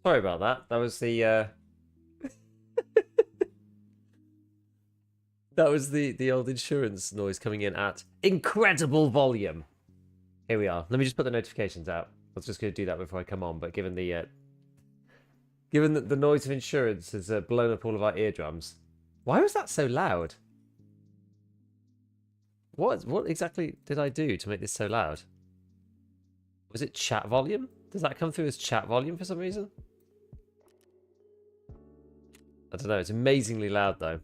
Sorry about that. That was the that was the old insurance noise coming in at incredible volume. Here we are. Let me just put the notifications out. I was just going to do that before I come on, but given the noise of insurance has blown up all of our eardrums. Why was that so loud? What exactly did I do to make this so loud? Was it chat volume? Does that come through as chat volume for some reason? I don't know. It's amazingly loud though.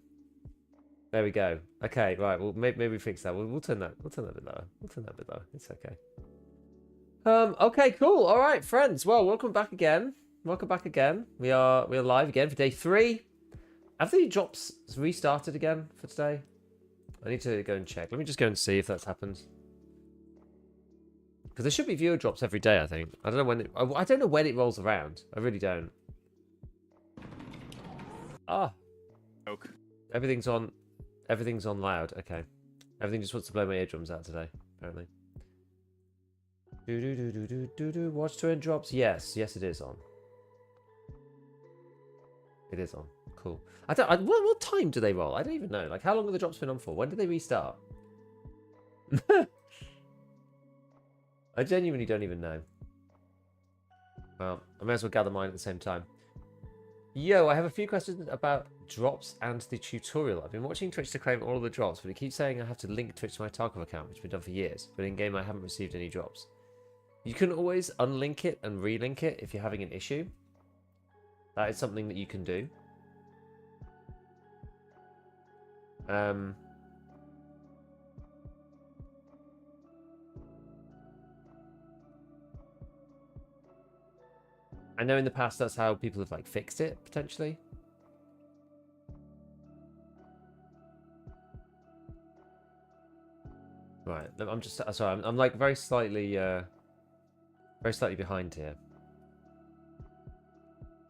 There we go. Okay, right. Well, maybe we fix that. We'll turn that. We'll turn that a bit lower. We'll turn that a bit lower. It's okay. Okay, cool. All right, friends. Well, welcome back again. Welcome back again. We're live again for day 3. Have the drops restarted again for today? I need to go and check. Let me just go and see if that's happened. Because there should be viewer drops every day, I think. I don't know when I don't know when it rolls around. I really don't. Ah. Oak. Everything's on loud. Okay. Everything just wants to blow my eardrums out today, apparently. Watch to end drops. Yes, it is on. It is on. Cool. What time do they roll? I don't even know. Like, how long have the drops been on for? When did they restart? I genuinely don't even know. Well, I may as well gather mine at the same time. Yo, I have a few questions about drops and the tutorial. I've been watching Twitch to claim all of the drops, but it keeps saying I have to link Twitch to my Tarkov account, which has been done for years. But in game, I haven't received any drops. You can always unlink it and relink it if you're having an issue. That is something that you can do. I know in the past that's how people have like fixed it potentially. Right, I'm just sorry. I'm like very slightly behind here.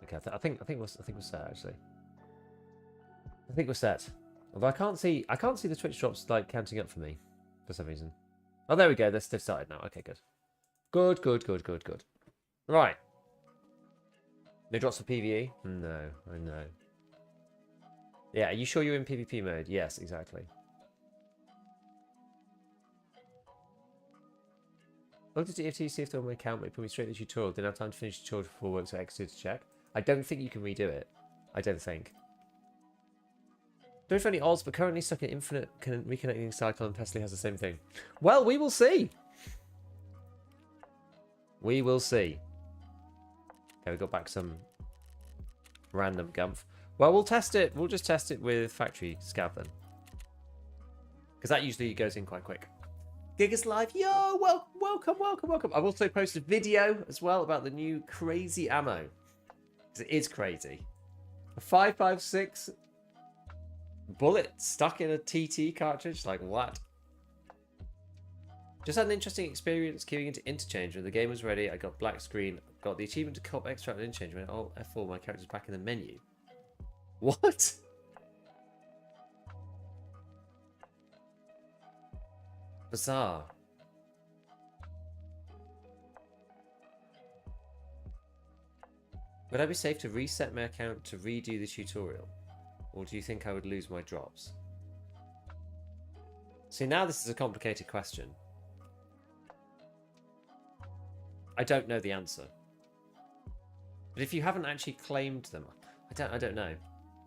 Okay, I think we're set actually. I think we're set. Although I can't see the Twitch drops like counting up for me for some reason. Oh, there we go. They've started now. Okay, good. Good. Right. No drops for PvE? No, I know. Yeah, are you sure you're in PvP mode? Yes, exactly. Looked at TFT to see if they're on my account, but it put me straight to the tutorial. Didn't have time to finish the tutorial before work, so I exited to check. I don't think you can redo it. I don't think. Don't know if any odds, but currently stuck in infinite reconnecting cycle, and Pesley has the same thing. Well, we will see. We will see. Okay, we got back some random gumph. Well, we'll test it. We'll just test it with factory scav then, because that usually goes in quite quick. Gigas Live, yo, welcome. I've also posted a video as well about the new crazy ammo. Because it is crazy. A 5.56 bullet stuck in a TT cartridge, like what? Just had an interesting experience queuing into interchange. When the game was ready, I got black screen, got the achievement to cop extract and interchange. When Alt F4, my character's back in the menu. What? Bizarre. Would I be safe to reset my account to redo the tutorial? Or do you think I would lose my drops? See, now this is a complicated question. I don't know the answer. But if you haven't actually claimed them, I don't know.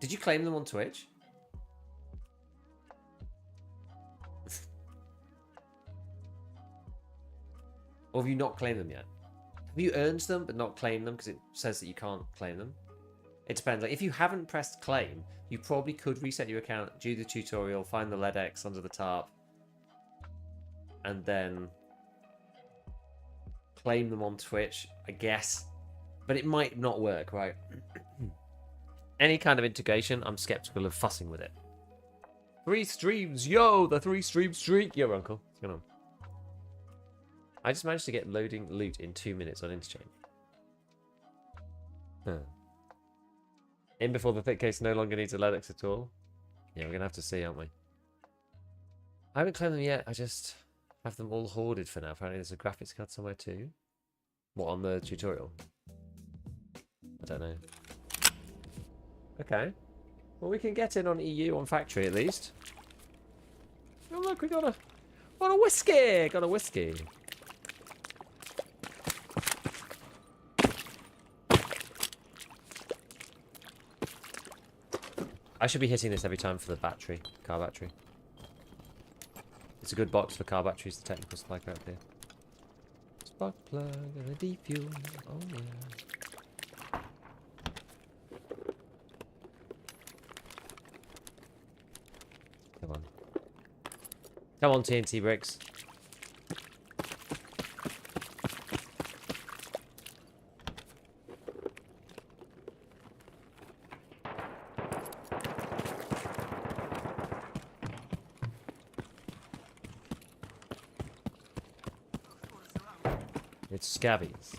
Did you claim them on Twitch? Or have you not claimed them yet? Have you earned them but not claimed them because it says that you can't claim them? It depends. Like, if you haven't pressed claim, you probably could reset your account, do the tutorial, find the LED X under the tarp, and then claim them on Twitch, I guess. But it might not work, right? Any kind of integration, I'm skeptical of fussing with it. 3 streams, yo! The 3 stream streak! Yo, uncle. What's going on? I just managed to get loading loot in 2 minutes on interchange. Huh. In before the thick case no longer needs a LEDX at all. Yeah, we're going to have to see, aren't we? I haven't claimed them yet. I just have them all hoarded for now. Apparently there's a graphics card somewhere too. What, on the tutorial? I don't know. Okay. Well, we can get in on EU on factory at least. Oh look, we got a whiskey. Got a whiskey. I should be hitting this every time for the battery, car battery. It's a good box for car batteries, the technical supply crap here. Spark plug and a defuel. Oh yeah. Come on. Come on, TNT bricks. It's scavies.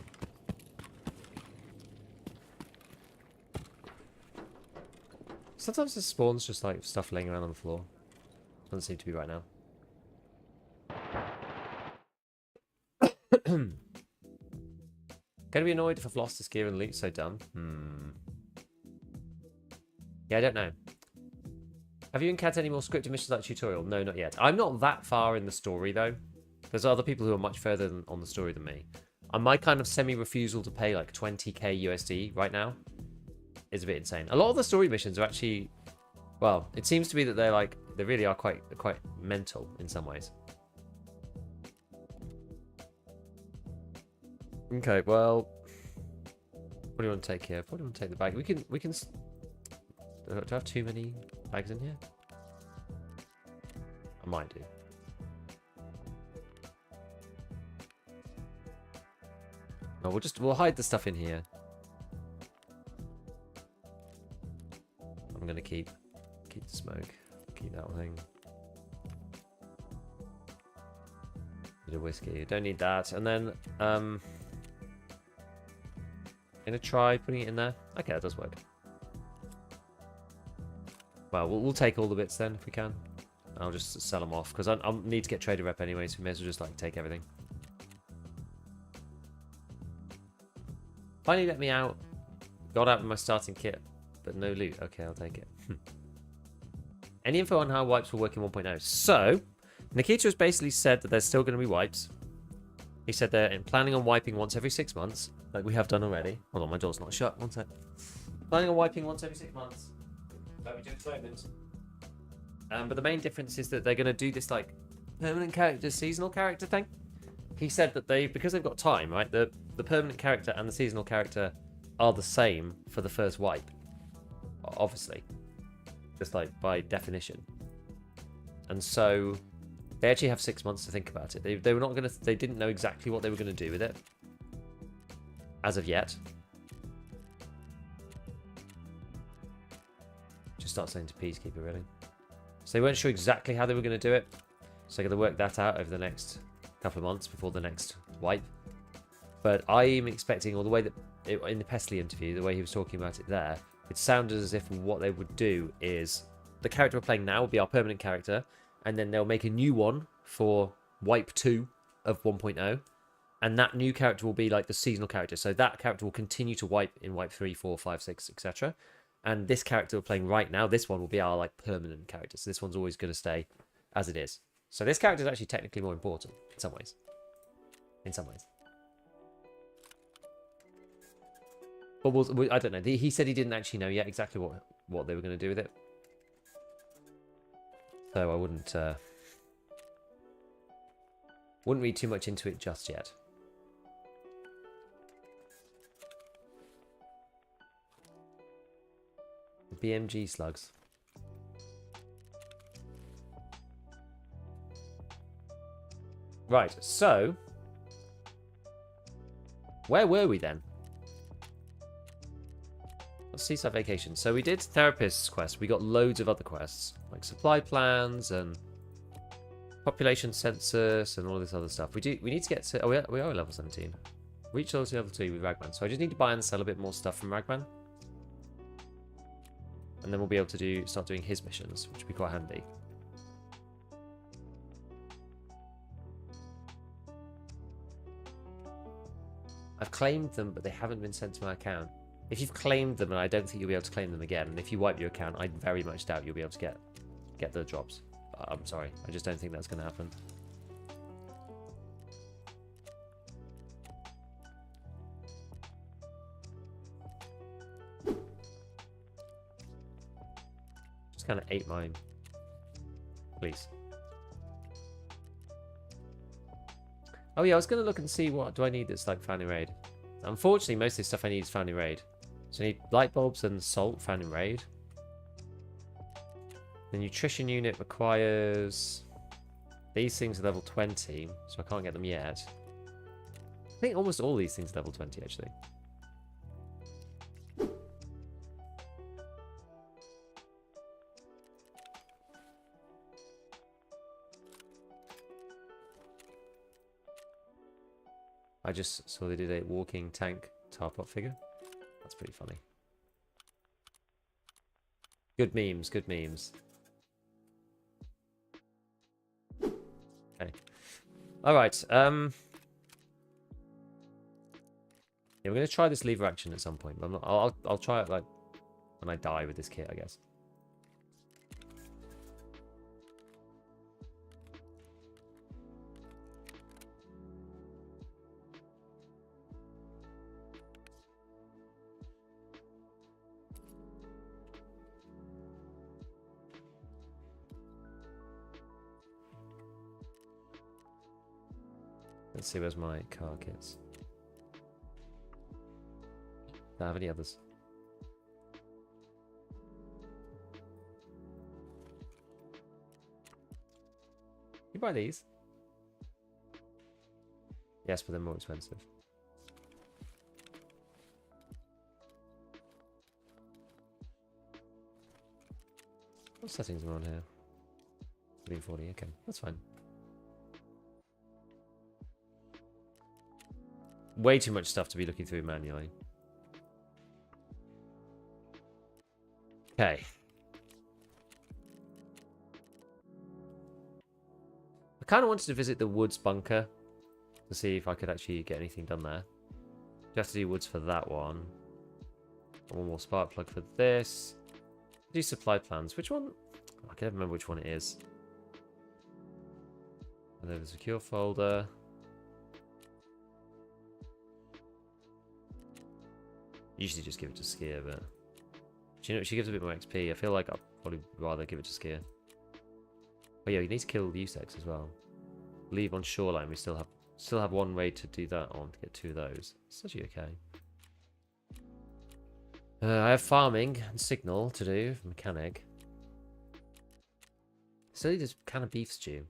Sometimes it spawns just like stuff laying around on the floor. Doesn't seem to be right now. Gonna be annoyed if I've lost this gear and loot so dumb. Yeah, I don't know. Have you encountered any more scripted missions like tutorial? No, not yet. I'm not that far in the story though. There's other people who are much further on the story than me. And my kind of semi-refusal to pay like 20k USD right now is a bit insane. A lot of the story missions are actually, well, it seems to be that they really are quite mental in some ways. Okay, well, what do you want to take here? Probably want to take the bag. We can. Do I have too many bags in here? I might do. No, we'll hide the stuff in here. I'm gonna keep the smoke, keep that thing. Bit of whiskey. Don't need that. And then gonna try putting it in there. Okay, that does work. Well, we'll take all the bits then if we can. I'll just sell them off because I'll need to get trader rep anyway, so we may as well just like take everything. Finally let me out. Got out with my starting kit, but no loot. Okay, I'll take it. Any info on how wipes will work in 1.0? So, Nikita has basically said that there's still going to be wipes. He said they're planning on wiping once every 6 months, like we have done already. Hold on, my door's not shut. One sec. Planning on wiping once every 6 months. Like we do at the moment. But the main difference is that they're going to do this like permanent character, seasonal character thing. He said that because they've got time, right? The permanent character and the seasonal character are the same for the first wipe. Obviously. Just like by definition. And so they actually have 6 months to think about it. They were not going to, they didn't know exactly what they were going to do with it. As of yet. Just start saying to Peacekeeper, really. So they weren't sure exactly how they were going to do it. So they're going to work that out over the next couple of months before the next wipe. But I'm expecting, or the way that, in the Pestley interview, the way he was talking about it there, it sounded as if what they would do is the character we're playing now will be our permanent character, and then they'll make a new one for wipe 2 of 1.0, and that new character will be like the seasonal character. So that character will continue to wipe in wipe 3, 4, 5, 6, etc. And this character we're playing right now, this one will be our like permanent character. So this one's always going to stay as it is. So this character is actually technically more important in some ways. In some ways. But I don't know. He said he didn't actually know yet exactly what they were going to do with it. So I wouldn't read too much into it just yet. BMG slugs. Right, so where were we then? Let's see Seaside Vacation. So we did Therapist's quest. We got loads of other quests, like supply plans and population census and all this other stuff. We need to get to... Oh, we are at level 17. Reach level 2 with Ragman. So I just need to buy and sell a bit more stuff from Ragman. And then we'll be able to start doing his missions, which would be quite handy. I've claimed them, but they haven't been sent to my account. If you've claimed them, and I don't think you'll be able to claim them again, and if you wipe your account, I very much doubt you'll be able to get the drops. I'm sorry, I just don't think that's going to happen. Just kind of ate mine. Please. Oh yeah, I was going to look and see what do I need that's like found in raid. Unfortunately, most of the stuff I need is found in raid. So I need light bulbs and salt found in raid. The nutrition unit requires these things are level 20, so I can't get them yet. I think almost all these things are level 20 actually. I just saw they did a walking tank tarpot figure. That's pretty funny. Good memes, good memes. Okay. Alright, yeah, we're gonna try this lever action at some point, but I'll try it like when I die with this kit, I guess. Let's see, where's my car kits? Do I have any others? You buy these? Yes, but they're more expensive. What settings are on here? 340, okay, that's fine. Way too much stuff to be looking through manually. Okay. I kind of wanted to visit the woods bunker to see if I could actually get anything done there. You have to do woods for that one. One more spark plug for this. Do supply plans. Which one? I can't remember which one it is. And then the secure folder. Usually just give it to Skier, but do you know she gives a bit more XP? I feel like I'd probably rather give it to Skier. Oh yeah, you need to kill Usex as well. Leave on Shoreline. We still have one raid to do that on to get 2 of those. It's actually okay. I have farming and signal to do, mechanic. Still need this can of beef stew.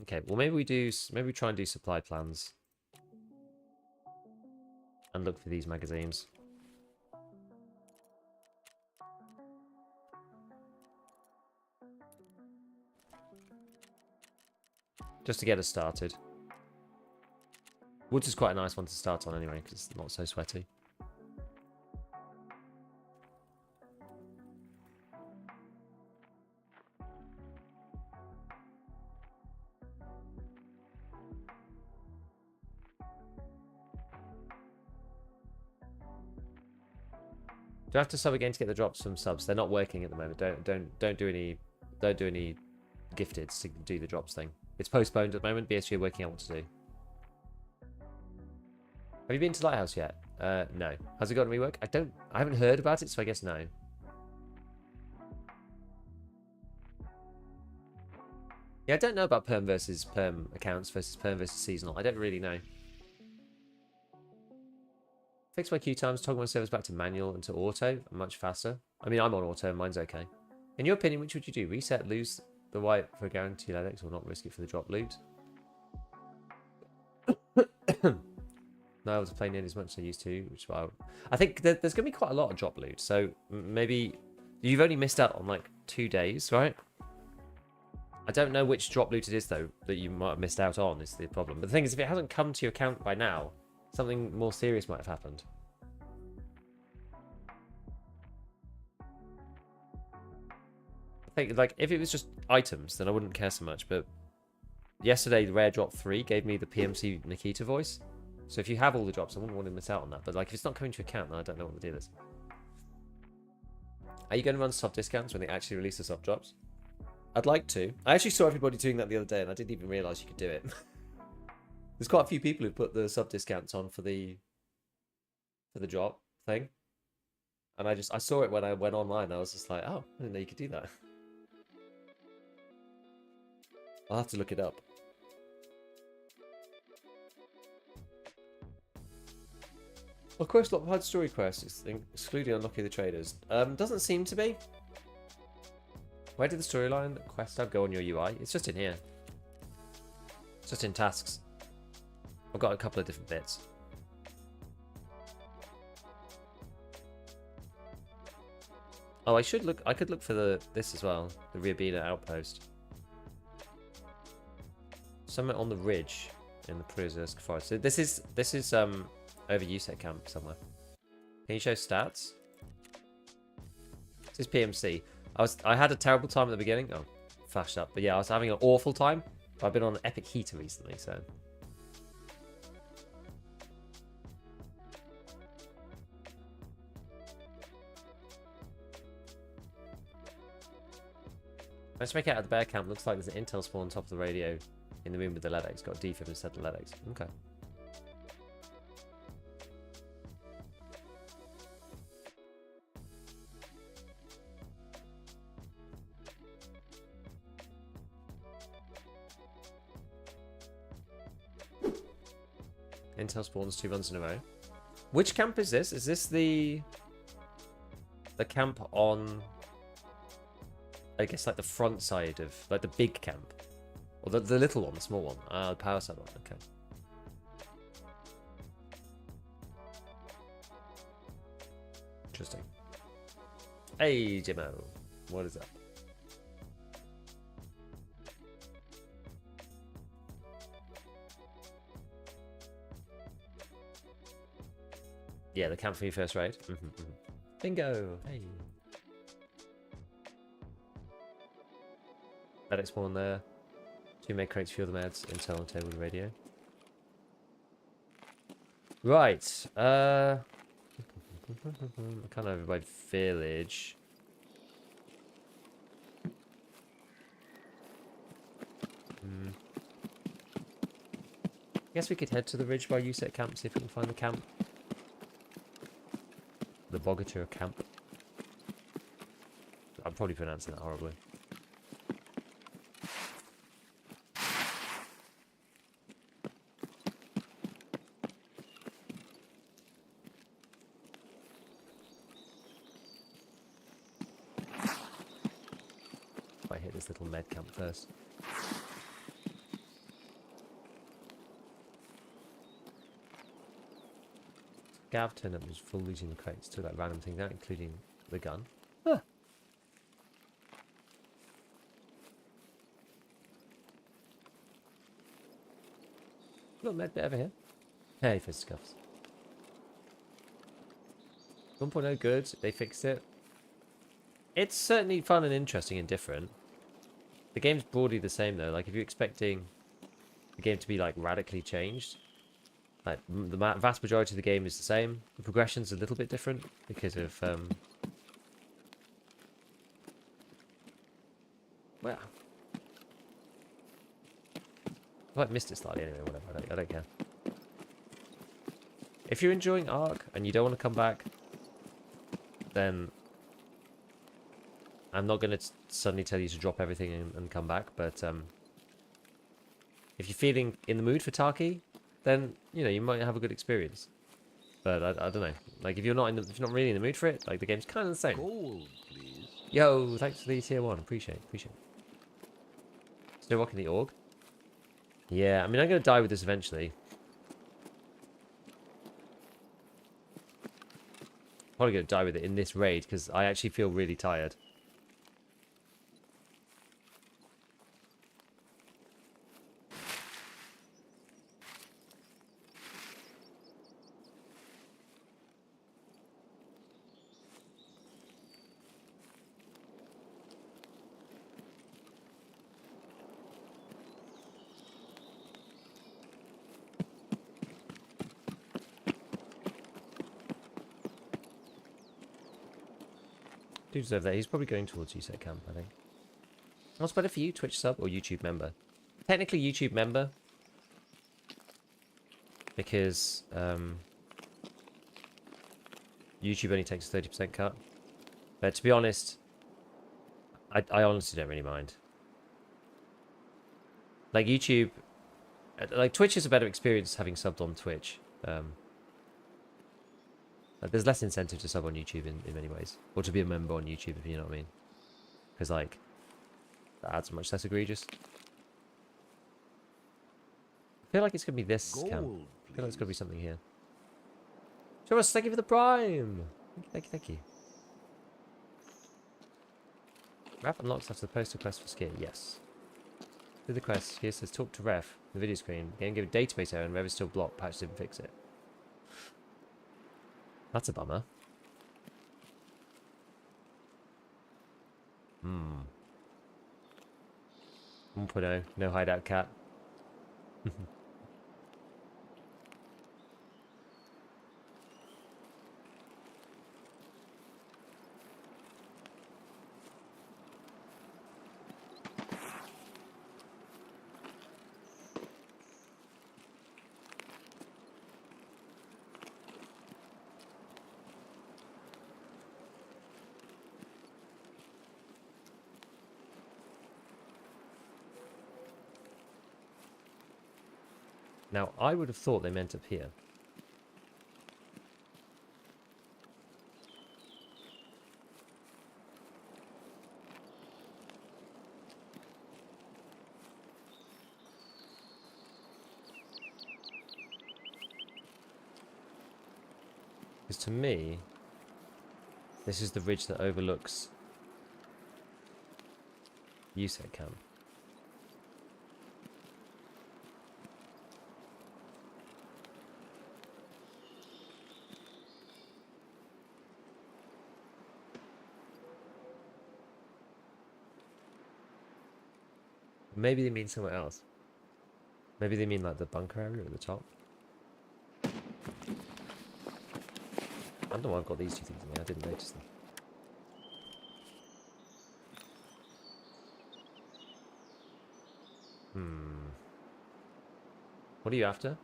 Okay, well maybe we try and do supply plans. And look for these magazines. Just to get us started. Woods is quite a nice one to start on anyway, because it's not so sweaty. Do I have to sub again to get the drops from subs? They're not working at the moment. Don't do any gifteds to do the drops thing. It's postponed at the moment. BSG are working out what to do. Have you been to Lighthouse yet? No. Has it got to rework? I haven't heard about it, so I guess no. Yeah, I don't know about perm versus perm accounts versus perm versus seasonal. I don't really know. Fix my queue times, toggle my servers back to manual and to auto. I'm much faster. I mean, I'm on auto and mine's okay. In your opinion, which would you do? Reset, lose the white for guaranteed Alex, or not risk it for the drop loot? No, I was playing in as much as I used to, which I think there's going to be quite a lot of drop loot. So maybe you've only missed out on like 2 days, right? I don't know which drop loot it is though that you might have missed out on is the problem. But the thing is, if it hasn't come to your account by now, something more serious might have happened. I think, like, if it was just items, then I wouldn't care so much, but yesterday, Rare Drop 3 gave me the PMC Nikita voice. So if you have all the drops, I wouldn't want to miss out on that. But like, if it's not coming to your account, then I don't know what the deal is. Are you going to run sub discounts when they actually release the sub drops? I'd like to. I actually saw everybody doing that the other day, and I didn't even realize you could do it. There's quite a few people who put the sub discounts on for the drop thing, and I saw it when I went online. I was just like, oh, I didn't know you could do that. I'll have to look it up. Well, quest lot hard story quests, excluding unlocking the traders. Doesn't seem to be. Where did the storyline quest tab go on your UI? It's just in here. It's just in tasks. I've got a couple of different bits. Oh, I should look. I could look for this as well. The Riabina outpost. Somewhere on the ridge in the Prizzersk forest. So this is over USEC camp somewhere. Can you show stats? This is PMC. I had a terrible time at the beginning. Oh, flashed up. But yeah, I was having an awful time. I've been on an epic heater recently, so. Let's make it out of the bear camp. Looks like there's an intel spawn on top of the radio in the room with the LEDX. Got defib instead of LEDX. Okay. Intel spawns 2 runs in a row. Which camp is this? Is this the camp on, I guess, like the front side of, like the big camp? Or the little one, the small one? The power side one, okay. Interesting. Hey, Jimmo. What is up? Yeah, the camp for your first raid. Bingo! Hey. Medic spawn there. 2 med crates, fuel the meds, intel on table and radio. Right. I can't over by village. I guess we could head to the ridge by USEC camp, see if we can find the camp. The Bogatura camp. I'm probably pronouncing that horribly. I hit this little med camp first. Gav turned up was full losing the crates, took that random thing out, including the gun. Huh. Little med bit over here. Hey, fisticuffs. 1.0 good, they fixed it. It's certainly fun and interesting and different. The game's broadly the same though, like if you're expecting the game to be like radically changed, like the vast majority of the game is the same. The progression's a little bit different because of well, I like missed it slightly anyway. Whatever, I don't care. If you're enjoying Ark and you don't want to come back, then I'm not going to suddenly tell you to drop everything and come back. But if you're feeling in the mood for Tarky, then you know you might have a good experience. But I don't know. Like if you're not if you're not really in the mood for it, like the game's kind of the same. Gold, please. Yo, thanks for the tier 1. Appreciate it. Still rocking the org. Yeah, I mean I'm gonna die with this eventually. Probably gonna die with it in this raid because I actually feel really tired. Dude's over there. He's probably going towards you, set camp, I think. What's better for you, Twitch sub or YouTube member? Technically YouTube member. Because YouTube only takes a 30% cut. But to be honest, I honestly don't really mind. Like YouTube, like Twitch is a better experience having subbed on Twitch. Like there's less incentive to sub on YouTube in many ways. Or to be a member on YouTube, if you know what I mean. Because like, the ads are much less egregious. I feel like it's going to be this camp. I feel like it's going to be something here. Jonas, thank you for the prime! Thank you. Ref unlocks after the post request for skin. Yes. Do the quest. Here says talk to Ref. The video screen. Game give a database error and Ref is still blocked. Patch didn't fix it. That's a bummer. 1.0. No hideout cat. Now, I would have thought they meant up here. Because to me, this is the ridge that overlooks USEC camp. Maybe they mean somewhere else. Maybe they mean like the bunker area at the top. I don't know why I've got these two things in there. I didn't notice them. What are you after?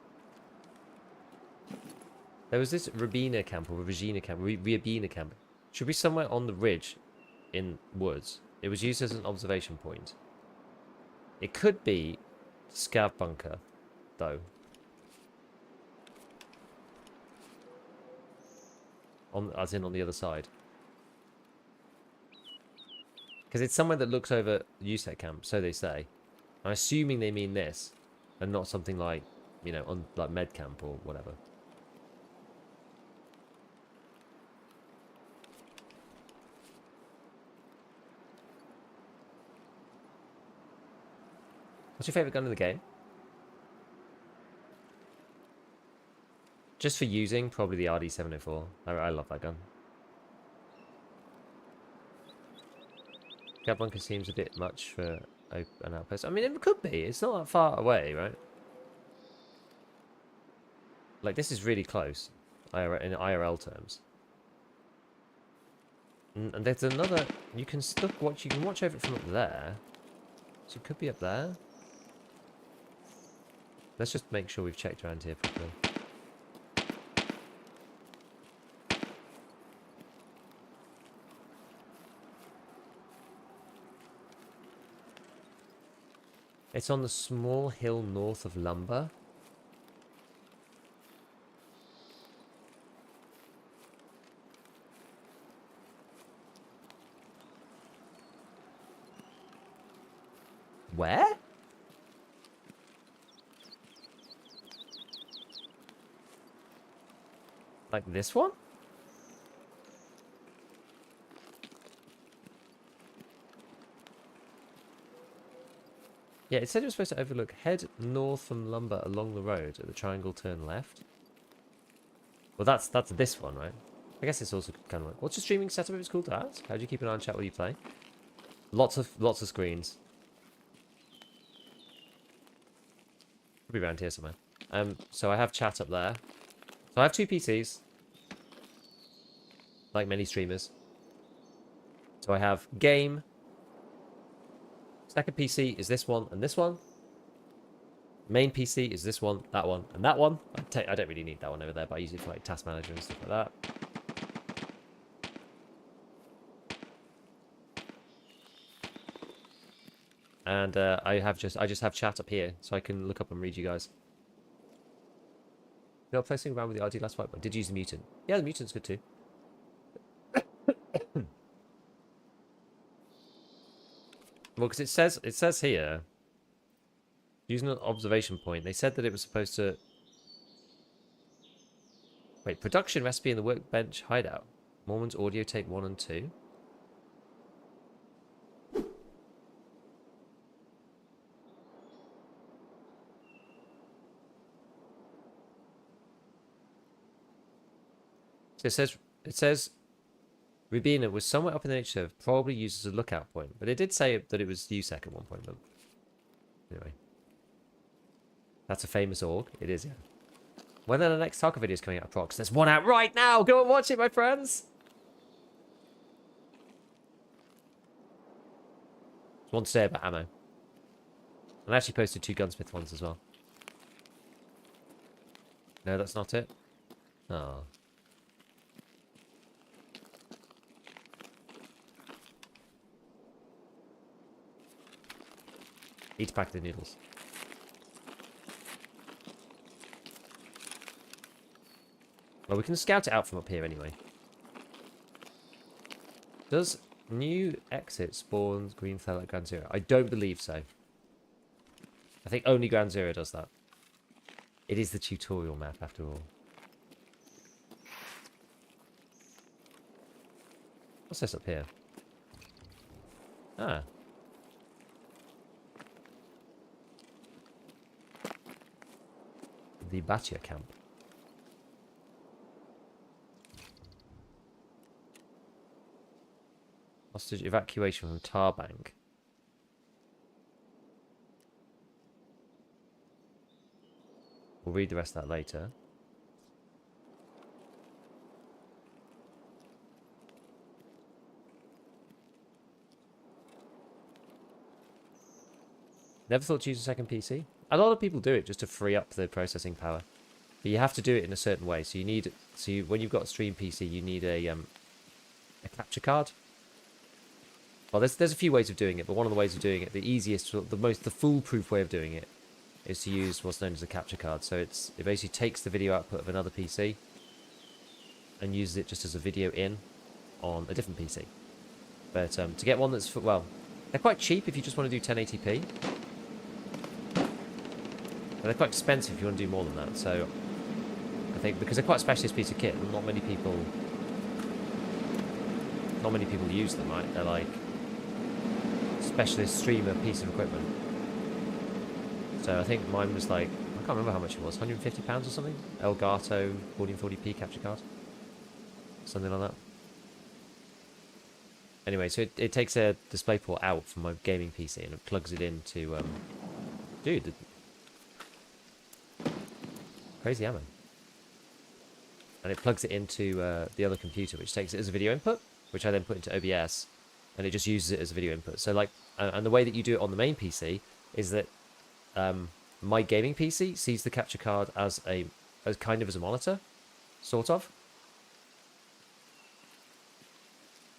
There was this Rabina camp or Regina camp. Rabina camp. Should be somewhere on the ridge in woods. It was used as an observation point. It could be Scav bunker, though. As in on the other side. Because it's somewhere that looks over USEC camp, so they say. I'm assuming they mean this, and not something like, you know, on like med camp or whatever. What's your favourite gun in the game? Just for using, probably the RD704. I love that gun. Scav bunker seems a bit much for an outpost. I mean, it could be. It's not that far away, right? Like, this is really close in IRL terms. And there's another... You can watch over it from up there. So it could be up there. Let's just make sure we've checked around here properly. It's on the small hill north of Lumber. Where? Like this one? Yeah, it said it was supposed to overlook. Head north from Lumber along the road at the triangle, turn left. Well, that's this one, right? I guess it's also kind of like... What's your streaming setup if it's called that? How do you keep an eye on chat while you play? Lots of screens. Probably around here somewhere. So I have chat up there. So I have two PCs. Like many streamers. So I have game. Second PC is this one and this one. Main PC is this one, that one, and that one. I don't really need that one over there, but I use it for like task manager and stuff like that. And I just have chat up here, so I can look up and read you guys. You know, placing around with the ID last fight, but I did use the mutant. Yeah, the mutant's good too. Well, because it says here, using an observation point, they said that it was supposed to. Wait, production recipe in the workbench hideout. Mormon's audio tape 1 and 2. So it says Rubina was somewhere up in the nature, probably used as a lookout point, but it did say that it was USEC at one point. But anyway, that's a famous org. It is, yeah. When are the next Tarkov videos coming out, Prox? There's one out right now. Go and watch it, my friends. Just want to say about ammo. And I actually posted 2 Gunsmith ones as well. No, that's not it. Oh. Eat a pack of the noodles. Well, we can scout it out from up here anyway. Does new exit spawn green flare like Ground Zero? I don't believe so. I think only Ground Zero does that. It is the tutorial map after all. What's this up here? Ah. The Batia camp. Hostage evacuation from Tarbank. We'll read the rest of that later. Never thought to use a second PC. A lot of people do it just to free up the processing power, but you have to do it in a certain way. So you need, when you've got a stream PC, you need a capture card. Well, there's a few ways of doing it, but one of the ways of doing it, the easiest, the foolproof way of doing it, is to use what's known as a capture card. So it basically takes the video output of another PC and uses it just as a video in on a different PC. But to get one that's well, they're quite cheap if you just want to do 1080p. But they're quite expensive if you want to do more than that. So I think because they're quite a specialist piece of kit, not many people use them, right? They're like specialist streamer piece of equipment. So I think mine was like, I can't remember how much it was, £150 or something? Elgato 1440p capture card. Something like that. Anyway, so it takes a DisplayPort out from my gaming PC and it plugs it into, dude, crazy ammo. And it plugs it into the other computer, which takes it as a video input, which I then put into OBS, and it just uses it as a video input. So like, and the way that you do it on the main PC is that my gaming PC sees the capture card as kind of as a monitor, sort of.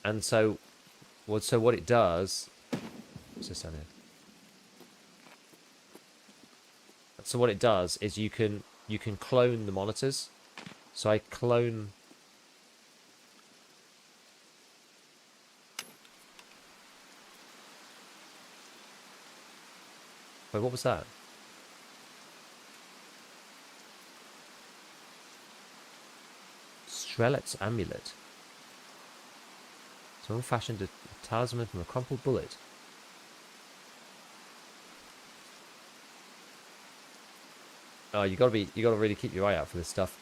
And so what it does, what's this down here? So what it does is you can clone the monitors. So I clone. Wait, what was that? Strellet's amulet. Someone fashioned a talisman from a crumpled bullet. Oh, you gotta really keep your eye out for this stuff.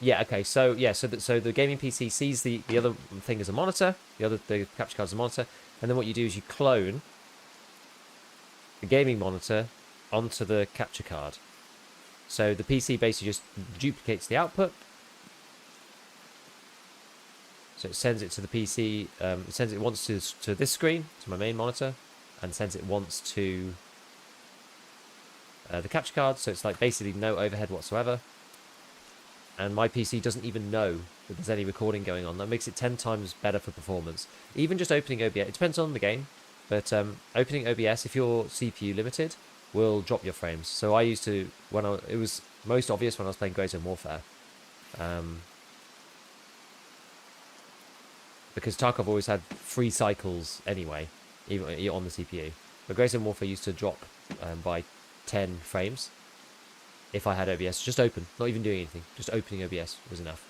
Yeah, okay, so yeah, so the gaming PC sees the other thing as a monitor, the capture card as a monitor, and then what you do is you clone the gaming monitor onto the capture card. So the PC basically just duplicates the output. So it sends it to the PC. It sends it once to this screen, to my main monitor, and sends it once to the capture card. So it's like basically no overhead whatsoever. And my PC doesn't even know that there's any recording going on. That makes it 10 times better for performance. Even just opening OBS, it depends on the game, but opening OBS, if you're CPU limited, will drop your frames. So I used to, it was most obvious when I was playing Grey Zone Warfare. Because Tarkov always had 3 cycles anyway, even on the CPU. But Grey Zone Warfare used to drop by 10 frames. If I had OBS, just open, not even doing anything, just opening OBS was enough.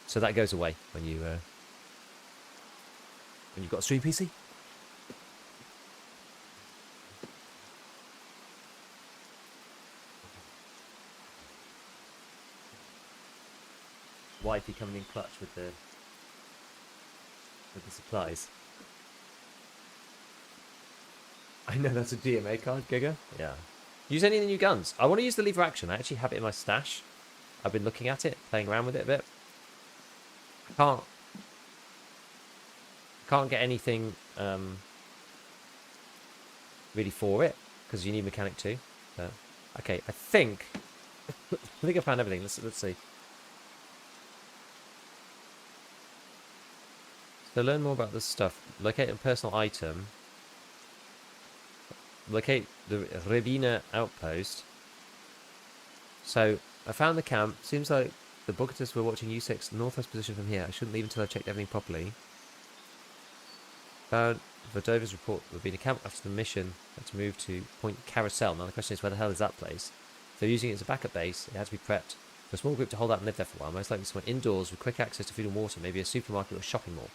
So that goes away when you've got a stream PC. Wifey coming in clutch with the supplies. I know that's a DMA card, Giga. Yeah. Use any of the new guns. I want to use the lever action. I actually have it in my stash. I've been looking at it, playing around with it a bit. I can't get anything really for it because you need mechanic too. But, okay, I think I found everything. Let's see. So learn more about this stuff. Locate a personal item. Locate the Rebina outpost. So I found the camp. Seems like the Bogatas were watching U6 northwest position from here. I shouldn't leave until I checked everything properly. Found Verdova's report there would be a camp after the mission. Had to move to Point Carousel. Now the question is, where the hell is that place? If they're using it as a backup base, it had to be prepped for a small group to hold out and live there for a while. Most likely someone indoors with quick access to food and water, maybe a supermarket or a shopping mall.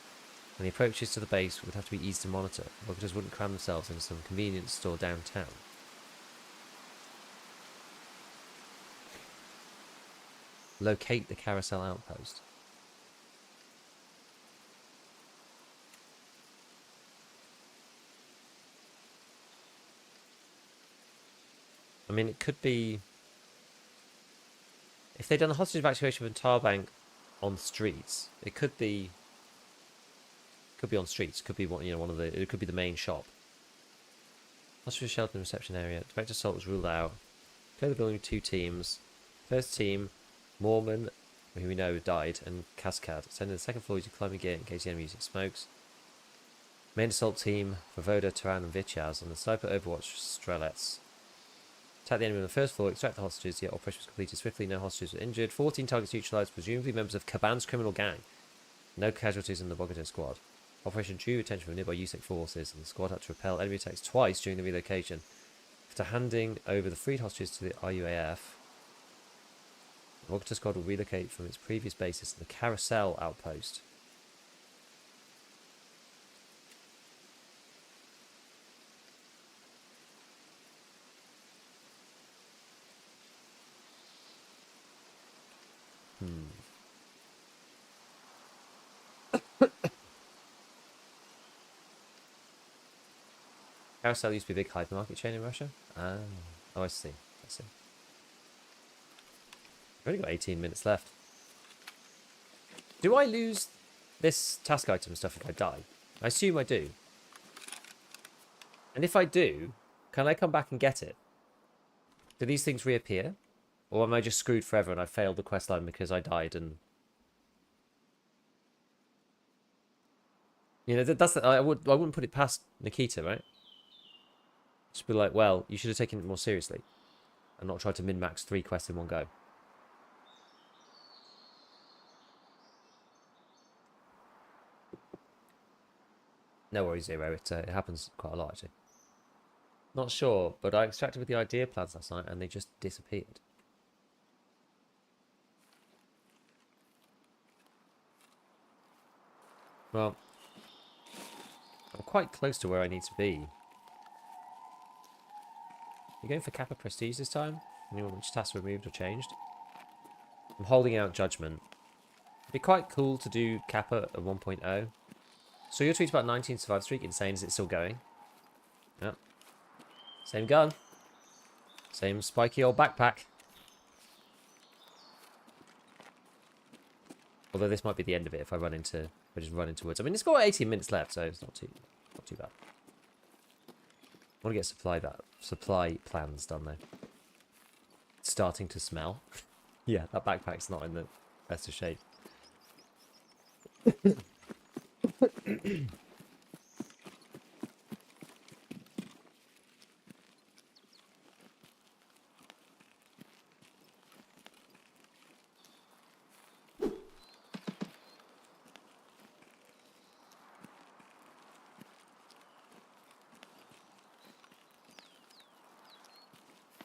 And the approaches to the base would have to be easy to monitor. Bogatas wouldn't cram themselves into some convenience store downtown. Locate the carousel outpost. I mean, it could be... If they'd done a hostage evacuation from Tarbank on streets, it could be... Could be on streets. Could be one of the. It could be the main shop. Hostage shelter and reception area. Direct assault was ruled out. Clear the building with 2 teams. First team, Mormon, who we know died, and Cascade. Send to the second floor using climbing gear in case the enemy using smokes. Main assault team, Vovoda, Turan, and Vichaz, and the sniper overwatch Strelets. Attack the enemy on the first floor, extract the hostages, yet operation was completed swiftly, no hostages were injured. 14 targets neutralized, presumably members of Caban's criminal gang. No casualties in the Bogota squad. Operation drew attention from nearby USEC forces, and the squad had to repel enemy attacks twice during the relocation. After handing over the freed hostages to the RUAF, the Bogota squad will relocate from its previous bases to the Carousel outpost. Carousel used to be a big hypermarket chain in Russia. Oh, I see. I see. I've only got 18 minutes left. Do I lose this task item stuff if I die? I assume I do. And if I do, can I come back and get it? Do these things reappear? Or am I just screwed forever and I failed the quest line because I died and... You know, I wouldn't put it past Nikita, right? Just be like, well, you should have taken it more seriously and not tried to min-max 3 quests in one go. No worries, Zero. It happens quite a lot, actually. Not sure, but I extracted with the idea plans last night and they just disappeared. Well, I'm quite close to where I need to be. You're going for Kappa Prestige this time? Anyone which tasks removed or changed? I'm holding out Judgment. It'd be quite cool to do Kappa at 1.0. So your tweet about 19 survive streak, insane. Is it still going? Yep. Same gun. Same spiky old backpack. Although this might be the end of it if I just run into woods. I mean, it's got 18 minutes left, so it's not too bad. I want to get supply plans done though. It's starting to smell. Yeah, that backpack's not in the best of shape.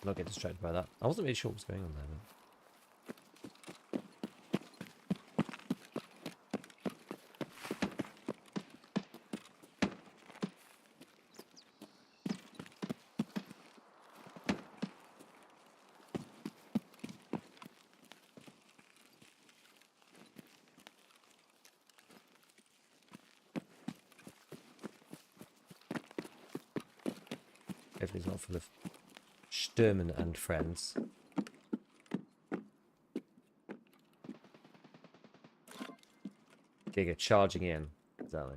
Not get distracted by that. I wasn't really sure what was going on there. Hopefully it's not full of Sturmen and friends. Giga charging in. Exactly.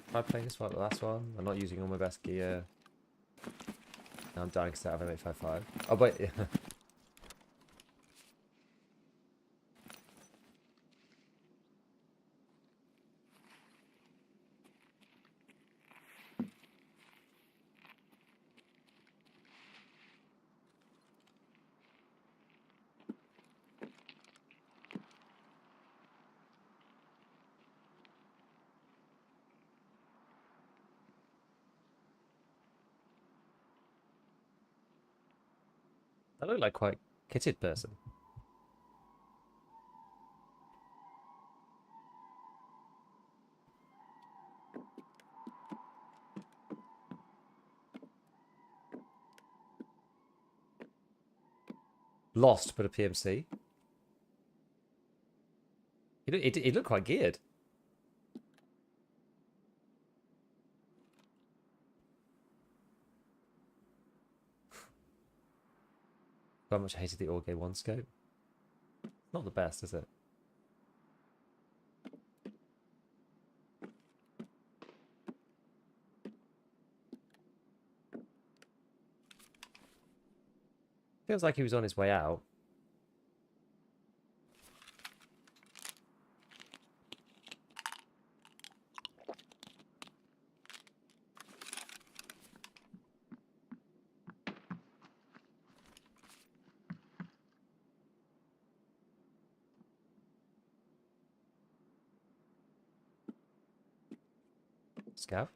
Am I playing this like the last one? I'm not using all my best gear. Now I'm dying because I have M855. Oh wait, yeah. I look like quite a kitted person. Lost, but a PMC. He looked quite geared. How much I hated the Orge 1 scope. Not the best, is it? Feels like he was on his way out. Scav?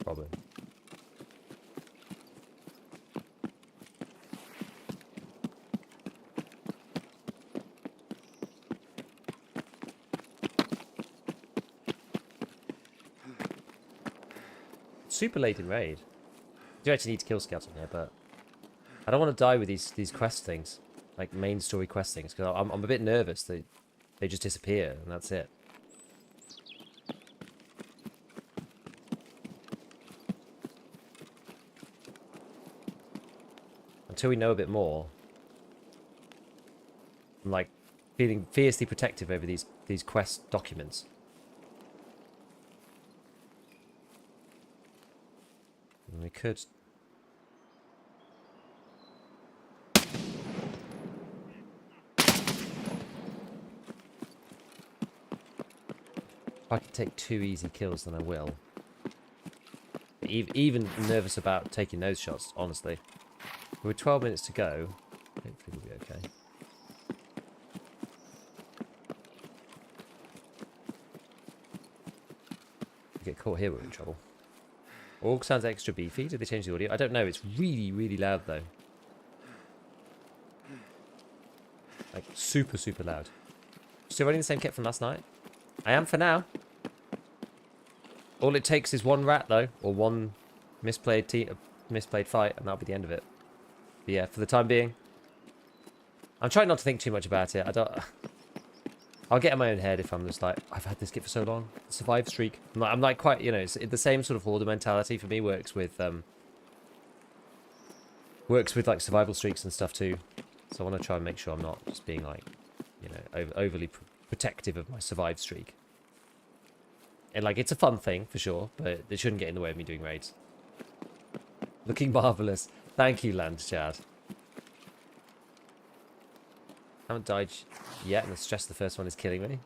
Probably. Super late in raid. I do actually need to kill scouts on here, but I don't want to die with these quest things, like main story quest things, because I'm a bit nervous that they just disappear and that's it. Until we know a bit more, I'm like feeling fiercely protective over these quest documents. And we could. If I could take 2 easy kills, then I will. Even nervous about taking those shots, honestly. With 12 minutes to go, hopefully we'll be okay. If we get caught here, we're in trouble. Org sounds extra beefy. Did they change the audio? I don't know. It's really, really loud though. Like super, super loud. Still running the same kit from last night? I am for now. All it takes is one rat though, or one misplayed fight, and that'll be the end of it. But yeah, for the time being, I'm trying not to think too much about it. I'll get in my own head if I'm just like, I've had this kit for so long. Survive streak. I'm like quite, you know, it's the same sort of hoarder mentality for me works with like survival streaks and stuff too. So I want to try and make sure I'm not just being like, you know, overly protective of my survive streak. And like, it's a fun thing for sure, but it shouldn't get in the way of me doing raids. Looking marvelous. Thank you, Land Chad. Haven't died yet, and the stress of the first one is killing me.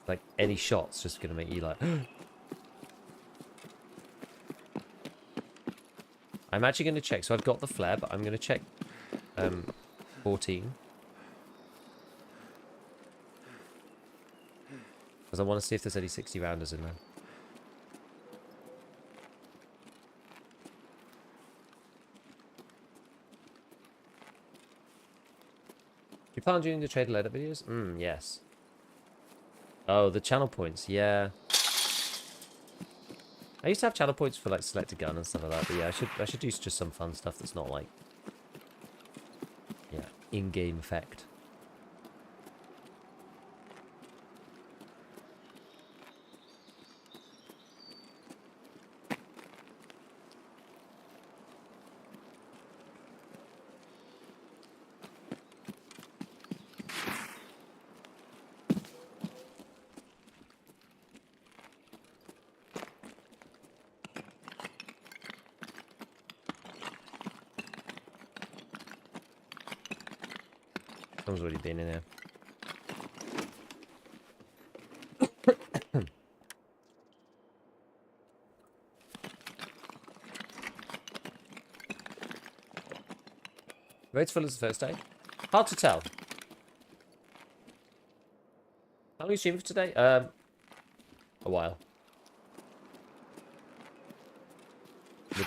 Like, any shot's just going to make you like... I'm actually going to check. So I've got the flare, but I'm going to check 14. Because I want to see if there's any 60 rounders in there. You plan on doing the trader loadout videos? Yes. Oh, the channel points, yeah. I used to have channel points for like select a gun and stuff like that, but yeah, I should do just some fun stuff that's not like, yeah, in-game effect. Someone's already been in here. Raid's full as the first day? Hard to tell. How long are you streaming for today? A while.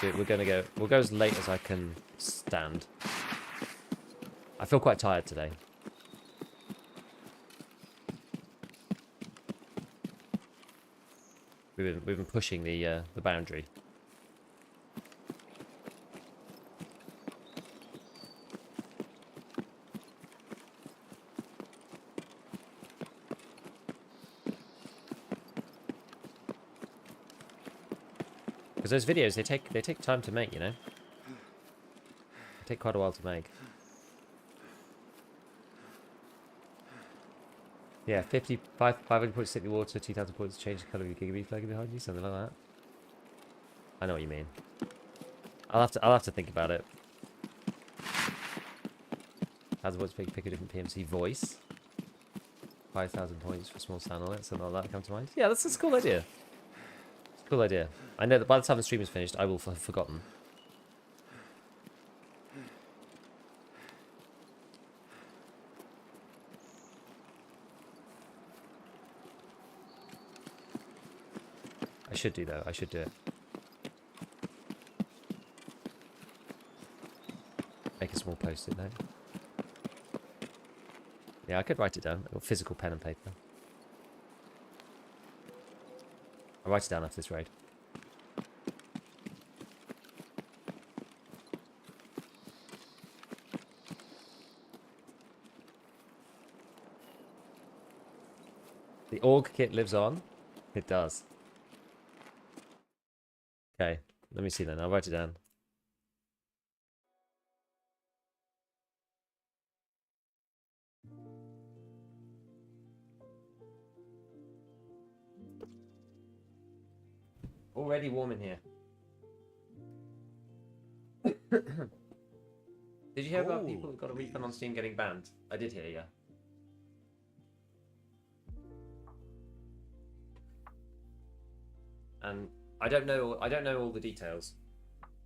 We'll go as late as I can stand. I feel quite tired today. We've been pushing the boundary. Because those videos they take time to make, you know. They take quite a while to make. Yeah, 500 points to stick the water, 2,000 points to change the colour of your gigabee flag behind you, something like that. I know what you mean. I'll have to think about it. 1,000 points to pick a different PMC voice. 5,000 points for small sound on it, something like that come to mind. Yeah, that's a cool idea. It's a cool idea. I know that by the time the stream is finished, I will have forgotten. I should do though. I should do it. Make a small post-it note. Yeah, I could write it down. I've got physical pen and paper. I'll write it down after this raid. The org kit lives on? It does. Okay, let me see then. I'll write it down. Already warm in here. Did you hear about people that got a refund on Steam getting banned? I did hear, yeah. And I don't know all the details,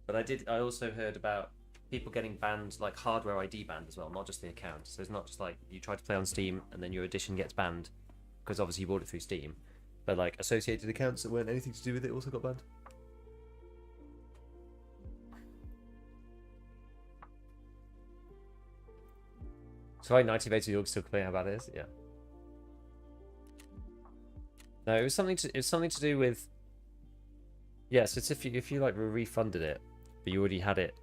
but I also heard about people getting banned, like hardware ID banned as well, not just the account. So it's not just like you try to play on Steam and then your edition gets banned because obviously you bought it through Steam, but like associated accounts that weren't anything to do with it also got banned. Sorry, 90 days you're still complaining about this. Yeah. No, it was something to do with. Yes, it's if you like refunded it, but you already had it.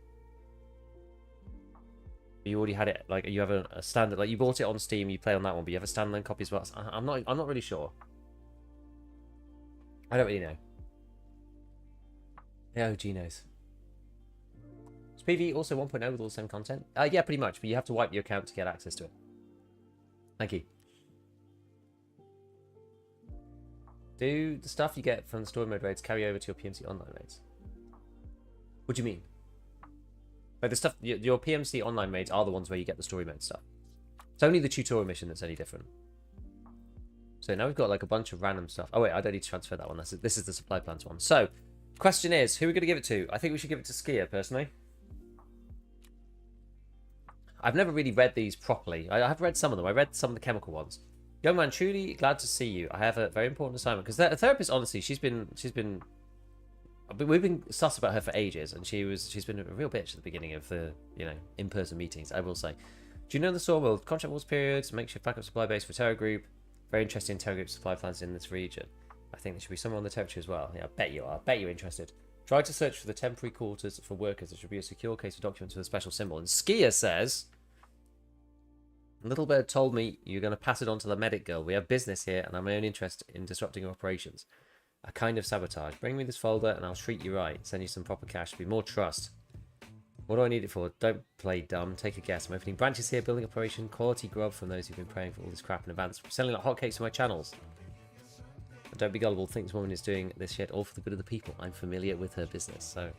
You already had it. Like you have a standard. Like you bought it on Steam, you play on that one, but you have a standalone copy as well. I'm not really sure. I don't really know. Yeah, OG knows. Is PV also 1.0 with all the same content? Yeah, pretty much. But you have to wipe your account to get access to it. Thank you. Do the stuff you get from the story mode raids carry over to your PMC online raids? What do you mean? Like the stuff, your PMC online raids are the ones where you get the story mode stuff. It's only the tutorial mission that's any different. So now we've got like a bunch of random stuff. Oh wait, I don't need to transfer that one. This is the supply plans one. So, question is, who are we going to give it to? I think we should give it to Skier, personally. I've never really read these properly. I have read some of them. I read some of the chemical ones. Young man, truly glad to see you. I have a very important assignment. Because the therapist, honestly, we've been sus about her for ages, and she's been a real bitch at the beginning of the in-person meetings, I will say. Do you know the Sawmill contract wars periods, makeshift backup supply base for Terror Group? Very interested in Terror Group supply plans in this region. I think there should be someone on the territory as well. Yeah, I bet you are. I bet you're interested. Try to search for the temporary quarters for workers. There should be a secure case of documents with a special symbol. And Skier says, Little Bird told me you're going to pass it on to the medic girl. We have business here, and I'm my own interest in disrupting your operations. A kind of sabotage. Bring me this folder, and I'll treat you right. Send you some proper cash. Be more trust. What do I need it for? Don't play dumb. Take a guess. I'm opening branches here, building operation, quality grub from those who've been praying for all this crap in advance. I'm selling like hotcakes to my channels. But don't be gullible. Think this woman is doing this shit all for the good of the people. I'm familiar with her business, so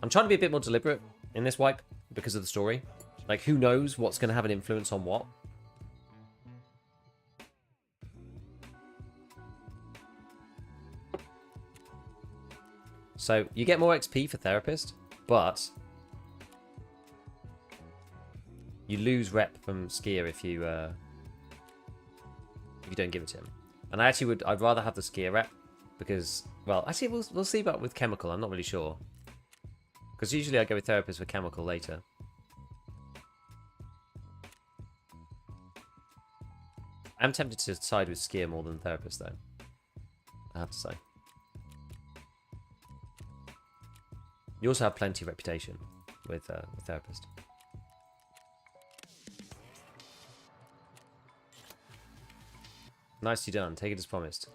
I'm trying to be a bit more deliberate in this wipe because of the story. Like, who knows what's going to have an influence on what? So you get more XP for therapist, but you lose rep from Skier if you don't give it to him. And I'd rather have the Skier rep because, well, actually we'll see about with chemical. I'm not really sure because usually I go with therapist for chemical later. I'm tempted to side with Skier more than therapist though, I have to say. You also have plenty of reputation with therapist. Nicely done. Take it as promised.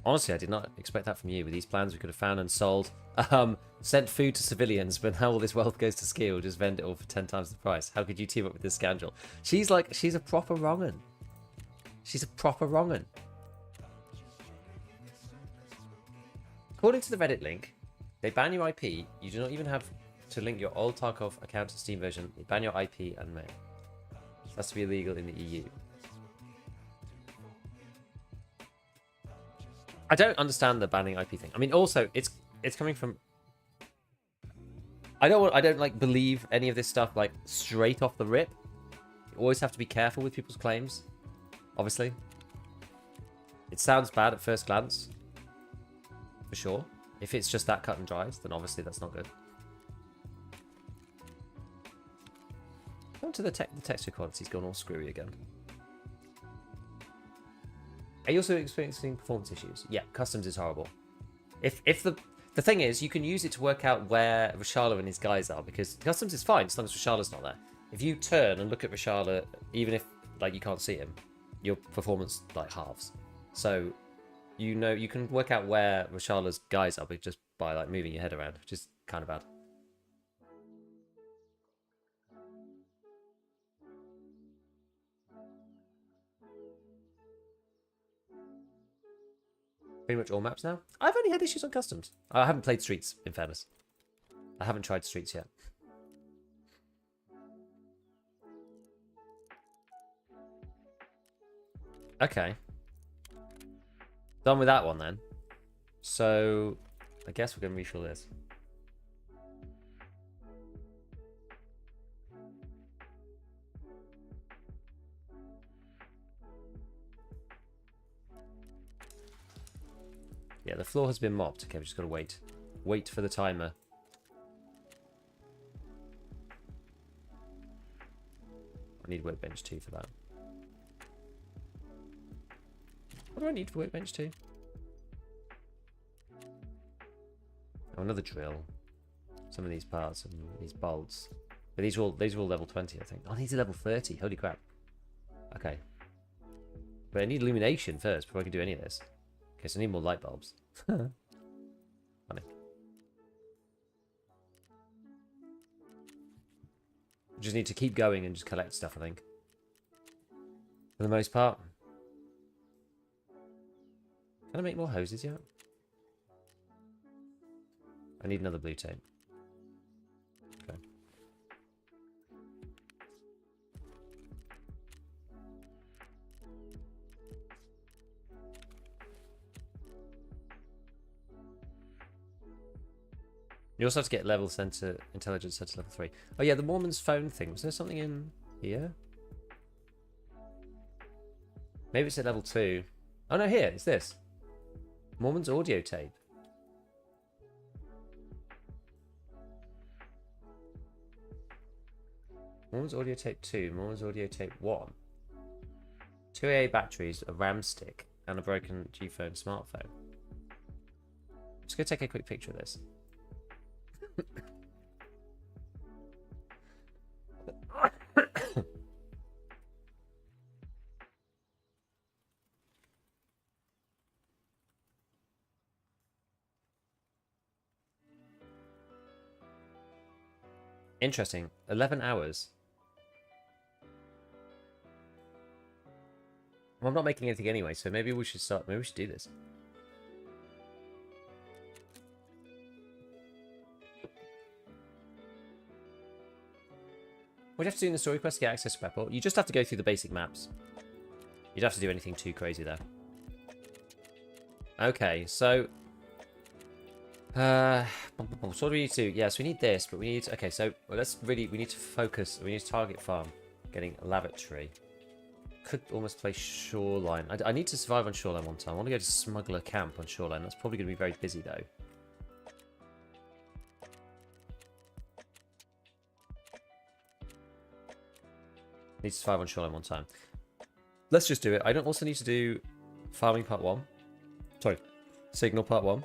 Honestly, I did not expect that from you. With these plans, we could have found and sold, sent food to civilians, but now all this wealth goes to Skier. We'll just vend it all for 10 times the price. How could you team up with this scoundrel? She's a proper wrong'un. She's a proper wrong'un. According to the Reddit link, they ban your IP. You do not even have to link your old Tarkov account to Steam version. They ban your IP and mail. That's to be illegal in the EU. I don't understand the banning IP thing. I mean, also it's coming from. I don't like believe any of this stuff like straight off the rip. You always have to be careful with people's claims. Obviously, it sounds bad at first glance. For sure. If it's just that cut and dry, then obviously that's not good. Come to the texture quality's gone all screwy again. Are you also experiencing performance issues? Yeah, customs is horrible. If the thing is, you can use it to work out where Rashala and his guys are, because customs is fine as long as Rashala's not there. If you turn and look at Rashala, even if like you can't see him, your performance like halves. So you know you can work out where Rashala's guys are just by like moving your head around, which is kind of bad. Pretty much all maps now. I've only had issues on customs. I haven't played Streets, in fairness. I haven't tried Streets yet. Okay. Done with that one then. So, I guess we're going to refill this. Yeah, the floor has been mopped. Okay, we've just got to wait. Wait for the timer. I need workbench 2 for that. What do I need for workbench 2? Oh, another drill. Some of these parts and these bolts. But these are all level 20, I think. Oh, these are level 30. Holy crap. Okay. But I need illumination first before I can do any of this. Okay, so I need more light bulbs. Funny. Just need to keep going and just collect stuff, I think. For the most part. Can I make more hoses yet? I need another blue tape. Okay. You also have to get level center intelligence set to level 3. Oh yeah, the Mormon's phone thing. Was there something in here? Maybe it's at level 2. Oh no, here, it's this. Mormon's audio tape. Mormon's audio tape 2, Mormon's audio tape 1. 2 AA batteries, a RAM stick, and a broken G-phone smartphone. Just go take a quick picture of this. Interesting. 11 hours. Well, I'm not making anything anyway, so maybe we should start. Maybe we should do this. What do you have to do in the story quest to get access to Pepper? You just have to go through the basic maps. You don't have to do anything too crazy there. Okay, so... so what do we need to do? Yes, we need this, but we need... Okay, so let's really... We need to focus. We need to target farm. Getting a lavatory. Could almost play Shoreline. I need to survive on Shoreline one time. I want to go to Smuggler Camp on Shoreline. That's probably going to be very busy, though. Need to survive on Shoreline one time. Let's just do it. I don't also need to do Farming Part 1. Sorry. Signal Part 1.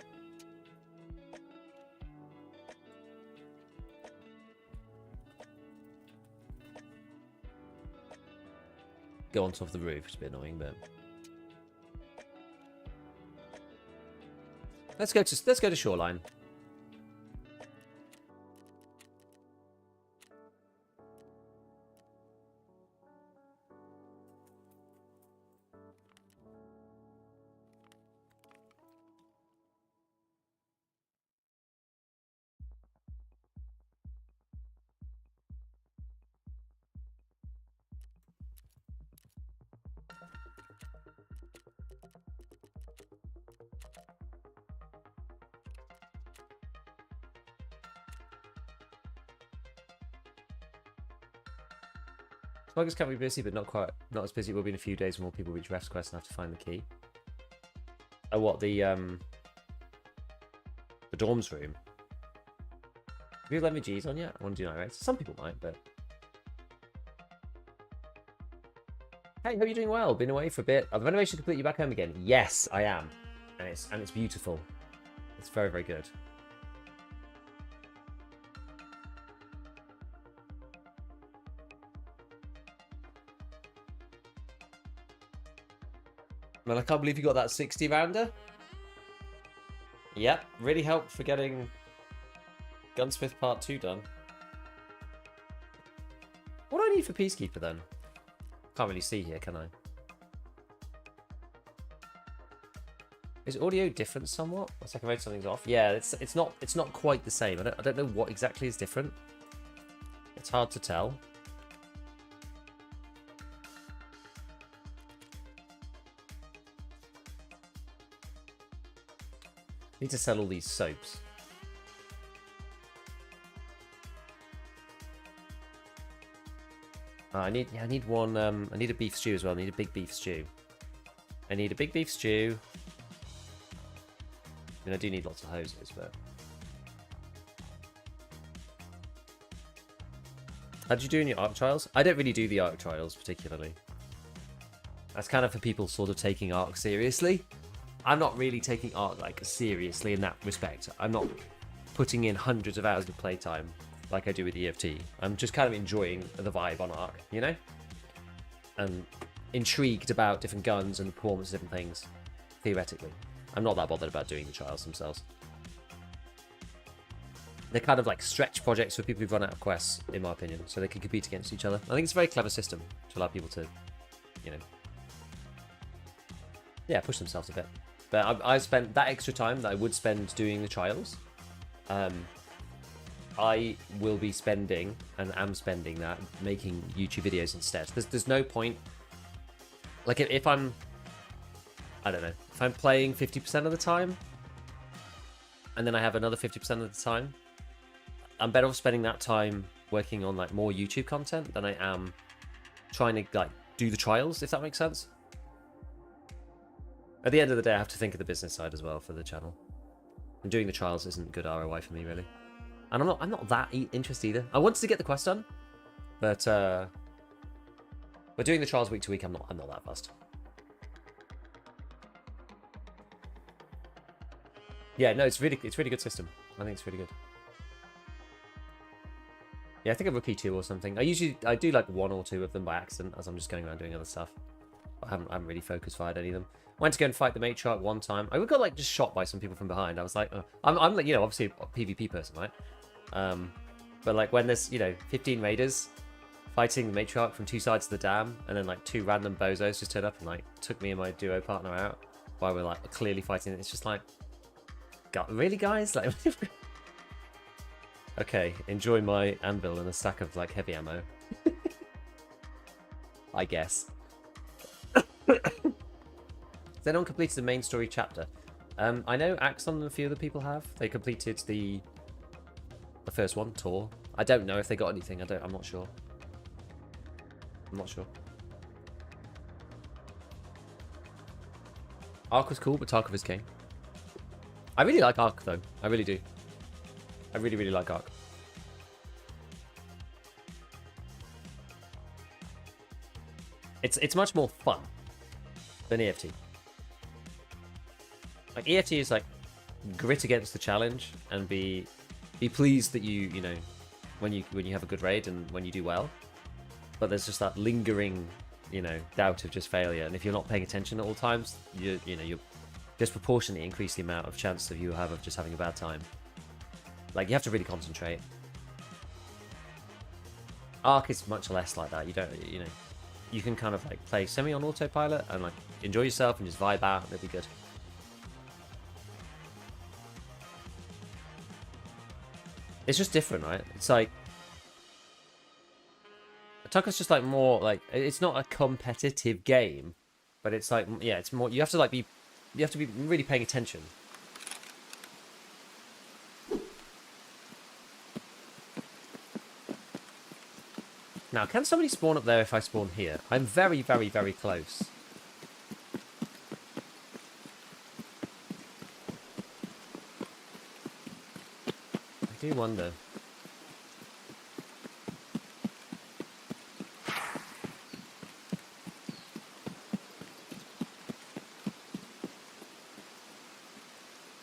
Go on top of the roof. It's a bit annoying, but... Let's go to Shoreline. Smugglers can be busy, but not as busy. We'll be in a few days when more people reach Ref's quest and have to find the key. Oh, what, the dorms room? Have you let me G's on yet? I want to do night raids. Some people might, but... Hey, hope you're doing well. Been away for a bit. Are the renovations complete? You back home again? Yes, I am. And it's beautiful. It's very, very good. Man, I can't believe you got that 60 rounder. Yep, really helped for getting Gunsmith Part 2 done. What do I need for Peacekeeper then? Can't really see here, can I? Is audio different somewhat? Let's take a vote something's off. Yeah, it's not quite the same. I don't know what exactly is different. It's hard to tell. Need to sell all these soaps. I need one. I need a beef stew as well. I need a big beef stew. I need a big beef stew. mean, I do need lots of hoses, but... How did you do in your Ark trials? I don't really do the Ark trials particularly. That's kind of for people sort of taking Ark seriously. I'm not really taking Ark like seriously in that respect. I'm not putting in hundreds of hours of playtime like I do with EFT. I'm just kind of enjoying the vibe on Ark, you know? And intrigued about different guns and performance of different things, theoretically. I'm not that bothered about doing the trials themselves. They're kind of like stretch projects for people who've run out of quests, in my opinion, so they can compete against each other. I think it's a very clever system to allow people to, you know, yeah, push themselves a bit. But I spent that extra time that I would spend doing the trials. I will be spending, and am spending that, making YouTube videos instead. There's no point, like if I'm, I don't know, if I'm playing 50% of the time, and then I have another 50% of the time, I'm better off spending that time working on like more YouTube content than I am trying to like do the trials, if that makes sense. At the end of the day, I have to think of the business side as well for the channel. And doing the trials isn't good ROI for me, really. And I'm not that interested either. I wanted to get the quest done, but doing the trials week to week, I'm not that fussed. Yeah, no, it's really good system. I think it's really good. Yeah, I think a rookie 2 or something. I do like 1 or 2 of them by accident as I'm just going around doing other stuff. I haven't really focus fired any of them. I went to go and fight the matriarch one time. I got like just shot by some people from behind. I was like, I'm like, you know, obviously a PvP person, right? But like when there's, you know, 15 raiders fighting the matriarch from 2 sides of the dam, and then like 2 random bozos just turned up and like took me and my duo partner out while we're like clearly fighting. It's just like, God, really, guys? Like, okay, enjoy my anvil and a stack of like heavy ammo. I guess. They don't complete the main story chapter. I know Axon and a few other people have. They completed the first one, Tor. I don't know if they got anything. I'm not sure. I'm not sure. Ark was cool, but Tarkov is king. I really like Ark though. I really do. I really, really like Ark. It's much more fun than EFT. Like EFT is like grit against the challenge and be pleased that you know when you have a good raid and when you do well. But there's just that lingering, you know, doubt of just failure. And if you're not paying attention at all times, you know you're disproportionately increase the amount of chance that you have of just having a bad time. Like you have to really concentrate. Ark is much less like that. You don't, you know, you can kind of like play semi on autopilot and like enjoy yourself and just vibe out and it'll be good. It's just different, right? It's like Tarkov's just like more like, it's not a competitive game, but it's like, yeah, it's more, you have to be really paying attention. Now, can somebody spawn up there if I spawn here? I'm very, very, very close. I do wonder.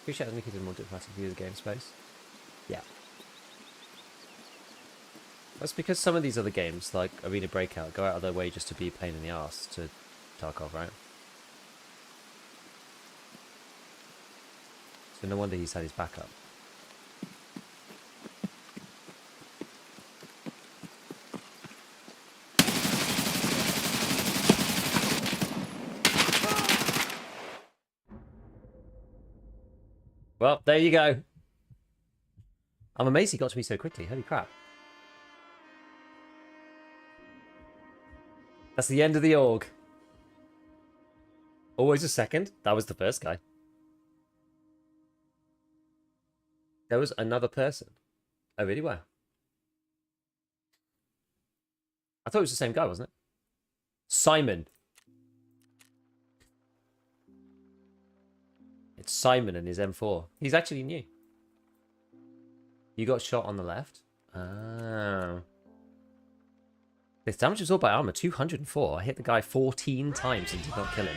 Appreciate that Nikki didn't want to view the game space. Yeah. That's because some of these other games, like Arena Breakout, go out of their way just to be a pain in the arse to Tarkov, right? So no wonder he's had his backup. Well, there you go. I'm amazed he got to me so quickly. Holy crap. That's the end of the org. Always a second. That was the first guy. There was another person. Oh, really? Wow. I thought it was the same guy, wasn't it? Simon. It's Simon and his M4. He's actually new. You got shot on the left? Ah. This damage absorbed by armor, 204. I hit the guy 14 times and did not kill him.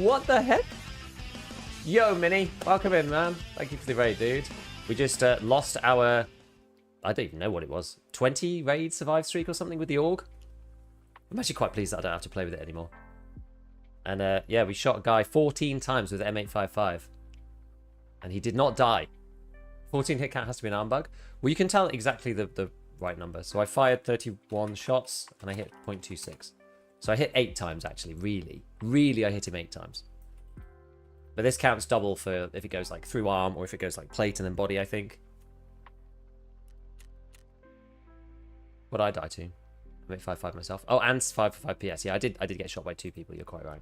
What the heck? Yo, Minnie. Welcome in, man. Thank you for the raid, dude. We just lost our... I don't even know what it was. 20 raid survive streak or something with the AUG. I'm actually quite pleased that I don't have to play with it anymore. And yeah, we shot a guy 14 times with M855. And he did not die. 14 hit count has to be an arm bug. Well, you can tell exactly the right number. So I fired 31 shots and I hit 0.26. So I hit 8 times, actually. Really, I hit him 8 times. But this counts double for if it goes like through arm or if it goes like plate and then body, I think. What did I die to? I made 5-5 myself. Oh, and 5 for 5 PS. Yeah, I did get shot by 2 people. You're quite right.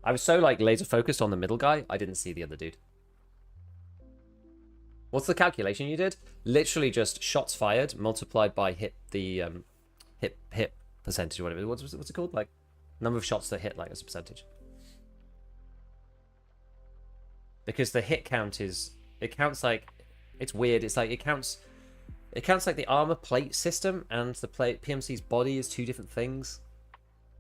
I was so like laser focused on the middle guy, I didn't see the other dude. What's the calculation you did? Literally just shots fired multiplied by hit percentage or whatever. What's it called? Like number of shots that hit like as a percentage. Because the hit count is like it's weird. It's like it counts like the armor plate system and the plate PMC's body is 2 different things.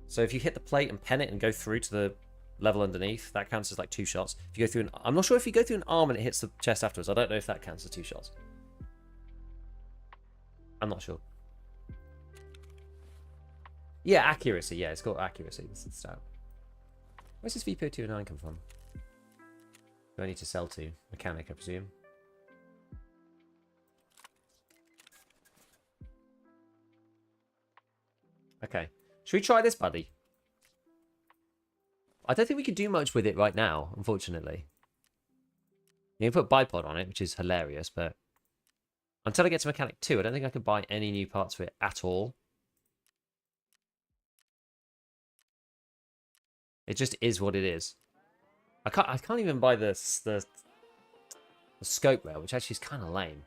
So if you hit the plate and pen it and go through to the level underneath, that counts as like 2 shots. If you go through I'm not sure if you go through an arm and it hits the chest afterwards. I don't know if that counts as 2 shots. I'm not sure. Yeah, accuracy. Yeah, it's called accuracy. This is stat. Where's this VPO209 come from? Do I need to sell to? Mechanic, I presume. Okay. Should we try this, buddy? I don't think we can do much with it right now, unfortunately. You can put bipod on it, which is hilarious, but until I get to Mechanic 2, I don't think I could buy any new parts for it at all. It just is what it is. I can't even buy the scope rail, which actually is kind of lame.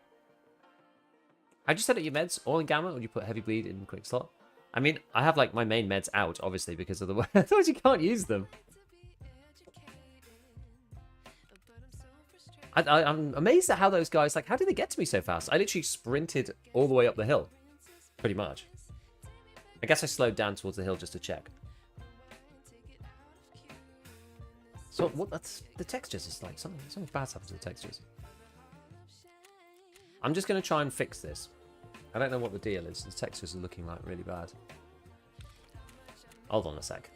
How'd you set up your meds? All in gamma, or do you put heavy bleed in quick slot? I mean, I have like my main meds out, obviously, because of the otherwise you can't use them. I'm amazed at how those guys, like, how did they get to me so fast? I literally sprinted all the way up the hill, pretty much. I guess I slowed down towards the hill just to check. So what? That's the textures. It's like something bad's happened to the textures. I'm just gonna try and fix this. I don't know what the deal is. The textures are looking like really bad. Hold on a sec.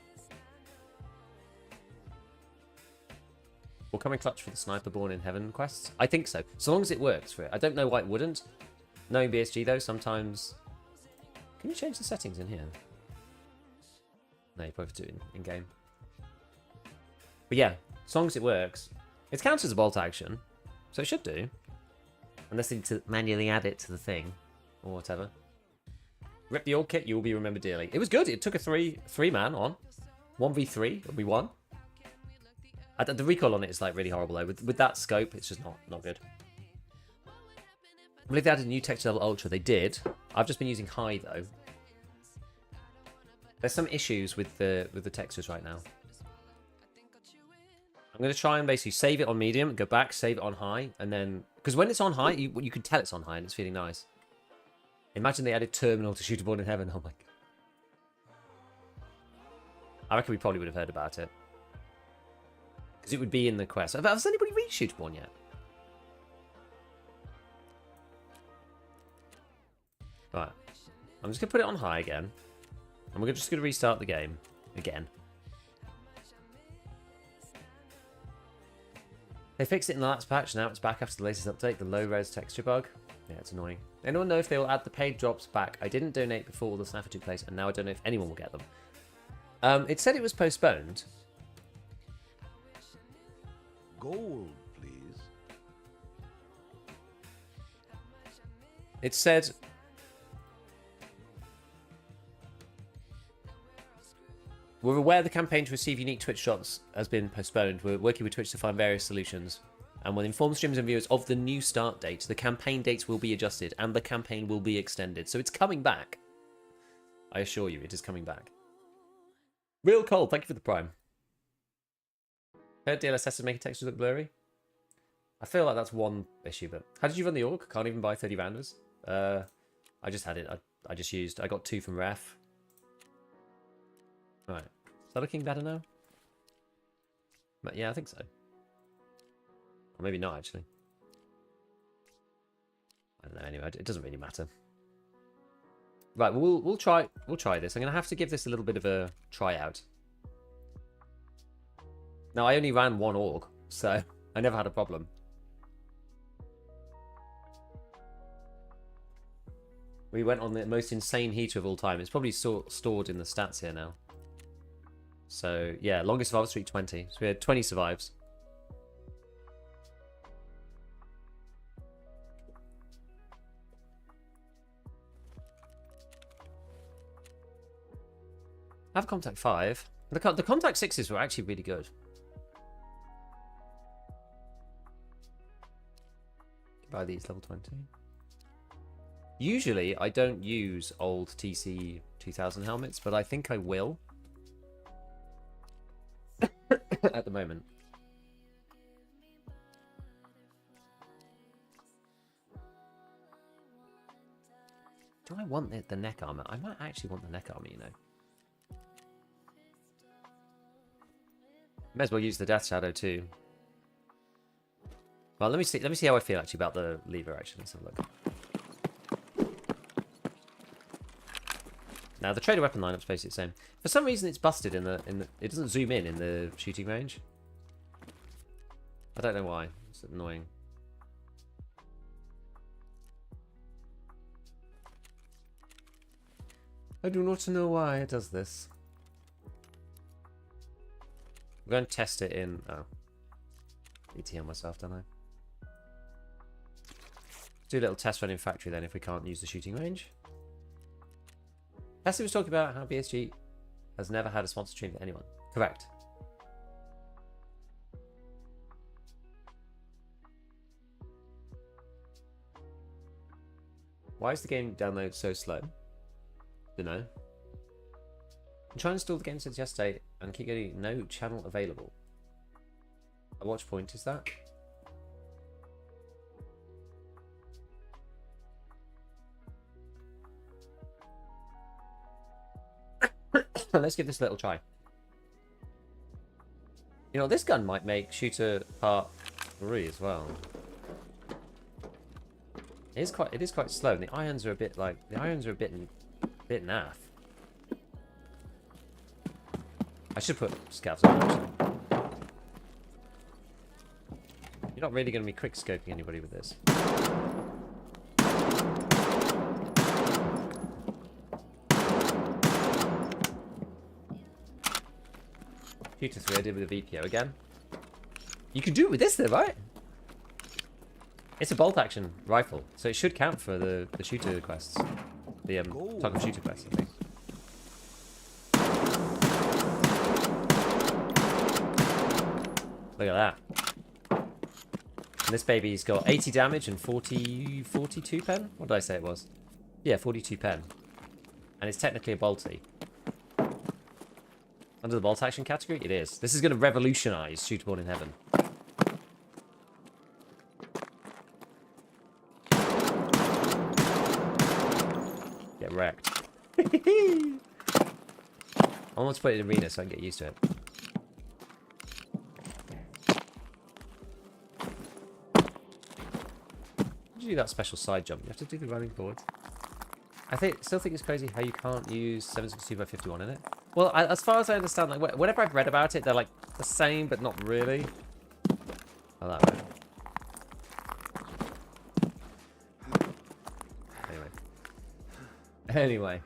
Will come in clutch for the Sniper Born in Heaven quests? I think so. So long as it works for it. I don't know why it wouldn't. Knowing BSG though, sometimes... Can you change the settings in here? No, you probably have to do it in-game. But yeah, as long as it works. It counts as a bolt action. So it should do. Unless they need to manually add it to the thing. Or whatever. Rip the old kit, you will be remembered dearly. It was good. It took a three-man on. 1v3, and we won. The recoil on it is like really horrible though. With that scope, it's just not good. I believe they added a new texture level ultra. They did. I've just been using high though. There's some issues with the textures right now. I'm going to try and basically save it on medium, go back, save it on high, and then... Because when it's on high, you can tell it's on high and it's feeling nice. Imagine they added Terminal to Shooter Born in Heaven. Oh my god. I reckon we probably would have heard about it. Because it would be in the quest. Has anybody read Shooter Born yet? Right. I'm just going to put it on high again. And we're just going to restart the game. Again. They fixed it in the last patch, now it's back after the latest update, the low-res texture bug. Yeah, it's annoying. Anyone know if they will add the paid drops back? I didn't donate before all the snafu took place, and now I don't know if anyone will get them. It said it was postponed. Gold, please. It said... We're aware the campaign to receive unique Twitch shots has been postponed. We're working with Twitch to find various solutions. And will inform streamers and viewers of the new start date. The campaign dates will be adjusted and the campaign will be extended. So it's coming back. I assure you, it is coming back. Real cold, thank you for the prime. Heard DLSS is making textures look blurry. I feel like that's one issue, but how did you run the org? Can't even buy 30 rounders. I just had it. I got 2 from ref. Right. Is that looking better now? But yeah, I think so. Or maybe not actually. I don't know. Anyway, it doesn't really matter. Right, we'll try this. I'm gonna have to give this a little bit of a try out. Now I only ran 1 org, so I never had a problem. We went on the most insane heater of all time. It's probably stored in the stats here now. So yeah, longest survival streak 20. So we had 20 survives. I have contact 5. The contact 6s were actually really good. Buy these level 20. Usually I don't use old TC 2000 helmets, but I think I will at the moment. Do I want the neck armor? I might actually want the neck armor, you know. May as well use the Death Shadow too. Well, let me see how I feel actually about the lever action. Let's have a look. Now the trader weapon lineup's basically the same. For some reason it's busted in the it doesn't zoom in the shooting range. I don't know why. It's annoying. I do not know why it does this. I'm going to test it in... Oh. ETL myself, don't I? Do a little test run in factory then if we can't use the shooting range. Passi was talking about how BSG has never had a sponsor stream for anyone. Correct. Why is the game download so slow? Don't know. I'm trying to install the game since yesterday and keep getting no channel available. At what point is that? Let's give this a little try. You know, this gun might make shooter part 3 as well. It is quite slow, and the irons are a bit naff. I should put scavs on actually. You're not really going to be quick scoping anybody with this. Shooter 3 I did with a VPO again. You can do it with this though, right? It's a bolt action rifle, so it should count for the shooter quests. The Tarkov shooter quests, I think. Look at that. And this baby's got 80 damage and 42 pen? What did I say it was? Yeah, 42 pen. And it's technically a bolty. Under the bolt action category? It is. This is going to revolutionize Shooterborn in Heaven. Get wrecked. I want to put it in arena so I can get used to it. Do that special side jump. You have to do the running forward. I still think it's crazy how you can't use 762x51 in it. Well, as far as I understand, like whenever I've read about it, they're like the same, but not really. Oh, that way. Anyway.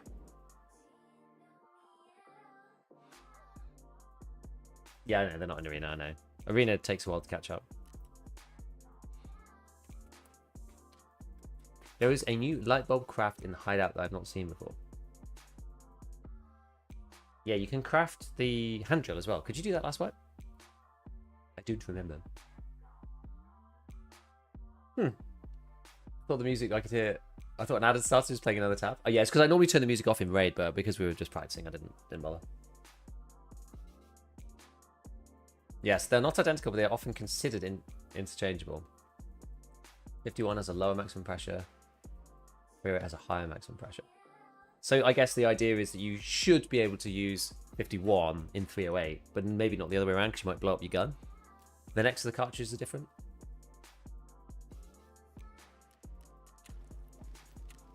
Yeah, I know, they're not in arena, I know. Arena takes a while to catch up. There is a new light bulb craft in the Hideout that I've not seen before. Yeah, you can craft the hand drill as well. Could you do that last wipe? I don't remember. Thought the music I could hear. I thought an added starter was playing another tab. Oh yeah, it's because I normally turn the music off in raid, but because we were just practicing, I didn't bother. Yes, they're not identical, but they are often considered interchangeable. 51 has a lower maximum pressure. 308 has a higher maximum pressure. So I guess the idea is that you should be able to use 51 in 308, but maybe not the other way around because you might blow up your gun. The next to the cartridges are different.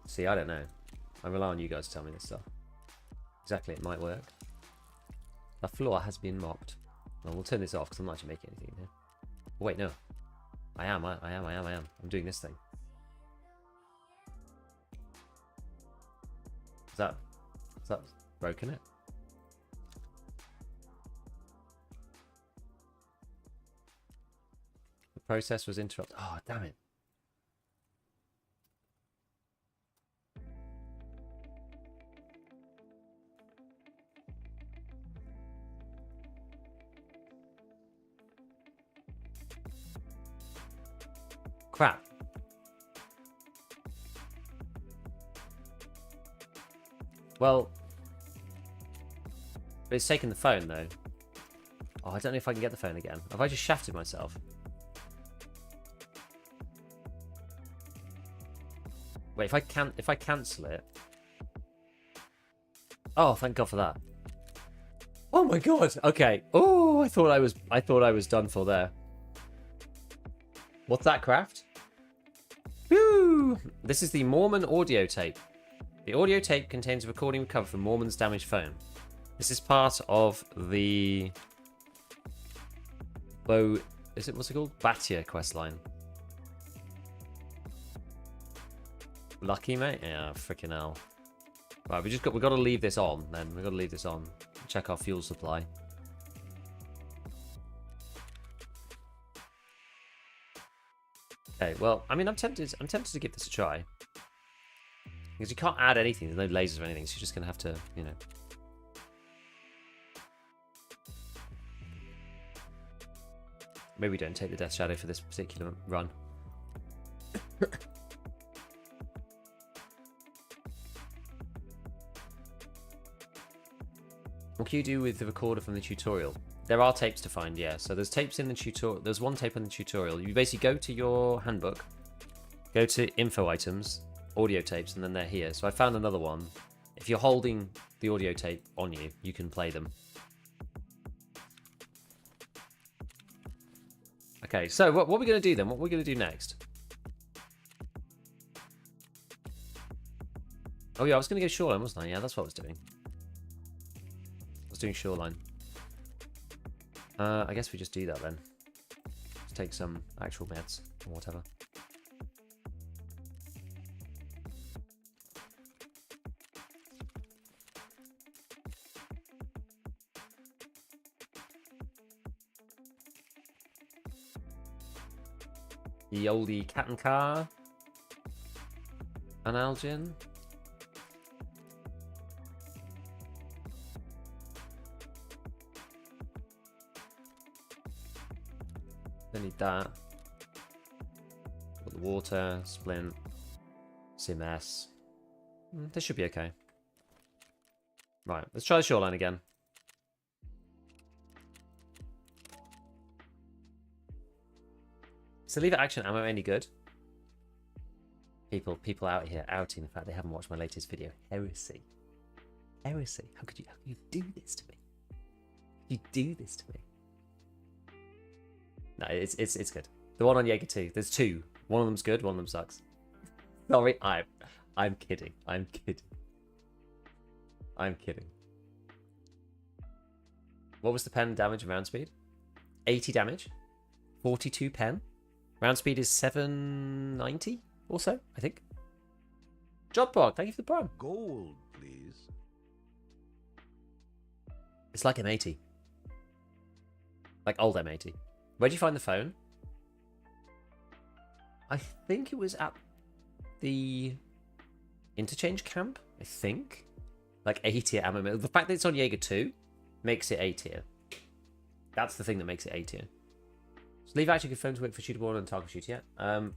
See, I don't know. I rely on you guys to tell me this stuff. Exactly, it might work. The floor has been mopped. Well, we'll turn this off because I'm not actually making anything here. Oh, wait, no. I am. I'm doing this thing. Is that broken it? The process was interrupted. Oh, damn it. Crap. Well, it's taken the phone though. Oh, I don't know if I can get the phone again. Have I just shafted myself? Wait, if I cancel it. Oh, thank God for that. Oh my God. Okay. Oh, I thought I was done for there. What's that craft? Woo! This is the Mormon audio tape. The audio tape contains a recording recovered from Mormon's damaged phone. This is part of the what's it called? Batia questline. Lucky, mate? Yeah, freaking hell. Right, we've got to leave this on then. We've got to leave this on. Check our fuel supply. Okay, well, I mean, I'm tempted to give this a try. Because you can't add anything, there's no lasers or anything, so you're just going to have to, you know. Maybe we don't take the Death Shadow for this particular run. What can you do with the recorder from the tutorial? There are tapes to find, yeah. So there's tapes in the tutorial. There's one tape in the tutorial. You basically go to your handbook, go to info items, audio tapes, and then they're here. So I found another one. If you're holding the audio tape on you, you can play them. Okay, so what are we going to do then? What are we going to do next? Oh yeah, I was going to go Shoreline, wasn't I? Yeah, that's what I was doing. I was doing Shoreline. I guess we just do that then. Just take some actual meds or whatever. The oldie cat and car. Analgin. Don't need that. Got the water, splint, CMS. This should be okay. Right, let's try the Shoreline again. So lever action ammo any good? People out here outing the fact they haven't watched my latest video. Heresy. Heresy. How could you do this to me? You do this to me. No, it's good. The one on Jaeger 2. There's two. One of them's good, one of them sucks. Sorry, I'm kidding. I'm kidding. I'm kidding. What was the pen damage and round speed? 80 damage. 42 pen. Round speed is 790 or so, I think. Jobpog, thank you for the prime. Gold, please. It's like M80. Like old M80. Where'd you find the phone? I think it was at the interchange camp, I think. Like A tier ammo. The fact that it's on Jaeger 2 makes it A tier. That's the thing that makes it A tier. So leave actually confirmed to work for shootable and target shoot yet. No,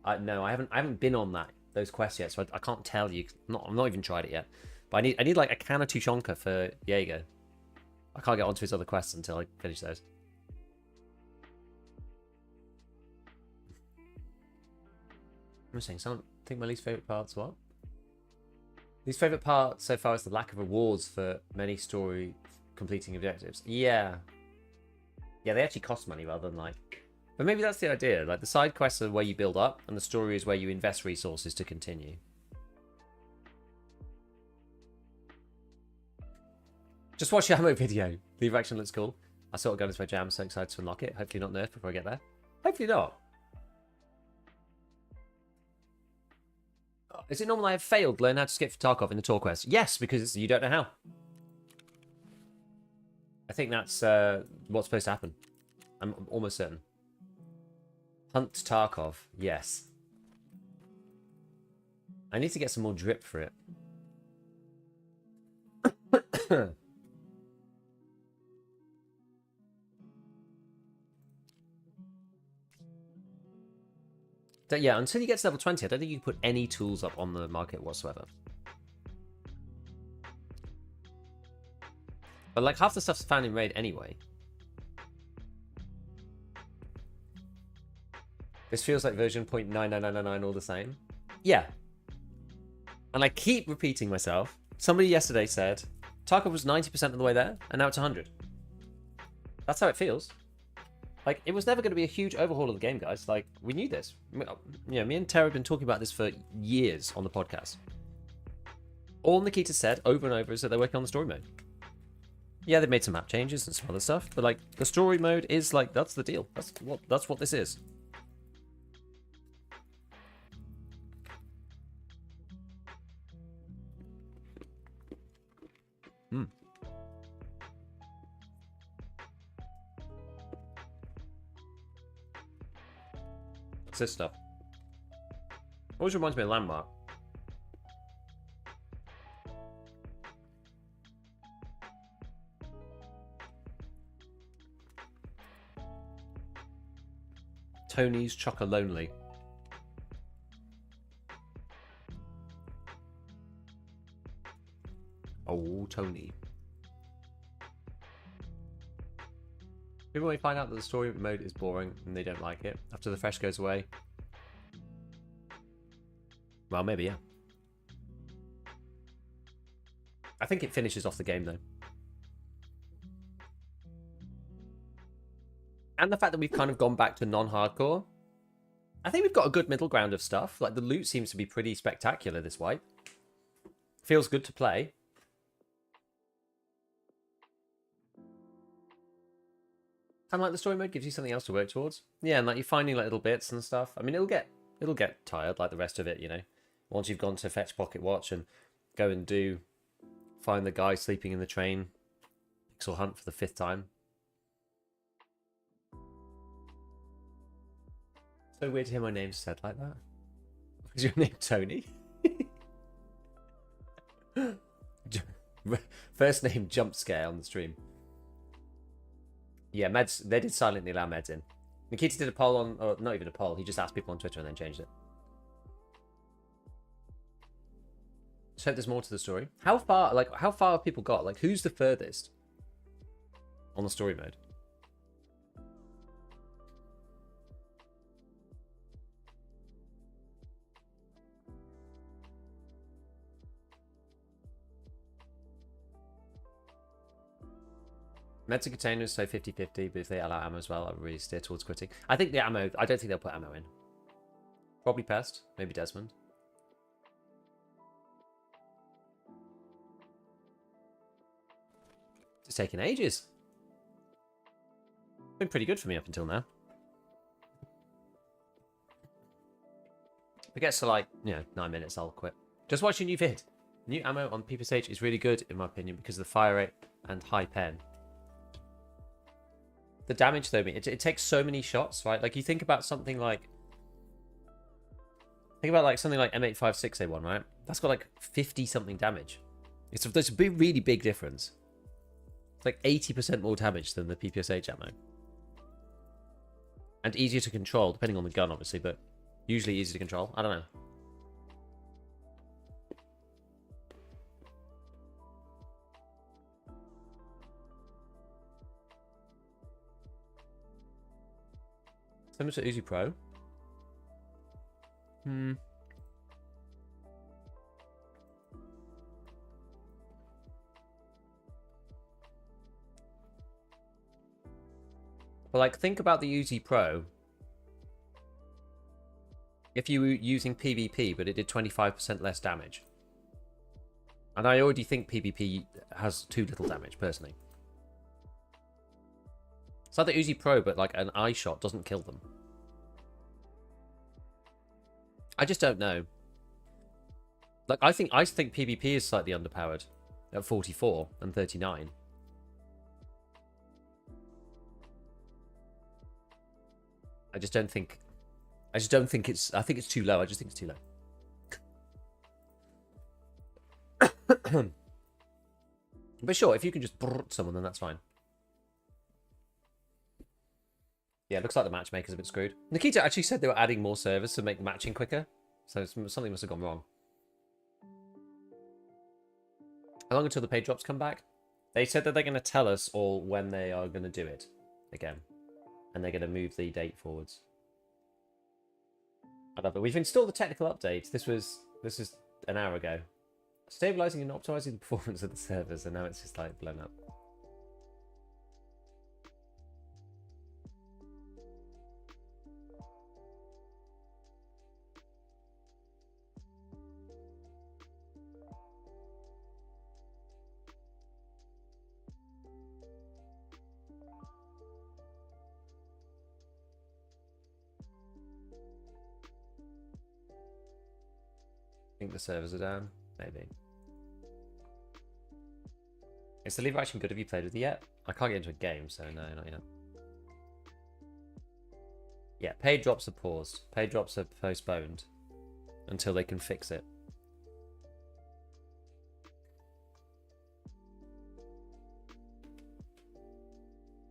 I haven't been on those quests yet, so I can't tell you. I've not even tried it yet. But I need like a can of Tushonka for Jaeger. I can't get onto his other quests until I finish those. I'm saying, someone think my least favorite part's what? Least favorite part so far is the lack of rewards for many story completing objectives. Yeah. Yeah, they actually cost money rather than like... But maybe that's the idea. Like, the side quests are where you build up, and the story is where you invest resources to continue. Just watch the ammo video. The reaction looks cool. I saw it go into my jam, so excited to unlock it. Hopefully not nerfed before I get there. Hopefully not. Is it normal I have failed learn how to skip for Tarkov in the tour quest? Yes, because you don't know how. I think that's what's supposed to happen. I'm almost certain. Hunt Tarkov. Yes. I need to get some more drip for it. Yeah, until you get to level 20, I don't think you can put any tools up on the market whatsoever. But like half the stuff's found in raid anyway. This feels like version 0.99999 all the same. Yeah. And I keep repeating myself. Somebody yesterday said, Tarkov was 90% of the way there, and now it's 100. That's how it feels. Like, it was never going to be a huge overhaul of the game, guys. Like, we knew this. Yeah, me and Tara have been talking about this for years on the podcast. All Nikita said over and over is that they're working on the story mode. Yeah, they've made some map changes and some other stuff, but like, the story mode is like, that's the deal. That's what this is. Hmm. What's this stuff? Always reminds me of Landmark. Tony's Chocolonely. Oh, Tony. People may find out that the story mode is boring and they don't like it after the fresh goes away. Well, maybe, yeah. I think it finishes off the game, though. And the fact that we've kind of gone back to non-hardcore. I think we've got a good middle ground of stuff. Like, the loot seems to be pretty spectacular this wipe. Feels good to play. And like the story mode gives you something else to work towards. Yeah, and like you're finding like little bits and stuff. I mean, it'll get tired like the rest of it, you know. Once you've gone to fetch pocket watch and go and find the guy sleeping in the train, pixel hunt for the 5th time. So weird to hear my name said like that. Is your name Tony? First name jump scare on the stream. Yeah, meds. They did silently allow meds in. Nikita did a poll on, or not even a poll. He just asked people on Twitter and then changed it. Just hope there's more to the story. How far have people got? Like, who's the furthest on the story mode? Meds and containers, so 50-50, but if they allow ammo as well, I would really steer towards quitting. I think the ammo, I don't think they'll put ammo in. Probably Pest, maybe Desmond. It's taken ages. Been pretty good for me up until now. If it gets to like, 9 minutes, I'll quit. Just watch your new vid. New ammo on PPSH is really good, in my opinion, because of the fire rate and high pen. The damage, though, it takes so many shots, right? Like, you think about something like... something like M856A1, right? That's got like 50-something damage. There's a really big difference. It's like 80% more damage than the PPSH ammo. And easier to control, depending on the gun, obviously, but usually easy to control. I don't know. Similar to Uzi Pro. Hmm. But like, think about the Uzi Pro. If you were using PvP, but it did 25% less damage. And I already think PvP has too little damage, personally. It's like the Uzi Pro, but like an eye shot doesn't kill them. I just don't know. Like, I think PvP is slightly underpowered at 44 and 39. I think it's... I think it's too low. I just think it's too low. But sure, if you can just brrrt someone, then that's fine. Yeah, it looks like the matchmaker's a bit screwed. Nikita actually said they were adding more servers to make matching quicker. So something must have gone wrong. How long until the paid drops come back? They said that they're going to tell us all when they are going to do it again. And they're going to move the date forwards. I love it. We've installed the technical update. This is an hour ago. Stabilizing and optimizing the performance of the servers, and now it's just like blown up. I think the servers are down. Maybe. Is the lever action good? Have you played with it yet? I can't get into a game, so no, not yet. Yeah, paid drops are paused. Paid drops are postponed until they can fix it.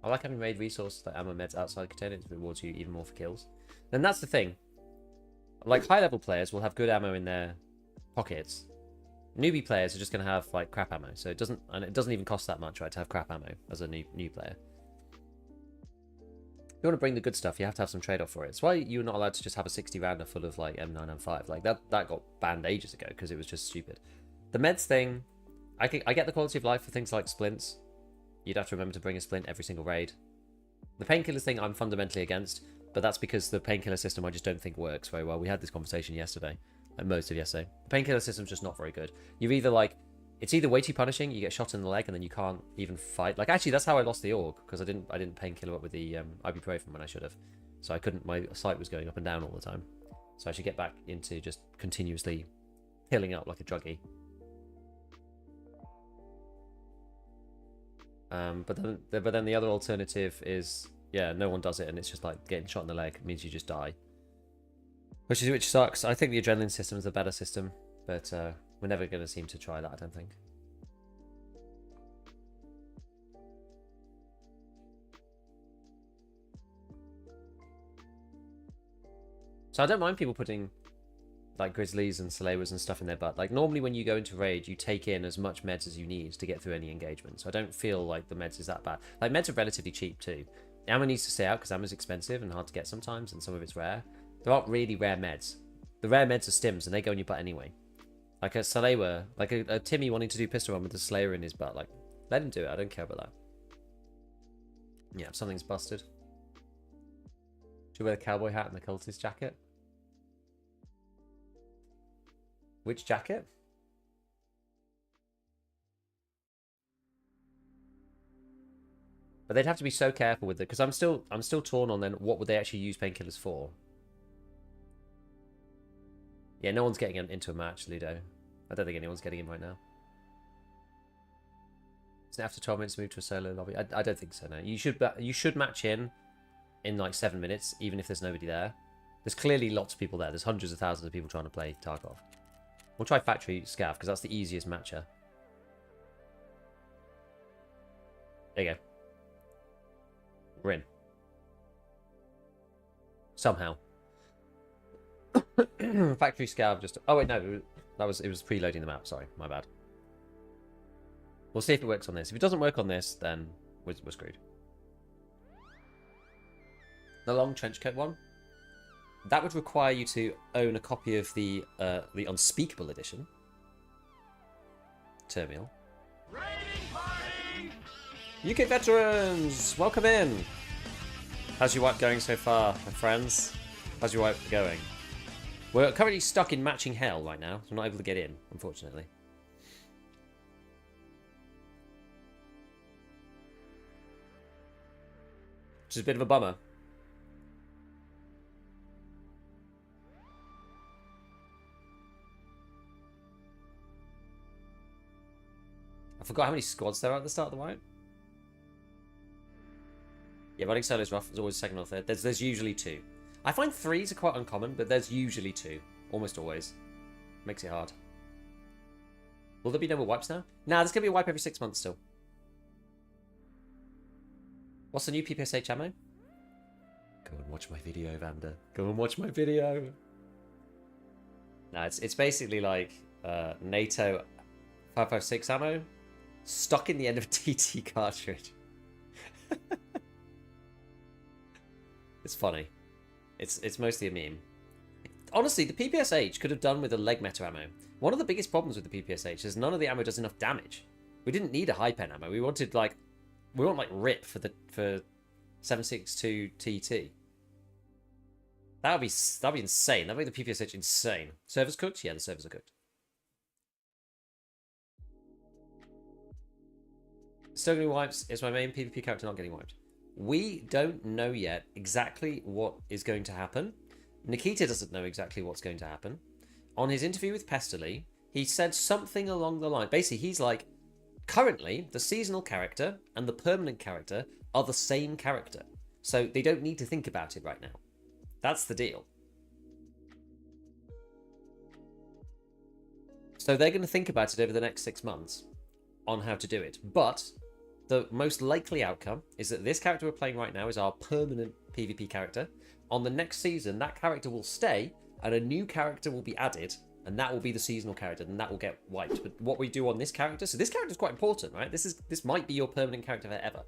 I like having made resources like ammo meds outside containers. It rewards you even more for kills. And that's the thing. Like, high-level players will have good ammo in their pockets. Newbie players are just going to have like crap ammo, so it doesn't even cost that much, right, to have crap ammo as a new player. If you want to bring the good stuff, you have to have some trade-off for it. It's why you're not allowed to just have a 60 rounder full of like M9 M5. Like that got banned ages ago because it was just stupid. The meds thing, I get the quality of life for things like splints. You'd have to remember to bring a splint every single raid. The painkillers thing I'm fundamentally against, but that's because the painkiller system I just don't think works very well. We had this conversation yesterday. Like most of yesterday. The painkiller system's just not very good. You're either like, it's either way too punishing, you get shot in the leg and then you can't even fight. Like, actually, that's how I lost the org, because I didn't painkiller up with the ibuprofen when I should have. So I couldn't, my sight was going up and down all the time. So I should get back into just continuously healing up like a druggie. But then the other alternative is, yeah, no one does it and it's just like getting shot in the leg. It means you just die. Which sucks. I think the adrenaline system is a better system, but we're never going to seem to try that, I don't think. So I don't mind people putting like grizzlies and Salewas and stuff in their butt. Like normally when you go into raid, you take in as much meds as you need to get through any engagement. So I don't feel like the meds is that bad. Like meds are relatively cheap too. Ammo needs to stay out because ammo's expensive and hard to get sometimes, and some of it's rare. There aren't really rare meds. The rare meds are stims, and they go in your butt anyway. Like a Salewa, like a Timmy wanting to do pistol run with a Slayer in his butt. Like, let him do it. I don't care about that. Yeah, if something's busted. Should we wear the cowboy hat and the cultist jacket? Which jacket? But they'd have to be so careful with it, because I'm still torn on then what would they actually use painkillers for. Yeah, no one's getting into a match, Ludo. I don't think anyone's getting in right now. Isn't it after 12 minutes move to a solo lobby? I don't think so, no. You should match in like 7 minutes, even if there's nobody there. There's clearly lots of people there. There's hundreds of thousands of people trying to play Tarkov. We'll try Factory Scav, because that's the easiest matcher. There you go. We're in. Somehow. Factory Scav just... Oh, wait, no. It was preloading the map. Sorry, my bad. We'll see if it works on this. If it doesn't work on this, then we're screwed. The long trench coat one? That would require you to own a copy of the Unspeakable Edition. Terminal. UK veterans, welcome in. How's your wipe going so far, my friends? How's your wipe going? We're currently stuck in matching hell right now, so I'm not able to get in, unfortunately. Which is a bit of a bummer. I forgot how many squads there are at the start of the wipe. Yeah, running solo is rough. There's always second or third. There's usually 2. I find 3s are quite uncommon, but there's usually 2. Almost always. Makes it hard. Will there be no more wipes now? Nah, there's going to be a wipe every 6 months still. What's the new PPSH ammo? Go and watch my video, Vander. Go and watch my video. Nah, it's basically like NATO 5.56 ammo stuck in the end of a TT cartridge. It's funny. It's mostly a meme. Honestly, the PPSH could have done with a leg meta ammo. One of the biggest problems with the PPSH is none of the ammo does enough damage. We didn't need a high pen ammo. We want like RIP for 7.62 TT. That'd be insane. That'd make the PPSH insane. Servers cooked? Yeah, the servers are cooked. Still getting wipes. Is my main PvP character not getting wiped? We don't know yet exactly what is going to happen. Nikita doesn't know exactly what's going to happen. On his interview with Pesterly, he said something along the line. Basically, he's like, currently, the seasonal character and the permanent character are the same character. So they don't need to think about it right now. That's the deal. So they're going to think about it over the next 6 months on how to do it. But the most likely outcome is that this character we're playing right now is our permanent PvP character. On the next season, that character will stay, and a new character will be added, and that will be the seasonal character, and that will get wiped. But what we do on this character, so this character is quite important, right? This might be your permanent character forever.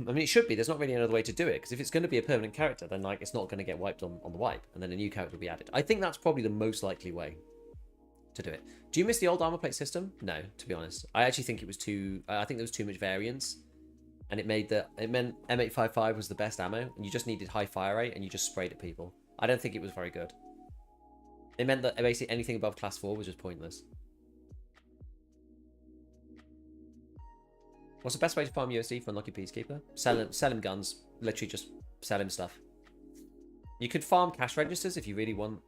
I mean, it should be. There's not really another way to do it, because if it's going to be a permanent character, then like it's not going to get wiped on the wipe, and then a new character will be added. I think that's probably the most likely way to do it. Do you miss the old armor plate system? No, to be honest. I actually think it was too. I think there was too much variance, and it meant M855 was the best ammo, and you just needed high fire rate, and you just sprayed at people. I don't think it was very good. It meant that basically anything above class 4 was just pointless. What's the best way to farm USD for Unlucky Peacekeeper? Sell him guns. Literally just sell him stuff. You could farm cash registers if you really want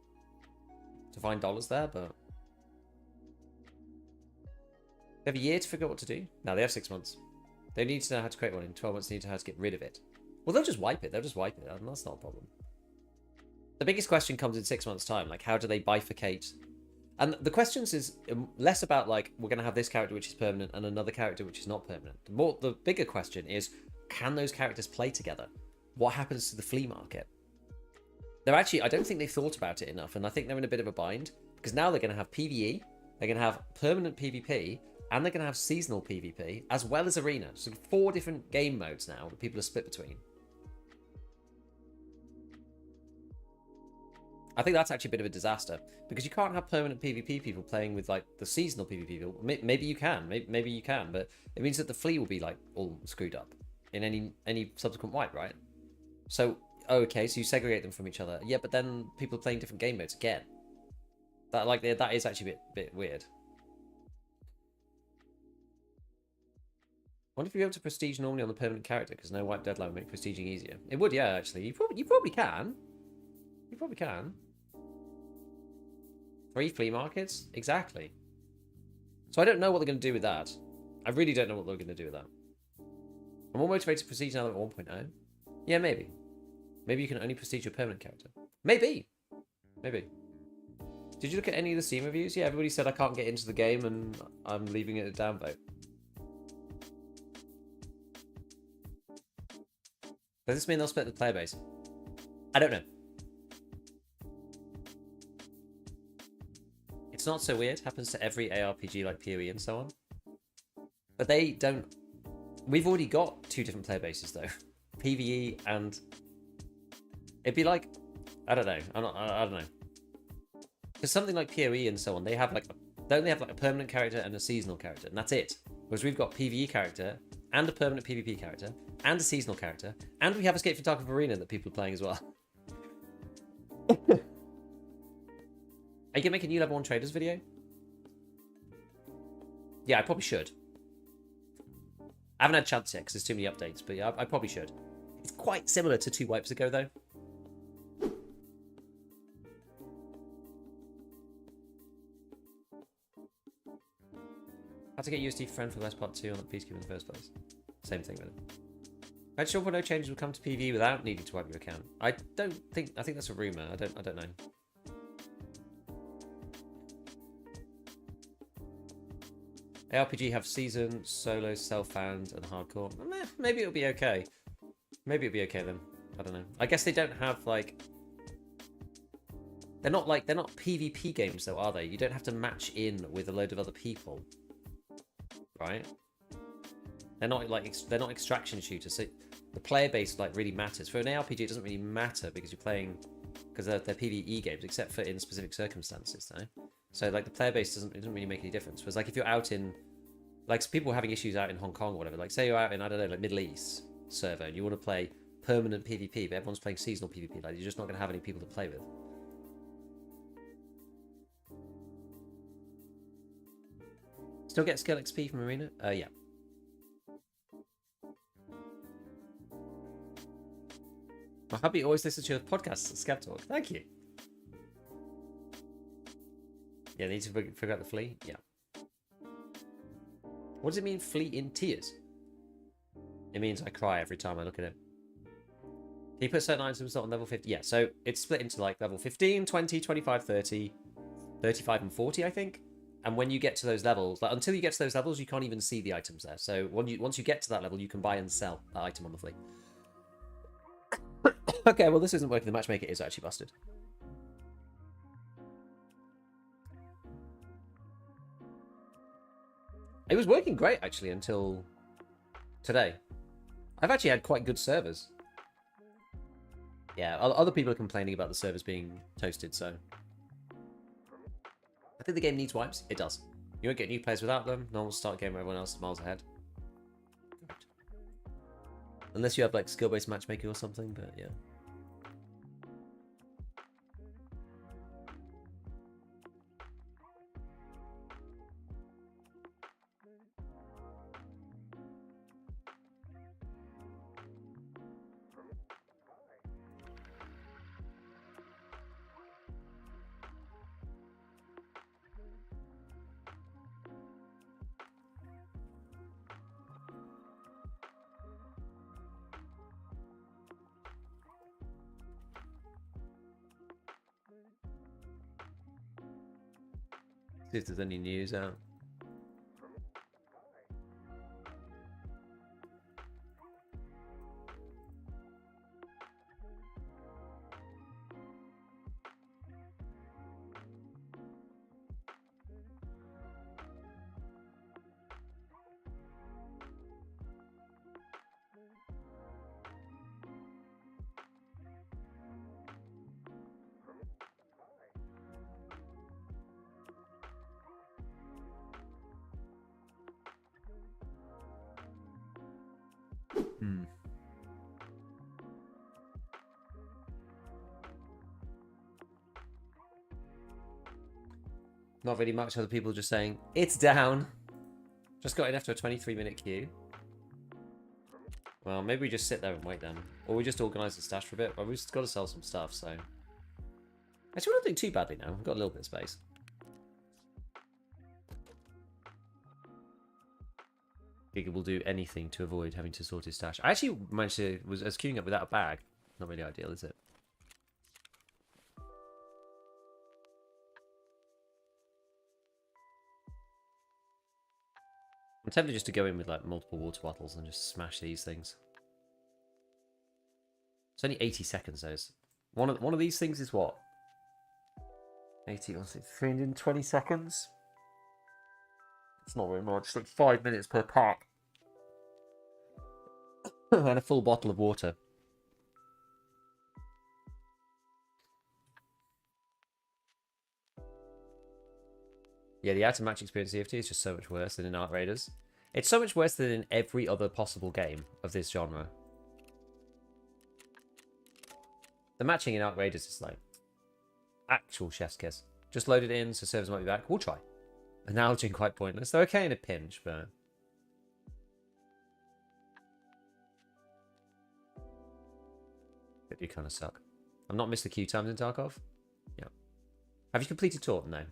to find dollars there, but they have a year to figure out what to do. No, they have 6 months. They need to know how to create one. In 12 months, they need to know how to get rid of it. Well, they'll just wipe it. That's not a problem. The biggest question comes in 6 months' time. Like, how do they bifurcate? And the questions is less about, like, we're going to have this character which is permanent and another character which is not permanent. The bigger question is, can those characters play together? What happens to the flea market? I don't think they've thought about it enough, and I think they're in a bit of a bind, because now they're going to have PvE, they're going to have permanent PvP, and they're going to have seasonal PvP, as well as arena. So 4 different game modes now that people are split between. I think that's actually a bit of a disaster, because you can't have permanent PvP people playing with like the seasonal PvP people. Maybe you can, maybe you can, but it means that the flea will be like all screwed up in any subsequent wipe, right? So okay, so you segregate them from each other, yeah, but then people are playing different game modes again. That is actually a bit weird. I wonder if you'd be able to prestige normally on the permanent character, because no wipe deadline would make prestiging easier. It would, yeah, actually. You probably can. You probably can. 3 flea markets? Exactly. So I don't know what they're going to do with that. I really don't know what they're going to do with that. I'm more motivated to prestige now than 1.0. Yeah, maybe. Maybe you can only prestige your permanent character. Maybe. Maybe. Did you look at any of the Steam reviews? Yeah, everybody said I can't get into the game and I'm leaving it a downvote. Does this mean they'll split the player base? I don't know. It's not so weird. Happens to every ARPG like PoE and so on. But they don't... We've already got 2 different player bases though. PvE and It'd be like, I don't know. I don't know. Because something like PoE and so on, they have like, don't they have like a permanent character and a seasonal character, and that's it. Whereas we've got PvE character and a permanent PvP character and a seasonal character, and we have Escape from Tarkov Arena that people are playing as well. Are you gonna make a new level 1 traders video? Yeah, I probably should. I haven't had a chance yet because there's too many updates, but yeah, I probably should. It's quite similar to 2 wipes ago, though. How to get USD friend for the best part 2 on the Peacekeeper in the first place. Same thing with it. I'm sure no changes will come to PV without needing to wipe your account. I think that's a rumor. I don't know. ARPG have season, solo, self-found, and hardcore. Maybe it'll be okay. Maybe it'll be okay then. I don't know. I guess they don't have like. They're not PvP games though, are they? You don't have to match in with a load of other people, right? They're not extraction shooters. So the player base like really matters. For an ARPG, it doesn't really matter because you're playing because they're PvE games, except for in specific circumstances, though. So like the player base doesn't really make any difference. Whereas like if you're out in like people having issues out in Hong Kong or whatever, like say you're out in I don't know like Middle East server and you want to play permanent PvP, but everyone's playing seasonal PvP, like you're just not going to have any people to play with. Still get skill XP from Arena? Yeah. My hubby always listens to your podcasts at ScavTalk. Thank you. Yeah, need to figure out the flea? Yeah. What does it mean, flea in tears? It means I cry every time I look at it. Can you put certain items not on level 50? Yeah, so it's split into like level 15, 20, 25, 30, 35, and 40, I think. And when you get to those levels, like until you get to those levels, you can't even see the items there. So once you get to that level, you can buy and sell that item on the flea. Okay, well this isn't working. The matchmaker is actually busted. It was working great actually until today. I've actually had quite good servers. Yeah, other people are complaining about the servers being toasted, so I think the game needs wipes. It does. You won't get new players without them. No one will start a game where everyone else is miles ahead. Correct. Unless you have like skill-based matchmaking or something, but yeah. See if there's any news out. Not really much. Other people just saying it's down. Just got in after a 23-minute queue. Well, maybe we just sit there and wait then, or we just organise the stash for a bit. But we've just got to sell some stuff, so actually we're not doing too badly now. We've got a little bit of space. Giga will do anything to avoid having to sort his stash. I actually managed to was queuing up without a bag. Not really ideal, is it? I'm tempted just to go in with like multiple water bottles and just smash these things. It's only 80 seconds though. One of these things is what? 80, what's it? 320 seconds? It's not very much. It's like 5 minutes per pack. And a full bottle of water. Yeah, the out of match experience in EFT is just so much worse than in Ark Raiders. It's so much worse than in every other possible game of this genre. The matching in Ark Raiders is like actual chef's kiss. Just load it in so servers might be back. We'll try. Analogy quite pointless. They're okay in a pinch, but... They do kind of suck. I've not missed the queue times in Tarkov. Yeah. Have you completed Taunt? No.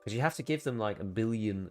Because you have to give them like $1 billion.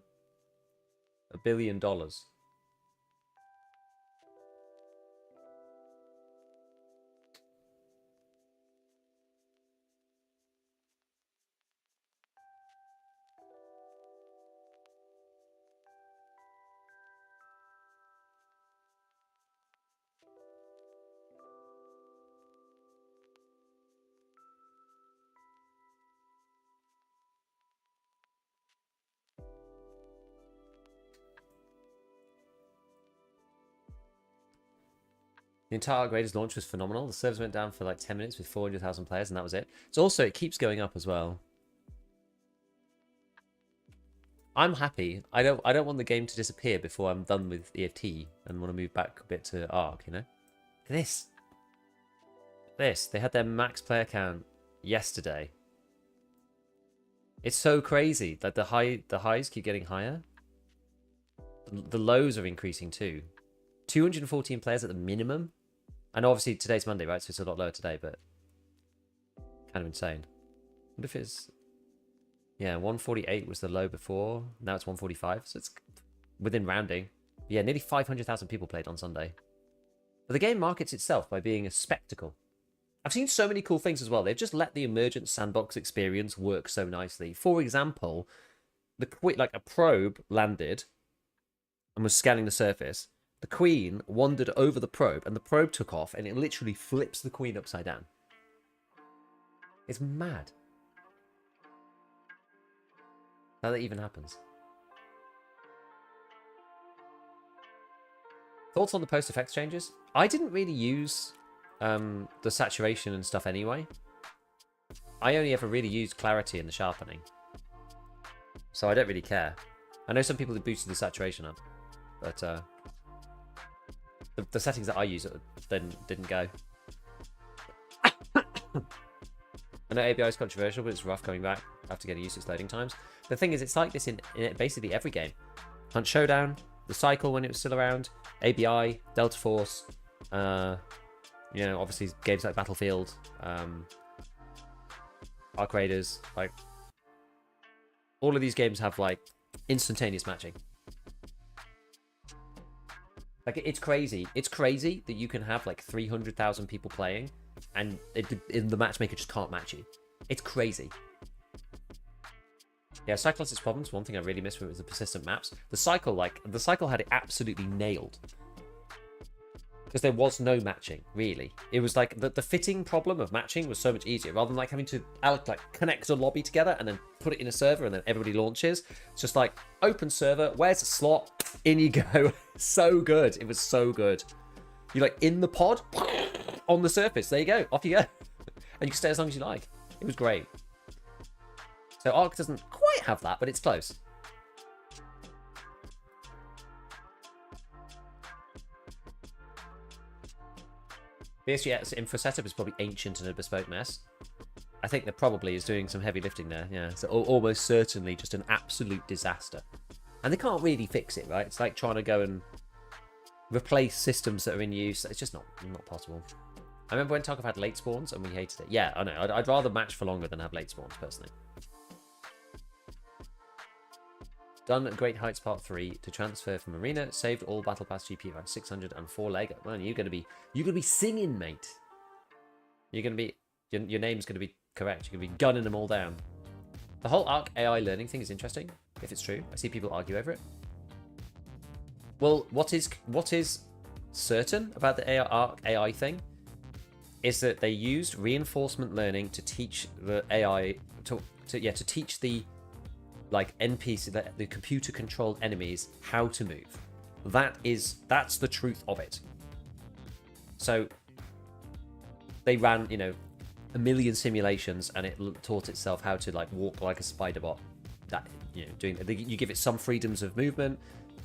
The entire Raiders launch was phenomenal. The servers went down for like 10 minutes with 400,000 players, and that was it. It's also, it keeps going up as well. I'm happy. I don't want the game to disappear before I'm done with EFT and want to move back a bit to Ark, you know? This. They had their max player count yesterday. It's so crazy that the highs keep getting higher. The lows are increasing too. 214 players at the minimum. And obviously today's Monday, right? So it's a lot lower today, but kind of insane. What if it's... Yeah, 148 was the low before. Now it's 145. So it's within rounding. Yeah, nearly 500,000 people played on Sunday. But the game markets itself by being a spectacle. I've seen so many cool things as well. They've just let the emergent sandbox experience work so nicely. For example, a probe landed and was scanning the surface. The queen wandered over the probe, and the probe took off, and it literally flips the queen upside down. It's mad. How that even happens. Thoughts on the post-effects changes? I didn't really use the saturation and stuff anyway. I only ever really used clarity and the sharpening. So I don't really care. I know some people that boosted the saturation up, but... The settings that I use then didn't go. I know ABI is controversial, but it's rough coming back after getting used to its loading times. The thing is, it's like this in basically every game. Hunt Showdown, the Cycle when it was still around, ABI, Delta Force, you know, obviously games like Battlefield, Ark Raiders, like all of these games have like instantaneous matching. Like, it's crazy. It's crazy that you can have, like, 300,000 people playing, and the matchmaker just can't match you. It's crazy. Yeah, Cycle has its problems. One thing I really missed was the persistent maps. The Cycle had it absolutely nailed. Because there was no matching, really. It was like, the fitting problem of matching was so much easier. Rather than, like, having to, like, connect a lobby together and then put it in a server and then everybody launches. It's just like, open server, where's a slot? In you go. So good. It was so good. You're, like, in the pod, on the surface. There you go. Off you go. And you can stay as long as you like. It was great. So Ark doesn't quite have that, but it's close. BSG's info setup is probably ancient and a bespoke mess. I think there probably is doing some heavy lifting there, yeah. So almost certainly just an absolute disaster. And they can't really fix it, right? It's like trying to go and replace systems that are in use. It's just not possible. I remember when Tarkov had late spawns and we hated it. Yeah, I know. I'd rather match for longer than have late spawns, personally. Done Great Heights Part 3 to transfer from Arena. Saved all Battle Pass GP around 604 Lego. Man, you're gonna be singing, mate. You're gonna be your name's gonna be correct. You're gonna be gunning them all down. The whole Ark AI learning thing is interesting, if it's true. I see people argue over it. Well, what is certain about the Ark AI thing is that they used reinforcement learning to teach the AI to teach the like NPC, the computer controlled enemies, how to move. That's the truth of it. So they ran, you know, a million simulations, and it taught itself how to like walk like a spider bot. That, you know, you give it some freedoms of movement.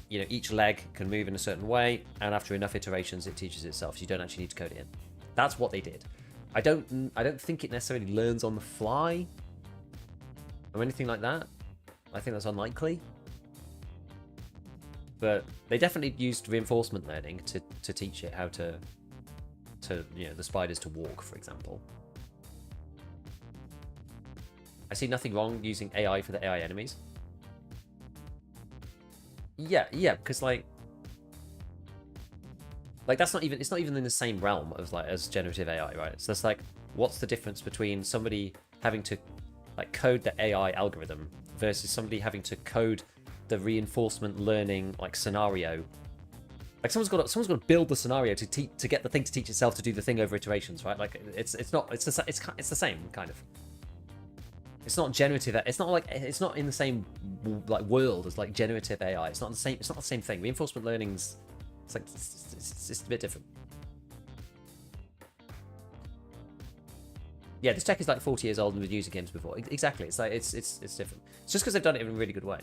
You know, each leg can move in a certain way, and after enough iterations, it teaches itself. So you don't actually need to code it in. That's what they did. I don't think it necessarily learns on the fly or anything like that. I think that's unlikely. But they definitely used reinforcement learning to teach it how to you know, the spiders to walk, for example. I see nothing wrong using AI for the AI enemies. Yeah, because like that's not even, it's not even in the same realm of like as generative AI, right? So it's like, what's the difference between somebody having to like code the AI algorithm versus somebody having to code the reinforcement learning like scenario? Like someone's got to build the scenario to get the thing to teach itself to do the thing over iterations, right? Like it's the same kind of. It's not generative. It's not like, it's not in the same like world as like generative AI. It's not the same. It's not the same thing. Reinforcement learning's, it's like it's just a bit different. Yeah, this tech is like 40 years old and we've used games before. Exactly. It's like it's different. It's just because they've done it in a really good way.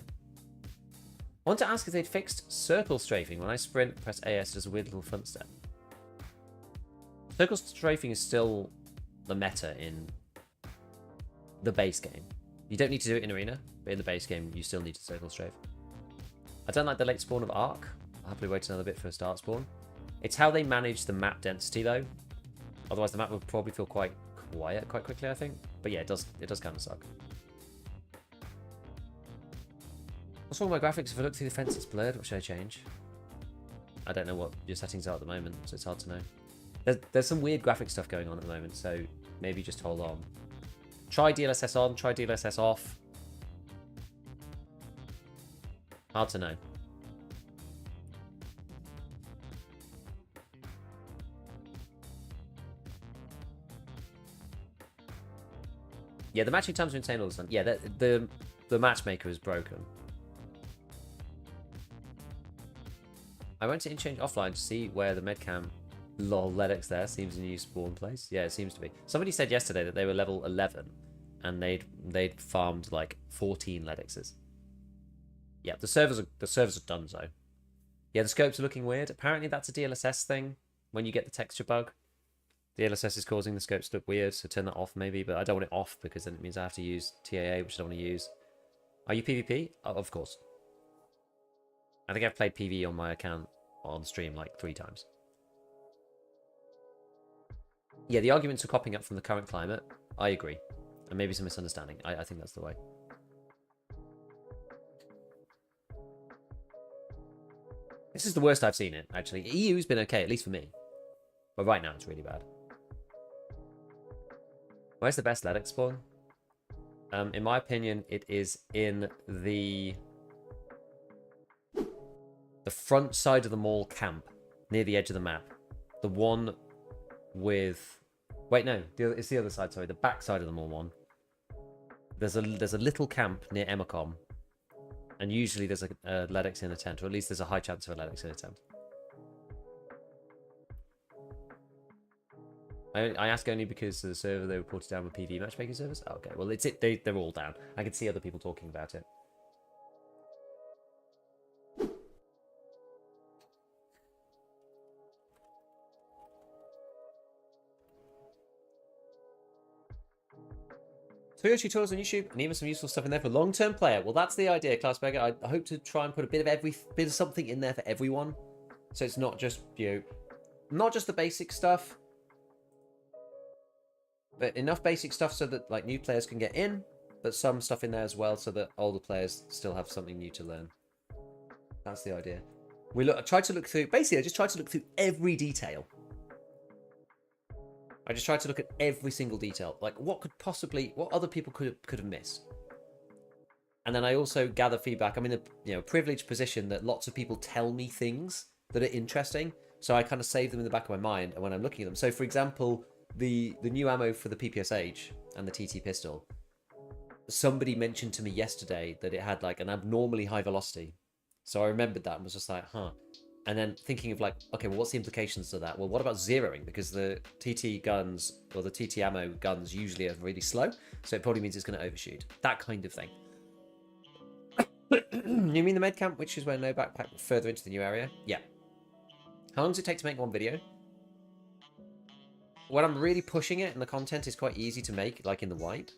I want to ask if they'd fixed circle strafing. When I sprint, press AS, it does a weird little front step. Circle strafing is still the meta in the base game. You don't need to do it in arena, but in the base game, you still need to circle strafe. I don't like the late spawn of Ark. I'll happily wait another bit for a start spawn. It's how they manage the map density, though. Otherwise, the map would probably feel quite quiet quite quickly, I think. But yeah, it does kind of suck. What's wrong with my graphics? If I look through the fence, it's blurred. What should I change? I don't know what your settings are at the moment, so it's hard to know. There's some weird graphic stuff going on at the moment, so maybe just hold on. Try DLSS on, try DLSS off. Hard to know. Yeah, the matching times are insane all the time. Yeah, the matchmaker is broken. I went to Inchange offline to see where the medcam lol Ledix there seems a new spawn place. Yeah, it seems to be. Somebody said yesterday that they were level 11 and they'd farmed like 14 Ledixes. Yeah, the servers are done so. Yeah, the scopes are looking weird. Apparently that's a DLSS thing. When you get the texture bug, DLSS is causing the scopes to look weird, so turn that off maybe, but I don't want it off because then it means I have to use TAA, which I don't want to use. Are you PvP? Oh, of course. I think I've played PvE on my account on stream like 3 times. Yeah, the arguments are cropping up from the current climate. I agree. And maybe some misunderstanding. I think that's the way. This is the worst I've seen it, actually. EU's been okay, at least for me. But right now it's really bad. Where's the best Ledix spawn? In my opinion, it is in the front side of the mall camp, near the edge of the map. The one with... Wait, no. It's the other side, sorry. The back side of the mall one. There's a little camp near Emacom. And usually there's a Ledix in a tent, or at least there's a high chance of a Ledix in a tent. I ask only because the server they reported down with PvE matchmaking servers. Oh, okay, well they're all down. I can see other people talking about it. Tutorial tutorials on YouTube and even some useful stuff in there for long-term player. Well, that's the idea, Klausberger. I hope to try and put a bit of something in there for everyone, so it's not just not just the basic stuff, but enough basic stuff so that like new players can get in, but some stuff in there as well so that older players still have something new to learn. That's the idea. I tried to look through. Basically, I just tried to look through every detail. I just tried to look at every single detail, like what other people could have missed. And then I also gather feedback. I'm in a privileged position that lots of people tell me things that are interesting, so I kind of save them in the back of my mind. And when I'm looking at them, so for example, the new ammo for the PPSH and the TT pistol, somebody mentioned to me yesterday that it had like an abnormally high velocity. So I remembered that and was just like, huh. And then thinking of like, okay, well, what's the implications of that? Well, what about zeroing? Because the TT guns or the TT ammo guns usually are really slow, so it probably means it's going to overshoot. That kind of thing. You mean the med camp, which is where no backpack further into the new area? Yeah. How long does it take to make one video? When I'm really pushing it and the content is quite easy to make, like in the wipe.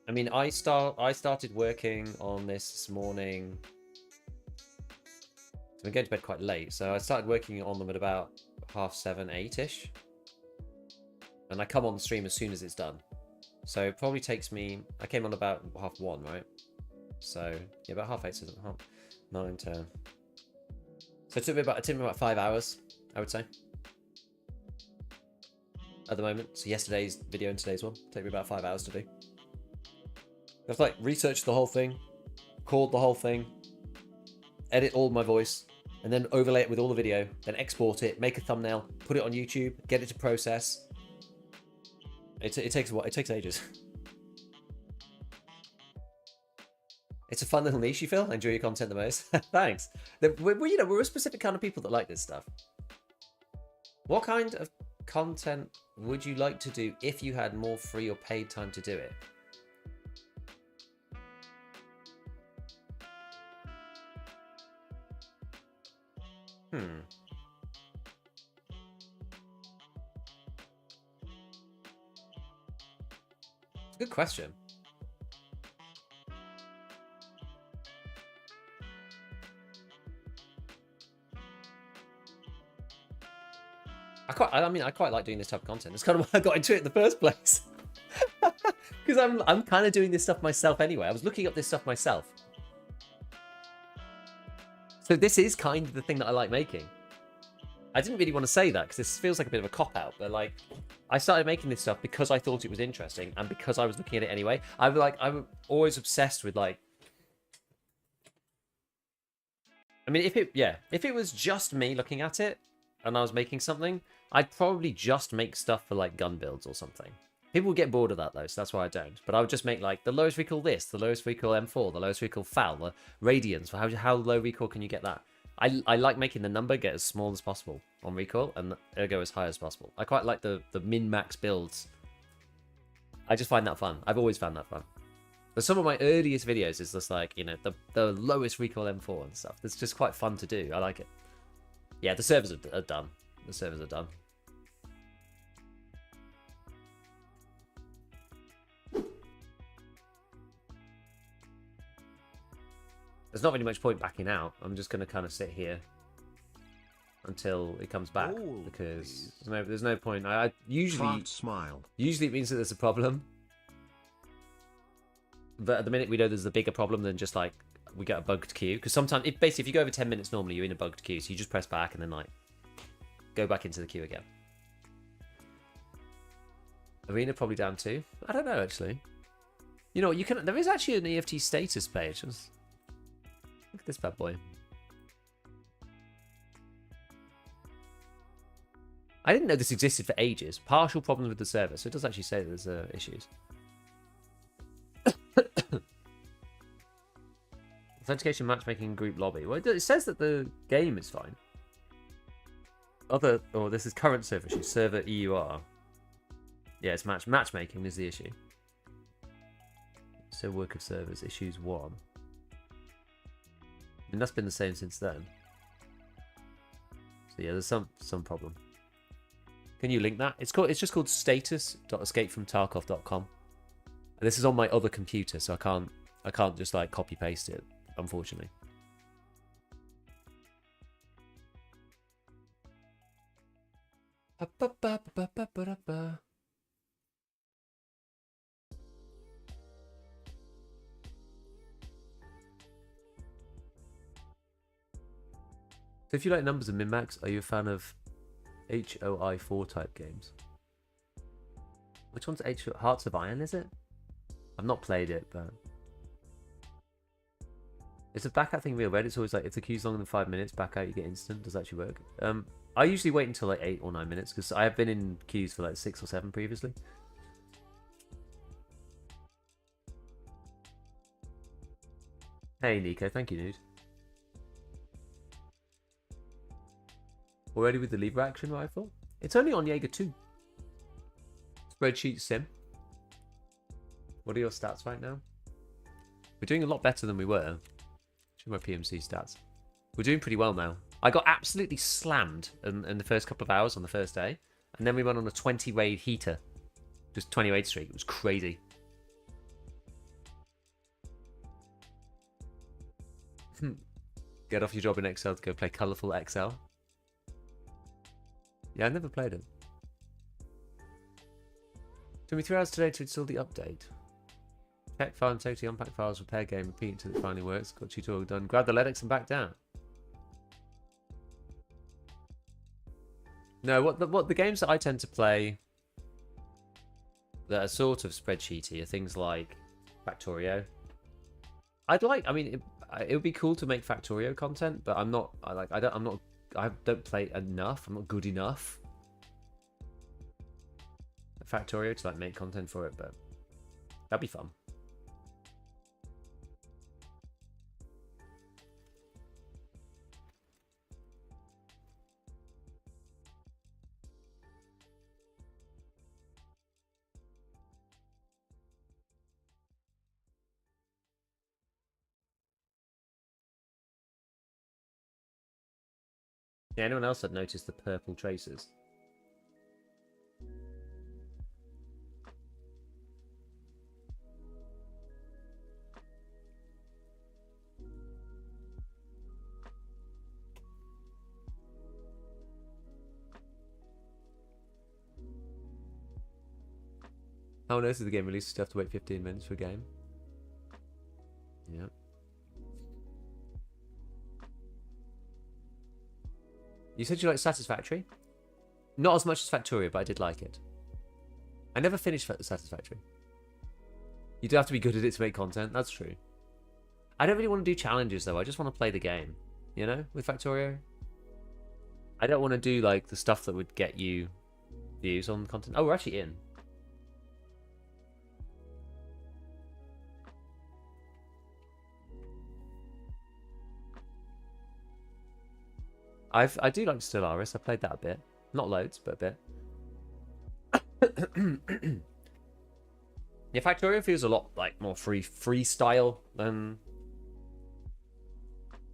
I mean, I started working on this morning. So I'm going to bed quite late, so I started working on them at about 7:30, 8ish. And I come on the stream as soon as it's done. So it probably takes me... I came on about 1:30, right? So, yeah, about 8:30, so 9, 10. So it took me about 5 hours, I would say. At the moment. So yesterday's video and today's one take me about 5 hours to do. I have to like research the whole thing, record the whole thing, edit all my voice, and then overlay it with all the video, then export it, make a thumbnail, put it on YouTube, get it to process. It takes what? It takes ages. It's a fun little niche, you feel? I enjoy your content the most. Thanks. We're a specific kind of people that like this stuff. What kind of content would you like to do if you had more free or paid time to do it? It's a good question. I quite like doing this type of content. It's kind of why I got into it in the first place. Because I'm kind of doing this stuff myself anyway. I was looking up this stuff myself. So this is kind of the thing that I like making. I didn't really want to say that because this feels like a bit of a cop-out, but like, I started making this stuff because I thought it was interesting and because I was looking at it anyway. I'm always obsessed with like... I mean, if it was just me looking at it and I was making something, I'd probably just make stuff for like gun builds or something. People would get bored of that though, so that's why I don't. But I would just make like the lowest recoil this, the lowest recoil M4, the lowest recoil FAL, the radians. How low recoil can you get that? I like making the number get as small as possible on recoil and ergo as high as possible. I quite like the min-max builds. I just find that fun. I've always found that fun. But some of my earliest videos is just like, you know, the lowest recoil M4 and stuff. It's just quite fun to do. I like it. Yeah, the servers are done. The servers are done. There's not really much point backing out. I'm just going to kind of sit here until it comes back because there's no point. I usually it means that there's a problem, but at the minute we know there's a bigger problem than just like we get a bugged queue. Because sometimes, if you go over 10 minutes normally, you're in a bugged queue, so you just press back and then like go back into the queue again. Arena probably down too. I don't know actually. You know, you can. There is actually an EFT status page. Look at this bad boy. I didn't know this existed for ages. Partial problems with the server, so it does actually say there's issues. Authentication, matchmaking, group lobby. Well, it says that the game is fine. This is current server issue. Server EUR. Yeah, it's matchmaking is the issue. So work of servers issues 1. And that's been the same since then. So yeah, there's some problem. Can you link that? It's just called status.escapefromtarkov.com. And this is on my other computer, so I can't just like copy paste it, unfortunately. So if you like numbers and min-max, are you a fan of HOI4 type games? Which one's Hearts of Iron, is it? I've not played it, but... Is the back out thing real? Reddit's always like, if the queue's longer than 5 minutes, back out, you get instant. Does that actually work? I usually wait until like 8 or 9 minutes, because I have been in queues for like 6 or 7 previously. Hey, Nico. Thank you, dude. Already with the lever action rifle? It's only on Jaeger 2. Spreadsheet sim. What are your stats right now? We're doing a lot better than we were. Show my PMC stats. We're doing pretty well now. I got absolutely slammed in the first couple of hours on the first day. And then we went on a 20 raid heater. Just 20 raid streak. It was crazy. Get off your job in Excel to go play Colourful XL. Yeah, I never played it. Took me 3 hours today to install the update. Check file integrity, unpack files, repair game, repeat until it finally works. Got tutorial done. Grab the Linux and back down. No, what the games that I tend to play that are sort of spreadsheety are things like Factorio. I mean, it would be cool to make Factorio content, but I don't play enough. I'm not good enough at Factorio to like make content for it, but that'd be fun. Yeah, anyone else had noticed the purple traces? How on earth is the game released? You have to wait 15 minutes for a game. Yeah. You said you liked Satisfactory? Not as much as Factorio, but I did like it. I never finished Satisfactory. You do have to be good at it to make content, that's true. I don't really want to do challenges though, I just want to play the game. You know, with Factorio? I don't want to do like the stuff that would get you views on content. Oh, we're actually in. I do like Stellaris. I played that a bit. Not loads, but a bit. Yeah, Factorio feels a lot like more freestyle than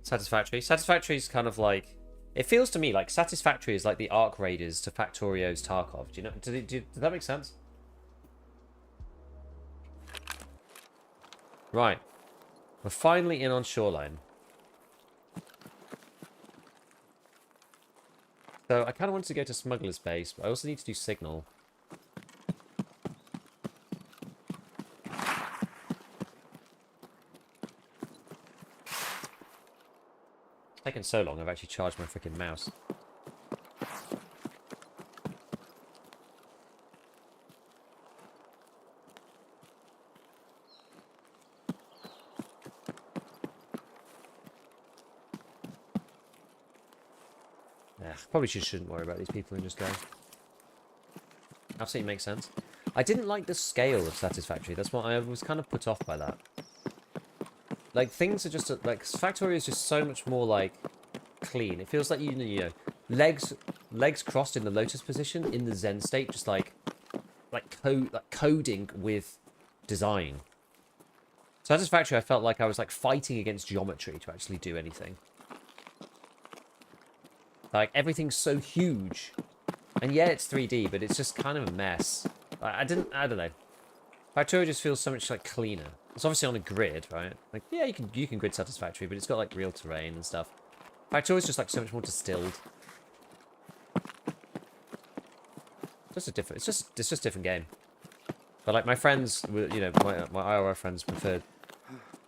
Satisfactory. Satisfactory is kind of like, it feels to me like Satisfactory is like the Ark Raiders to Factorio's Tarkov. Do you know? Does that make sense? Right, we're finally in on Shoreline. So I kind of wanted to go to Smuggler's Base, but I also need to do Signal. It's taken so long, I've actually charged my freaking mouse. Probably shouldn't worry about these people and just go. Absolutely makes sense. I didn't like the scale of Satisfactory. That's what I was kind of put off by that. Like, things are just... like, Factorio is just so much more, like, clean. It feels like, you know, legs crossed in the lotus position, in the Zen state, just like coding with design. Satisfactory, I felt like I was, like, fighting against geometry to actually do anything. Like, everything's so huge. And yeah, it's 3D, but it's just kind of a mess. I don't know. Factorio just feels so much, like, cleaner. It's obviously on a grid, right? Like, yeah, you can grid Satisfactory, but it's got, like, real terrain and stuff. Factorio's just, like, so much more distilled. Just a different... it's just a different game. But, like, my friends, you know, my IRL friends preferred...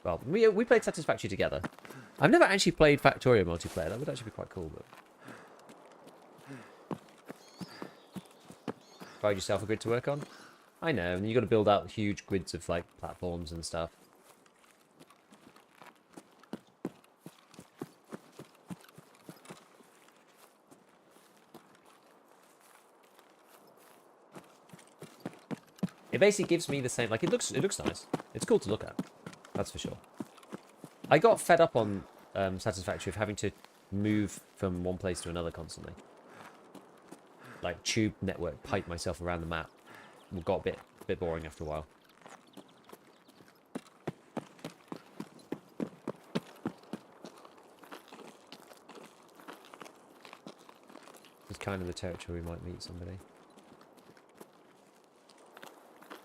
well, we played Satisfactory together. I've never actually played Factorio multiplayer. That would actually be quite cool, but... Provide yourself a grid to work on? I know, and you got to build out huge grids of, like, platforms and stuff. It basically gives me the same... like, it looks nice. It's cool to look at. That's for sure. I got fed up on Satisfactory of having to move from one place to another constantly. like tube network pipe myself around the map got a bit boring after a while. It's kind of the territory we might meet somebody.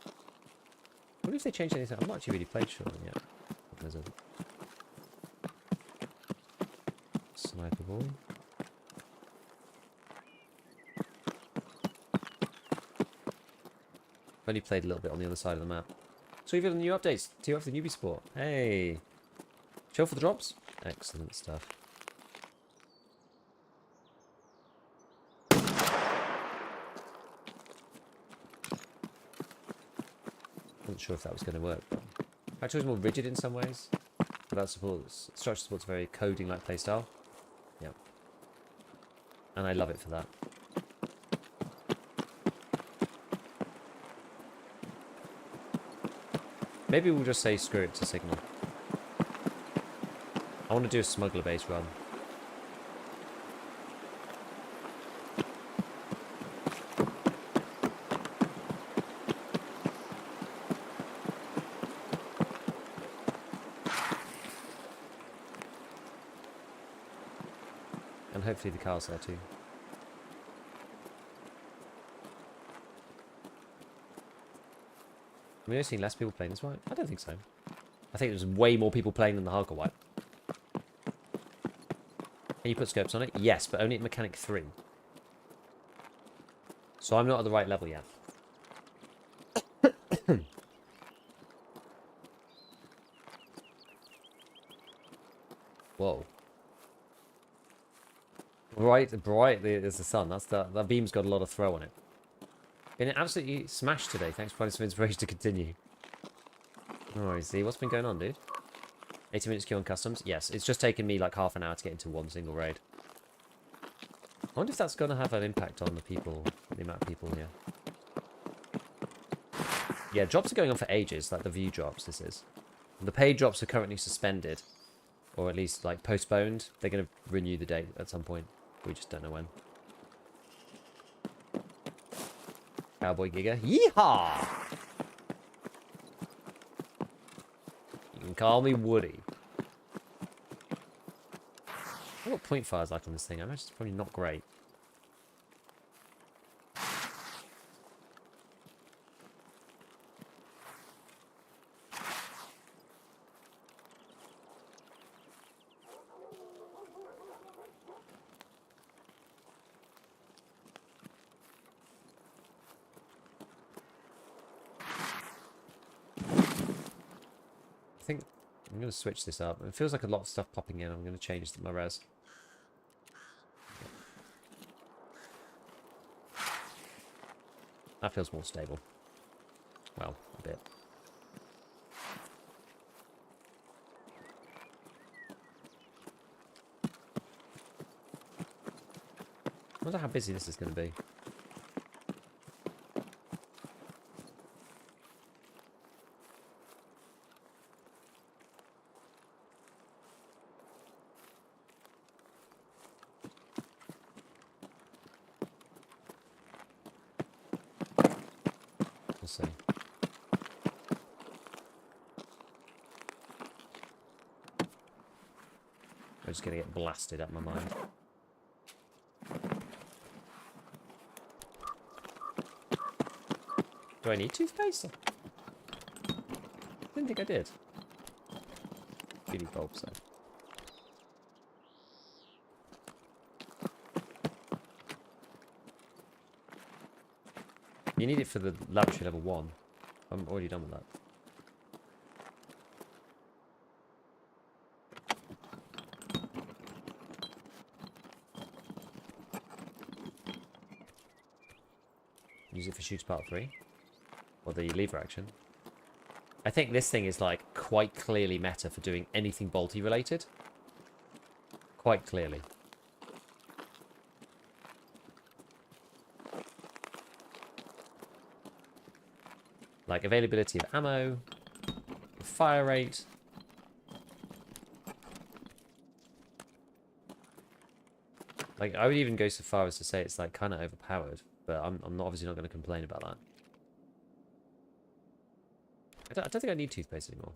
I wonder if they changed anything. I've not actually really played Shoreline yet. There's a sniper ball. I've only played a little bit on the other side of the map. So you've got the new updates. Do you have the newbie support? Hey! Chill for the drops? Excellent stuff. Wasn't sure if that was going to work, but actually it's more rigid in some ways. Without support, structure support's very coding-like playstyle. Yeah. And I love it for that. Maybe we'll just say screw it to Signal. I want to do a smuggler base run. And hopefully the car's there too. Have we seen less people playing this wipe? I don't think so. I think there's way more people playing than the hardcore wipe. Can you put scopes on it? Yes, but only at mechanic 3. So I'm not at the right level yet. Whoa. Bright as the sun. That beam's got a lot of throw on it. Been absolutely smashed today. Thanks for finding some inspiration to continue. Alright, see what's been going on, dude? 80 minutes queue on customs? Yes, it's just taken me like half an hour to get into one single raid. I wonder if that's going to have an impact on the people, the amount of people here. Yeah, drops are going on for ages, like the view drops, this is. The paid drops are currently suspended, or at least like postponed. They're going to renew the date at some point. We just don't know when. Cowboy Giga. Yeehaw! You can call me Woody. What point fire's like on this thing? I imagine it's probably not great. I think I'm going to switch this up. It feels like a lot of stuff popping in. I'm going to change my res. That feels more stable. Well, a bit. I wonder how busy this is going to be. We'll see. I'm just going to get blasted out my mind. Do I need toothpaste? Didn't think I did. Really bulb, so. You need it for the laboratory level 1. I'm already done with that. Use it for shoots part 3. Or the lever action. I think this thing is like quite clearly meta for doing anything bolty related. Quite clearly. Like availability of ammo, fire rate. Like, I would even go so far as to say it's like kind of overpowered, but I'm not, obviously not going to complain about that. I don't think I need toothpaste anymore.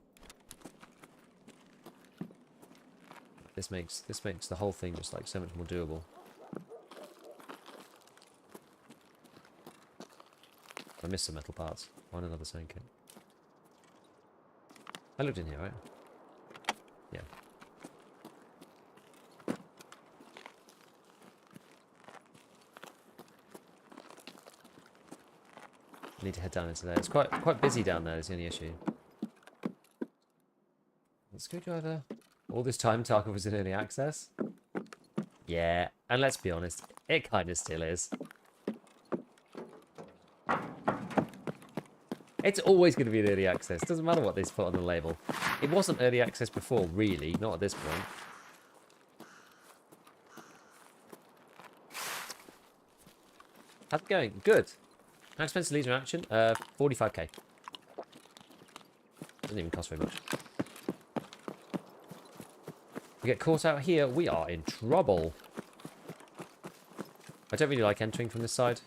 This makes the whole thing just like so much more doable. I missed some metal parts. On another sewing kit. I looked in here, right? Yeah. I need to head down into there. It's quite busy down there, is the only issue. The screwdriver. All this time Tarkov was in early access? Yeah, and let's be honest, it kind of still is. It's always going to be in early access. Doesn't matter what they put on the label. It wasn't early access before, really. Not at this point. How's it going? Good. How expensive leads are in action? 45k. Doesn't even cost very much. We get caught out here, we are in trouble. I don't really like entering from this side.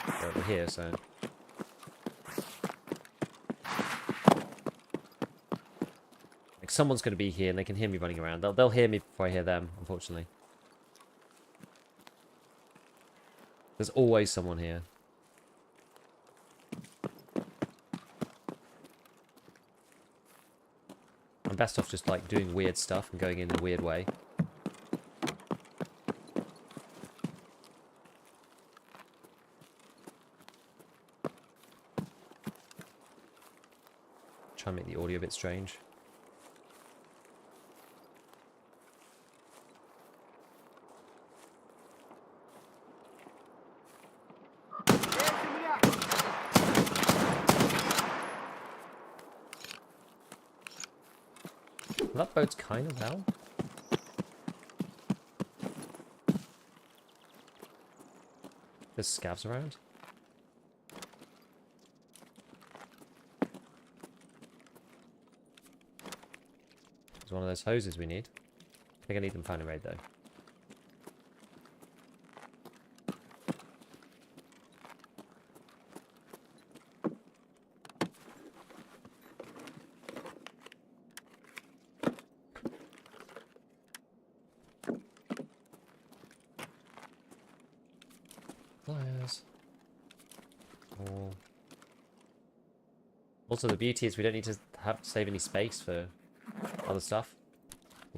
But we're here, so... like, someone's going to be here and they can hear me running around. They'll hear me before I hear them, unfortunately. There's always someone here. I'm best off just like doing weird stuff and going in a weird way. Try and make the audio a bit strange. Well, that boat's kind of hell. There's scavs around. There's one of those hoses we need. I think I need them to find a raid though. Pliers. Oh. Also, the beauty is we don't need to save any space for other stuff.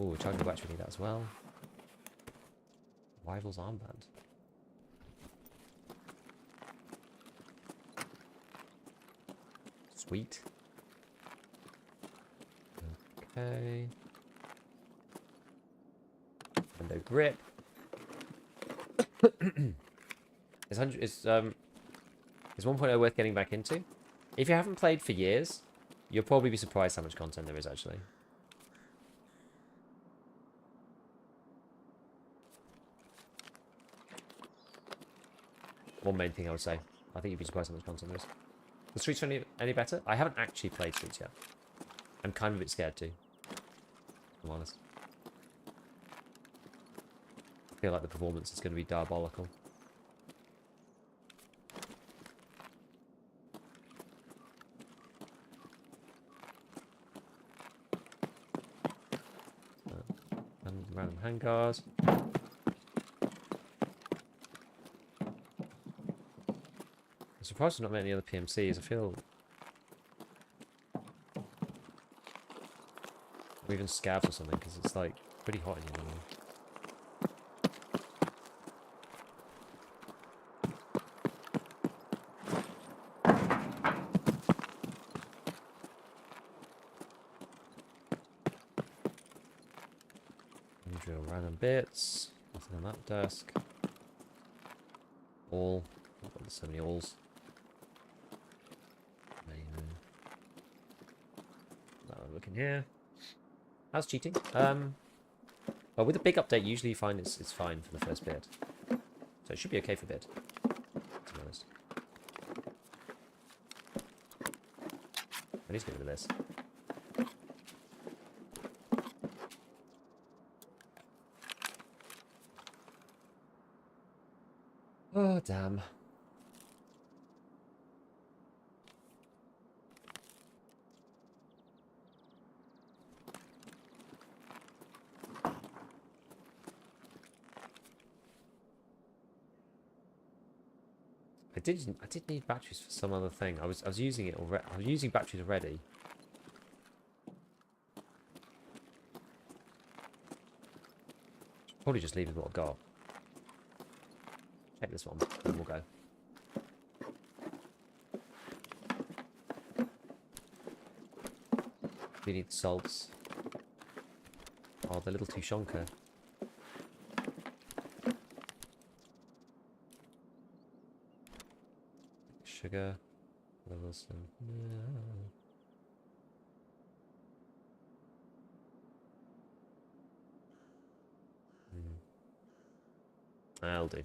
Ooh, charging battery, we need that as well. Rival's armband. Sweet. Okay. Window grip. Is 1.0 worth getting back into? If you haven't played for years, you'll probably be surprised how much content there is actually. One main thing I would say. I think you'd be surprised how much content there is. The Streets are any better? I haven't actually played Streets yet. I'm kind of a bit scared too. If I'm honest. I feel like the performance is going to be diabolical. And random handguards. I'm surprised there's not many other PMCs. I feel... or even scavs or something, because it's like pretty hot in here normally. Drill random bits. Nothing on that desk. All. Oh, there's so many alls. Now I'm looking here. How's cheating? Well, with a big update, usually you find it's fine for the first bit. So it should be okay for a bit, to be honest. I need to get rid of this. Oh, damn. I did need batteries for some other thing. I was using it already. I was using batteries already. Probably just leave with what I've got. Check this one, and we'll go. We need salts. Oh, they're a little too shonker. Sugar. Some... That'll do.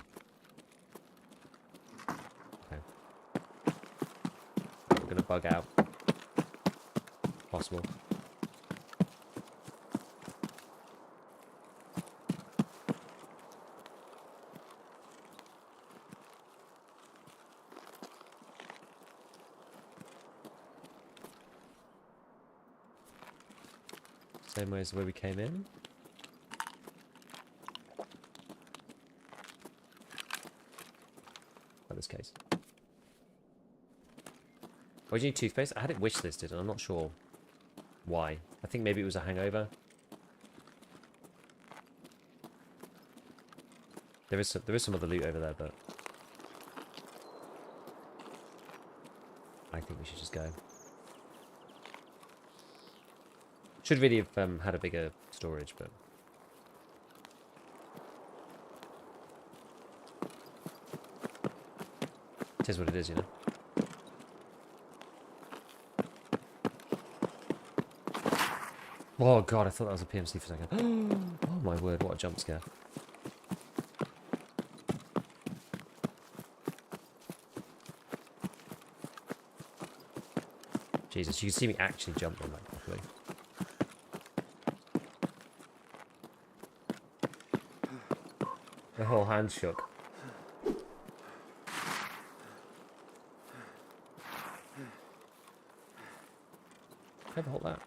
Okay. We're gonna bug out. If possible. Same way as the way we came in. In this case. Why do you need toothpaste? I had it wish listed and I'm not sure why. I think maybe it was a hangover. There is some other loot over there, but I think we should just go. Should really have had a bigger storage, but it is what it is, you know. Oh god, I thought that was a PMC for a second. Oh my word, what a jump scare. Jesus, you can see me actually jump on that properly. The whole hand shook. Never hold that.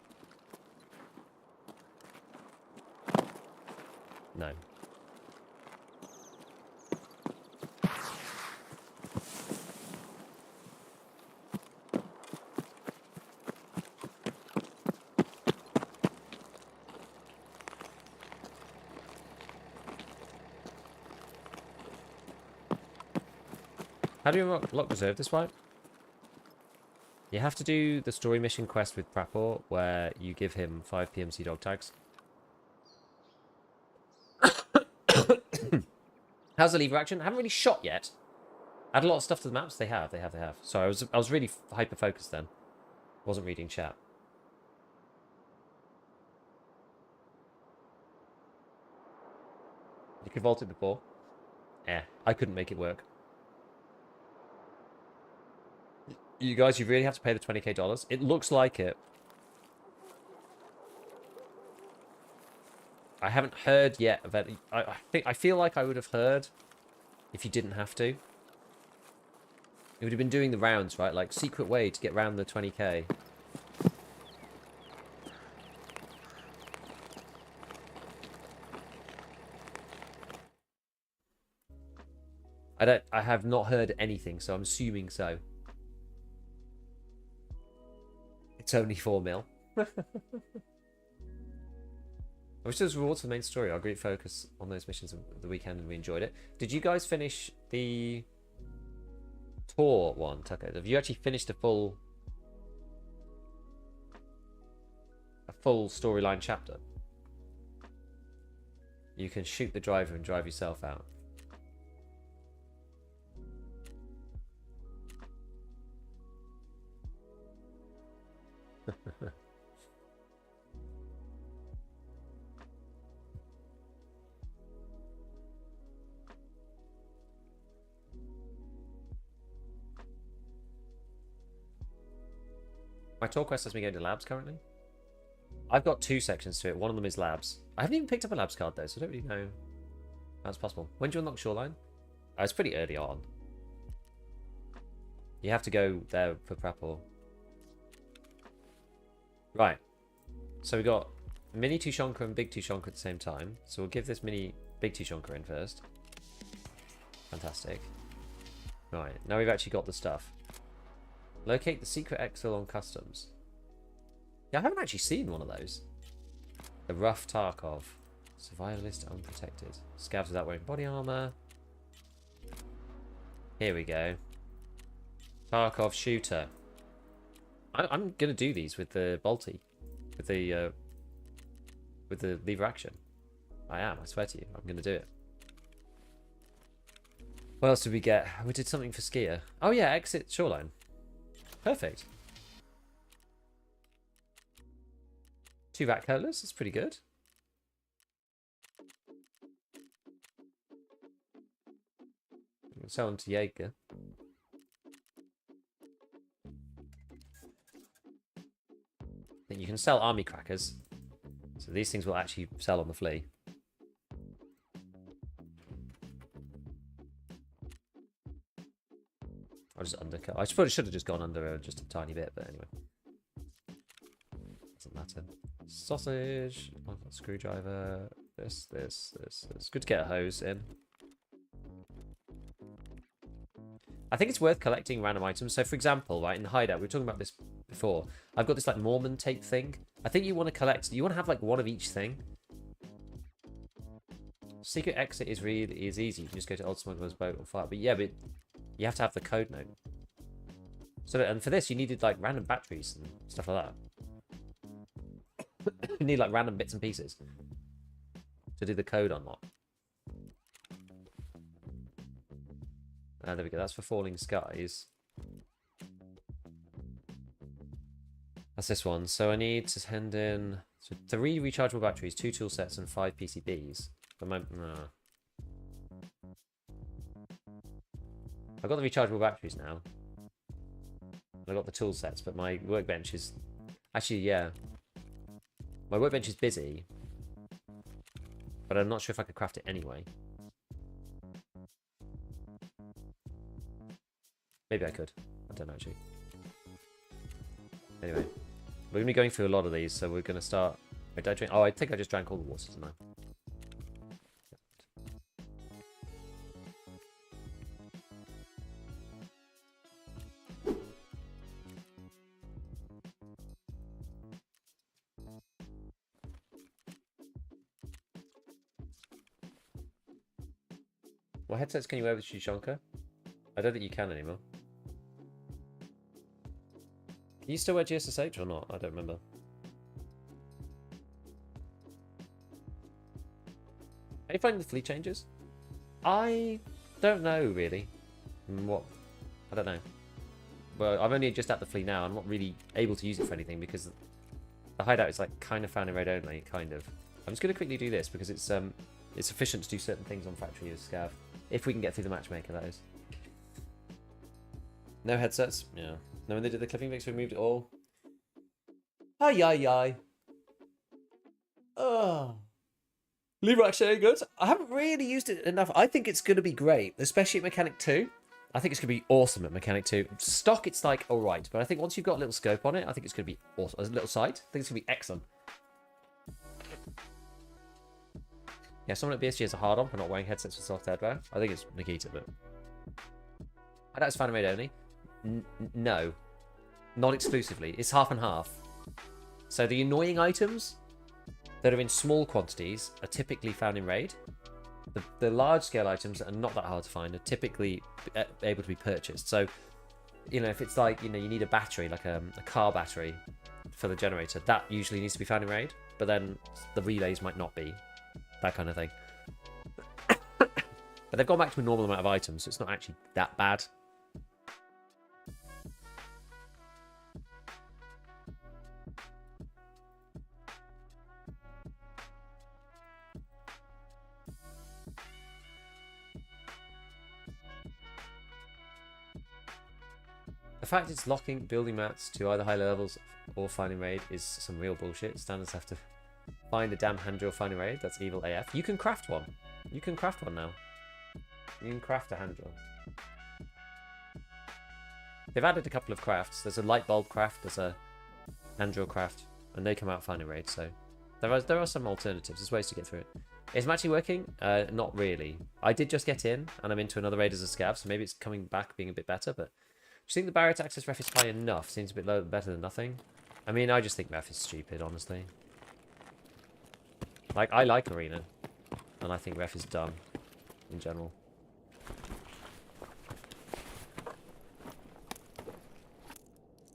No. How do you unlock reserve this way? You have to do the story mission quest with Prapor, where you give him 5 PMC dog tags. How's the lever action? I haven't really shot yet. Add a lot of stuff to the maps. They have. So I was really hyper focused then. Wasn't reading chat. You could vault it before. I couldn't make it work. You guys, you really have to pay the $20k. It looks like it. I haven't heard yet of it. I feel like I would have heard if you didn't have to. It would have been doing the rounds, right? Like, secret way to get around the 20k. I have not heard anything, so I'm assuming so. It's only 4 mil. I wish there was rewards for the main story. Our great focus on those missions of the weekend and we enjoyed it. Did you guys finish the tour one, Tucker? Have you actually finished a full storyline chapter? You can shoot the driver and drive yourself out. My tour quest has me going to labs currently. I've got 2 sections to it. One of them is labs. I haven't even picked up a labs card though, so I don't really know how it's possible. When do you unlock Shoreline? Oh, it's pretty early on. You have to go there for prep or... Right. So we got mini Tushonka and big Tushonka at the same time. So we'll give this mini big Tushonka in first. Fantastic. Right, now we've actually got the stuff. Locate the secret exfil on customs. Yeah, I haven't actually seen one of those. The rough Tarkov. Survivalist unprotected. Scavs without wearing body armor. Here we go. Tarkov shooter. I'm gonna do these with the bolty. With the lever action. I am, I swear to you. I'm gonna do it. What else did we get? We did something for skier. Oh yeah, exit Shoreline. Perfect. 2 rat curlers, that's pretty good. We can sell them to Jaeger. I think you can sell army crackers. So these things will actually sell on the flea. I'll just undercut. I probably should have just gone under just a tiny bit, but anyway. Doesn't matter. Sausage, screwdriver, this. It's good to get a hose in. I think it's worth collecting random items. So for example, right, in the hideout, we were talking about this before. I've got this like Mormon tape thing. I think you want to collect, you want to have like one of each thing. Secret exit is easy. You can just go to Old Smuggler's boat or fire. But yeah, but you have to have the code note. So, and for this, you needed like random batteries and stuff like that. You need like random bits and pieces to do the code unlock. There we go. That's for falling skies. That's this one. So I need to send in 3 rechargeable batteries, 2 tool sets, and 5 PCBs. But my I've got the rechargeable batteries now. I've got the tool sets, but my workbench is... Actually, yeah. My workbench is busy. But I'm not sure if I could craft it anyway. Maybe I could. I don't know, actually. Anyway. We're going to be going through a lot of these, so we're going to start... Wait, did I drink? Oh, I think I just drank all the water, didn't I? What headsets can you wear with Shushanka? I don't think you can anymore. Can you still wear GSSH or not? I don't remember. Are you finding the fleet changes? I don't know, really. What? I don't know. Well, I'm only just at the fleet now. I'm not really able to use it for anything because the hideout is like kind of found in raid only, kind of. I'm just going to quickly do this because it's efficient to do certain things on Factorio with Scav. If we can get through the matchmaker, that is. No headsets? Yeah. No, when they did the clipping fix, we removed it all. Ay. Oh. Lever actually good. I haven't really used it enough. I think it's going to be great, especially at Mechanic 2. I think it's going to be awesome at Mechanic 2. Stock, it's like, alright. But I think once you've got a little scope on it, I think it's going to be awesome. A little sight, I think it's going to be excellent. Yeah, someone at BSG has a hard on for not wearing headsets with soft hardware. I think it's Nikita, but... I know it's fan made only. No. Not exclusively. It's half and half. So the annoying items that are in small quantities are typically found in raid. The large scale items that are not that hard to find are typically able to be purchased. So, you know, if it's like, you know, you need a battery, like a car battery for the generator, that usually needs to be found in raid. But then the relays might not be. That kind of thing. But they've gone back to a normal amount of items, so it's not actually that bad. fact it's locking building mats to either high levels or finding raid is some real bullshit. Standards have to find a damn hand drill finding raid. That's evil AF. You can craft one. You can craft one now. You can craft a hand drill. They've added a couple of crafts. There's a light bulb craft, there's a hand drill craft, and they come out finding raid, so there are some alternatives. There's ways to get through it. Is it actually working? Not really. I did just get in, and I'm into another raid as a scav, so maybe it's coming back being a bit better, but do you think the barrier to access ref is high enough? Seems a bit low, better than nothing. I mean, I just think ref is stupid, honestly. Like, I like arena, and I think ref is dumb in general.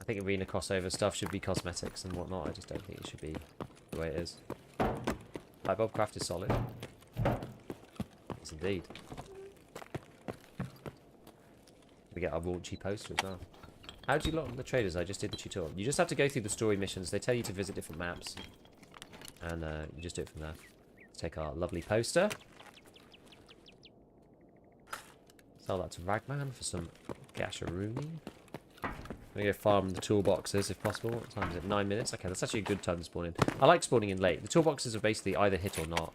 I think arena crossover stuff should be cosmetics and whatnot. I just don't think it should be the way it is. Light bulb craft is solid. Yes, indeed. We get our raunchy poster as well. How do you lock the traders? I just did the tutorial. You just have to go through the story missions. They tell you to visit different maps. And you just do it from there. Let's take our lovely poster. Sell that to Ragman for some gasharoonie. I'm going to go farm the toolboxes if possible. What time is it? 9 minutes? Okay, that's actually a good time to spawn in. I like spawning in late. The toolboxes are basically either hit or not.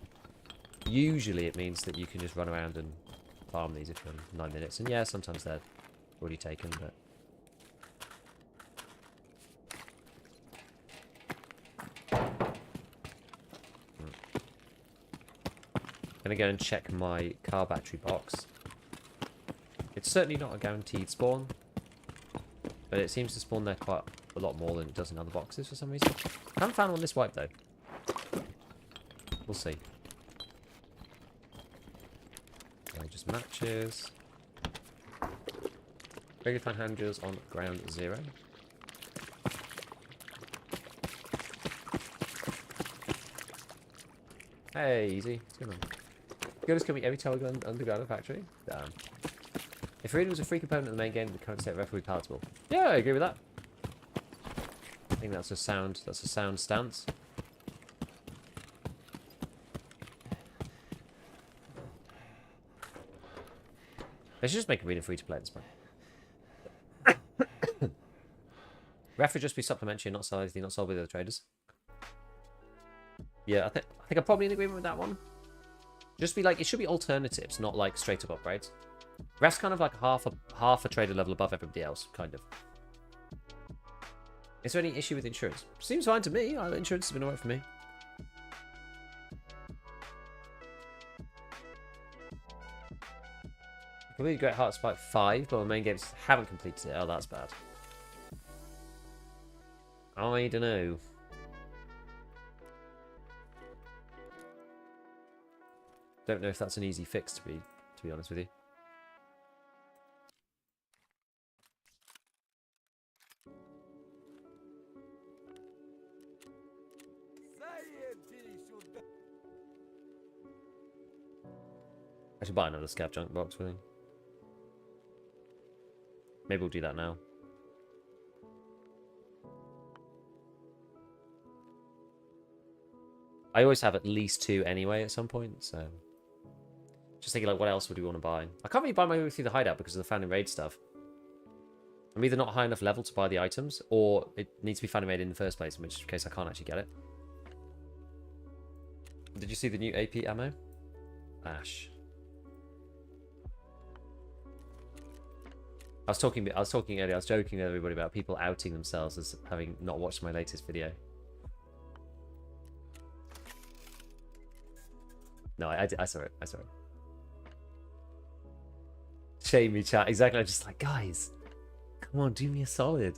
Usually it means that you can just run around and farm these if you're in 9 minutes. And yeah, sometimes they're already taken, but... I'm going to go and check my car battery box. It's certainly not a guaranteed spawn, but it seems to spawn there quite a lot more than it does in other boxes for some reason. I haven't found one this wipe though. We'll see. Just matches. Regular find hand drills on ground 0. Hey, easy. What's going on? Goodness can be every time we go underground a factory. Damn. If Arena was a free component of the main game, the current state of ref would be palatable. Yeah, I agree with that. I think that's a sound stance. They should just make Arena free to play at this point. Ref would just be supplementary, not sell anything, not sold with other traders. Yeah, I think I'm probably in agreement with that one. Just be like, it should be alternatives, not like straight up upgrades. Ref's kind of like half a trader level above everybody else, kind of. Is there any issue with insurance? Seems fine to me. Insurance has been alright for me. Completed Great Heart Spike 5, but my main games haven't completed it. Oh, that's bad. I don't know. Don't know if that's an easy fix to be honest with you. I should buy another scav junk box with him. Maybe we'll do that now. I always have at least 2 anyway at some point, so... Just thinking, like, what else would we want to buy? I can't really buy my way through the hideout because of the fan and raid stuff. I'm either not high enough level to buy the items, or it needs to be fan and raid in the first place, in which case I can't actually get it. Did you see the new AP ammo? Ash. I was joking earlier, I was joking with everybody about people outing themselves as having not watched my latest video. No, I saw it. Shame me, chat. Exactly. I'm just like, guys, come on, do me a solid.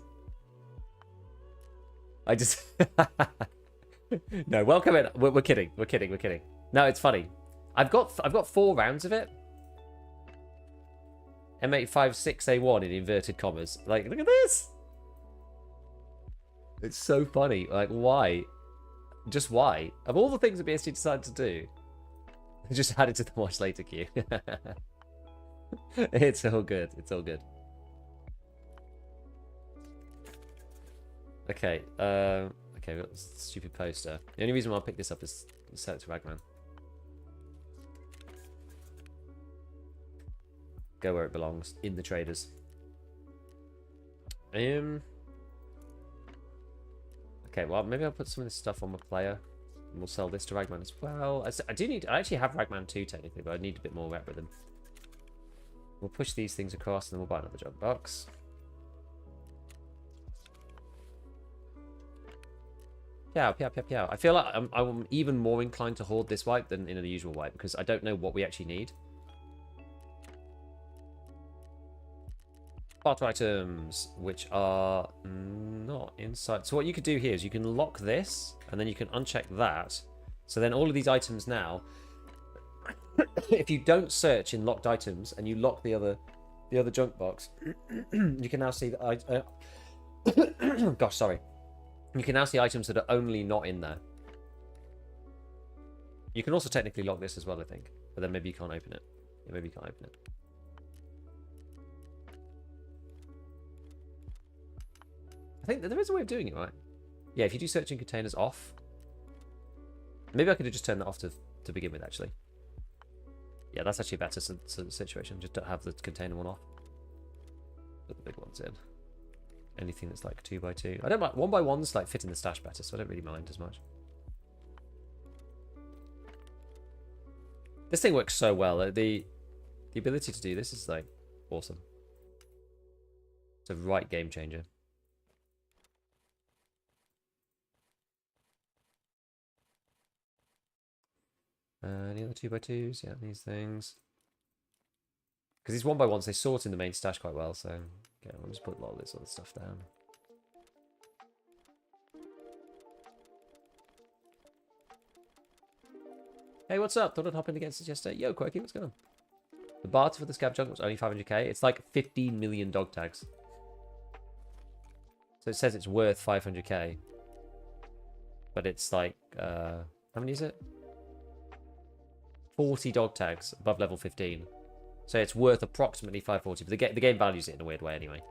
I just... No, welcome in. We're kidding. We're kidding. No, it's funny. I've got 4 rounds of it. M856A1 in inverted commas. Like, look at this. It's so funny. Like, why? Just why? Of all the things that BSG decided to do, just add it to the watch later queue. It's all good. It's all good. Okay. Okay, we've got this stupid poster. The only reason why I picked this up is to sell it to Ragman. Go where it belongs. In the traders. Okay, well, maybe I'll put some of this stuff on my player. And we'll sell this to Ragman as well. I actually have Ragman 2 technically, but I need a bit more rep with them. We'll push these things across and then we'll buy another junk box. Pow, pow, pow, pow. I feel like I'm even more inclined to hoard this wipe than in the usual wipe because I don't know what we actually need. Barter items, which are not inside. So what you could do here is you can lock this, and then you can uncheck that. So then all of these items now, if you don't search in locked items and you lock the other junk box, you can now see that gosh, sorry. You can now see items that are only not in there. You can also technically lock this as well, I think, but then maybe you can't open it. Yeah, maybe you can't open it. I think that there is a way of doing it, right? Yeah, if you do searching containers off. Maybe I could have just turned that off to begin with, actually. Yeah, that's actually a better situation. Just don't have the container one off. Put the big ones in. Anything that's like 2x2. I don't mind. 1x1s like fit in the stash better, so I don't really mind as much. This thing works so well. The ability to do this is like awesome. It's a right game changer. Any other 2x2s? Yeah, these things. Because these 1x1s, they sort in the main stash quite well, so... Okay, I'll just put a lot of this other stuff down. Hey, what's up? Thought I'd hop in against it yesterday. Yo, Quirky, what's going on? The barter for the Scav junk was only 500k. It's like 15 million dog tags. So it says it's worth 500k. But it's like... how many is it? 40 dog tags above level 15. So it's worth approximately 540, but the game values it in a weird way anyway.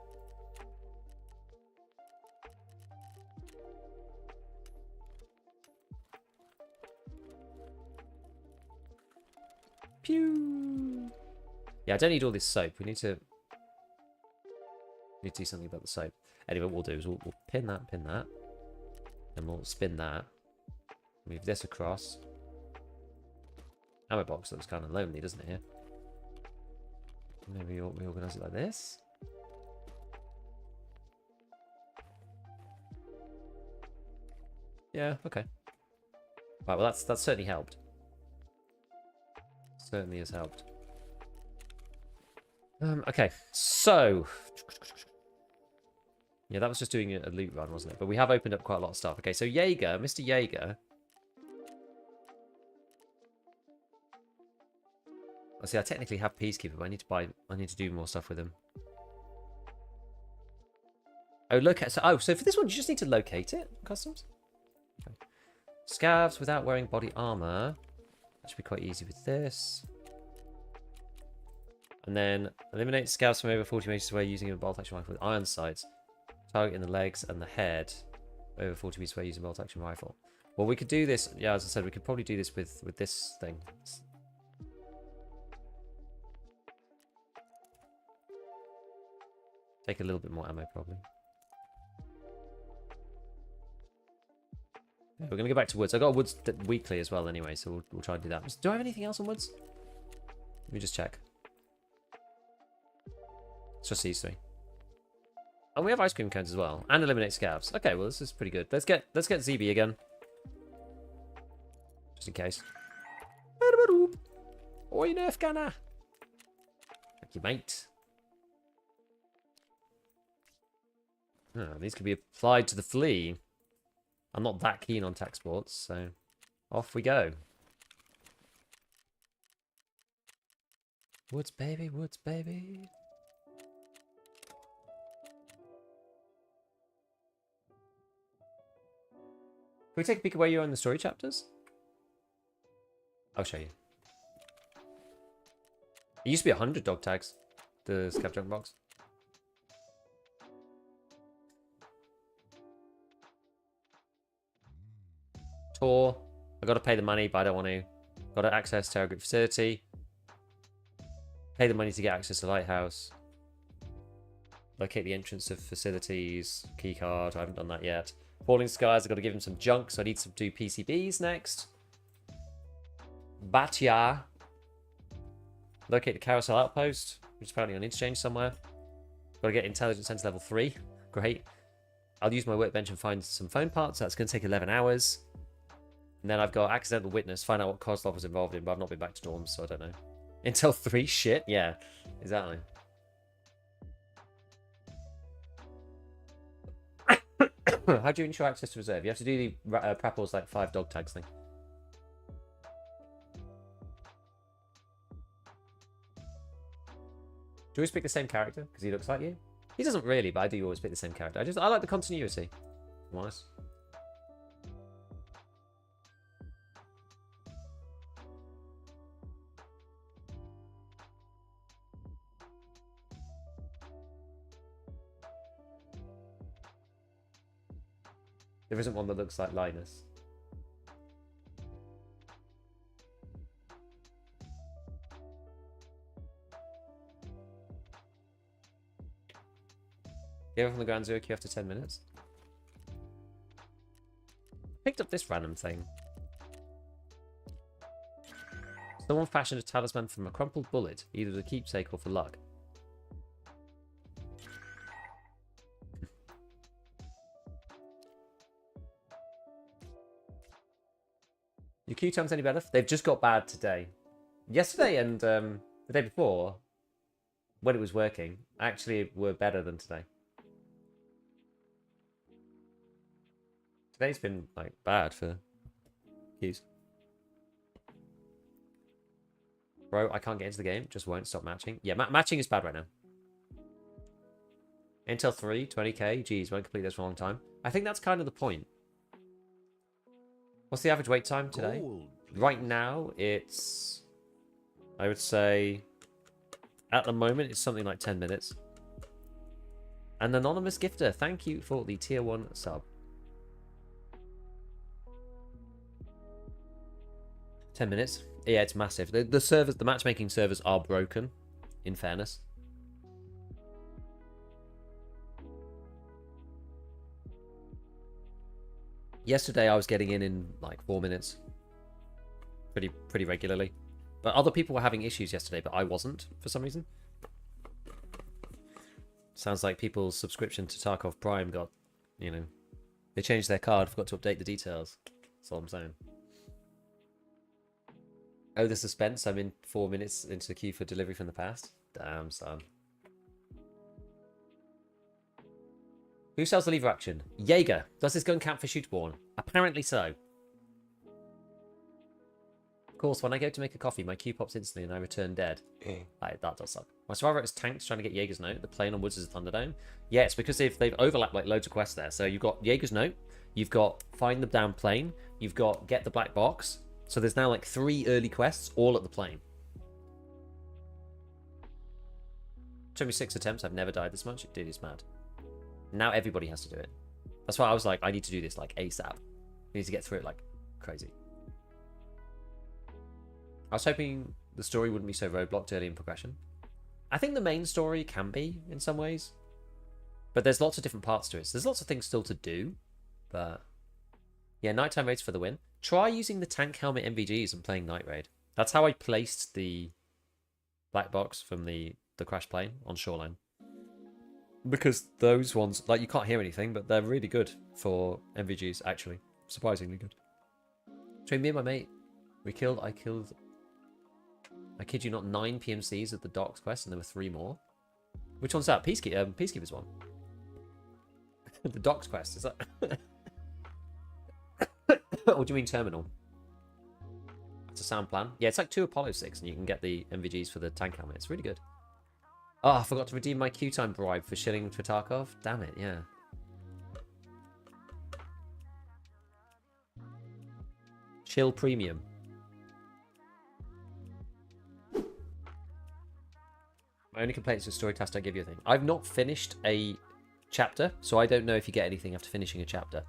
Pew! Yeah, I don't need all this soap. We need to do something about the soap. Anyway, what we'll do is we'll pin that, and we'll spin that. Move this across. Ammo box looks kind of lonely, doesn't it, here? Maybe we organise it like this. Yeah, okay. Right, well, that's certainly helped. Certainly has helped. Okay, so... Yeah, that was just doing a loot run, wasn't it? But we have opened up quite a lot of stuff. Okay, so Jaeger, Mr. Jaeger... I see, I technically have Peacekeeper, but I need to do more stuff with him. Oh, look at... So for this one, you just need to locate it? Customs? Okay. Scavs without wearing body armor. That should be quite easy with this. And then eliminate scavs from over 40 meters away using a bolt action rifle with iron sights. Target in the legs and the head over 40 meters away using a bolt action rifle. Well, we could do this. Yeah, as I said, we could probably do this with this thing. Take a little bit more ammo, probably. Yeah, we're going to go back to woods. I got woods weekly as well anyway, so we'll try and do that. Do I have anything else on woods? Let me just check. It's just these three. And we have ice cream cones as well. And eliminate scavs. Okay, well, this is pretty good. Let's get ZB again. Just in case. Oi, nerf gunner. Thank you, mate. Oh, these could be applied to the flea. I'm not that keen on tech sports, so off we go. Woods, baby, woods, baby. Can we take a peek at where you are in the story chapters? I'll show you. It used to be 100 dog tags, the Scav junk box. Tour. I got to pay the money, but I don't want to. Got to access Terra Group facility. Pay the money to get access to Lighthouse. Locate the entrance of facilities. Keycard. I haven't done that yet. Falling Skies. I've got to give him some junk, so I need to do PCBs next. Batya. Locate the carousel outpost, which is apparently on interchange somewhere. Got to get intelligence center level 3. Great. I'll use my workbench and find some phone parts. That's going to take 11 hours. And then I've got accidental witness. Find out what Kozlov was involved in, but I've not been back to dorms, so I don't know. Intel 3? Shit. Yeah, exactly. How do you ensure access to reserve? You have to do the Prapple's like 5 dog tags thing. Do you always pick the same character because he looks like you? He doesn't really, but I do always pick the same character. I like the continuity. I'm honest. There isn't one that looks like Linus. Give up on the ground zero queue after 10 minutes. Picked up this random thing. Someone fashioned a talisman from a crumpled bullet, either as a keepsake or for luck. Your queue time's any better? They've just got bad today. Yesterday and the day before, when it was working, actually were better than today. Today's been like bad for queues. Bro, I can't get into the game. Just won't stop matching. Yeah, matching is bad right now. Intel 3, 20k. Geez, won't complete this for a long time. I think that's kind of the point. What's the average wait time today? Gold, Right now, it's... I would say... At the moment, it's something like 10 minutes. An anonymous gifter, thank you for the tier 1 sub. 10 minutes. Yeah, it's massive. The servers, the matchmaking servers are broken, in fairness. Yesterday I was getting in like 4 minutes. Pretty regularly. But other people were having issues yesterday, but I wasn't for some reason. Sounds like people's subscription to Tarkov Prime got, you know, they changed their card, forgot to update the details. That's all I'm saying. Oh, the suspense. I'm in 4 minutes into the queue for delivery from the past. Damn, son. Who sells the lever action? Jaeger. Does this gun count for shootborn? Apparently so. Of course, when I go to make a coffee, my queue pops instantly and I return dead. That does suck. My survivor is tanked trying to get Jaeger's note. The plane on Woods is a Thunderdome. Yeah, it's because they've overlapped like loads of quests there. So you've got Jaeger's note, you've got find the damn plane, you've got get the black box. So there's now like 3 early quests all at the plane. Took me 6 attempts. I've never died this much. Dude, it's mad. Now everybody has to do it. That's why I was like, I need to do this like ASAP. I need to get through it like crazy. I was hoping the story wouldn't be so roadblocked early in progression. I think the main story can be in some ways. But there's lots of different parts to it. So there's lots of things still to do. But yeah, nighttime raids for the win. Try using the tank helmet MVGs and playing night raid. That's how I placed the black box from the crash plane on Shoreline. Because those ones, like, you can't hear anything, but they're really good for MVGs, actually. Surprisingly good. Between me and my mate, I kid you not, 9 PMCs at the docks quest, and there were 3 more. Which one's that? Peacekeeper's one. The docks quest, is that... Or do you mean terminal? That's a sound plan. Yeah, it's like 2 Apollo 6, and you can get the MVGs for the tank helmet. It's really good. Oh, I forgot to redeem my queue time bribe for shilling for Tarkov. Damn it, yeah. Chill Premium. My only complaint is the story task don't give you a thing. I've not finished a chapter, so I don't know if you get anything after finishing a chapter.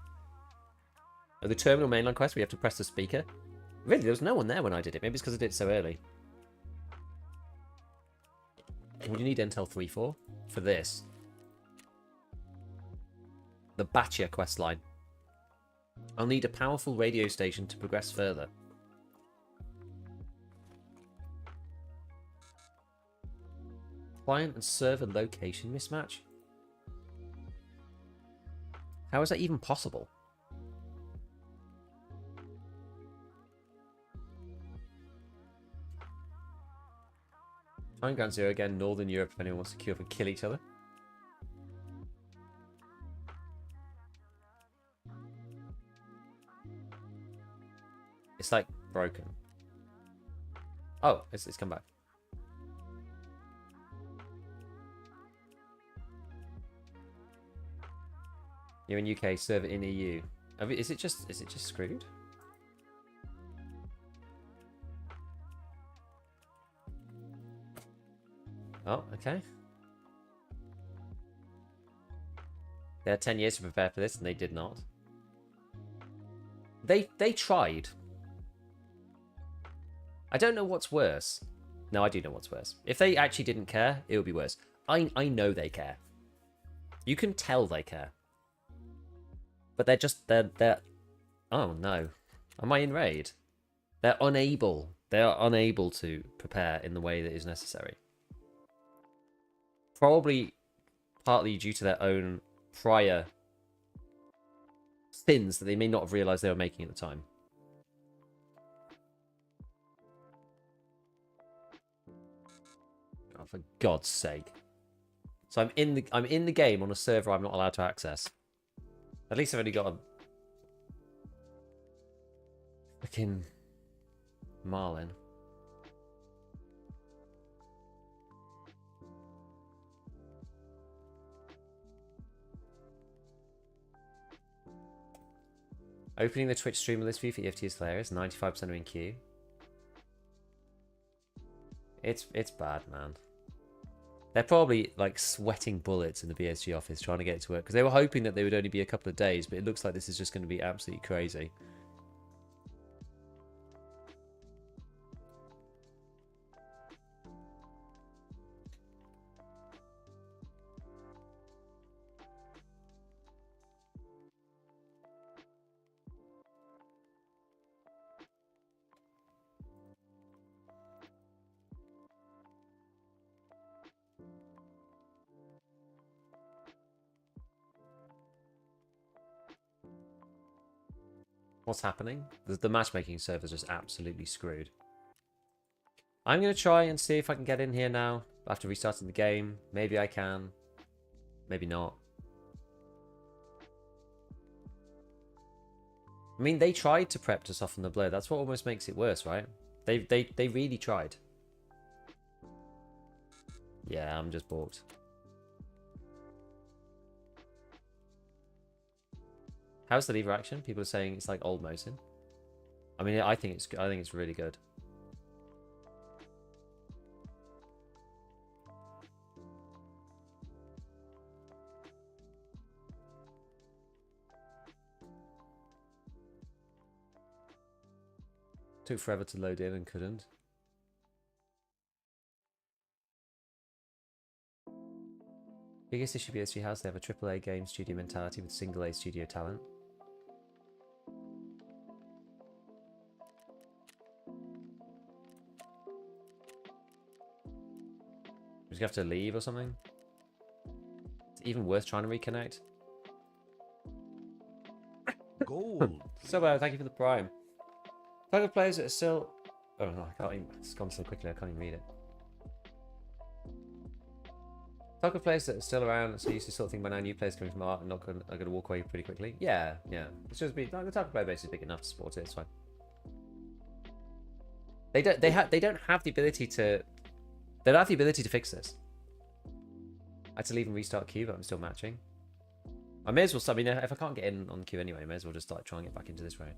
Oh, the terminal mainline quest, we have to press the speaker. Really, there was no one there when I did it. Maybe it's because I did it so early. What do you need Intel 3 for? For this. The Batcha questline. I'll need a powerful radio station to progress further. Client and server location mismatch? How is that even possible? Trying Ground Zero again, Northern Europe, if anyone wants to queue up and kill each other. It's like broken. Oh, it's come back. You're in UK, server in EU. Is it just screwed? Oh, okay. They had 10 years to prepare for this, and they did not. They tried. I don't know what's worse. No, I do know what's worse. If they actually didn't care, it would be worse. I know they care. You can tell they care. But they're oh no. Am I in raid? They're unable. They are unable to prepare in the way that is necessary. Probably partly due to their own prior sins that they may not have realized they were making at the time. Oh, for God's sake. So I'm in the game on a server I'm not allowed to access. At least I've only got a freaking Marlin. Opening the Twitch streamer list view for EFT's players, 95% are in queue. It's bad, man. They're probably like sweating bullets in the BSG office trying to get it to work because they were hoping that they would only be a couple of days, but it looks like this is just going to be absolutely crazy. What's happening? The matchmaking server's just absolutely screwed. I'm going to try and see if I can get in here now after restarting the game. Maybe I can. Maybe not. I mean, they tried to prep to soften the blow. That's what almost makes it worse, right? They really tried. Yeah, I'm just balked. How's the lever action? People are saying it's like old Mosin. I mean, I think it's really good. Took forever to load in and couldn't. Biggest issue BSG has, they have a AAA game studio mentality with single A studio talent. Just have to leave or something? It's even worth trying to reconnect. Gold. So thank you for the prime. Talk of players that are still... Oh no, I can't even... It's gone so quickly I can't even read it. Talk of players that are still around, so you used to sort of think by now new players coming from Ark and are going to walk away pretty quickly. Yeah. It's just the talk of player base is big enough to support it. It's fine. They don't have the ability to. They don't have the ability to fix this. I had to leave and restart queue, but I'm still matching. I may as well. I mean, if I can't get in on queue anyway, I may as well just like try and get back into this round.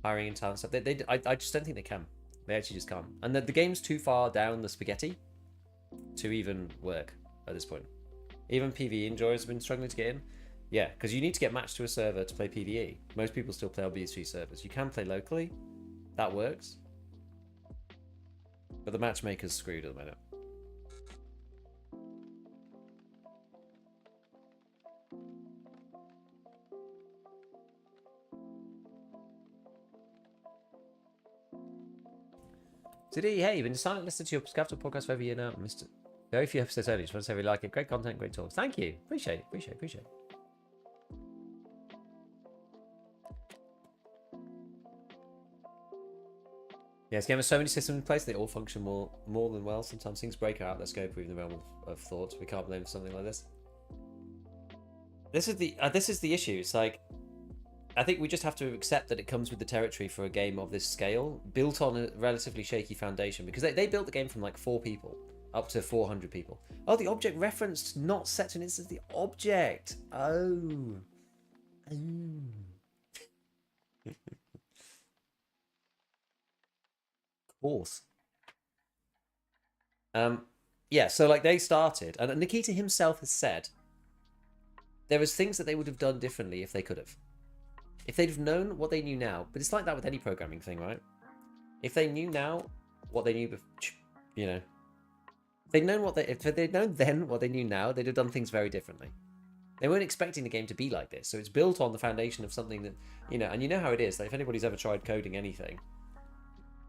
Hiring and talent stuff. I just don't think they can. They actually just can't. And the game's too far down the spaghetti to even work at this point. Even PvE enjoyers have been struggling to get in. Yeah, because you need to get matched to a server to play PvE. Most people still play on BSG servers. You can play locally. That works. But the matchmaker's screwed at the minute. Did he? Hey, you've been silent listening to your ScavTalk podcast for over a year now. Mr. Very few episodes only. Just want to say we like it. Great content, great talks. Thank you. Appreciate it. Yeah, this game has so many systems in place, they all function more than well. Sometimes things break out their scope within the realm of thought. We can't blame something like this. This is the issue. It's like, I think we just have to accept that it comes with the territory for a game of this scale, built on a relatively shaky foundation, because they built the game from like 4 people up to 400 people. Oh, the object referenced, not set to an instance, the object. Oh. Course. Yeah, so like they started, and Nikita himself has said there was things that they would have done differently if they could have. If they'd have known what they knew now, but it's like that with any programming thing, right? If they knew now what they knew, you know, if they'd known then what they knew now, they'd have done things very differently. They weren't expecting the game to be like this, so it's built on the foundation of something that, you know, and you know how it is. Like if anybody's ever tried coding anything,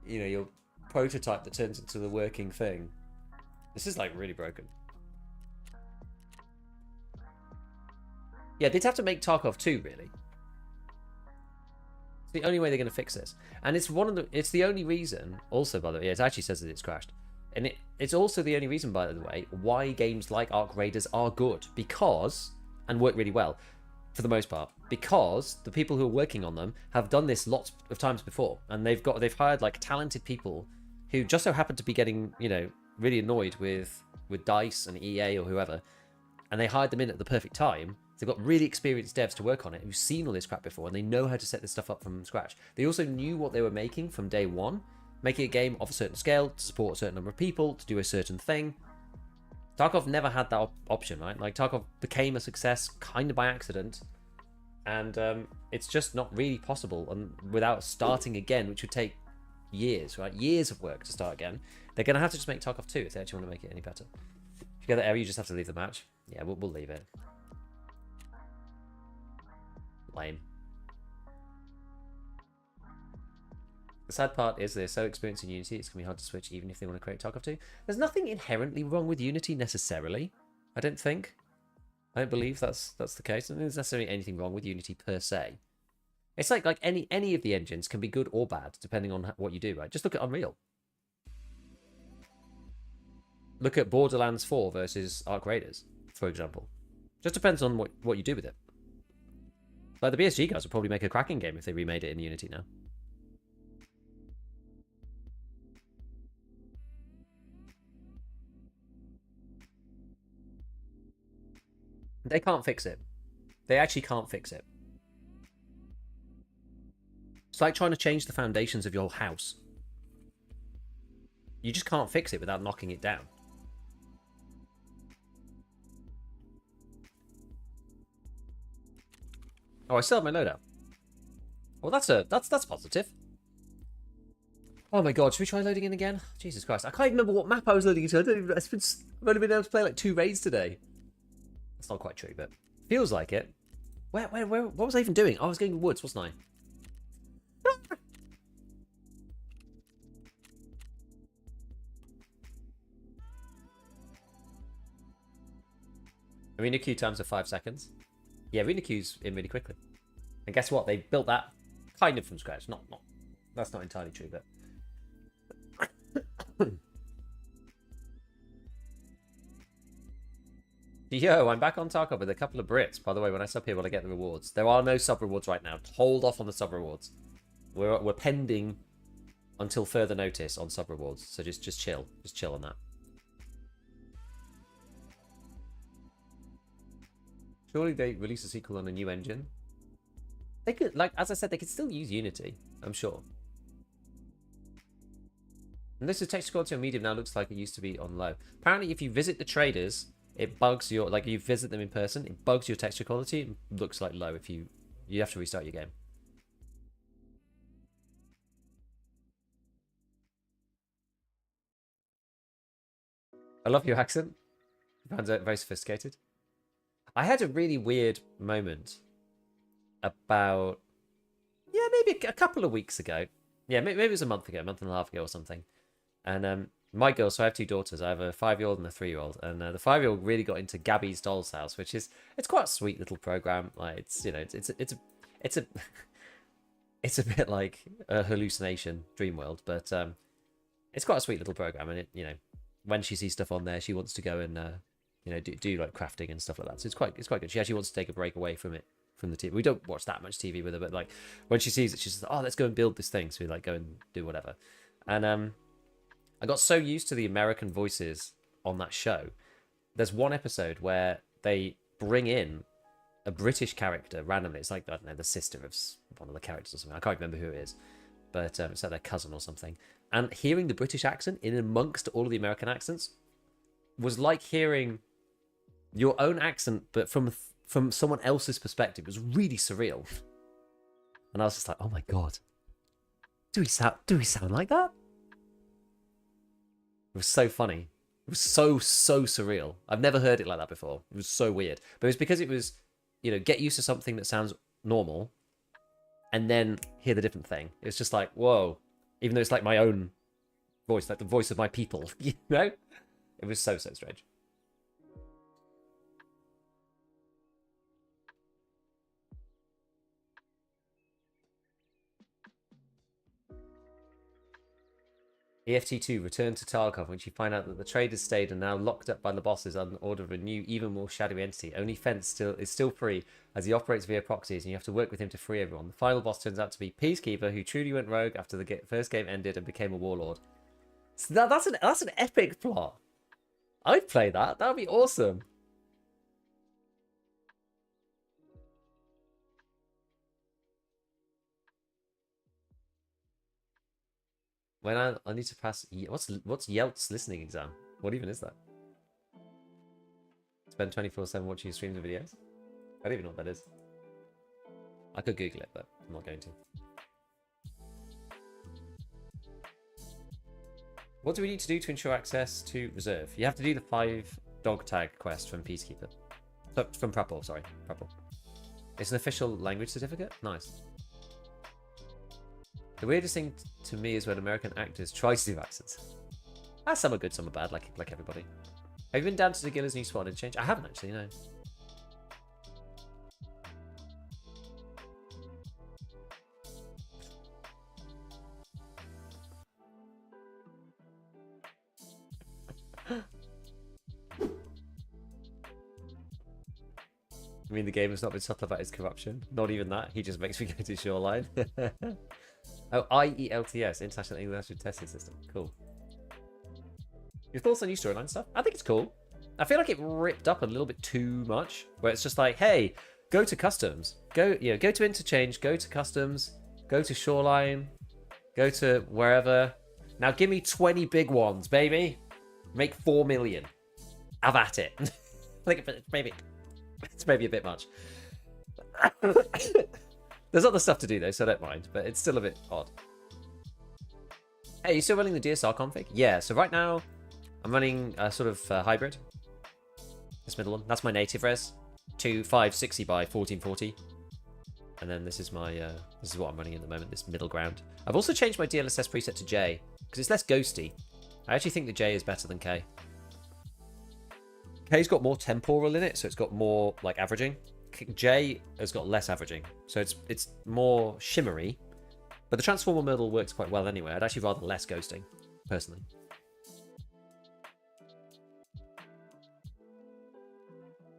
you know, your prototype that turns into the working thing. This is like really broken. Yeah, they'd have to make Tarkov 2, really. It's the only way they're going to fix this. And it's it's the only reason, also, by the way, yeah, it actually says that it's crashed. And it's also the only reason, by the way, why games like Ark Raiders are good. Because, and work really well, for the most part, because the people who are working on them have done this lots of times before. And they've hired like talented people who just so happen to be getting, you know, really annoyed with DICE and EA or whoever. And they hired them in at the perfect time. They've got really experienced devs to work on it who've seen all this crap before, and they know how to set this stuff up from scratch. They also knew what they were making from day one, making a game of a certain scale to support a certain number of people, to do a certain thing. Tarkov never had that option, right? Like, Tarkov became a success kind of by accident, and it's just not really possible and without starting again, which would take years, right? Years of work to start again. They're going to have to just make Tarkov 2 if they actually want to make it any better. If you get that error, you just have to leave the match. Yeah, we'll leave it. Lame. The sad part is they're so experienced in Unity, it's going to be hard to switch even if they want to create Tarkov 2. There's nothing inherently wrong with Unity necessarily, I don't think. I don't believe that's the case. I don't think there's necessarily anything wrong with Unity per se. It's like any of the engines can be good or bad depending on what you do, right? Just look at Unreal. Look at Borderlands 4 versus Ark Raiders, for example. Just depends on what you do with it. Like, the BSG guys would probably make a cracking game if they remade it in Unity now. They can't fix it. They actually can't fix it. It's like trying to change the foundations of your house. You just can't fix it without knocking it down. Oh, I still have my loadout. Well, that's positive. Oh my god, should we try loading in again? Jesus Christ, I can't even remember what map I was loading into. I've only been able to play like 2 raids today. That's not quite true, but feels like it. Where, what was I even doing? I was going to the woods, wasn't I? Arena queue times are 5 seconds. Yeah, arena queue's in really quickly. And guess what? They built that kind of from scratch. Not that's not entirely true, but yo, I'm back on Tarkov with a couple of Brits. By the way, when I sub here, will I get the rewards? There are no sub rewards right now. Hold off on the sub rewards. We're pending until further notice on sub rewards. So just chill. Just chill on that. Surely they release a sequel on a new engine. They could, like, as I said, they could still use Unity, I'm sure. And this is texture quality on medium now, looks like it used to be on low. Apparently, if you visit the traders, it bugs your, like, you visit them in person, it bugs your texture quality. It looks like low if you have to restart your game. I love your accent. You found it very sophisticated. I had a really weird moment about, yeah, maybe a couple of weeks ago. Yeah, maybe it was a month and a half ago or something. And my girls, so I have two daughters. I have a 5-year-old and a 3-year-old, and the 5-year-old really got into Gabby's Doll's House, which is it's quite a sweet little program. Like it's it's a it's a bit like a hallucination dream world, but it's quite a sweet little program, and it when she sees stuff on there, she wants to go and do like crafting and stuff like that. So it's quite good. She actually wants to take a break away from the TV. We don't watch that much TV with her, but like when she sees it, she's like, oh, let's go and build this thing. So we like go and do whatever. And I got so used to the American voices on that show. There's one episode where they bring in a British character randomly. It's like, I don't know, the sister of one of the characters or something. I can't remember who it is, but it's like their cousin or something. And hearing the British accent in amongst all of the American accents was like hearing your own accent, but from someone else's perspective. It was really surreal. And I was just like, oh my god, do we sound like that? It was so funny. It was so surreal. I've never heard it like that before. It was so weird. But it was because it was, get used to something that sounds normal and then hear the different thing. It's just like, whoa. Even though it's like my own voice, like the voice of my people, It was so strange. EFT2 returned to Tarkov when you find out that the traders stayed and now locked up by the bosses on order of a new, even more shadowy entity. Only Fence is still free as he operates via proxies, and you have to work with him to free everyone. The final boss turns out to be Peacekeeper, who truly went rogue after the first game ended and became a warlord. So that's an epic plot. I'd play that. That would be awesome. When I need to pass... What's Yelt's listening exam? What even is that? Spend 24/7 watching your streams and videos? I don't even know what that is. I could Google it, but I'm not going to. What do we need to do to ensure access to reserve? You have to do the 5 dog tag quest from Peacekeeper. From Prapor, sorry. Prapor. It's an official language certificate? Nice. The weirdest thing to me is when American actors try to do accents. Some are good, some are bad, like everybody. Have you been down to the Giller's new spot and change? I haven't actually, no. I mean, the game has not been subtle about his corruption. Not even that. He just makes me go to Shoreline. Oh, IELTS, International English Testing System. Cool. Your thoughts on new storyline stuff? I think it's cool. I feel like it ripped up a little bit too much. Where it's just like, hey, go to customs. Go to interchange. Go to customs. Go to Shoreline. Go to wherever. Now give me 20 big ones, baby. Make 4 million. Have at it. I think it's maybe a bit much. There's other stuff to do though, so I don't mind, but it's still a bit odd. Hey, you still running the DSR config? Yeah, so right now I'm running a sort of hybrid. This middle one, that's my native res. 2560 by 1440. And then this is my this is what I'm running at the moment, this middle ground. I've also changed my DLSS preset to J, because it's less ghosty. I actually think the J is better than K. K's got more temporal in it, so it's got more like averaging. J has got less averaging, so it's more shimmery. But the transformer model works quite well anyway. I'd actually rather less ghosting, personally.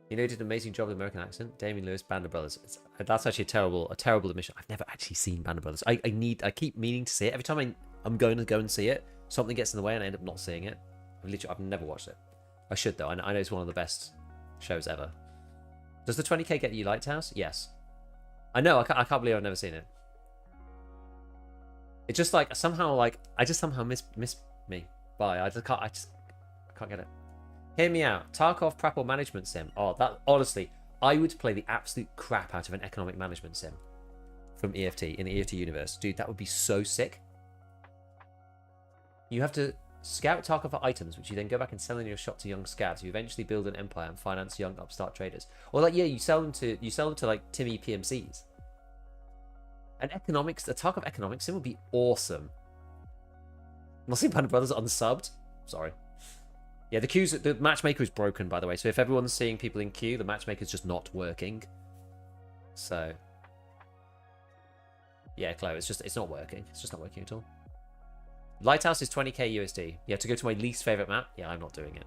You know, he did an amazing job with the American accent. Damien Lewis, Band of Brothers. That's actually a terrible admission. I've never actually seen Band of Brothers. I keep meaning to see it. Every time I'm going to go and see it, something gets in the way and I end up not seeing it. I've never watched it. I should though. I know it's one of the best shows ever. Does the 20k get you Lighthouse? Yes. I know. I can't believe I've never seen it. It's just like somehow I just somehow miss me. Bye. I can't get it. Hear me out. Tarkov Prapor management sim. Oh, that honestly, I would play the absolute crap out of an economic management sim from EFT in the EFT universe, dude. That would be so sick. You have to scout Tarkov for items, which you then go back and sell in your shop to young scavs. You eventually build an empire and finance young upstart traders. Or like, yeah, you sell them to like Timmy PMCs. A Tarkov economics sim would be awesome. Muslim Band of Brothers unsubbed. Sorry. Yeah, the matchmaker is broken, by the way. So if everyone's seeing people in queue, the matchmaker's just not working. So yeah, Chloe, it's not working. It's just not working at all. Lighthouse is 20k USD. Yeah, to go to my least favorite map. Yeah, I'm not doing it.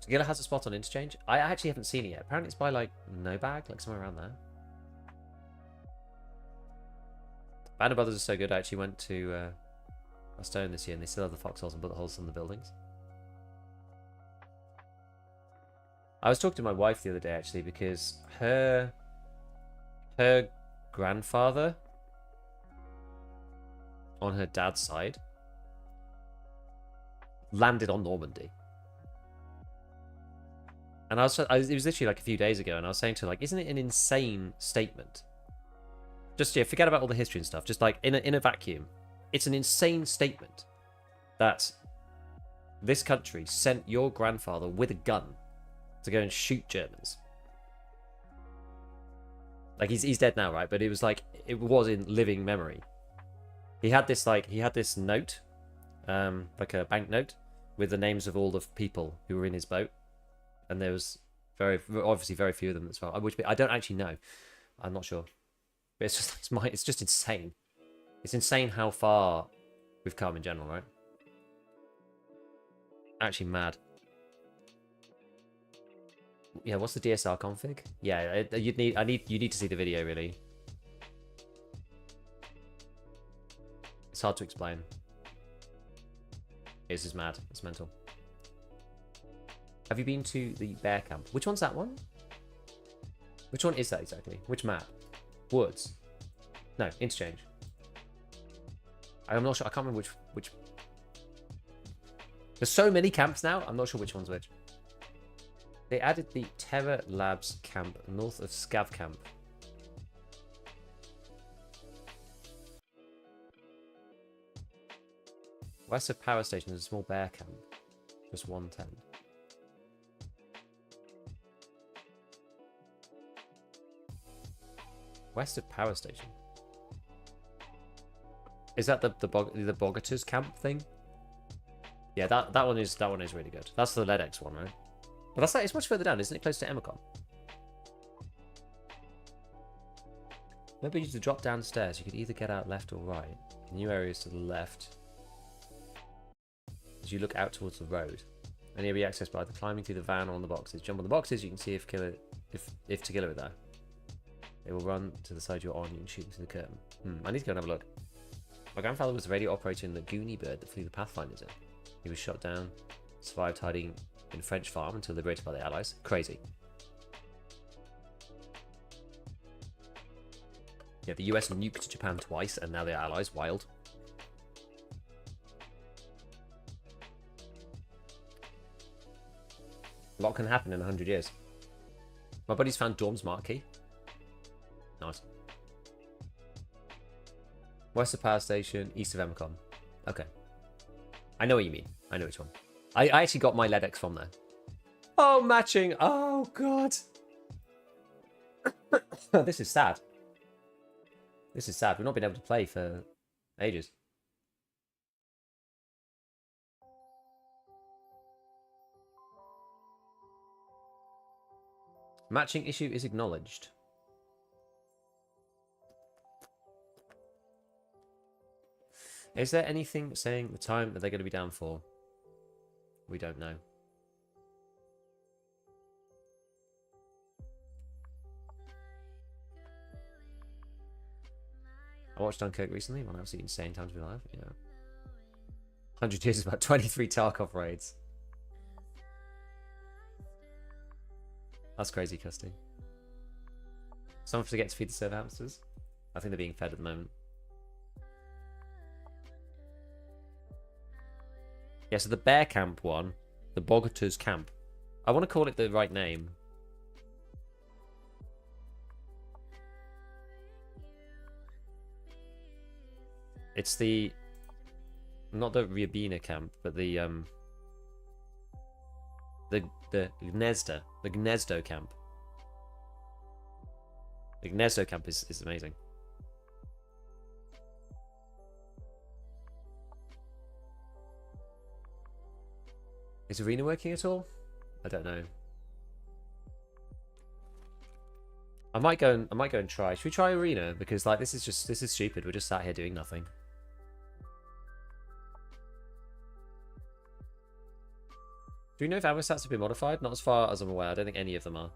Skilla has a spot on interchange. I actually haven't seen it yet. Apparently it's by like no bag, like somewhere around there. Band of Brothers is so good. I actually went to Stone this year, and they still have the foxholes and bullet holes in the buildings. I was talking to my wife the other day actually because her grandfather on her dad's side landed on Normandy. And it was literally like a few days ago, and I was saying to her, like, isn't it an insane statement? Just, yeah, forget about all the history and stuff. Just like in a vacuum, it's an insane statement that this country sent your grandfather with a gun to go and shoot Germans. Like, he's dead now, right? But it was like, it was in living memory. He had this note, like a banknote, with the names of all the people who were in his boat, and there was obviously very few of them as well. Which I don't actually know. I'm not sure. But it's just insane. It's insane how far we've come in general, right? Actually mad. Yeah, what's the DSR config? Yeah, you need to see the video really. It's hard to explain. This is mad. It's mental. Have you been to the bear camp? Which one's that one? Which one is that exactly? Which map? Woods? No, interchange. I'm not sure. I can't remember which. There's so many camps now. I'm not sure which one's which. They added the Terror Labs camp north of Scav camp. West of Power Station is a small bear camp. Just 110. West of Power Station. Is that the Bogaters camp thing? Yeah, that one is really good. That's the LEDX one, right? But it's much further down, isn't it? Close to Emicon. Maybe you need to drop downstairs. You could either get out left or right. New areas to the left. As you look out towards the road. And you'll be accessed by either climbing through the van or on the boxes. Jump on the boxes, you can see if Together are there. They will run to the side you're on and shoot into the curtain. I need to go and have a look. My grandfather was a radio operator in the Goonie bird that flew the Pathfinders in. He was shot down, survived hiding in French farm until liberated by the Allies. Crazy. Yeah, the US nuked Japan twice and now they're allies. Wild. A lot can happen in 100 years. My buddy's found Dorm's marquee. Nice. West of Power Station, east of Emicon. Okay. I know what you mean. I know which one. I actually got my LEDX from there. Oh, matching. Oh, God. This is sad. This is sad. We've not been able to play for ages. Matching issue is acknowledged. Is there anything saying the time that they're going to be down for? We don't know. I watched Dunkirk recently. One absolutely insane time to be alive. Yeah. 100 years is about 23 Tarkov raids. That's crazy, Custy. Someone forget to feed the serve hamsters. I think they're being fed at the moment. Yeah, so the bear camp one, the Bogaters camp. I want to call it the right name. It's the, not the Ryabina camp, but the Gnezdo camp. The Gnezdo camp is amazing. Is arena working at all? I don't know. I might go and try. Should we try arena? Because like this is stupid. We're just sat here doing nothing. Do we know if ammo stats have been modified? Not as far as I'm aware. I don't think any of them are.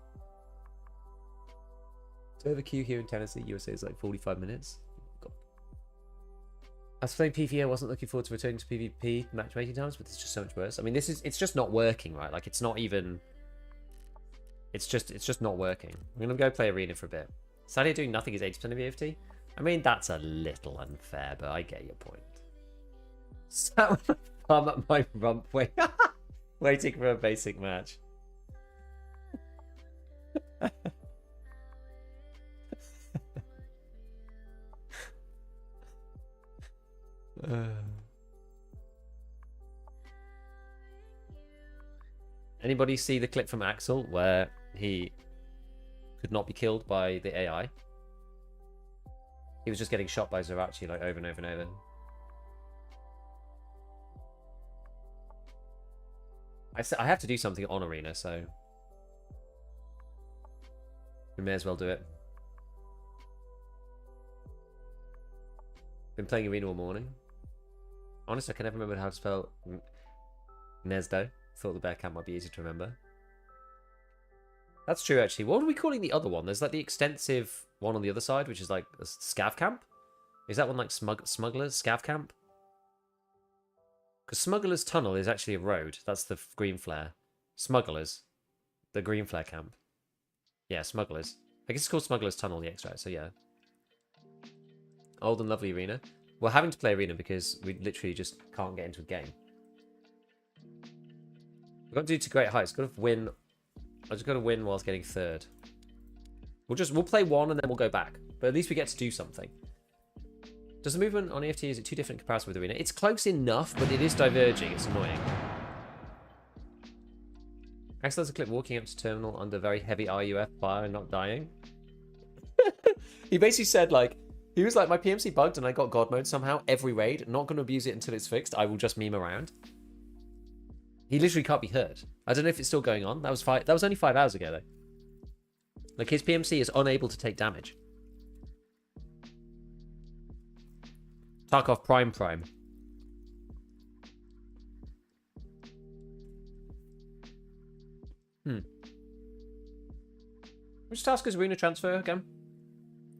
Server queue here in Tennessee, USA is like 45 minutes. God. As for playing PvE, I wasn't looking forward to returning to PvP matchmaking times, but it's just so much worse. I mean, it's just not working, right? Like, it's not even... It's just not working. I'm gonna go play arena for a bit. Sadly, doing nothing is 80% of EFT. I mean, that's a little unfair, but I get your point. Sat with my thumb at my rump waiting for a basic match. Anybody see the clip from Axel where he could not be killed by the AI? He was just getting shot by Zerachi like over and over and over. I have to do something on arena, so we may as well do it. Been playing arena all morning. Honestly, I can never remember how to spell Nesdo. Thought the bear camp might be easy to remember. That's true, actually. What are we calling the other one? There's like the extensive one on the other side, which is like a Scav camp. Is that one like Smugglers? Scav camp? Because Smugglers Tunnel is actually a road. That's the green flare. Smugglers. The green flare camp. Yeah, Smugglers. I guess it's called Smugglers Tunnel, the extract, so yeah. Old and lovely arena. We're having to play arena because we literally just can't get into a game. We've got to do to great heights. Got to win. I just got to win whilst getting third. We'll play one and then we'll go back. But at least we get to do something. Does the movement on EFT, is it too different in comparison with arena? It's close enough, but it is diverging. It's annoying. Axel has a clip walking up to terminal under very heavy RUF fire and not dying. He basically said like, he was like, my PMC bugged and I got God mode somehow every raid. Not going to abuse it until it's fixed. I will just meme around. He literally can't be hurt. I don't know if it's still going on. That was only 5 hours ago though. Like his PMC is unable to take damage. Tarkov Prime. Which task is arena transfer again?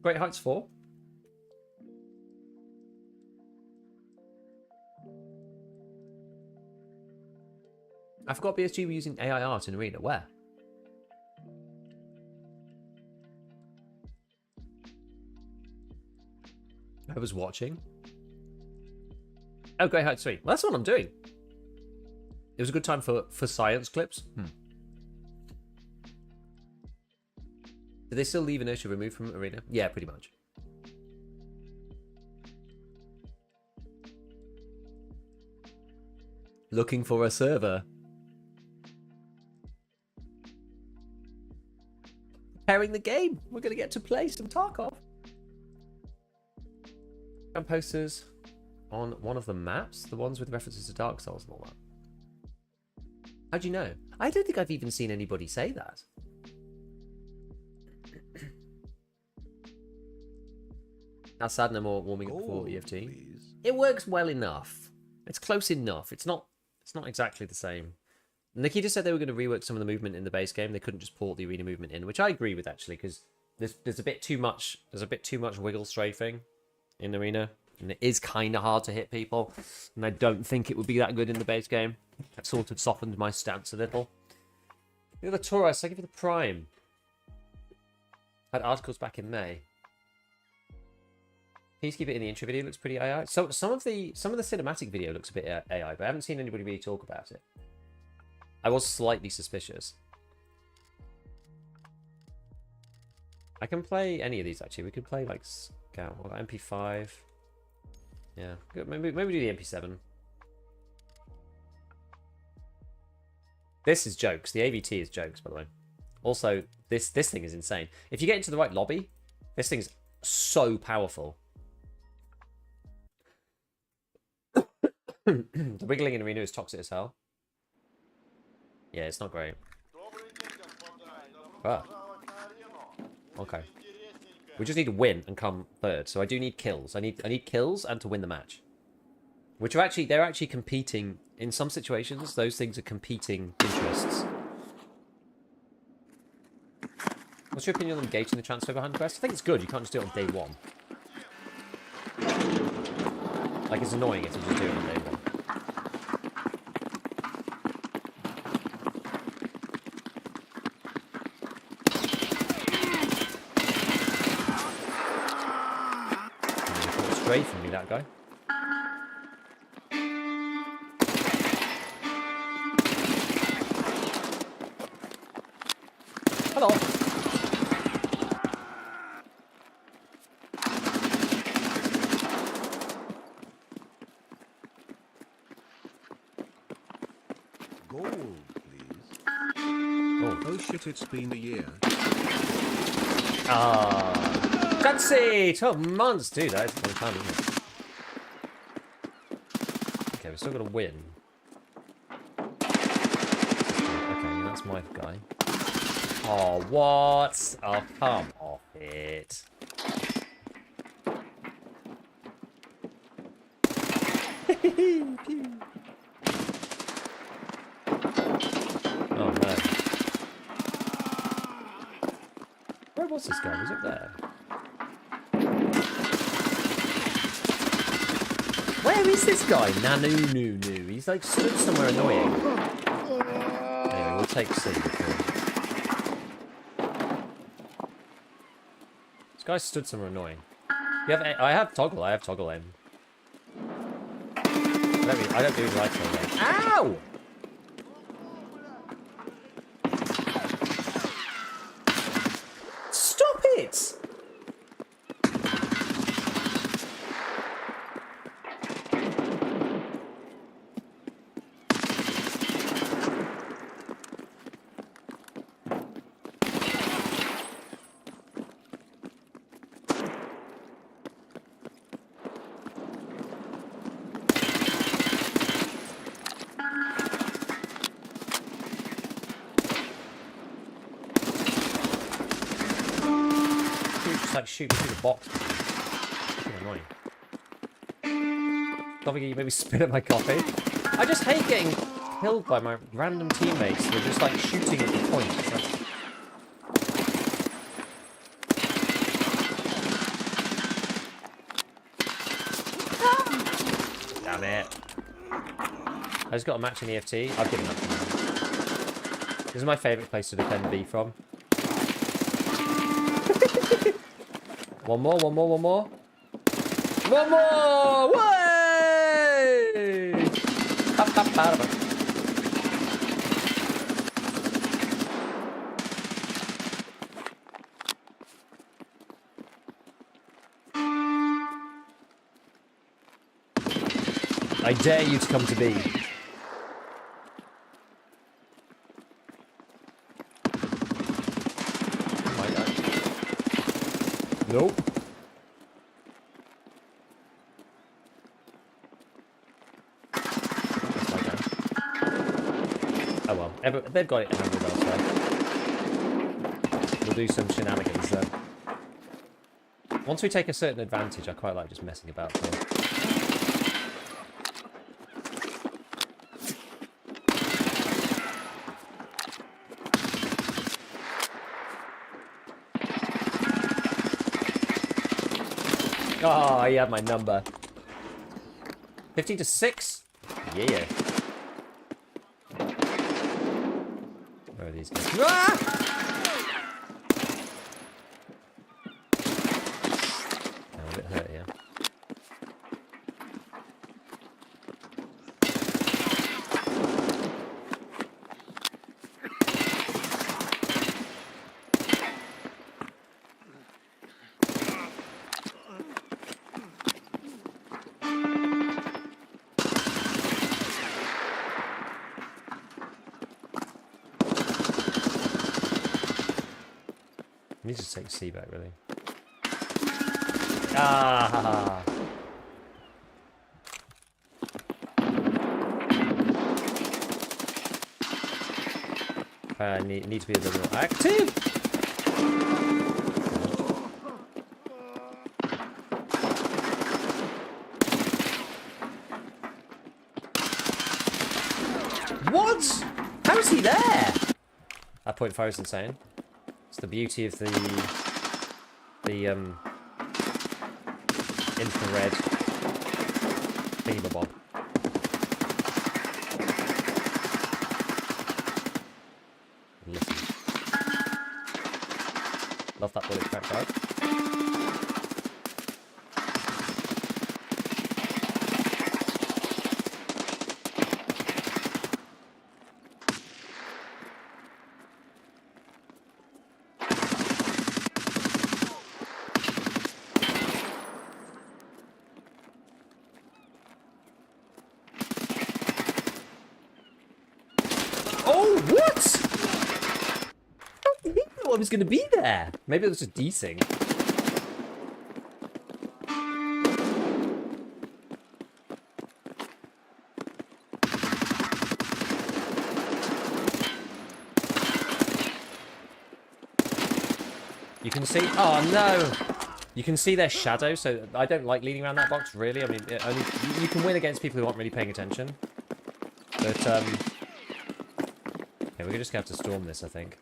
Great Heights 4? I forgot BSG were using AI art in arena. Where? I was watching. Oh, Great Heights 3. Well, that's what I'm doing. It was a good time for science clips. Do they still leave inertia removed from arena? Yeah, pretty much. Looking for a server. Preparing the game. We're going to get to play some Tarkov. And posters on one of the maps, the ones with references to Dark Souls and all that. How do you know? I don't think I've even seen anybody say that. That's sad, no more warming up before EFT. Please. It works well enough. It's close enough. It's not exactly the same. Nikita said they were going to rework some of the movement in the base game. They couldn't just port the arena movement in, which I agree with actually, because there's a bit too much. There's a bit too much wiggle strafing in arena, and it is kind of hard to hit people. And I don't think it would be that good in the base game. That sort of softened my stance a little. Look at the Taurus. I give you the Prime. Had articles back in May. Please keep it in the intro video. Looks pretty AI. So some of the cinematic video looks a bit AI, but I haven't seen anybody really talk about it. I was slightly suspicious. I can play any of these actually. We could play like Scout or MP5. Yeah, good. Maybe do the MP7. This is jokes. The AVT is jokes, by the way. Also, this thing is insane. If you get into the right lobby, this thing is so powerful. The wiggling in arena is toxic as hell. Yeah, it's not great. Ah. Okay. We just need to win and come third. So I do need kills. I need kills and to win the match. Which are actually, they're actually competing in some situations. Those things are competing interests. What's your opinion on gauging the transfer behind the quest? I think it's good. You can't just do it on day one. Like, it's annoying if you just do it on day one. Straight from me, that guy. Hello. Gold, please. Oh shit, it's been a year. Ah. Fancy! 12 months, dude. That's a long time, isn't it? Okay, we're still got to win. Okay, that's my guy. Oh, what? Oh, come off it. Oh, no. Where was this guy? Was it there? Where is this guy? Nanu. He's like stood somewhere annoying. Anyway, we'll take C. This guy stood somewhere annoying. You have? I have toggle. I have toggle aim. I don't do like toggle aim. Ow! Stop it! Like shooting through the box. Fucking annoying. Don't forget you maybe spit at my coffee. I just hate getting killed by my random teammates who are just like shooting at the point. Damn it. I just got a match in EFT. I've given up now. This is my favourite place to defend B from. One more. One more! Way! I dare you to come to B. Nope. Oh well, they've got it handled elsewhere. We'll do some shenanigans though. Once we take a certain advantage, I quite like just messing about though. Oh, he had my number. 15 to 6? Yeah. Where are these guys? Ah! I'm a bit hurt here. I need to take C back, really. Ah! I need to be a little more active. What? How is he there? That point fire is insane. It's the beauty of the infrared thingamabob. Listen. Love that bullet crack out. I was going to be there. Maybe it was just desync. You can see. Oh no! You can see their shadow. So I don't like leading around that box. Really, I mean, you can win against people who aren't really paying attention. But yeah, we're just gonna have to storm this, I think.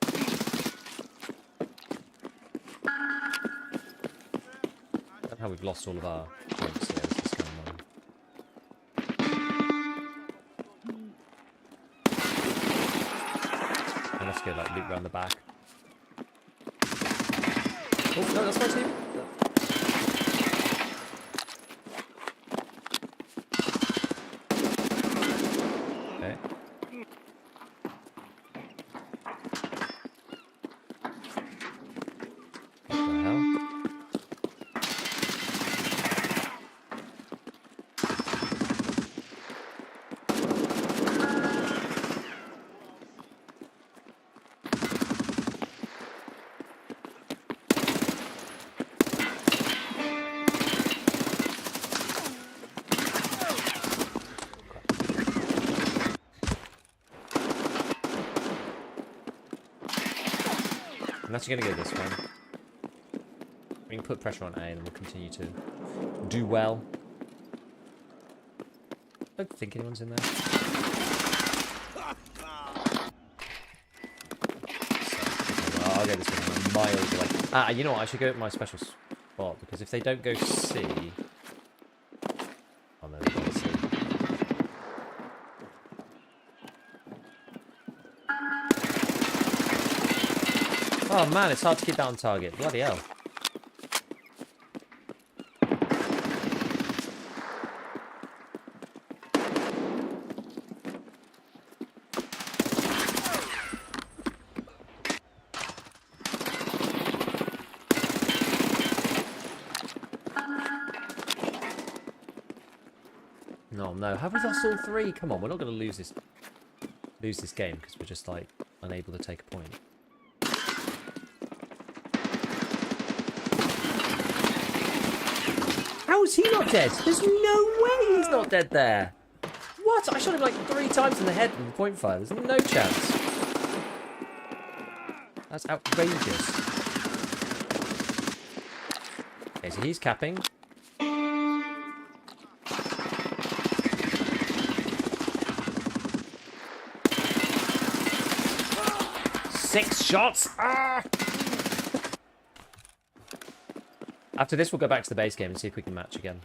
How we've lost all of our points here. This is kind of annoying. And let's go like loop around the back. Oh no, that's my team. Okay. What the hell? I'm actually going to go this way. We can put pressure on A and we'll continue to do well. I don't think anyone's in there. Oh, I'll go this way. I'm miles away. Ah, you know what? I should go at my special spot because if they don't go C... Oh no, they've gone C. Oh man, it's hard to keep that on target. Bloody hell. No, no. Have we lost all three? Come on, we're not going to lose this game because we're just like unable to take a point. How is he not dead? There's no way he's not dead there. What? I shot him like 3 times in the head with the point fire. There's no chance. That's outrageous. Okay, so he's capping. Six shots! Ah! After this, we'll go back to the base game and see if we can match again.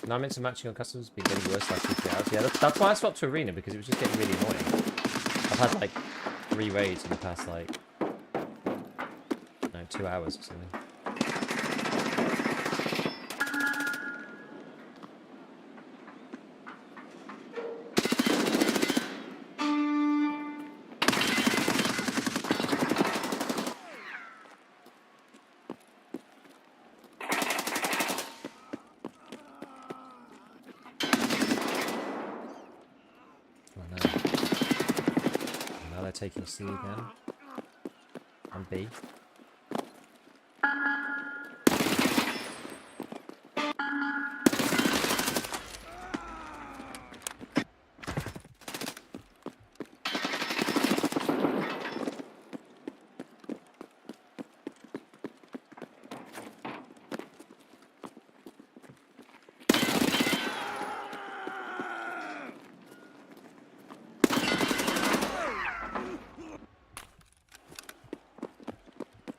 Now I'm into matching on customers, been getting worse last 2 hours. Yeah, that's why I swapped to Arena, because it was just getting really annoying. I've had like 3 raids in the past like, no, 2 hours or something. Oh, no. Now they're taking C again. And B.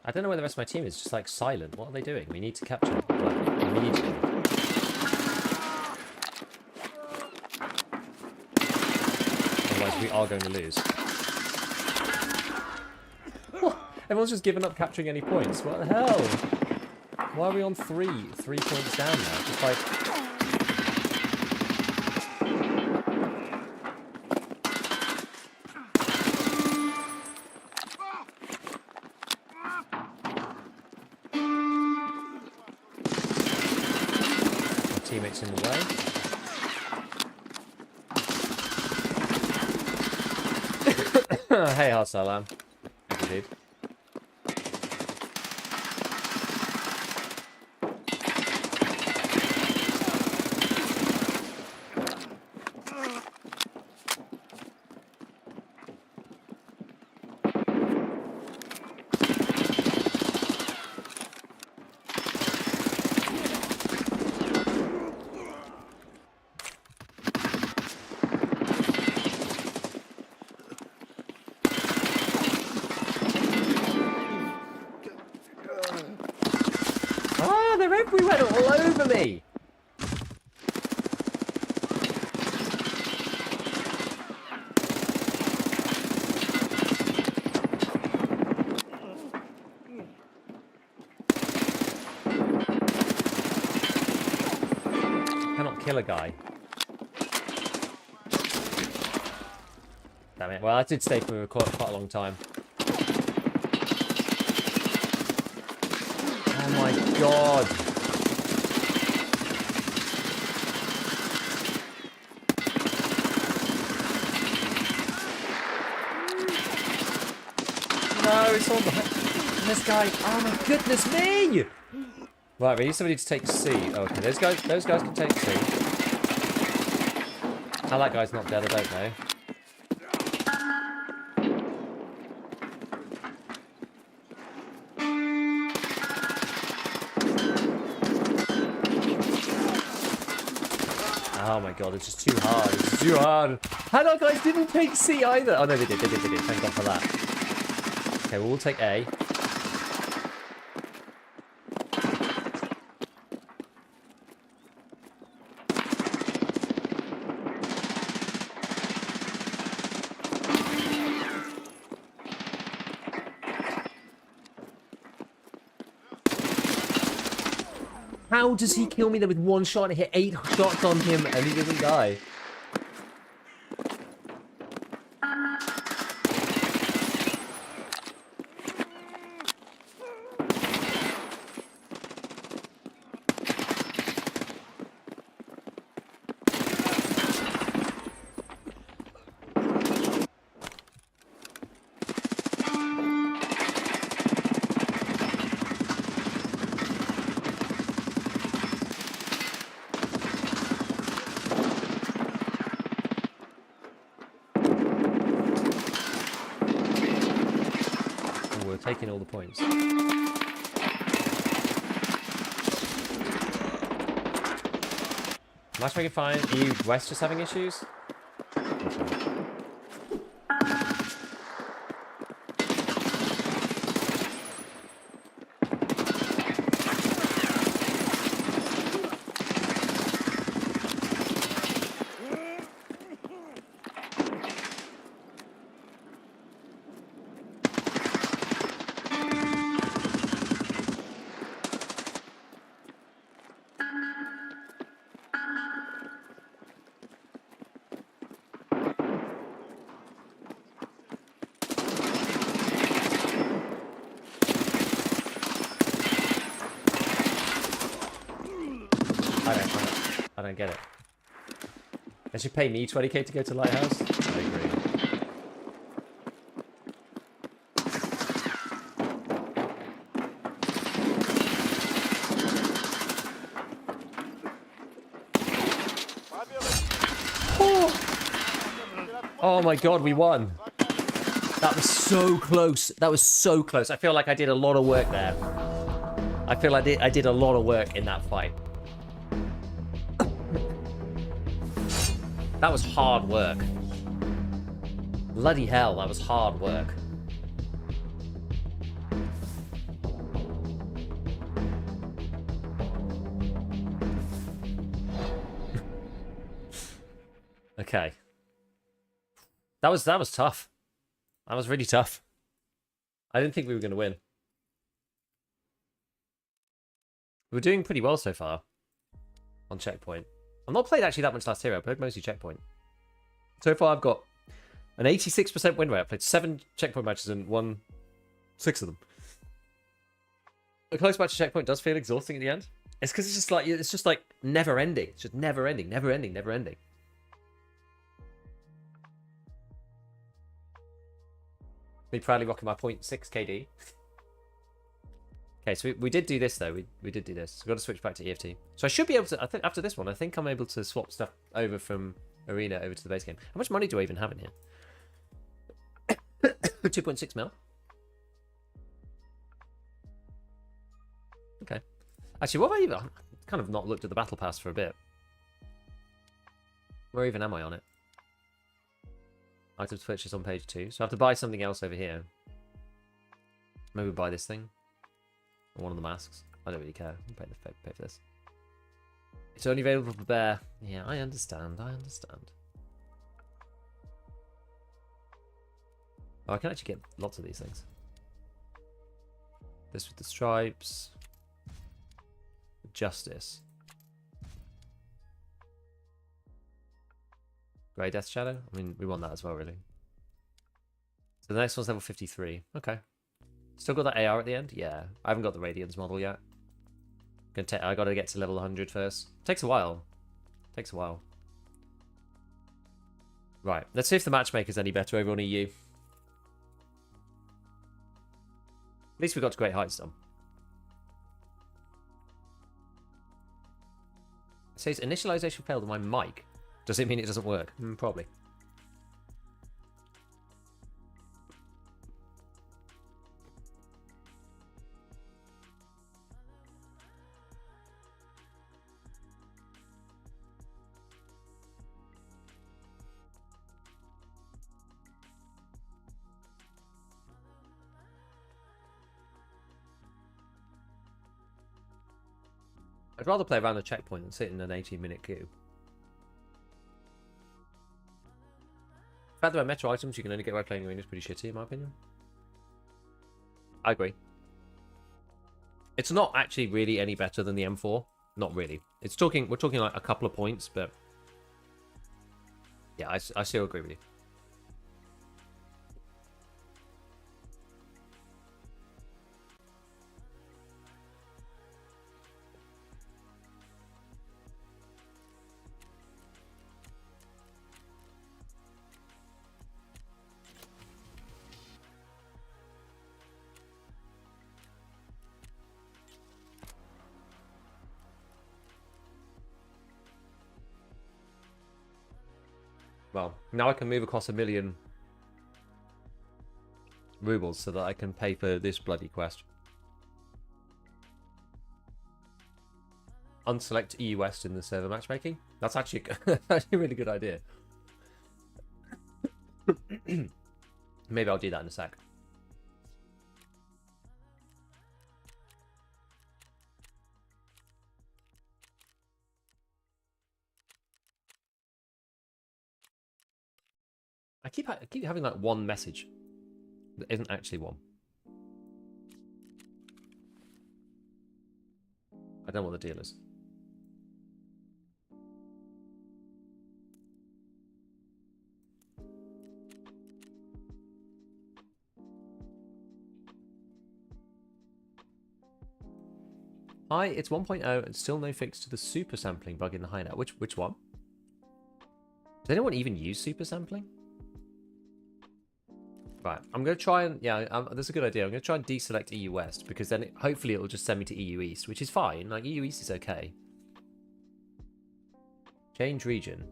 I don't know where the rest of my team is, just like silent. What are they doing? We need to capture like, immediately. Otherwise we are going to lose. What? Everyone's just given up capturing any points. What the hell? Why are we on 3 points down now? Just like... teammates in the way. Hey, Harsalam. Indeed. They're everywhere, all over me! Cannot kill a guy. Damn it. Well, I did stay for quite a long time. Oh my god! No, it's all behind this guy. Oh my goodness me! Right, we need somebody to take C. Oh, okay, those guys can take C. How that guy's not dead, I don't know. Oh my god, it's just too hard. It's too hard. How that guys didn't take C either. Oh no, they did. Thank God for that. Okay, well, we'll take A. How does he kill me there with one shot? I hit 8 shots on him and he doesn't die. Taking all the points. Matchmaking fine. Are you West just having issues? I don't get it. They should pay me 20k to go to Lighthouse. I agree. Oh my god, we won. That was so close. That was so close. I feel like I did a lot of work there. I feel I did a lot of work in that fight. That was hard work. Bloody hell, that was hard work. Okay. That was tough. That was really tough. I didn't think we were going to win. We're doing pretty well so far on Checkpoint. I've not played actually that much last hero. I played mostly Checkpoint. So far I've got an 86% win rate. I played 7 Checkpoint matches and won 6 of them. A close match to Checkpoint does feel exhausting at the end. It's because it's just like never ending. It's just never ending, never ending, never ending. Me proudly rocking my 0.6 KD. Okay, so we did do this though. We did do this. I've got to switch back to EFT. So I should be able to. I think after this one, I think I'm able to swap stuff over from Arena over to the base game. How much money do I even have in here? 2.6 mil. Okay. Actually, what have I even? I've kind of not looked at the battle pass for a bit. Where even am I on it? Items purchased on page 2. So I have to buy something else over here. Maybe buy this thing. Or one of the masks. I don't really care. I'll pay for this. It's only available for bear. Yeah, I understand. I understand. Oh, I can actually get lots of these things. This with the stripes. Justice. Grey Death Shadow? I mean, we want that as well, really. So the next one's level 53. Okay. Still got that AR at the end? Yeah. I haven't got the Radiance model yet. I gotta get to level 100 first. Takes a while. Takes a while. Right. Let's see if the matchmaker's any better over on EU. At least we got to great heights, though. It says initialization failed on my mic. Does it mean it doesn't work? Probably. I'd rather play around a checkpoint than sit in an 18-minute queue. The fact that metro items you can only get by playing arena is pretty shitty, in my opinion. I agree. It's not actually really any better than the M4. Not really. We're talking like a couple of points, but yeah, I still agree with you. Well, now I can move across 1 million rubles so that I can pay for this bloody quest. Unselect EU West in the server matchmaking. That's actually a really good idea. Maybe I'll do that in a sec. I keep having like one message that isn't actually one. I don't know what the deal is. Hi, it's 1.0 and still no fix to the super sampling bug in the hideout. Which one? Does anyone even use super sampling? Right, I'm going to try and... Yeah, that's a good idea. I'm going to try and deselect EU West, because then hopefully it will just send me to EU East, which is fine. Like, EU East is okay. Change region.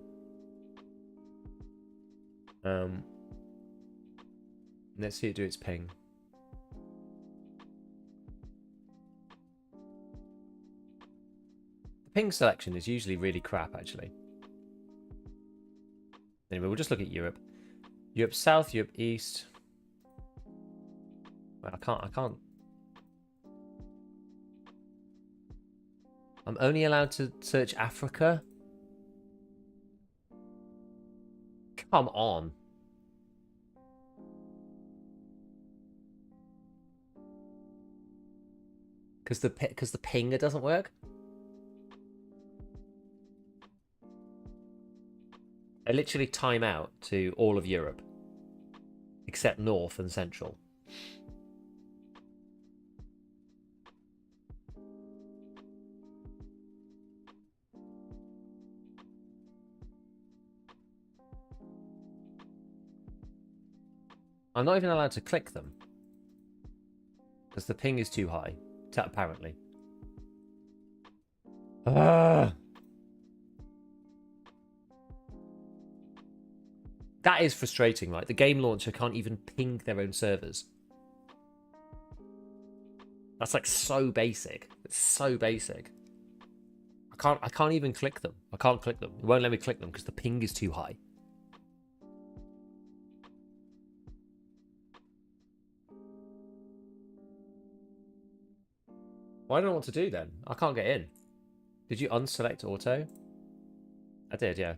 Let's see it do its ping. The ping selection is usually really crap, actually. Anyway, we'll just look at Europe. Europe South, Europe East. Well, I can't. I'm only allowed to search Africa? Come on. Because the pinger doesn't work? I literally time out to all of Europe. Except North and Central. I'm not even allowed to click them. Because the ping is too high. Apparently. That is frustrating, right? The game launcher can't even ping their own servers. That's like so basic. It's so basic. I can't even click them. I can't click them. It won't let me click them because the ping is too high. Well, I don't know what to do then. I can't get in. Did you unselect auto? I did, yeah.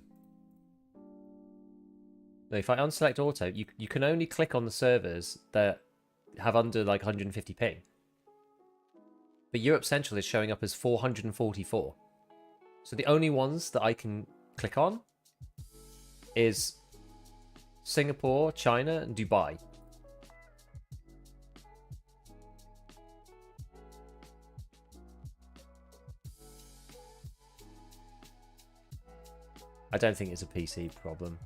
No, if I unselect auto, you can only click on the servers that have under like 150 ping. But Europe Central is showing up as 444. So the only ones that I can click on is Singapore, China, and Dubai. I don't think it's a PC problem.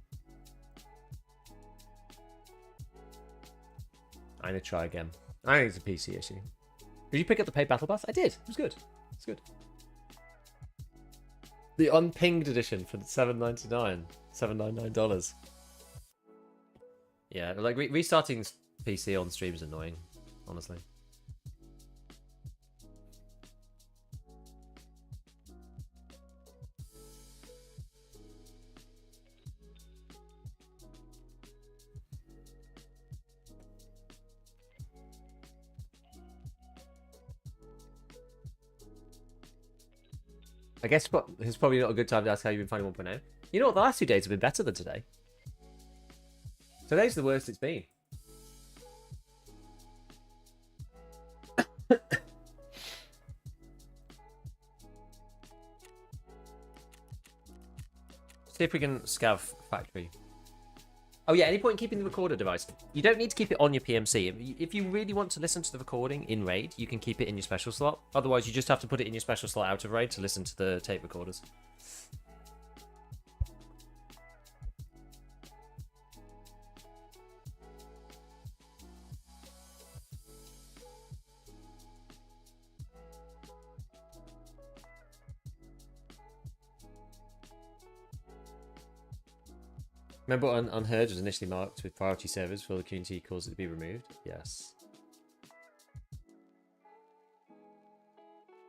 I'm going to try again. I think it's a PC issue. Did you pick up the paid battle pass? I did. It was good. It's good. The unpinged edition for $7.99. $7.99. Yeah, like restarting PC on stream is annoying, honestly. I guess it's probably not a good time to ask how you've been finding 1.0. You know what? The last 2 days have been better than today. Today's the worst it's been. See if we can scav factory. Oh yeah, any point in keeping the recorder device? You don't need to keep it on your PMC. If you really want to listen to the recording in RAID, you can keep it in your special slot. Otherwise, you just have to put it in your special slot out of RAID to listen to the tape recorders. Remember Unheard was initially marked with priority servers for the community caused it to be removed? Yes.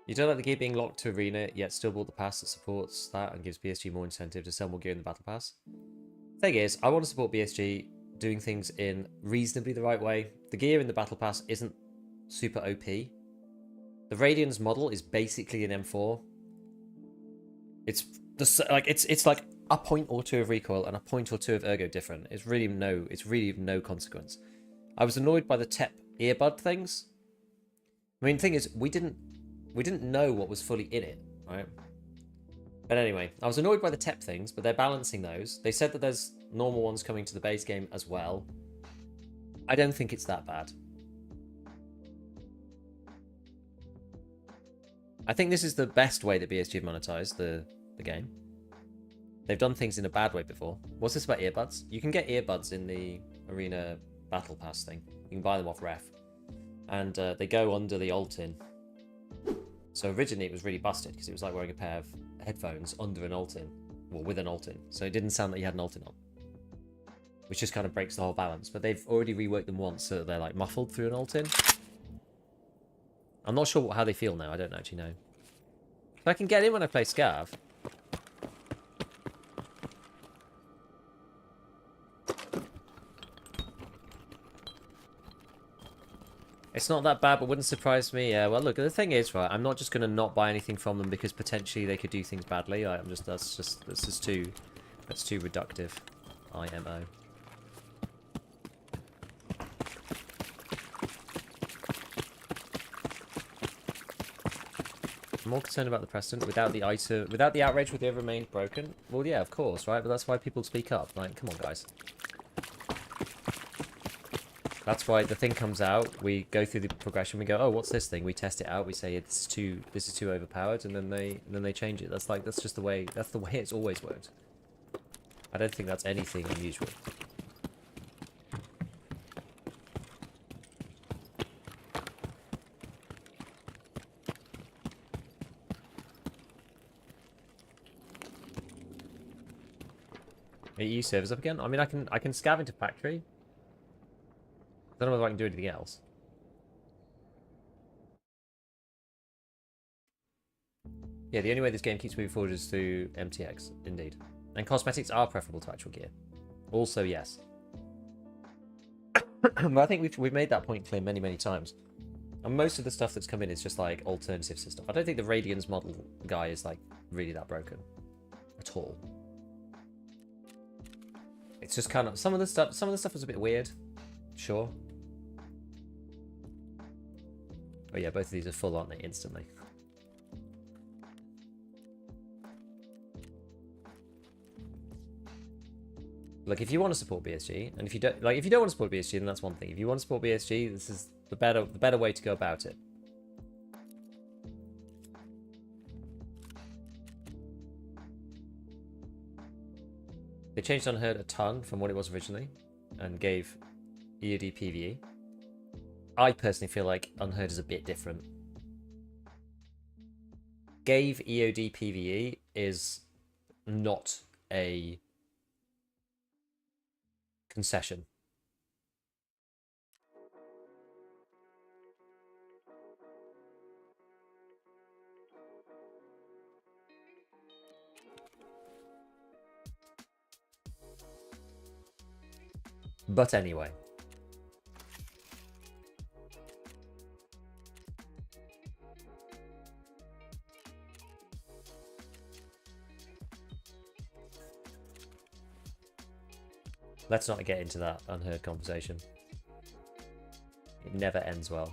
You don't like the gear being locked to arena, yet still bought the pass that supports that and gives BSG more incentive to sell more gear in the battle pass? Thing is, I want to support BSG doing things in reasonably the right way. The gear in the battle pass isn't super OP. The Radiant's model is basically an M4. It's like a point or two of recoil and a point or two of ergo different. It's really of no consequence. I was annoyed by the TEP earbud things. I mean, the thing is, we didn't know what was fully in it, right? But anyway, I was annoyed by the TEP things, but they're balancing those. They said that there's normal ones coming to the base game as well. I don't think it's that bad. I think this is the best way that BSG have monetized the game. They've done things in a bad way before. What's this about earbuds? You can get earbuds in the Arena Battle Pass thing. You can buy them off Ref. And they go under the alt-in. So originally it was really busted because it was like wearing a pair of headphones under an alt-in. Well, with an alt-in. So it didn't sound like you had an alt-in on. Which just kind of breaks the whole balance. But they've already reworked them once so that they're like muffled through an alt-in. I'm not sure how they feel now. I don't actually know. But I can get in when I play Scav. It's not that bad, but wouldn't surprise me. Yeah, well, look, the thing is, right, I'm not just going to not buy anything from them because potentially they could do things badly. That's just too reductive. IMO. I'm more concerned about the precedent without the item, without the outrage would they have remained broken? Well, yeah, of course, right? But that's why people speak up. Like, come on, guys. That's why the thing comes out, we go through the progression, we go, oh, what's this thing? We test it out, we say this is too overpowered, and then they change it. That's just the way it's always worked. I don't think that's anything unusual. Are EU servers up again? I mean, I can scav into Factory. I don't know whether I can do anything else. Yeah, the only way this game keeps moving forward is through MTX, indeed. And cosmetics are preferable to actual gear. Also, yes. But I think we've made that point clear many, many times. And most of the stuff that's come in is just like alternatives to stuff. I don't think the Radiance model guy is like really that broken at all. It's just kind of some of the stuff was a bit weird. Sure. Oh yeah, both of these are full, aren't they? Instantly. Look, if you want to support BSG, and if you don't want to support BSG, then that's one thing. If you want to support BSG, this is the better way to go about it. They changed Unheard a ton from what it was originally, and gave EOD PvE. I personally feel like Unheard is a bit different. Gave EOD PvE is not a concession. But anyway. Let's not get into that Unheard conversation. It never ends well.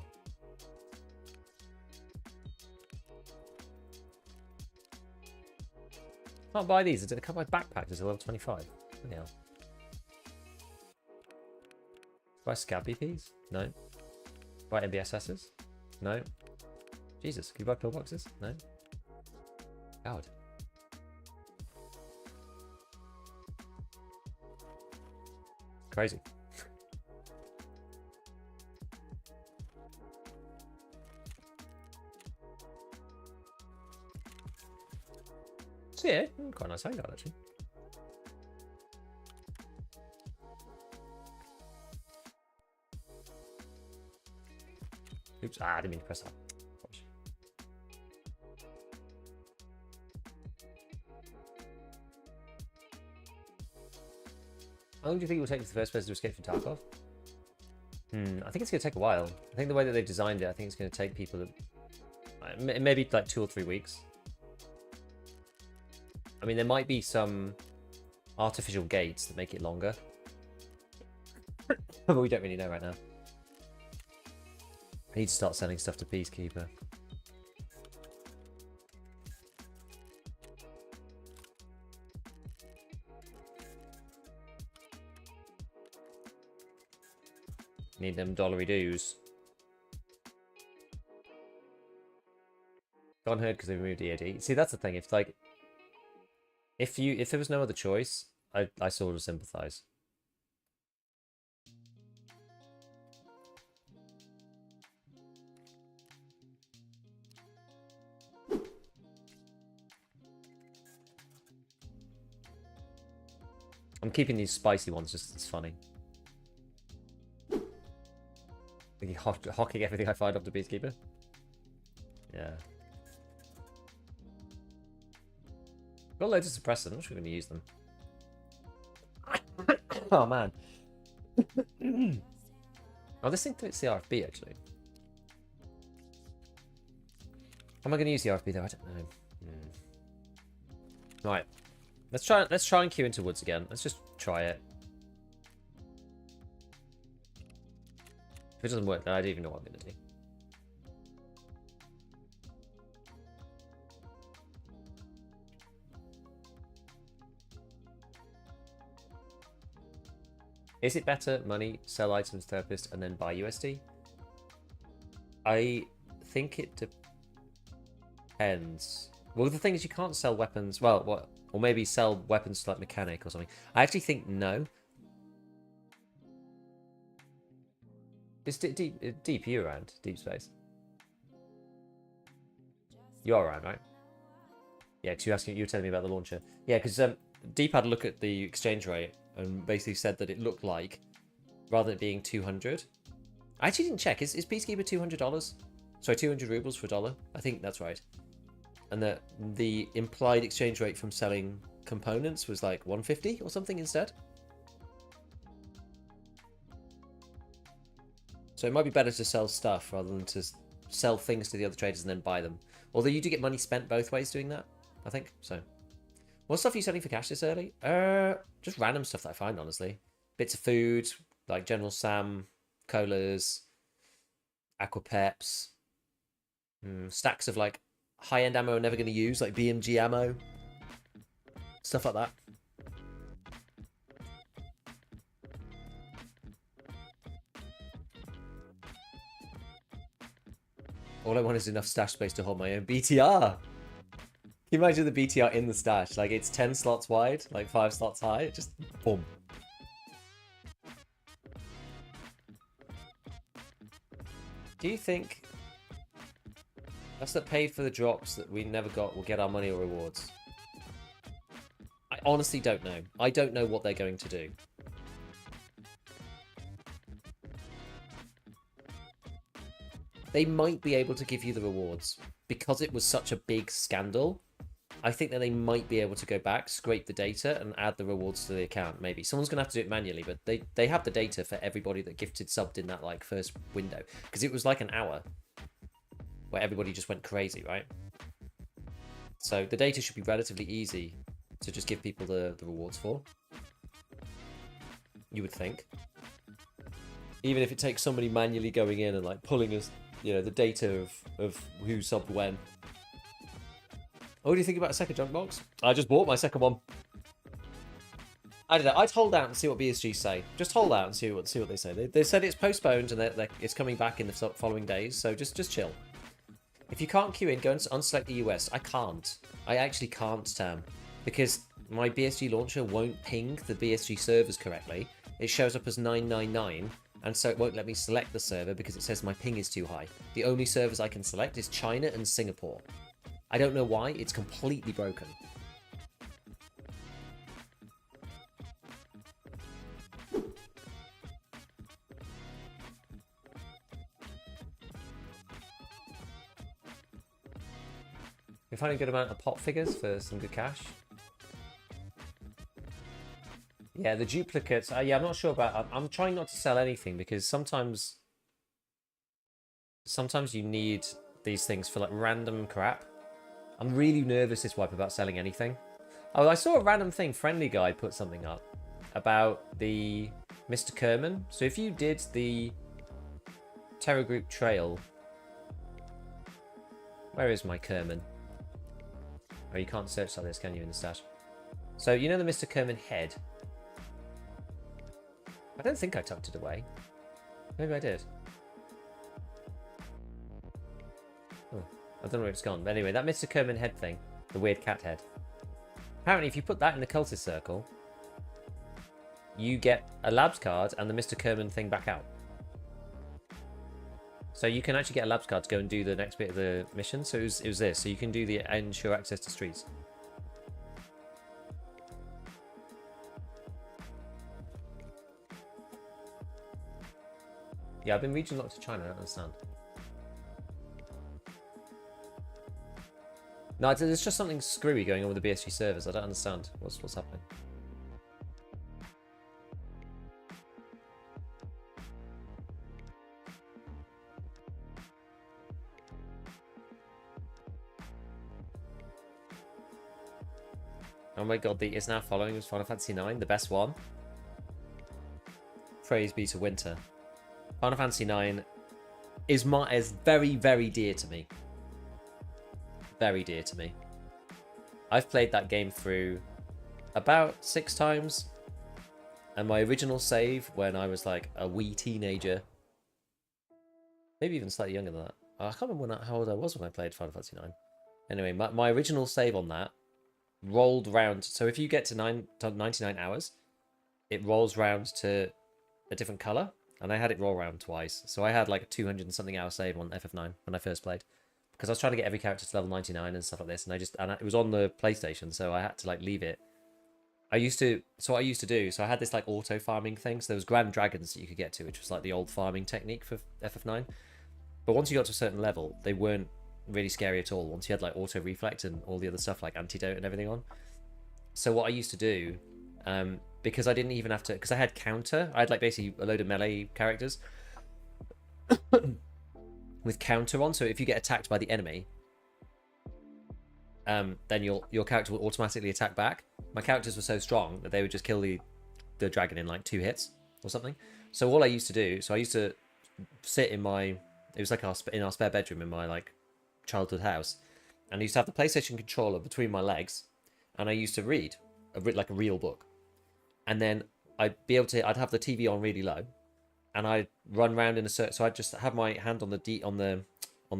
Can't buy these. I can't buy backpacks until level 25. Yeah. Buy Scav BPs? No. Buy MBSSs? No. Jesus, can you buy pillboxes? No. God. Crazy. So yeah, quite a nice hangout actually. Oops, I didn't mean to press that. Gosh. How long do you think it will take for the first person to escape from Tarkov? I think it's going to take a while. I think the way that they've designed it, I think it's going to take people maybe like 2 or 3 weeks. I mean, there might be some artificial gates that make it longer. But we don't really know right now. I need to start selling stuff to Peacekeeper. Need them dollary dues. Gone heard because they removed EOD. See, that's the thing. If like, If there was no other choice, I sort of sympathize. I'm keeping these spicy ones just it's funny. Hocking everything I find off the Beastkeeper. Yeah. Got loads of suppressors. I'm not sure we're going to use them. Oh, man. Oh, this thing fits the RFB, actually. Am I going to use the RFB, though? I don't know. Right. Let's try and queue into woods again. Let's just try it. If it doesn't work, then I don't even know what I'm going to do. Is it better money, sell items, therapist, and then buy USD? I think it depends. Well, the thing is, you can't sell weapons. Well, what? Or maybe sell weapons to like mechanic or something. I actually think no. Is deep? You around deep space? You're around, right? Yeah, because you were telling me about the launcher. Yeah, because Deep had a look at the exchange rate and basically said that it looked like, rather than it being 200, I actually didn't check. Is Peacekeeper $200? Sorry, 200 rubles for $1. I think that's right. And that the implied exchange rate from selling components was like 150 or something instead. So it might be better to sell stuff rather than to sell things to the other traders and then buy them. Although you do get money spent both ways doing that, I think. So, what stuff are you selling for cash this early? Just random stuff that I find, honestly. Bits of food, like General Sam, colas, Aquapeps, stacks of like high-end ammo I'm never going to use, like BMG ammo, stuff like that. All I want is enough stash space to hold my own BTR. Can you imagine the BTR in the stash? Like, it's 10 slots wide, like 5 slots high. Just boom. Do you think us that paid for the drops that we never got will get our money or rewards? I honestly don't know. I don't know what they're going to do. They might be able to give you the rewards. Because it was such a big scandal, I think that they might be able to go back, scrape the data, and add the rewards to the account, maybe. Someone's going to have to do it manually, but they have the data for everybody that gifted subbed in that like first window. Because it was like an hour where everybody just went crazy, right? So the data should be relatively easy to just give people the rewards for. You would think. Even if it takes somebody manually going in and like pulling us, you know, the data of who subbed when. Oh, what do you think about a second junk box? I just bought my second one. I don't know. I'd hold out and see what BSG say. Just hold out and see what they say. They said it's postponed and it's coming back in the following days. So just chill. If you can't queue in, go and unselect the US. I can't. I actually can't, Tam, because my BSG launcher won't ping the BSG servers correctly. It shows up as 999. And so it won't let me select the server because it says my ping is too high. The only servers I can select is China and Singapore. I don't know why, it's completely broken. You're finding a good amount of pop figures for some good cash. Yeah, the duplicates. Yeah, I'm not sure about. I'm trying not to sell anything because sometimes you need these things for like random crap. I'm really nervous this wipe about selling anything. Oh, I saw a random thing. Friendly Guy put something up about the Mr. Kerman. So if you did the Terror Group Trail, where is my Kerman? Oh, you can't search like this, can you, in the stash? So you know the Mr. Kerman head. I don't think I tucked it away. Maybe I did. Oh, I don't know where it's gone. But anyway, that Mr. Kerman head thing, the weird cat head. Apparently, if you put that in the cultist circle, you get a labs card and the Mr. Kerman thing back out. So you can actually get a labs card to go and do the next bit of the mission. So it was this. So you can do the ensure access to streets. Yeah, I've been region locked to China. I don't understand. No, there's just something screwy going on with the BSG servers. I don't understand what's happening. Oh my god, the is now following was Final Fantasy IX, the best one. Praise be to Winter. Final Fantasy IX is very, very dear to me. Very dear to me. I've played that game through about 6 times. And my original save when I was like a wee teenager, maybe even slightly younger than that. I can't remember how old I was when I played Final Fantasy IX. Anyway, my original save on that rolled round. So if you get to 99 hours, it rolls round to a different color. And I had it roll round twice. So I had like a 200 and something hour save on FF9 when I first played. Because I was trying to get every character to level 99 and stuff like this. And it was on the PlayStation, so I had to like leave it. So what I used to do, so I had this like auto farming thing. So there was Grand Dragons that you could get to, which was like the old farming technique for FF9. But once you got to a certain level, they weren't really scary at all. Once you had like auto reflect and all the other stuff like antidote and everything on. So what I used to do, because I didn't even have to, because I had counter, I had like basically a load of melee characters with counter on. So if you get attacked by the enemy, then your character will automatically attack back. My characters were so strong that they would just kill the dragon in like 2 hits or something. So all I used to do, so I used to sit in my, it was like in our spare bedroom in my like childhood house, and I used to have the PlayStation controller between my legs, and I used to read like a real book, and then I'd have the TV on really low, and I'd run around in a circle. So I'd just have my hand on the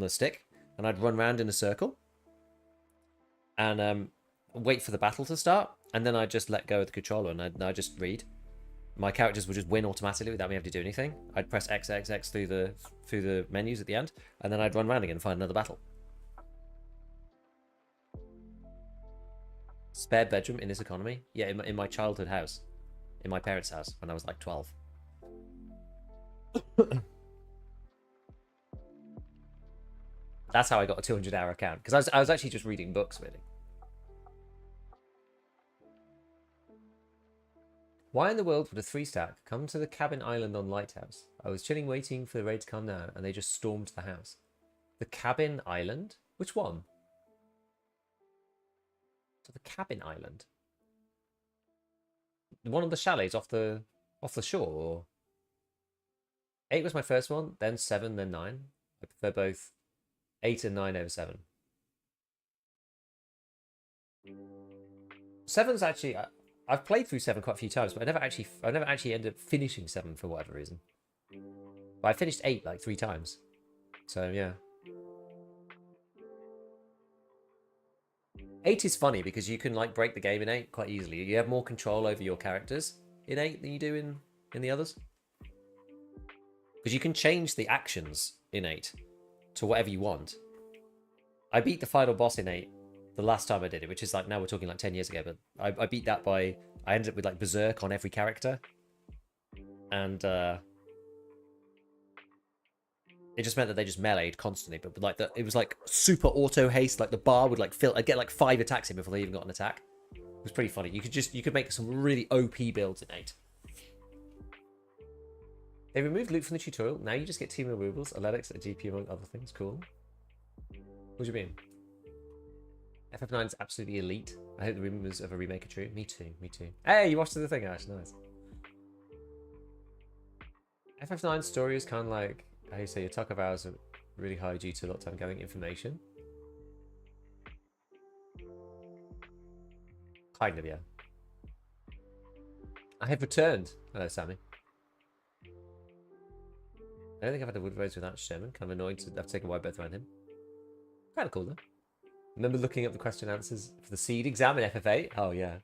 stick, and I'd run around in a circle, and wait for the battle to start, and then I'd just let go of the controller, and I'd just read. My characters would just win automatically without me having to do anything. I'd press X, X, X through the menus at the end, and then I'd run around again and find another battle. Spare bedroom in this economy? Yeah, in my childhood house. In my parents' house when I was like 12. That's how I got a 200-hour account. Because I was actually just reading books, really. Why in the world would a 3-stack come to the cabin island on Lighthouse? I was chilling waiting for the raid to come down, and they just stormed the house. The cabin island? Which one? So the cabin island? One of the chalets off the shore? Or... 8 was my first one, then 7, then 9. I prefer both 8 and 9 over 7. 7's actually... I've played through 7 quite a few times, but I never actually ended up finishing 7 for whatever reason. But I finished 8 like 3 times. So yeah. 8 is funny because you can like break the game in 8 quite easily. You have more control over your characters in 8 than you do in the others. Because you can change the actions in 8 to whatever you want. I beat the final boss in 8 the last time I did it, which is like, now we're talking like 10 years ago, but I beat that by, I ended up with like Berserk on every character. And it just meant that they just meleeed constantly, but like it was like super auto haste, like the bar would like fill, I'd get like 5 attacks in before they even got an attack. It was pretty funny. You could make some really OP builds in 8. They removed loot from the tutorial. Now you just get team removals, Athletics, a GP among other things. Cool. What do you mean? FF9 is absolutely elite. I hope the rumors of a remake are true. Me too, me too. Hey, you watched the thing, Ash. Nice. FF9 story is kind of like how you say your talk of hours are really high due to a lot of time gathering information. Kind of, yeah. I have returned. Hello, Sammy. I don't think I've had a wood rose without Sherman. Kind of annoying to have to take a wide berth around him. Kind of cool though. Remember looking up the question answers for the seed exam in FF8? Oh, yeah.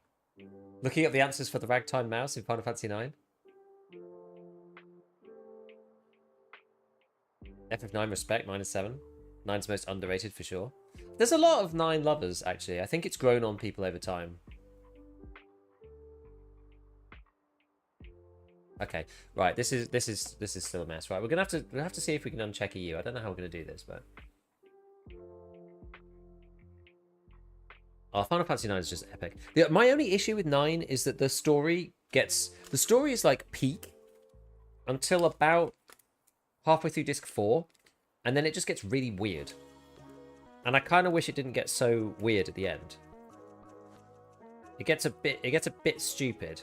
Looking up the answers for the ragtime mouse in Final Fantasy 9. FF9 respect, 9 is 7. 9's most underrated for sure. There's a lot of 9 lovers, actually. I think it's grown on people over time. Okay, right. This is still a mess, right? We'll have to see if we can uncheck EU. I don't know how we're gonna do this, but Final Fantasy 9 is just epic. My only issue with 9 is that the story is like peak until about halfway through disc 4, and then it just gets really weird. And I kind of wish it didn't get so weird at the end. It gets a bit stupid.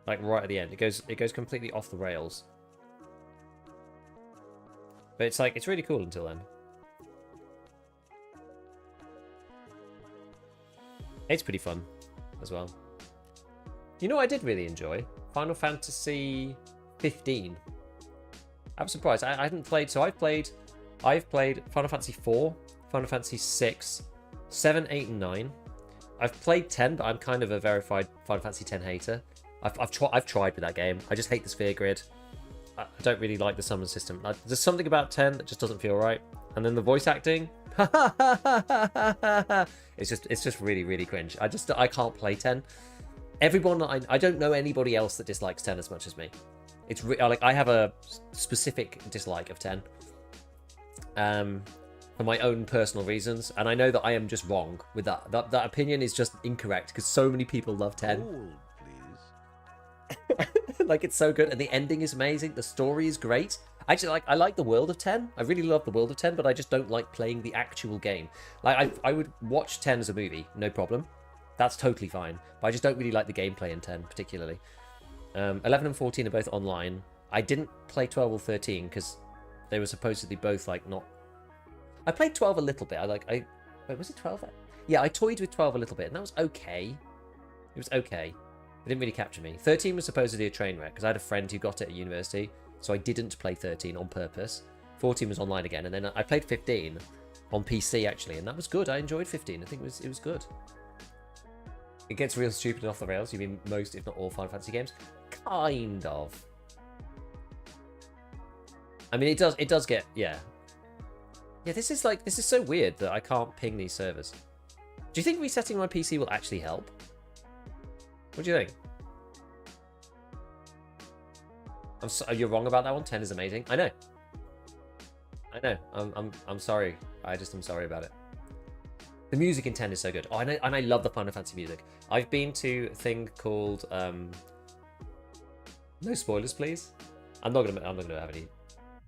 Like right at the end, it goes completely off the rails. But it's really cool until then. It's pretty fun as well. You know what I did really enjoy? Final Fantasy 15. I'm surprised. I hadn't played, so I've played Final Fantasy 4, Final Fantasy 6, 7, 8, and 9. I've played 10, but I'm kind of a verified Final Fantasy 10 hater. I've tried with that game. I just hate the sphere grid. I don't really like the summon system. There's something about 10 that just doesn't feel right. And then the voice acting, it's just really, really cringe. I can't play 10. Everyone, I don't know anybody else that dislikes 10 as much as me. It's like I have a specific dislike of 10, for my own personal reasons, and I know that I am just wrong with that. That opinion is just incorrect because so many people love 10. Gold, please. Like, it's so good, and the ending is amazing. The story is great. Actually, I like the world of 10. I really love the world of 10, but I just don't like playing the actual game. Like, I would watch 10 as a movie, no problem. That's totally fine. But I just don't really like the gameplay in 10 particularly. 11 and 14 are both online. I didn't play 12 or 13 because they were supposedly both like not. I played 12 a little bit. Wait, was it 12? Yeah, I toyed with 12 a little bit, and that was okay. It was okay. It didn't really capture me. 13 was supposedly a train wreck because I had a friend who got it at university, so I didn't play 13 on purpose. 14 was online again, and then I played 15 on PC actually, and that was good. I enjoyed 15. I think it was good. It gets real stupid and off the rails. You mean most, if not all, Final Fantasy games? Kind of. I mean, it does get, yeah. Yeah, this is so weird that I can't ping these servers. Do you think resetting my PC will actually help? What do you think? You're wrong about that one. 10 is amazing. I know. I'm sorry. I'm sorry about it. The music in 10 is so good. Oh, and I love the Final Fantasy music. I've been to a thing called no spoilers, please. I'm not gonna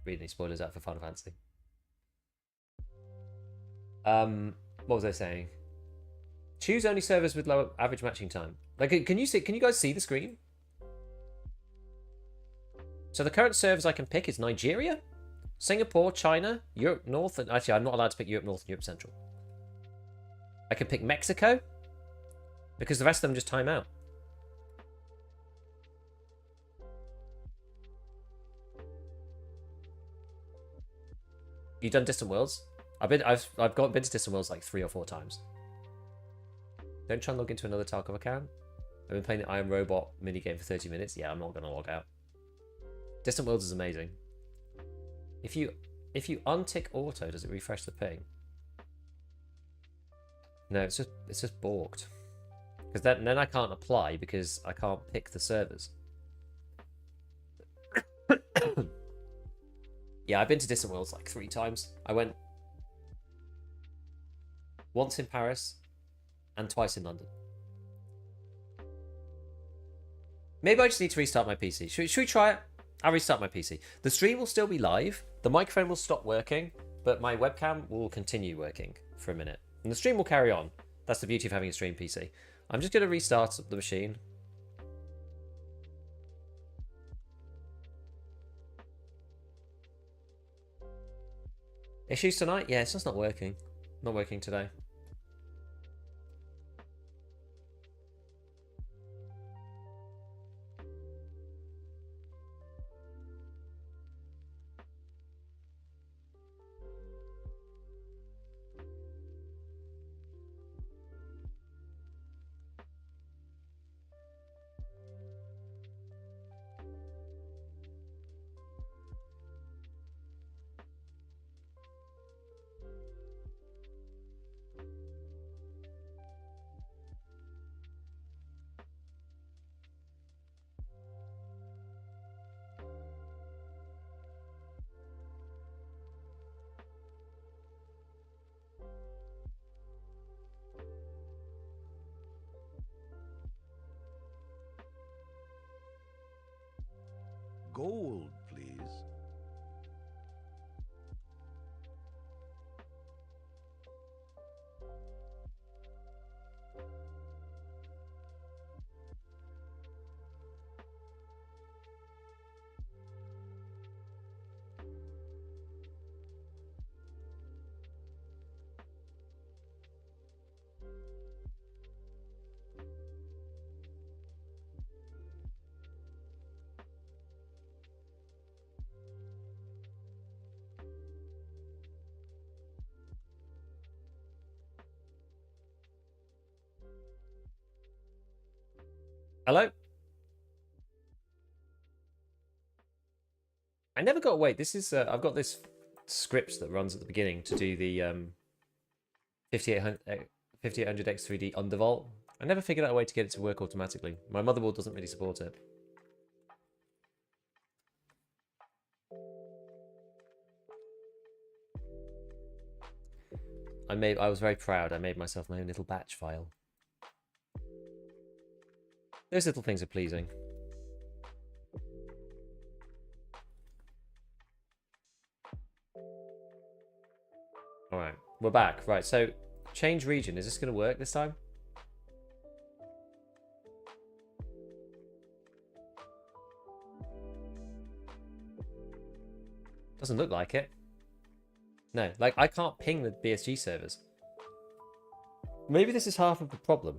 read any spoilers out for Final Fantasy. What was I saying? Choose only servers with low average matching time. Like, can you guys see the screen? So the current servers I can pick is Nigeria, Singapore, China, Europe North, and actually I'm not allowed to pick Europe North and Europe Central. I can pick Mexico because the rest of them just time out. You done Distant Worlds? I've been to Distant Worlds like 3 or 4 times. Don't try and log into another Tarkov account. I've been playing the I Am Robot minigame for 30 minutes. Yeah, I'm not gonna log out. Distant Worlds is amazing. If you untick auto, does it refresh the ping? No, it's just balked. Because then I can't apply because I can't pick the servers. Yeah, I've been to Distant Worlds like 3 times. I went once in Paris and twice in London. Maybe I just need to restart my PC. Should we try it? I'll restart my PC. The stream will still be live. The microphone will stop working, but my webcam will continue working for a minute. And the stream will carry on. That's the beauty of having a stream PC. I'm just going to restart the machine. Issues tonight? Yeah, it's just not working. Not working today. Gold, please. Hello? I never got... Wait, this is... I've got this script that runs at the beginning to do the 5800 X3D undervolt. I never figured out a way to get it to work automatically. My motherboard doesn't really support it. I was very proud. I made myself my own little batch file. Those little things are pleasing. Alright, we're back. Right, so change region. Is this going to work this time? Doesn't look like it. No, like I can't ping the BSG servers. Maybe this is half of the problem.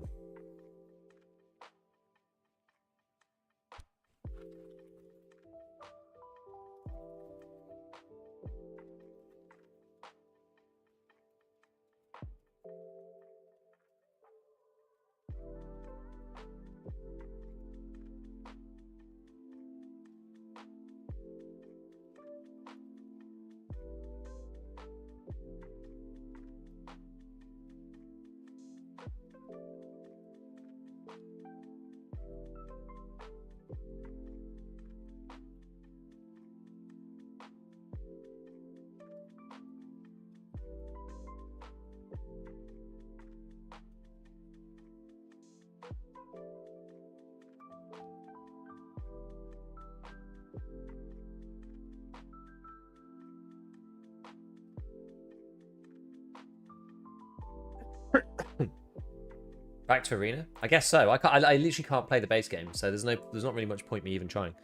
Back to arena? I guess so. I literally can't play the base game, so there's not really much point me even trying.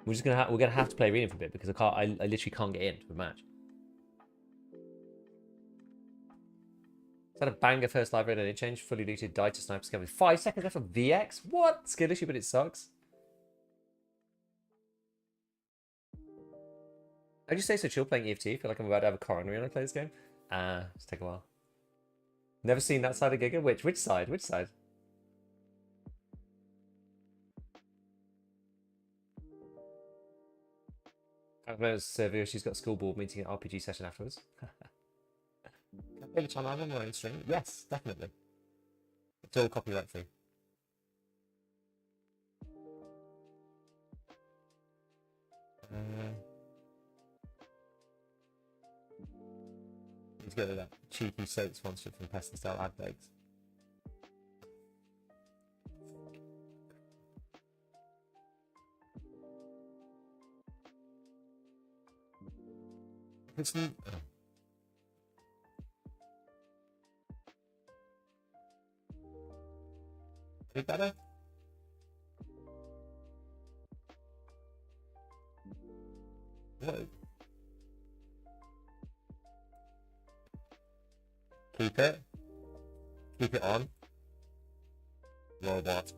We're gonna have to play arena for a bit because I literally can't get into a match. Is that a banger first live raid? I did change fully looted, died to sniper scav with 5 seconds left on VX? What? Skill issue, but it sucks. I just stay so chill playing EFT. I feel like I'm about to have a coronary when I play this game. It's take a while. Never seen that side of Giga? Which side? Which side? I've noticed Servio, she's got a school board meeting at RPG session afterwards. Can I play the time I'm on my own stream? Yes, definitely. It's all copyright free. Need to go to that cheeky soap sponsorship from Pest and Style ad breaks. It's oh. Any better? What? Keep it. Keep it on. Robot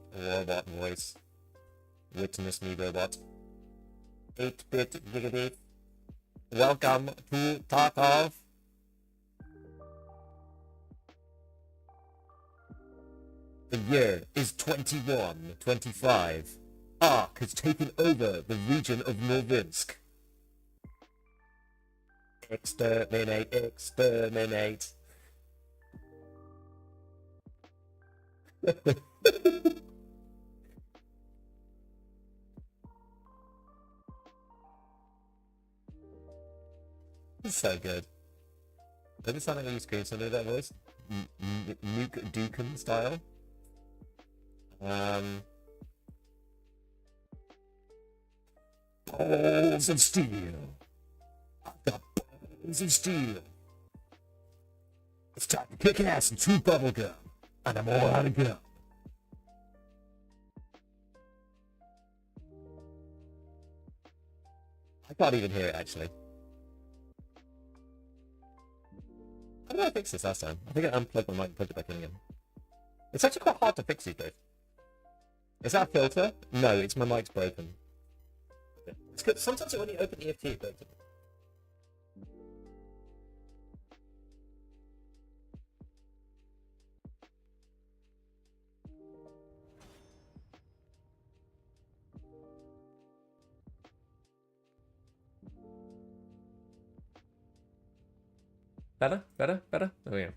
voice. Witness me, robot. 8-bit gigabyte. Welcome to Tarkov. The year is 2125. Ark has taken over the region of Novinsk. Exterminate, exterminate. It's so good. Does it sound like a new screen sound of that voice? Nuke Duken style. balls of steel. I've got balls of steel. It's time to kick ass and chew bubblegum. And I'm all out of gum. I can't even hear it, actually. How did I fix this last time? I think I unplugged my mic and plugged it back in again. It's actually quite hard to fix these days. Is that a filter? No, it's my mic's broken. It's good. Sometimes when you open EFT, it breaks it. Better? Better? Better? There we go.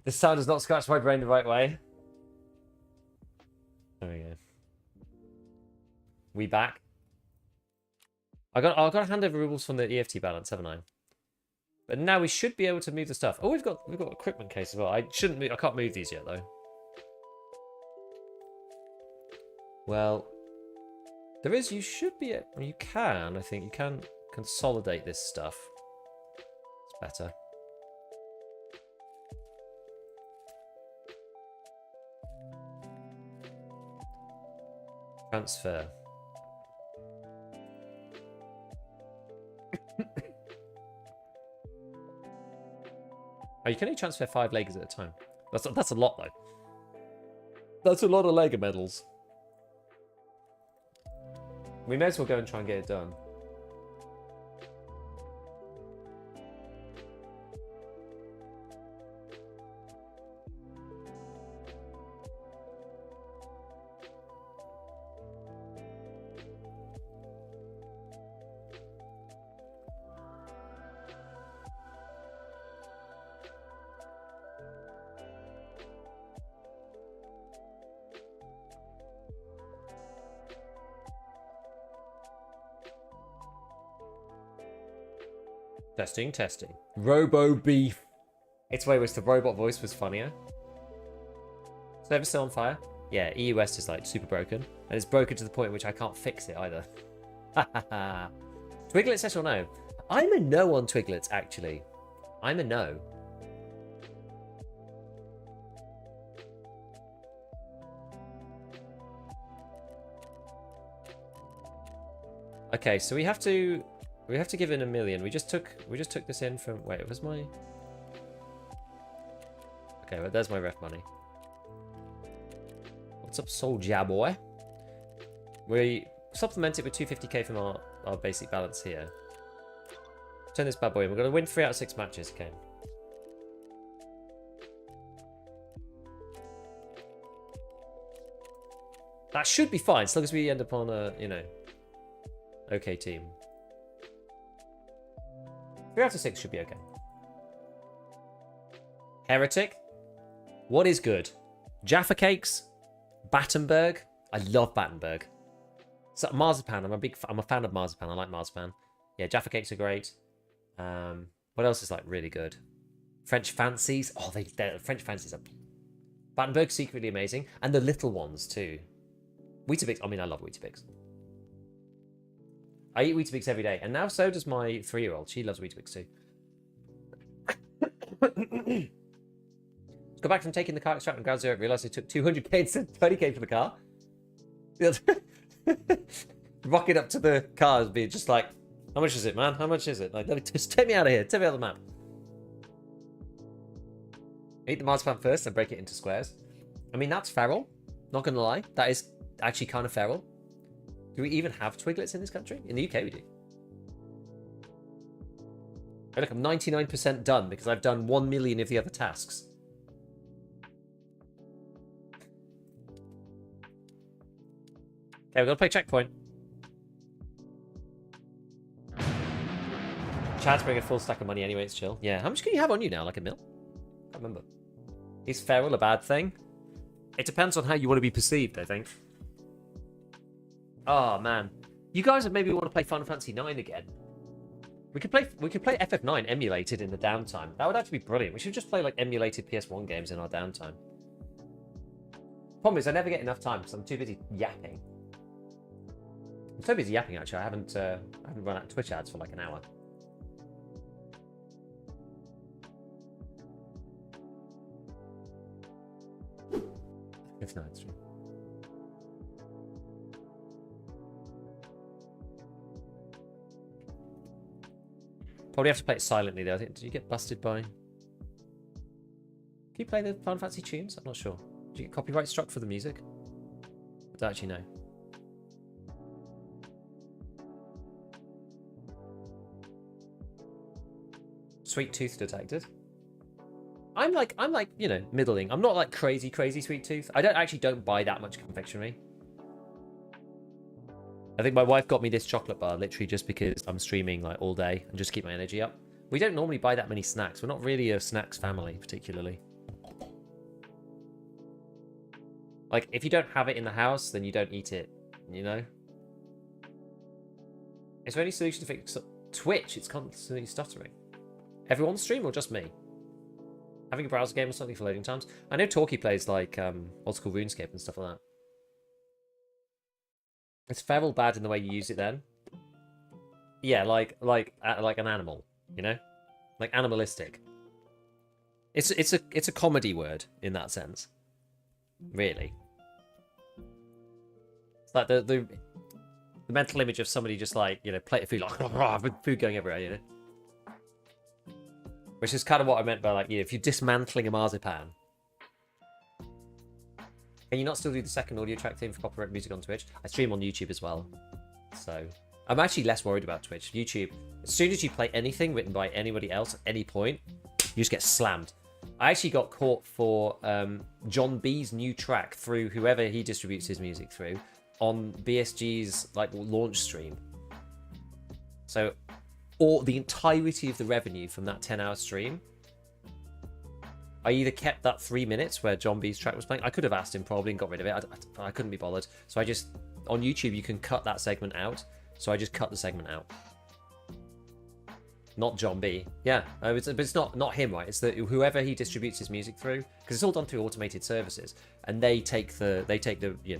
This sound does not scratch my brain the right way. There we go. We back. I got to hand over rubles from the EFT balance, haven't I? But now we should be able to move the stuff. Oh, we've got equipment case as well. I can't move these yet though. Well, there is. You should be. You can. I think you can consolidate this stuff. It's better. Transfer. Oh, you can only transfer 5 Legers at a time. That's a lot though. That's a lot of Lega medals. We may as well go and try and get it done. Testing, testing. Robo beef. It's way worse. The robot voice was funnier. Server still on fire? Yeah, EU West is like super broken. And it's broken to the point in which I can't fix it either. Twiglets, yes or no? I'm a no on Twiglets, actually. I'm a no. Okay, so we have to give in 1 million. We just took this in from. Wait, it was my. Okay, well, there's my ref money. What's up, soldier boy? We supplement it with 250k from our basic balance here. Turn this bad boy in. We're gonna win 3 out of 6 matches. Okay. That should be fine, as long as we end up on a okay team. 3 out of 6 should be okay. Heretic. What is good? Jaffa cakes. Battenberg. I love Battenberg. So marzipan. I'm a fan of marzipan. I like marzipan. Yeah, Jaffa cakes are great. What else is like really good? French fancies. Oh, French fancies are. Battenberg's secretly amazing, and the little ones too. Weetabix. I mean, I love Weetabix. I eat Weetabix every day, and now so does my 3-year-old. She loves Weetabix too. Go back from taking the car extract and ground zero. Realised I took 200k instead of 20k for the car. Rocket up to the car and being just like, how much is it, man? How much is it? Like, just take me out of here. Take me out of the map. Eat the marzipan first and break it into squares. I mean, that's feral. Not gonna lie, that is actually kind of feral. Do we even have Twiglets in this country? In the UK, we do. Hey, look, I'm 99% done because I've done 1 million of the other tasks. Okay, we've got to play checkpoint. Chad's bring a full stack of money anyway, it's chill. Yeah, how much can you have on you now? Like a mil? I can't remember. Is feral a bad thing? It depends on how you want to be perceived, I think. Oh man, you guys would maybe want to play Final Fantasy 9 again. We could play FF9 emulated in the downtime. That would actually be brilliant. We should just play like emulated PS1 games in our downtime. Problem is, I never get enough time because I'm too busy yapping. I'm so busy yapping actually. I haven't run out Twitch ads for like an hour. If not, it's true. Probably have to play it silently though. I think, did you get busted by? Can you play the Final Fantasy tunes? I'm not sure. Did you get copyright struck for the music? I don't actually know. Sweet tooth detected. I'm like, you know, middling. I'm not like crazy sweet tooth. I don't buy that much confectionery. I think my wife got me this chocolate bar literally just because I'm streaming like all day and just keep my energy up. We don't normally buy that many snacks. We're not really a snacks family particularly. Like if you don't have it in the house, then you don't eat it, you know? Is there any solution to fix Twitch? It's constantly stuttering. Everyone stream or just me? Having a browser game or something for loading times? I know Talkie plays like old school RuneScape and stuff like that. It's feral bad in the way you use it then. Yeah, like an animal, you know? Like animalistic. It's a comedy word in that sense. Really. It's like the mental image of somebody just like, you know, plate of food like with food going everywhere, you know? Which is kind of what I meant by like, you know, if you're dismantling a marzipan. Can you not still do the second audio track thing for copyright music on Twitch? I stream on YouTube as well. So I'm actually less worried about Twitch. YouTube, as soon as you play anything written by anybody else at any point, you just get slammed. I actually got caught for John B's new track through whoever he distributes his music through on BSG's like launch stream. So the entirety of the revenue from that 10-hour stream, I either kept that 3 minutes where John B's track was playing. I could have asked him probably and got rid of it. I couldn't be bothered. So I just, on YouTube, you can cut that segment out. So I just cut the segment out. Not John B. Yeah, but it's not him, right? It's whoever he distributes his music through, because it's all done through automated services, and they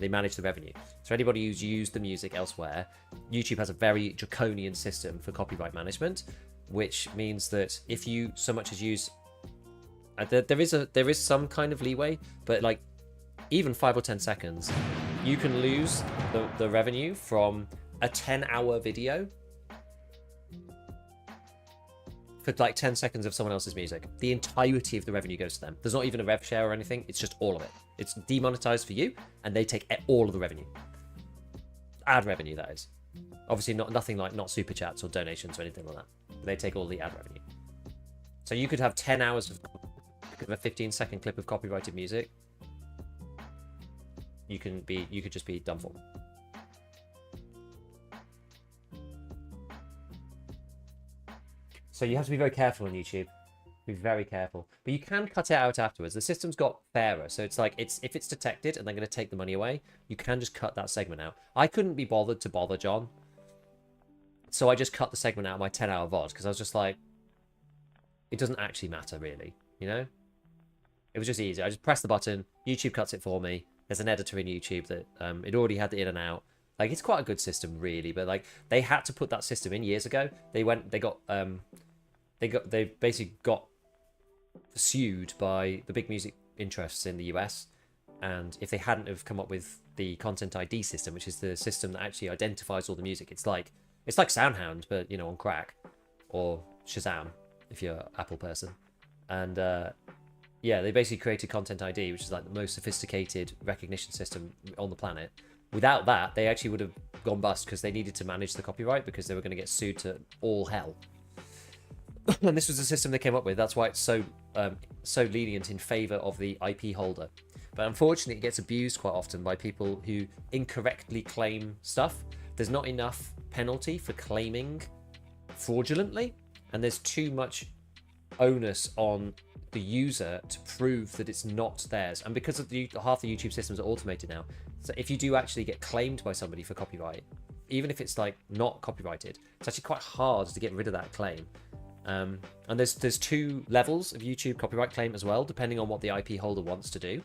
manage the revenue. So anybody who's used the music elsewhere, YouTube has a very draconian system for copyright management, which means that if you so much as use, there is some kind of leeway, but like even 5 or 10 seconds, you can lose the revenue from a 10-hour video. For like 10 seconds of someone else's music, the entirety of the revenue goes to them. There's not even a rev share or anything. It's just all of it. It's demonetized for you, and they take all of the revenue. Ad revenue, that is. Obviously, nothing like not super chats or donations or anything like that. They take all the ad revenue. So you could have 10 hours of a 15-second clip of copyrighted music. You could just be done for. So you have to be very careful on YouTube. Be very careful. But you can cut it out afterwards. The system's got fairer. So it's like, if it's detected and they're going to take the money away, you can just cut that segment out. I couldn't be bothered to bother John. So I just cut the segment out of my 10-hour VOD because I was just like, it doesn't actually matter really, you know? It was just easy. I just press the button. YouTube cuts it for me. There's an editor in YouTube that it already had the in and out. Like, it's quite a good system really, but like they had to put that system in years ago. They basically got sued by the big music interests in the US, and if they hadn't have come up with the Content ID system, which is the system that actually identifies all the music, it's like SoundHound, but you know, on crack, or Shazam if you're an Apple person, and yeah, they basically created Content ID, which is like the most sophisticated recognition system on the planet. Without that, they actually would have gone bust because they needed to manage the copyright because they were going to get sued to all hell. And this was the system they came up with. That's why it's so lenient in favor of the IP holder. But unfortunately, it gets abused quite often by people who incorrectly claim stuff. There's not enough penalty for claiming fraudulently, and there's too much onus on the user to prove that it's not theirs. And because of half the YouTube systems are automated now, so if you do actually get claimed by somebody for copyright, even if it's like not copyrighted, it's actually quite hard to get rid of that claim. And there's 2 levels of YouTube copyright claim as well, depending on what the IP holder wants to do.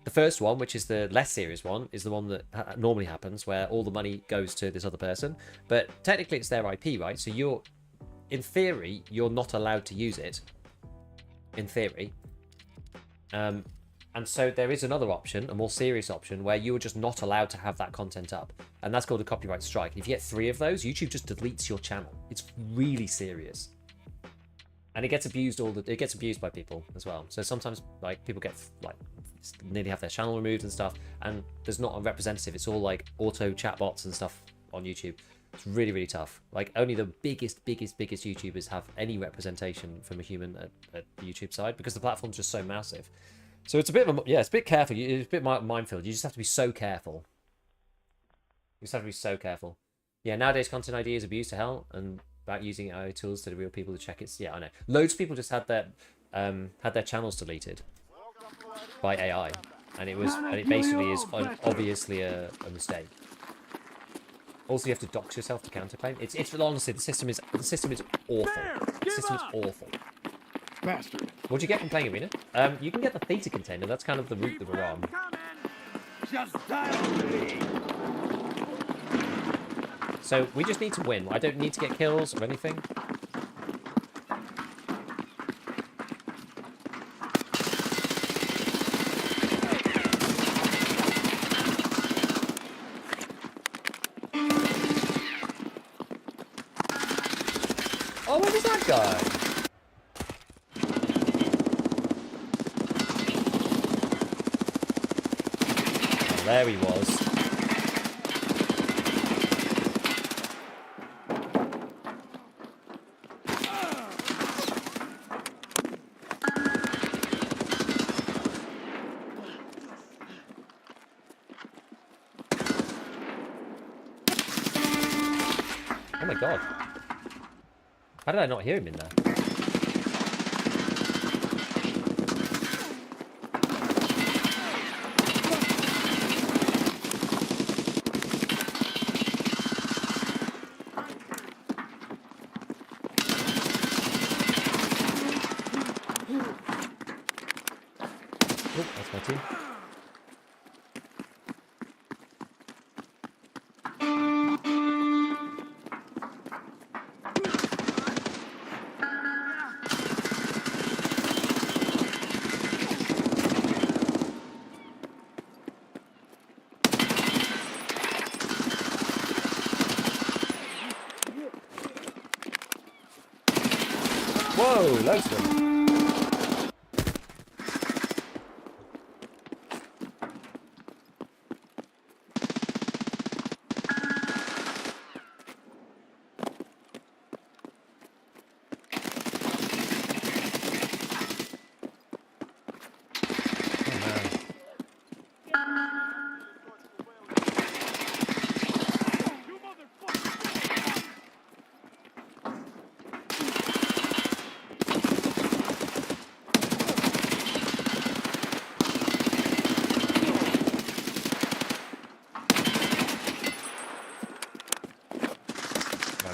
The first one, which is the less serious one, is the one that normally happens, where all the money goes to this other person. But technically, it's their IP, right? So you're, in theory, you're not allowed to use it. In theory. And so there is another option, a more serious option, where you're just not allowed to have that content up. And that's called a copyright strike. If you get 3 of those, YouTube just deletes your channel. It's really serious. And it gets abused it gets abused by people as well. So sometimes like people get like nearly have their channel removed and stuff, and there's not a representative. It's all like auto chatbots and stuff on YouTube. It's really, really tough. Like only the biggest YouTubers have any representation from a human at the YouTube side, because the platform's just so massive. So it's a bit of a, yeah, it's a bit careful. It's a bit minefield. You just have to be so careful. You just have to be so careful. Yeah, nowadays content ID is abused to hell, and about using AI tools to the real people to check it. Yeah, I know. Loads of people just had their channels deleted by AI, and it basically is obviously a mistake. Also, you have to dox yourself to counterclaim. It's honestly, the system is awful. The system is awful. Bastard. What do you get from playing Arena? You can get the theta container. That's kind of the route that we're on. Just dial me. So we just need to win. I don't need to get kills or anything. Oh, where was that guy? Oh, there he was. Oh my god. How did I not hear him in there? Oh, that's my team. Whoa, loads of them.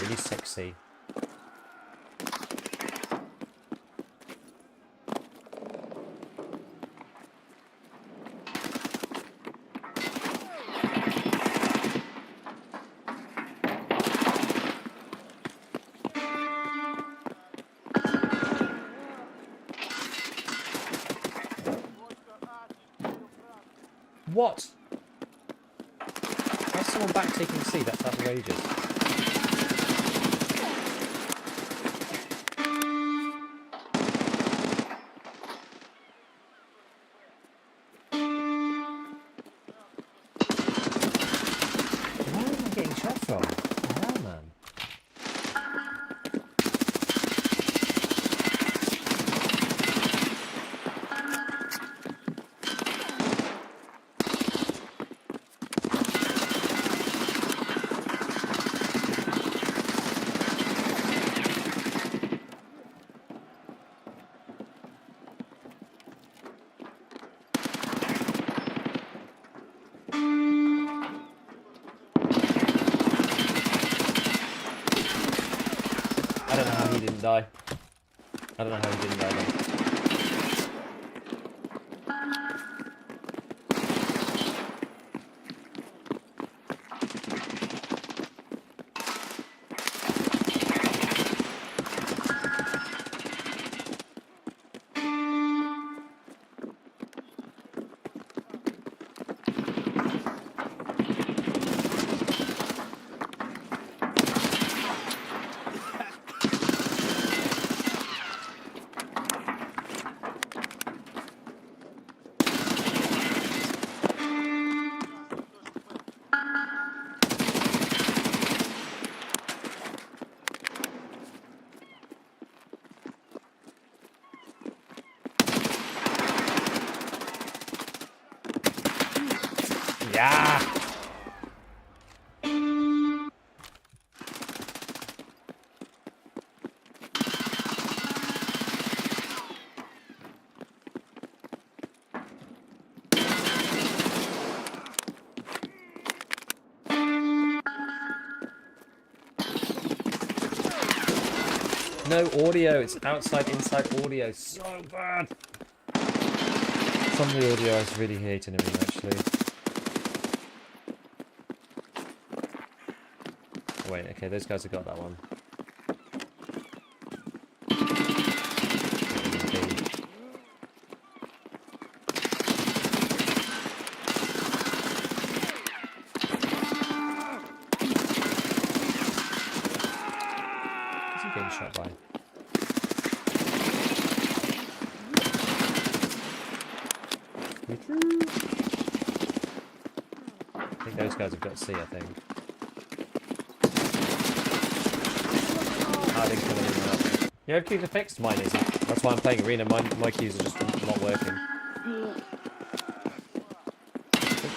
Really sexy. What? How's someone back taking a seat? That's outrageous. From? What the hell, man? I don't know how he didn't die. I don't know how he didn't die though. Yeah. No audio, it's outside inside audio. So bad. Some of the audio I was really hating me actually. Oh, wait, okay, those guys have got that one. Who's he getting shot by? I think those guys have got C, I think. I didn't kill anyone else. Yeah, everything's fixed. Mine isn't. That's why I'm playing Arena. My keys are just not working.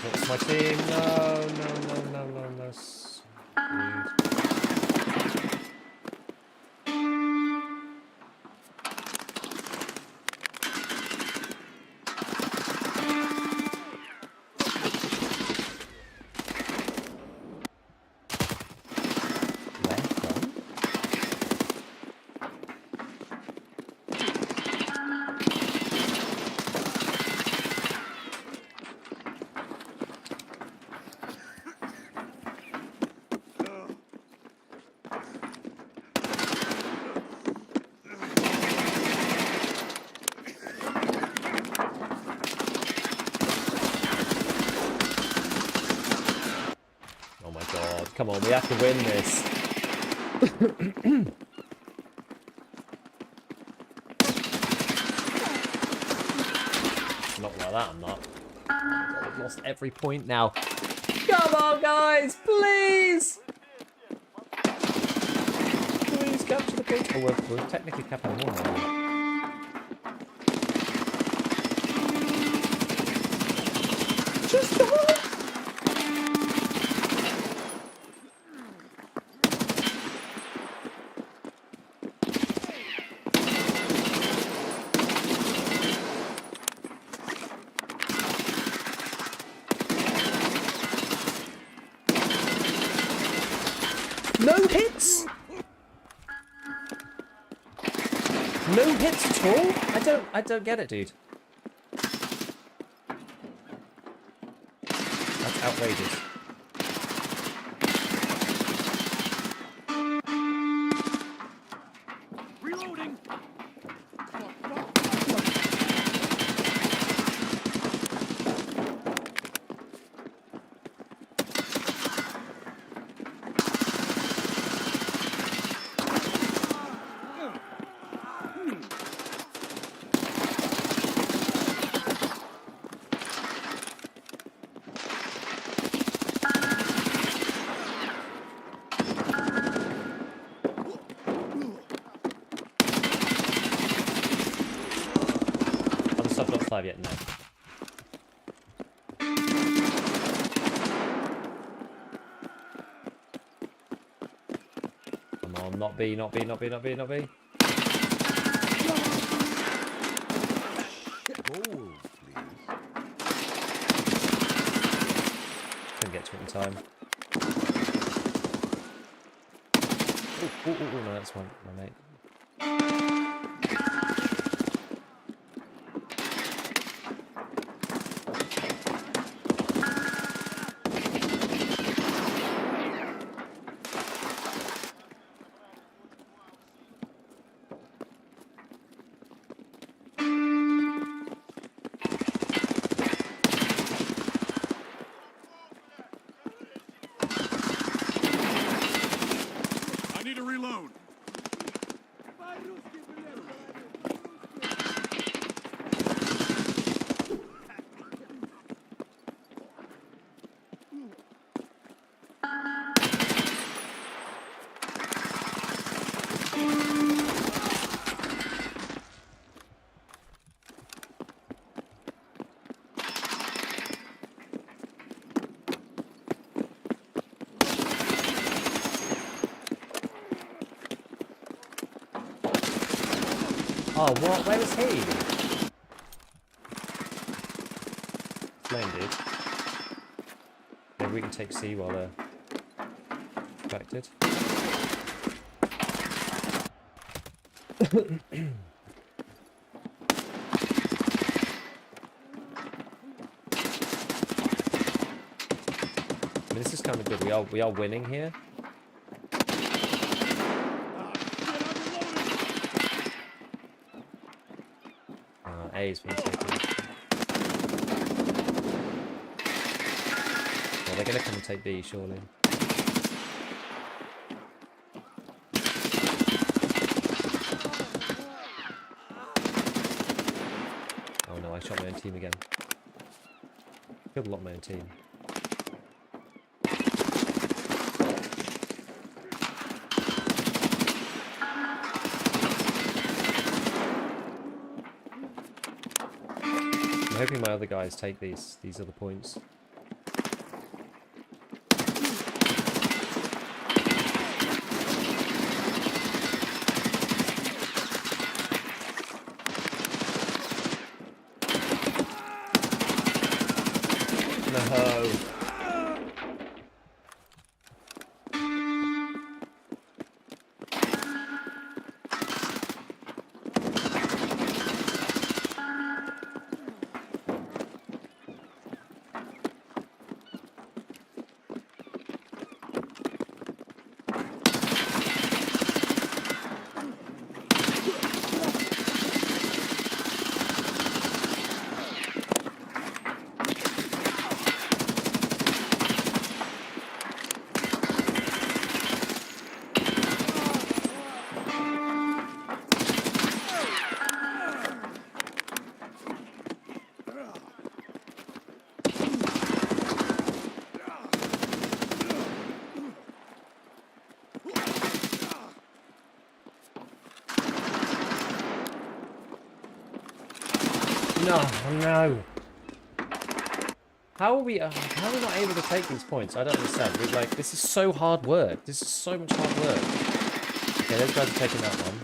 What's my team? No. Come on, we have to win this. Not like that, I'm not. I've lost every point now. Come on, guys, please! Please capture the point. Oh, we're technically capping one now. Just go! No hits? No hits at all? I don't get it, dude. That's outrageous. Reloading. Yet no. Come on, not B. Gold, please. Couldn't get to it in time. Oh, no, that's my mate. Oh, what? Where was he? Flame, dude. Maybe we can take C while they're affected. I mean, this is kind of good. We are winning here. A's been taken. Well, they're gonna come and take B, surely. Oh no, I shot my own team again. Killed a lot of my own team. I'm hoping my other guys take these other points. No. No, no. How are we not able to take these points? I don't understand. We're like, this is so hard work. This is so much hard work. Okay, those guys are taking that one.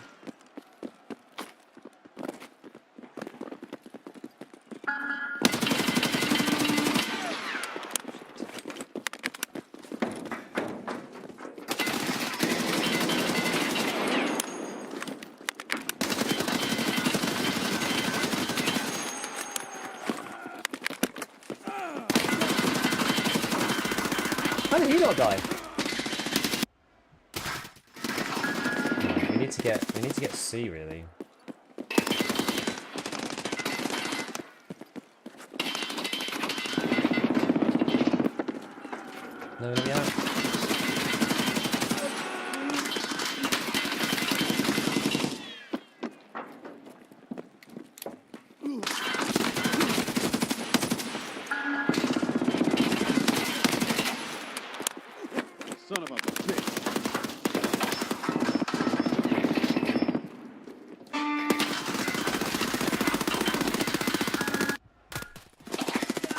How did he not die? We need to get C really. No, yeah. Son of a bitch.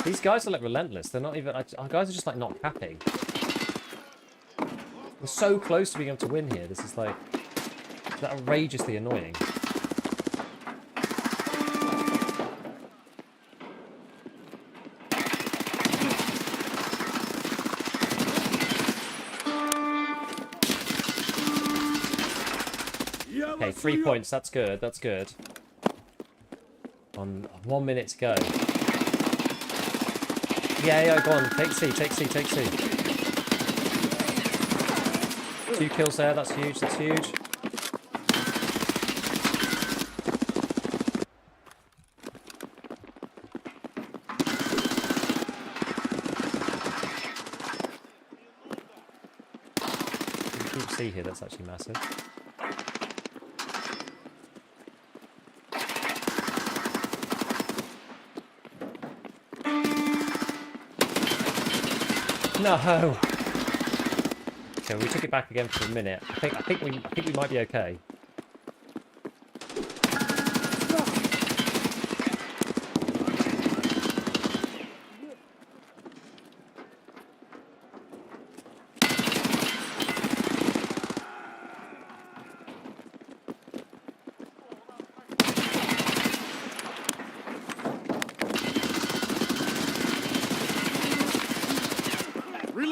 These guys are like relentless. They're not even. Our guys are just like not capping. We're so close to being able to win here. This is like outrageously annoying. Okay, 3 points. That's good. That's good. On 1 minute to go. Yeah, go on. Take C. Take C. Take C. 2 kills there. That's huge. That's huge. Keep C here. That's actually massive. No. Okay, we took it back again for a minute. I think we might be okay.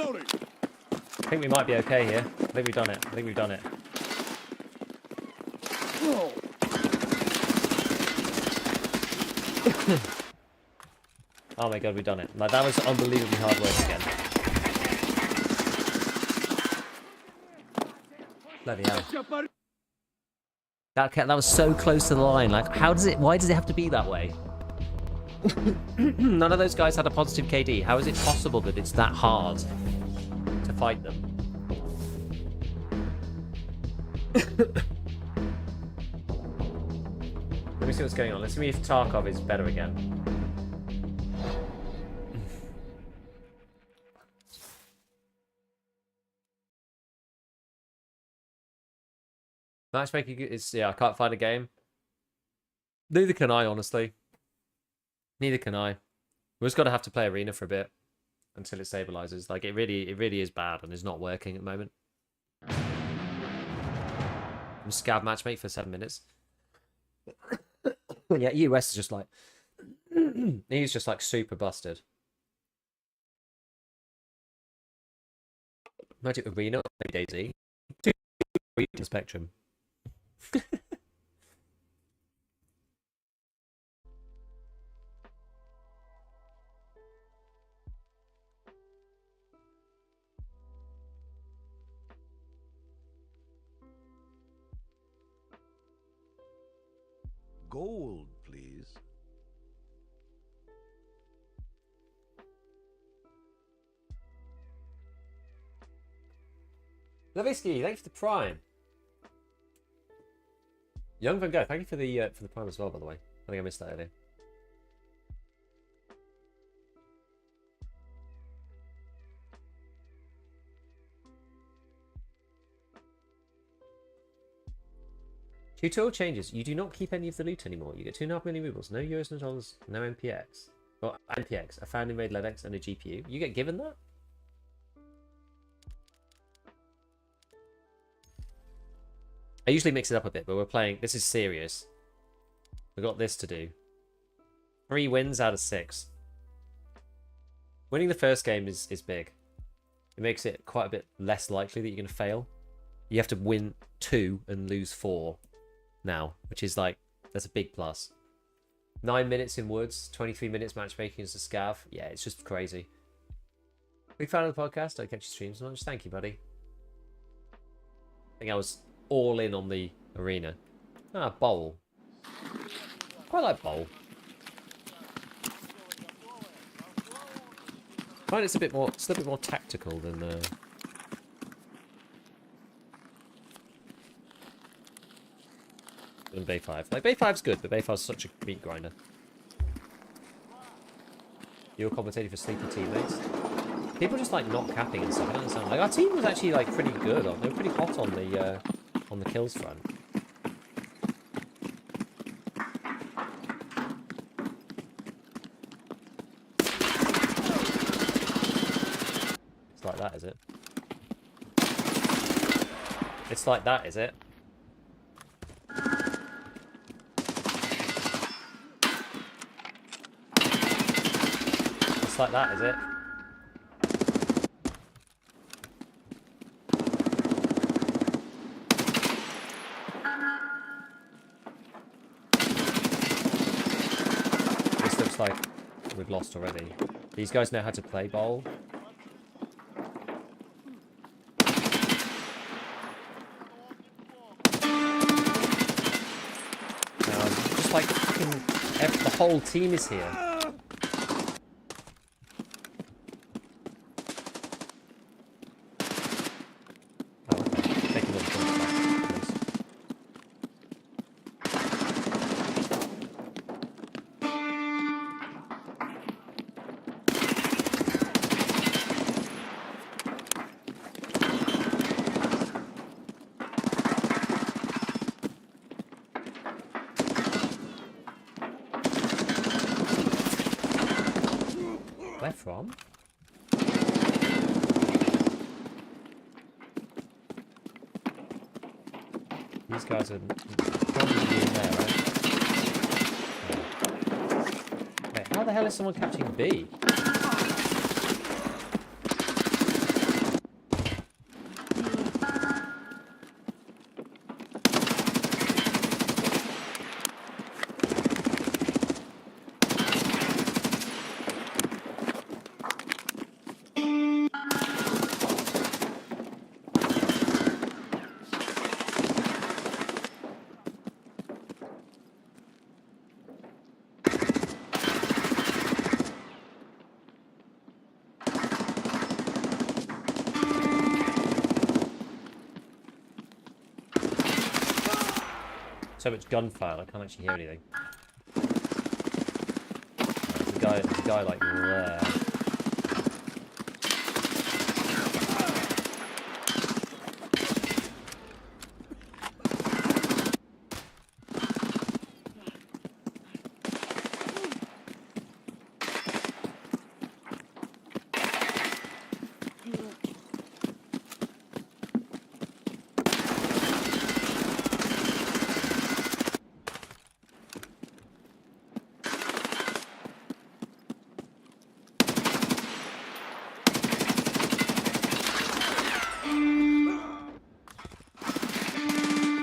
Reloading. I think we might be okay here. I think we've done it. I think we've done it. Whoa. Oh my god, we've done it. Like, that was unbelievably hard work again. Bloody hell. That was so close to the line. Like, why does it have to be that way? None of those guys had a positive KD. How is it possible that it's that hard to fight them? Let me see what's going on. Let's see if Tarkov is better again. Matchmaking is, yeah, I can't find a game. Neither can I, honestly. Neither can I. We just got to have to play arena for a bit until it stabilizes. Like, it really is bad and is not working at the moment. I'm Scav matchmake for 7 minutes. Yeah, US is just like he's just like super busted. Magic arena, Daisy. 2 spectrum. Gold, please. Levisky, thanks for the prime. Young Van Gogh, thank you for the prime as well, by the way. I think I missed that earlier. Tutorial changes. You do not keep any of the loot anymore. You get 2.5 million rubles, no euros, no dollars, no MPX. Well, MPX, a founding raid LEDX, and a GPU. You get given that? I usually mix it up a bit, but we're playing... This is serious. We've got this to do. 3 wins out of 6. Winning the first game is big. It makes it quite a bit less likely that you're going to fail. You have to win 2 and lose 4 now, which is like... That's a big plus. 9 minutes in woods, 23 minutes matchmaking as a scav. Yeah, it's just crazy. Big fan of the podcast. I catch your streams much. Thank you, buddy. I think I was all in on the arena. Ah, bowl. Quite like bowl. I find it's a bit more. It's a little bit more tactical than. Than Bay 5. Like Bay 5's good, but Bay 5's such a meat grinder. You're commentating for sleepy teammates. People just like not capping and stuff. I don't understand. Like our team was actually like pretty good. They were pretty hot on the kills front. It's like that, is it? It's like that, is it? It's like that, is it? This looks like we've lost already. These guys know how to play bowl. Just like fucking the whole team is here. Where from? These guys are probably in there, right? Wait, how the hell is someone capturing B? So much gunfire, I can't actually hear anything. There's a guy like there.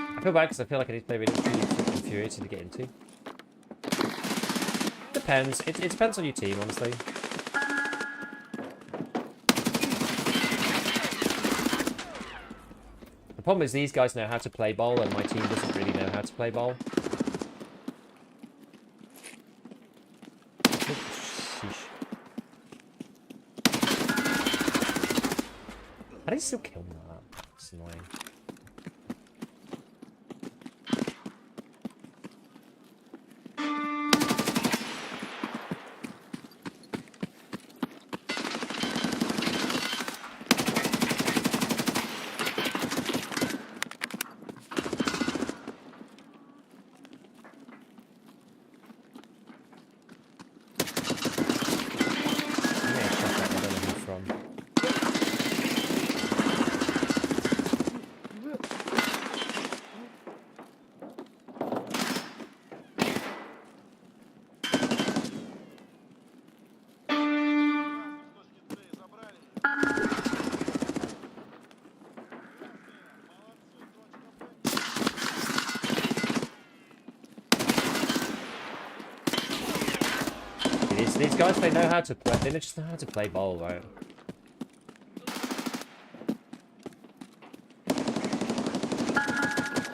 I feel bad because I feel like I need to play really infuriating to get into. Depends. It depends on your team, honestly. The problem is these guys know how to play ball and my team doesn't really know how to play ball. How do you still kill me like that? It's annoying. These guys, they know how to play. They just know how to play ball, right? It's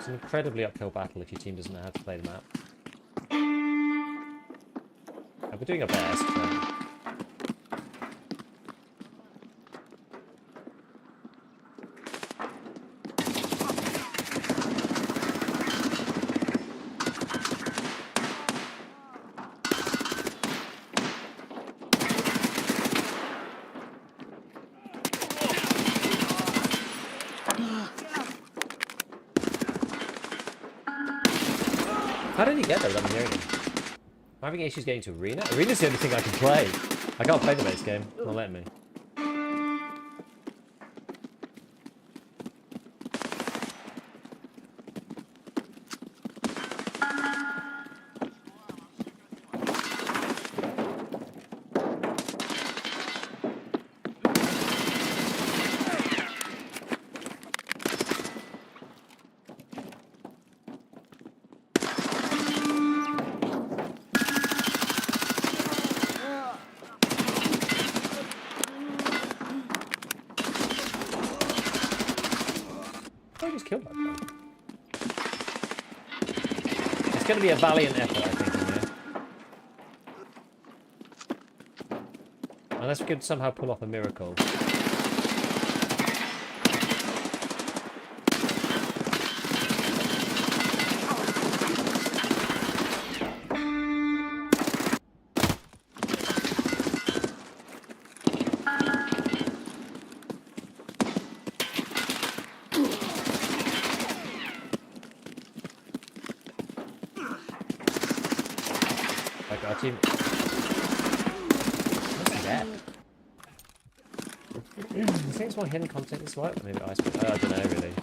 an incredibly uphill battle if your team doesn't know how to play the map. And we're doing our best, but... How did he get there without me hearing him? I'm having issues getting to Arena? Arena's the only thing I can play. I can't play the base game. Not letting me. Killed that guy. It's going to be a valiant effort, I think, in here. Unless we could somehow pull off a miracle. Our team. What's that? You think it's more hidden content as well? Maybe I don't know really.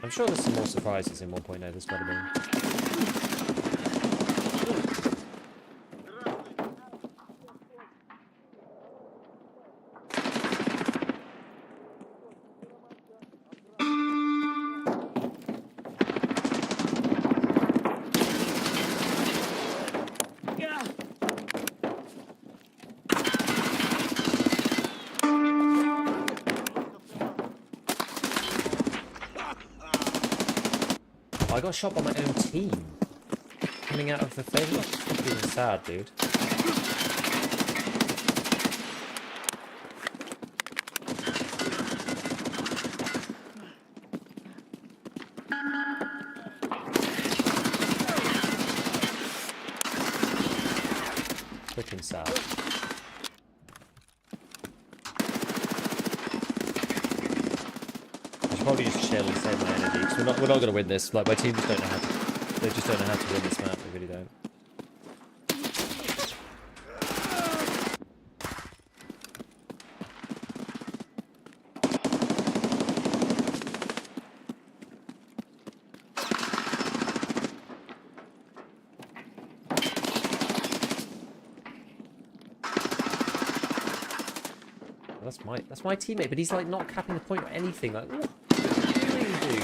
I'm sure there's some more surprises in 1.0. There's gotta be. I got shot by my own team. Coming out of the thing. That's fucking sad, dude. probably just chill and save my energy because we're not gonna win this. Like my team just don't know how to, they just don't know how to win this map. They really don't. That's my teammate, but he's like not capping the point or anything. Like, what are you doing, dude?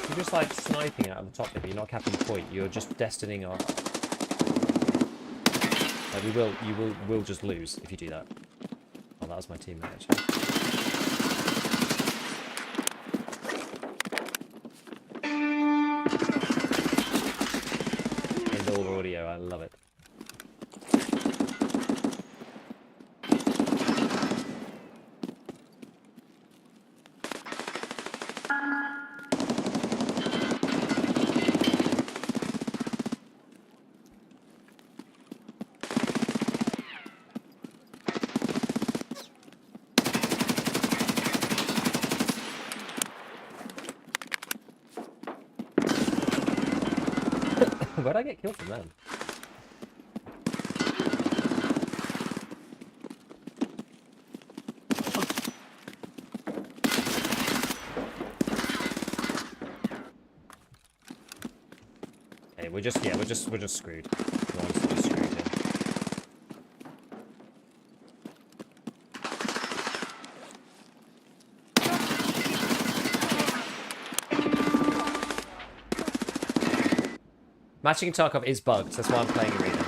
You're just like sniping out of the top there, but you're not capping the point. You're just destining our. Like we'll just lose if you do that. Oh, that was my teammate actually. Indoor audio, I love it. Where'd I get killed from them? Okay, we're just screwed. We're honestly screwed here. Matching Tarkov is bugged, that's why I'm playing Arena.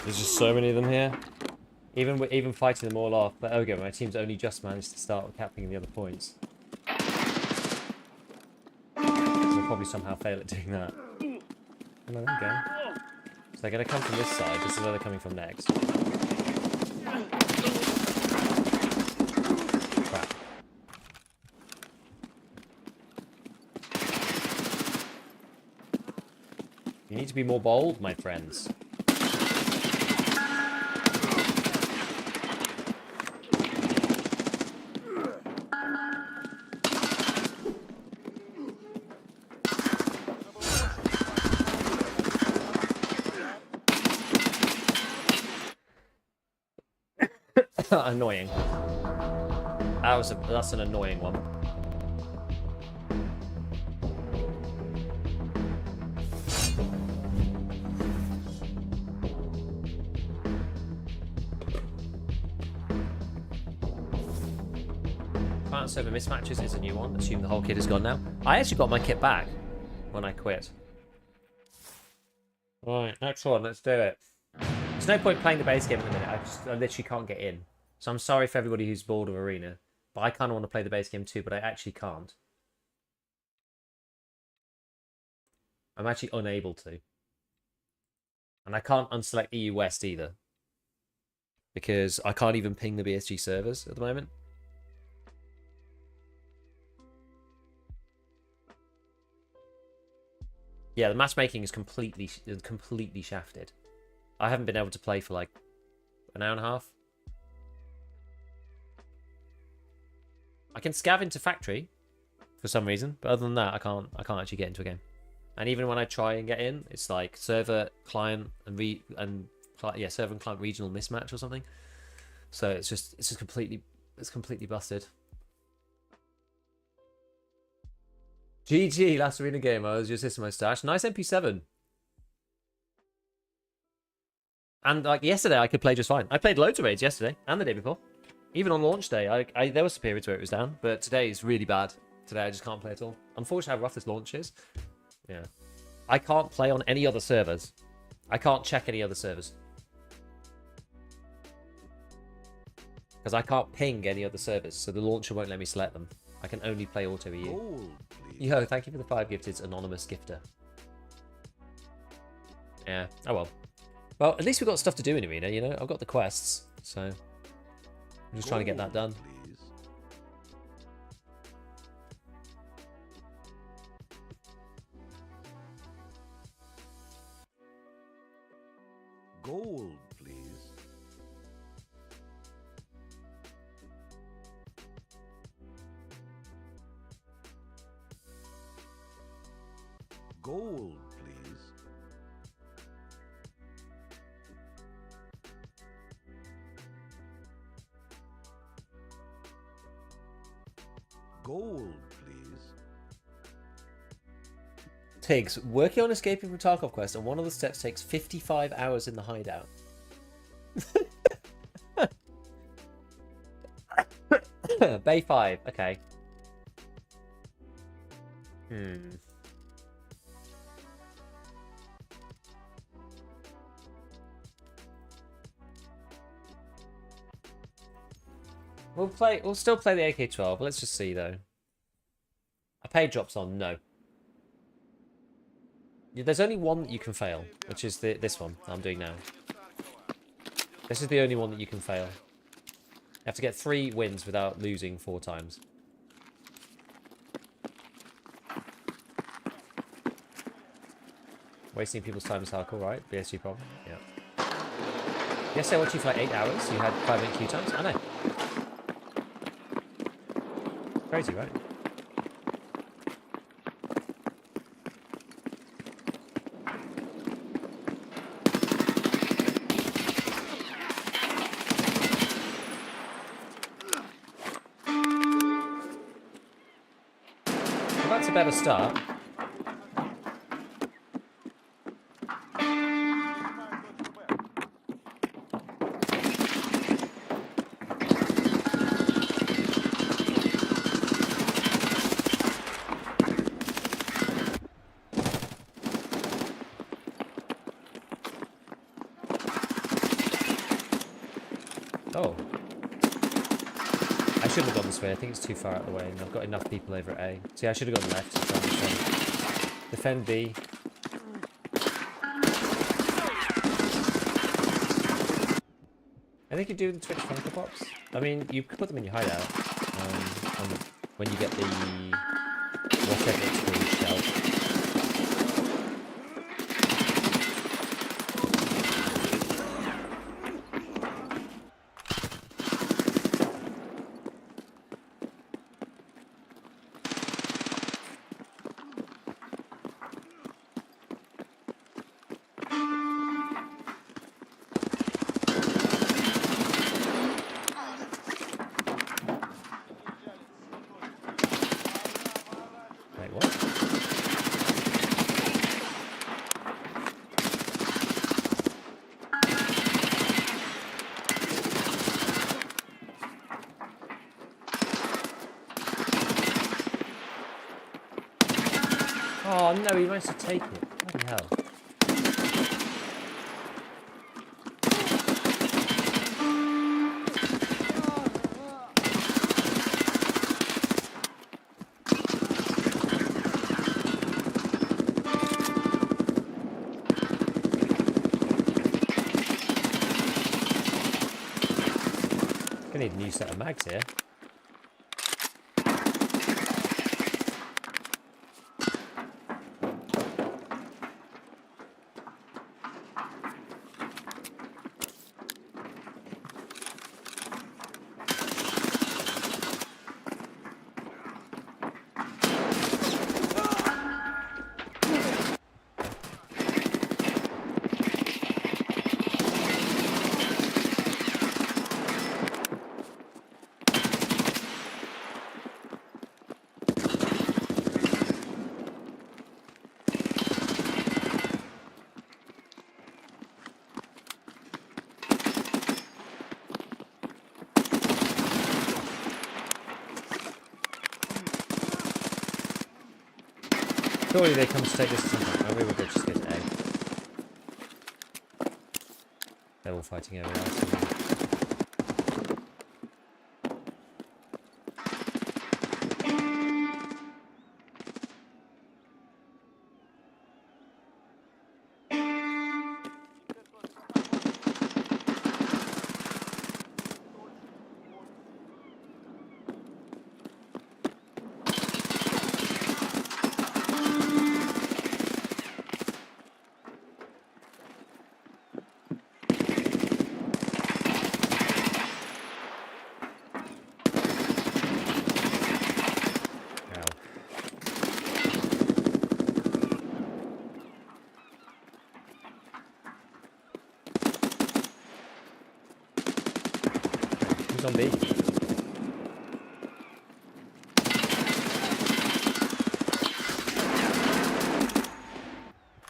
There's just so many of them here. Even fighting them all off. But okay, my team's only just managed to start capping the other points. We'll probably somehow fail at doing that. Oh, there we go. So they're going to come from this side. This is where they're coming from next. Crap. You need to be more bold, my friends. Annoying. That's an annoying one. Client server mismatches is a new one. Assume the whole kit is gone now. I actually got my kit back when I quit. Right, next one. Let's do it. There's no point playing the base game at the minute. I literally can't get in. So I'm sorry for everybody who's bored of Arena. But I kind of want to play the base game too, but I actually can't. I'm actually unable to. And I can't unselect EU West either. Because I can't even ping the BSG servers at the moment. Yeah, the matchmaking is completely shafted. I haven't been able to play for like an hour and a half. I can scav into factory for some reason, but other than that, I can't actually get into a game. And even when I try and get in, it's like server, client, and server and client regional mismatch or something. So it's just completely busted. GG, last arena game. I was just hitting my stash. Nice MP7. And like yesterday, I could play just fine. I played loads of raids yesterday and the day before. Even on launch day, there was periods where it was down, but today is really bad. Today I just can't play at all. Unfortunately, how rough this launch is. Yeah. I can't play on any other servers. I can't check any other servers. Because I can't ping any other servers, so the launcher won't let me select them. I can only play auto EU. Gold, please. Yo, thank you for the 5 gifted, anonymous gifter. Yeah, oh well. Well, at least we've got stuff to do in arena, you know? I've got the quests, so I'm just trying to get that done. Please. Gold, please. Gold, please. Gold, please. Tiggs, working on escaping from Tarkov quest, and one of the steps takes 55 hours in the hideout. Bay 5, okay. We'll still play the AK-12. Let's just see though. A pay drops on, no. Yeah, there's only one that you can fail, which is this one I'm doing now. This is the only one that you can fail. You have to get 3 wins without losing 4 times. Wasting people's time is hardcore, right? BSG problem. Yeah. Yesterday I watched you for like 8 hours. You had 5 queue times. I know. Crazy, right? Well, that's a better start. Oh. I should have gone this way. I think it's too far out of the way, and I've got enough people over at A. See, I should have gone left to try and defend B. I think you do the Twitch Funko Pops. I mean, you could put them in your hideout when you get the whatever it's called shelf. Oh no, he managed to take it. Bloody hell. Gonna need a new set of mags here. Surely they come to take this at some point. Oh, we will go just get to A. They're all fighting over there. So who's on B?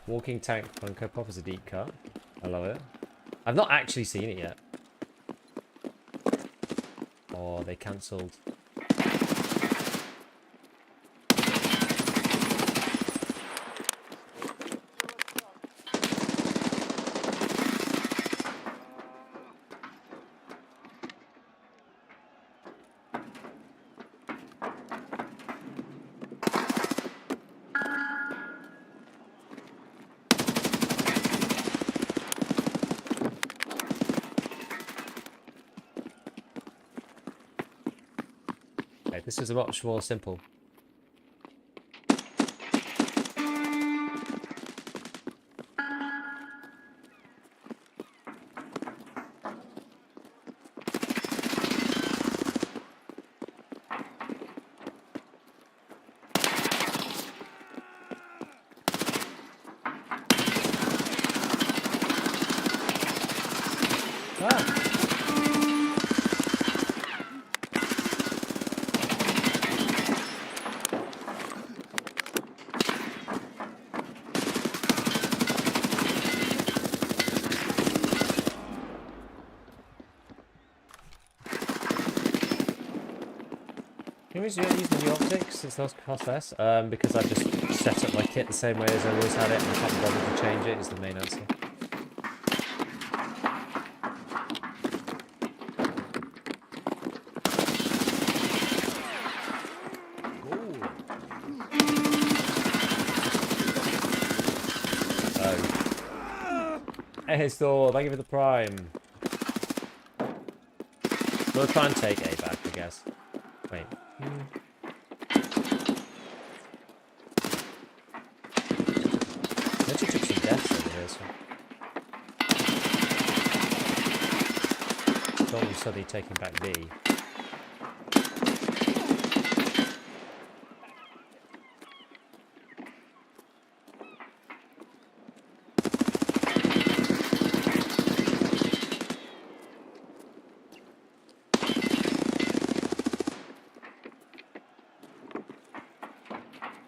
Walking tank bunker pop is a deep cut. I love it. I've not actually seen it yet. Oh, they cancelled. Okay, this is a much more simple. Ah! Can we use the new optics? It's not cost less. Because I just set up my kit the same way as I always had it, and I can't be bothered to change it. Is the main answer. Oh. Hey, Thor, thank you for the prime. We'll try and take A back, I guess. Wait. I actually took some deaths over here, so. Don't be suddenly taking back B.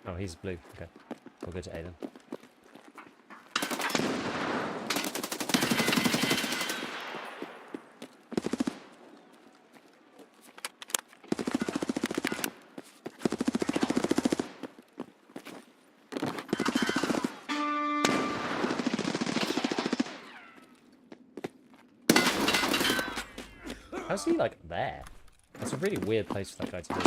Oh, he's blue. Okay. We'll go to A then. How's he, like, there? That's a really weird place for that guy to be.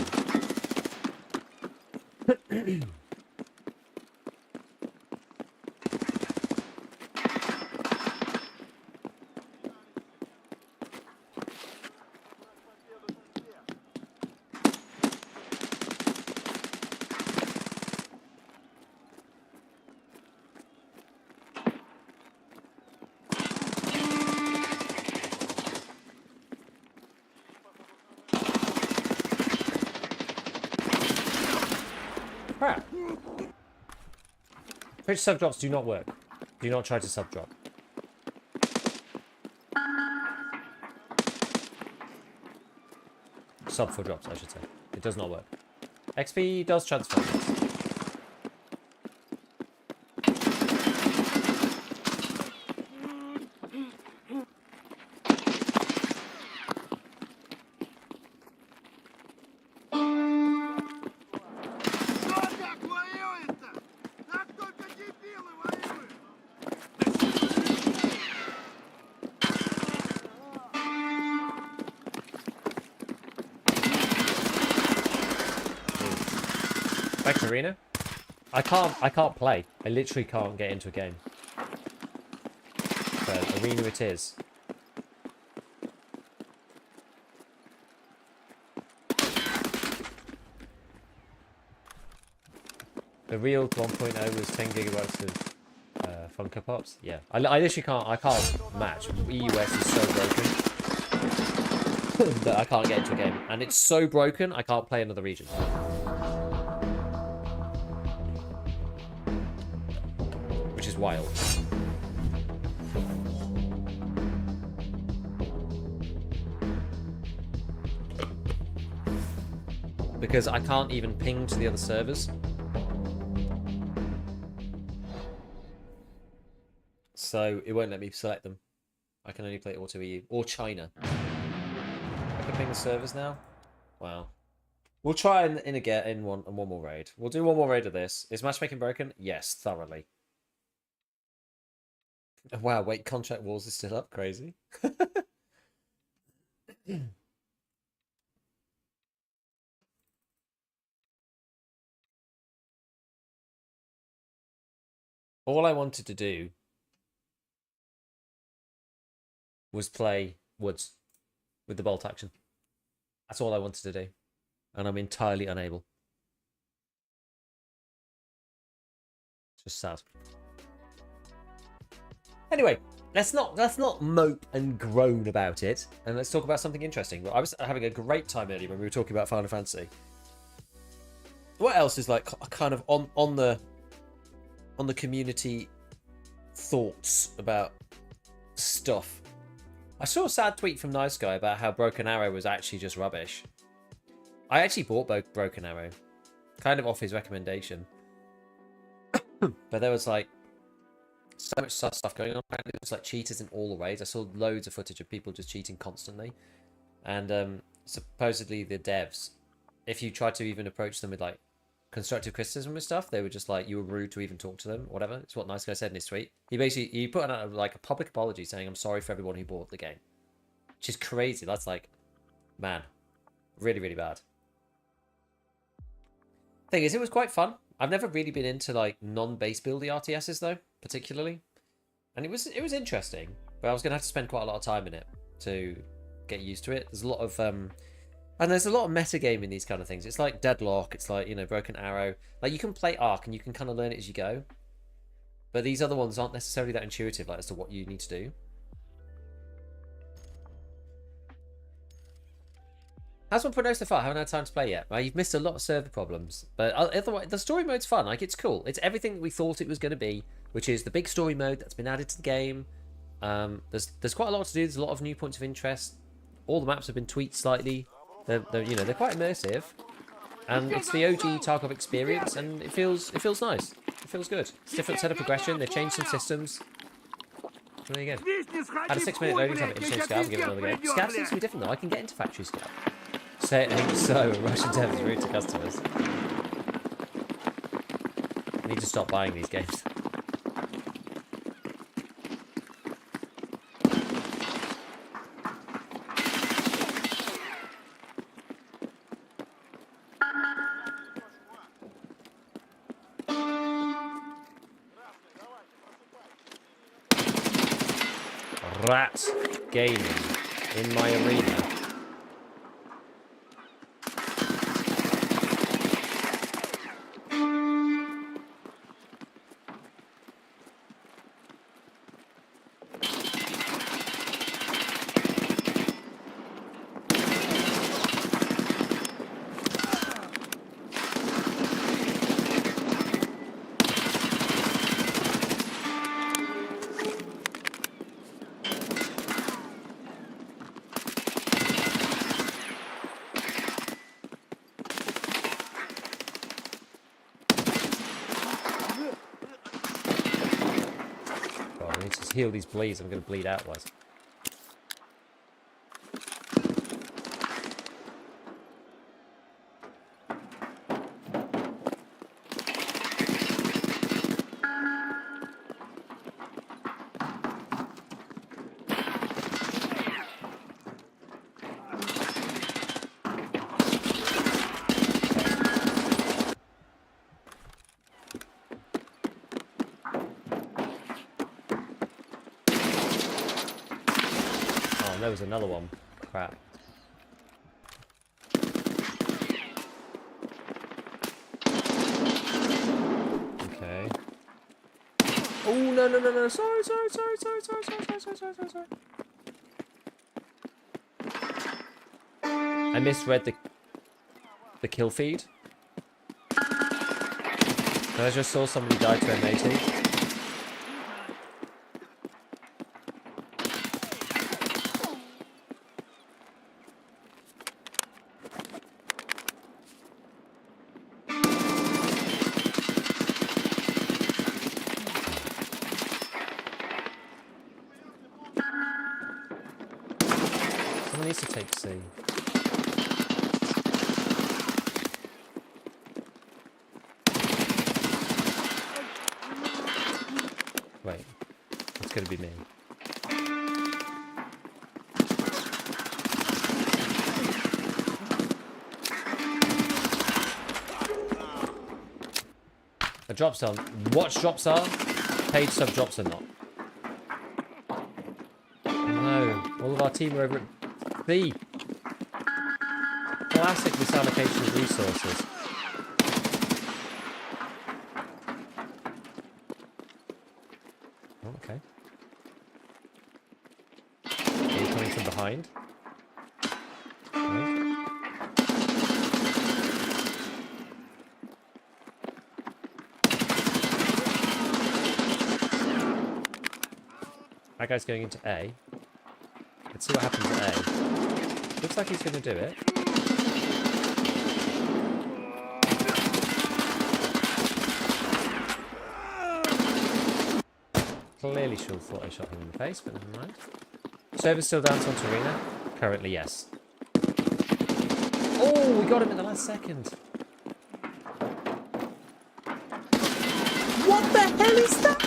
Crap. Which sub drops do not work. Do not try to sub drop. Sub for drops, I should say. It does not work. XP does transfer. Back to arena. I can't play. I literally can't get into a game. So arena it is. The real 1.0 was 10 gigabytes of Funko Pops. Yeah, I literally can't. I can't match. EUS is so broken that I can't get into a game, and it's so broken I can't play another region. Which is wild. Because I can't even ping to the other servers. So it won't let me select them. I can only play Auto EU or China. I can ping the servers now. Wow. We'll try in one more raid. We'll do one more raid of this. Is matchmaking broken? Yes, thoroughly. Wow, wait, contract wars is still up. Crazy. All I wanted to do was play Woods with the bolt action. That's all I wanted to do. And I'm entirely unable. It's just sad. Anyway, let's not mope and groan about it, and let's talk about something interesting. Well, I was having a great time earlier when we were talking about Final Fantasy. What else is like kind of on the community thoughts about stuff? I saw a sad tweet from Nice Guy about how Broken Arrow was actually just rubbish. I actually bought Broken Arrow, kind of off his recommendation. But there was like so much stuff going on. Apparently it was like cheaters in all the raids. I saw loads of footage of people just cheating constantly. And supposedly the devs, if you tried to even approach them with like constructive criticism and stuff, they were just like, you were rude to even talk to them, whatever. It's what Nice Guy said in his tweet. He put out like a public apology saying, I'm sorry for everyone who bought the game. Which is crazy. That's like, man, really, really bad. Thing is, it was quite fun. I've never really been into like non-base buildy RTSs though, particularly. And it was interesting, but I was gonna have to spend quite a lot of time in it to get used to it. There's a lot of and there's a lot of metagame in these kind of things. It's like Deadlock, it's like, you know, Broken Arrow. Like, you can play Ark and you can kind of learn it as you go. But these other ones aren't necessarily that intuitive, like, as to what you need to do. How's 1.0 so far? I haven't had time to play yet. Well, you've missed a lot of server problems. But otherwise, the story mode's fun. Like, it's cool. It's everything we thought it was going to be, which is the big story mode that's been added to the game. There's quite a lot to do. There's a lot of new points of interest. All the maps have been tweaked slightly. They're quite immersive, and it's the OG Tarkov experience, and it feels nice. It feels good. It's a different set of progression. They've changed some systems. So there you go. Had a 6-minute loading time at Interesting Scav. Give it another go. Scav seems to be different though. I can get into Factory Scav. Saying so, Russian devs rude to customers. I need to stop buying these games. Rat gaming in my arena. Heal these bleeds. I'm going to bleed outwards. there was another one. Crap. Okay. Oh, no, no, no, no. Sorry. I misread the kill feed. And I just saw somebody die to M80. Someone needs to take C. Wait, it's gonna be me. The drops are. Watch drops are. Paid sub drops are not. No, all of our team are over at B. Classic misallocation of resources. Oh, okay. Are you coming from behind? Right. That guy's going into A. Let's see what happens at A. Looks like he's going to do it. Clearly sure thought I shot him in the face, but never mind. Server's still down to Arena? Currently, yes. Oh, we got him in the last second. What the hell is that?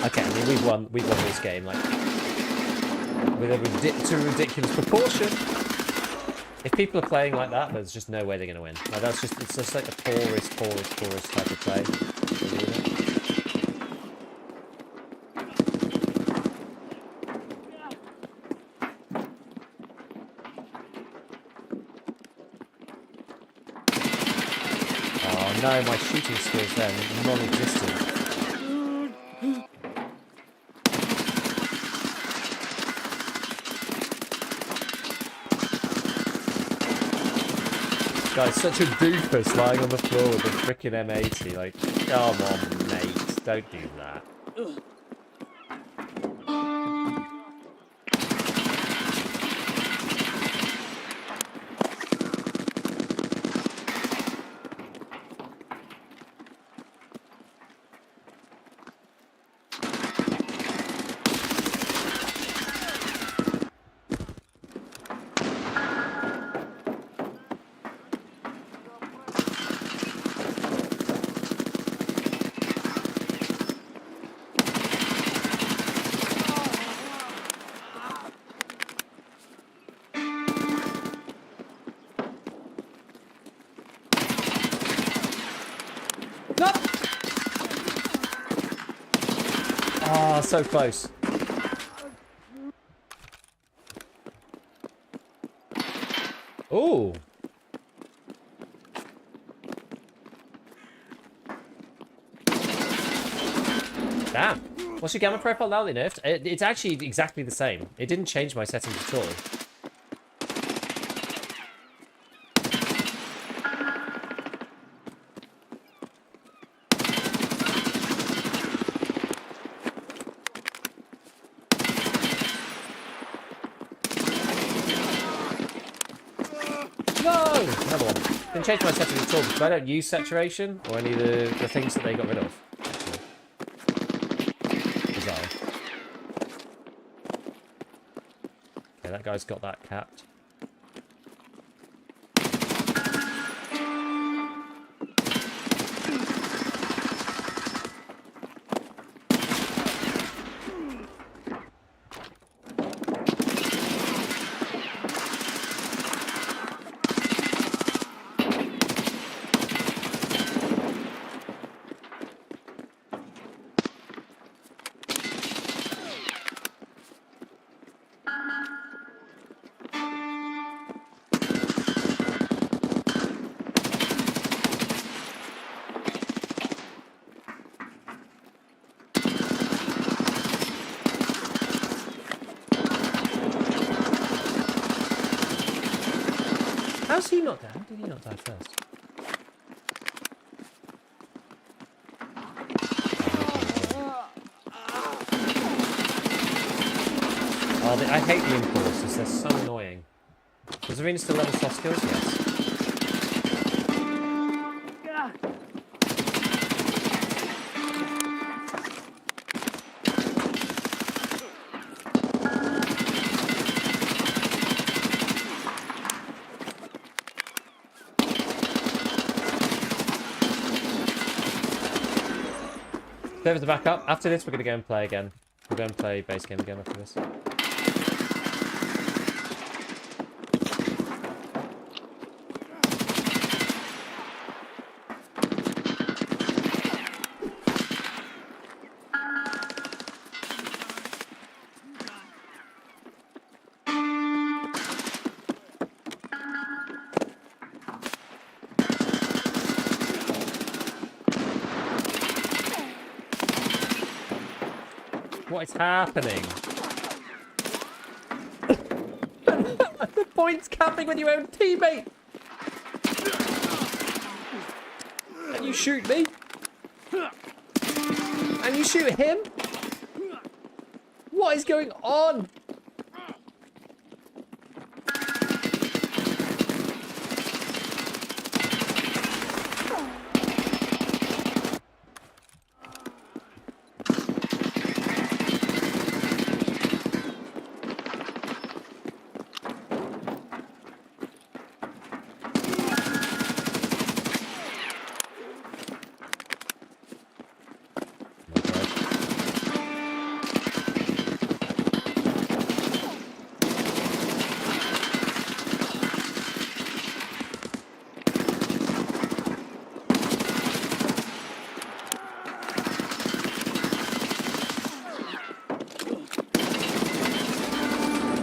Okay, I mean, we've won this game, like, with a ridiculous proportion. If people are playing like that, there's just no way they're going to win. Like, it's just like the poorest type of play. Oh no, my shooting skills then non-existent. Guy's such a doofus lying on the floor with a frickin' M80. Like, come on, mate, don't do that. Ah, so close. Ooh. Damn. What's your gamma profile now they nerfed? It's actually exactly the same. It didn't change my settings at all. Another one. Didn't change my settings at all because I don't use saturation or any of the things that they got rid of. Bizarre. Okay, that guy's got that capped. How's he not dead? How did he not die first? Oh, I hate the enforcers. They're so annoying. Does Arena still level soft skills? Yes. Servers are back up. After this, we're going to go and play again. We'll go and play base game again after this. What is happening? The point's camping with your own teammate! And you shoot me? And you shoot him? What is going on?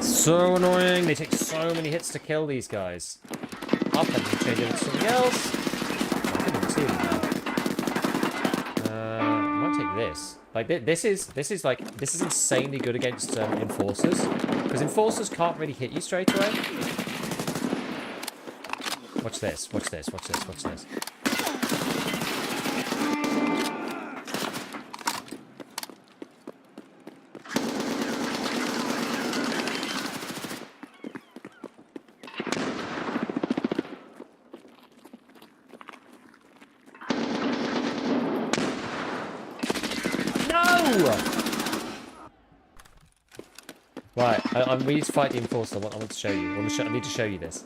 So annoying. They take so many hits to kill these guys. Up and change it to something else. I couldn't even see them now. I might take this. Like this is insanely good against enforcers, because enforcers can't really hit you straight away. Watch this. Watch this. Watch this. Watch this. Right, we need to fight the enforcer. I want to show you. I need to show you this.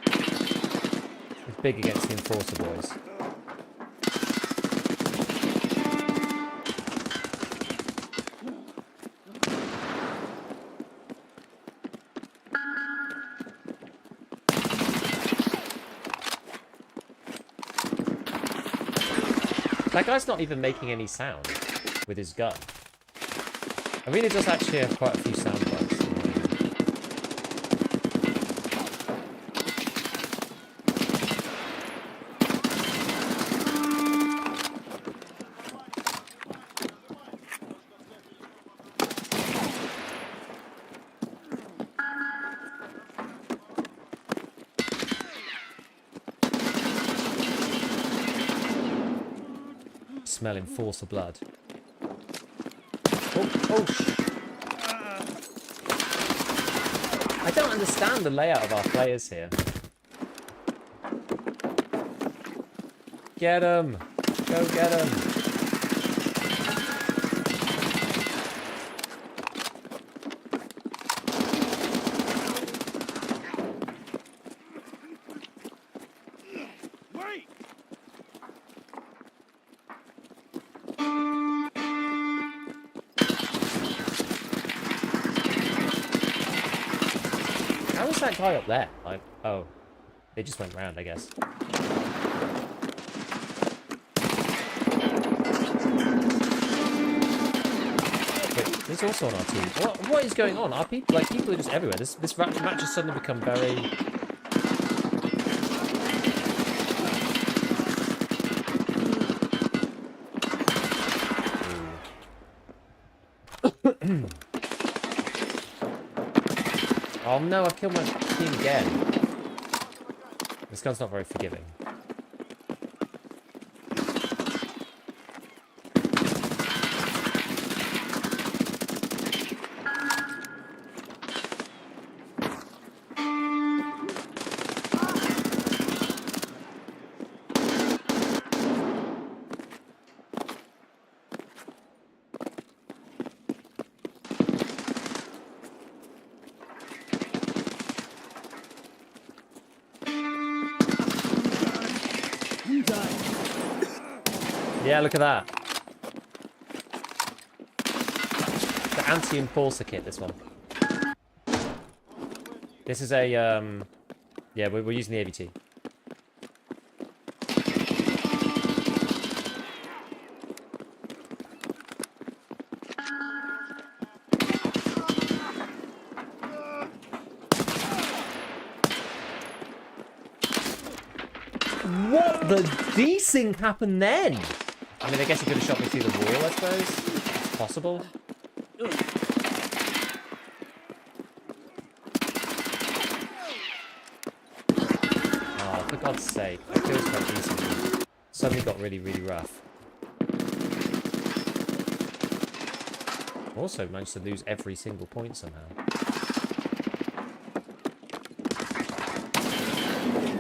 It's big against the enforcer, boys. That guy's not even making any sound with his gun. Arena does actually have quite a few sound bites. Smell enforcer blood. Oh, I don't understand the layout of our players here. Get him! Go get him! That guy up there? Like, oh, they just went round, I guess. Wait, there's also on our team. What is going on? Our people, like, people are just everywhere. This match has suddenly become very. Oh no, I've killed my team again. This gun's not very forgiving. Yeah, look at that. The anti-impulsor kit, this one. This is a, yeah, we're using the AVT. What the desync happened then? I mean, I guess he could have shot me through the wall, I suppose. It's possible. Oh, for God's sake. I killed quite decently. Suddenly got really, really rough. Also managed to lose every single point somehow.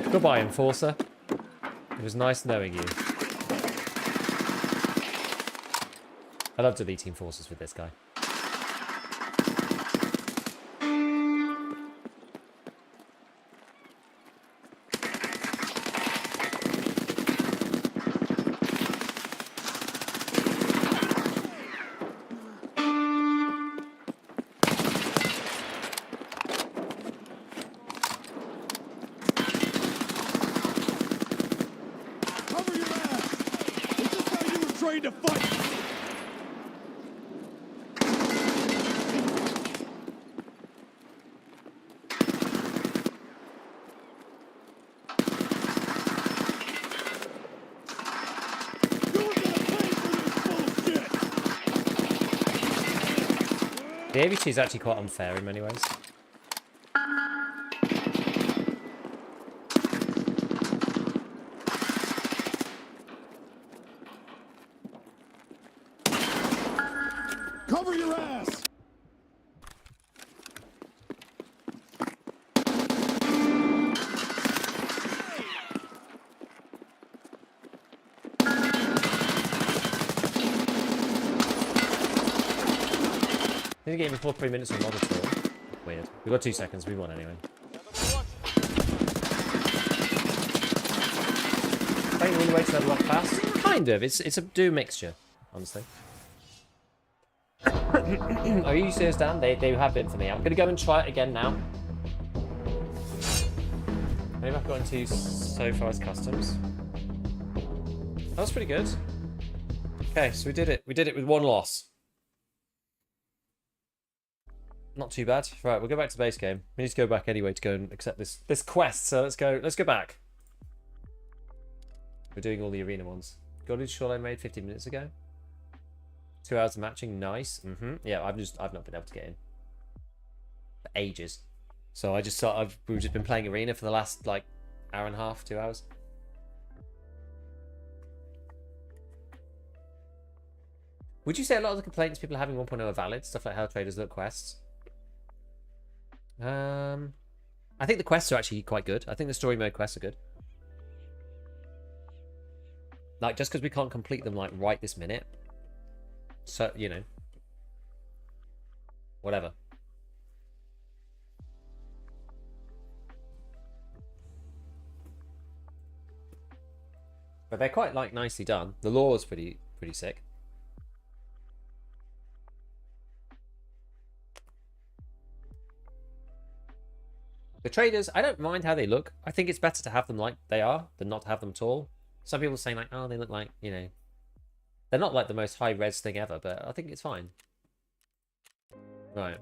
Goodbye, Enforcer. It was nice knowing you. I love deleting forces with this guy. Cover your ass! Is this how you were trained to fight? The AVT is actually quite unfair in many ways. Cover your ass! Didn't get him before 3 minutes or not at all. Weird. We've got 2 seconds. We won anyway. Playing all the way to level up fast? Kind of. It's a do mixture, honestly. Are you serious, Dan? They have been for me. I'm going to go and try it again now. Maybe I've got into so far as customs. That was pretty good. Okay, so we did it. We did it with 1 loss. Not too bad. Right, we'll go back to base game. We need to go back anyway to go and accept this quest. So let's go back. We're doing all the arena ones. Got to Shoreline made 15 minutes ago. 2 hours of matching, nice. Yeah, I've not been able to get in for ages. So I just thought we've just been playing arena for the last like hour and a half, 2 hours. Would you say a lot of the complaints people are having 1.0 are valid? Stuff like how traders look quests. I think the quests are actually quite good. I think the story mode quests are good. Like, just because we can't complete them, like, right this minute. So, you know. Whatever. But they're quite, like, nicely done. The lore is pretty sick. The traders, I don't mind how they look. I think it's better to have them like they are than not to have them at all. Some people saying like, oh, they look like, you know, they're not like the most high res thing ever, but I think it's fine. Right.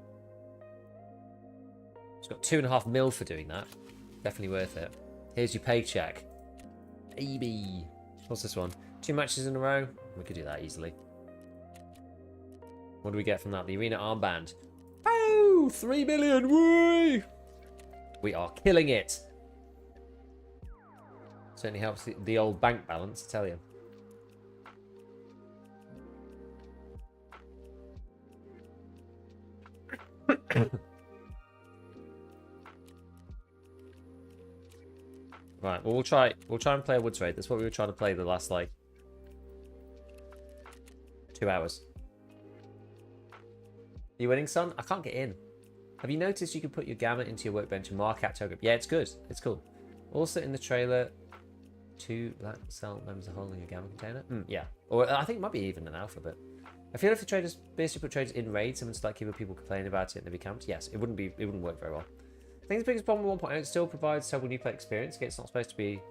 It's got 2.5 mil for doing that. Definitely worth it. Here's your paycheck. Baby. What's this one? 2 matches in a row? We could do that easily. What do we get from that? The arena armband. Oh, 3 million. Woo! We are killing it. Certainly helps the old bank balance, I tell you. Right, well, we'll try and play a woods raid. That's what we were trying to play the last, like, 2 hours. Are you winning, son? I can't get in. Have you noticed you can put your gamma into your workbench and mark out token? Yeah, it's good. It's cool. Also in the trailer, 2 black cell members are holding a gamma container. Yeah. Or I think it might be even an alpha, but I feel if the traders basically put traders in raids and would start keeping people complaining about it and they be camped, yes, it wouldn't work very well. I think the biggest problem with 1.0, it still provides terrible new player experience. It's not supposed to be...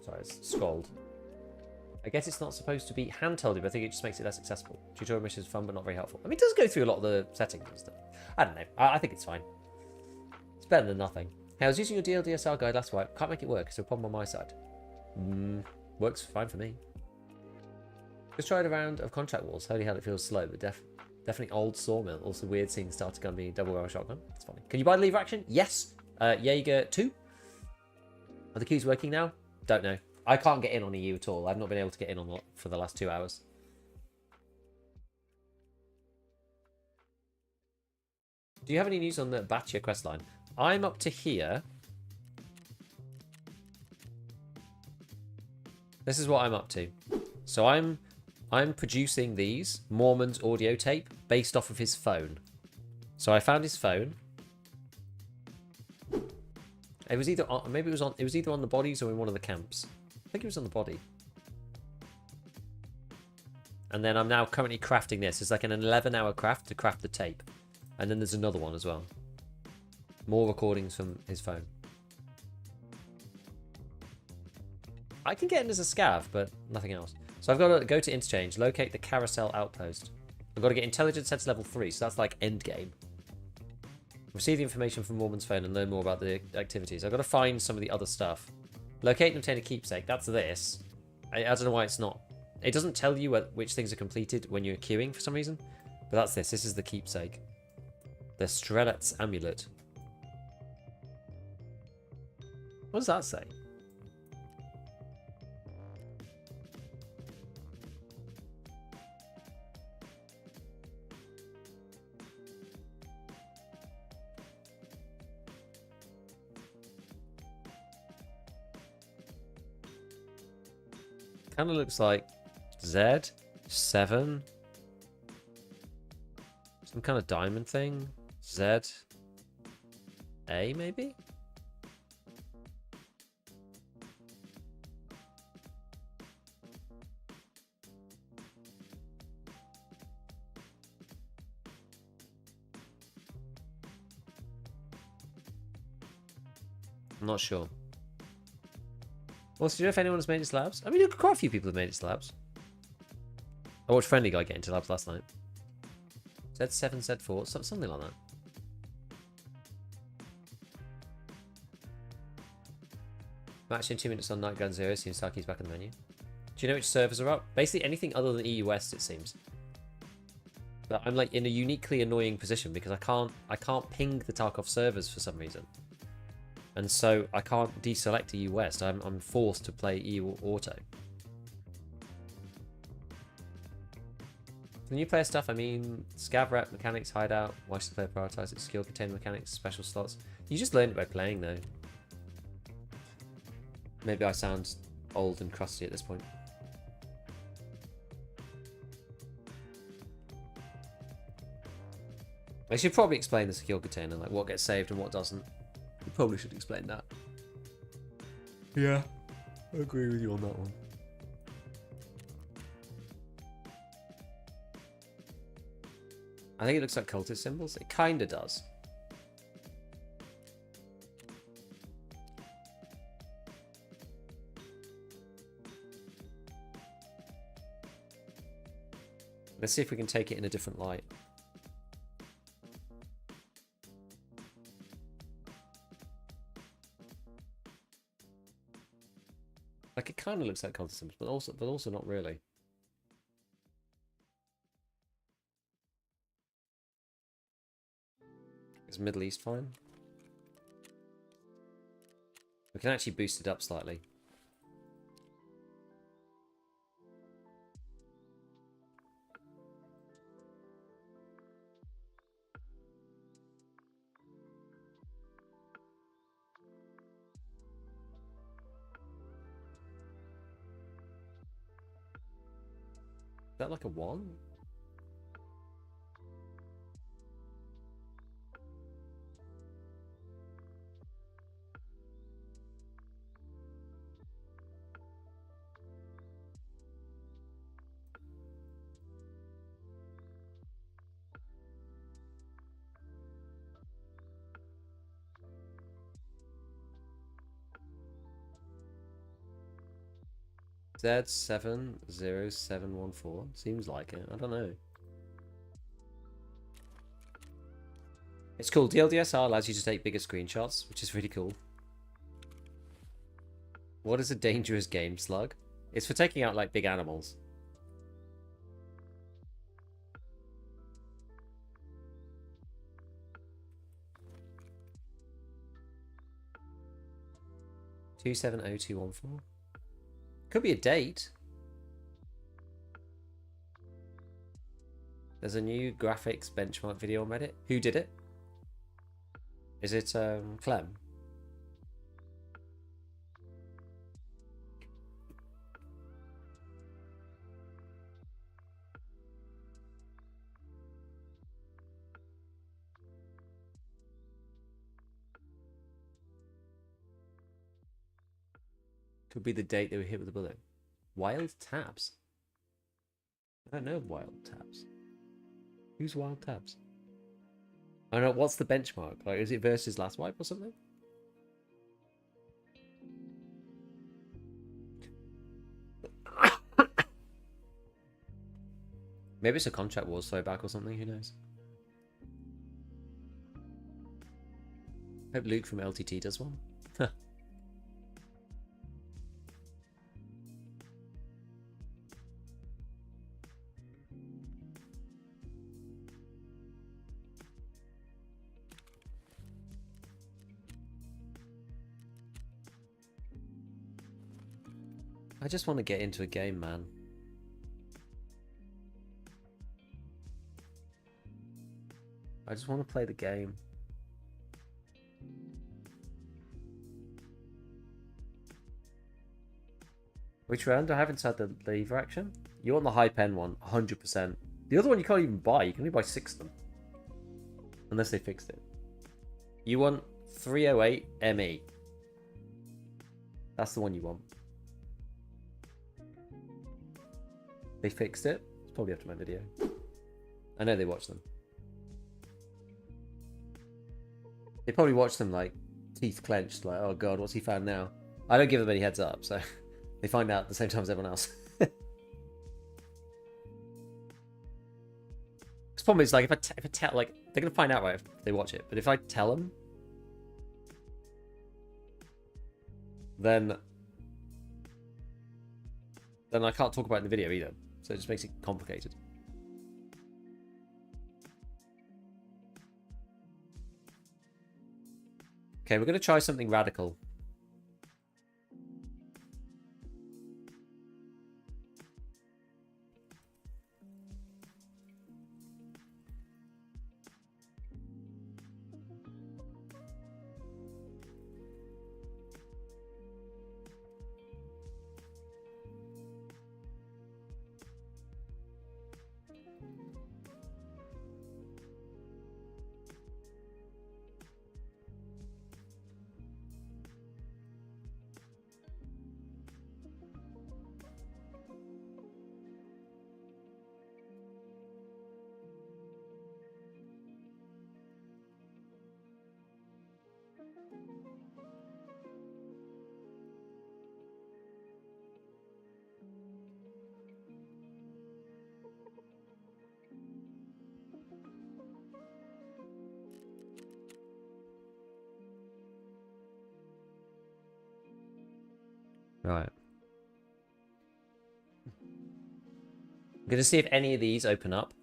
Sorry, it's scrolled. I guess it's not supposed to be hand-held, but I think it just makes it less accessible. Tutorial missions are fun, but not very helpful. I mean, it does go through a lot of the settings and stuff. I don't know. I think it's fine. It's better than nothing. Hey, I was using your DLDSR guide last week. Can't make it work. It's a problem on my side. Works fine for me. Just tried a round of contract wars. Holy hell, it feels slow, but definitely old sawmill. Also weird seeing starter gun being double barrel shotgun. It's funny. Can you buy the lever action? Yes. Jaeger 2. Are the keys working now? Don't know. I can't get in on EU at all. I've not been able to get in on for the last 2 hours. Do you have any news on the Batia questline? I'm up to here. This is what I'm up to. So I'm producing these Mormon's audio tape based off of his phone. So I found his phone. It was either on, maybe it was either on the bodies or in one of the camps. I think it was on the body. And then I'm now currently crafting this. It's like an 11-hour craft to craft the tape. And then there's another one as well. More recordings from his phone. I can get in as a scav, but nothing else. So I've got to go to interchange, locate the carousel outpost. I've got to get intelligence sense level 3, so that's like end game. Receive the information from Mormon's phone and learn more about the activities. I've got to find some of the other stuff. Locate and obtain a keepsake. That's this. I don't know why it's not. It doesn't tell you which things are completed when you're queuing for some reason. But that's this. This is the keepsake. The Strelet's amulet. What does that say? Kind of looks like Z7. Some kind of diamond thing. Z. A maybe? I'm not sure. Also, do you know if anyone has made it to labs? I mean, quite a few people have made it to labs. I watched Friendly Guy get into labs last night. Z7, Z4, something like that. Match in 2 minutes on Night Gun 0. Seems Saki's back in the menu. Do you know which servers are up? Basically anything other than EU West, it seems. But I'm like in a uniquely annoying position because I can't ping the Tarkov servers for some reason. And so I can't deselect EU West. I'm forced to play EU Auto. The new player stuff, I mean, Scav rep, mechanics, hideout, why should the player prioritize it, skill, contain mechanics, special slots. You just learn it by playing though. Maybe I sound old and crusty at this point. I should probably explain the skill container, like what gets saved and what doesn't. You probably should explain that. Yeah, I agree with you on that one. I think it looks like cultist symbols. It kind of does. Let's see if we can take it in a different light. Like it kind of looks like cultist symbols, but also not really. Is Middle East fine? We can actually boost it up slightly. Is that like a 1? Z70714. Seems like it. I don't know. It's cool. DLDSR allows you to take bigger screenshots, which is really cool. What is a dangerous game slug? It's for taking out like big animals. $270,214. Could be a date. There's a new graphics benchmark video on Reddit. Who did it? Is it Clem? Could be the date they were hit with a bullet. Wild Tabs? I don't know Wild Tabs. Who's Wild Tabs? I don't know, what's the benchmark? Like, is it versus Last Wipe or something? Maybe it's a Contract Wars throwback or something, who knows? Hope Luke from LTT does one. I just want to get into a game, man. I just want to play the game. Which round? I haven't had the lever action. You want the high pen one, 100%. The other one you can't even buy. You can only buy 6 of them. Unless they fixed it. You want 308 ME. That's the one you want. They fixed it. It's probably after my video. I know they watch them. They probably watch them like teeth clenched, like, oh god, what's he found now? I don't give them any heads up, so they find out at the same time as everyone else. This problem is like if I tell, like, they're gonna find out right if they watch it, but if I tell them, then I can't talk about it in the video either. So it just makes it complicated. Okay, we're going to try something radical. Right. I'm going to see if any of these open up.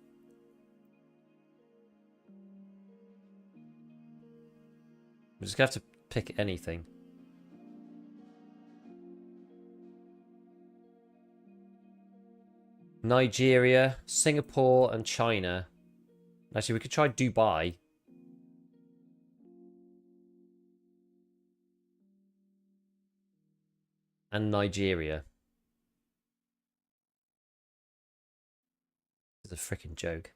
I'm just going to have to pick anything. Nigeria, Singapore, and China. Actually, we could try Dubai. And Nigeria. It's a freaking joke.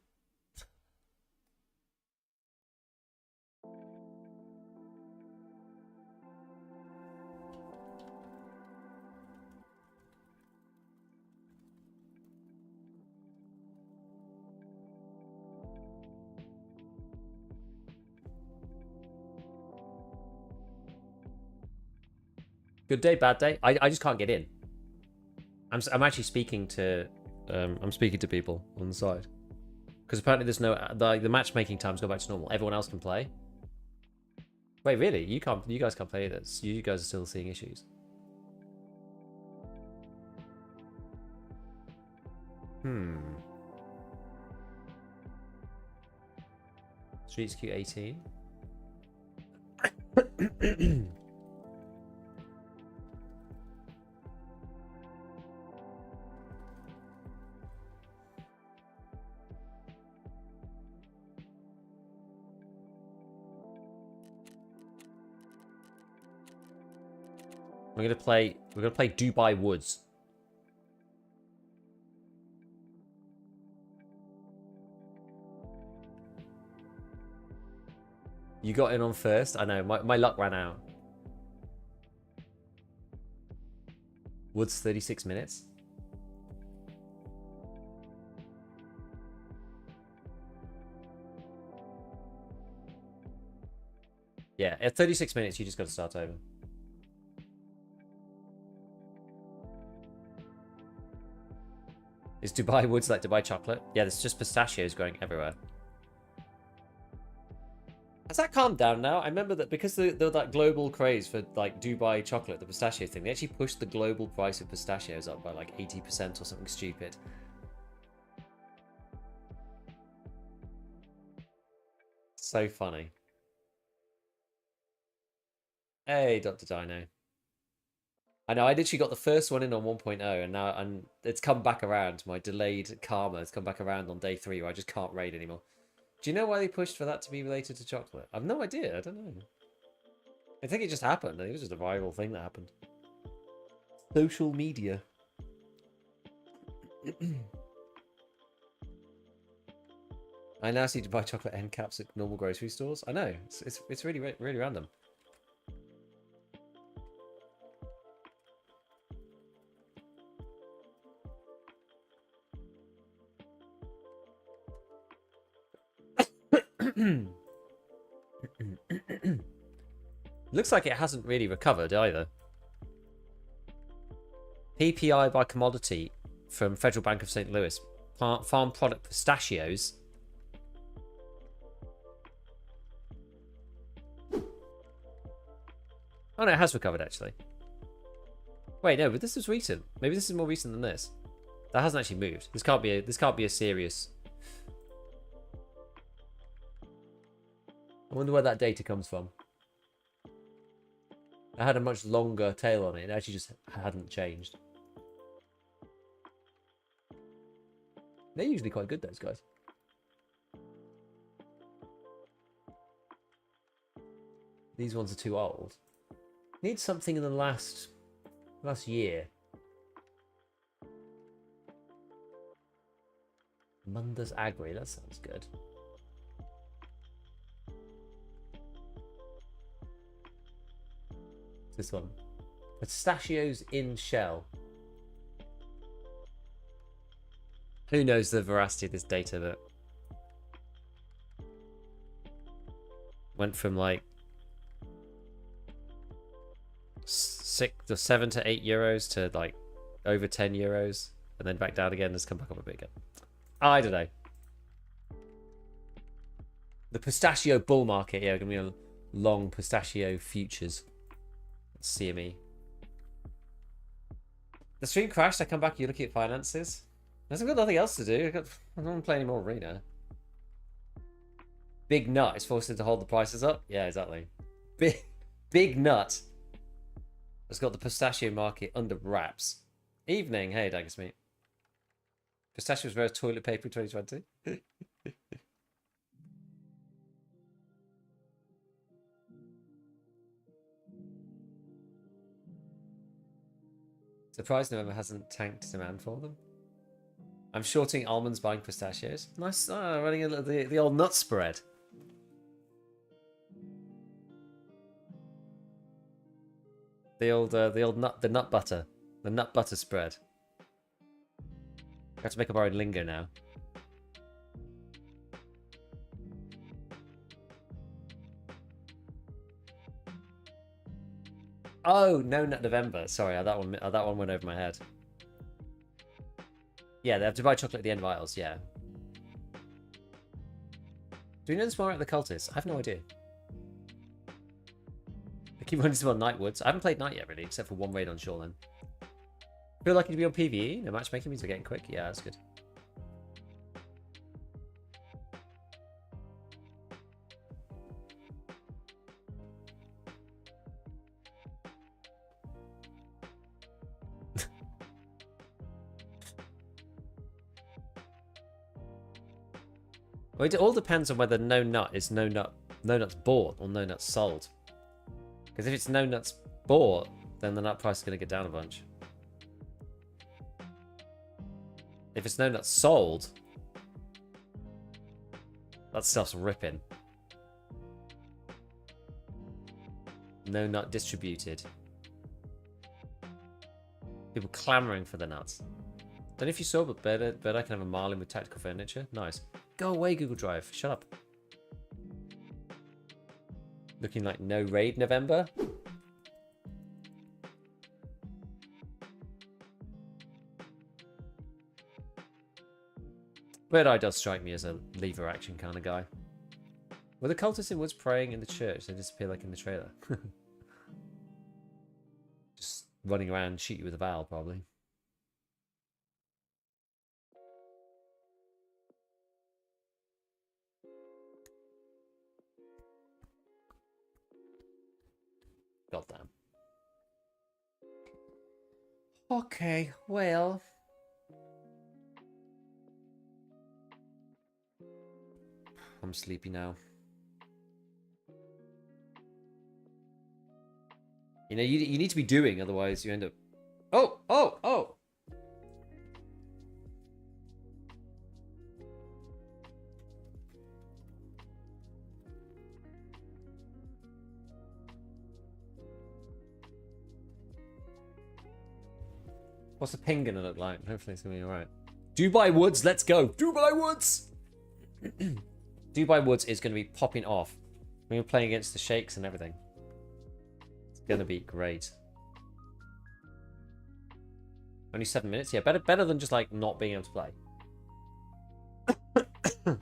Good day, bad day. I just can't get in. I'm actually speaking to I'm speaking to people on the side because apparently there's no the matchmaking times go back to normal. Everyone else can play. Wait, really? You can't? You guys can't play this. You guys are still seeing issues. Streets Q18. We're gonna play Dubai Woods. You got in on first. I know, my luck ran out. Woods 36 minutes. Yeah, at 36 minutes you just gotta start over. Is Dubai Woods like Dubai chocolate? Yeah, there's just pistachios growing everywhere. Has that calmed down now? I remember that because that global craze for like Dubai chocolate, the pistachio thing, they actually pushed the global price of pistachios up by like 80% or something stupid. So funny. Hey, Dr. Dino. I know, I literally got the first one in on 1.0 and now it's come back around. My delayed karma has come back around on day 3 where I just can't raid anymore. Do you know why they pushed for that to be related to chocolate? I've no idea. I don't know. I think it just happened. I think it was just a viral thing that happened. Social media. I now see Dubai chocolate end caps at normal grocery stores. I know. It's really random. Looks like it hasn't really recovered either. PPI by commodity from Federal Bank of St. Louis. Farm product pistachios. Oh no, it has recovered actually. Wait, no, but this was recent. Maybe this is more recent than this. That hasn't actually moved. This can't be a serious. I wonder where that data comes from. It had a much longer tail on it. It actually just hadn't changed. They're usually quite good, those guys. These ones are too old. Need something in the last year. Munda's Agri, that sounds good. This one. Pistachios in shell. Who knows the veracity of this data that went from like 7 to 8 euros to like over 10 euros and then back down again and has come back up a bit again. I don't know. The pistachio bull market, yeah, gonna be a long pistachio futures. CME. The stream crashed. I come back. You look at finances. I've got nothing else to do. I don't want to play any more arena. Big Nut is forced to hold the prices up. Yeah, exactly. Big Nut has got the pistachio market under wraps. Evening. Hey, Gunsmith. Pistachios versus toilet paper 2020. Surprised November hasn't tanked demand for them. I'm shorting almonds, buying pistachios. Nice, running a little, the old nut spread. The nut butter, the nut butter spread. We have to make up our own lingo now. Oh, no nut November. Sorry, that one went over my head. Yeah, they have Dubai chocolate at the end of aisles. Yeah. Do we know this more about the cultists? I have no idea. I keep wanting to on Nightwoods. I haven't played Night yet, really, except for one raid on Shoreline. Feel lucky to be on PvE. No matchmaking means we're getting quick. Yeah, that's good. Well, it all depends on whether no nut is no nuts bought or no nuts sold. Because if it's no nuts bought, then the nut price is going to get down a bunch. If it's no nuts sold, that stuff's ripping. No nut distributed. People clamoring for the nuts. Don't know if you saw, but I can have a Marlin with tactical furniture. Nice. Go away, Google Drive. Shut up. Looking like no raid November. Bird Eye does strike me as a lever action kind of guy. Were the cultists in Woods praying in the church? They disappear like in the trailer. Just running around, shoot you with a valve, probably. Goddamn. Okay, well. I'm sleepy now. You know, you need to be doing, otherwise you end up... Oh! What's the ping gonna look like? Hopefully it's gonna be alright. Dubai Woods, let's go! Dubai Woods! Dubai Woods is gonna be popping off. We're playing against the Sheikhs and everything. It's gonna be great. Only 7 minutes? Yeah, better than just like not being able to play. Have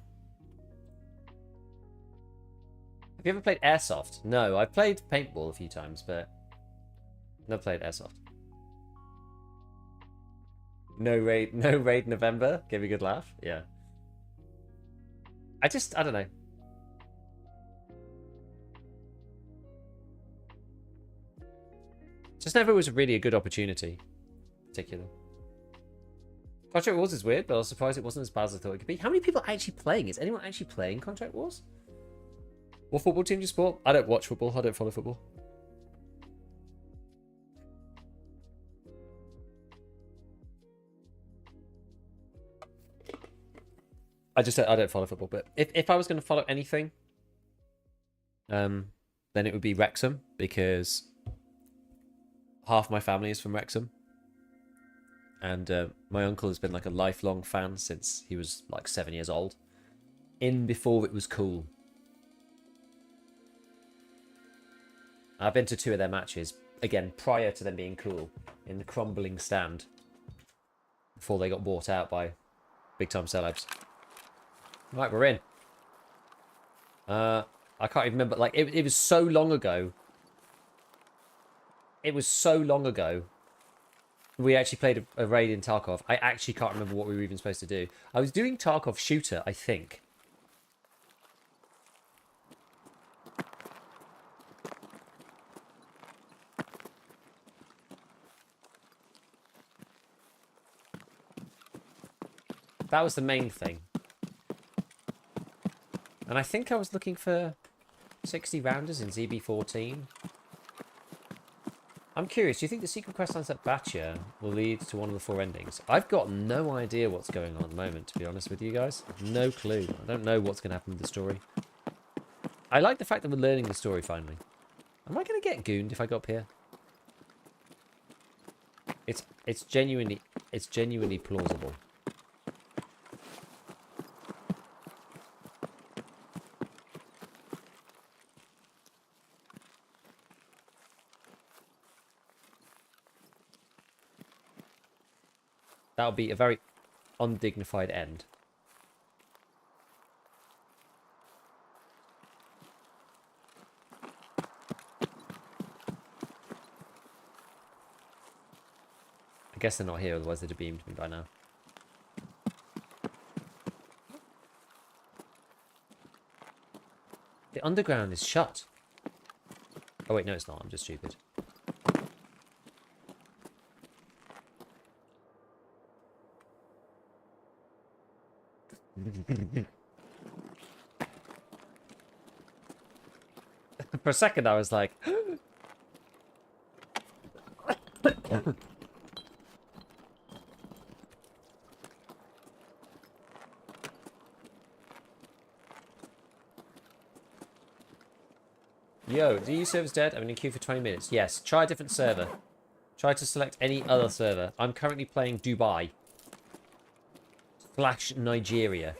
you ever played Airsoft? No, I've played paintball a few times, but never played Airsoft. No raid November. Gave me a good laugh. Yeah. I don't know. Just never was really a good opportunity, particularly. Contract Wars is weird, but I was surprised it wasn't as bad as I thought it could be. How many people are actually playing? Is anyone actually playing Contract Wars? What football team do you support? I don't watch football. I don't follow football. I don't follow football, but if I was going to follow anything, then it would be Wrexham, because half my family is from Wrexham, and my uncle has been like a lifelong fan since he was like 7 years old, in before it was cool. I've been to 2 of their matches, again, prior to them being cool, in the crumbling stand, before they got bought out by big-time celebs. Right, we're in. I can't even remember. Like, it was so long ago. It was so long ago. We actually played a raid in Tarkov. I actually can't remember what we were even supposed to do. I was doing Tarkov shooter, I think. That was the main thing. And I think I was looking for 60 rounders in ZB14. I'm curious, do you think the secret quest lines at Batya will lead to one of the 4 endings? I've got no idea what's going on at the moment, to be honest with you guys. No clue. I don't know what's going to happen with the story. I like the fact that we're learning the story finally. Am I going to get gooned if I go up here? It's genuinely plausible. That would be a very undignified end. I guess they're not here, otherwise they'd have beamed me by now. The underground is shut. Oh wait, no it's not, I'm just stupid. For a second I was like... Yo, the EU server's dead. I'm in a queue for 20 minutes. Yes, try a different server. Try to select any other server. I'm currently playing Dubai. / Nigeria.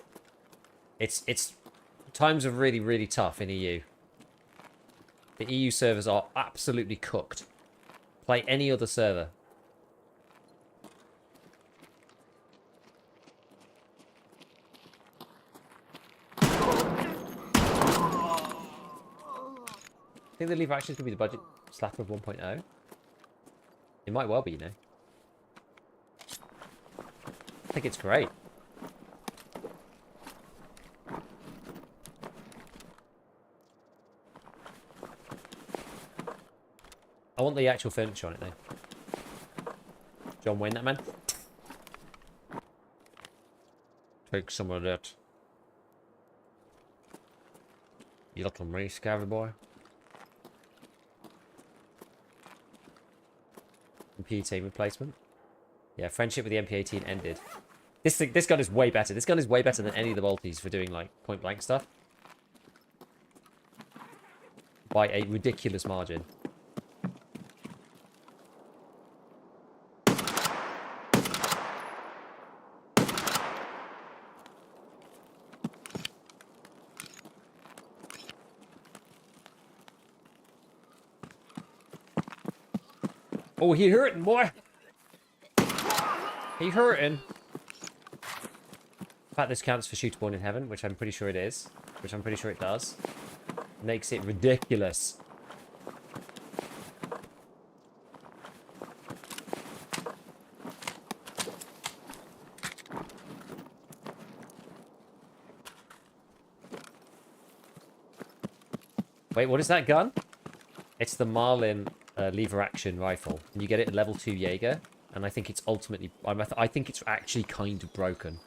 It's times are really, really tough in EU. The EU servers are absolutely cooked. Play any other server. I think the lever action is going to be the budget slapper of 1.0. It might well be, you know. I think it's great. I want the actual furniture on it, though. John Wayne, that man. Take some of that. You little me, Scavy boy. MP18 replacement. Yeah, friendship with the MP18 ended. This gun is way better. This gun is way better than any of the multis for doing like point blank stuff. By a ridiculous margin. Oh, he hurting, boy. He hurting. In fact, this counts for shootable in heaven, which I'm pretty sure it is. Which I'm pretty sure it does. Makes it ridiculous. Wait, what is that gun? It's the Marlin lever action rifle. And you get it at level 2 Jaeger. And I think it's ultimately... I think it's actually kind of broken.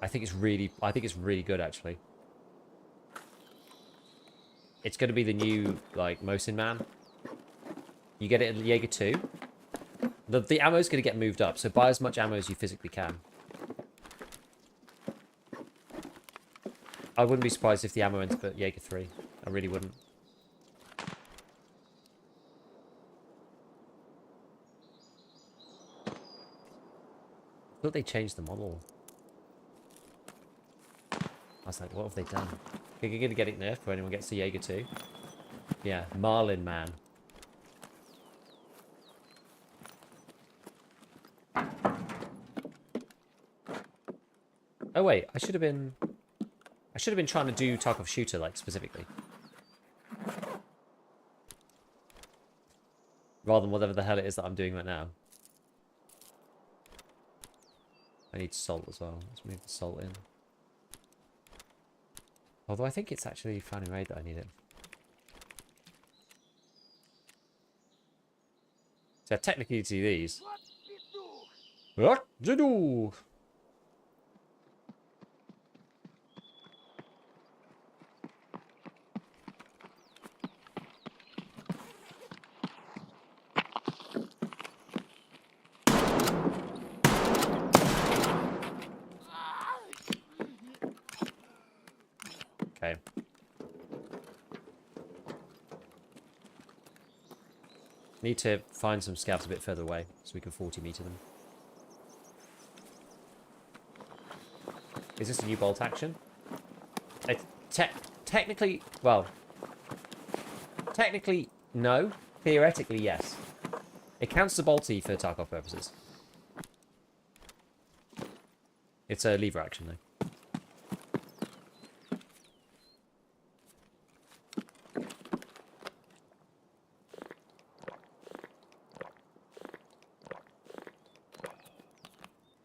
I think it's really good, actually. It's going to be the new, like, Mosin Man. You get it at Jaeger 2. The ammo's going to get moved up, so buy as much ammo as you physically can. I wouldn't be surprised if the ammo ends up at Jaeger 3. I really wouldn't. I thought they changed the model. I was like, what have they done? You're going to get it nerfed when anyone gets to Jaeger 2. Yeah, Marlin Man. Oh wait, I should have been trying to do Tarkov shooter like specifically. Rather than whatever the hell it is that I'm doing right now. I need salt as well. Let's move the salt in. Although I think it's actually Fanny Raid that I need it. So technically to these. What to do? Okay. Need to find some scavs a bit further away so we can 40 meter them. Is this a new bolt action? Technically, well, technically no. Theoretically, yes. It counts as a bolty for Tarkov purposes. It's a lever action though.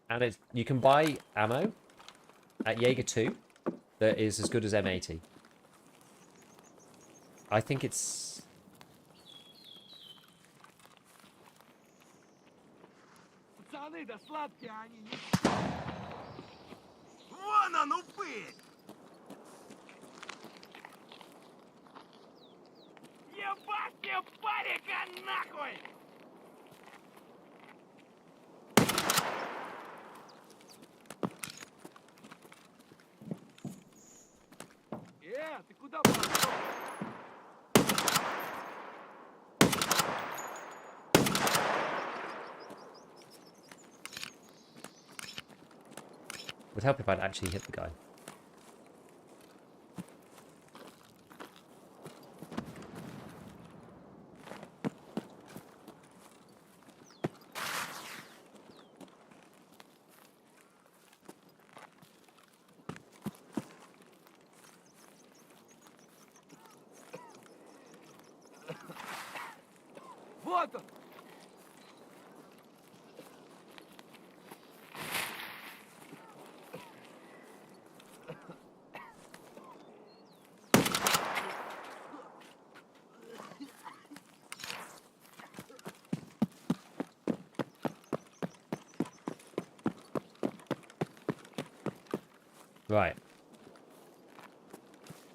And you can buy ammo at Jaeger 2 that is as good as M80. I think it's... Пацаны, да сладкие они. Вон он, упырь! Ебать тебе парика нахуй! Ты куда пошел? Would help if I'd actually hit the guy. Вот он! Right.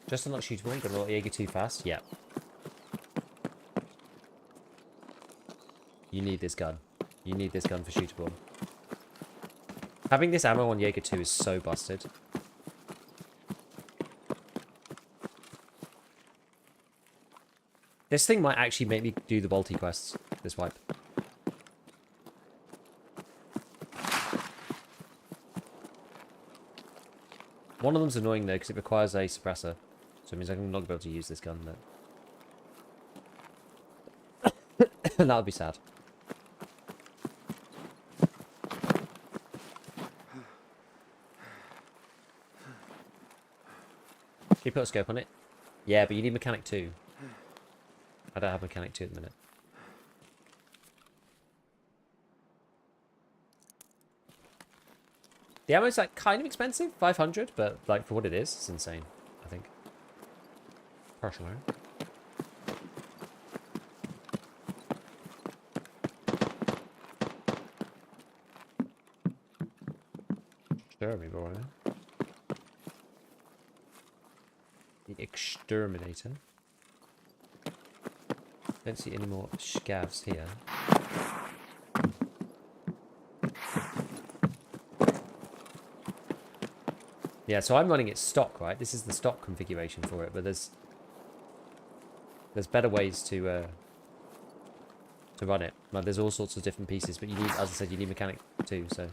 Just unlock shootable, got a lot Jaeger too fast. Yeah. You need this gun. You need this gun for shootable. Having this ammo on Jaeger 2 is so busted. This thing might actually make me do the bolty quests this wipe. One of them's annoying though because it requires a suppressor. So it means I'm not going to be able to use this gun. That would be sad. Can you put a scope on it? Yeah, but you need mechanic 2. I don't have mechanic 2 at the minute. The ammo's like kind of expensive, 500, but like for what it is, it's insane, I think. Personally. Stir me, boy. The exterminator. Don't see any more scavs here. Yeah, so I'm running it stock, right? This is the stock configuration for it, but there's better ways to run it. Like, there's all sorts of different pieces, but you need, as I said, you need mechanic too, so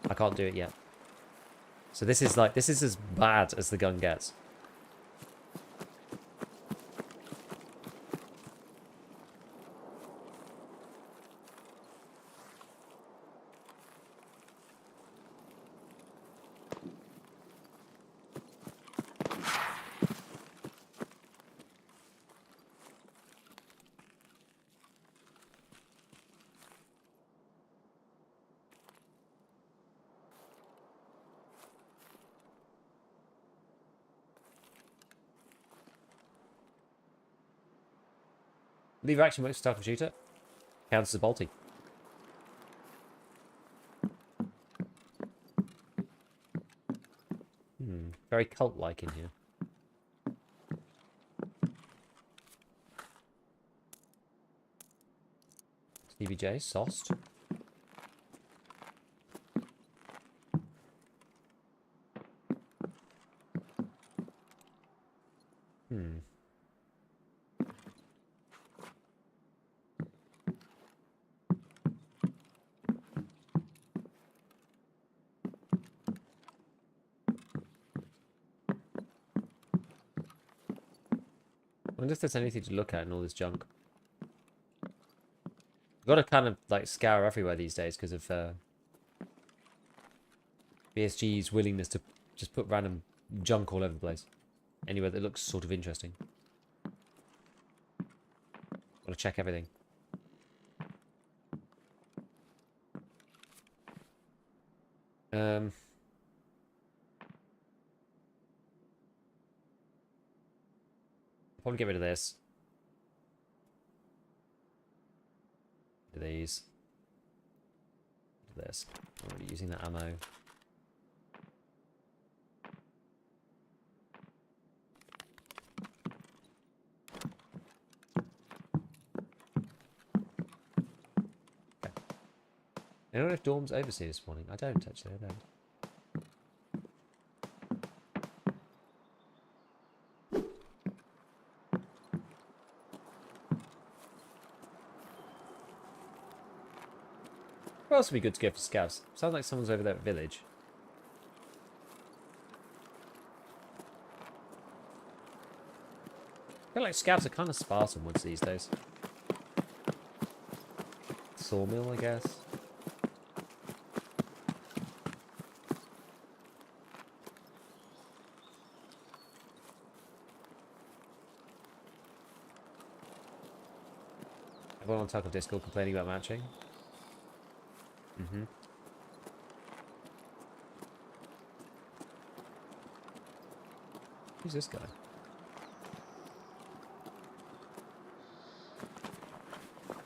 I can't do it yet. So this is as bad as the gun gets. Lever action works for Tarkov shooter. Counts as a bolty. Very cult-like in here. CBJ, sauced. Hmm. I wonder if there's anything to look at in all this junk. You've got to kind of like scour everywhere these days because of BSG's willingness to just put random junk all over the place. Anywhere that looks sort of interesting. Got to check everything. Probably get rid of this. These. This. I'm already using that ammo. Okay. I don't know if Dorm's overseer this morning. I don't actually. I don't. What else would be good to go for scavs? Sounds like someone's over there at village. I feel like scavs are kind of sparse in woods these days. Sawmill, I guess. Everyone on Tarkov Discord complaining about matching. Who's this guy?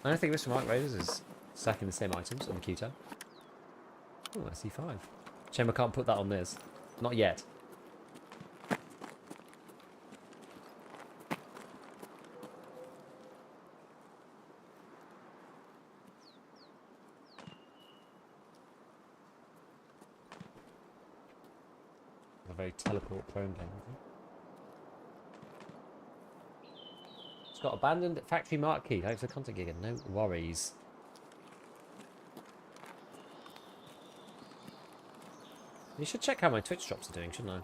I don't think Mr. Mark Raiders is stacking the same items on the Q-Tab. Oh, I see 5. Shame I can't put that on this. Not yet. A very teleport prone game, isn't it? It's got abandoned factory marquee. Thanks for the content giga. No worries. You should check how my Twitch drops are doing, shouldn't I?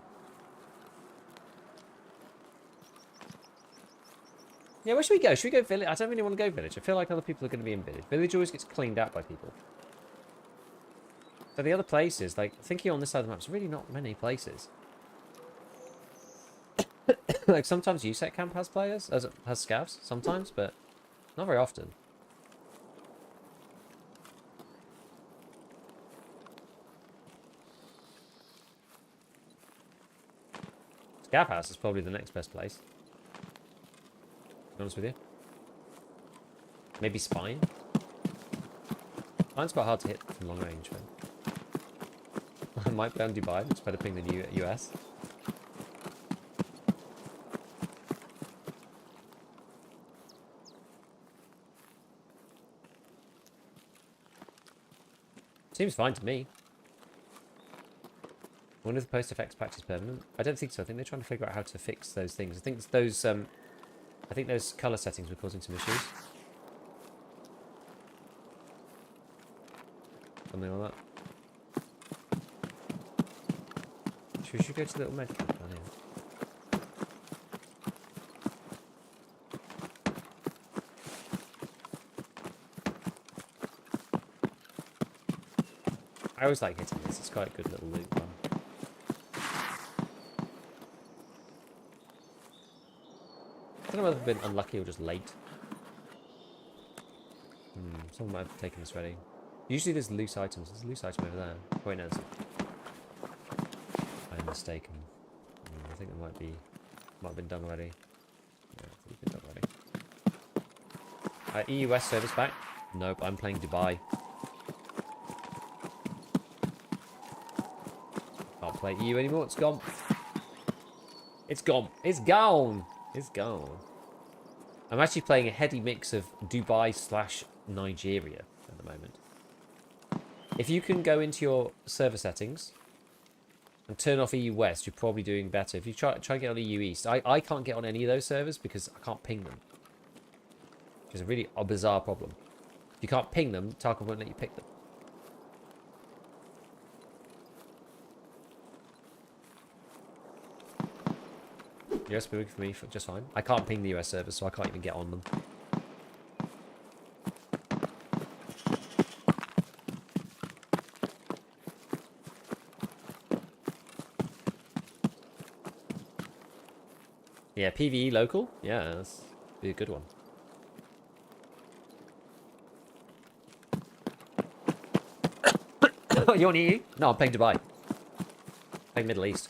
Yeah, where should we go? Should we go village? I don't really want to go village. I feel like other people are going to be in village. Village always gets cleaned out by people. So the other places, like, thinking on this side of the map, there's really not many places. Like, sometimes USEC camp has players, has scavs, sometimes, but not very often. Scav house is probably the next best place. To be honest with you. Maybe Spine. Spine's quite hard to hit from long range, but I might play on Dubai, it's better ping than US. Seems fine to me. I wonder if the post effects patch is permanent. I don't think so. I think they're trying to figure out how to fix those things. I think those colour settings were causing some issues. Something like that. Should we go to the little med kit down here? I always like hitting this. It's quite a good little loot one. I don't know whether I've been unlucky or just late. Someone might have taken this ready. Usually there's loose items. There's a loose item over there. Wait, no, I'm mistaken. I think it might have been done already. Yeah, I think it's been done already. EU West service back? Nope, I'm playing Dubai. Can't play EU anymore. It's gone. It's gone. It's gone. It's gone. I'm actually playing a heady mix of Dubai / Nigeria at the moment. If you can go into your server settings and turn off EU West, you're probably doing better. If you try to get on EU East, I can't get on any of those servers because I can't ping them. Which is a really bizarre problem. If you can't ping them, Tarkov won't let you pick them. US working for me just fine. I can't ping the US servers, so I can't even get on them. Yeah, PvE local? Yeah, that's be a good one. You want EU? No, I'm playing Dubai. Playing Middle East.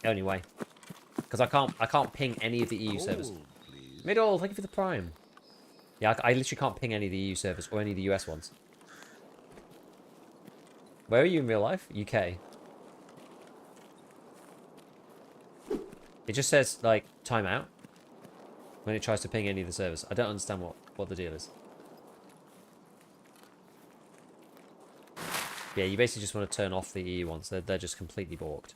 Only way. Because I can't ping any of the EU servers. Cold, please. Middle, thank you for the prime. Yeah, I literally can't ping any of the EU servers or any of the US ones. Where are you in real life? UK. It just says, like, timeout when it tries to ping any of the servers. I don't understand what the deal is. Yeah, you basically just want to turn off the EU ones. They're just completely balked.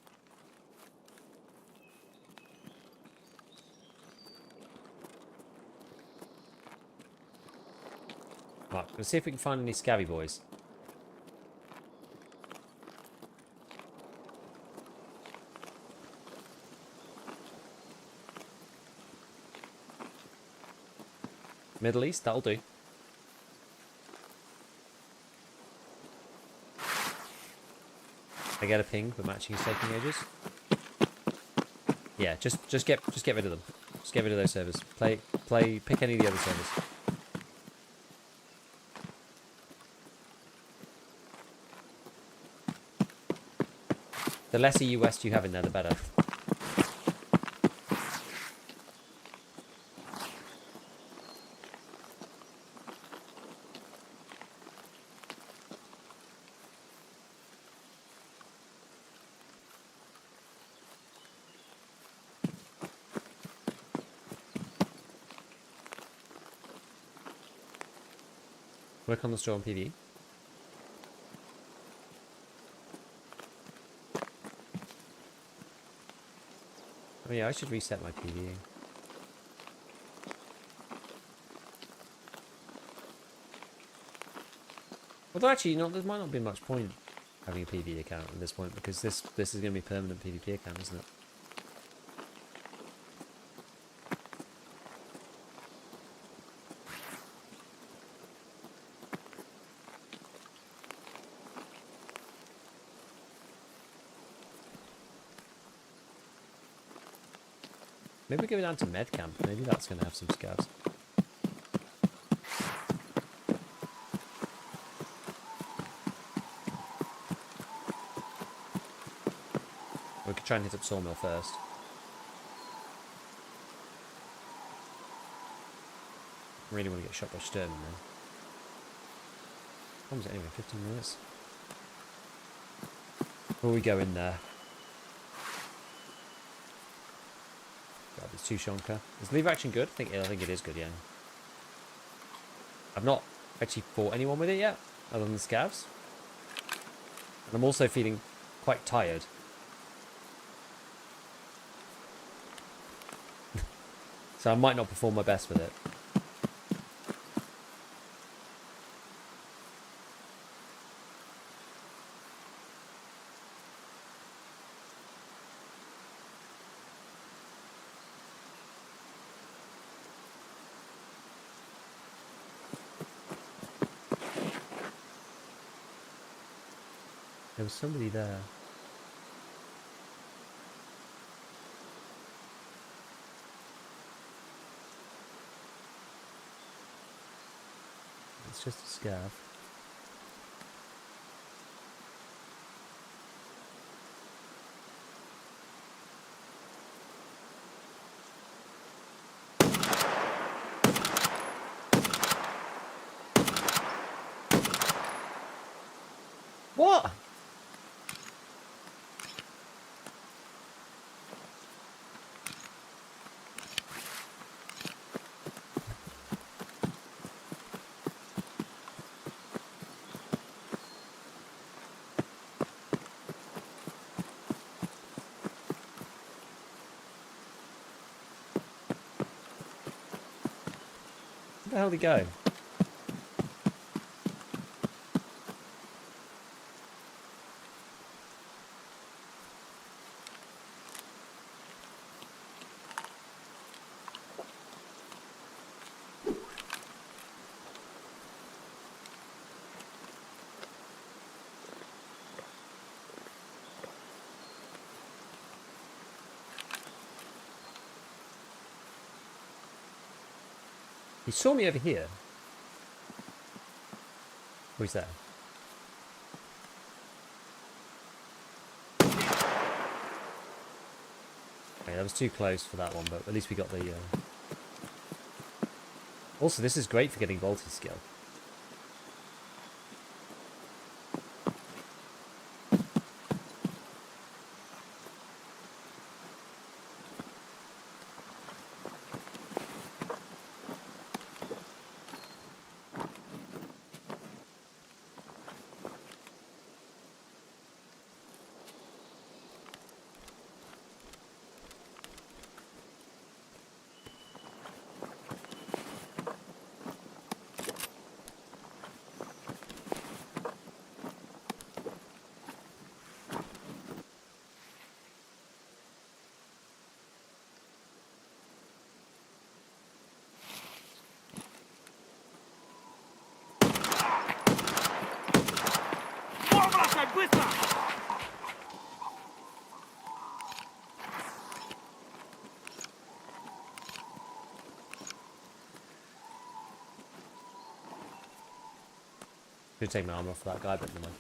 Right, let's see if we can find any scabby boys. Middle East, that'll do. I get a ping, but matching is taking ages. Yeah, just get rid of them. Just get rid of those servers. Pick any of the other servers. The less EU West you have in there, the better. Work on the store on PvE. Oh yeah, I should reset my PvE. Although actually, you know, there might not be much point having a PvE account at this point because this is going to be a permanent PvP account, isn't it? Maybe we go down to med camp. Maybe that's going to have some scavs. We could try and hit up Sawmill first. I really want to get shot by Sturman then. How long is it anyway? 15 minutes? Before we go in there. God, there's two Shonka. Is lever action good? I think it is good, yeah. I've not actually fought anyone with it yet, other than the scavs. And I'm also feeling quite tired. So I might not perform my best with it. There was somebody there. It's just a scav. What? the hell did he go? He saw me over here. Who's there? Okay, that was too close for that one, but at least we got the... Also, this is great for getting Volty skill. Should take my armor off for that guy, but never mind.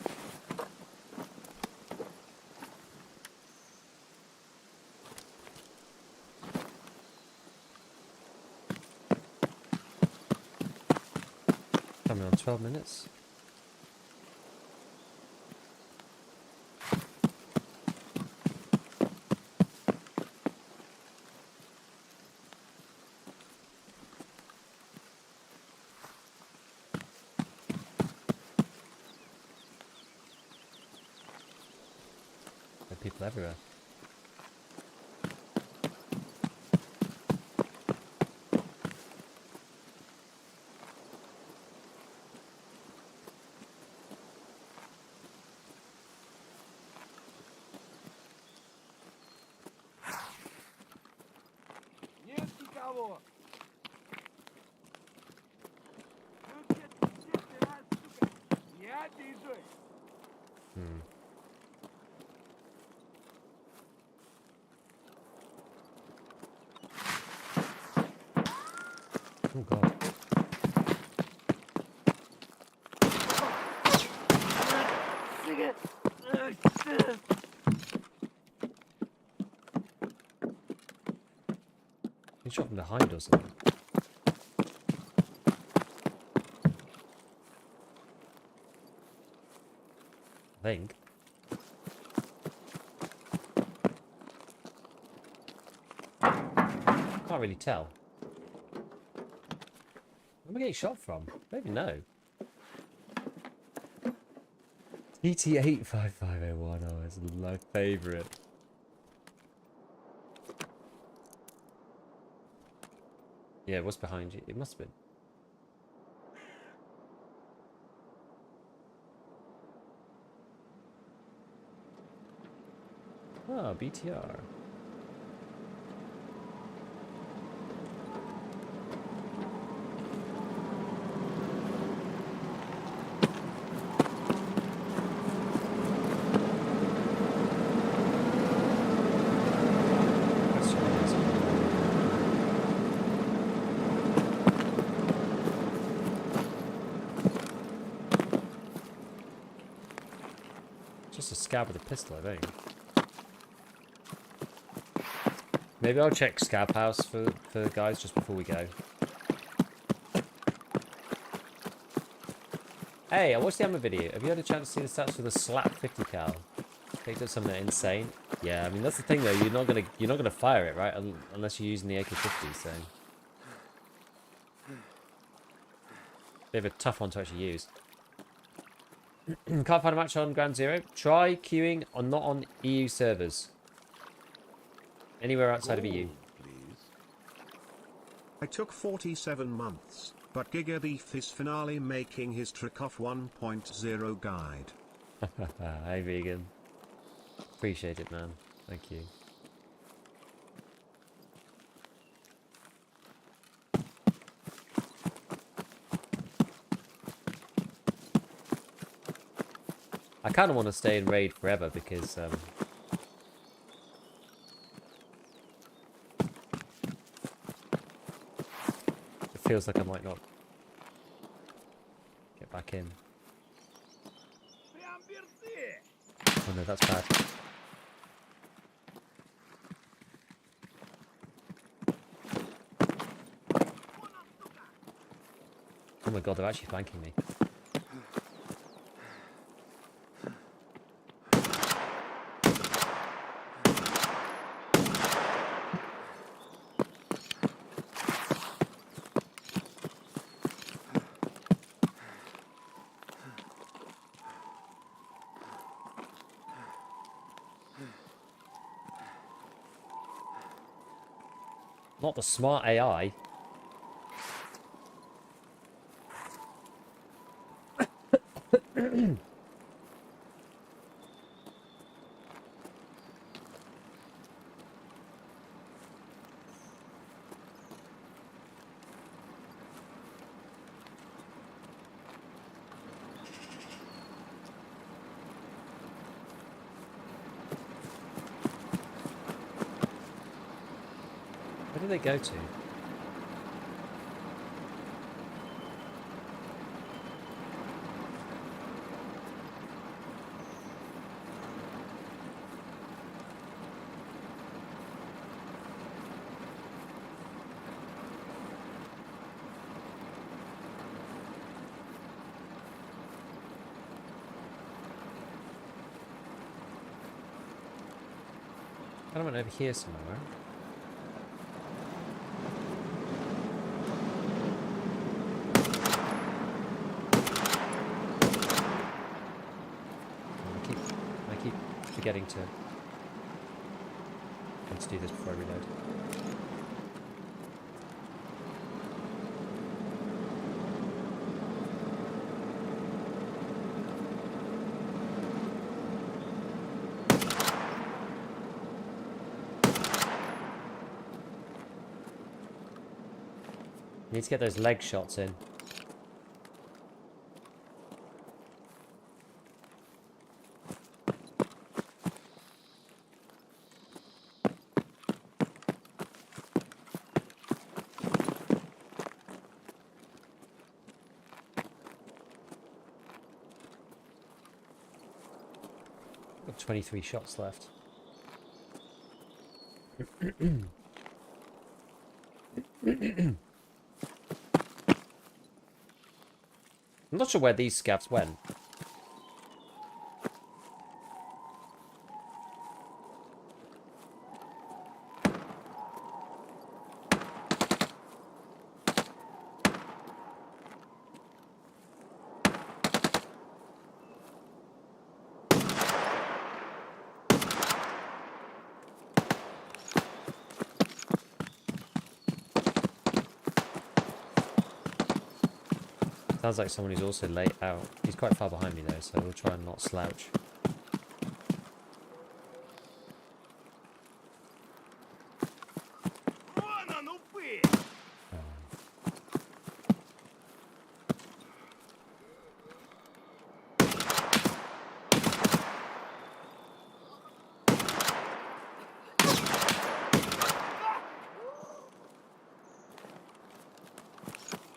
Coming on 12 minutes. People everywhere. Нет никого. Я вижу. Oh god. He shot from behind or something. I think. Can't really tell. Where am I getting shot from? I don't even know. TT85501, oh, it's my favourite. Yeah, what's behind you? It must have been. Oh, BTR. Just a Scav with a pistol, I think. Maybe I'll check Scav house for guys just before we go. Hey, I watched the Amber video. Have you had a chance to see the stats for the slap 50 cal? Picked up something insane. Yeah, I mean that's the thing though. You're not gonna fire it, right? Unless you're using the AK-50. So bit of a tough one to actually use. Can't find a match on Ground Zero. Try queuing on not on EU servers. Anywhere outside of EU. Please. I took 47 months. but Gigabeef is finally making his Tarkov 1.0 guide. Hi, vegan. Appreciate it, man. Thank you. I kind of want to stay in raid forever because it feels like I might not get back in. Oh no, that's bad. Oh my god, they're actually flanking me. Not the smart AI. Where do they go to? I went over here somewhere. I keep forgetting to do this before I reload. Need to get those leg shots in. Got 23 shots left. I'm not sure where these scavs went. Sounds like someone who's also late out. He's quite far behind me though, so we'll try and not slouch.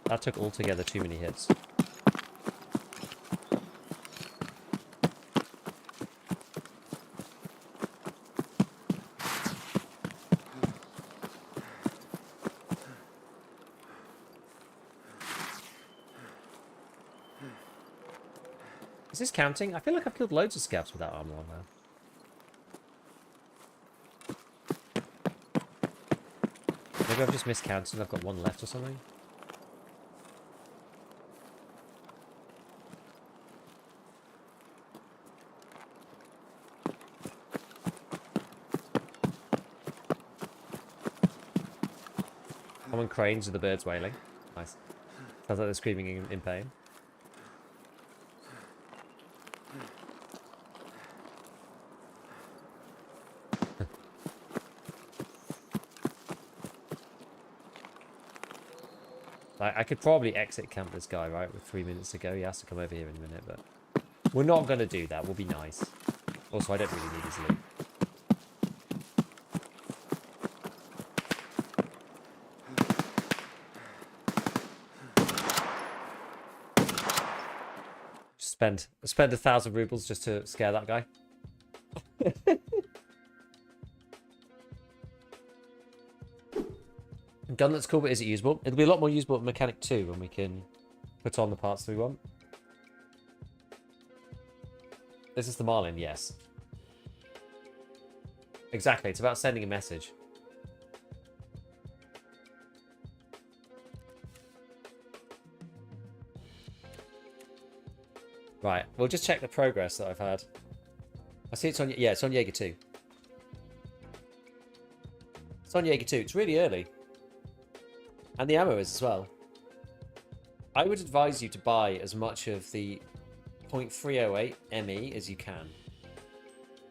That took altogether too many hits. Is this counting? I feel like I've killed loads of scavs without armor on now. Maybe I've just miscounted and I've got one left or something. Common cranes with the birds wailing. Nice. Sounds like they're screaming in pain. Like, I could probably exit camp this guy, right, with 3 minutes to go. He has to come over here in a minute, but we're not going to do that. We'll be nice. Also, I don't really need his loot. Spend 1,000 rubles just to scare that guy. Gunlet's cool, but is it usable? It'll be a lot more usable at Mechanic 2 when we can put on the parts that we want. This is the Marlin, yes. Exactly, it's about sending a message. Right, we'll just check the progress that I've had. I see it's on, yeah, it's on Jaeger 2. It's on Jaeger 2, it's really early. And the ammo is as well. I would advise you to buy as much of the .308 ME as you can.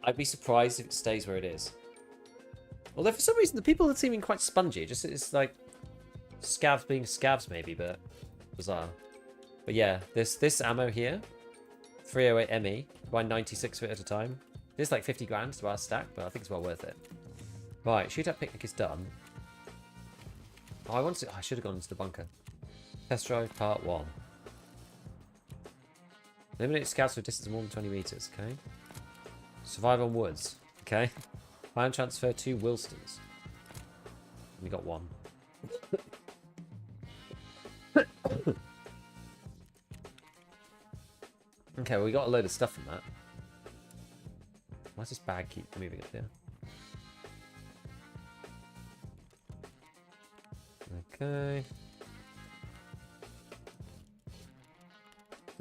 I'd be surprised if it stays where it is. Although for some reason the people are seeming quite spongy. It's like scavs being scavs maybe, but bizarre. But yeah, this ammo here, 308 ME, buy 96 of it at a time. This is like 50 grand to our stack, but I think it's well worth it. Right, shootout picnic is done. Oh, I should have gone into the bunker. Test drive part 1. Eliminate scouts with distance of more than 20 meters. Okay. Survive on woods. Okay. Plan transfer 2 Wilstons. We got 1. Okay, well, we got a load of stuff from that. Why does this bag keep moving up here? Okay.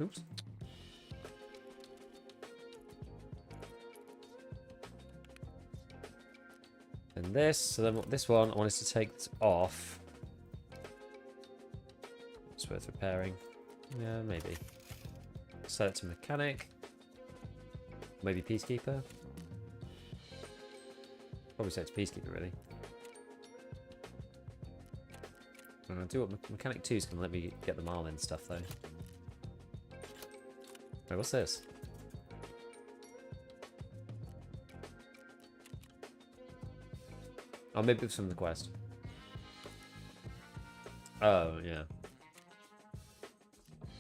Oops. And this, so then this one, I wanted to take this off. It's worth repairing. Yeah, maybe. Set it to mechanic. Maybe peacekeeper. Probably set it to peacekeeper, really. I'm gonna do what mechanic 2 is gonna let me get the Marlin stuff though. Wait, what's this? Oh, maybe it's from the quest. Oh, yeah.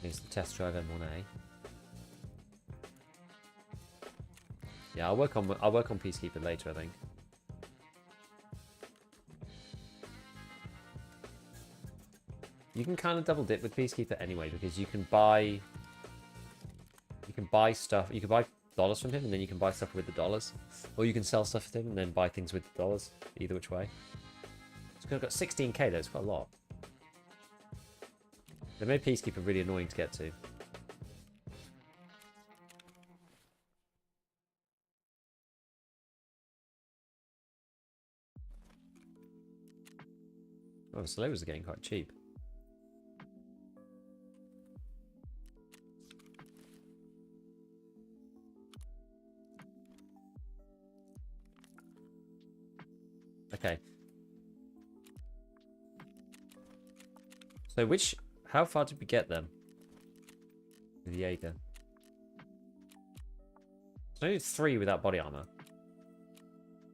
Here's the test drive M1A. Yeah, I'll work on Peacekeeper later, I think. You can kind of double dip with Peacekeeper anyway, because you can buy stuff. You can buy dollars from him, and then you can buy stuff with the dollars, or you can sell stuff with him and then buy things with the dollars. Either which way. It's got 16k though. It's quite a lot. They made Peacekeeper really annoying to get to. Oh, the Solovas are getting quite cheap. Okay. So how far did we get them? With the Jaeger. So I need 3 without body armor.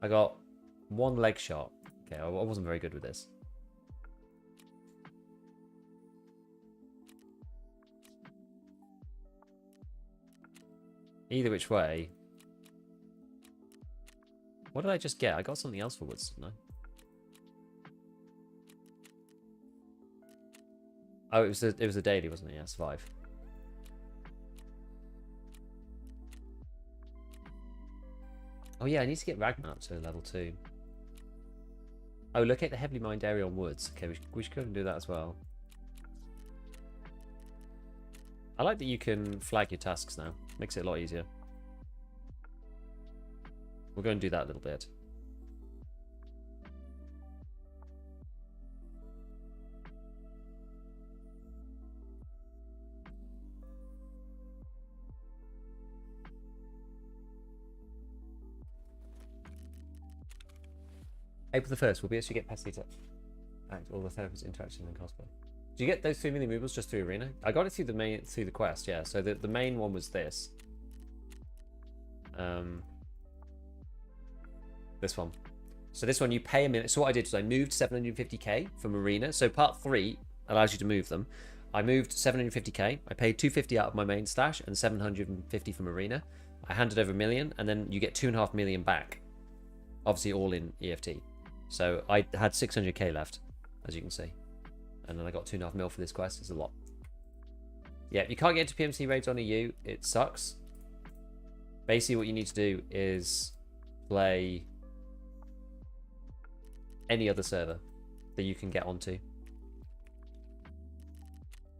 I got 1 leg shot. Okay, I wasn't very good with this. Either which way. What did I just get? I got something else for woods, didn't I? Oh, it was a daily, wasn't it? Yeah, survive. Oh yeah, I need to get Ragnar up to level 2. Oh, locate the heavily mined area on woods. Okay, we should go and do that as well. I like that you can flag your tasks now. Makes it a lot easier. We'll go and do that a little bit. April the 1st will be as you get past to act all the therapist interaction and cosplay. Do you get those 3 million movables just through arena? I got it through the quest, yeah. So the main one was this. This one. So this one you pay a million. So what I did was I moved 750k from arena. So part 3 allows you to move them. I moved 750k. I paid 250 out of my main stash and 750 from arena. I handed over a million, and then you get 2.5 million back. Obviously all in EFT. So I had 600k left, as you can see. And then I got 2.5 mil for this quest. It's a lot. Yeah, you can't get into PMC raids on EU. It sucks. Basically what you need to do is play any other server that you can get onto.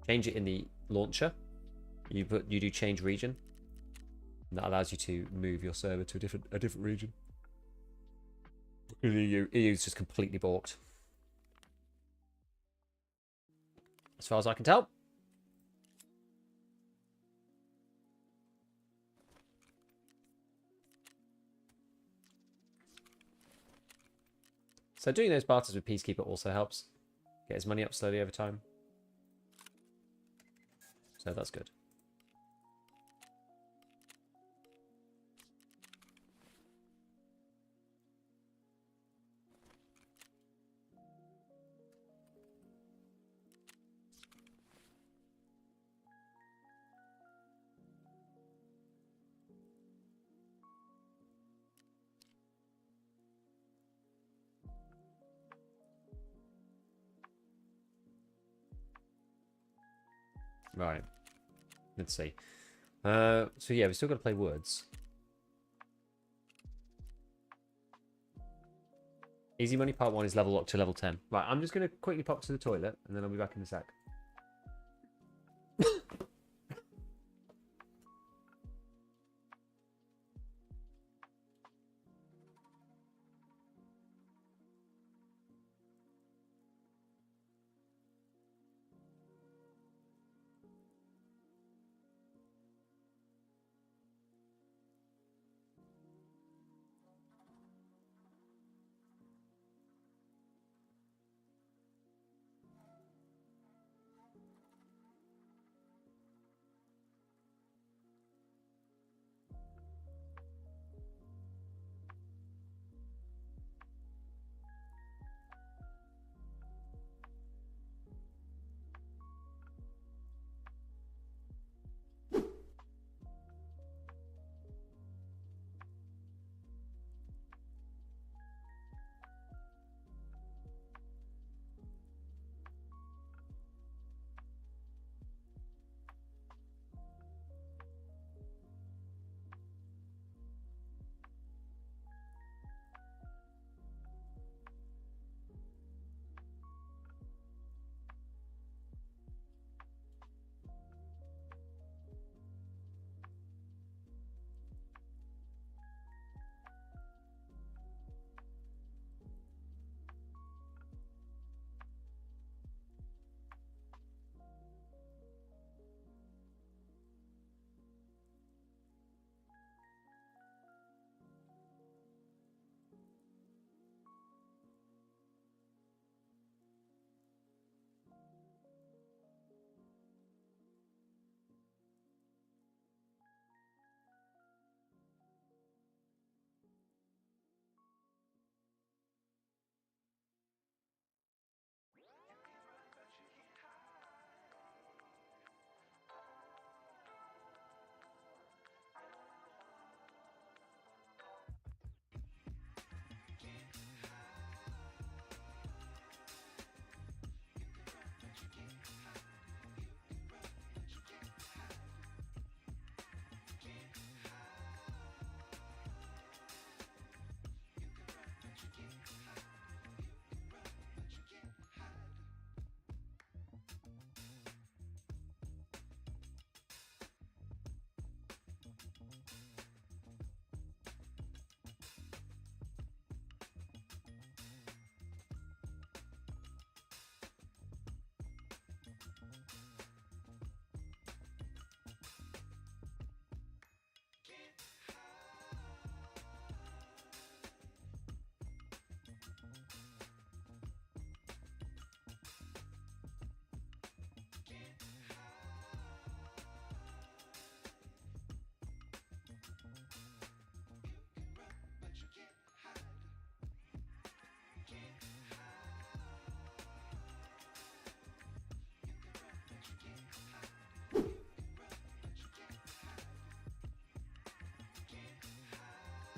Change it in the launcher. You do change region. And that allows you to move your server to a different region. EU is just completely balked. As far as I can tell. So doing those barters with Peacekeeper also helps. Get his money up slowly over time. So that's good. Right. Let's see. So yeah, we still got to play Woods. Easy Money Part 1 is level locked to level 10. Right, I'm just going to quickly pop to the toilet, and then I'll be back in a sec.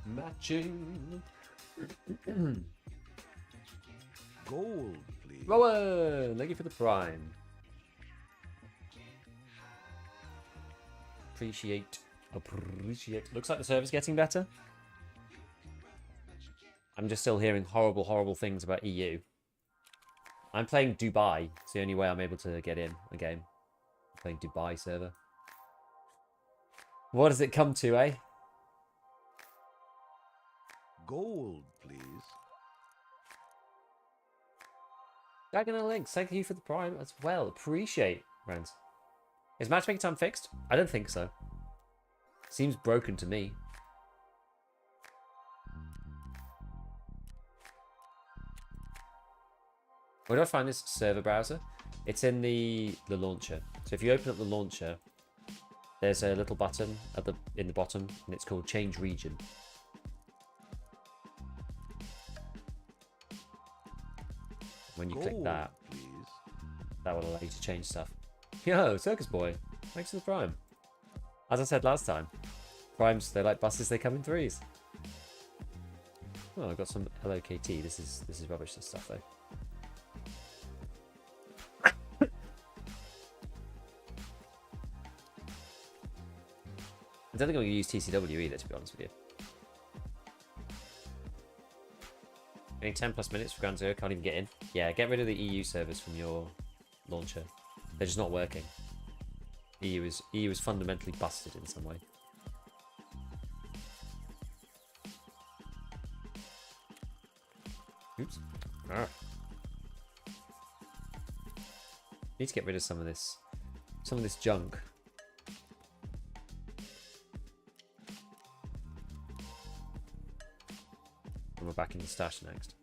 Matching. Gold, please. Rowan, thank you for the prime. Appreciate. Looks like the server's getting better. I'm just still hearing horrible, horrible things about EU. I'm playing Dubai. It's the only way I'm able to get in a game. I'm playing Dubai server. What does it come to, eh? Gold, please. Diagonal Links, thank you for the prime as well. Appreciate, friends. Is matchmaking time fixed? I don't think so. Seems broken to me. Where do I find this server browser? It's in the launcher. So if you open up the launcher, there's a little button in the bottom, and it's called Change Region. When you click that, please. that will allow you to change stuff. Yo, Circus Boy, thanks for the prime. As I said last time, primes, they're like buses, they come in threes. Oh, I've got some LOKT. This is rubbish, this stuff, though. I don't think I'm going to use TCW either, to be honest with you. Getting 10 plus minutes for Ground Zero, can't even get in. Yeah, get rid of the EU servers from your launcher. They're just not working. EU is fundamentally busted in some way. Oops. Ah. Need to get rid of some of this junk. And we're back in the stash next.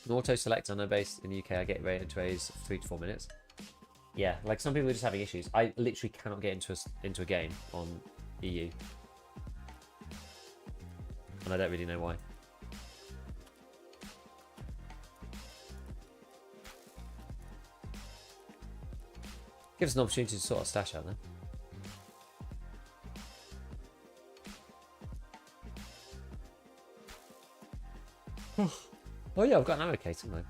An auto select on a base in the UK, I get rated to raise 3 to 4 minutes. Yeah, like some people are just having issues. I literally cannot get into a game on EU. And I don't really know why. Gives us an opportunity to sort of stash out there. Oh yeah, I've got an ammo case in there.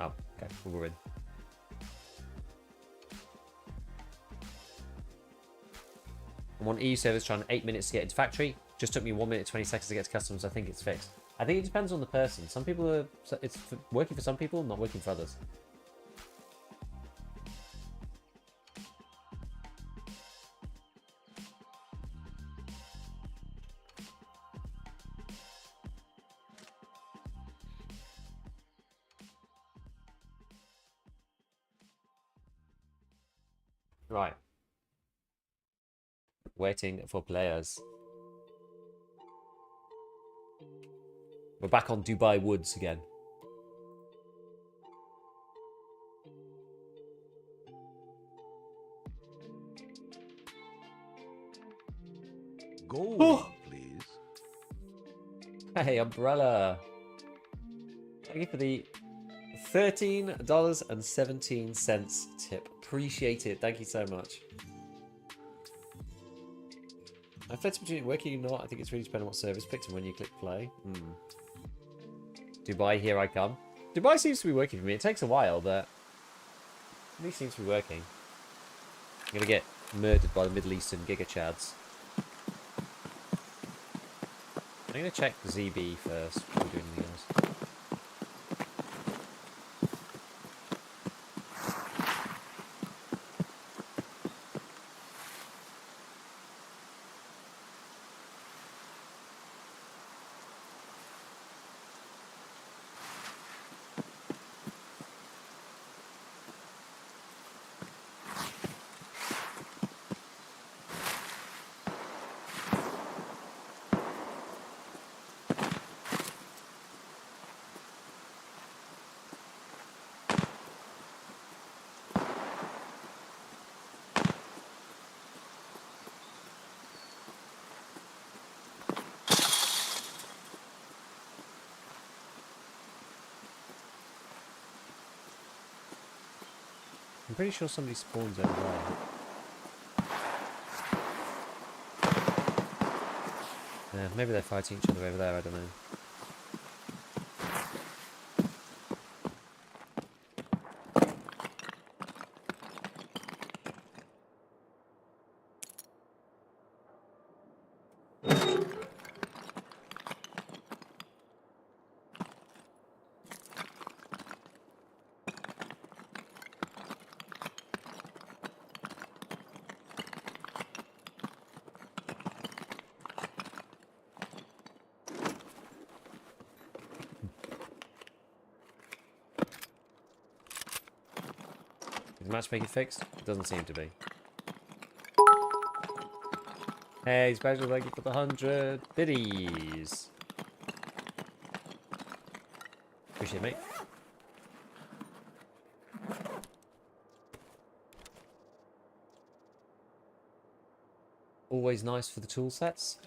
Oh, okay, we're in. I'm on EU servers trying 8 minutes to get into factory. Just took me 1 minute 20 seconds to get to customs. I think it's fixed. I think it depends on the person. Some people are, it's working for some people, not working for others. Right. Waiting for players. We're back on Dubai Woods again. Gold, please. Hey, Umbrella. Thank you for the $13.17 tip. Appreciate it. Thank you so much. I flex between working or not. I think it's really dependent on what service picked and when you click play. Dubai, here I come. Dubai seems to be working for me. It takes a while, but at least seems to be working. I'm going to get murdered by the Middle Eastern Giga Chads. I'm going to check ZB first before we do anything else. I'm pretty sure somebody spawns over there. Yeah, maybe they're fighting each other over there, I don't know. Is matchmaking fixed? It doesn't seem to be. Hey, special thank you for the 100 biddies. Appreciate it, mate. Always nice for the tool sets.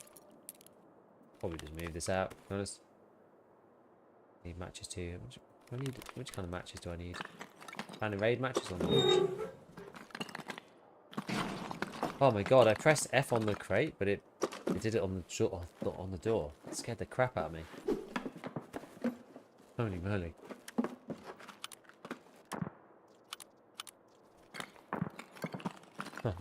Probably just move this out, to be honest. Need matches too. Which kind of matches do I need? Planning raid matches on the launch. Oh my god, I pressed F on the crate, but it did it on the door. It scared the crap out of me. Holy moly. Huh.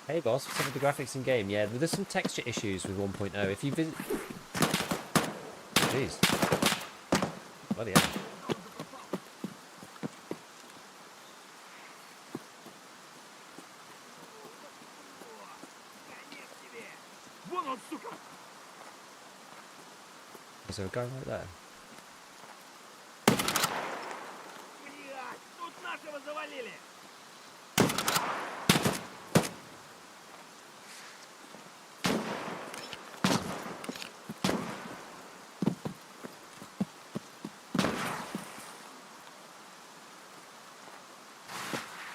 Hey boss, what's up with the graphics in game? Yeah, there's some texture issues with 1.0. If you visit... Jeez. Bloody hell. Is there a guy right there?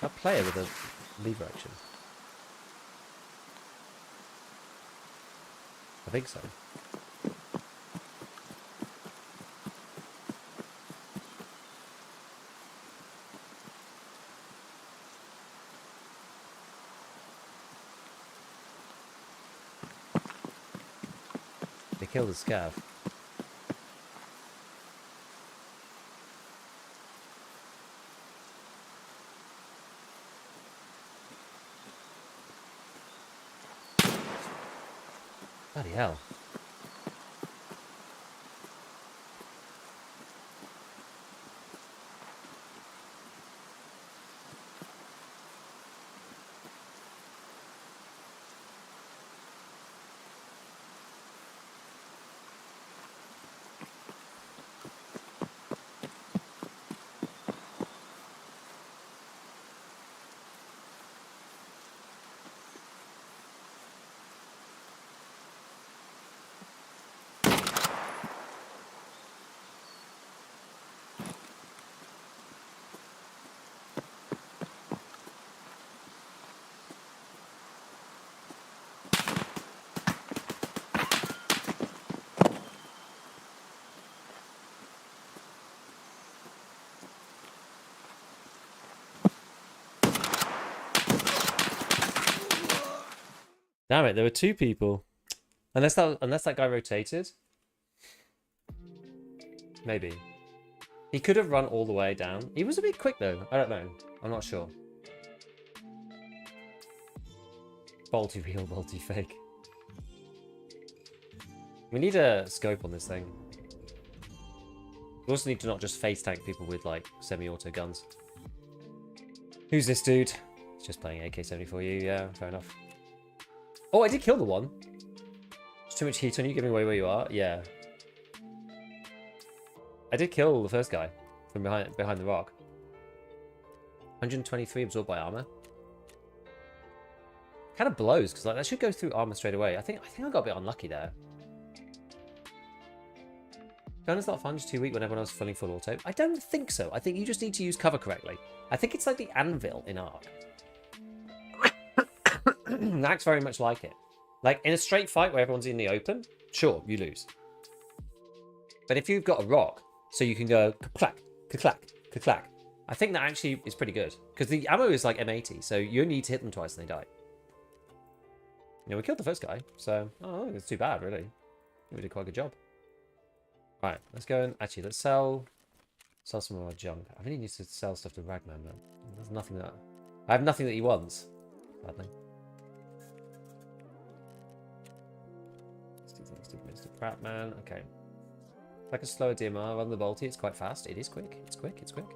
A player with a lever action. I think so. They killed the Scav. Bloody hell. Damn it, there were two people. Unless that guy rotated. Maybe. He could have run all the way down. He was a bit quick though. I don't know. I'm not sure. Bolty real, bolty fake. We need a scope on this thing. We also need to not just face tank people with like semi-auto guns. Who's this dude? He's just playing AK-74U. Yeah, fair enough. Oh, I did kill the one. There's too much heat on you, giving away where you are. Yeah. I did kill the first guy from behind the rock. 123 absorbed by armor. Kind of blows because like that should go through armor straight away. I think I got a bit unlucky there. Gunner's not fun, just too weak when everyone else is filling full auto. I don't think so. I think you just need to use cover correctly. I think it's like the anvil in Ark. Acts very much like it. Like, in a straight fight where everyone's in the open, sure, you lose. But if you've got a rock, so you can go clack, clack, clack, I think that actually is pretty good. Because the ammo is like M80, so you only need to hit them twice and they die. You know, we killed the first guy, so I don't think it's too bad, really. We did quite a good job. Right, let's go and actually let's sell some of our junk. I really need to sell stuff to Ragman, but there's nothing that I have nothing that he wants. Sadly. Let's do things to Mr. Prattman. Okay. Like a slower DMR on the Bolty, it's quite fast. It is quick. It's quick. It's quick.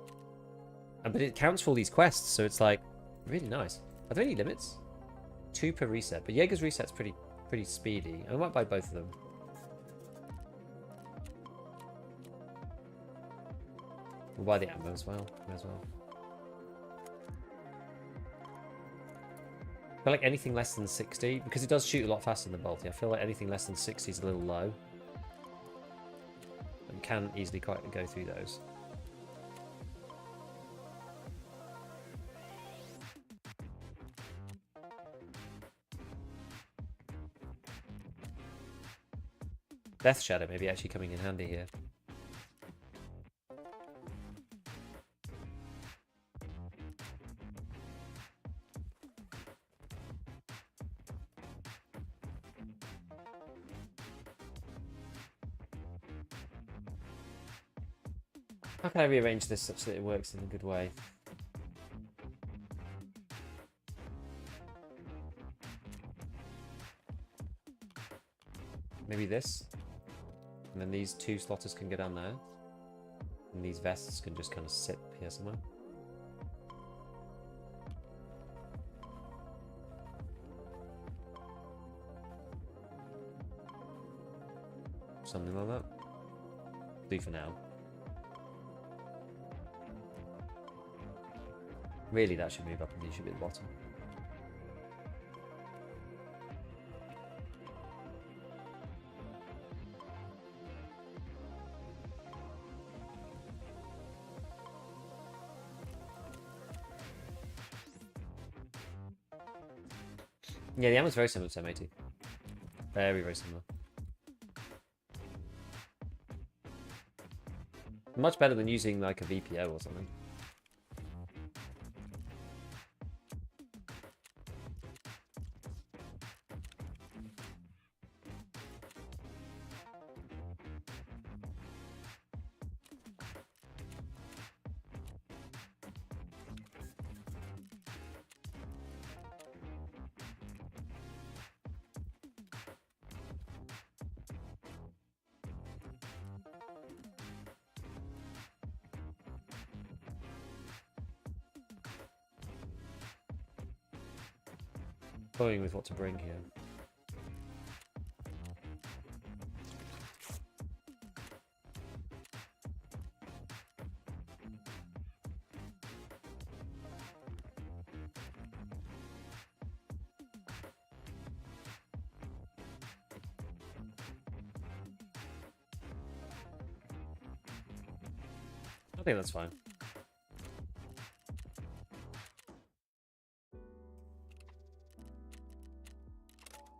But it counts for all these quests, so it's like really nice. Are there any limits? 2 per reset, but Jaeger's reset's pretty speedy. I might buy both of them. We'll buy the ammo as well. May as well. I feel like anything less than 60, because it does shoot a lot faster than the Bolty, I feel like anything less than 60 is a little low. And can easily quite go through those. Death Shadow maybe actually coming in handy here. How can I rearrange this such that it works in a good way? Maybe this. And then these 2 slotters can go down there. And these vests can just kind of sit here somewhere. Something like that. Do for now. Really, that should move up and these should be at the bottom. Yeah, the ammo's very similar to M80. Very, very similar. Much better than using like a VPO or something. Toying with what to bring here. I think that's fine.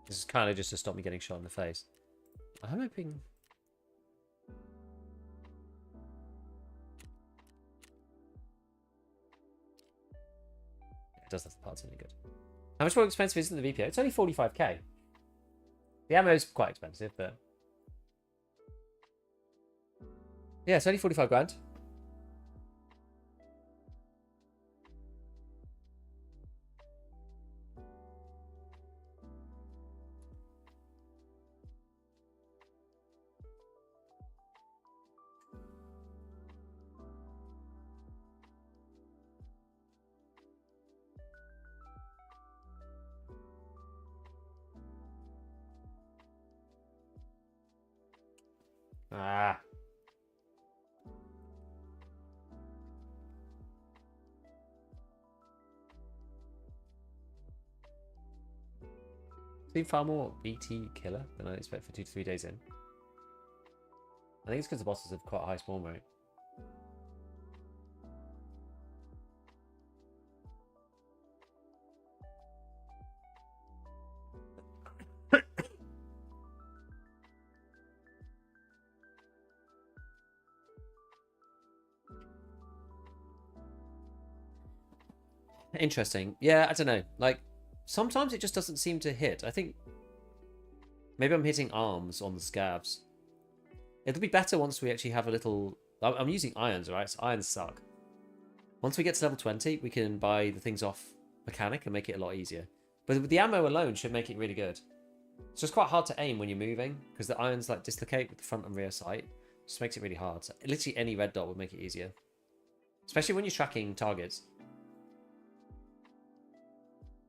This is kind of just to stop me getting shot in the face. I'm hoping... It does have the parts any good. How much more expensive is it than the VPO? It's only 45k. The ammo is quite expensive, but... Yeah, it's only 45 grand. Ah. Been far more BT killer than I'd expect for 2 to 3 days in. I think it's because the bosses have quite a high spawn rate. Interesting. Yeah, I don't know. Like, sometimes it just doesn't seem to hit. I think maybe I'm hitting arms on the scavs. It'll be better once we actually have a little... I'm using irons, right? So irons suck. Once we get to level 20, we can buy the things off mechanic and make it a lot easier. But the ammo alone should make it really good. It's just quite hard to aim when you're moving because the irons like dislocate with the front and rear sight. Just makes it really hard. So literally any red dot would make it easier. Especially when you're tracking targets.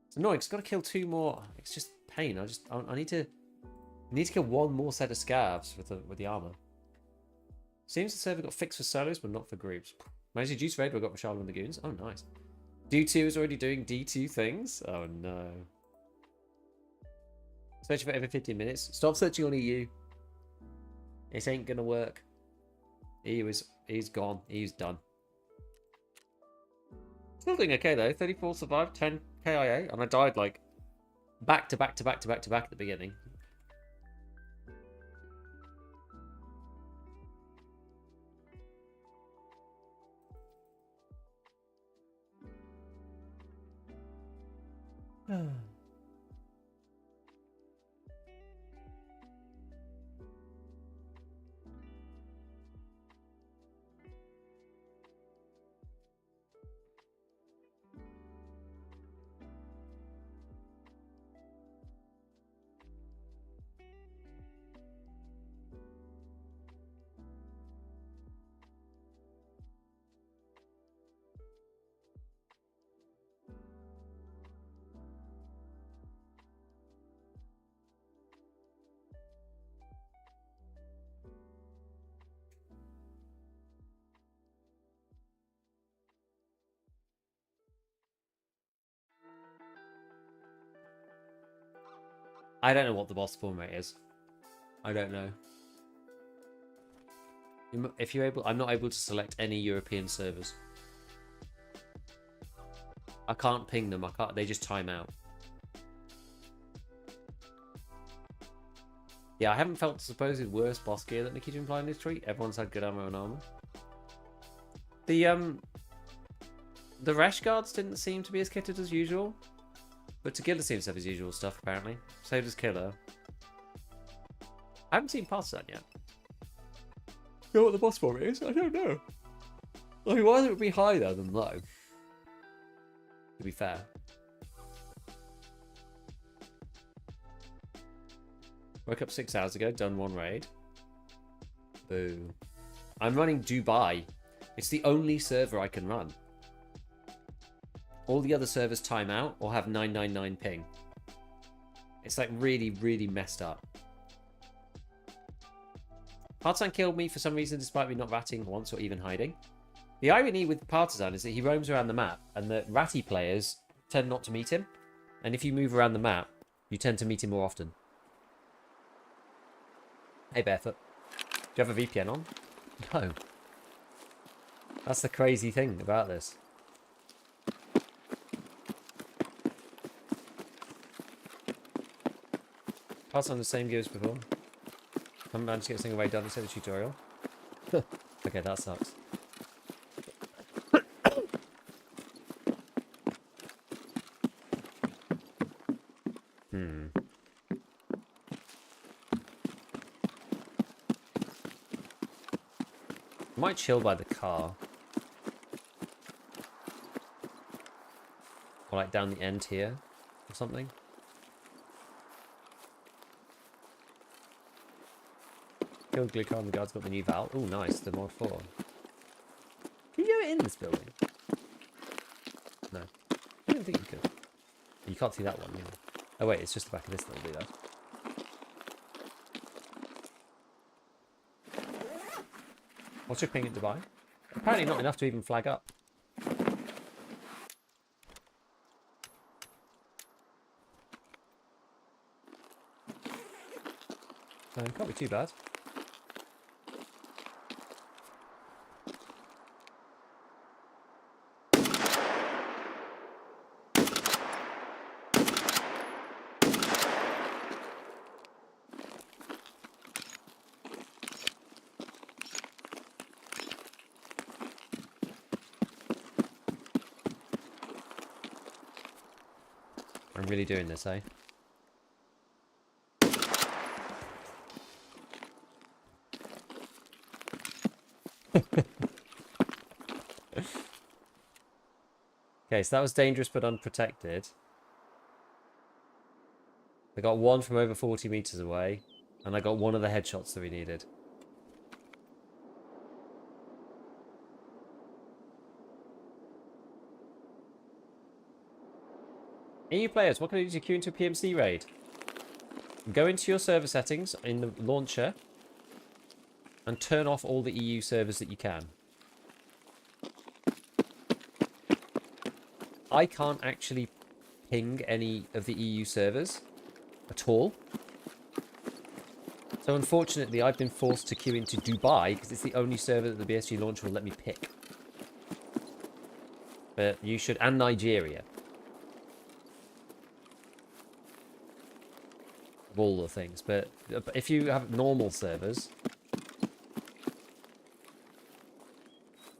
It's annoying because I've got to kill 2 more. It's just pain. I need to kill 1 more set of scavs with the armor. Seems the server got fixed for solos but not for groups. Managed to juice raid, we got for Charlotte and the Goons. Oh, nice. D2 is already doing D2 things. Oh, no. Searching for every 15 minutes. Stop searching on EU. It ain't gonna work. He's gone. He's done. Still doing okay, though. 34 survived, 10 KIA. And I died, like, back to back at the beginning. I don't know what the boss form rate is. I don't know. If you're able, I'm not able to select any European servers. I can't ping them. I can't. They just time out. Yeah, I haven't felt the supposed worst boss gear that Nikki's been flying this tweet. Everyone's had good ammo and armor. The Resh guards didn't seem to be as kitted as usual. But Tagilla seems to have his usual stuff, apparently. So does Killer. I haven't seen Partisan yet. You know what the boss form is? I don't know. I mean, why would it be higher than low? To be fair. Woke up 6 hours ago, done 1 raid. Boo. I'm running Dubai. It's the only server I can run. All the other servers time out or have 999 ping. It's like really, really messed up. Partisan killed me for some reason despite me not ratting once or even hiding. The irony with Partisan is that he roams around the map and the ratty players tend not to meet him. And if you move around the map, you tend to meet him more often. Hey Barefoot. Do you have a VPN on? No. That's the crazy thing about this. Pass on the same gear as before. Haven't managed to get a single way done except the tutorial. Okay, that sucks. Might chill by the car. Or like down the end here or something. Killed Glucon and the guards got the new Val. Oh, nice. The mod 4. Can you go in this building? No. I don't think you could. You can't see that one, yeah. Oh, wait. It's just the back of this that'll do that. What's your ping at Dubai? Apparently not enough to even flag up. So, can't be too bad. I'm really doing this, eh? Okay, so that was dangerous but unprotected. I got one from over 40 meters away, and I got one of the headshots that we needed. EU players, what can I do to queue into a PMC raid? Go into your server settings in the launcher and turn off all the EU servers that you can. I can't actually ping any of the EU servers at all. So unfortunately, I've been forced to queue into Dubai because it's the only server that the BSG launcher will let me pick. But you should, and Nigeria. Of all the things. But if you have normal servers,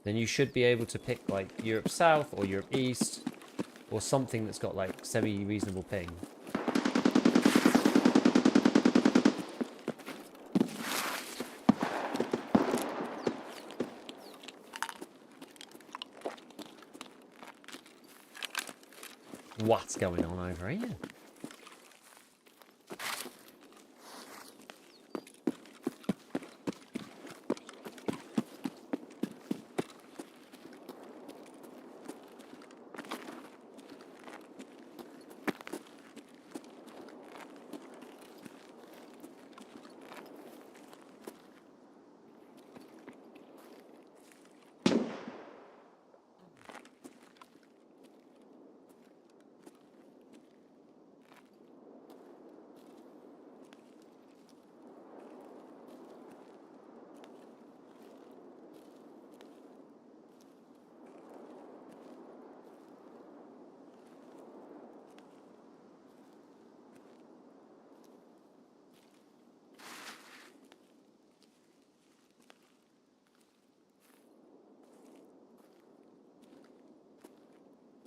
then you should be able to pick like Europe South or Europe East or something that's got like semi-reasonable ping. What's going on over here?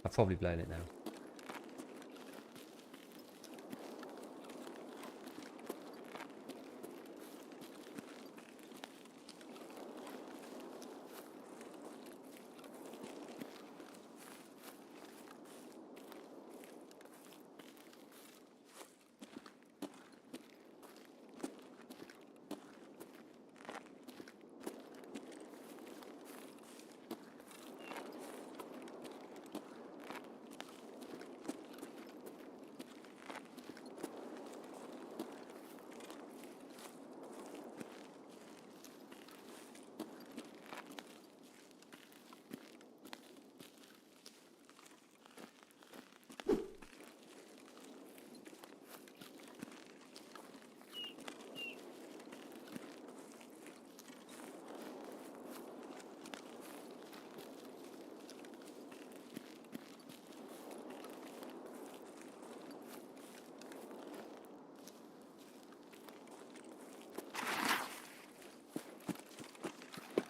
I've probably blown it now.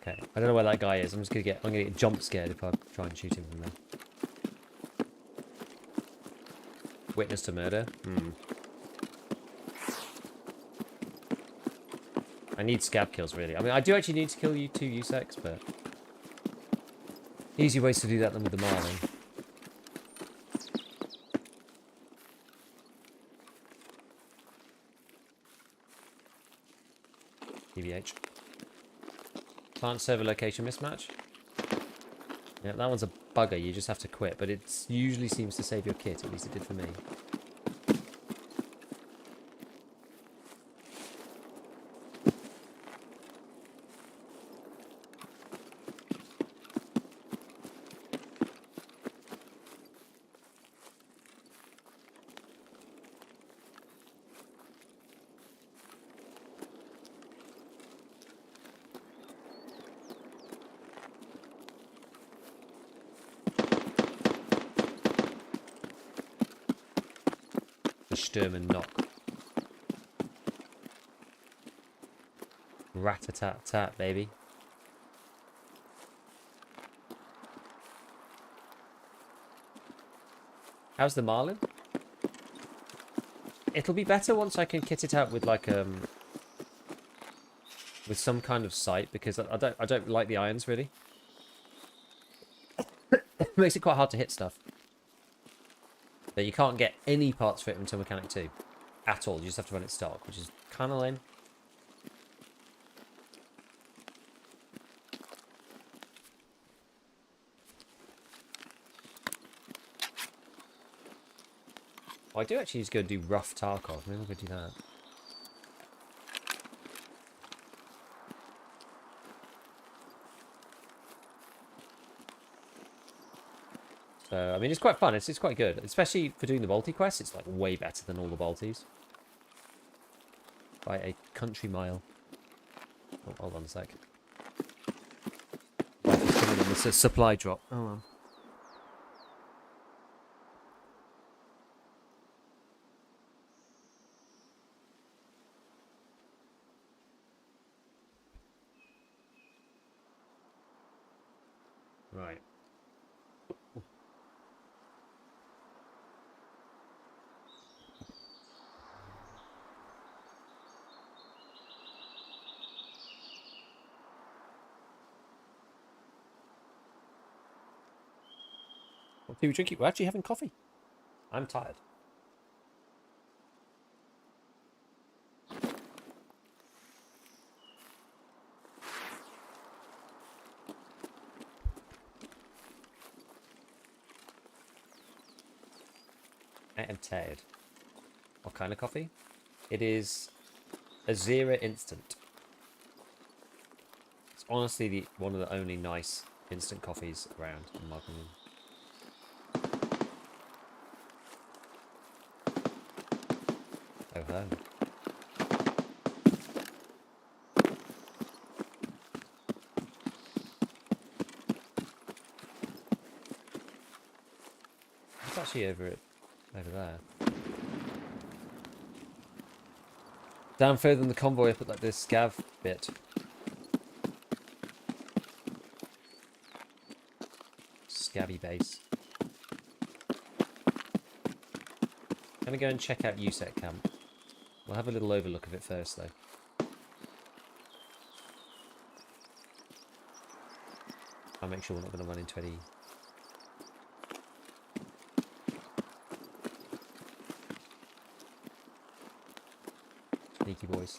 Okay, I don't know where that guy is. I'm gonna get jump scared if I try and shoot him from there. Witness to murder? I need scav kills, really. I mean, I do actually need to kill you too, Usex, but easy ways to do that than with the Marlin. TBH. Plant server location mismatch. Yeah, that one's a bugger. You just have to quit, but it usually seems to save your kit. At least it did for me. Sturm and knock. Rat-a-tat-tat, baby. How's the Marlin? It'll be better once I can kit it out with like with some kind of sight, because I don't like the irons really. It makes it quite hard to hit stuff. But you can't get any parts for it until Mechanic 2 at all. You just have to run it stock, which is kind of lame. Oh, I do actually just go and do rough Tarkov. Maybe we'll go do that. So, I mean, it's quite fun. It's quite good. Especially for doing the Balti quests. It's like way better than all the Baltis. By a country mile. Oh, hold on a sec. It's coming on the supply drop. Oh, well. Right. What do we drink? We're actually having coffee. I'm tired. I am tired. What kind of coffee? It is a Zero Instant. It's honestly one of the only nice instant coffees around, in my opinion. Oh ho. It's actually over there. Down further than the convoy up at like this Scav bit. Scabby base. Gonna go and check out USEC camp. We'll have a little overlook of it first though. I'll make sure we're not going to run into any sneaky boys.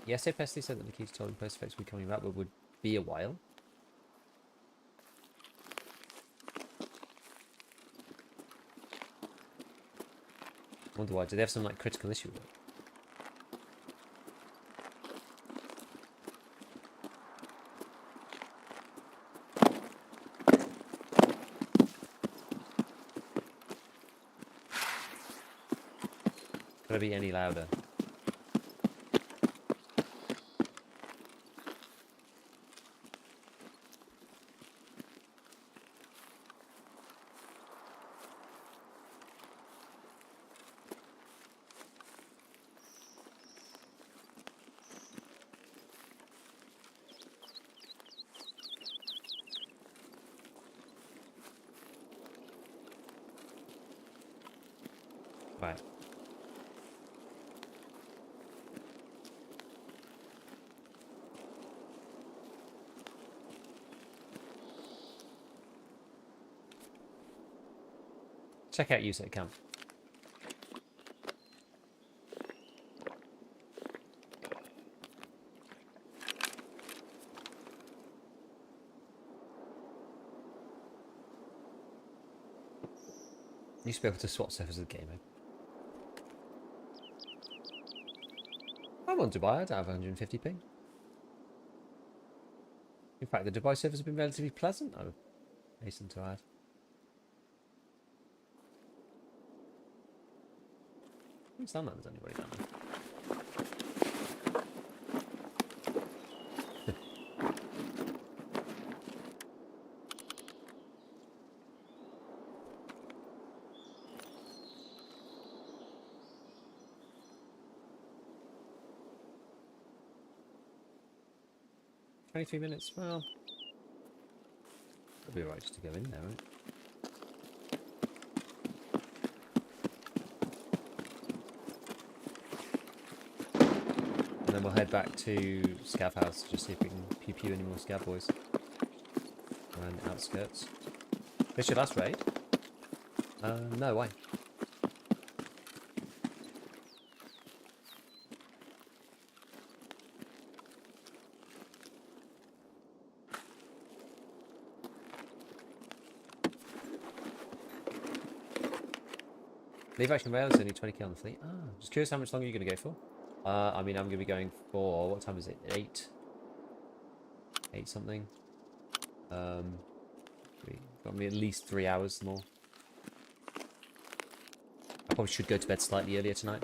Yes, Pesty said that the key to tolling post effects will be coming back, but would be a while. I wonder why. Do they have some like critical issue with it? Could it be any louder? Right. Check out USEC camp. You used to be able to swap servers with the game, eh? I'm on Dubai, I don't have 150 ping. In fact, the Dubai servers have been relatively pleasant, I would hasten to add. I don't sound like there's anybody down there. 23 minutes. Well, it'll be alright just to go in there, right? And then we'll head back to Scav House to just see if we can pew any more Scav boys around the outskirts. This your last raid? No, why? Leave action rail is only 20k on the fleet. Ah, just curious how much longer you're going to go for. I mean, I'm going to be going for, what time is it? 8? 8 something. Got me at least 3 hours more. I probably should go to bed slightly earlier tonight.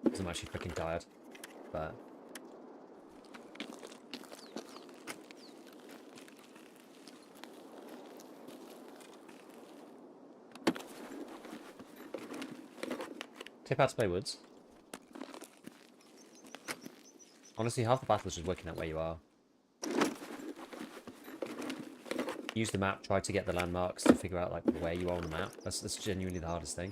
Because I'm actually freaking tired. But... tip out to play woods. Honestly, half the battle is just working out where you are. Use the map, try to get the landmarks to figure out like where you are on the map. That's genuinely the hardest thing.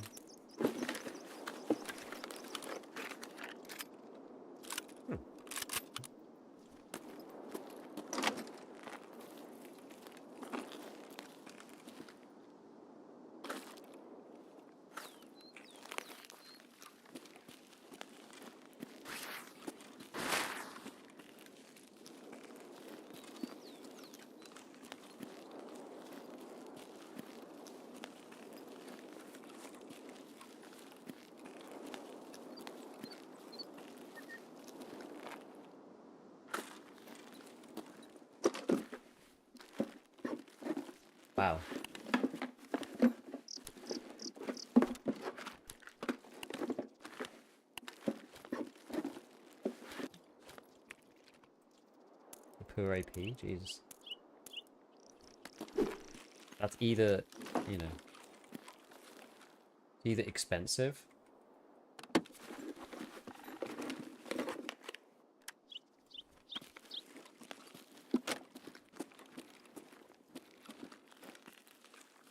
Wow. Poor AP, Jesus. That's either, you know, either expensive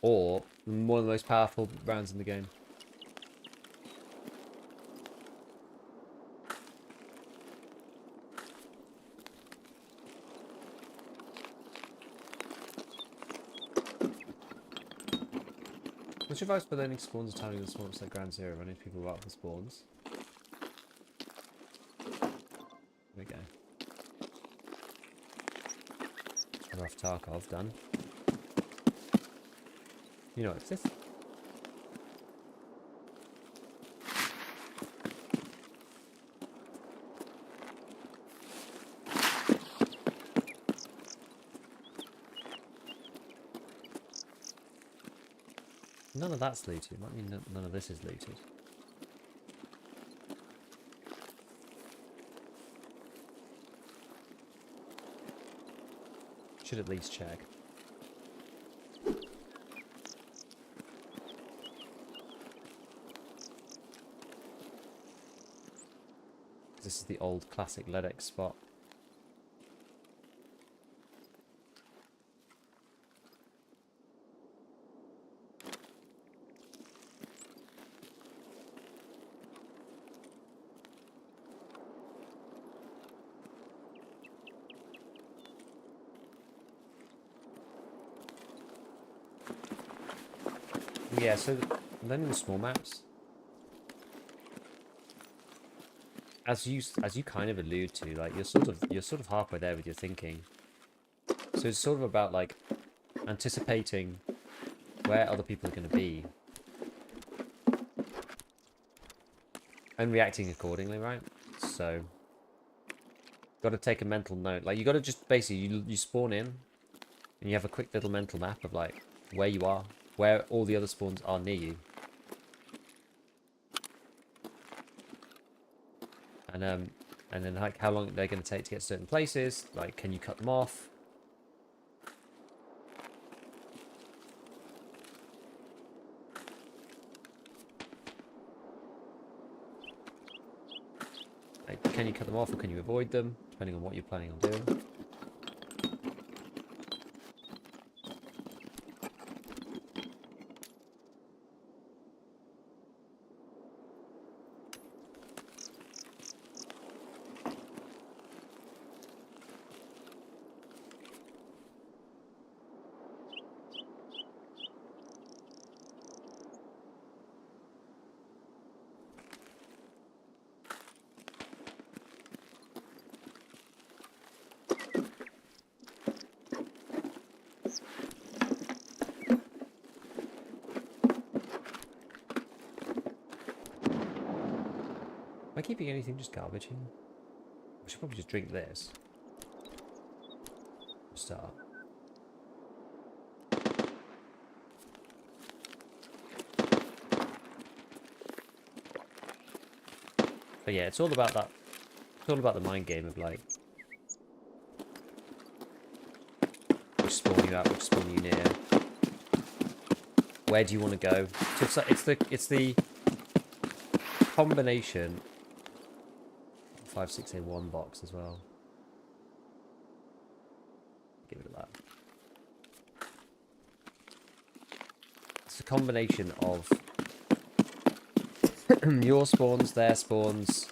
or one of the most powerful rounds in the game. What's your advice for learning spawns and timing the spawns like Ground Zero? Running people right off the spawns. There we go. Rough Tarkov done. You know what's this? None of that's looted. Might mean none of this is looted. Should at least check. This is the old classic Ledex spot. Yeah, so learning the small maps, as you kind of allude to, like you're sort of halfway there with your thinking. So it's sort of about like anticipating where other people are going to be and reacting accordingly, right? So got to take a mental note. Like you got to just basically you spawn in and you have a quick little mental map of like where you are, where all the other spawns are near you. And then like how long they're going to take to get to certain places. Like, can you cut them off? Like, can you cut them off or can you avoid them, depending on what you're planning on doing? Am I keeping anything just garbage here? I should probably just drink this. Start. But yeah, it's all about that. It's all about the mind game of like which spawn you out, which spawn you near. Where do you want to go? So it's the combination. 56A1 box as well. Get rid of that. It's a combination of your spawns, their spawns,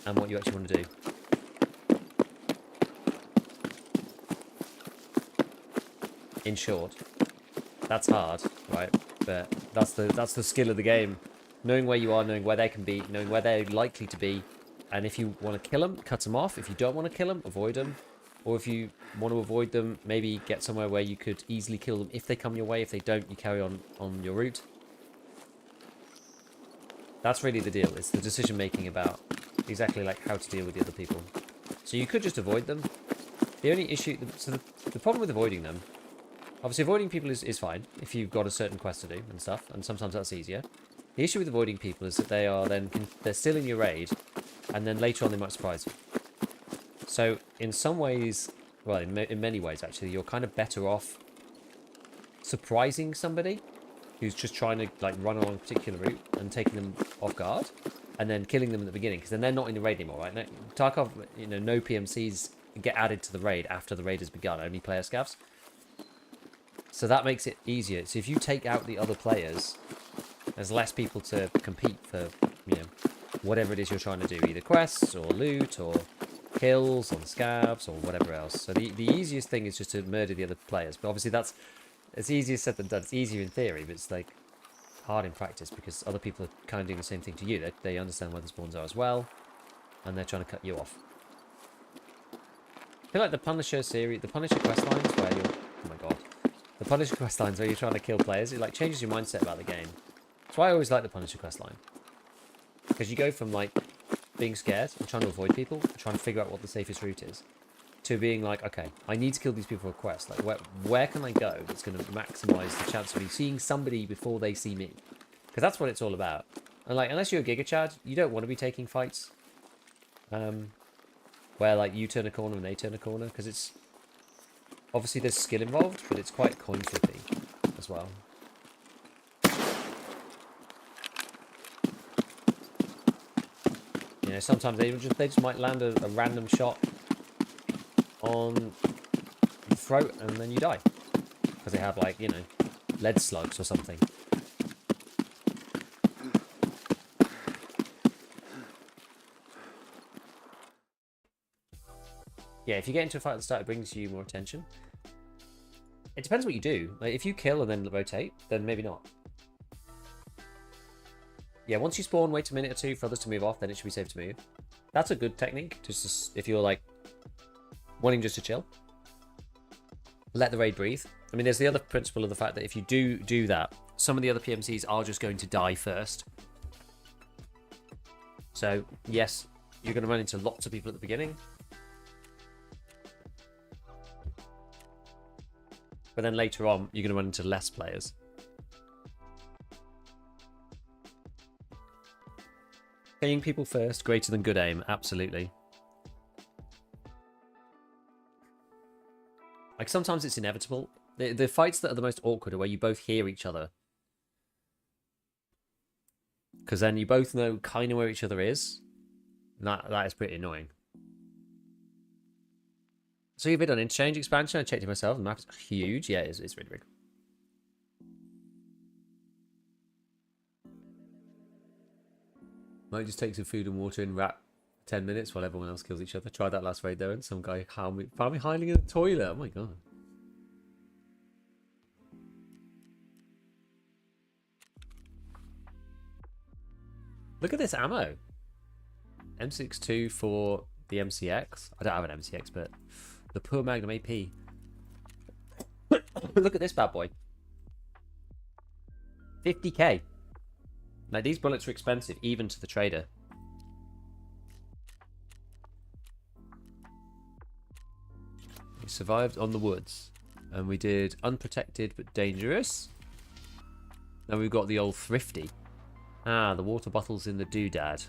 and what you actually want to do. In short, that's hard, right? But that's the skill of the game. Knowing where you are, knowing where they can be, knowing where they're likely to be. And if you want to kill them, cut them off. If you don't want to kill them, avoid them. Or if you want to avoid them, maybe get somewhere where you could easily kill them if they come your way. If they don't, you carry on your route. That's really the deal. It's the decision making about exactly like how to deal with the other people. So you could just avoid them. The only issue, so the problem with avoiding them, obviously avoiding people is fine if you've got a certain quest to do and stuff, and sometimes that's easier. The issue with avoiding people is that they're still in your raid, and then later on they might surprise you. So in some ways, well, in many ways actually, you're kind of better off surprising somebody who's just trying to like run along a particular route and taking them off guard, and then killing them at the beginning, because then they're not in the raid anymore, right? No, Tarkov, no PMCs get added to the raid after the raid has begun. Only player scavs. So that makes it easier. So if you take out the other players, there's less people to compete for, whatever it is you're trying to do, either quests or loot or kills on scavs or whatever else. So the easiest thing is just to murder the other players. But obviously it's easier said than done. It's easier in theory, but it's like hard in practice because other people are kind of doing the same thing to you. They understand where the spawns are as well, and they're trying to cut you off. I feel like the Punisher series, the Punisher quest lines where you're, oh my god, the Punisher quest lines where you're trying to kill players, it like changes your mindset about the game. That's why I always like the Punisher quest line, because you go from like being scared and trying to avoid people, and trying to figure out what the safest route is, to being like, okay, I need to kill these people for a quest. Like, where can I go that's going to maximize the chance of me seeing somebody before they see me? Because that's what it's all about. And like, unless you're a Giga Chad, you don't want to be taking fights where like you turn a corner and they turn a corner, because it's obviously there's skill involved, but it's quite coin flippy as well. Sometimes they just might land a random shot on the throat and then you die because they have like lead slugs or something. Yeah, if you get into a fight at the start, it brings you more attention. It depends what you do. Like, if you kill and then rotate, then maybe not. Yeah, once you spawn, wait a minute or two for others to move off, then it should be safe to move. That's a good technique, just if you're like wanting just to chill. Let the raid breathe. I mean, there's the other principle of the fact that if you do that, some of the other PMCs are just going to die first. So, yes, you're going to run into lots of people at the beginning. But then later on, you're going to run into less players. Killing people first, greater than good aim, absolutely. Like, sometimes it's inevitable. The fights that are the most awkward are where you both hear each other. Because then you both know kind of where each other is. That is pretty annoying. So you've been on interchange expansion. I checked it myself. The map's huge. Yeah, it's really big. Might just take some food and water and wrap 10 minutes while everyone else kills each other. Tried that last raid though, and some guy found me hiding in the toilet. Oh my god. Look at this ammo. M62 for the MCX. I don't have an MCX, but the poor Magnum AP. Look at this bad boy. 50k. Now these bullets are expensive, even to the trader. We survived on the woods. And we did unprotected but dangerous. Now we've got the old thrifty. Ah, the water bottles in the doodad.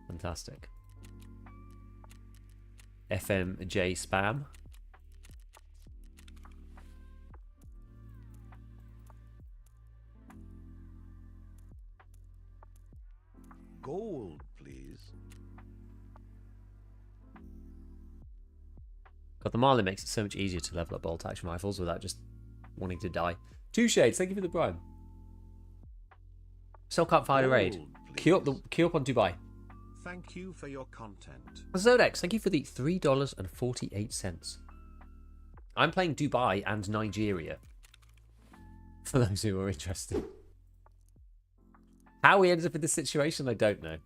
Fantastic. FMJ spam. Gold, please. God, the Marlin makes it so much easier to level up bolt action rifles without just wanting to die. Two Shades, thank you for the prime. Still can't find a raid. Queue up on Dubai. Thank you for your content. Zodex, thank you for the $3.48. I'm playing Dubai and Nigeria. For those who are interested. How we ended up in this situation, I don't know.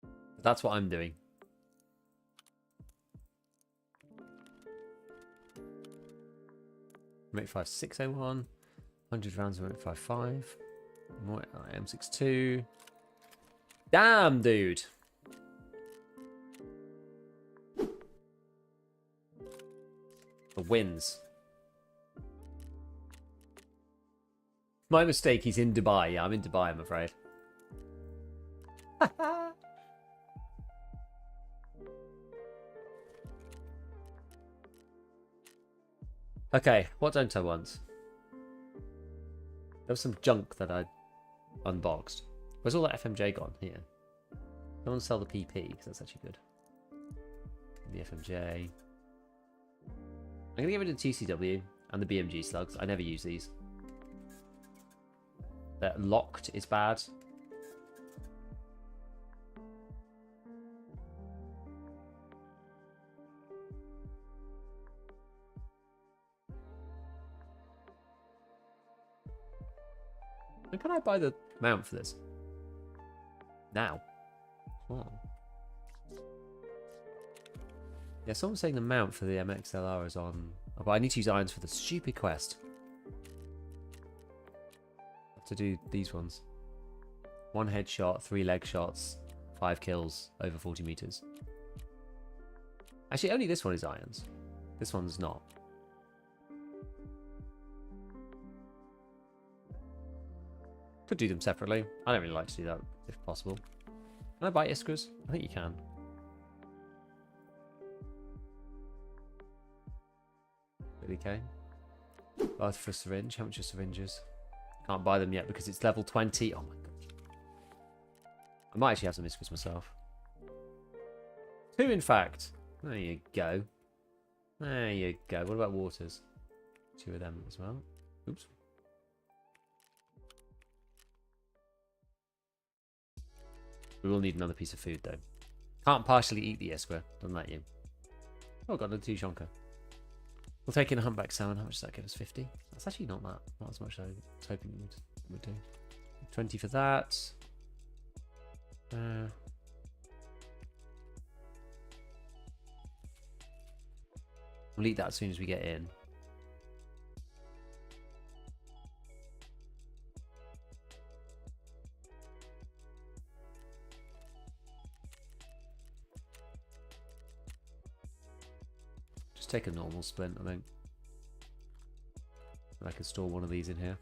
But that's what I'm doing. Make 5601, 100 rounds of 55. More M62. Damn, dude. The wins. My mistake, he's in Dubai. Yeah, I'm in Dubai, I'm afraid. Okay, what don't I want? There was some junk that I unboxed. Where's all that FMJ gone? Here. No one sell the PP, because that's actually good. The FMJ. I'm going to get rid of the TCW and the BMG slugs. I never use these. That locked is bad. When can I buy the mount for this? Now. Oh. Yeah, someone's saying the mount for the MXLR is on. Oh, but I need to use irons for the stupid quest. I have to do these ones. 1 headshot, 3 leg shots, 5 kills over 40 meters. Actually, only this one is irons. This one's not. Could do them separately. I don't really like to do that if possible. Can I buy Iskras? I think you can. 30k. Buy for a syringe. How much are syringes? Can't buy them yet because it's level 20. Oh my god. I might actually have some Iskras myself. 2 in fact. There you go. There you go. What about waters? 2 of them as well. Oops. We will need another piece of food though. Can't partially eat the Iskra. Doesn't let you. Oh, got another 2 shonka. We'll take in a humpback salmon. How much does that give us? 50? That's actually not as much as I was hoping it would do. 20 for that. We'll eat that as soon as we get in. Take a normal splint, I think. And I can store one of these in here.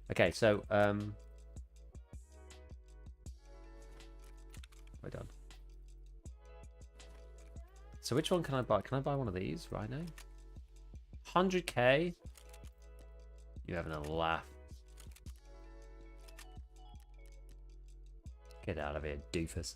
Okay, so we're done. So which one can I buy? Can I buy one of these? Rhino? 100k? You're having a laugh. Get out of here, doofus.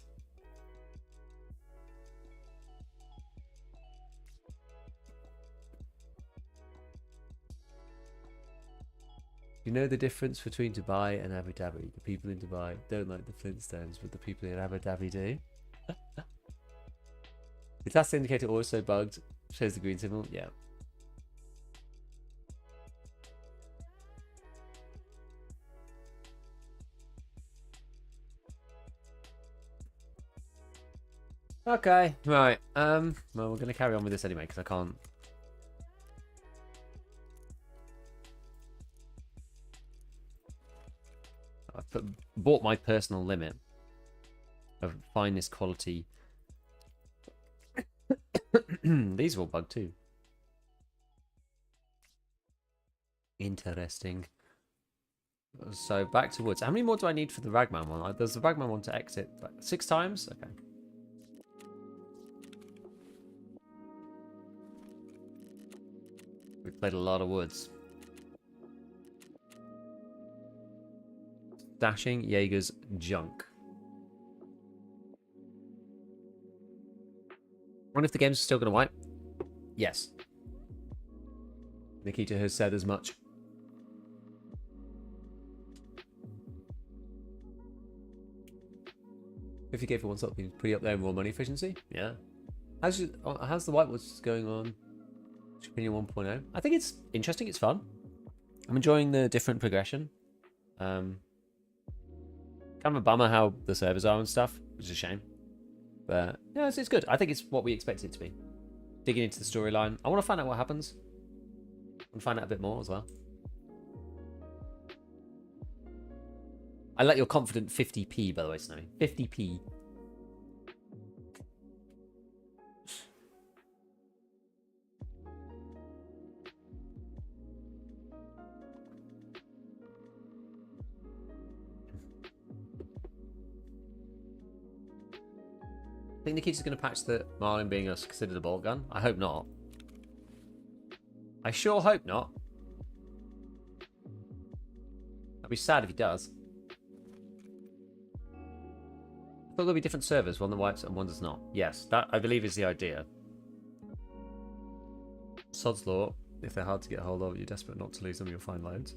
You know the difference between Dubai and Abu Dhabi? The people in Dubai don't like the Flintstones, but the people in Abu Dhabi do. The task indicator also bugged. Shows the green symbol. Yeah. Okay, right. Well, we're going to carry on with this anyway because I can't. I've bought my personal limit of finest quality. These are all bugged too. Interesting. So back to woods. How many more do I need for the Ragman one? Does the Ragman one to exit 6 times? Okay. We've played a lot of woods. Dashing Jaeger's junk. Wonder if the game's still going to wipe? Yes. Nikita has said as much. 50k for one slot being pretty up there in raw money efficiency. Yeah. How's the whitewoods going on? Opinion 1.0. I think it's interesting. It's fun. I'm enjoying the different progression. Kind of a bummer how the servers are and stuff, which is a shame. But yeah, it's good. I think it's what we expect it to be. Digging into the storyline. I want to find out what happens. I want to find out a bit more as well. I like your confident 50p, by the way, Snowy. 50p. I think Nikita's going to patch the Marlin being considered a bolt gun. I hope not. I sure hope not. I'd be sad if he does. I thought there'll be different servers, one that wipes and one does not. Yes, that I believe is the idea. Sod's Law, if they're hard to get hold of, you're desperate not to lose them, you'll find loads.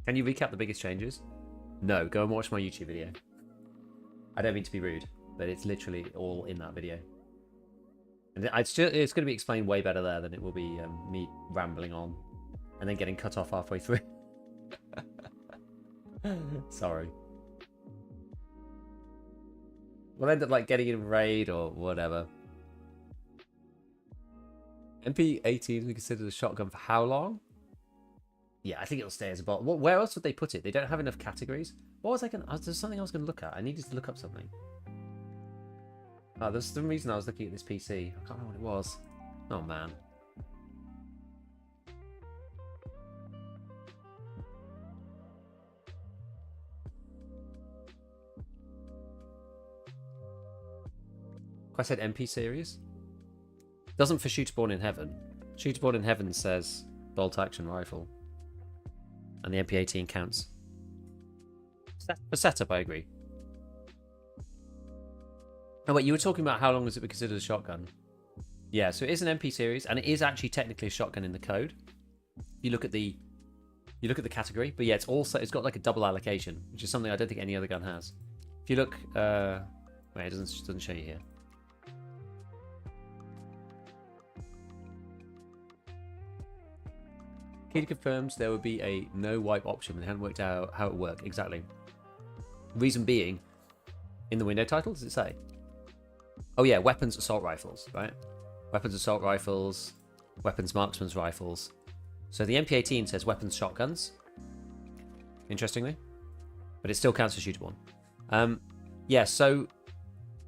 Can you recap the biggest changes? No, go and watch my YouTube video. I don't mean to be rude, but it's literally all in that video. And it's going to be explained way better there than it will be me rambling on and then getting cut off halfway through. Sorry. We'll end up like getting in raid or whatever. MP18 will be considered a shotgun for how long? Yeah, I think it'll stay as a bolt. Where else would they put it? They don't have enough categories. What was I going to... There's something I was going to look at. I needed to look up something. Oh, there's some reason I was looking at this PC. I can't remember what it was. Oh, man. I said MP series. Doesn't for Shooter Born in Heaven. Shooter Born in Heaven says bolt action rifle. And the MP18 counts. For setup, I agree. Oh wait, you were talking about how long has it been considered a shotgun? Yeah, so it is an MP series, and it is actually technically a shotgun in the code. You look at the category, but yeah, it's got like a double allocation, which is something I don't think any other gun has. If you look, wait, it doesn't show you here. Kid confirms there would be a no wipe option, but they hadn't worked out how it would work exactly. Reason being, in the window title, does it say? Oh yeah, weapons assault rifles, right? Weapons assault rifles, weapons marksman's rifles. So the MP18 says weapons shotguns, interestingly, but it still counts as shooter one. Yeah, so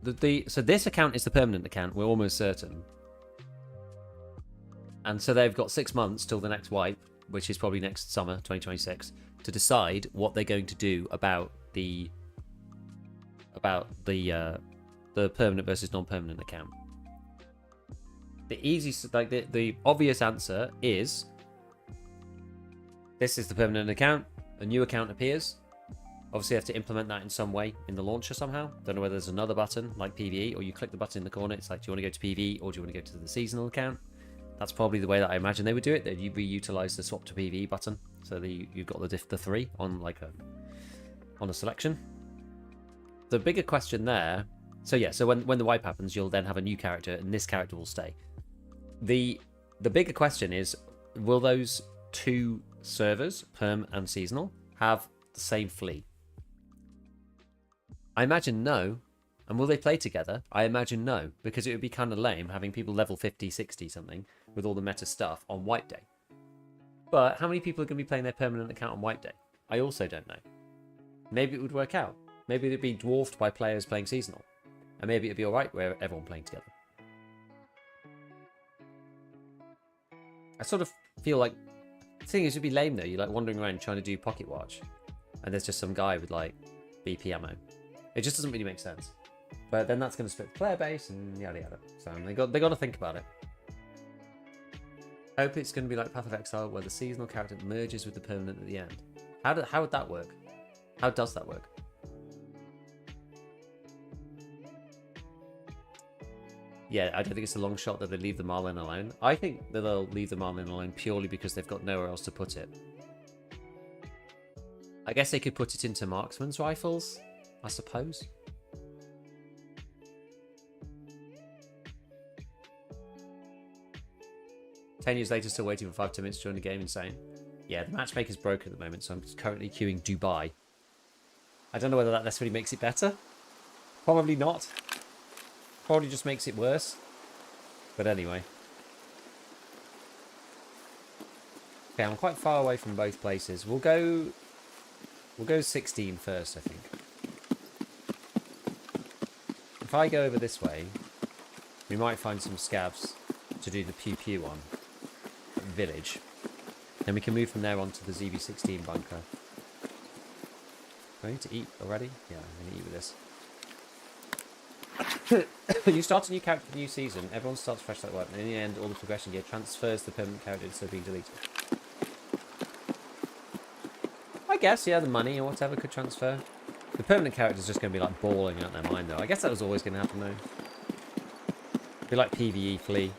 so this account is the permanent account. We're almost certain, and so they've got 6 months till the next wipe, which is probably next summer, 2026, to decide what they're going to do about the permanent versus non-permanent account. The easiest, like the obvious answer is this is the permanent account. A new account appears. Obviously, you have to implement that in some way in the launcher somehow. Don't know whether there's another button like PvE, or you click the button in the corner. It's like, do you want to go to PvE or do you want to go to the seasonal account? That's probably the way that I imagine they would do it. They'd reutilize the swap to PvE button, so that you've got the three on like a selection. The bigger question there. So yeah, so when the wipe happens, you'll then have a new character, and this character will stay. The bigger question is, will those two servers, perm and seasonal, have the same fleet? I imagine no. And will they play together? I imagine no, because it would be kind of lame having people level 50, 60 something with all the meta stuff on wipe day. But how many people are going to be playing their permanent account on wipe day? I also don't know. Maybe it would work out. Maybe it'd be dwarfed by players playing seasonal. And maybe it'd be alright with everyone playing together. I sort of feel like the thing is, it'd be lame though. You're like wandering around trying to do pocket watch, and there's just some guy with like BP ammo. It just doesn't really make sense. But then that's going to split the player base and yada yada. So they got to think about it. I hope it's going to be like Path of Exile, where the seasonal character merges with the permanent at the end. How would that work? How does that work? Yeah, I don't think it's a long shot that they leave the Marlin alone. I think that they'll leave the Marlin alone purely because they've got nowhere else to put it. I guess they could put it into marksman's rifles, I suppose. 10 years later, still waiting for 5 to 10 minutes to join the game. Insane. Yeah, the matchmaker's broken at the moment, so I'm currently queuing Dubai. I don't know whether that necessarily makes it better. Probably not. Probably just makes it worse. But anyway. Okay, I'm quite far away from both places. We'll go 16 first, I think. If I go over this way, we might find some scavs to do the pew pew on village. Then we can move from there on to the ZV16 bunker. Do I need to eat already? Yeah, I'm going to eat with this. You start a new character for the new season, everyone starts fresh like that, and in the end, all the progression gear transfers the permanent character instead of being deleted. I guess, yeah, the money or whatever could transfer. The permanent character is just going to be like bawling out their mind, though. I guess that was always going to happen, though. Be like PvE Flea.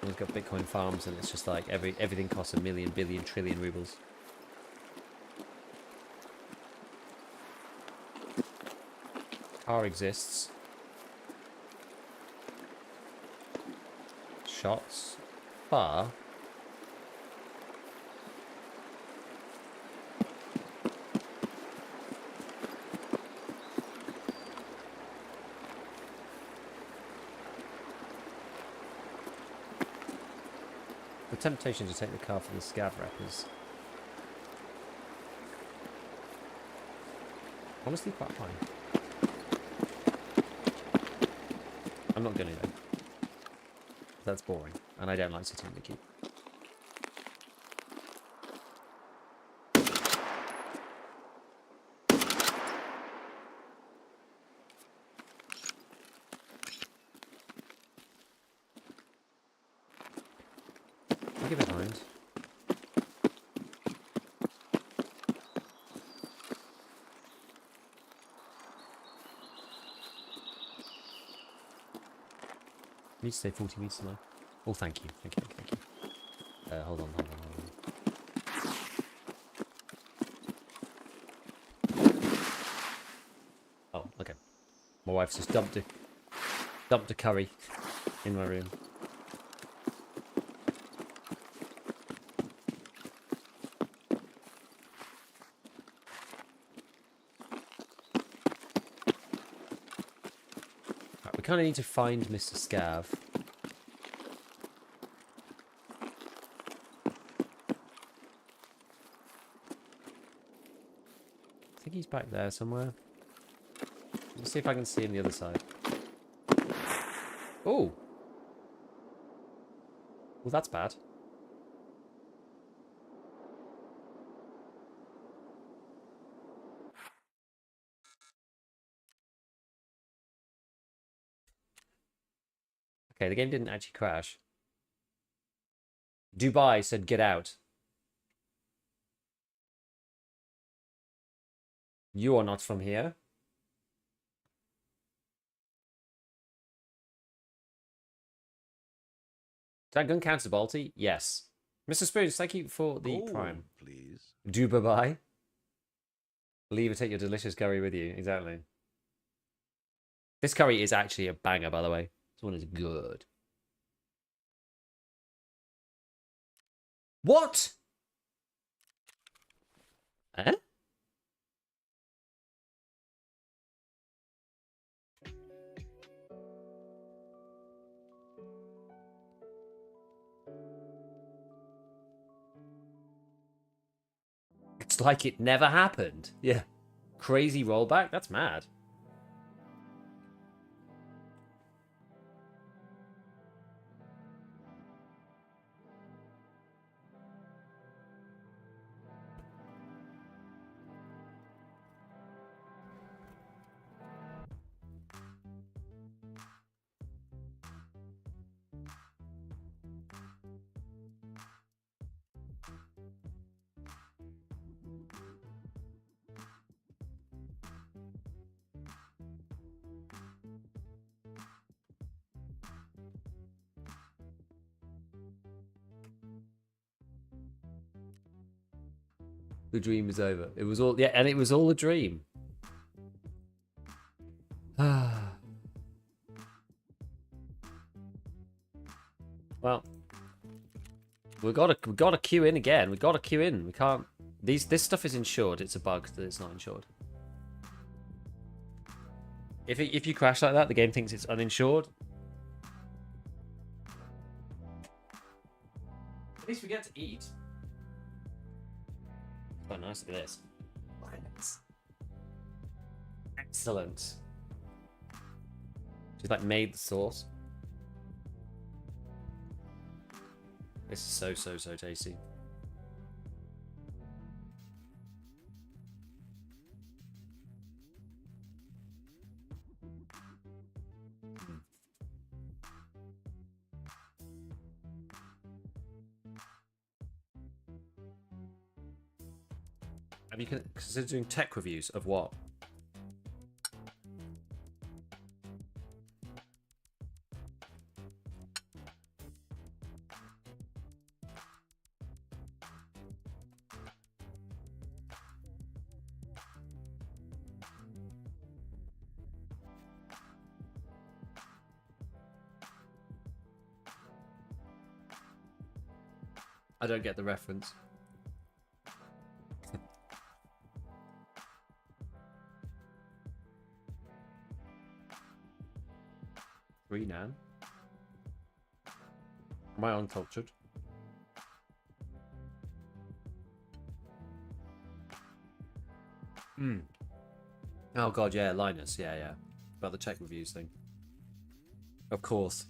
We've got Bitcoin farms, and it's just like everything costs a million, billion, trillion rubles. Car exists. Shots. Bar. The temptation to take the car for the scav rep is honestly quite high. I'm not gonna though. That's boring, and I don't like sitting in the queue. Look at behind. Need to stay 40 meters now. Oh, thank you. Thank you. Hold on. Oh, okay. My wife's just dumped a curry in my room. Right, we kind of need to find Mr. Scav. I think he's back there somewhere. Let's see if I can see him the other side. Oh! Well, that's bad. Okay, the game didn't actually crash. Dubai said get out. You are not from here. Did that gun count as a Balti? Yes. Mr. Spoons, thank you for the Gold, prime. please. Dubai. Leave and take your delicious curry with you. Exactly. This curry is actually a banger, by the way. This one is good. What? Eh? It's like it never happened. Yeah. Crazy rollback? That's mad. The dream is over. It was all, yeah, and it was all a dream. Well, we gotta queue in again. We gotta queue in. We can't. This stuff is insured. It's a bug that it's not insured. If you crash like that, the game thinks it's uninsured. At least we get to eat. Oh, nice. Look at this. Excellent. She's like made the sauce. This is so tasty. Have you considered doing tech reviews of what? I don't get the reference. Three Nan. Am I uncultured? Oh god, yeah, Linus, yeah. About the tech reviews thing. Of course.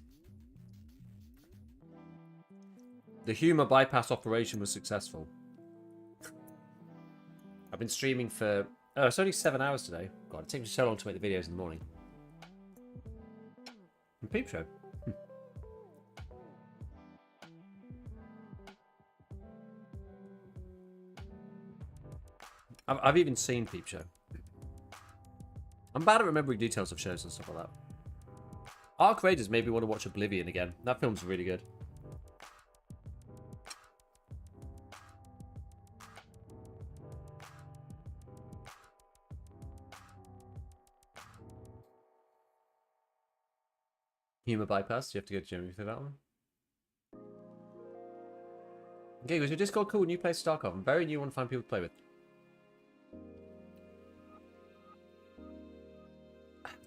The humor bypass operation was successful. I've been streaming for... Oh, it's only 7 hours today. God, it takes me so long to make the videos in the morning. And Peep Show. I've even seen Peep Show. I'm bad at remembering details of shows and stuff like that. Ark Raiders made me want to watch Oblivion again. That film's really good. Humor bypass. You have to go to Germany for that one. Okay, was your Discord cool when you play StarCraft? I'm very new. Want to find people to play with.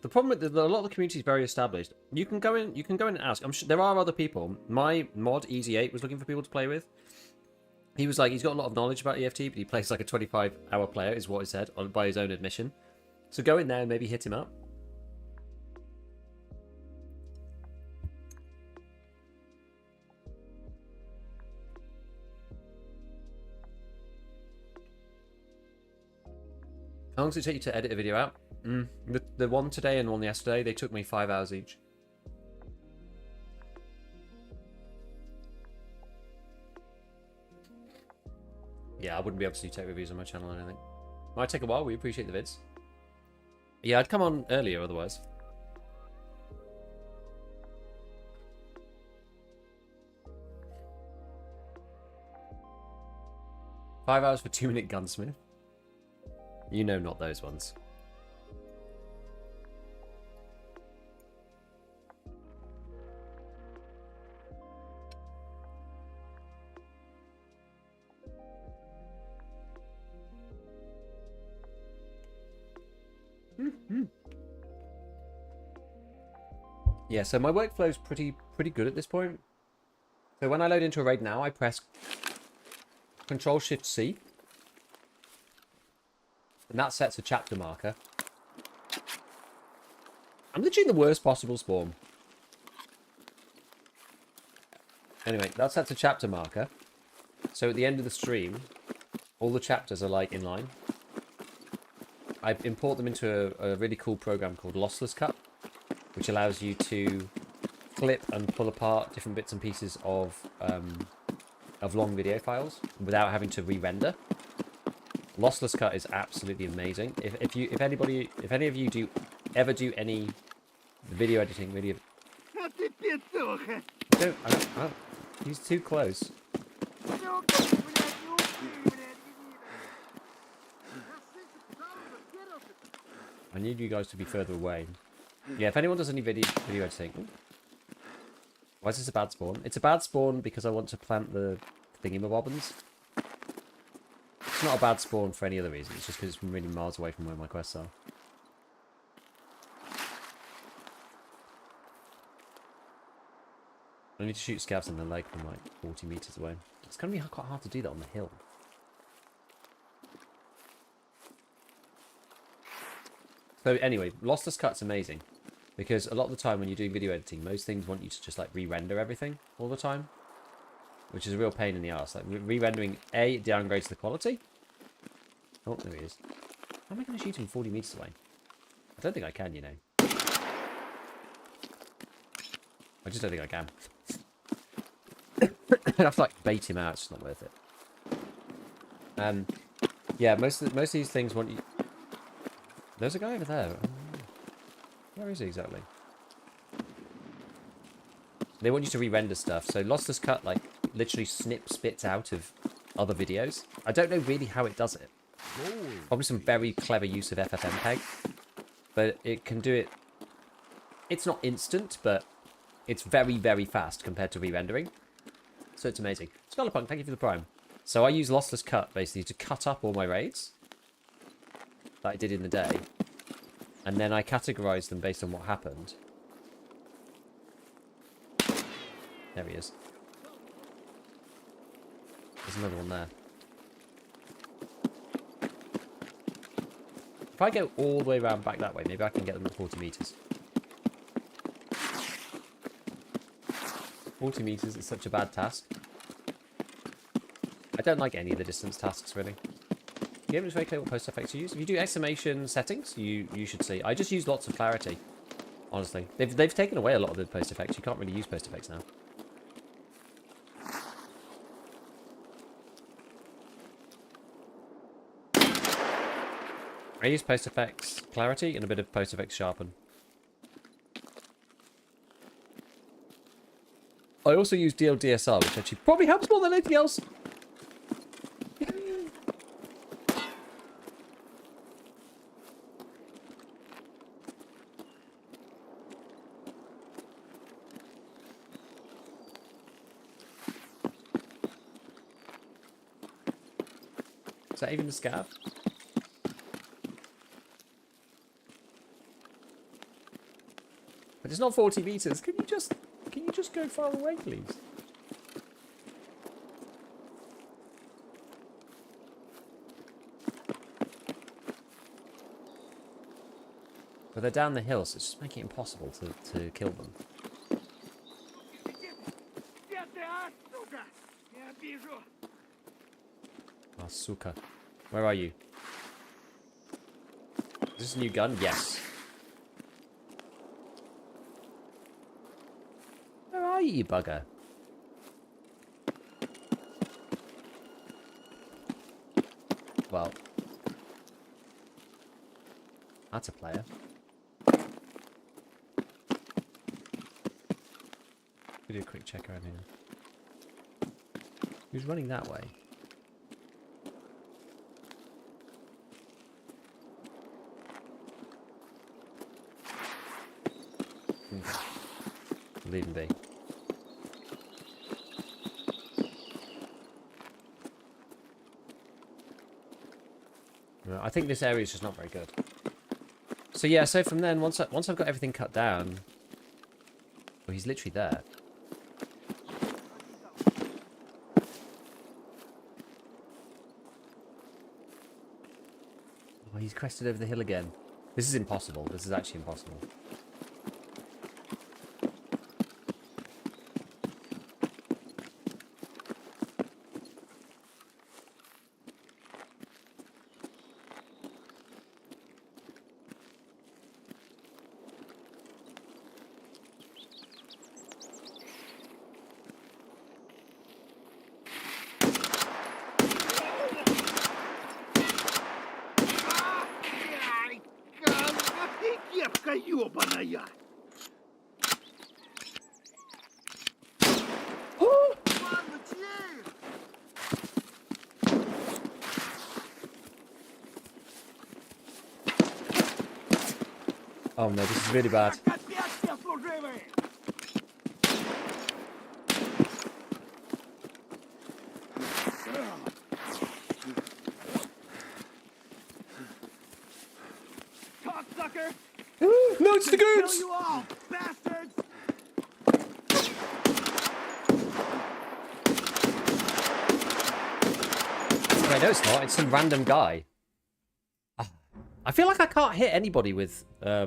The problem with a lot of the community is very established. You can go in. You can go in and ask. I'm sure there are other people. My mod Easy8 was looking for people to play with. He was like, he's got a lot of knowledge about EFT, but he plays like a 25-hour player, is what he said by his own admission. So go in there and maybe hit him up. How long does it take you to edit a video out? The one today and one yesterday, they took me 5 hours each. Yeah, I wouldn't be able to do tech reviews on my channel, I don't think. Might take a while, we appreciate the vids. Yeah, I'd come on earlier otherwise. Five hours for 2-minute Gunsmith. You know not those ones. Yeah, so my workflow is pretty good at this point. So when I load into a raid now, I press Control-Shift-C. And that sets a chapter marker. I'm literally the worst possible spawn. Anyway, that sets a chapter marker. So at the end of the stream, all the chapters are like in line. I import them into a really cool program called Lossless Cut, which allows you to flip and pull apart different bits and pieces of long video files without having to re-render. Lossless Cut is absolutely amazing. If any of you ever do any video editing, he's too close. I need you guys to be further away. Yeah, if anyone does any video editing... Ooh. Why is this a bad spawn? It's a bad spawn because I want to plant the thingamabobbins. It's not a bad spawn for any other reason. It's just because it's from really miles away from where my quests are. I need to shoot scavs in the lake from like 40 meters away. It's going to be quite hard to do that on the hill. So anyway, Lossless Cut's amazing. Because a lot of the time when you're doing video editing, most things want you to just like re-render everything all the time. Which is a real pain in the arse. Like re-rendering, A, it downgrades the quality. Oh, there he is. How am I going to shoot him 40 meters away? I don't think I can, you know. I just don't think I can. I have to like bait him out, it's just not worth it. Yeah, most of these things want you... There's a guy over there. Where is he exactly? They want you to re-render stuff. So Lossless Cut, like, literally snips bits out of other videos. I don't know really how it does it. Probably some very clever use of FFmpeg. But it can do it... It's not instant, but it's very, very fast compared to re-rendering. So it's amazing. Scholarpunk, thank you for the prime. So I use Lossless Cut, basically, to cut up all my raids that I did in the day. And then I categorize them based on what happened. There he is. There's another one there. If I go all the way around back that way, maybe I can get them at 40 meters. 40 meters is such a bad task. I don't like any of the distance tasks, really. The game is very clear what post effects you use. If you do exclamation settings, you should see. I just use lots of clarity, honestly. They've taken away a lot of the post effects. You can't really use post effects now. I use post effects clarity and a bit of post effects sharpen. I also use DLDSR, which actually probably helps more than anything else. Is that even the scav? But it's not 40 meters. Can you just go far away, please? But they're down the hill, so it's just making it impossible to kill them. Ah, suka. Where are you? Is this a new gun? Yes. Where are you, bugger? Well, that's a player. We do a quick check around here. Who's running that way? Leave him be. I think this area is just not very good. So yeah, so from then, once I've got everything cut down, well, he's literally there. Oh, he's crested over the hill again. This is impossible. This is actually impossible. ёбаная! Oh no, this is really bad. Cocksucker! No, it's the Kill goons! you all, bastards! Wait, no, it's not. It's some random guy. I feel like I can't hit anybody with I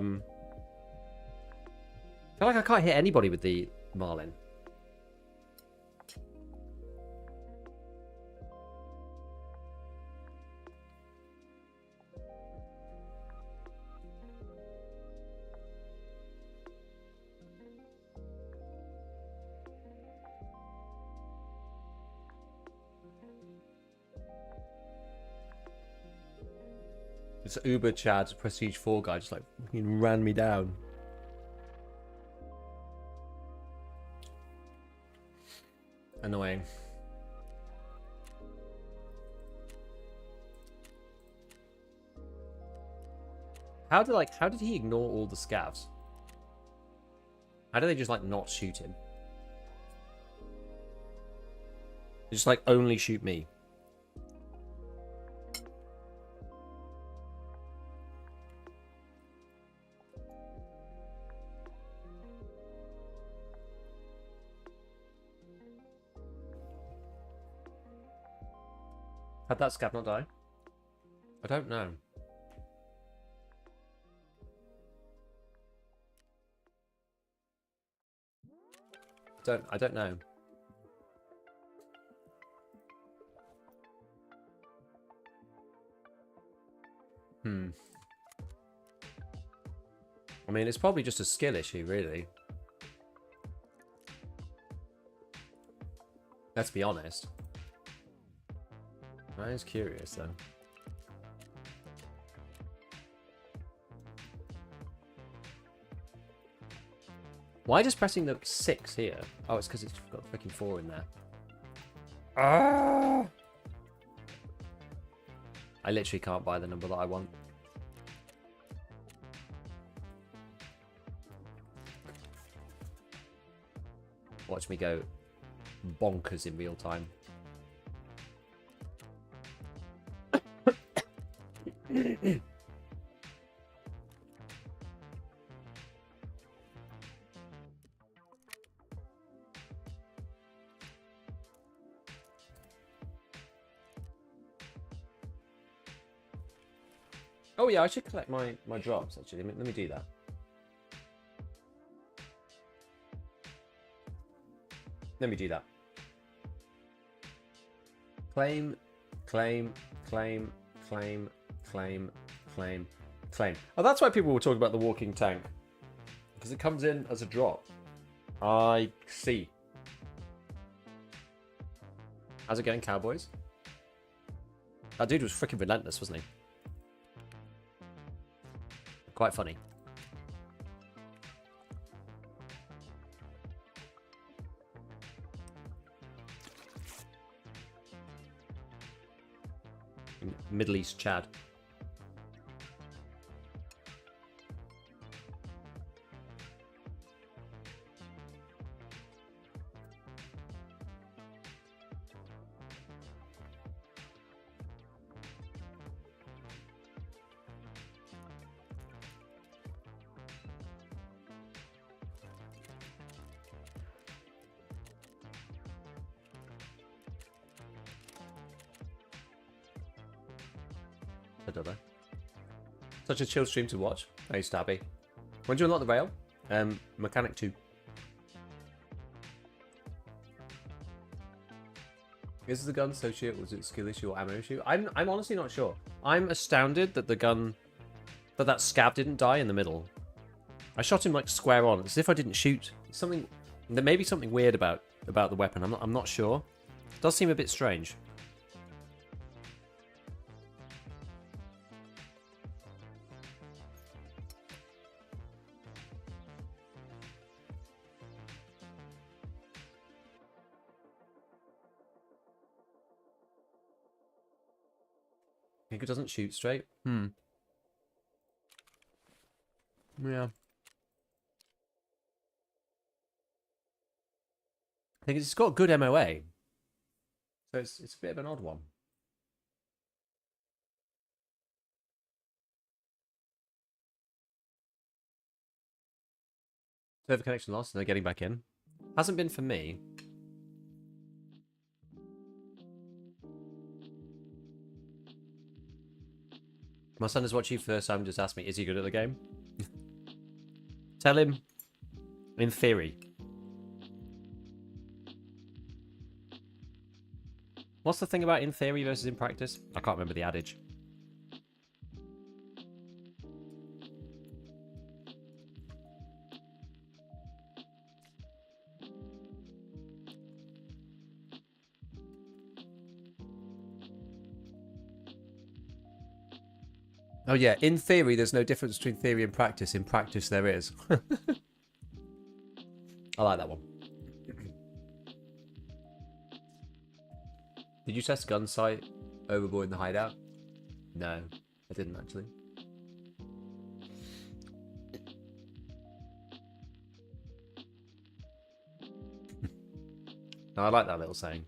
feel like I can't hit anybody with the Marlin. This Uber Chad Prestige 4 guy just like fucking ran me down. Annoying. How did he ignore all the scavs? How do they just like not shoot him? They just like only shoot me. Had that scav not die? I don't know. I don't know. I mean, it's probably just a skill issue, really. Let's be honest. I was curious, though. Why just pressing the 6 here? Oh, it's because it's got freaking 4 in there. Ah! I literally can't buy the number that I want. Watch me go bonkers in real time. Oh yeah, I should collect my drops actually. Let me do that. Let me do that. Claim, claim, claim, claim, claim, claim, claim. Oh, that's why people were talking about the walking tank. Because it comes in as a drop. I see. How's it going, Cowboys? That dude was freaking relentless, wasn't he? Quite funny. Middle East Chad. I don't know. Such a chill stream to watch. Hey, Stabby. When do you unlock the rail? Mechanic 2. Is the gun so shit? Was it skill issue or ammo issue? I'm honestly not sure. I'm astounded that the gun... that Scav didn't die in the middle. I shot him like square on, as if I didn't shoot. Something... There may be something weird about the weapon. I'm not sure. It does seem a bit strange. Think it doesn't shoot straight? Yeah. I think it's got good MOA. So it's a bit of an odd one. Server connection lost and they're getting back in. Hasn't been for me. My son is watching first time, just asked me, is he good at the game? Tell him, in theory. What's the thing about in theory versus in practice? I can't remember the adage. Oh yeah, in theory there's no difference between theory and practice. In practice there is. I like that one. Did you test gun sight overboard in the hideout? No, I didn't actually. No, I like that little saying.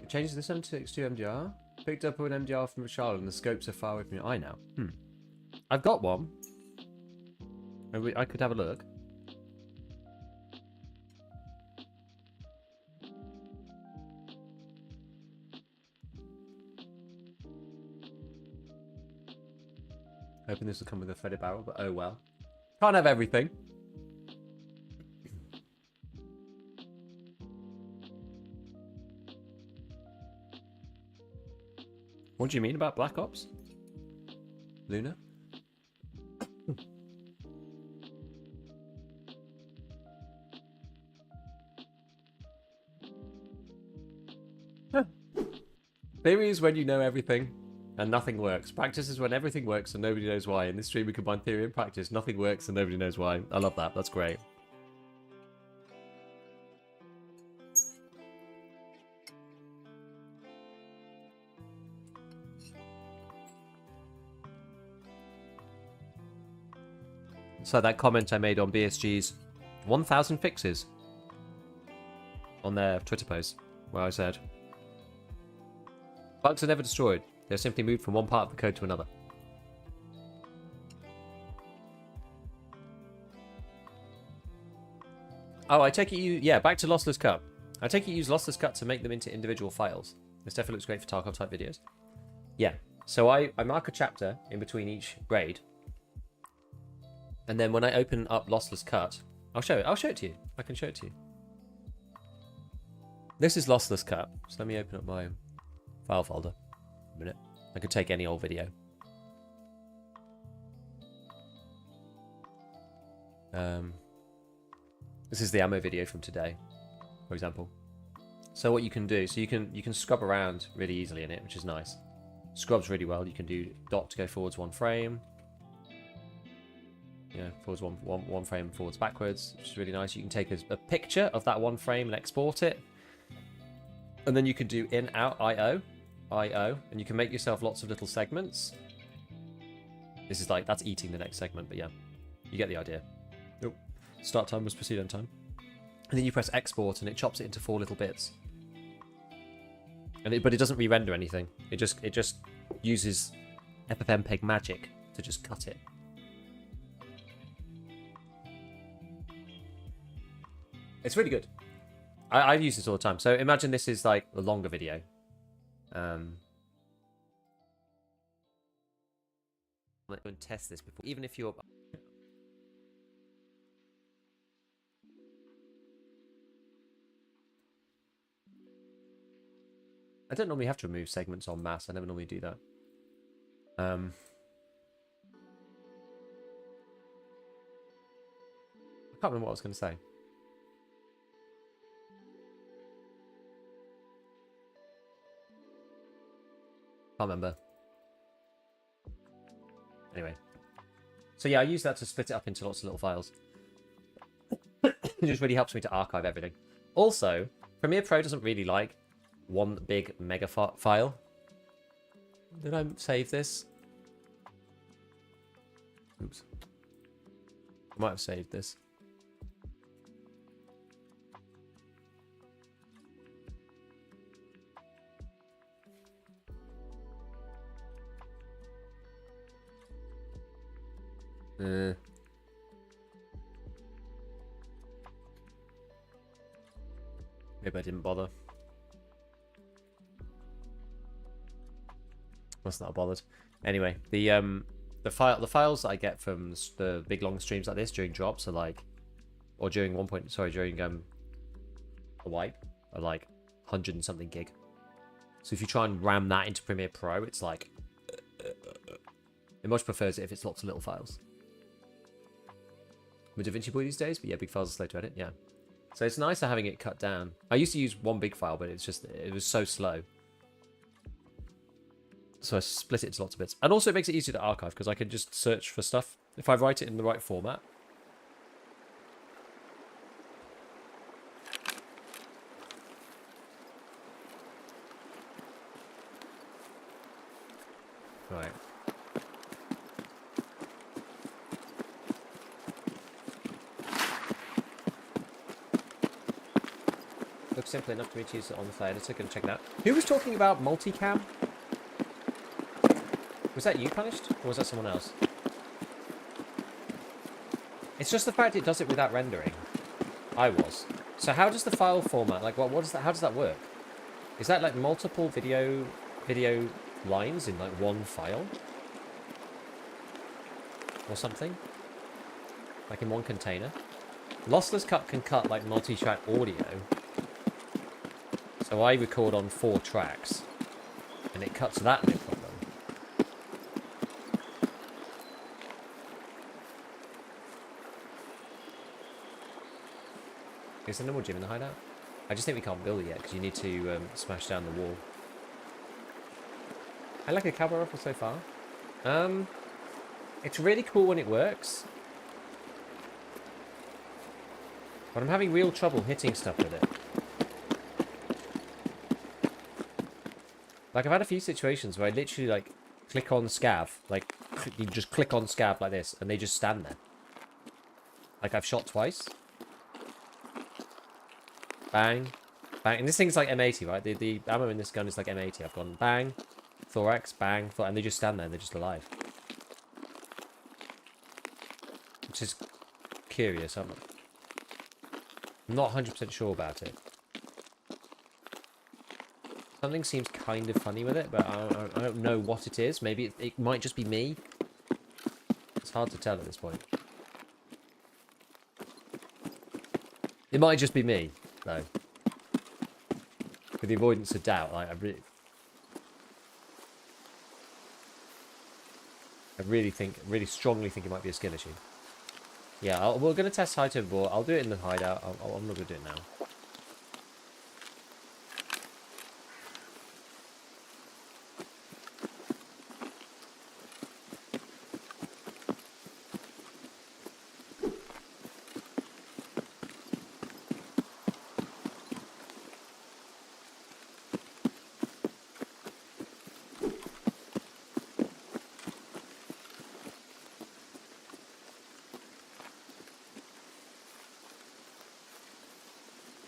Changes this M6 to MDR. Picked up an MDR from Charlotte and the scopes are far away from your eye now. I've got one. I could have a look. Hoping this will come with a threaded barrel, but oh well. Can't have everything. What do you mean about Black Ops? Luna? Theory is when you know everything and nothing works. Practice is when everything works and nobody knows why. In this stream we combine theory and practice. Nothing works and nobody knows why. I love that. That's great. So that comment I made on BSG's 1,000 fixes on their Twitter post, where I said, bugs are never destroyed, They're simply moved from one part of the code to another. Oh, I take it you... Yeah, back to Lossless Cut. I take it you use Lossless Cut to make them into individual files. This definitely looks great for Tarkov type videos. Yeah. So I mark a chapter in between each raid. And then when I open up Lossless Cut... I'll show it to you. I can show it to you. This is Lossless Cut. So let me open up my file folder. A minute. I could take any old video. This is the ammo video from today, for example. So what you can do, so you can scrub around really easily in it, which is nice. Scrubs really well. You can do dot to go forwards 1 frame. Yeah, forwards one frame, forwards backwards, which is really nice. You can take a picture of that 1 frame and export it. And then you can do in, out, IO, and you can make yourself lots of little segments. This is like, that's eating the next segment, but yeah, you get the idea. Nope. Start time was proceed end time. And then you press export and it chops it into 4 little bits. And but it doesn't re-render anything. It just uses FFmpeg magic to just cut it. It's really good. I've used this all the time. So imagine this is like a longer video. Let me test this before. Even if you're... I don't normally have to remove segments en masse. I never normally do that. I can't remember what I was going to say. Can't remember. Anyway. So yeah, I use that to split it up into lots of little files. It just really helps me to archive everything. Also, Premiere Pro doesn't really like one big mega file. Did I save this? Oops. I might have saved this. Maybe I didn't bother. Must not have bothered. Anyway, the files that I get from the big long streams like this during drops are like, or during during a wipe are like 100 and something gig. So if you try and ram that into Premiere Pro, it's like it much prefers it if it's lots of little files. I'm a DaVinci boy these days, but yeah, big files are slow to edit. Yeah, so it's nicer having it cut down. I used to use one big file, but it was so slow. So I split it into lots of bits. And also it makes it easier to archive because I can just search for stuff if I write it in the right format. Right. Looks simple enough for me to use it on the fly editor. Gonna check that. Who was talking about multicam? Was that you, Punished? Or was that someone else? It's just the fact it does it without rendering. I was. So how does the file format, like what is that, how does that work? Is that like multiple video lines in like one file? Or something? Like in one container? Lossless Cut can cut like multi-track audio. So I record on 4 tracks. And it cuts that no problem. Is there no more gym in the hideout? I just think we can't build it yet because you need to smash down the wall. I like a cowboy rifle so far. It's really cool when it works. But I'm having real trouble hitting stuff with it. Like I've had a few situations where I literally like click on Scav. Like you just click on Scav like this and they just stand there. Like I've shot twice. Bang. Bang. And this thing's like M80, right? The ammo in this gun is like M80. I've gone bang, Thorax, bang, and they just stand there. They're just alive. Which is curious. I'm not 100% sure about it. Something seems kind of funny with it, but I don't know what it is. Maybe it might just be me. It's hard to tell at this point. It might just be me, though. With the avoidance of doubt, I really strongly think it might be a skill issue. Yeah, we're going to test high turn ball. I'll do it in the hideout. I'm not going to do it now.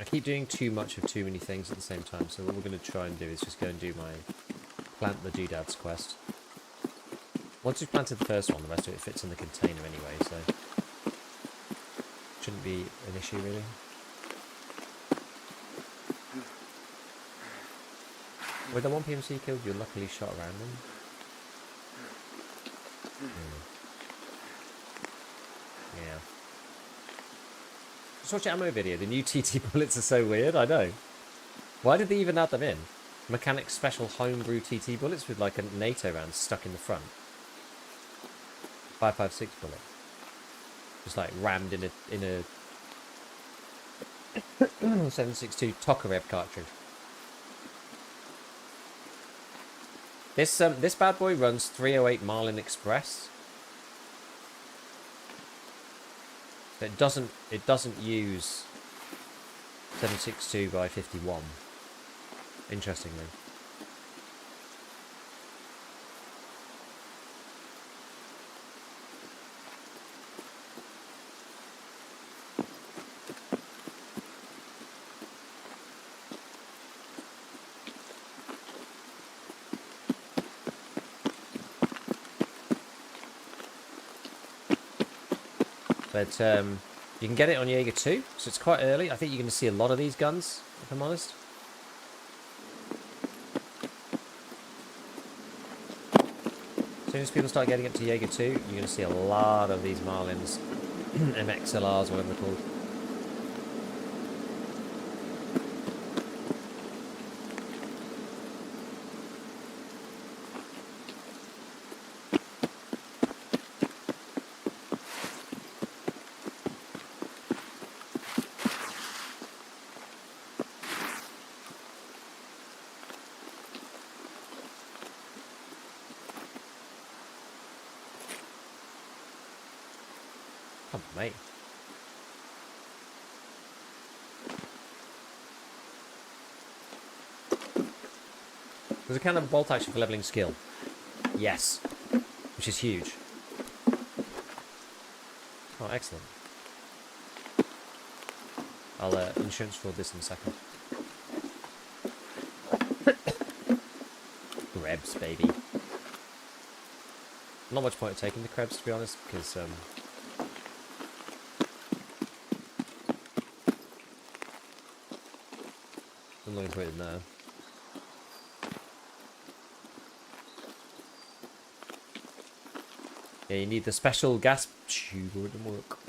I keep doing too much of too many things at the same time, so what we're going to try and do is just go and do my plant the doodads quest. Once we've planted the first one, the rest of it fits in the container anyway, so shouldn't be an issue really. With the one PMC killed, you're luckily shot around them. Yeah. Just watch the ammo video. The new TT bullets are so weird. I know. Why did they even add them in? Mechanics special homebrew TT bullets with like a NATO round stuck in the front. 5.56 bullet. Just like rammed in a 7.62 Tokarev cartridge. This bad boy runs 308 Marlin Express. It doesn't use 7.62 by 51. Interestingly. But you can get it on Jaeger 2, so it's quite early. I think you're going to see a lot of these guns, if I'm honest. As soon as people start getting up to Jaeger 2, you're going to see a lot of these Marlins, MXLRs, whatever they're called. Come on, mate. There's a kind of bolt action for leveling skill. Yes. Which is huge. Oh, excellent. I'll insurance fraud this in a second. Krebs, baby. Not much point of taking the Krebs, to be honest, because I'm not put it in there. Yeah, you need the special gas tube or it doesn't work.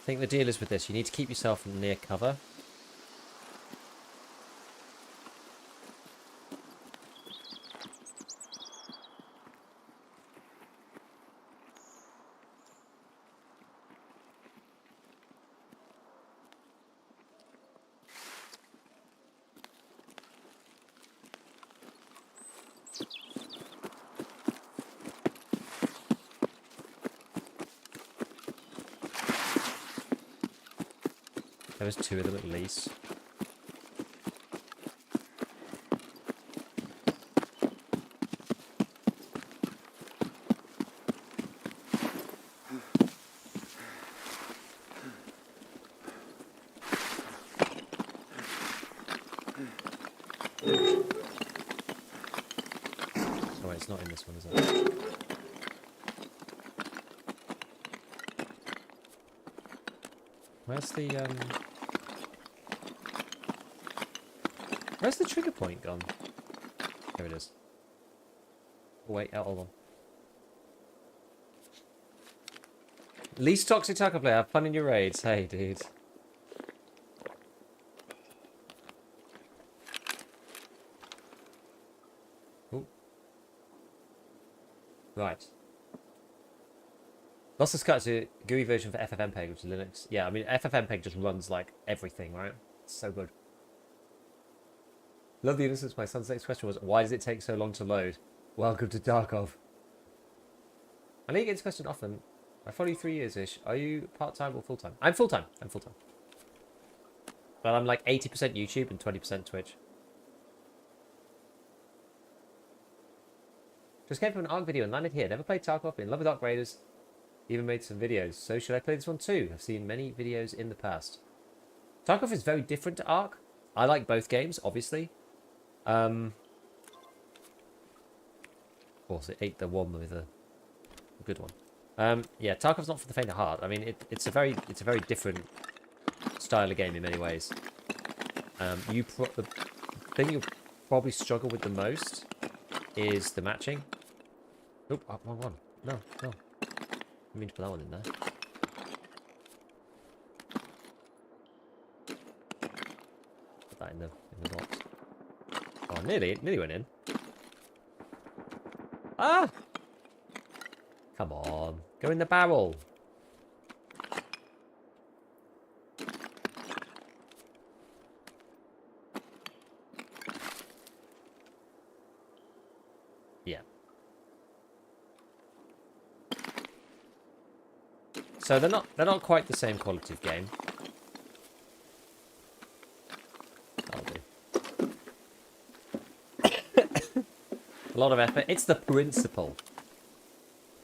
I think the deal is with this, you need to keep yourself near cover. There was 2 of them at least. Oh wait, it's not in this one, is it? Where's the trigger point gone? There it is. Oh, wait, hold on. Least toxic tackle player, have fun in your raids. Hey, dude. Ooh. Right. Lost the cut to GUI version for FFmpeg, which is Linux. Yeah, I mean, FFmpeg just runs like everything, right? It's so good. Love the innocence. My son's next question was, why does it take so long to load? Welcome to Tarkov. I know you get this question often. I follow you 3 years-ish. Are you part-time or full-time? I'm full-time. I'm full-time. But I'm like 80% YouTube and 20% Twitch. Just came from an Ark video and landed here. Never played Tarkov, in love with Ark Raiders. Even made some videos. So should I play this one too? I've seen many videos in the past. Tarkov is very different to Ark. I like both games, obviously. Of course, it ate the one with a good one. Yeah, Tarkov's not for the faint of heart. I mean, it's a very different style of game in many ways. The thing you'll probably struggle with the most is the matching. Oh, wrong one. No. I mean to put that one in there. Put that in the box. Oh, nearly went in. Ah! Come on, go in the barrel. Yeah. So they're not quite the same quality of game. That'll do. A lot of effort. It's the principle.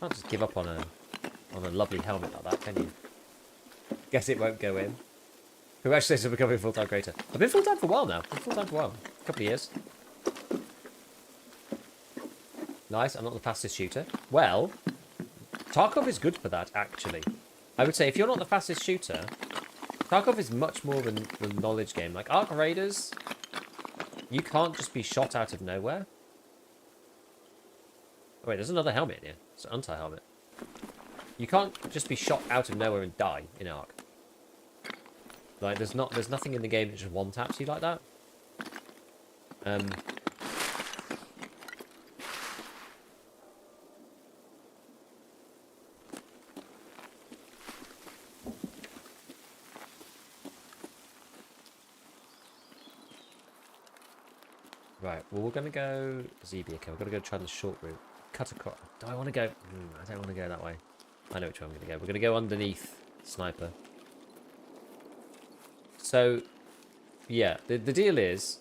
Can't just give up on a lovely helmet like that, can you? Guess it won't go in. Congratulations on becoming a full-time creator. I've been full-time for a while now. A couple of years. Nice. I'm not the fastest shooter. Well, Tarkov is good for that, actually. I would say if you're not the fastest shooter, Tarkov is much more of a knowledge game. Like Ark Raiders, you can't just be shot out of nowhere. Oh, wait, there's another helmet here. It's an anti-helmet. You can't just be shot out of nowhere and die in Ark. Like, there's nothing in the game that just one-taps you like that. Right, well, we're going to go... ZB, okay, we're going to go try the short route. Cut across. Do I want to go... I don't want to go that way. I know which way I'm going to go. We're going to go underneath Sniper. So, yeah, the deal is...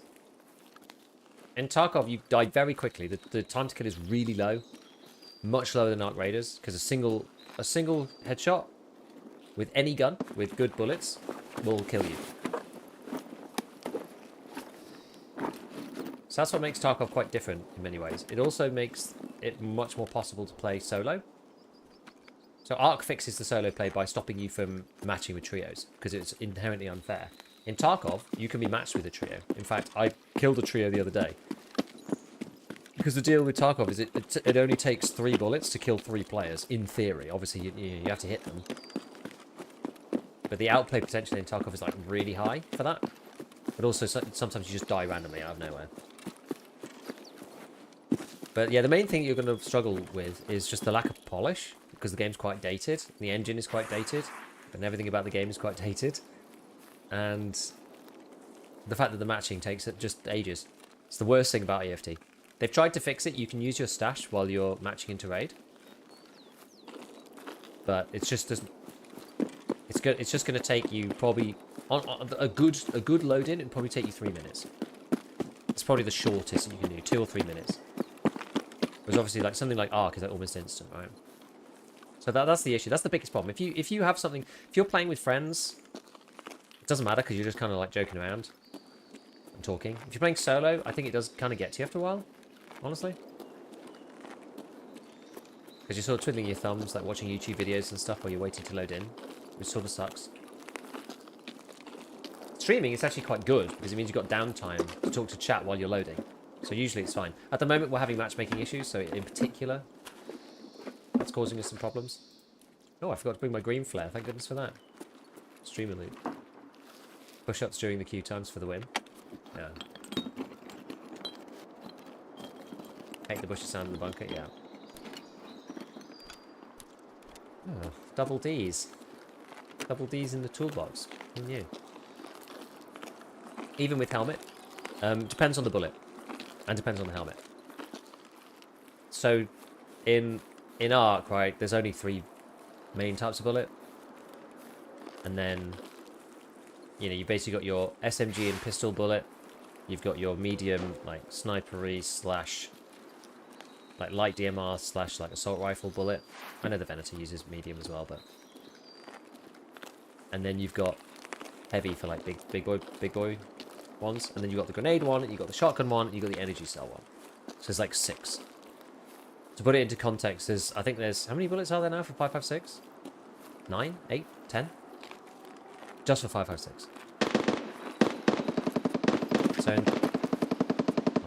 In Tarkov, you die very quickly. The time to kill is really low. Much lower than Ark Raiders. Because a single headshot with any gun, with good bullets, will kill you. So that's what makes Tarkov quite different in many ways. It also makes it much more possible to play solo. So Ark fixes the solo play by stopping you from matching with trios, because it's inherently unfair. In Tarkov, you can be matched with a trio. In fact, I killed a trio the other day. Because the deal with Tarkov is it only takes 3 bullets to kill 3 players, in theory. Obviously, you have to hit them. But the outplay potential in Tarkov is like really high for that. But also, sometimes you just die randomly out of nowhere. But yeah, the main thing you're going to struggle with is just the lack of polish, because the game's quite dated. The engine is quite dated, and everything about the game is quite dated. And the fact that the matching takes just ages. It's the worst thing about EFT. They've tried to fix it. You can use your stash while you're matching into raid. But it's just doesn't... It's just going to take you probably On a good load in, it'd probably take you 3 minutes. It's probably the shortest that you can do, 2 or 3 minutes. Whereas obviously like something like Ark is like almost instant, right? So that's the issue. That's the biggest problem. If you have something, if you're playing with friends, it doesn't matter because you're just kind of like joking around and talking. If you're playing solo, I think it does kind of get to you after a while, honestly. Because you're sort of twiddling your thumbs, like watching YouTube videos and stuff while you're waiting to load in, which sort of sucks. Streaming is actually quite good because it means you've got downtime to talk to chat while you're loading. So usually it's fine. At the moment we're having matchmaking issues, so in particular, that's causing us some problems. Oh, I forgot to bring my green flare. Thank goodness for that. Streamer loot. Push-ups during the queue times for the win. Yeah. Hate the bushy sound in the bunker. Yeah. Oh, double Ds. Double Ds in the toolbox. Who knew? Even with helmet. Depends on the bullet. And depends on the helmet. So, in Ark, right, there's only 3 main types of bullet. And then, you know, you basically got your SMG and pistol bullet. You've got your medium, like, snipery slash, like, light DMR slash, like, assault rifle bullet. I know the Venator uses medium as well, but... And then you've got heavy for, like, big boy ones. And then you've got the grenade one, and you've got the shotgun one, and you've got the energy cell one. So there's, like, 6. To put it into context, I think there's... How many bullets are there now for 5.56? 9? 8? 10? Just for 5.56. So, I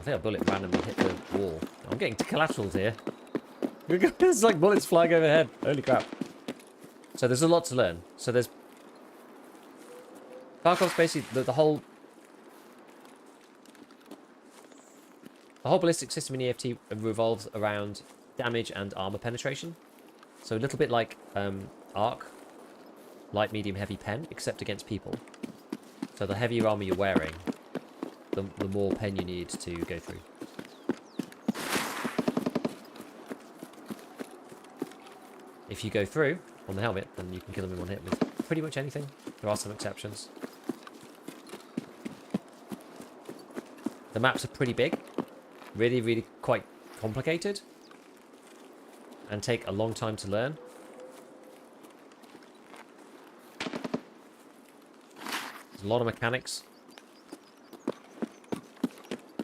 think a bullet randomly hit the wall. I'm getting collaterals here. There's like bullets flying overhead. Holy crap. So there's a lot to learn. So there's... Tarkov's basically... The whole ballistic system in EFT revolves around damage and armor penetration. So a little bit like Ark. Light, medium, heavy pen, except against people. So the heavier armor you're wearing, the more pen you need to go through. If you go through on the helmet, then you can kill them in one hit with pretty much anything. There are some exceptions. The maps are pretty big. Really, really quite complicated. And take a long time to learn. There's a lot of mechanics.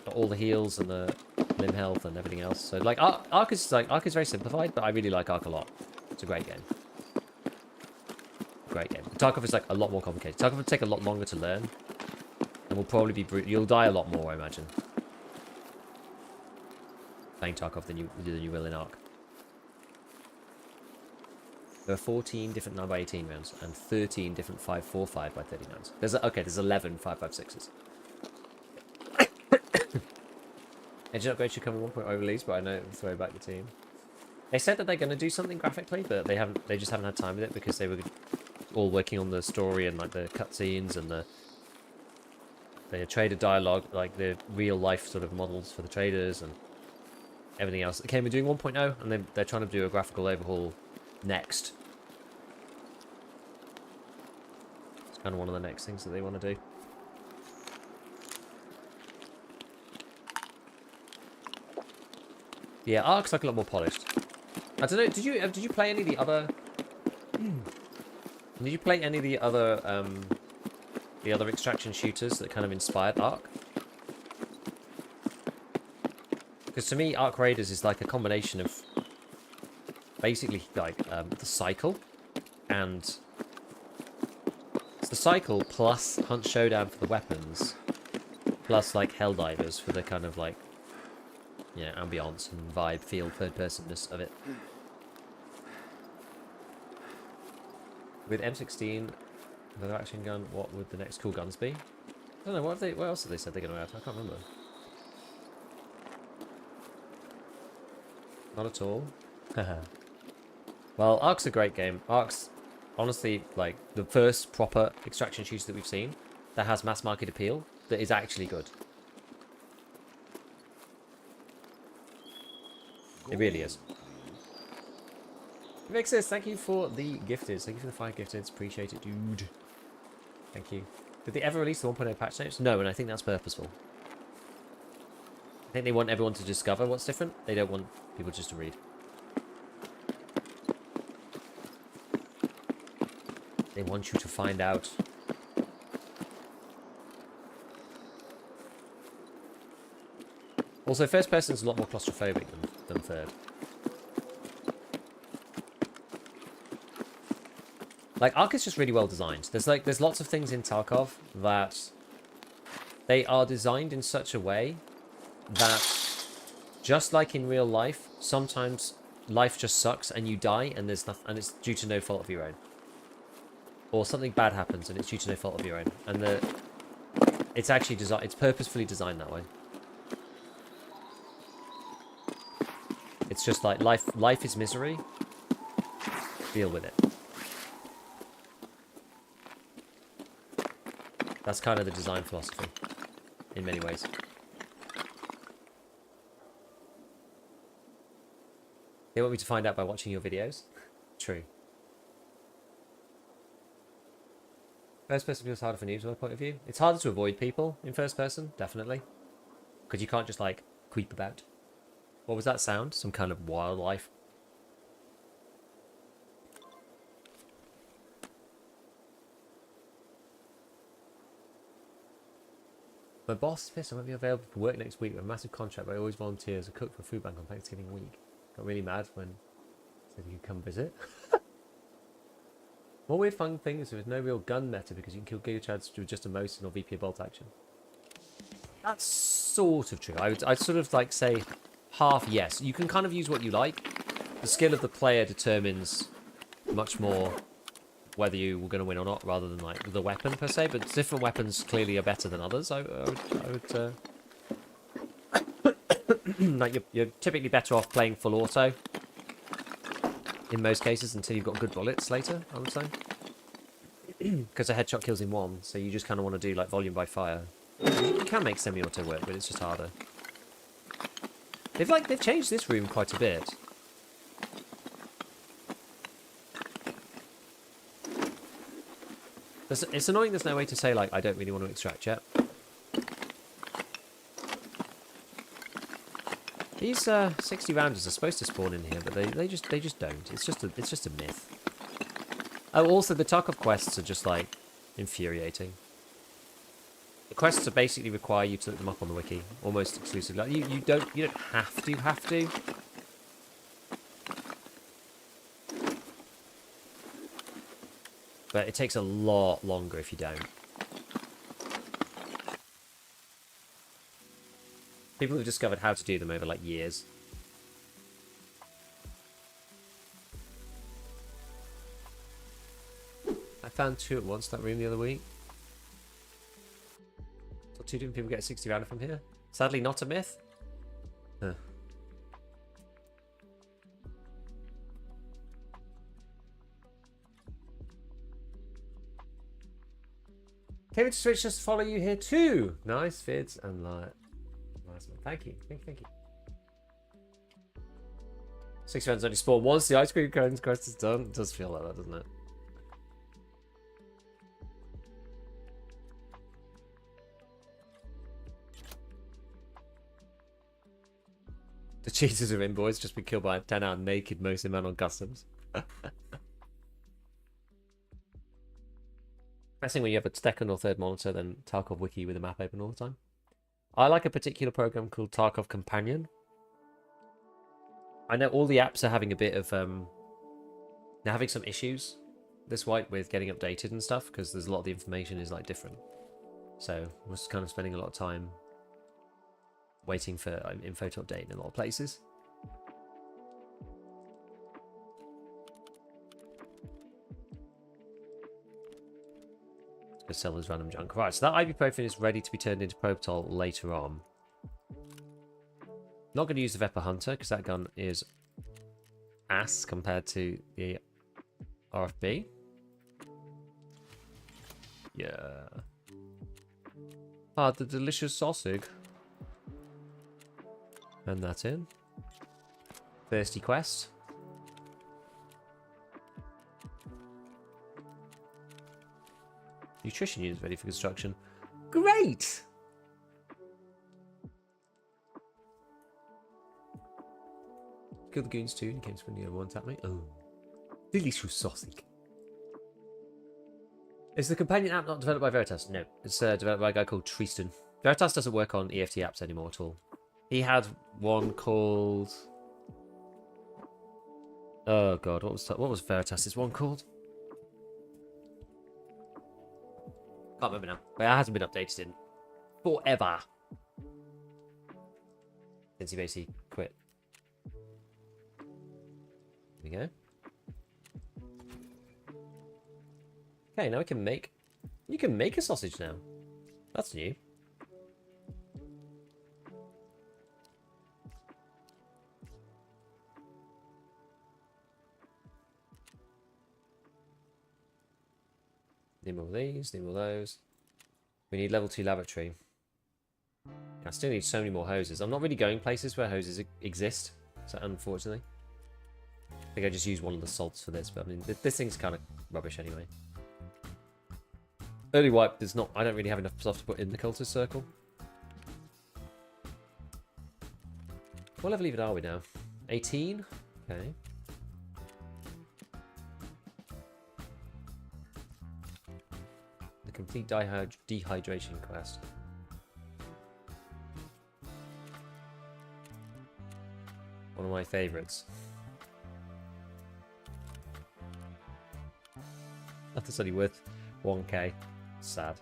Got all the heals and the limb health and everything else. So like Ark is very simplified, but I really like Ark a lot. It's a great game. Great game. Tarkov is like a lot more complicated. Tarkov will take a lot longer to learn. And will probably be you'll die a lot more, I imagine. Playing Tarkov than you will in Ark. There are 14 different 9x18 rounds and 13 different 5.45 by 30 rounds. There's 11 5.56s. Engine upgrade should come in 1.0 release, but I know it'll throw back the team. They said that they're going to do something graphically, but they just haven't had time with it because they were all working on the story and like the cutscenes and the trader dialogue, like the real life sort of models for the traders and everything else. They came in doing 1.0 and they're trying to do a graphical overhaul next. It's kind of one of the next things that they want to do. Yeah, Ark's like a lot more polished. I don't know. Did you play any of the other? Did you play any of the other extraction shooters that kind of inspired Ark? Because to me, Ark Raiders is like a combination of basically like the cycle, and it's the cycle plus Hunt Showdown for the weapons, plus like Helldivers for the kind of like, you know, ambiance and vibe, feel, third-personness of it. With M16, the action gun, what would the next cool guns be? I don't know. What else have they said they're going to add? I can't remember. Not at all. Well, Ark's a great game. Ark's honestly like the first proper extraction shooter that we've seen that has mass market appeal that is actually good. It really is. Vixis, thank you for the gifteds. Thank you for the 5 gifteds. Appreciate it, dude. Thank you. Did they ever release the 1.0 patch notes? No, and I think that's purposeful. I think they want everyone to discover what's different. They don't want people just to read. They want you to find out. Also, first person is a lot more claustrophobic than third. Like, Ark is just really well designed. There's lots of things in Tarkov that they are designed in such a way that, just like in real life, sometimes life just sucks and you die and there's nothing, and it's due to no fault of your own. Or something bad happens and it's due to no fault of your own. And it's actually it's purposefully designed that way. It's just like life is misery. Deal with it. That's kind of the design philosophy, in many ways. They want me to find out by watching your videos? True. First person feels harder for noobs from my point of view. It's harder to avoid people in first person, definitely. Because you can't just, like, creep about. What was that sound? Some kind of wildlife. My boss is pissed I won't be available for work next week with a massive contract, but I always volunteer as a cook for a food bank on Thanksgiving week. Got really mad when I said you could come visit. One weird fun thing is there's no real gun meta because you can kill Gigachads with just a Mosin or VP bolt action. That's sort of true. I'd sort of like say half yes. You can kind of use what you like. The skill of the player determines much more whether you were going to win or not, rather than like the weapon per se. But different weapons clearly are better than others. I would like you're typically better off playing full auto in most cases until you've got good bullets later, I would say. Because a headshot kills in one, so you just kind of want to do like volume by fire. You can make semi-auto work, but it's just harder. They've changed this room quite a bit. It's annoying there's no way to say, like, I don't really want to extract yet. These 60 rounders are supposed to spawn in here, but they just don't. It's just a myth. Oh, also the Tarkov quests are just like infuriating. The quests are basically require you to look them up on the wiki, almost exclusively. Like, you don't have to. But it takes a lot longer if you don't. People have discovered how to do them over, like, years. I found 2 at once in that room the other week. So 2 different people get a 60 rounder from here. Sadly, not a myth. Huh. Came to Switch just to follow you here too. Nice vids and like. Nice one. Thank you. 6 rounds only spawn once. The ice cream cone's quest is done. It does feel like that, doesn't it? The cheaters are in, boys. Just been killed by a 10-hour naked Mosin man on customs. Best thing when you have a second or third monitor than Tarkov wiki with a map open all the time. I like a particular program called Tarkov Companion. I know all the apps are having a bit of they're having some issues this week with getting updated and stuff because there's a lot of the information is like different. So we're just kind of spending a lot of time waiting for info to update in a lot of places. Let's go sell this random junk. Right, so that ibuprofen is ready to be turned into Probatol later on. Not going to use the Vepr Hunter because that gun is ass compared to the RFB. Yeah. Ah, the delicious sausage. And that in. Thirsty quest. Nutrition units ready for construction. Great! Kill the goons too in case when the other one tap me. Oh. Delicious sausage. Is the companion app not developed by Veritas? No. It's developed by a guy called Tristan. Veritas doesn't work on EFT apps anymore at all. He had one called... Oh god, what was Veritas' one called? Can't remember now. But it hasn't been updated in forever. Since he basically quit. There we go. Okay, now we can make... You can make a sausage now. That's new. Need more of these, need more of those. We need level 2 laboratory. I still need so many more hoses. I'm not really going places where hoses exist, so unfortunately. I think I just use one of the salts for this, but I mean, this thing's kind of rubbish anyway. Early wipe, there's not... I don't really have enough stuff to put in the cultist circle. What level even are we now? 18? Okay. The complete dehydration quest. One of my favourites. That's only worth 1k. Sad.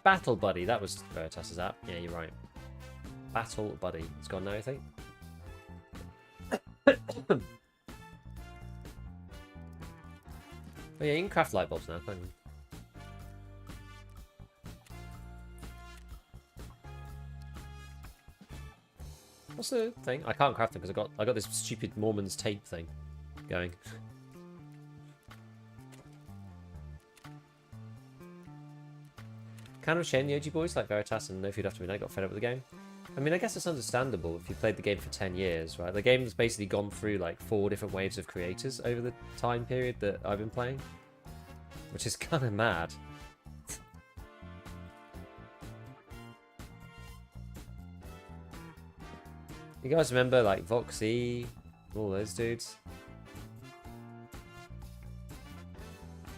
Battle Buddy, that was Veritas' app. Yeah, you're right. Battle Buddy. It's gone now, I think. Oh yeah, you can craft light bulbs now, can't you? What's the thing? I can't craft them because I got this stupid Mormon's tape thing going. Kind of a shame the OG boys like Veritas and No Food After Midnight got fed up with the game. I mean, I guess it's understandable if you played the game for 10 years, right? The game's basically gone through like 4 different waves of creators over the time period that I've been playing. Which is kind of mad. You guys remember like Voxy, all those dudes?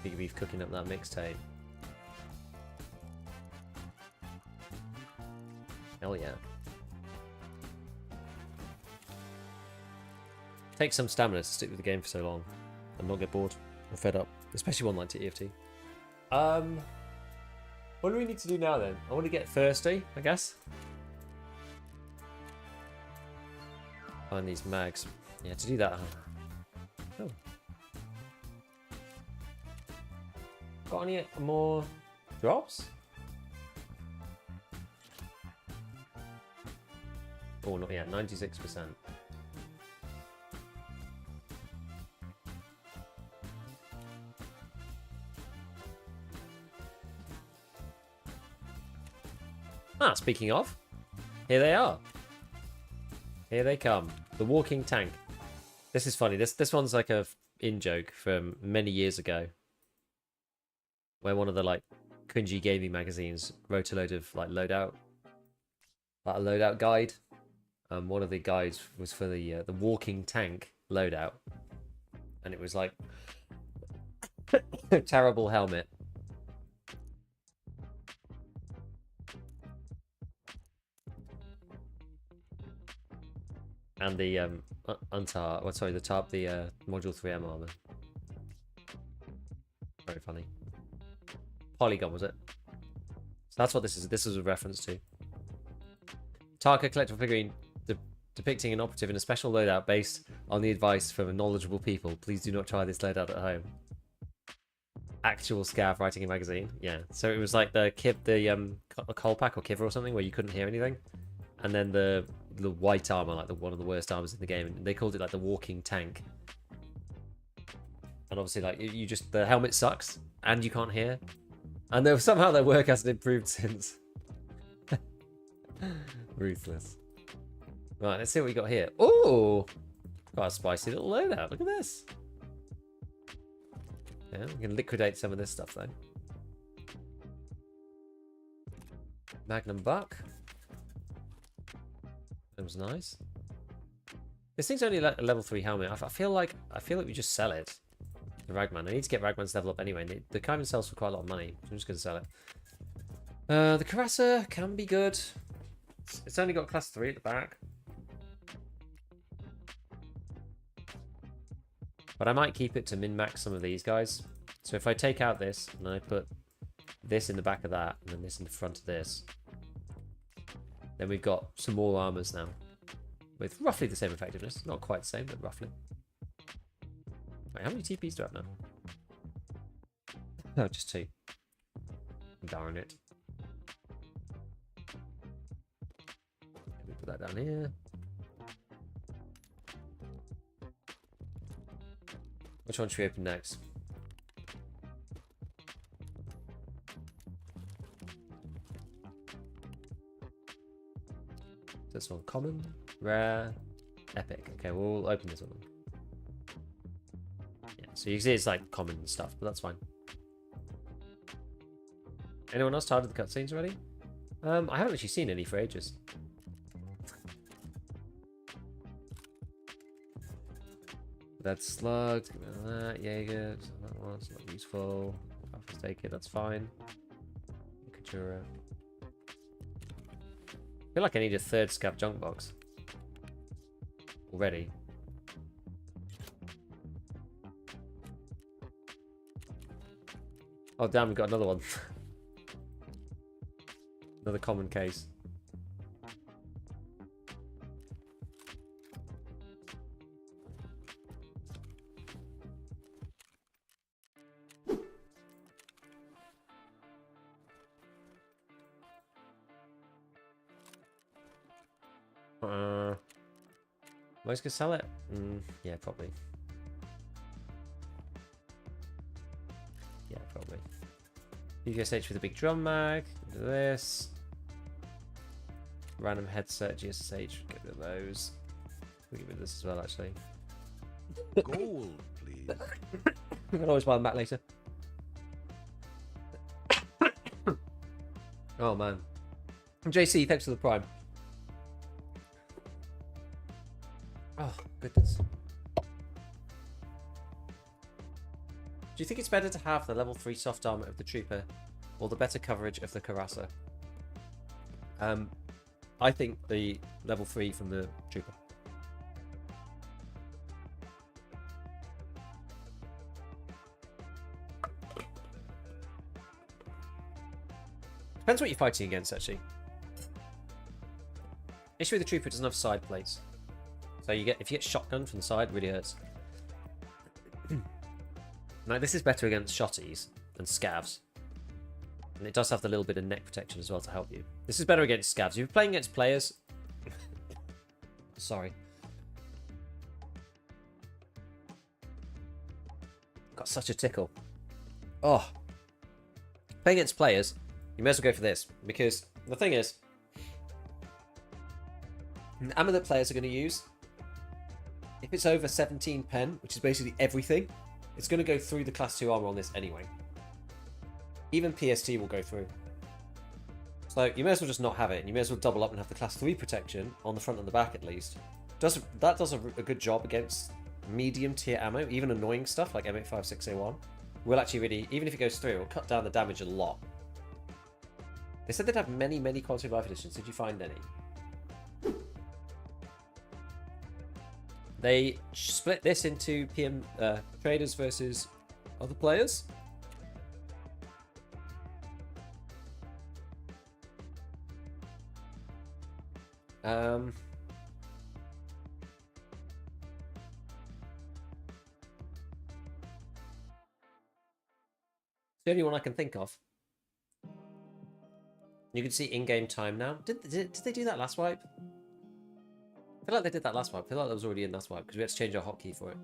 Big Beef cooking up that mixtape. Hell yeah. Takes some stamina to stick with the game for so long and not get bored or fed up, especially one like TFT. What do we need to do now then? I want to get thirsty, I guess. Find these mags. Yeah, to do that. Oh. Got any more drops? Oh, not yet. 96%. Ah, speaking of, here they are. Here they come. The walking tank. This is funny. This one's like a in-joke from many years ago, where one of the like cringy gaming magazines wrote a load of like Loadout, like a Loadout guide. One of the guides was for the walking tank Loadout, and it was like a terrible helmet. And the the Module 3M armor. Very funny. Polygon, was it? So that's what this is. This is a reference to. Tarka collectible figurine depicting an operative in a special loadout based on the advice from knowledgeable people. Please do not try this loadout at home. Actual Scav writing a magazine. Yeah. So it was like the Colpack or Kiver or something where you couldn't hear anything. And then the the white armor, like one of the worst armors in the game, and they called it like the walking tank. And obviously, like you just the helmet sucks, and you can't hear, and somehow their work hasn't improved since. Ruthless. Right, let's see what we got here. Oh, got a spicy little loadout. Look at this. Yeah, we can liquidate some of this stuff though. Magnum buck. That was nice. This thing's only like a level 3 helmet. I feel like we just sell it. The Ragman. I need to get Ragman's level up anyway. The Kyman sells for quite a lot of money. So I'm just going to sell it. The Carassa can be good. It's only got class 3 at the back. But I might keep it to min-max some of these guys. So if I take out this and I put this in the back of that and then this in the front of this, then we've got some more armors now with roughly the same effectiveness. Not quite the same, but roughly. Wait, how many TPs do I have now? Oh, just 2. Darn it. Let me put that down here. Which one should we open next? This one common, rare, epic. Okay, we'll open this one. Yeah, so you can see it's like common stuff, but that's fine. Anyone else tired of the cutscenes already? I haven't actually seen any for ages. That's slugs, give me that, Jaeger, that one's not useful. I'll just take it, that's fine. Katura. I feel like I need a 3rd Scav junk box. Already. Oh damn, we got another one. Another common case. Am I just gonna sell it? Yeah, probably. Yeah, probably. UGSH with a big drum mag. This. Random headset, GSH. Get rid of those. We'll get rid of this as well, actually. Gold, please. We can always buy them back later. Oh, man. JC, thanks for the prime. Oh, goodness. Do you think it's better to have the level 3 soft armor of the Trooper or the better coverage of the Carassa? I think the level 3 from the Trooper. Depends what you're fighting against, actually. Issue with the Trooper doesn't have side plates. So if you get shotgun from the side, it really hurts. Now this is better against shotties and scavs. And it does have the little bit of neck protection as well to help you. This is better against scavs. If you're playing against players... Sorry. Got such a tickle. Oh. Playing against players, you may as well go for this. Because the thing is, the ammo that players are going to use, if it's over 17 pen, which is basically everything, it's going to go through the class 2 armor on this anyway. Even PST will go through. So you may as well just not have it, and you may as well double up and have the class 3 protection on the front and the back at least. That does a good job against medium tier ammo, even annoying stuff like M856A1. Will actually really, even if it goes through, it will cut down the damage a lot. They said they'd have many, many quality of life editions. Did you find any? They split this into PM traders versus other players. The only one I can think of. You can see in-game time now. Did they do that last wipe? I feel like they did that last wipe. I feel like that was already in last wipe because we had to change our hotkey for it.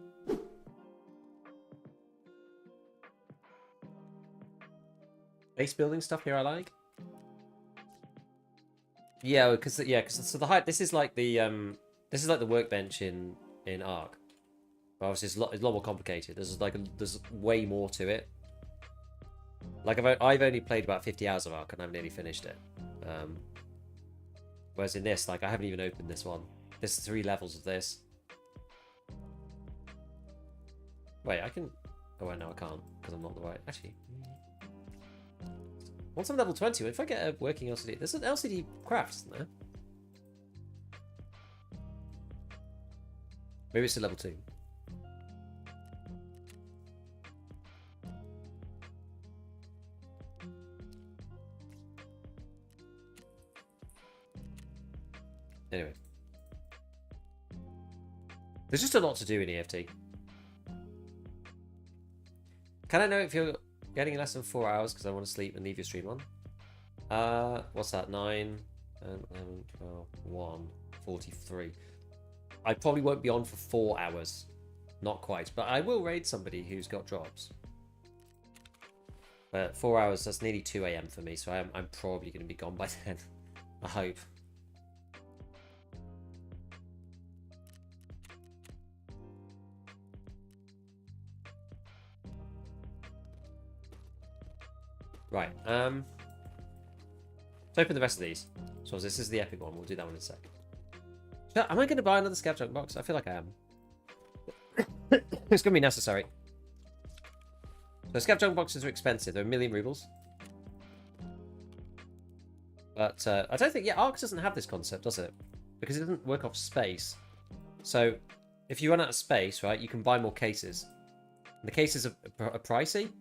Base building stuff here I like. Yeah, because so the height. This is like the workbench in Ark. But obviously, it's a lot more complicated. There's way more to it. Like I've only played about 50 hours of Ark and I've nearly finished it. Whereas in this, like I haven't even opened this one. There's 3 levels of this. Wait, I can. Oh wait, no, I can't because I'm not the right. Actually. Once I'm level 20, if I get a working LCD, there's an LCD craft, isn't there? Maybe it's a level 2. Anyway. There's just a lot to do in EFT. Can I know if you're getting less than 4 hours because I want to sleep and leave your stream on? What's that? 9, 11, 12, 1, 43. I probably won't be on for 4 hours. Not quite. But I will raid somebody who's got drops. But 4 hours, that's nearly 2 AM for me. So I'm probably going to be gone by then. I hope. Right, let's open the rest of these. So this is the epic one, we'll do that one in a sec. Am I going to buy another ScavTalk box? I feel like I am. It's going to be necessary. So ScavTalk boxes are expensive, they're 1,000,000 rubles. But I don't think, Ark doesn't have this concept, does it? Because it doesn't work off space. So if you run out of space, right, you can buy more cases. And the cases are pricey.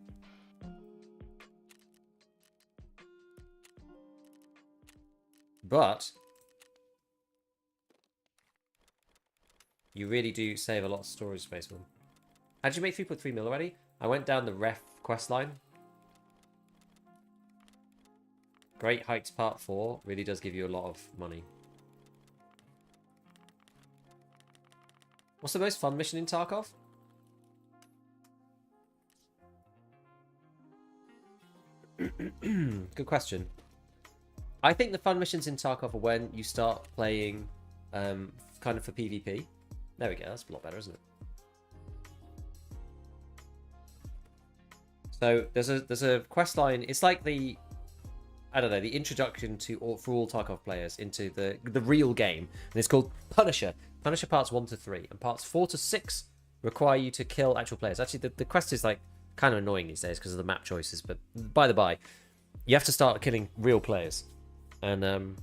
But you really do save a lot of storage space with them. How did you make 3.3 mil already? I went down the ref quest line. Great Heights Part 4 really does give you a lot of money. What's the most fun mission in Tarkov? Good question. I think the fun missions in Tarkov are when you start playing kind of for PvP. There we go, that's a lot better, isn't it? So there's a quest line. It's like the, I don't know, the introduction for all Tarkov players into the real game. And it's called Punisher. Punisher parts 1 to 3. And parts 4 to 6 require you to kill actual players. Actually, the quest is like kind of annoying these days because of the map choices. But by the by, you have to start killing real players. And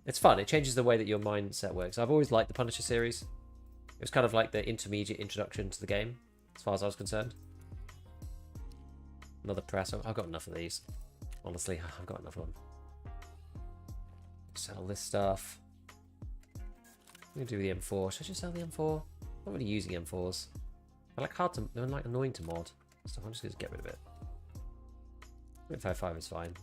it's fun. It changes the way that your mindset works. I've always liked the Punisher series. It was kind of like the intermediate introduction to the game, as far as I was concerned. Another press. I've got enough of these. Honestly, I've got enough of them. Sell this stuff. I'm going to do the M4. Should I just sell the M4? I'm not really using M4s. They're like annoying to mod. So I'm just going to get rid of it. 5.55 is fine.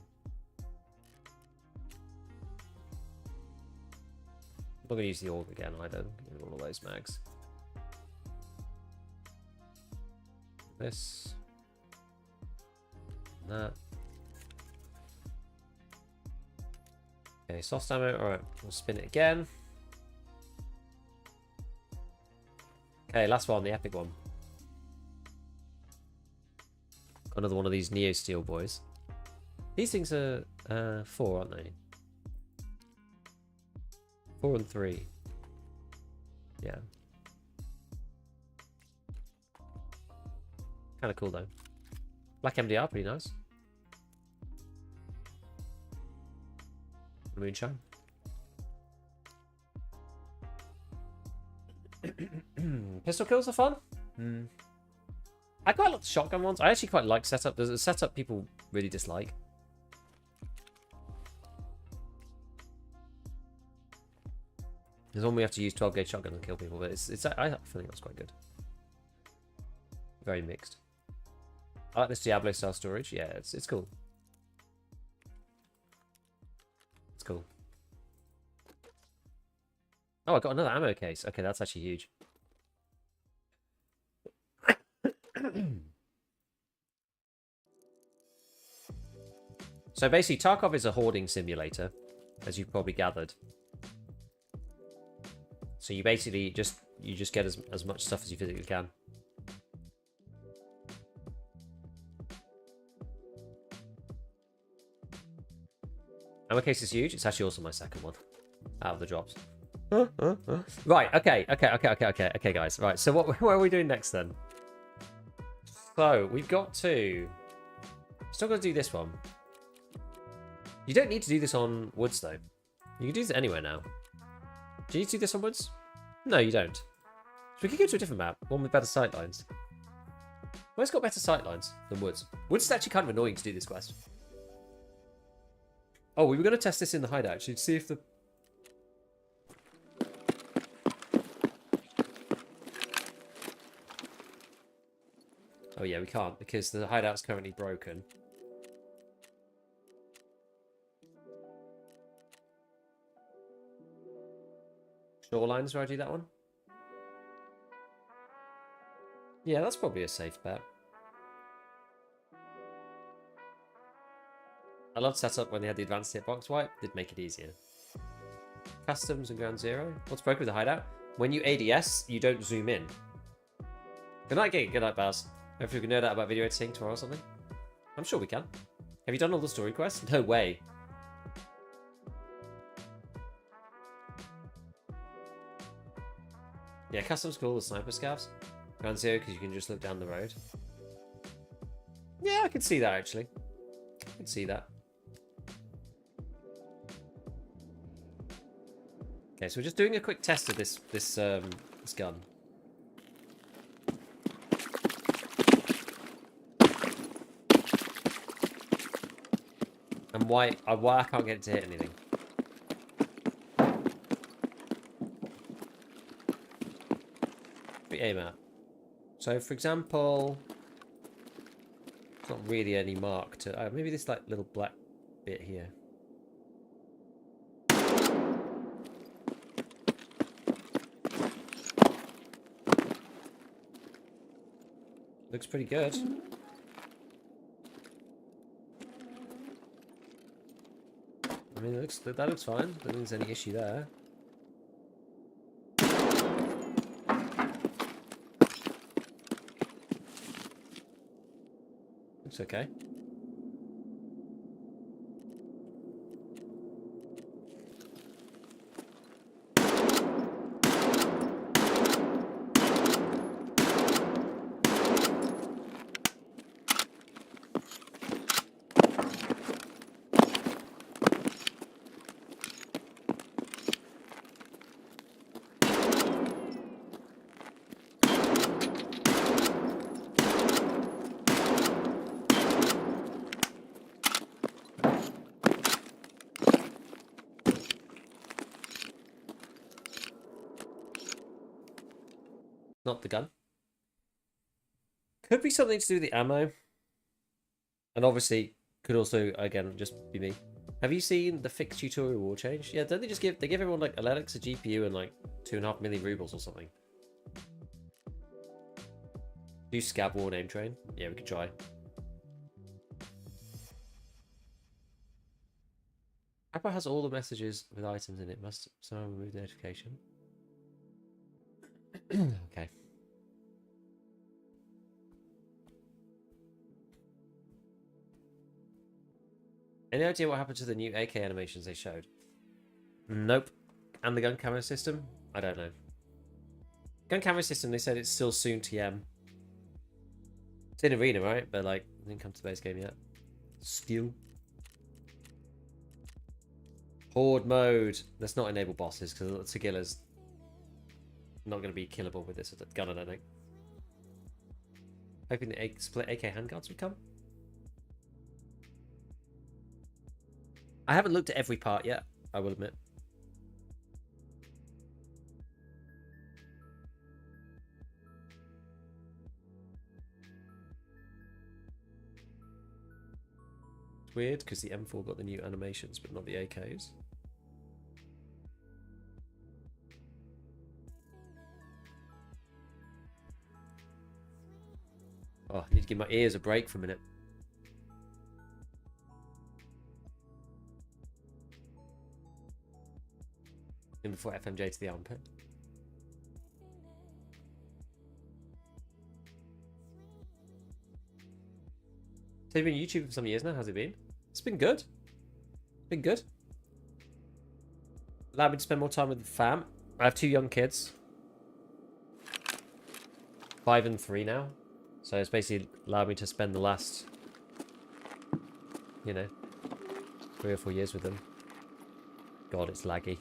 I'm not going to use the org again either. All of those mags. This. And that. Okay, soft ammo. Alright, we'll spin it again. Okay, last one, the epic one. Another one of these Neo Steel boys. These things are 4, aren't they? 4 and 3. Yeah. Kind of cool though. Black MDR, pretty nice. Moonshine. Pistol kills are fun. I quite like the shotgun ones. I actually quite like setup. There's a setup people really dislike. There's one we have to use 12 gauge shotgun and kill people, but I think that's quite good. Very mixed. I like this Diablo style storage. Yeah, it's cool. It's cool. Oh, I got another ammo case. Okay, that's actually huge. So basically, Tarkov is a hoarding simulator, as you've probably gathered. So you basically just get as much stuff as you physically can. Ammo case is huge. It's actually also my second one out of the drops. Right. Okay, guys. Right. So what are we doing next then? So we've got to. Still got to do this one. You don't need to do this on woods though. You can do this anywhere now. Do you need to do this on woods? No, you don't. So we could go to a different map, one with better sightlines. Where's got better sightlines than woods? Woods is actually kind of annoying to do this quest. Oh, we were going to test this in the hideout actually to see if the. Oh yeah, we can't because the hideout's currently broken. Shoreline is where I do that one. Yeah, that's probably a safe bet. I loved setup when they had the advanced hitbox wipe. Did make it easier. Customs and ground zero. What's broken with the hideout? When you ADS, you don't zoom in. Good night, Gig. Good night, Baz. Hopefully we can know that about video editing tomorrow or something. I'm sure we can. Have you done all the story quests? No way. Yeah, customs cool with sniper scavs. Ground zero because you can just look down the road. Yeah, I can see that actually. I can see that. Okay, so we're just doing a quick test of this gun. And why I can't get it to hit anything. We aim at. So for example, it's not really any mark to maybe this like little black bit here. Looks pretty good. I mean, that looks fine. I don't think there's any issue there. Looks okay. Not the gun. Could be something to do with the ammo. And obviously, could also, again, just be me. Have you seen the fixed tutorial war change? Yeah, don't they just give everyone like a Linux, a GPU, and like 2.5 million rubles or something? Do Scav war name train? Yeah, we could try. Apple has all the messages with items in it. Must someone remove the notification? Okay. Any idea what happened to the new AK animations they showed? Nope. And the gun camera system? I don't know. Gun camera system, they said it's still soon TM. It's in arena, right? But like, it didn't come to the base game yet. Still. Horde mode. Let's not enable bosses because Sigilla's not going to be killable with this gun, I don't think. Hoping the split AK handguards would come. I haven't looked at every part yet, I will admit. It's weird because the M4 got the new animations but not the AKs. Oh, I need to give my ears a break for a minute. In before FMJ to the armpit. So you've been YouTubing for some years now. How's it been? It's been good. Been good. Allowed me to spend more time with the fam. I have 2 young kids. 5 and 3 now. So it's basically allowed me to spend the last, you know, 3 or 4 years with them. God, it's laggy.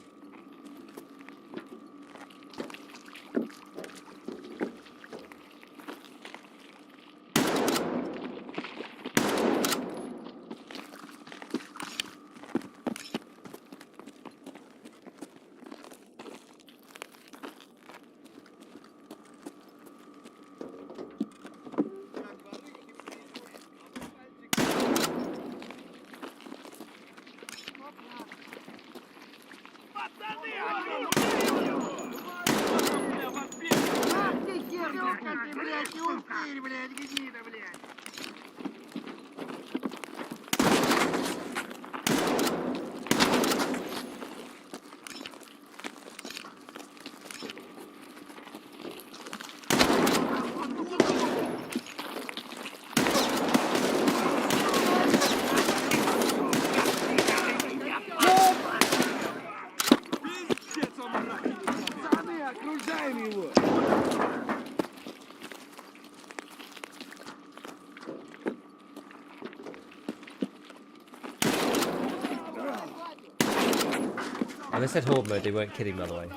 When they said horde mode, they weren't kidding, by the way.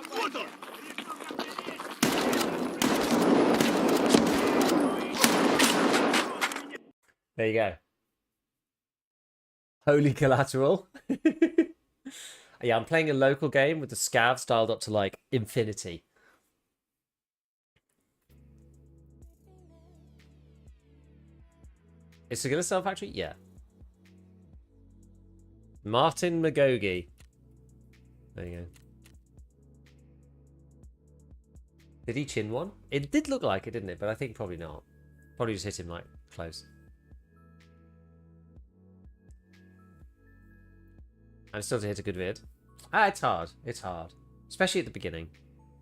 There you go. Holy collateral. Yeah, I'm playing a local game with the Scav styled up to like infinity. Is it gonna sell factory? Yeah. Martin Magogi. There you go. Did he chin one? It did look like it, didn't it? But I think probably not. Probably just hit him like close. I'm still to hit a good vid. Ah, it's hard. It's hard. Especially at the beginning.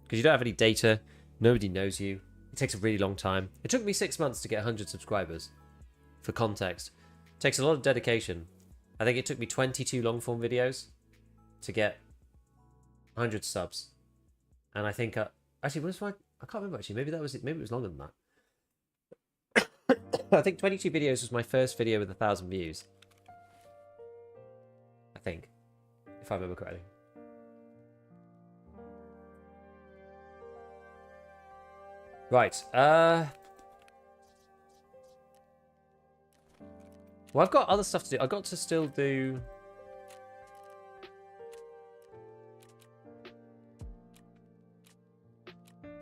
Because you don't have any data. Nobody knows you. It takes a really long time. It took me 6 months to get 100 subscribers. For context. It takes a lot of dedication. I think it took me 22 long form videos to get 100 subs. And I think... actually, what was my... I can't remember actually. Maybe that was it. Maybe it was longer than that. I think 22 videos was my first video with 1,000 views. I think. If I remember correctly. Right. Well, I've got other stuff to do. I've got to still do...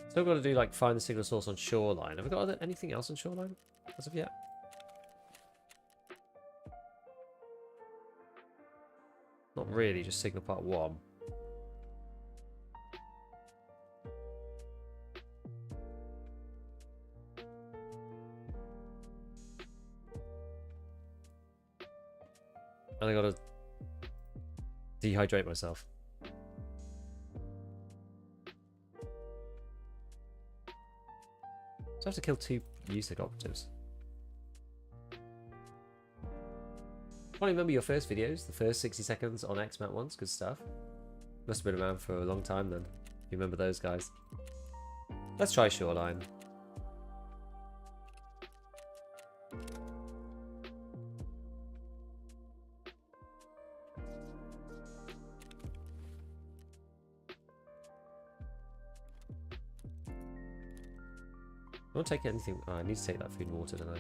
Still got to do, like, find the signal source on Shoreline. Have we got anything else on Shoreline as of yet? Not really, just signal part 1. And I gotta dehydrate myself. So I have to kill 2 USIC operatives. I can't remember your first videos, the first 60 seconds on XMAT ones, good stuff. Must have been around for a long time then. You remember those guys. Let's try Shoreline. I won't take anything. Oh, I need to take that food and water, don't I?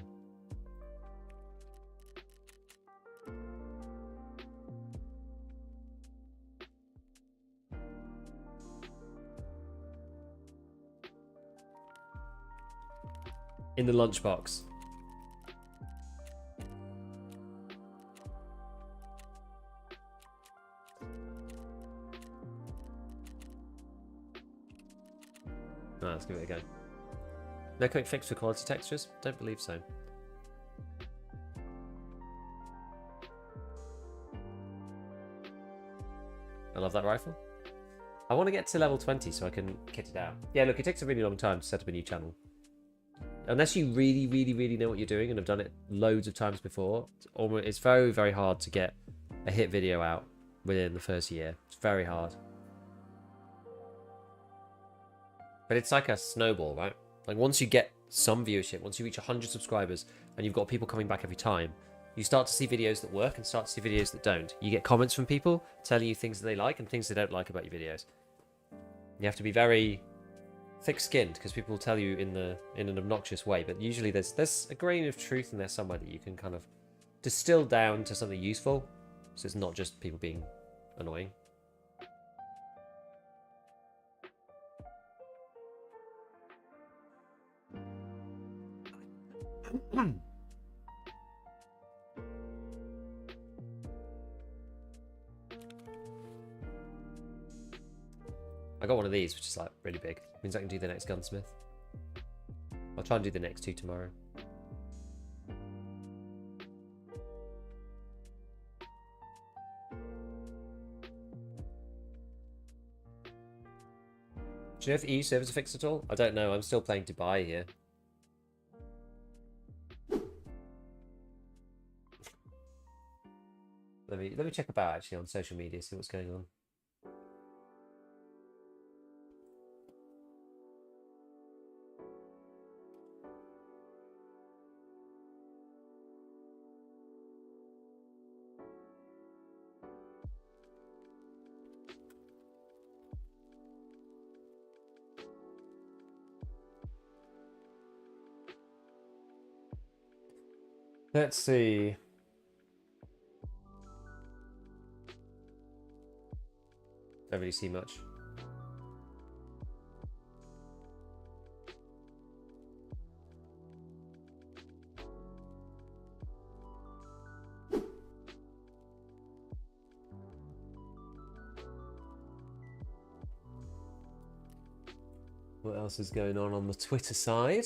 In the lunchbox. Right, let's give it a go. No quick fix for quality textures? Don't believe so. I love that rifle. I want to get to level 20 so I can kit it out. Yeah, look, it takes a really long time to set up a new channel. Unless you really, really, really know what you're doing and have done it loads of times before, it's very, very hard to get a hit video out within the first year. It's very hard. But it's like a snowball, right? Like once you get some viewership, once you reach 100 subscribers and you've got people coming back every time, you start to see videos that work and start to see videos that don't. You get comments from people telling you things that they like and things they don't like about your videos. You have to be very thick-skinned because people will tell you in an obnoxious way, but usually there's a grain of truth in there somewhere that you can kind of distill down to something useful, so it's not just people being annoying. I got one of these, which is like really big. Means I can do the next Gunsmith. I'll try and do the next 2 tomorrow. Do you know if EU servers are fixed at all? I don't know. I'm still playing Dubai here. Let me check about actually on social media, see what's going on. Let's see. Don't really see much. What else is going on the Twitter side?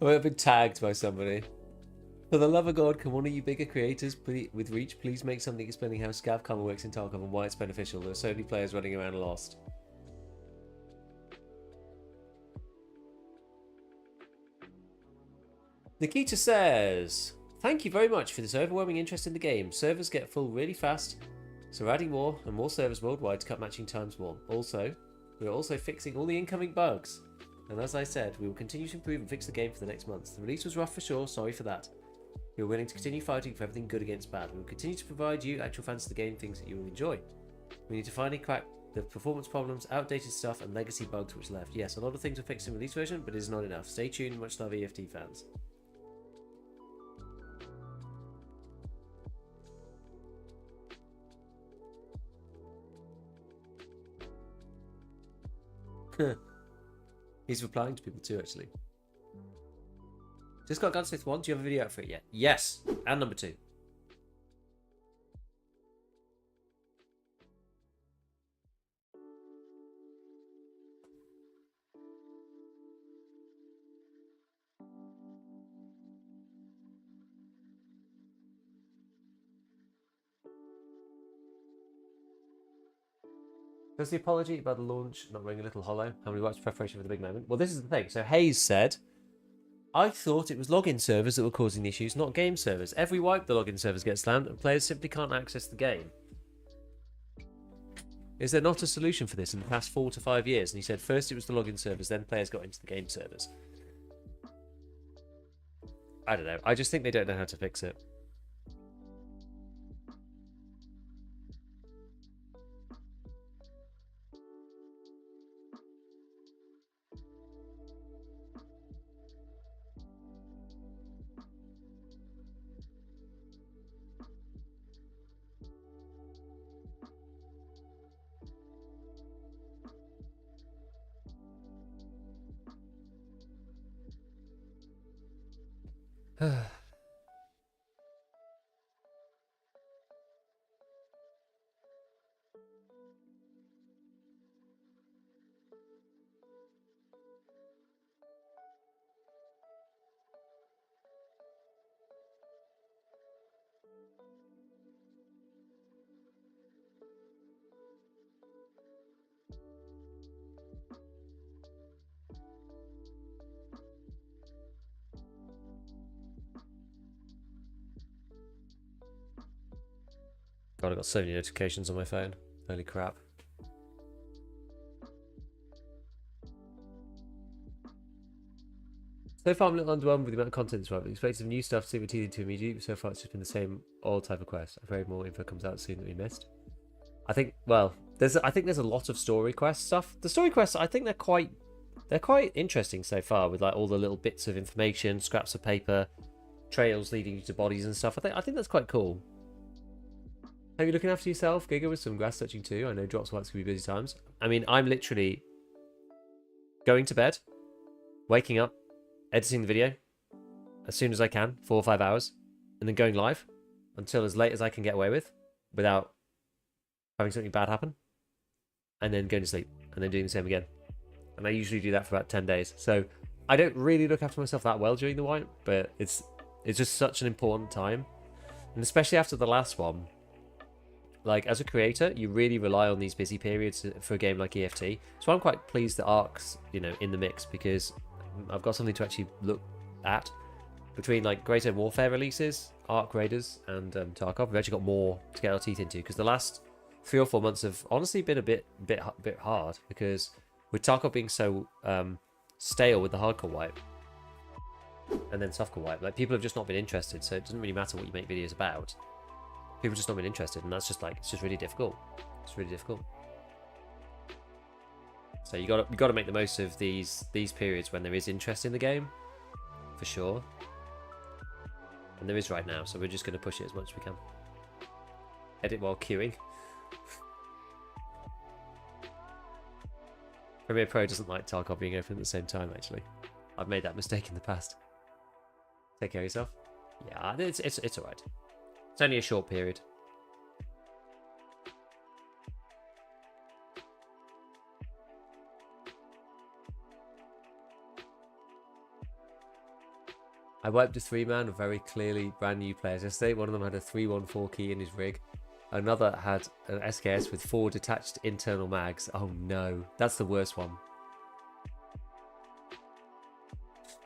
I've been tagged by somebody. For the love of God, can one of you bigger creators with reach please make something explaining how ScavTalk works in Tarkov and why it's beneficial? There are so many players running around lost. Nikita says, thank you very much for this overwhelming interest in the game. Servers get full really fast, so we're adding more and more servers worldwide to cut matching times more. Also, we're also fixing all the incoming bugs. And as I said, we will continue to improve and fix the game for the next months. The release was rough for sure, sorry for that. We are willing to continue fighting for everything good against bad. We will continue to provide you, actual fans of the game, things that you will enjoy. We need to finally crack the performance problems, outdated stuff, and legacy bugs which left. Yes, a lot of things are fixed in release version, but it is not enough. Stay tuned, much love EFT fans. He's replying to people too, actually. Just got Gunsmith 1. Do you have a video out for it yet? Yes. And number 2. Does the apology about the launch not ring a little hollow? How many wipes preparation for the big moment? Well, this is the thing. So Hayes said, I thought it was login servers that were causing the issues, not game servers. Every wipe, the login servers get slammed and players simply can't access the game. Is there not a solution for this in the past 4 to 5 years? And he said, first it was the login servers, then players got into the game servers. I don't know. I just think they don't know how to fix it. God, I've got so many notifications on my phone. Holy crap. So far, I'm a little underwhelmed with the amount of content this month. Expect some new stuff to see what teasing to immediately. So far, it's just been the same old type of quest. I'm afraid more info comes out soon that we missed. I think, well, I think there's a lot of story quest stuff. The story quests, I think they're quite interesting so far, with like all the little bits of information, scraps of paper, trails leading you to bodies and stuff. I think that's quite cool. Are you looking after yourself, Giga, with some grass touching too? I know drops whites can be busy times. I mean, I'm literally going to bed, waking up, editing the video as soon as I can, 4 or 5 hours, and then going live until as late as I can get away with without having something bad happen, and then going to sleep, and then doing the same again. And I usually do that for about 10 days. So I don't really look after myself that well during the wipe, but it's just such an important time. And especially after the last one, like as a creator, you really rely on these busy periods for a game like EFT. So I'm quite pleased that Ark's, you know, in the mix, because I've got something to actually look at. Between like Great Open Warfare releases, Ark Raiders, and Tarkov, we've actually got more to get our teeth into, because the last 3 or 4 months have honestly been a bit hard, because with Tarkov being so stale with the hardcore wipe and then softcore wipe, like people have just not been interested. So it doesn't really matter what you make videos about. People have just not been interested, and that's just like, it's just really difficult. It's really difficult. So you got to make the most of these periods when there is interest in the game, for sure. And there is right now, so we're just going to push it as much as we can. Edit while queuing. Premiere Pro doesn't like Tarkov being open at the same time, actually. I've made that mistake in the past. Take care of yourself. Yeah, it's alright. It's only a short period. I wiped a 3-man of very clearly brand new players yesterday. One of them had a 314 key in his rig. Another had an SKS with 4 detached internal mags. Oh no, that's the worst one.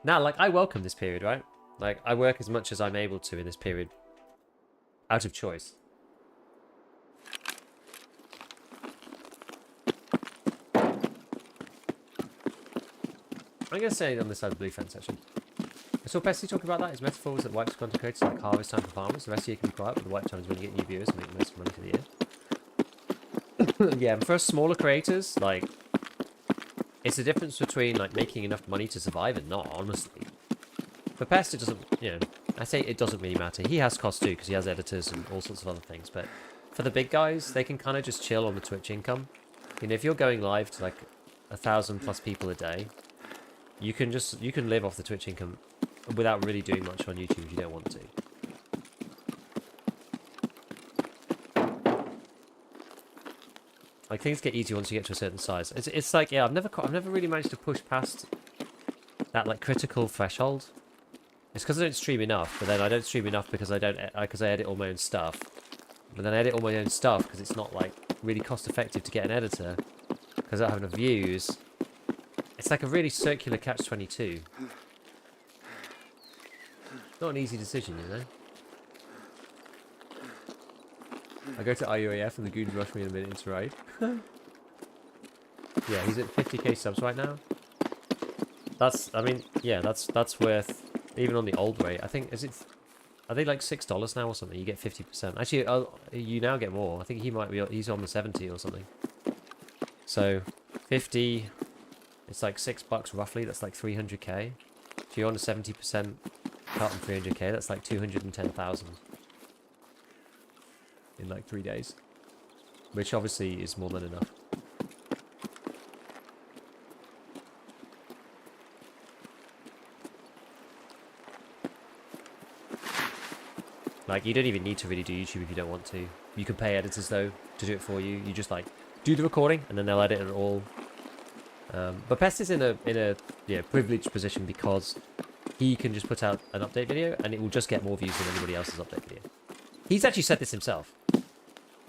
Now, like, I welcome this period, right? Like, I work as much as I'm able to in this period, out of choice. I'm going to say on this side of the blue fence, actually. I saw Pesty talking about that. His metaphor was that wipes are content creators like harvest time for farmers. The rest of the year can be quiet, but the wipe time is when you get new viewers and make the most of money for the year. Yeah, and for us smaller creators, like, it's the difference between like making enough money to survive and not, honestly. For Pest, it doesn't, you know, I say it doesn't really matter. He has costs too, because he has editors and all sorts of other things. But for the big guys, they can kind of just chill on the Twitch income. You know, if you're going live to like 1,000+ people a day, you can live off the Twitch income without really doing much on YouTube if you don't want to. Like, things get easier once you get to a certain size. It's like, yeah, I've never really managed to push past that like critical threshold. It's because I don't stream enough, but then I don't stream enough because I edit all my own stuff. But then I edit all my own stuff because it's not like really cost effective to get an editor because I don't have enough views. It's like a really circular catch-22. Not an easy decision, you know. I go to IUAF and the goons rush me in a minute into raid. Yeah, he's at 50k subs right now. That's, I mean, yeah, that's worth, even on the old rate. I think, are they like $6 now or something? You get 50%. Actually, you now get more. I think he's on the 70 or something. So, 50, it's like $6 roughly. That's like 300k. If you're on a 70% cut on 300k, that's like 210,000 in like 3 days, which obviously is more than enough. Like, you don't even need to really do YouTube if you don't want to. You can pay editors though to do it for you. You just like do the recording and then they'll edit it all. But Pest is in a privileged position because he can just put out an update video and it will just get more views than anybody else's update video. He's actually said this himself.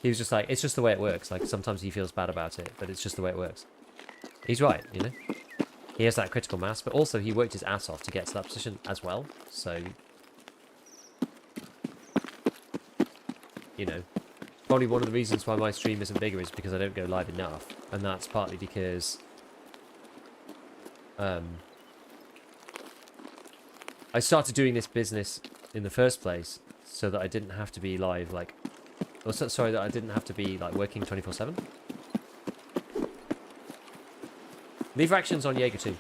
He was just like, it's just the way it works. Like, sometimes he feels bad about it, but it's just the way it works. He's right, you know? He has that critical mass, but also he worked his ass off to get to that position as well. So, you know, Probably one of the reasons why my stream isn't bigger is because I don't go live enough. And that's partly because... I started doing this business in the first place so that I didn't have to be live, like... Or sorry, that I didn't have to be, like, working 24/7. Leave actions on Jaeger too.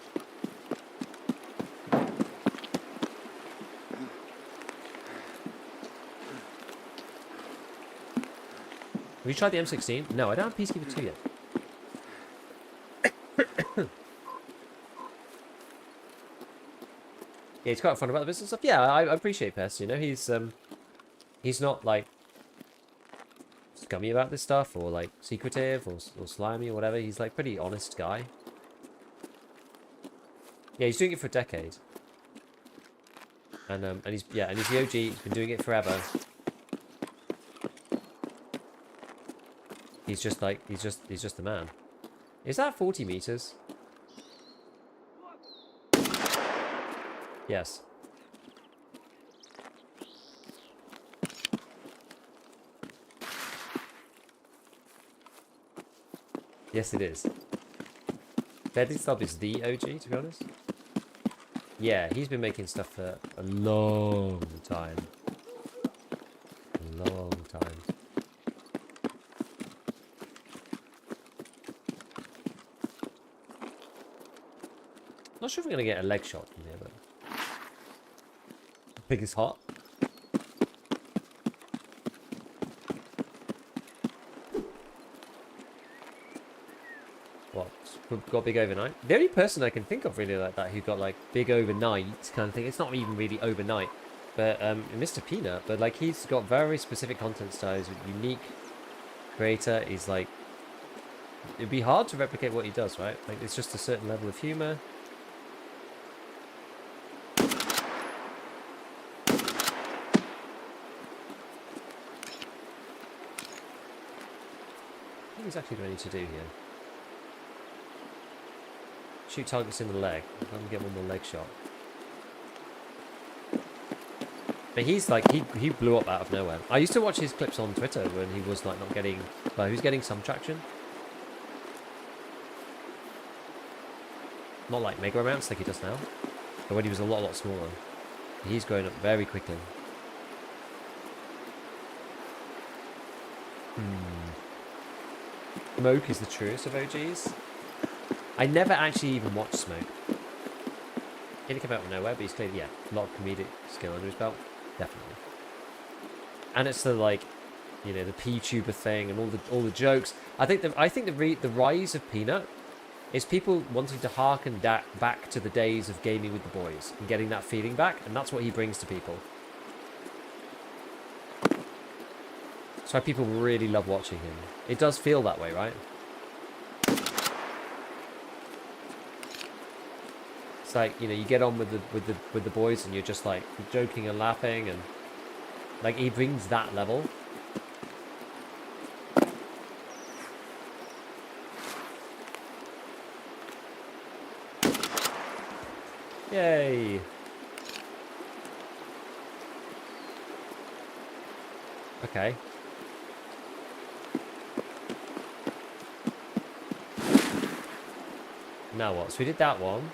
Have you tried the M16? No, I don't have Peacekeeper 2 yet. Yeah, he's quite upfront about the business stuff. Yeah, I appreciate Pest, you know, he's not, like, scummy about this stuff, or, like, secretive, or slimy, or whatever. He's, like, pretty honest guy. Yeah, he's doing it for a decade. And he's the OG, he's been doing it forever. He's just like, he's just the man. Is that 40 meters? Yes. Yes, it is. Deadly is the OG, to be honest. Yeah, he's been making stuff for a long time. A long time. Not sure if we're going to get a leg shot from here, but... Pig is hot. What? Got big overnight? The only person I can think of really like that who got like big overnight kind of thing, it's not even really overnight, but Mr. Peanut, but like he's got very specific content styles, unique creator. He's like, it'd be hard to replicate what he does, right? Like it's just a certain level of humor. What exactly do I need to do here? Shoot targets in the leg. I'm gonna get one more leg shot. But he's like, he blew up out of nowhere. I used to watch his clips on Twitter when he was like not getting, well, he was getting some traction. Not like mega amounts like he does now, but when he was a lot smaller. He's growing up very quickly. Smoke is the truest of OGs. I never actually even watched Smoke. He didn't come out of nowhere, but he's clearly, yeah, a lot of comedic skill under his belt. Definitely. And it's the, like, you know, the P-tuber thing and all the jokes. I think the rise of Peanut is people wanting to harken back to the days of gaming with the boys and getting that feeling back, and that's what he brings to people. That's why people really love watching him. It does feel that way, right? It's like, you know, you get on with the boys and you're just like joking and laughing, and like he brings that level. Yay. Okay. Now what? So we did that one.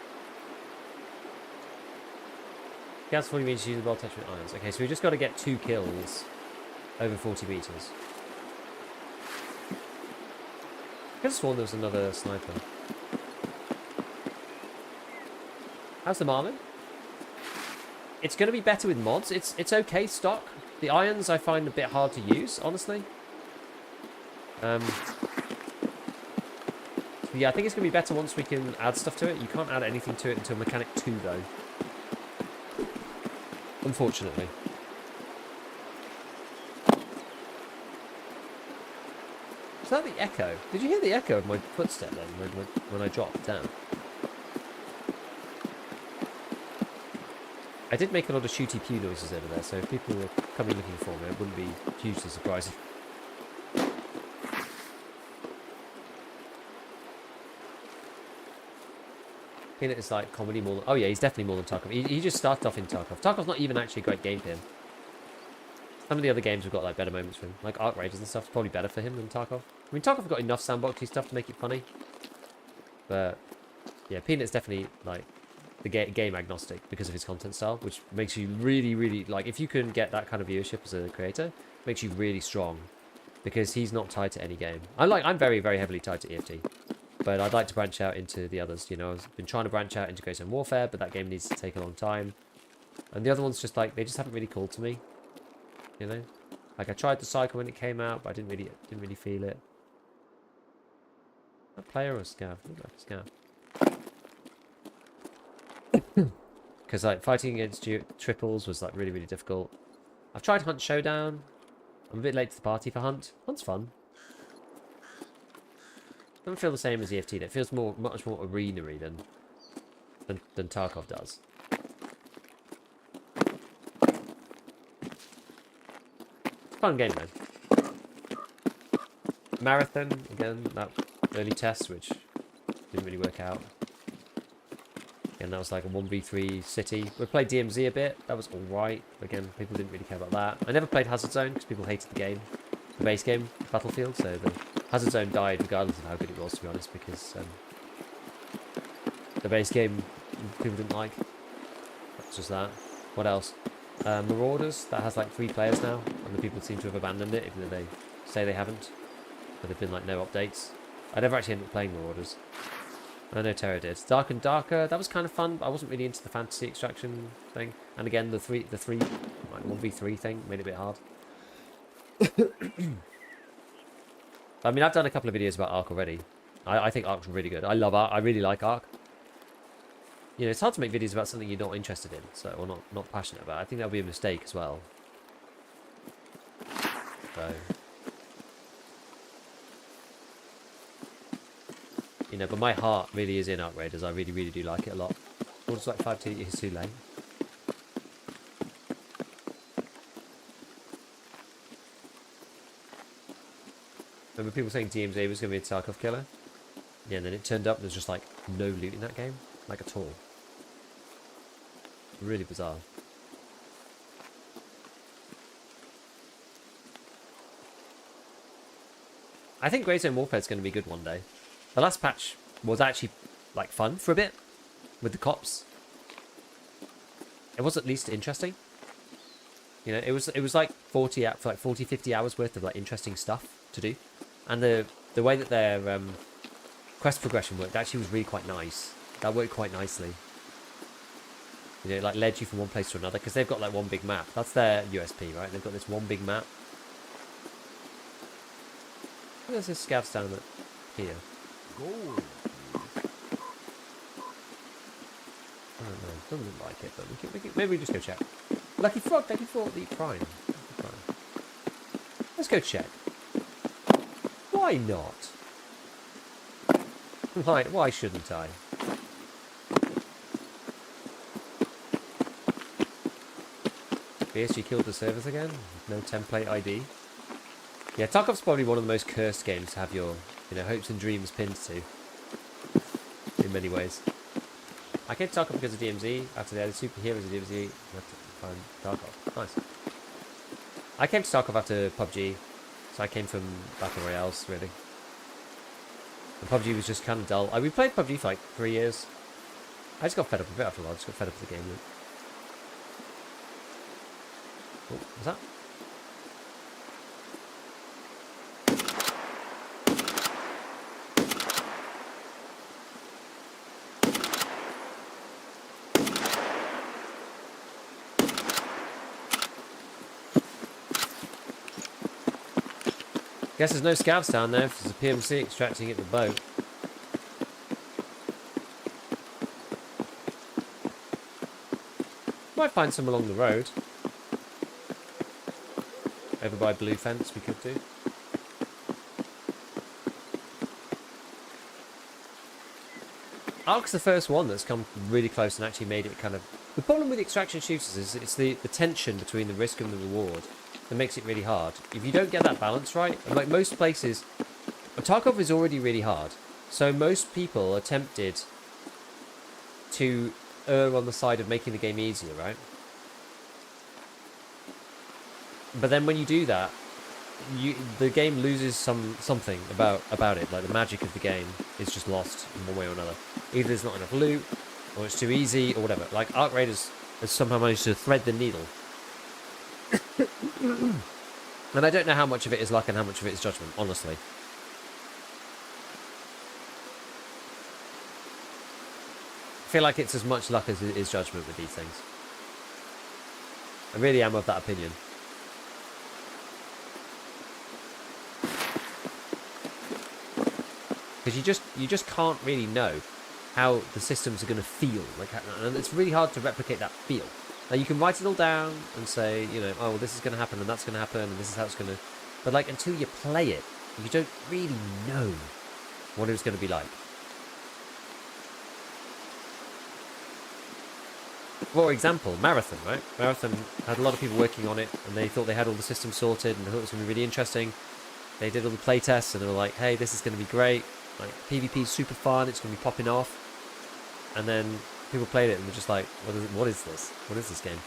That's 40 meters using well attachment irons. Okay, so we just got to get 2 kills over 40 meters. I could have sworn there was another sniper. How's the Marlin? It's going to be better with mods. It's okay stock. The irons I find a bit hard to use, honestly. Yeah, I think it's going to be better once we can add stuff to it. You can't add anything to it until Mechanic 2, though. Unfortunately. Is that the echo? Did you hear the echo of my footstep then when I dropped down? I did make a lot of shooty pew noises over there, so if people were coming looking for me, it wouldn't be hugely surprising. Peanut is like comedy more than... Oh yeah, he's definitely more than Tarkov. He just started off in Tarkov. Tarkov's not even actually a great game for him. Some of the other games have got like better moments for him. Like Ark Raiders and stuff is probably better for him than Tarkov. I mean, Tarkov got enough sandboxy stuff to make it funny. But yeah, Peanut's definitely like the game agnostic because of his content style, which makes you really, really like if you can get that kind of viewership as a creator, makes you really strong because he's not tied to any game. I'm very, very heavily tied to EFT, but I'd like to branch out into the others. You know, I've been trying to branch out into Great Zone Warfare, but that game needs to take a long time. And the other ones just like they just haven't really called to me. You know, like I tried the cycle when it came out, but I didn't really feel it. A player or a scav? Look like a scav. Because like fighting against triples was like really, really difficult. I've tried Hunt Showdown. I'm a bit late to the party for Hunt. Hunt's fun. Doesn't feel the same as EFT. It feels much more arena-y than Tarkov does. Fun game though. Marathon again. That early test, which didn't really work out. And that was like a 1v3 city. We played DMZ a bit. That was alright. Again, people didn't really care about that. I never played Hazard Zone because people hated the game. The base game, Battlefield. So the Hazard Zone died regardless of how good it was, to be honest, because the base game people didn't like. That's just that. What else? Marauders. That has like 3 players now. And the people seem to have abandoned it, even though they say they haven't. But there've been like no updates. I never actually ended up playing Marauders. I know Terra did. Dark and Darker, that was kind of fun, but I wasn't really into the fantasy extraction thing. And again, the three like 1v3 thing made it a bit hard. I mean, I've done a couple of videos about Ark already. I think Ark's really good. I love Ark. I really like Ark. You know, it's hard to make videos about something you're not interested in, so or not passionate about. I think that would be a mistake as well. So, you know, but my heart really is in Ark Raiders. I really, really do like it a lot. It's like 5 years too late. Remember people saying DMZ was going to be a Tarkov killer? Yeah, and then it turned up and there's just like no loot in that game. Like at all. Really bizarre. I think Great Zone Warfare is going to be good one day. The last patch was actually like fun for a bit with the cops. It was at least interesting. You know, it was like 50 hours worth of like interesting stuff to do. And the way that their quest progression worked actually was really quite nice. That worked quite nicely. You know, it like led you from one place to another because they've got like one big map. That's their USP, right? They've got this one big map. There's this scav stand here. Gold. I don't know. Doesn't look like it, but we can, maybe we just go check. Lucky Frog, thank you for the prime. Let's go check. Why not? Why shouldn't I? BSG killed the servers again? No template ID? Yeah, Tarkov's probably one of the most cursed games to have your, you know, hopes and dreams pinned to. In many ways. I came to Tarkov because of DMZ. After the other superheroes of DMZ, I had to find Tarkov. Nice. I came to Tarkov after PUBG. So I came from Battle Royales, really. And PUBG was just kind of dull. We played PUBG for like 3 years. I just got fed up a bit after a while. I just got fed up with the game. Oh, what's that? Guess there's no scavs down there if there's a PMC extracting at the boat. Might find some along the road. Over by Blue Fence we could do. Ark's the first one that's come really close and actually made it kind of... The problem with extraction shooters is it's the tension between the risk and the reward that makes it really hard. If you don't get that balance right, and like most places... Tarkov is already really hard. So most people are tempted to err on the side of making the game easier, right? But then when you do that, the game loses something about it. Like the magic of the game is just lost in one way or another. Either there's not enough loot, or it's too easy, or whatever. Like Ark Raiders has somehow managed to thread the needle. And I don't know how much of it is luck and how much of it is judgment, honestly. I feel like it's as much luck as it is judgment with these things. I really am of that opinion. Because you just can't really know how the systems are going to feel. Like, and it's really hard to replicate that feel. Now you can write it all down and say, you know, oh, well, this is going to happen and that's going to happen and this is how it's going to... But, like, until you play it, you don't really know what it's going to be like. For example, Marathon, right? Marathon had a lot of people working on it and they thought they had all the systems sorted and they thought it was going to be really interesting. They did all the playtests and they were like, hey, this is going to be great. Like, PvP is super fun, it's going to be popping off. And then people played it and were just like, what is this? What is this game?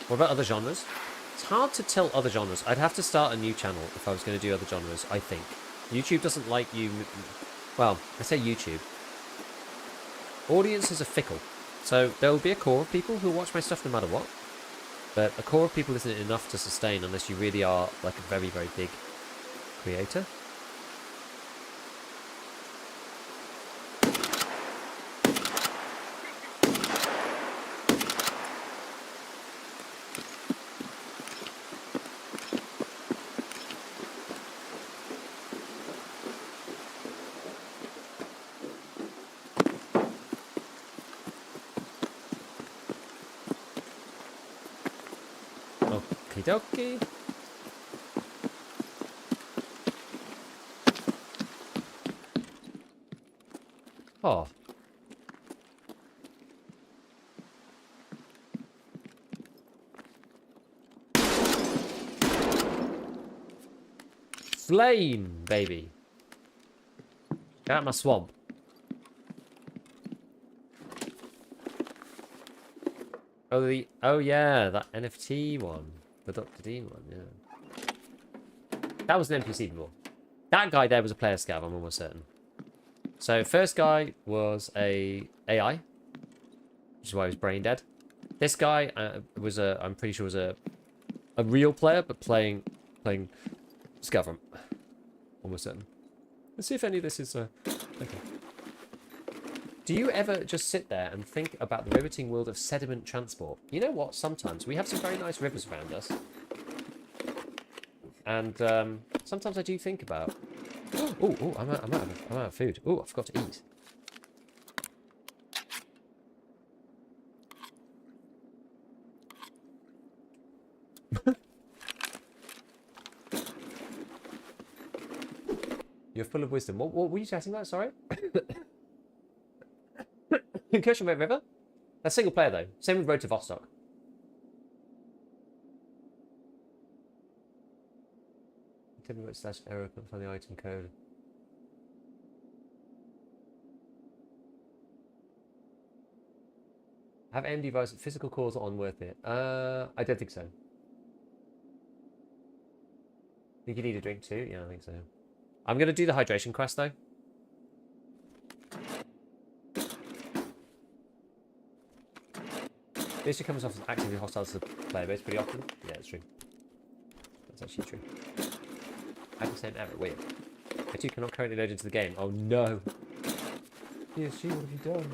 What about other genres? It's hard to tell other genres. I'd have to start a new channel if I was going to do other genres, I think. YouTube doesn't like you... Well, I say YouTube. Audiences are fickle. So there will be a core of people who watch my stuff no matter what. But a core of people isn't enough to sustain unless you really are like a very, very big creator. Okie dokie. Oh. Flame, baby. Get out of my swamp. Oh yeah, that NFT one. The Dr. Dean one, yeah. That was an NPC before. That guy there was a player scav, I'm almost certain. So first guy was a AI, which is why he was brain dead. This guy was I'm pretty sure was a real player, but playing scav. Almost certain. Let's see if any of this is okay. Do you ever just sit there and think about the riveting world of sediment transport? You know what? Sometimes we have some very nice rivers around us. And sometimes I do think about... Oh, I'm out of food. Oh, I forgot to eat. You're full of wisdom. What were you chatting about? Sorry? Incursion Red River? That's single player though. Same with Road to Vostok. Tell me what slash error, can't find the item code. Have AMD device physical cores on worth it? I don't think so. Think you need a drink too? Yeah, I think so. I'm gonna do the hydration quest though. This comes off as actively hostile to the player base pretty often. Yeah, it's true. That's actually true. I have the same error. Weird. I too cannot currently load into the game. Oh no. PSG, what have you done?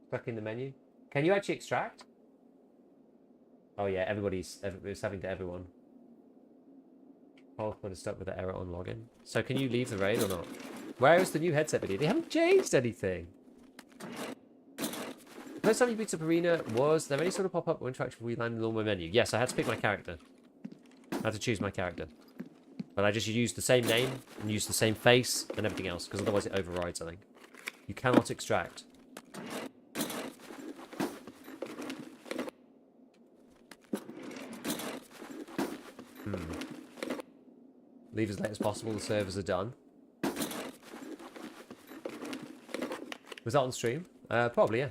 Stuck in the menu. Can you actually extract? Oh yeah, it's having to everyone. Paul is stuck with the error on login. So can you leave the raid or not? Where is the new headset video? They haven't changed anything. First time you beat up Arena, was there any sort of pop-up or interaction before you landed in the normal menu? Yes, I had to pick my character. I had to choose my character. But I just used the same name and used the same face and everything else, because otherwise it overrides, I think. You cannot extract. Leave as late as possible, the servers are done. Was that on stream? Probably, yeah.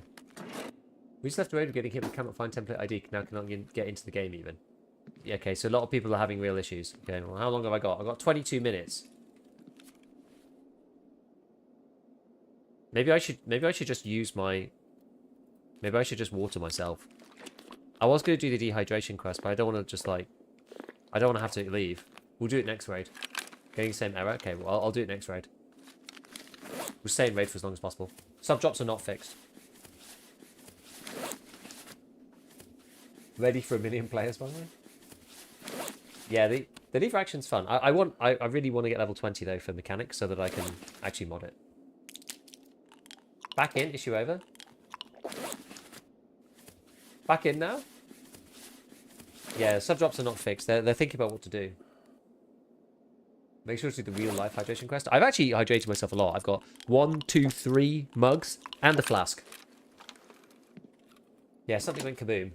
We just left the road getting hit with cannot find template ID. Now cannot get into the game even. Yeah, okay, so a lot of people are having real issues. Okay, well, how long have I got? I've got 22 minutes. Maybe I should just use my... Maybe I should just water myself. I was going to do the dehydration quest, but I don't want to just like... I don't want to have to leave. We'll do it next raid. Getting the same error? Okay, well, I'll do it next raid. We'll stay in raid for as long as possible. Sub-drops are not fixed. Ready for 1 million players, by the way? Yeah, the lever action's fun. I really want to get level 20 though for mechanics so that I can actually mod it. Back in, issue over. Back in now? Yeah, sub-drops are not fixed. They're thinking about what to do. Make sure to do the real life hydration quest. I've actually hydrated myself a lot. I've got 1, 2, 3 mugs and a flask. Yeah, something went kaboom.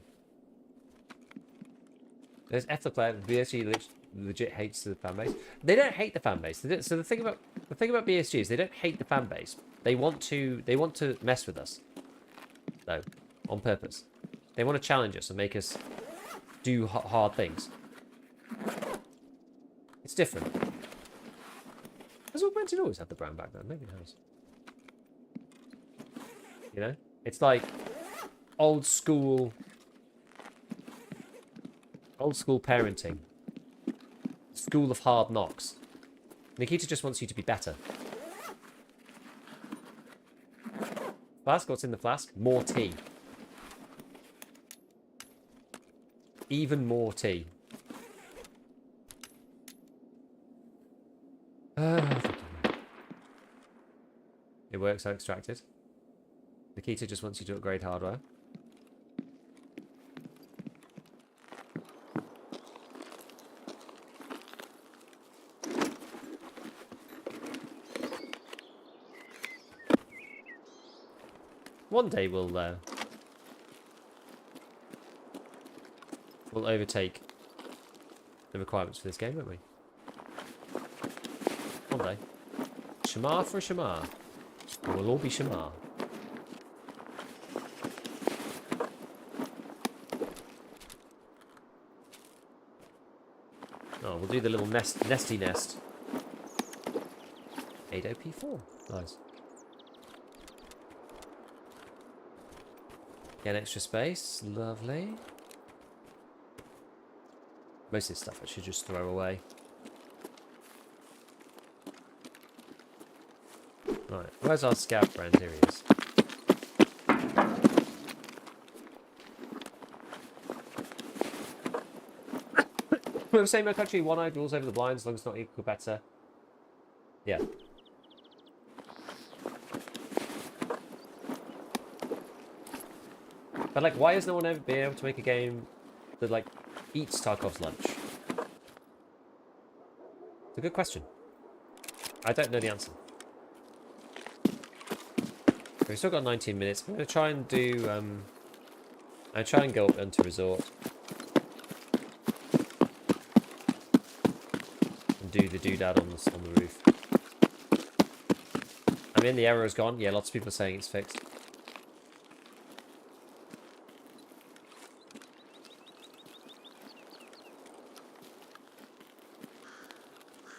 There's F the player. BSG legit hates the fan base. They don't hate the fan base. So the thing about BSG is they don't hate the fan base. They want to mess with us. No, on purpose. They want to challenge us and make us do hard things. It's different. Has Augmented always had the brand back then? Maybe it has. You know, it's like old school parenting. School of hard knocks. Nikita just wants you to be better. Flask, what's in the flask? More tea. Even more tea. It works, I extracted. Nikita just wants you to upgrade hardware. One day we'll overtake the requirements for this game, won't we? One day. Shamar for a Shamar. We'll all be Shamar. Oh, we'll do the little nesty nest. 8OP4. Nice. Get extra space. Lovely. Most of this stuff I should just throw away. Right, where's our Scav friend? Here he is. We're saying my country, one-eyed rules over the blinds, as long as it's not equal better. Yeah. But like, why has no one ever been able to make a game that like eats Tarkov's lunch? It's a good question. I don't know the answer. We've still got 19 minutes. I'm gonna try and do I try and go up onto resort and do the doodad on the roof. I mean, the error is gone. Yeah, lots of people are saying it's fixed.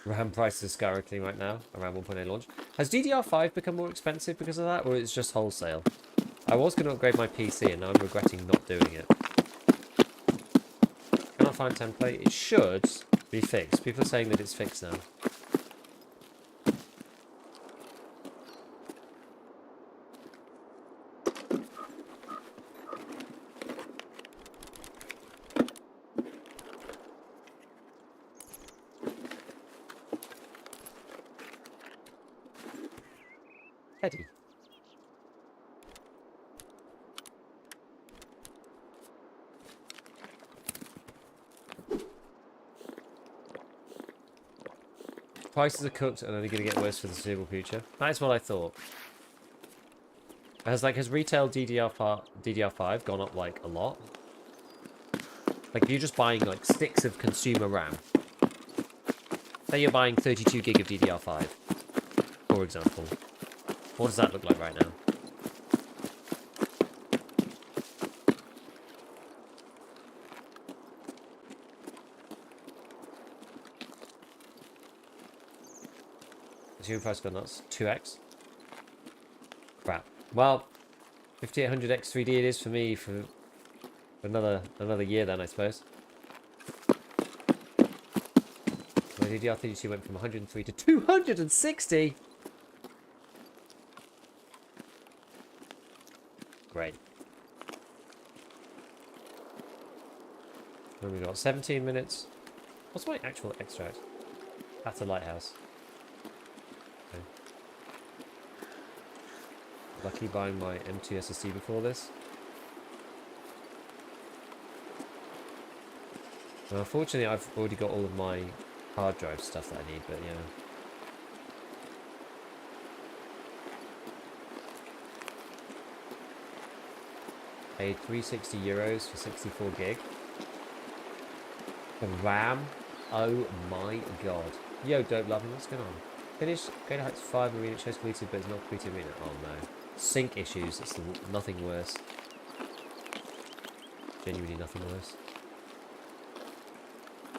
RAM prices skyrocketing right now, around 1.8 launch. Has DDR5 become more expensive because of that, or it's just wholesale? I was going to upgrade my PC, and now I'm regretting not doing it. Cannot find template. It should be fixed. People are saying that it's fixed now. Teddy. Prices are cooked and only going to get worse for the foreseeable future. That is what I thought. Has retail DDR5 gone up like a lot? Like if you're just buying like sticks of consumer RAM. Say you're buying 32 gig of DDR5, for example. What does that look like right now? Consumer price got nuts. 2x. Crap. Well, 5800 X3D it is for me for another year then, I suppose. My DDR32 went from 103 to 260. Great. Then we got 17 minutes. What's my actual extract? At a lighthouse. Okay. Lucky buying my M2 SSD before this. Well, unfortunately, I've already got all of my hard drive stuff that I need, but yeah. Paid €360 for 64 gig. The RAM. Oh my god. Yo, Dope Loving, what's going on? Finished Greater Heights 5 arena, chose completed, but it's not completed arena. Oh no. Sync issues, it's nothing worse. Genuinely nothing worse.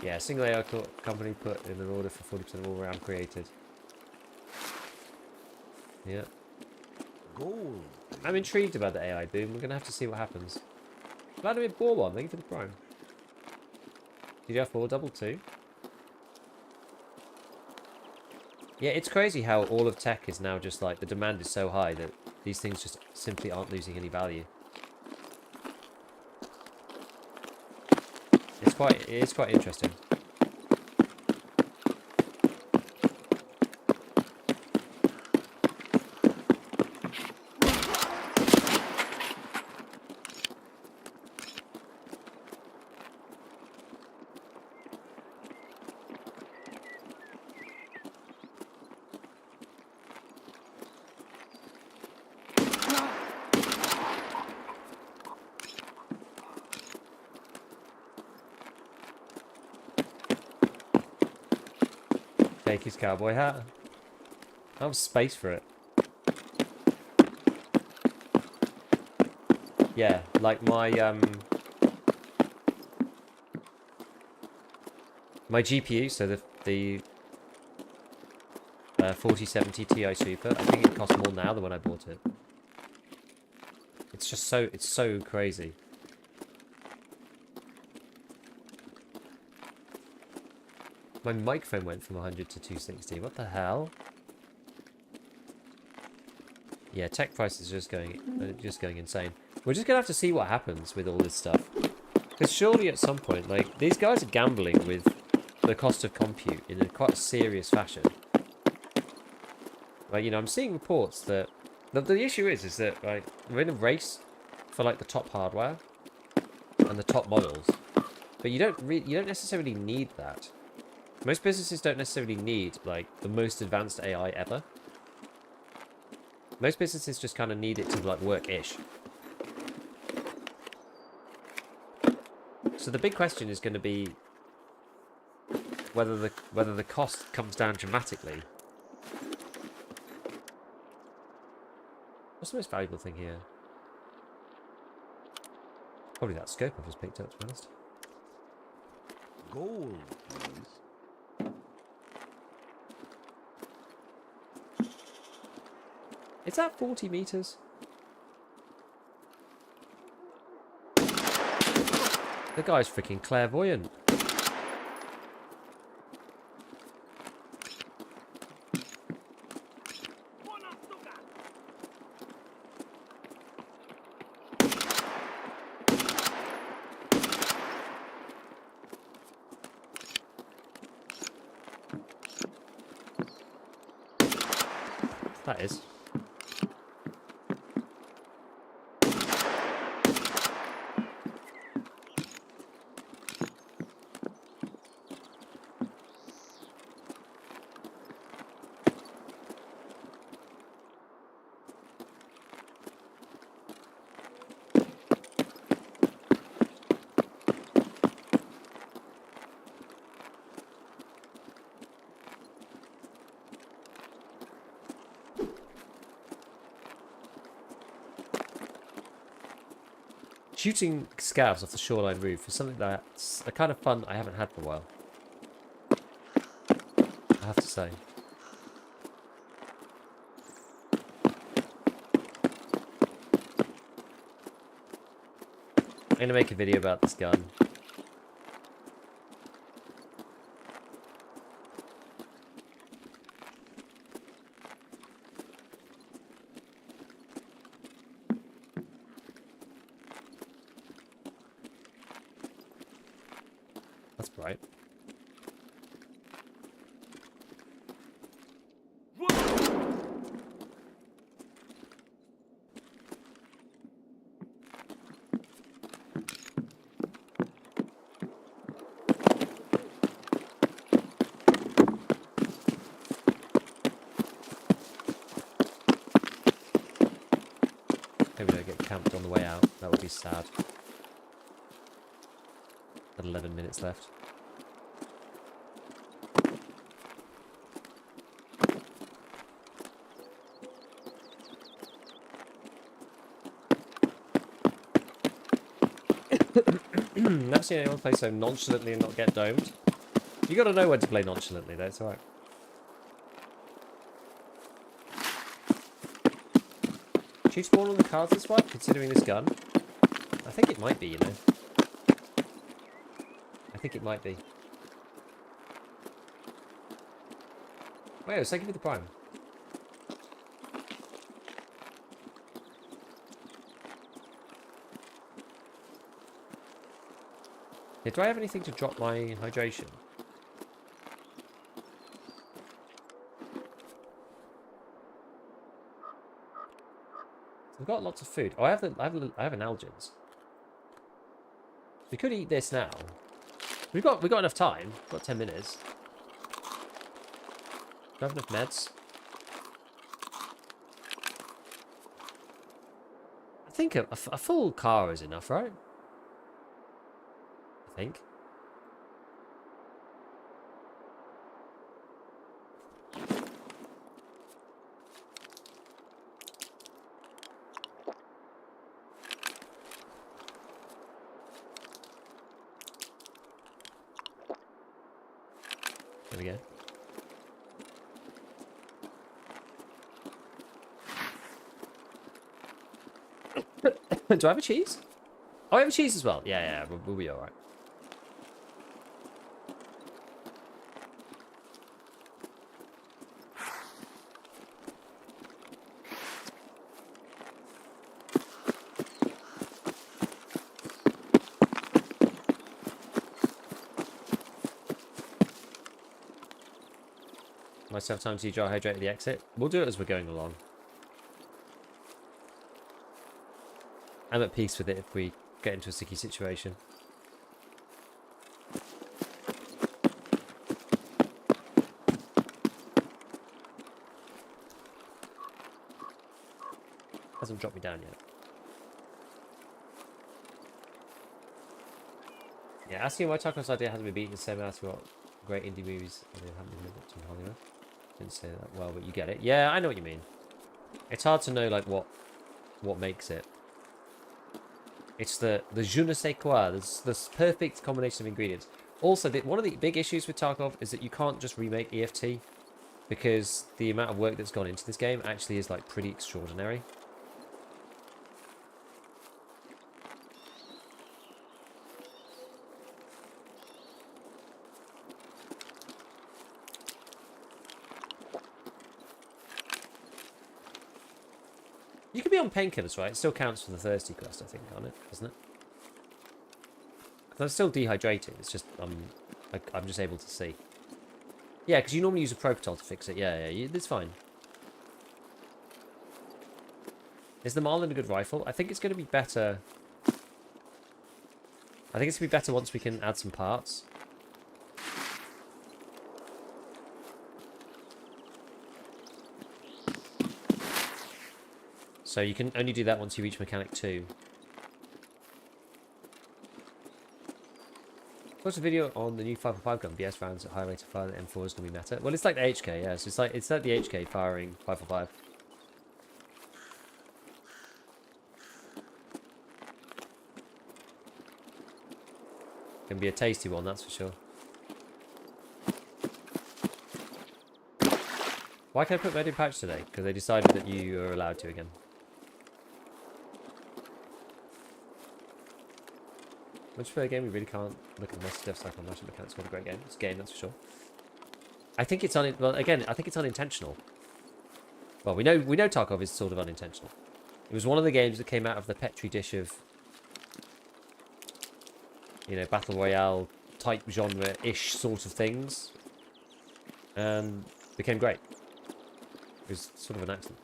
Yeah, single AI company put in an order for 40% of all RAM created. Yeah. Gold. I'm intrigued about the AI boom. We're going to have to see what happens. Vladimir Bourbon, thank you for the prime. DDR4 double 2. Yeah, it's crazy how all of tech is now just like, the demand is so high that these things just simply aren't losing any value. It is quite interesting. Take his cowboy hat. I have space for it. Yeah, like my my GPU, so the 4070 Ti Super, I think it costs more now than when I bought it. It's just so crazy. My microphone went from 100 to 260. What the hell? Yeah, tech prices are just going insane. We're just gonna have to see what happens with all this stuff, because surely at some point, like, these guys are gambling with the cost of compute in a quite serious fashion. Like, you know, I'm seeing reports that the issue is that, like, we're in a race for like the top hardware and the top models, but you don't necessarily need that. Most businesses don't necessarily need, like, the most advanced AI ever. Most businesses just kind of need it to, like, work-ish. So the big question is going to be whether the cost comes down dramatically. What's the most valuable thing here? Probably that scope I've just picked up, to be honest. Gold, please. Is that 40 meters? The guy's freaking clairvoyant. That is. Shooting scavs off the shoreline roof is something that's a kind of fun I haven't had for a while, I have to say. I'm gonna make a video about this gun. That's bright. Maybe we don't get camped on the way out. That would be sad. Got 11 minutes left. Never seen anyone play so nonchalantly and not get domed. You gotta know when to play nonchalantly, though. It's alright. Should you spawn on the cards this one, considering this gun? I think it might be, you know. I think it might be. Wait, thank you for the prime. Yeah, do I have anything to drop my hydration? I've got lots of food. Oh, I have an Algins. We could eat this now. We've got enough time. We've got 10 minutes. Do I have enough meds? I think a full car is enough, right? I think. There we go. Do I have a cheese? Oh, I have a cheese as well. Yeah, we'll be alright. Myself time to dry hydrate at the exit. We'll do it as we're going along. I'm at peace with it if we get into a sticky situation. Hasn't dropped me down yet. Yeah, asking why Tarkov's idea hasn't been beaten the same as what great indie movies haven't been lived up to in Hollywood. Didn't say that well, but you get it. Yeah, I know what you mean. It's hard to know like what makes it. It's the je ne sais quoi, this perfect combination of ingredients. Also, one of the big issues with Tarkov is that you can't just remake EFT because the amount of work that's gone into this game actually is like pretty extraordinary. You could be on painkillers, right? It still counts for the thirsty quest, I think, on it, doesn't it? Because I'm still dehydrating. It's just I'm just able to see. Yeah, because you normally use a Propitol to fix it. Yeah, it's fine. Is the Marlin a good rifle? I think it's going to be better. I think it's going to be better once we can add some parts. So you can only do that once you reach Mechanic 2. Watch a video on the new 5.5 gun. BS rounds at high rate of fire. The M4 is going to be meta. Well, it's like the HK, yeah. So it's like the HK firing 5.5. Can be a tasty one, that's for sure. Why can't I put med in pouch today? Because they decided that you are allowed to again. Much for a game, we really can't look at the message dev cycle. Matching mechanics got a great game. It's a game, that's for sure. I think it's well, again, I think it's unintentional. Well, we know Tarkov is sort of unintentional. It was one of the games that came out of the petri dish of, you know, battle royale type genre-ish sort of things, and became great. It was sort of an accident.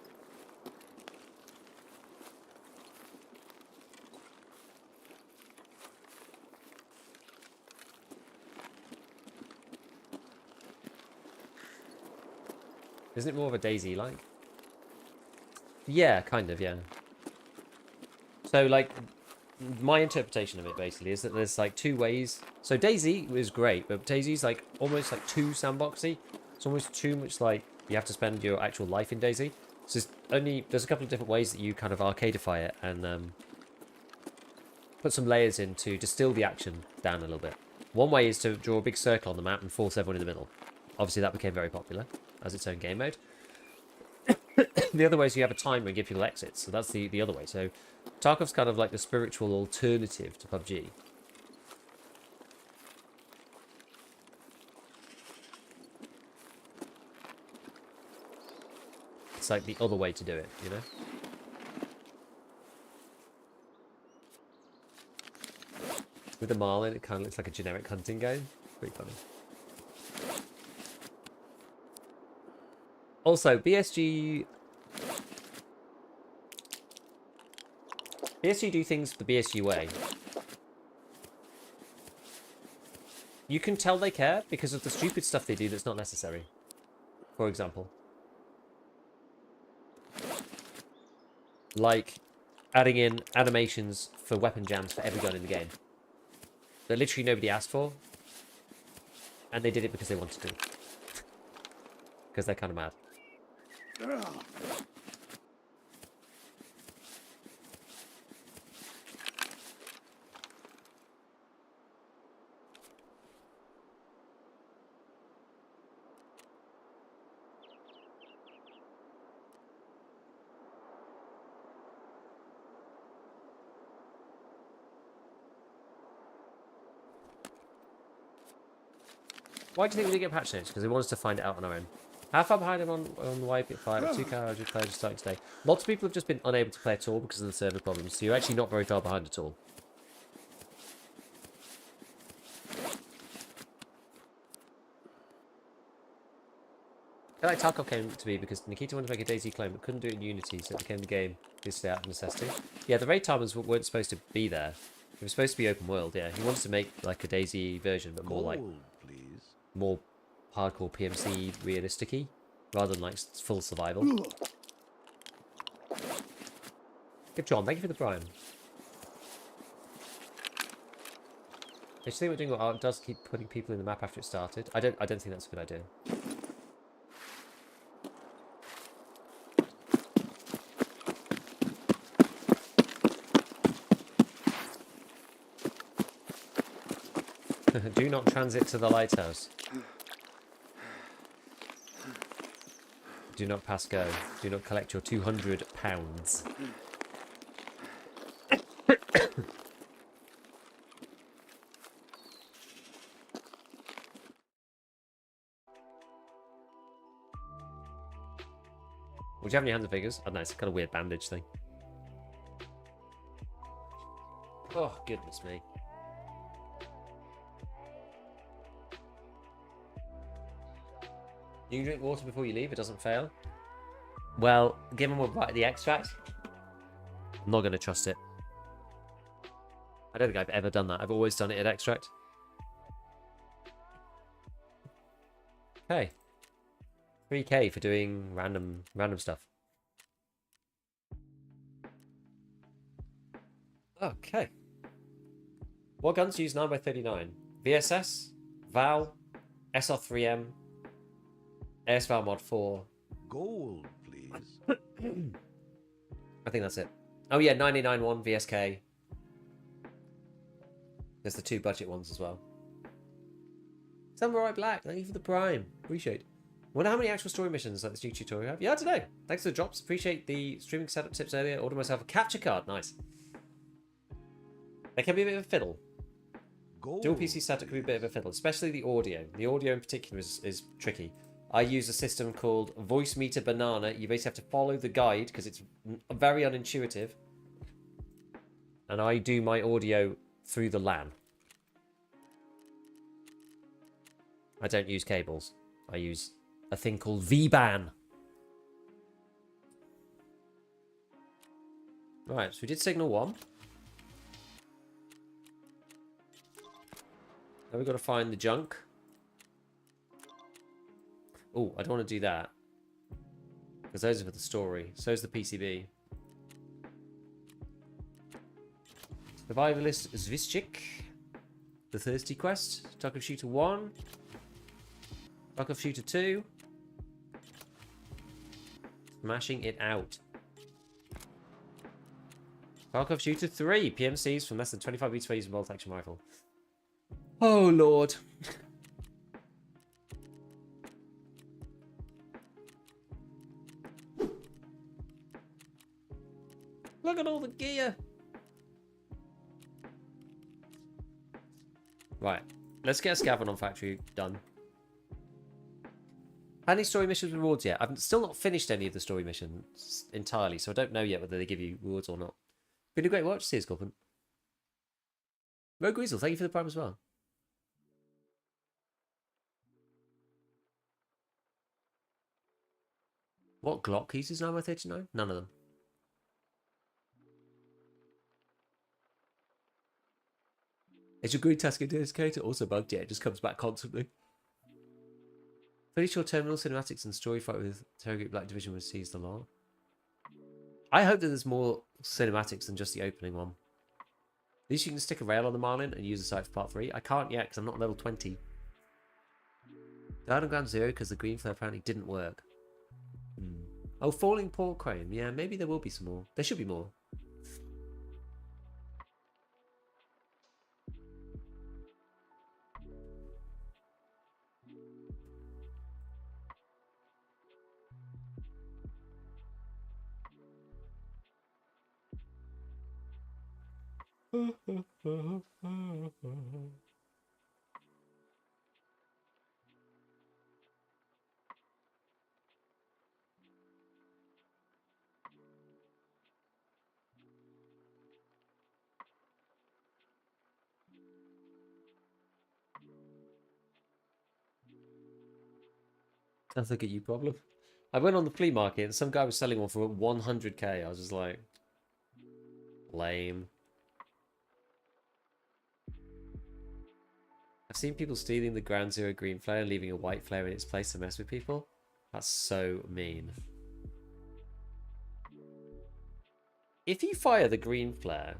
Isn't it more of a DayZ like? Yeah, kind of, yeah. So, like, my interpretation of it basically is that there's like two ways. So DayZ is great, but DayZ's like almost like too sandboxy. It's almost too much like you have to spend your actual life in DayZ. So there's a couple of different ways that you kind of arcadeify it and put some layers in to distill the action down a little bit. One way is to draw a big circle on the map and force everyone in the middle. Obviously that became very popular as its own game mode. The other way is you have a timer and give people exits. So that's the other way. So Tarkov's kind of like the spiritual alternative to PUBG. It's like the other way to do it, you know? With the Marlin, it kind of looks like a generic hunting game. Pretty funny. Also, BSG do things the BSG way. You can tell they care because of the stupid stuff they do that's not necessary. For example. Like adding in animations for weapon jams for every gun in the game. That literally nobody asked for. And they did it because they wanted to. Because they're kind of mad. Why do you think we didn't get patch notes? Because we wanted to find it out on our own. How far behind am on the YP 5? 2 hours of players starting today. Lots of people have just been unable to play at all because of the server problems, so you're actually not very far behind at all. I feel like Tarkov came to be because Nikita wanted to make a DayZ clone but couldn't do it in Unity, so it became the game basically out of necessity. Yeah, the raid timers weren't supposed to be there. It was supposed to be open world, yeah. He wanted to make like a DayZ version, but more like more hardcore PMC realistic-y, rather than like full survival. Good John, thank you for the prime. I just think we're doing what Ark does, keep putting people in the map after it started. I don't think that's a good idea. Do not transit to the lighthouse. Do not pass go. Do not collect your £200. Would you have any hands and fingers? Oh, nice. Got a weird bandage thing. Oh, goodness me. You can drink water before you leave, it doesn't fail. Well, given we're right at the extract, I'm not going to trust it. I don't think I've ever done that. I've always done it at extract. Okay. 3k for doing random stuff. Okay. What guns use 9x39? VSS, Val, SR3M, ASVAL Mod 4. Gold, please. I think that's it. Oh yeah, 991 VSK. There's the 2 budget ones as well. Samurai Black, thank you for the prime. Appreciate it. Wonder how many actual story missions like this new tutorial have? Yeah, I don't know. Thanks for the drops. Appreciate the streaming setup tips earlier. Ordered myself a capture card. Nice. They can be a bit of a fiddle. Gold, Dual PC setup can be a bit of a fiddle, especially the audio. The audio in particular is tricky. I use a system called Voice Meter Banana. You basically have to follow the guide because it's very unintuitive. And I do my audio through the LAN. I don't use cables. I use a thing called VBAN. Right, so we did signal 1. Now we've got to find the junk. Oh, I don't want to do that. Because those are for the story. So is the PCB. Survivalist Zvischik. The Thirsty Quest. Tarkov Shooter 1. Tarkov Shooter 2. Smashing it out. Tarkov Shooter 3. PMCs from less than 25 meters away using bolt-action rifle. Oh, Lord. Look at all the gear. Right. Let's get a Scav on Factory done. Any story missions rewards yet? I've still not finished any of the story missions entirely, so I don't know yet whether they give you rewards or not. Been a great watch. See you, Scorpion. Rogue Weasel, thank you for the prime as well. What Glock keys is now worth 89? None of them. Is your green task indicator also bugged? Yeah, it just comes back constantly. Pretty sure Terminal Cinematics and Story Fight with Terror Black Division was seized a lot. I hope that there's more cinematics than just the opening one. At least you can stick a rail on the Marlin and use the site for part 3. I can't yet because I'm not level 20. Died on ground 0 because the green flare apparently didn't work. Oh, Falling Pork Crane. Yeah, maybe there will be some more. There should be more. Sounds like a you problem. I went on the flea market and some guy was selling one for 100k. I was just like, lame. I've seen people stealing the Ground Zero green flare and leaving a white flare in its place to mess with people. That's so mean. If you fire the green flare,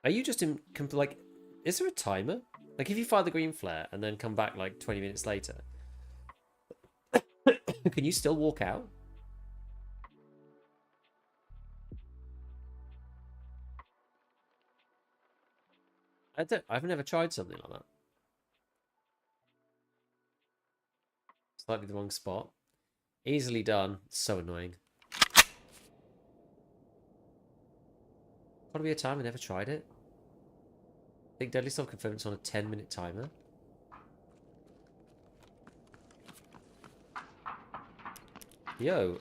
are you just in, like, is there a timer? Like, if you fire the green flare and then come back like 20 minutes later, can you still walk out? I've never tried something like that. Slightly the wrong spot. Easily done. So annoying. Gotta be a time. I never tried it. I think Deadly Self confirmed it's on a 10-minute timer. Yo.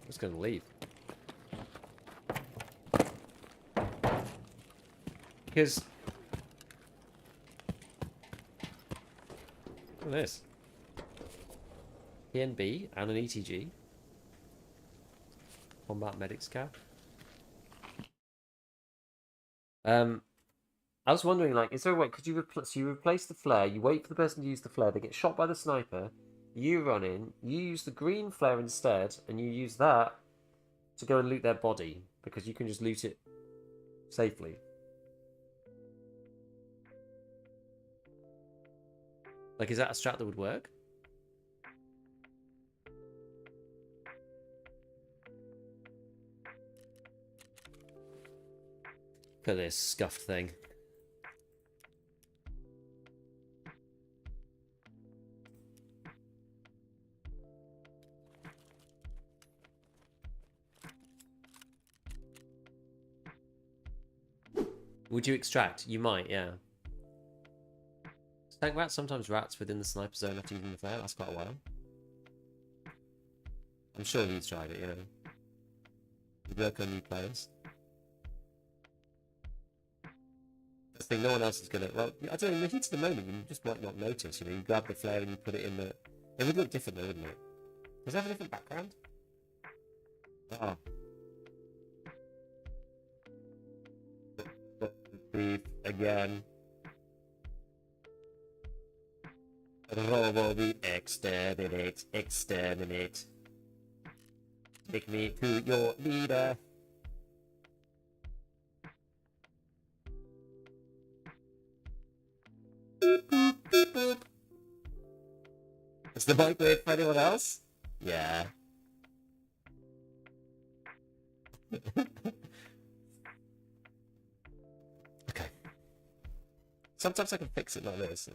I'm just gonna leave. Because look at this. PNB and an ETG. Combat Medics cap. I was wondering, like, is there a way, could you replace the flare, you wait for the person to use the flare, they get shot by the sniper, you run in, you use the green flare instead, and you use that to go and loot their body, because you can just loot it safely. Like, is that a strat that would work? Look at this scuffed thing. Would you extract? You might, yeah. Tank rats, sometimes rats within the sniper zone after using the flare. That's quite a while. I'm sure he's tried it, you know. Would work on new players. The thing, no one else is gonna. Well, I don't know. In the heat of the moment, you just might not notice. You know, you grab the flare and you put it in the. It would look different, though, wouldn't it? Does it have a different background? Oh. Beef again. Robo beef. Exterminate. Exterminate. Take me to your leader. Beep boop, beep boop. Is the mic weird for anyone else? Yeah. Okay. Sometimes I can fix it like this.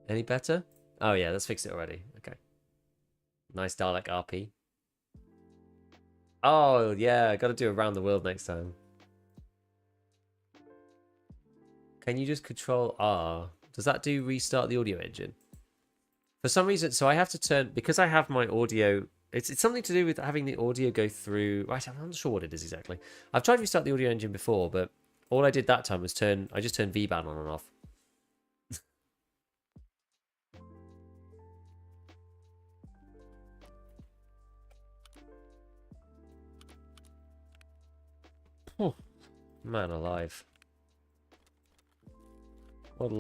Any better? Oh yeah, let's fix it already. Okay. Nice Dalek RP. Oh yeah, gotta do around the world next time. Can you just control R? Does that do restart the audio engine? For some reason, so I have to turn, because I have my audio, it's something to do with having the audio go through, right, I'm not sure what it is exactly. I've tried to restart the audio engine before, but all I did that time was I just turned VBAN on and off. Oh, man alive. What a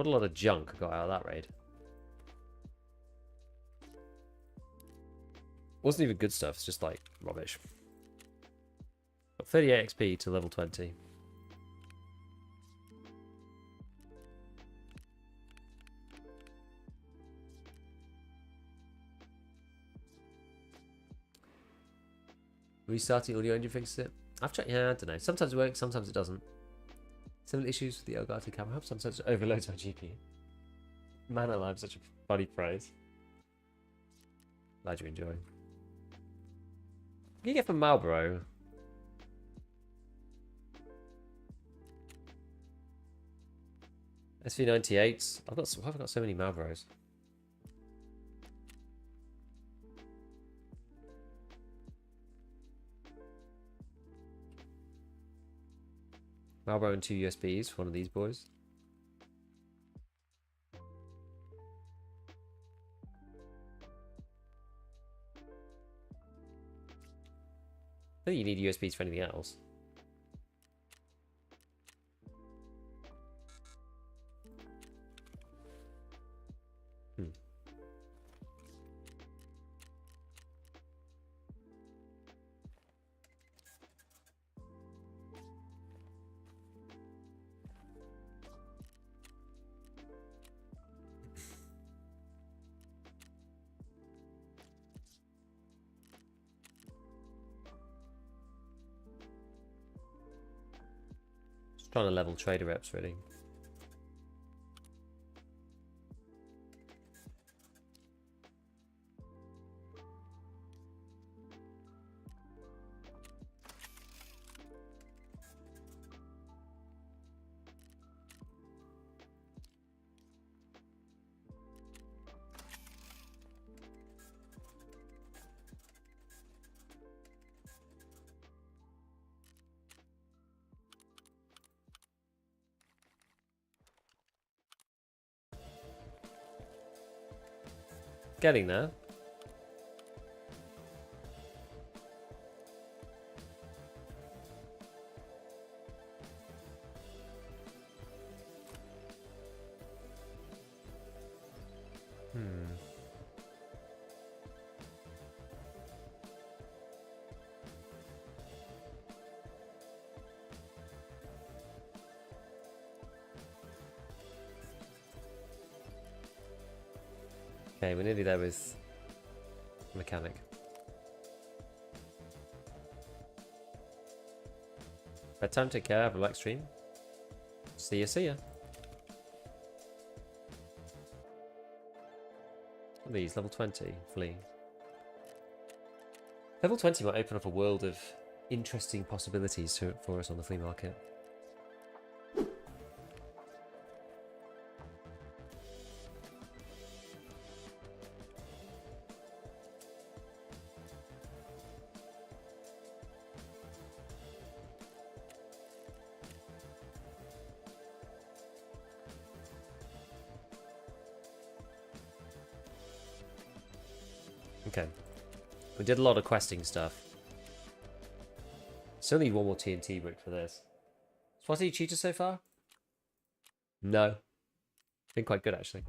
lot of junk got out of that raid. Wasn't even good stuff, it's just like rubbish. Got 38 XP to level 20. Restarting audio engine fixes it. I've tried, yeah, I don't know. Sometimes it works, sometimes it doesn't. Similar issues with the Elgato camera. Sometimes it overloads my GPU. Man alive, such a funny phrase. Glad you're enjoying. What do you get from Marlboro? SV98s. Why have I got so many Marlboros? Marlboro and 2 USBs for one of these boys. I think you need USBs for anything else. Trying to level trader reps, really. Getting there. Okay, we're nearly there with mechanic. Bedtime, take care, have a relaxed stream. See ya, see ya. These, level 20, flee. Level 20 might open up a world of interesting possibilities for us on the flea market. Okay. We did a lot of questing stuff. Still need one more TNT brick for this. Swatty cheated so far? No. Been quite good actually.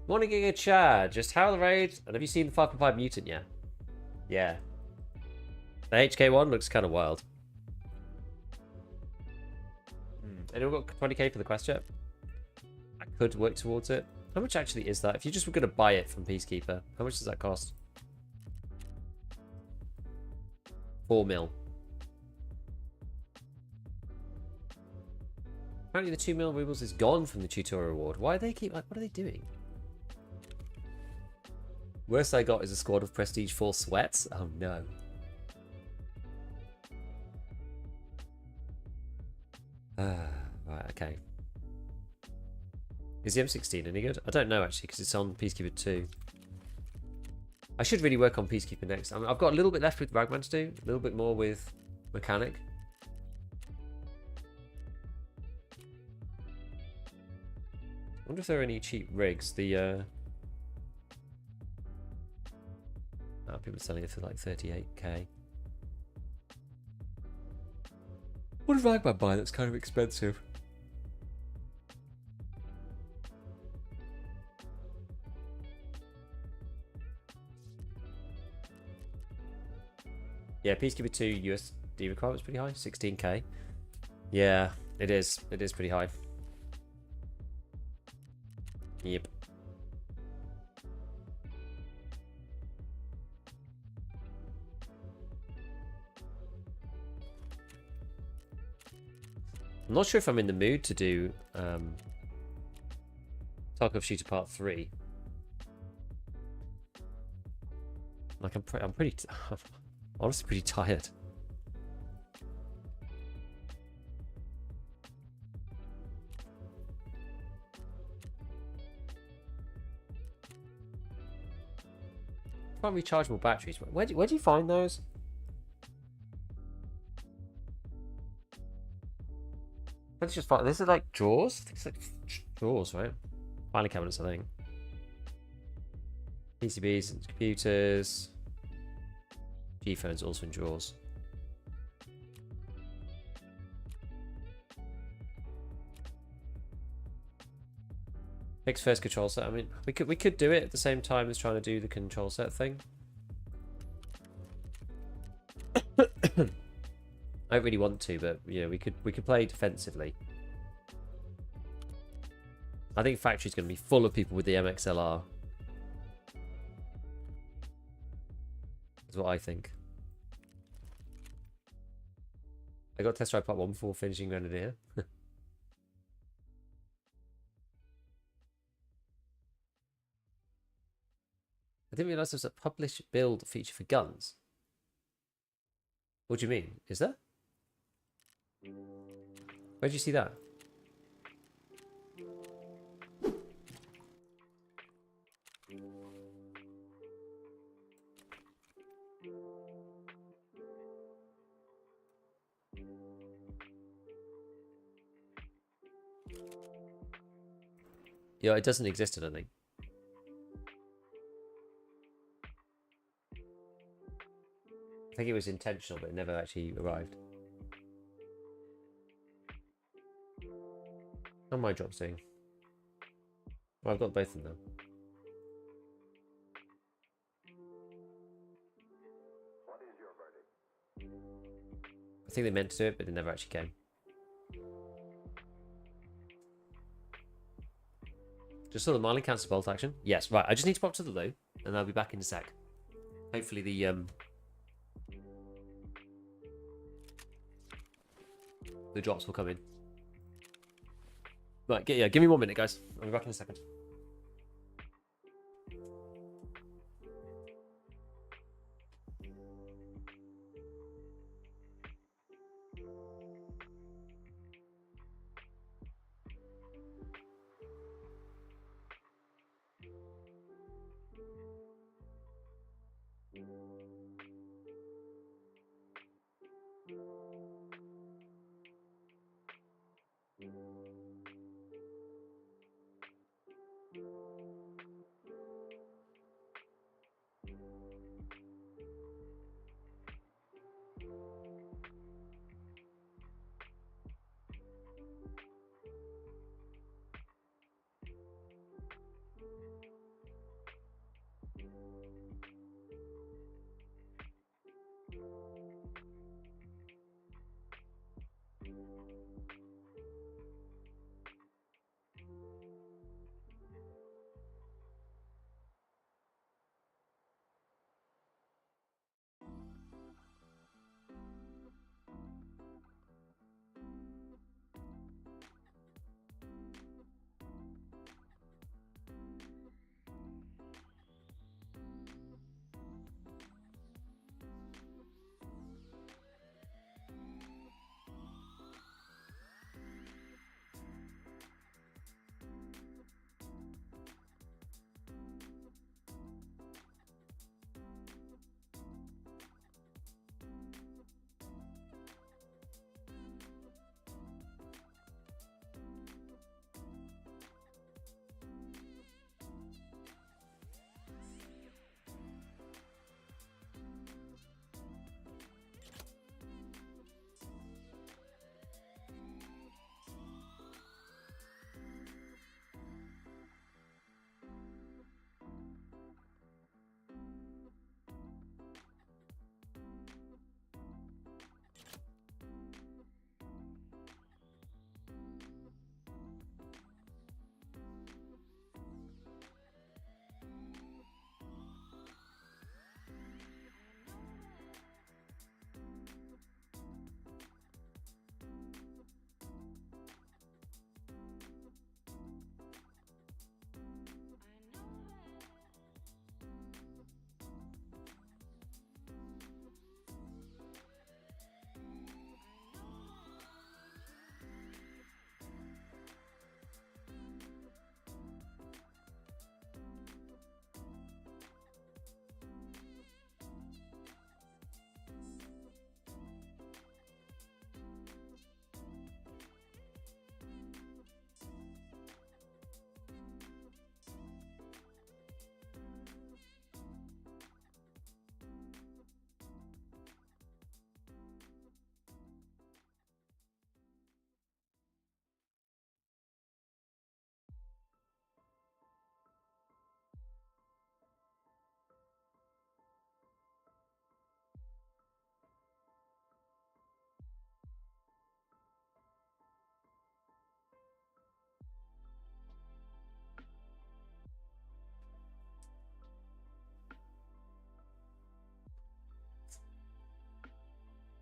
Morning Giga Chad, just how are the raids? And have you seen the 5.5 mutant yet? Yeah. The HK1 looks kind of wild. Anyone got 20k for the quest yet? I could work towards it. How much actually is that? If you just were going to buy it from Peacekeeper, how much does that cost? 4 mil. Apparently the 2 mil rubles is gone from the tutorial reward. Why do they keep, like, what are they doing? Worst I got is a squad of Prestige 4 sweats. Oh no. Right, okay. Is the M16 any good? I don't know actually, because it's on Peacekeeper 2. I should really work on Peacekeeper next. I mean, I've got a little bit left with Ragman to do, a little bit more with Mechanic. I wonder if there are any cheap rigs. The people are selling it for like 38k. What did Ragman buy that's kind of expensive? Yeah, Peacekeeper 2 USD requirement's pretty high, 16k. Yeah, it is. It is pretty high. Yep. I'm not sure if I'm in the mood to do Tarkov Shooter Part 3. Like I'm pretty honestly pretty tired. Can't rechargeable batteries. Where do you find those? Let's just find. This is like drawers. I think it's like drawers, right? Filing cabinets, I think. PCBs and computers. G-phones also in drawers. Fix first control set. I mean, we could do it at the same time as trying to do the control set thing. I don't really want to, but yeah, we could play defensively. I think Factory's going to be full of people with the MXLR. That's what I think. I got test drive part 1 before finishing Grenadier. I didn't realise there was a publish build feature for guns. What do you mean? Is there? Where did you see that? Yeah, it doesn't exist, I don't think. I think it was intentional, but it never actually arrived. How am I drop doing? Well, I've got both of them. I think they meant to do it, but it never actually came. Just saw the Marlin cancel bolt action. Yes, right. I just need to pop to the loo, and I'll be back in a sec. Hopefully the drops will come in. Right, yeah, give me 1 minute, guys. I'll be back in a second.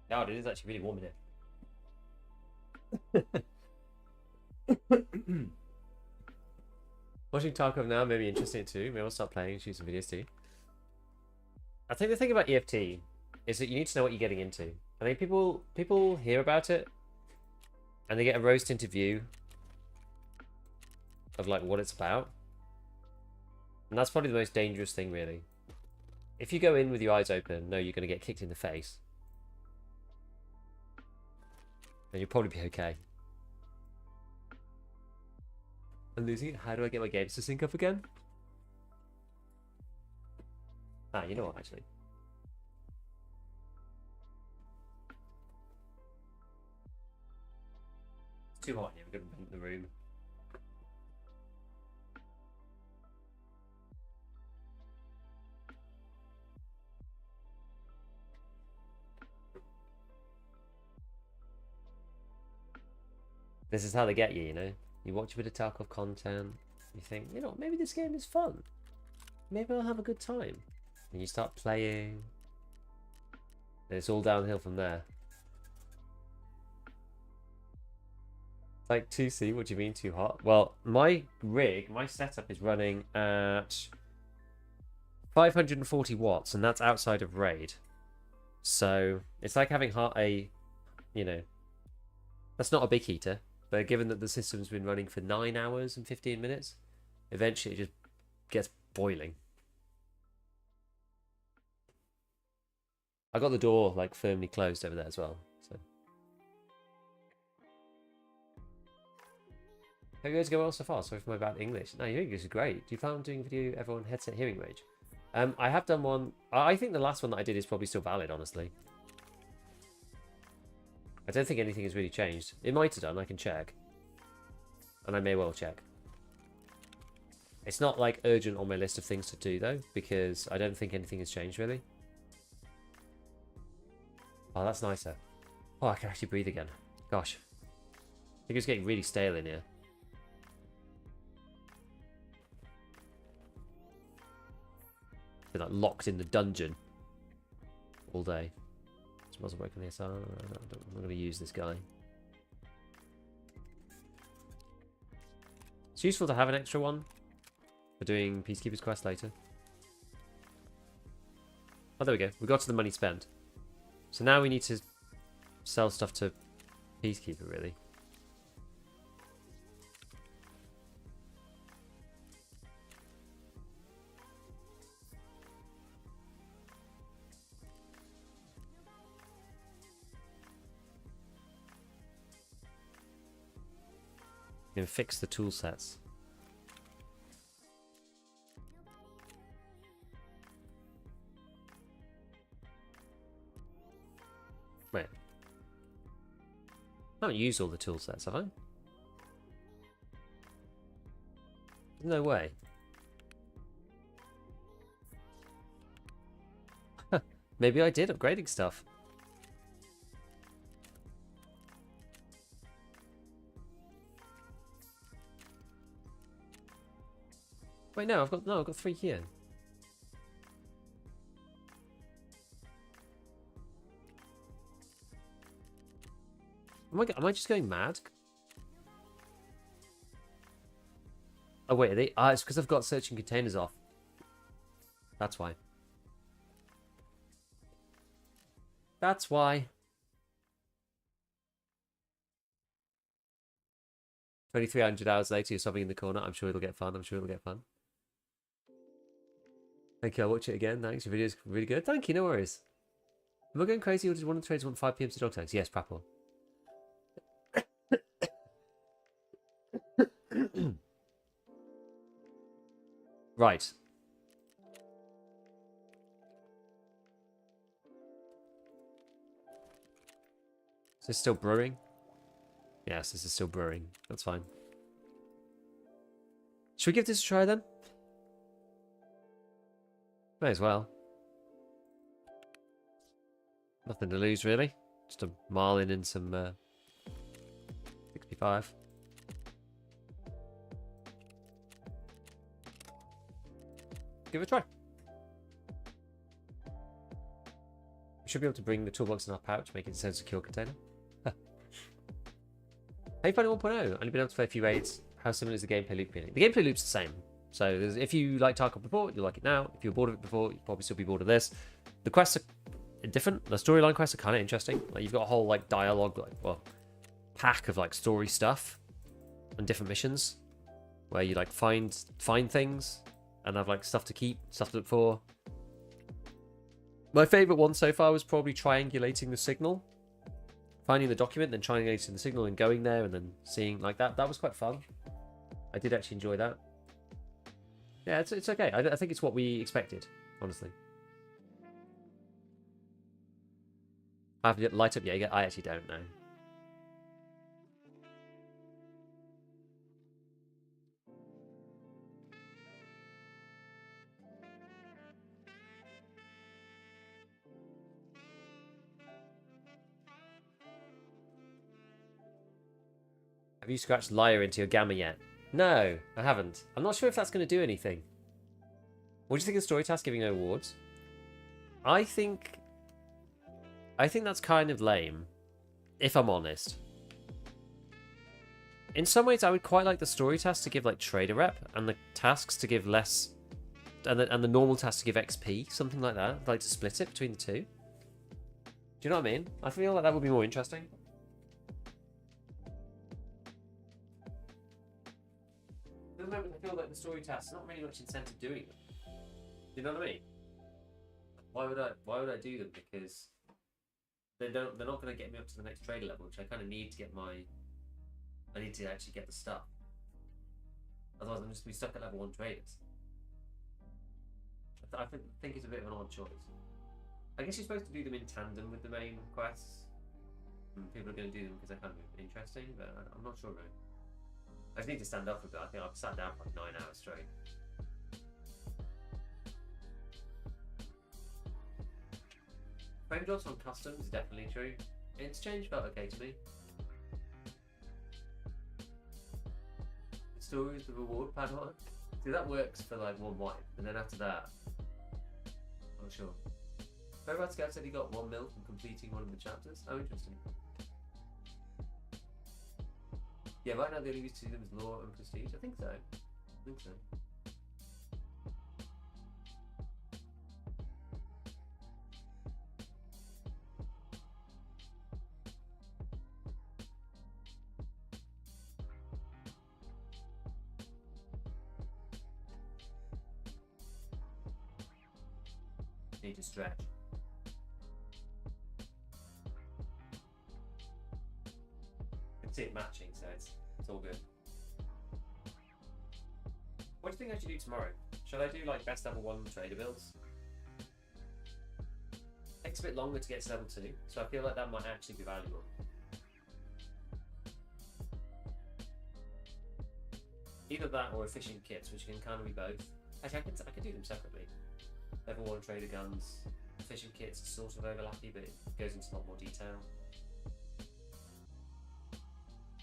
God, it is actually really warm in here. Watching Tarkov now may be interesting too. Maybe I'll start playing and shoot some videos too. I think the thing about EFT is that you need to know what you're getting into. I think people hear about it and they get a rose-tinted view of like what it's about. And that's probably the most dangerous thing, really. If you go in with your eyes open, no, you're going to get kicked in the face. And you'll probably be okay. I'm losing it. How do I get my games to sync up again? Ah, you know what, actually. It's too hot here. We're going to vent the room. This is how they get you, you know? You watch a bit of Tarkov content, you think, you know, maybe this game is fun. Maybe I'll have a good time. And you start playing, and it's all downhill from there. Like 2C, what do you mean too hot? Well, my rig, my setup is running at 540 watts, and that's outside of RAID. So it's like having you know, that's not a big heater. But given that the system's been running for 9 hours and 15 minutes, eventually it just gets boiling. I got the door like firmly closed over there as well. So hope you guys go well so far. Sorry for my bad English. No, your English is great. Do you plan on doing a video everyone headset hearing range? I have done one. I think the last one that I did is probably still valid, honestly. I don't think anything has really changed. It might have done, I can check. And I may well check. It's not like urgent on my list of things to do though, because I don't think anything has changed really. Oh, that's nicer. Oh, I can actually breathe again. Gosh. I think it's getting really stale in here. Been like locked in the dungeon all day. Smells of working here, so I'm going to use this guy. It's useful to have an extra one for doing Peacekeeper's Quest later. Oh, there we go. We got to the money spent. So now we need to sell stuff to Peacekeeper, really. And fix the tool sets. Wait. I haven't used all the tool sets, have I? No way. Maybe I did upgrading stuff. Wait, no, I've got 3 here. Am I just going mad? Oh wait, are they? It's because I've got searching containers off. That's why. That's why. 2,300 hours later, you're sobbing in the corner. I'm sure it'll get fun. I'm sure it'll get fun. Thank you. I'll watch it again. Thanks. Your video's really good. Thank you. No worries. Am I going crazy or does one of the traders want 5 PM to dog tags? Yes, Prapple. Right. Is this still brewing? Yes, this is still brewing. That's fine. Should we give this a try then? May as well. Nothing to lose really. Just a Marlin and some 65. Give it a try. We should be able to bring the toolbox in our pouch, make it its own secure container. How you finding 1.0? Only been able to play a few raids. How similar is the gameplay loop feeling? The gameplay loop's the same. So if you liked Tarkov before, you'll like it now. If you were bored of it before, you'll probably still be bored of this. The quests are different. The storyline quests are kind of interesting. Like you've got a whole like dialogue, like pack of like story stuff and different missions where you like find things and have like stuff to keep, stuff to look for. My favorite one so far was probably triangulating the signal. Finding the document, then triangulating the signal and going there and then seeing like that. That was quite fun. I did actually enjoy that. Yeah, it's okay. I think it's what we expected, honestly. I have to light up Jaeger. I actually don't know. Have you scratched Liar into your gamma yet? No, I haven't. I'm not sure if that's going to do anything. What do you think of story task giving no awards? I think that's kind of lame, if I'm honest. In some ways, I would quite like the story task to give like trader rep, and the tasks to give less, and the normal task to give XP, something like that. I'd like to split it between the two. Do you know what I mean? I feel like that would be more interesting. At the moment, I feel like the story tasks not really much incentive doing them. Do you know what I mean? Why would I do them? Because they're not going to get me up to the next trader level, which I kind of need to get I need to actually get the stuff. Otherwise, I'm just going to be stuck at level 1 traders. I think it's a bit of an odd choice. I guess you're supposed to do them in tandem with the main quests. People are going to do them because they're kind of interesting, but I'm not sure really. I just need to stand up for a bit. I think I've sat down for like 9 hours straight. Frame drops on customs is definitely true. Exchange felt okay to me. The story is the reward padlock. See, that works for like one wipe, and then after that, I'm not sure. Robot Scout said he got 1 mil from completing one of the chapters. Oh, interesting. Yeah, right now the only use to them is lore and prestige. I think so. Need to stretch. I can see it matching, so it's all good. What do you think I should do tomorrow? Should I do like best level 1 trader builds? Takes a bit longer to get to level 2, so I feel like that might actually be valuable. Either that or efficient kits, which can kind of be both. Actually, I could do them separately. Level 1 trader guns, efficient kits, sort of overlappy, but it goes into a lot more detail.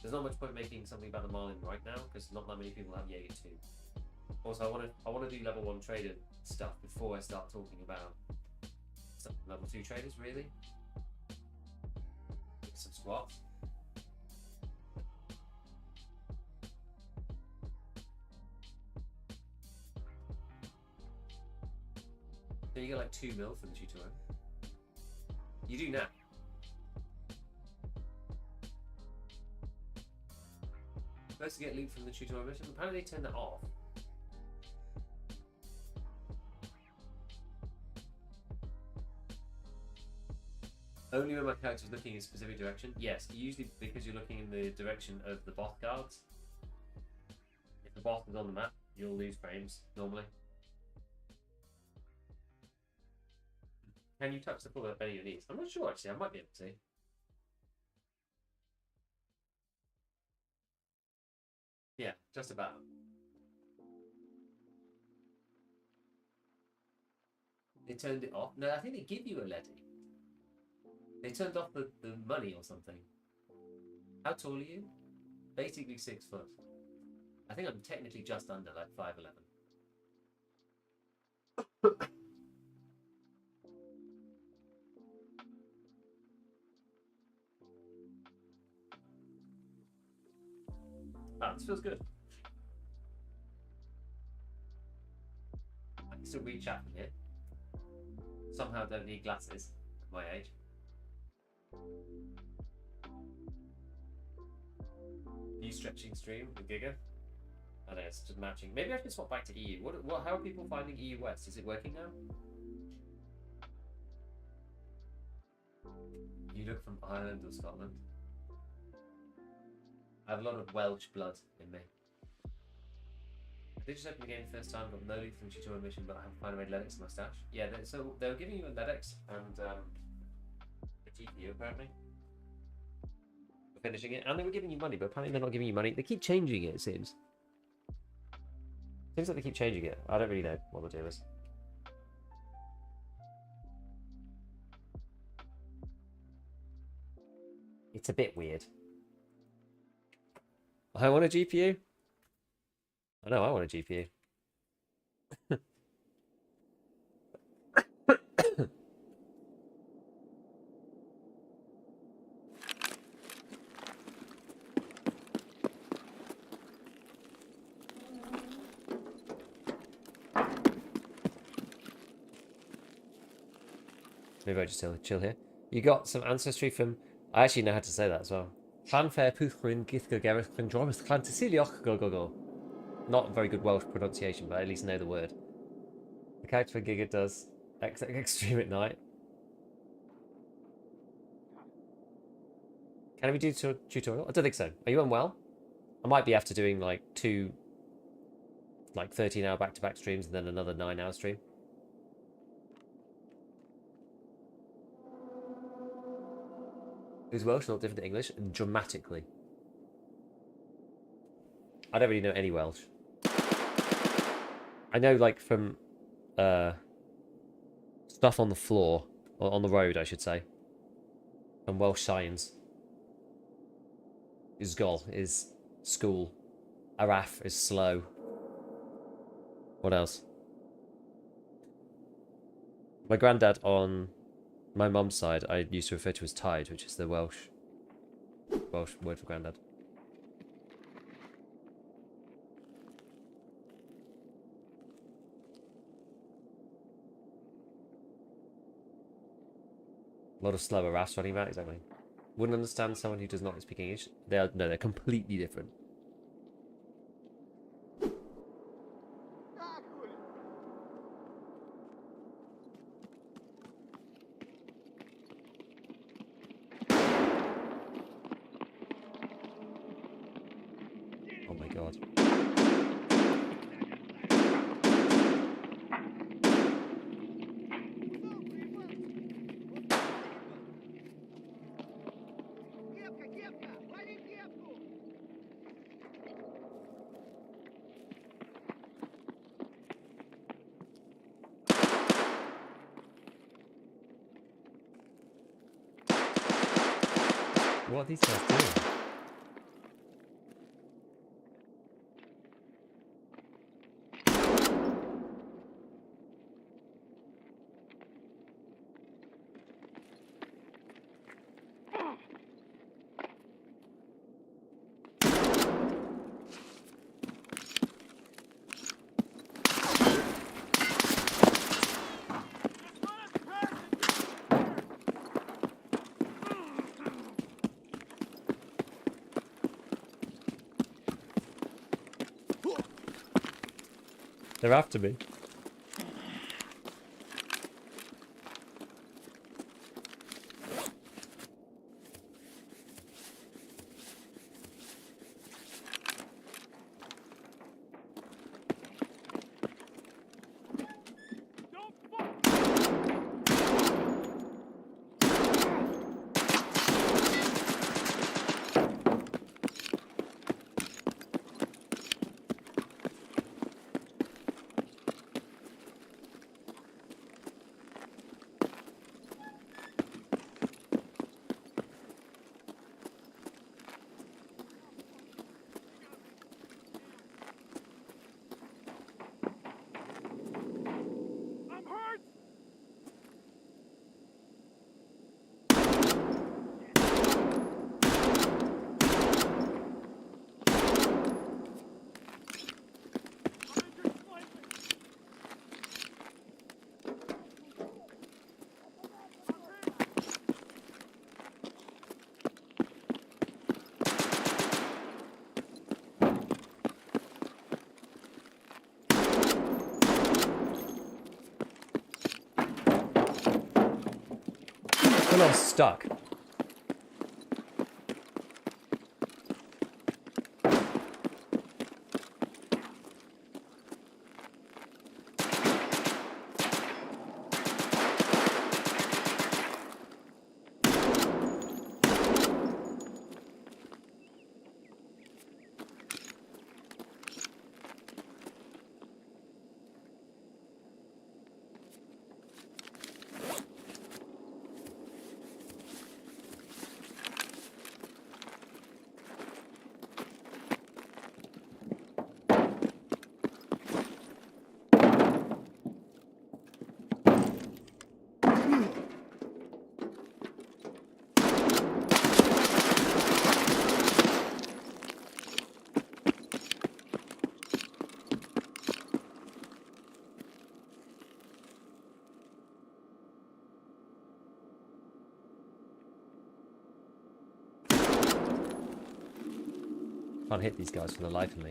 There's not much point making something about the Marlin right now because not that many people have Jaeger 2. Also, I want to do level 1 trader stuff before I start talking about level 2 traders. Really, some squats. So you get like 2 mil for the tutorial. You do now. Supposed to get loot from the tutorial mission. Apparently they turned that off. Only when my character is looking in a specific direction. Yes, usually because you're looking in the direction of the boss guards. If the boss is on the map, you'll lose frames normally. Can you touch the floor with any of these? I'm not sure actually, I might be able to. Yeah, just about. They turned it off. No, I think they give you a leady. They turned off the money or something. How tall are you? Basically 6 foot. I think I'm technically just under, like 5'11". This feels good. I can still read chat from here. Somehow don't need glasses at my age. New stretching stream with Giga. I know it's just matching. Maybe I should swap back to EU. How are people finding EU West? Is it working now? You look from Ireland or Scotland. I have a lot of Welsh blood in me. I did just open the game the first time, got no loot from the tutorial mission, but I have finally made Lennox in my stash. Yeah, so they were giving you a Lennox and a GPU apparently. For finishing it, and they were giving you money, but apparently they're not giving you money. They keep changing it, it seems. Seems like they keep changing it. I don't really know what the deal is. It's a bit weird. I want a GPU. I know I want a GPU. Maybe I just chill here. You got some ancestry from... I actually know how to say that as well. Fanfare Puthrin Githgogerith Condromus Clanticilioch go. Not very good Welsh pronunciation, but I at least know the word. The character for Giga does extreme at night. Can we do tutorial? I don't think so. Are you unwell? I might be after doing like 2 13-hour back-to-back streams and then another 9-hour stream. Is Welsh not different to English? Dramatically. I don't really know any Welsh. I know like from stuff on the floor, or on the road I should say. And Welsh signs. Ysgol is school. Araf is slow. What else? My granddad on my mum's side, I used to refer to as Tide, which is the Welsh word for granddad. A lot of slow Arafs running about, exactly. Wouldn't understand someone who does not speak English. They're completely different. Oh my god. What are these guys doing? They're after me. feel I'm stuck. Can't hit these guys for the life of me.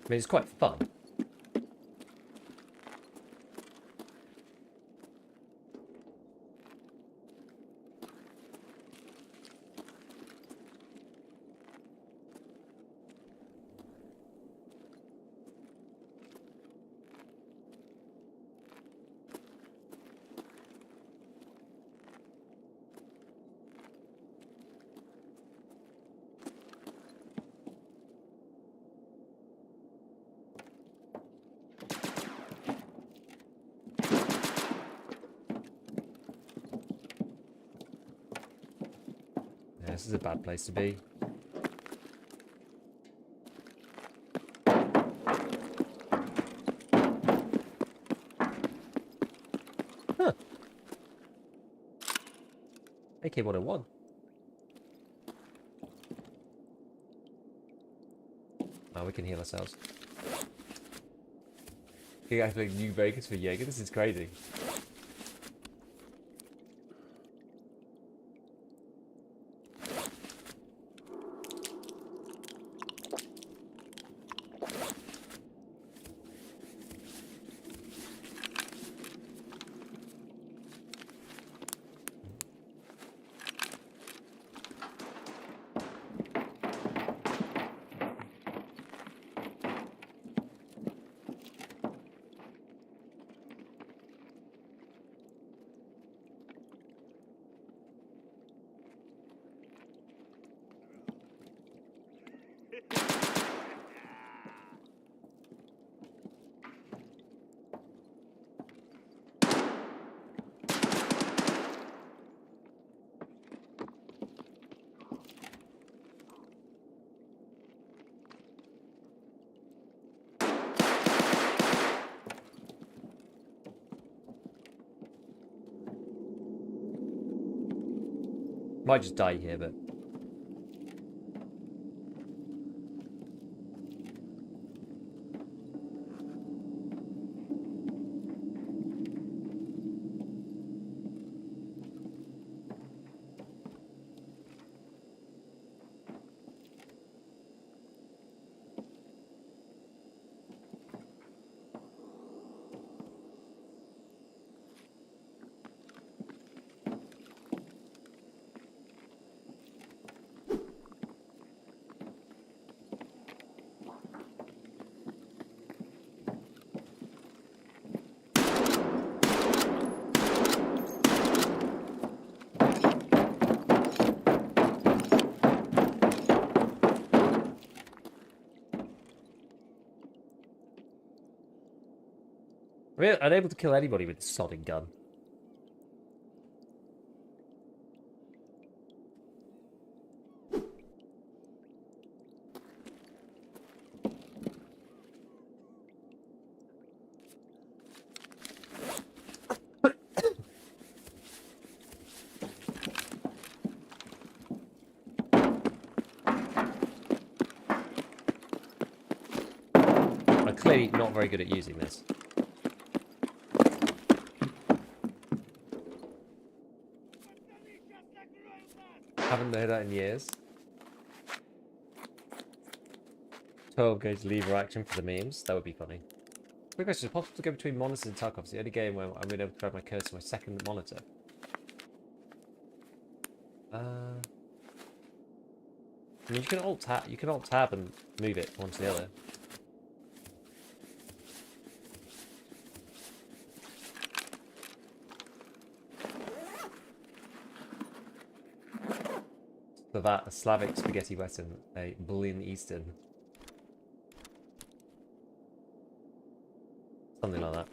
I mean, it's quite fun. This is a bad place to be. Huh. AK-101. Oh, we can heal ourselves. You guys like New Vegas for Jaeger? This is crazy. Might just die here, but... We're unable to kill anybody with a sodding gun. clearly not very good at using this. Haven't heard that in years. 12 gauge lever action for the memes. That would be funny. Quick question: is it possible to go between monitors and Tarkov? It's the only game where I'm able to grab my cursor to my second monitor. I mean, you can alt tab. You can alt tab and move it one to the other. So that a Slavic spaghetti western, a Berlin Eastern, something like that.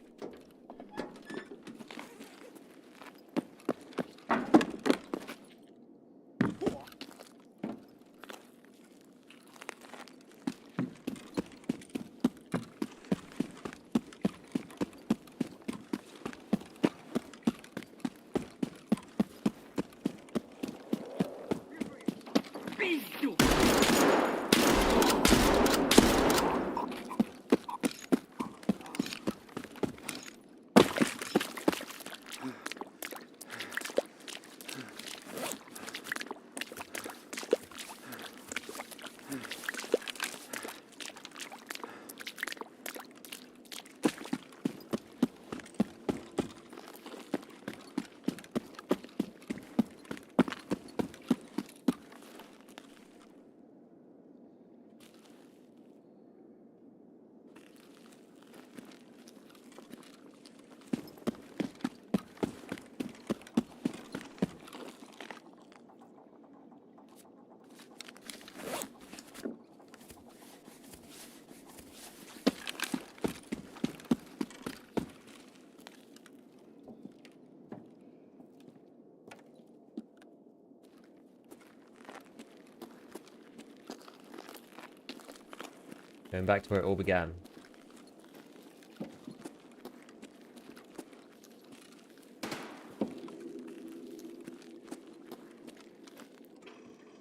Going back to where it all began.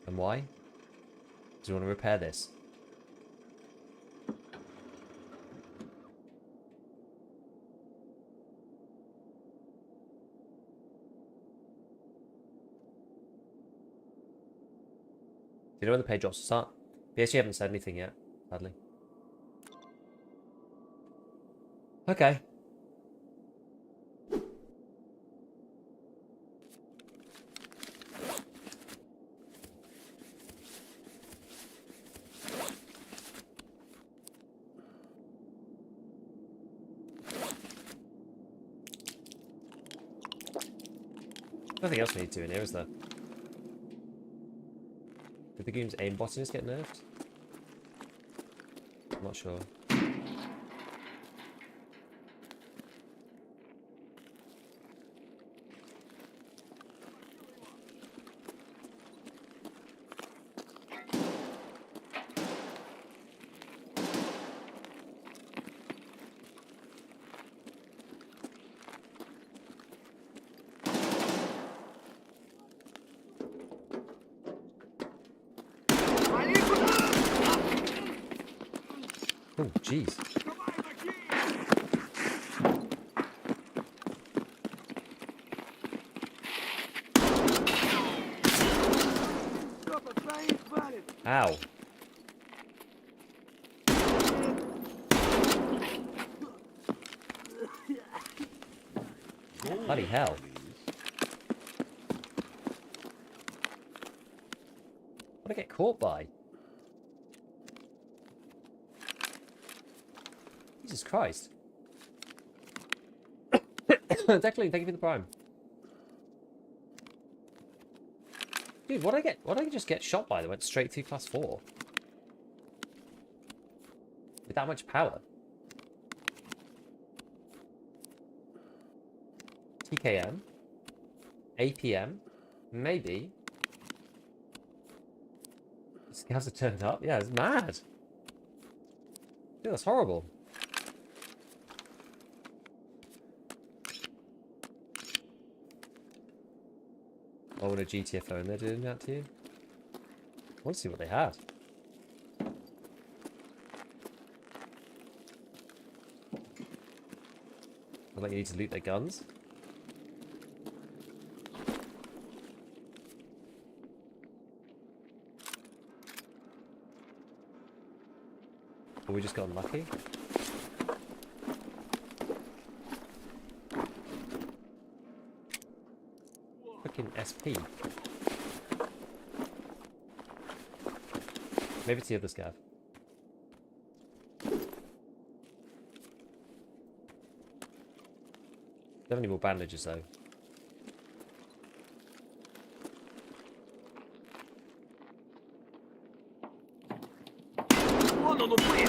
And why? Do you want to repair this? Do you know when the pay drops will start? Yes, you haven't said anything yet, sadly. Okay. Nothing else we need to do in here, is there? Did the game's aimbottiness get nerfed? I'm not sure. Oh, jeez. Ow. Bloody hell. What did I get caught by? Jesus Christ. Declan, thank you for the prime. Dude, what did I just get shot by that went straight through class 4? With that much power? TKM? APM? Maybe? Scavs have turned up? Yeah, it's mad. Dude, that's horrible. Oh, and a GTFO, and they're doing that to you? I want to see what they had. Feel like you need to loot their guns. Or we just got unlucky. Fucking SP. Maybe it's the other scav. Don't have any more bandages though. One on the way.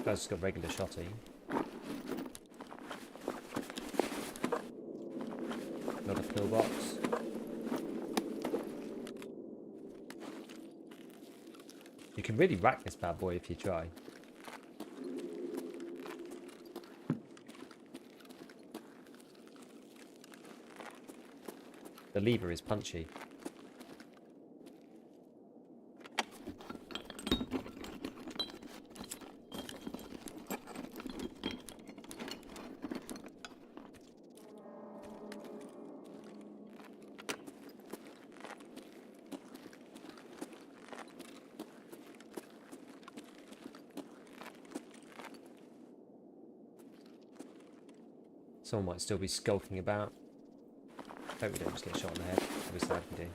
Guy's just got regular shotty. Another pillbox. You can really rack this bad boy if you try. The lever is punchy. Someone might still be skulking about. Hope we don't just get shot in the head. Obviously, we do.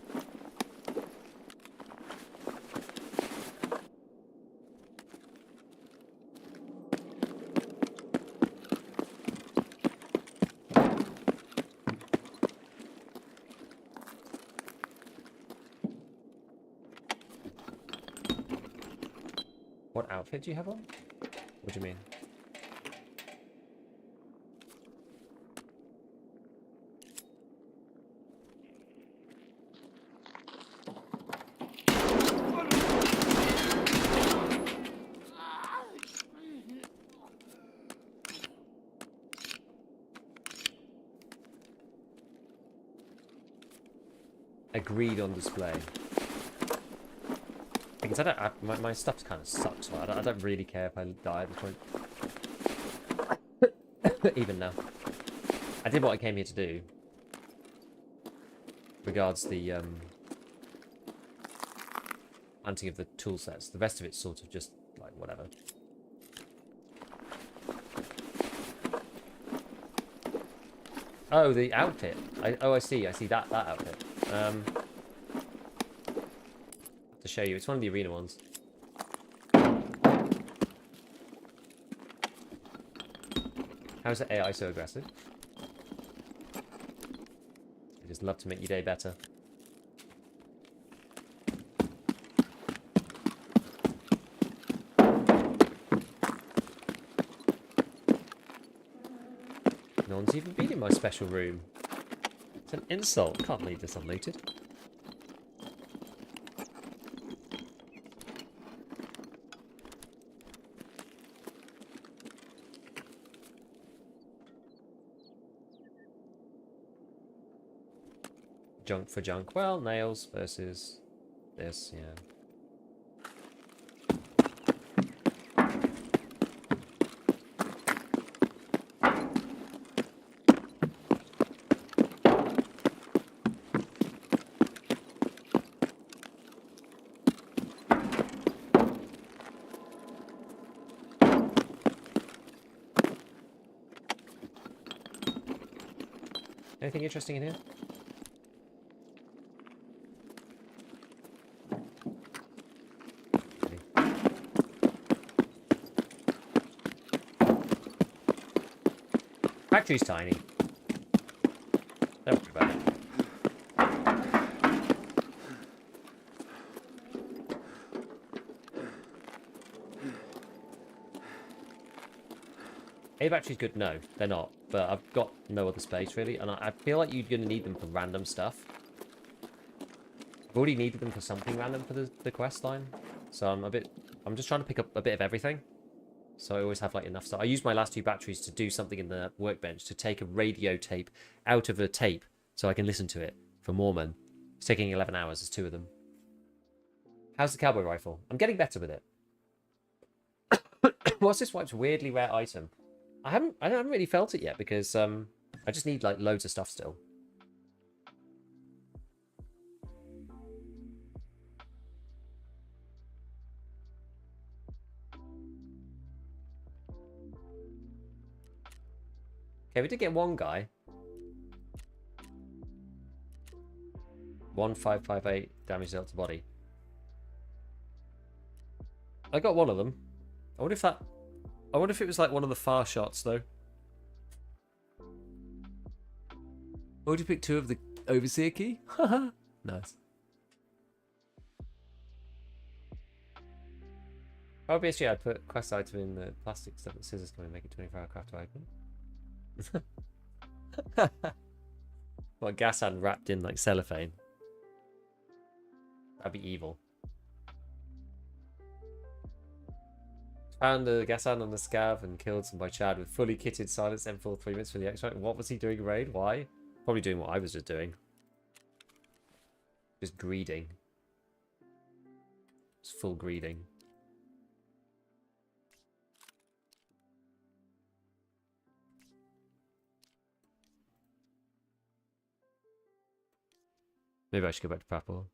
What outfit do you have on? What do you mean? Agreed on display. Because my stuff kind of sucks. So I don't really care if I die at this point. Even now, I did what I came here to do. Regards the hunting of the tool sets. The rest of it's sort of just like whatever. Oh, the outfit. I see. I see that outfit. To show you, it's one of the arena ones. How is the AI so aggressive? I just love to make your day better. No one's even been in my special room. It's an insult. Can't leave this unlooted. Junk for junk. Well, nails versus this, yeah. Anything interesting in here? Factory's tiny. Don't worry about it. A battery's good? No, they're not. But I've got no other space really, and I feel like you're going to need them for random stuff. I've already needed them for something random for the quest line, so I'm just trying to pick up a bit of everything. So I always have like enough stuff. I used my last 2 batteries to do something in the workbench to take a radio tape out of a tape so I can listen to it for Mormon. It's taking 11 hours. There's 2 of them. How's the cowboy rifle? I'm getting better with it. What's this wife's weirdly rare item? I haven't really felt it yet because I just need like loads of stuff still. Okay, we did get one guy. 1558 damage dealt to body. I got one of them. I wonder if it was like one of the far shots though. Why would you pick 2 of the overseer key? Haha. Nice. Obviously, I put quest item in the plastic stuff that scissors can make it 24-hour craft to open. What, gas hand wrapped in like cellophane? That'd be evil. Found the gas hand on the scav and killed some by Chad with fully kitted silence M4 3 minutes for the extract. What was he doing raid? Why? Probably doing what I was just doing. Just greeding. Just full greeding. Maybe I should go back to Papal.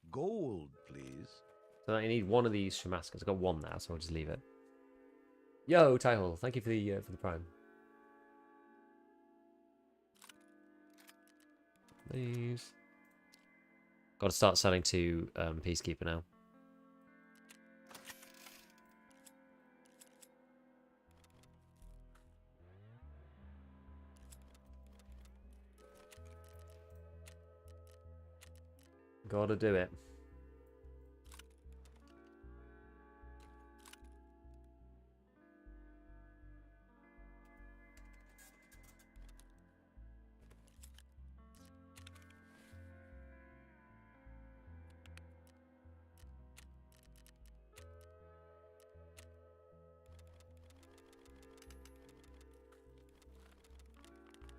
Gold, please. So I need one of these Shamaskas. I've got one now, so I'll just leave it. Yo, Tyhol, thank you for the prime. These. Got to start selling to Peacekeeper now. Gotta do it.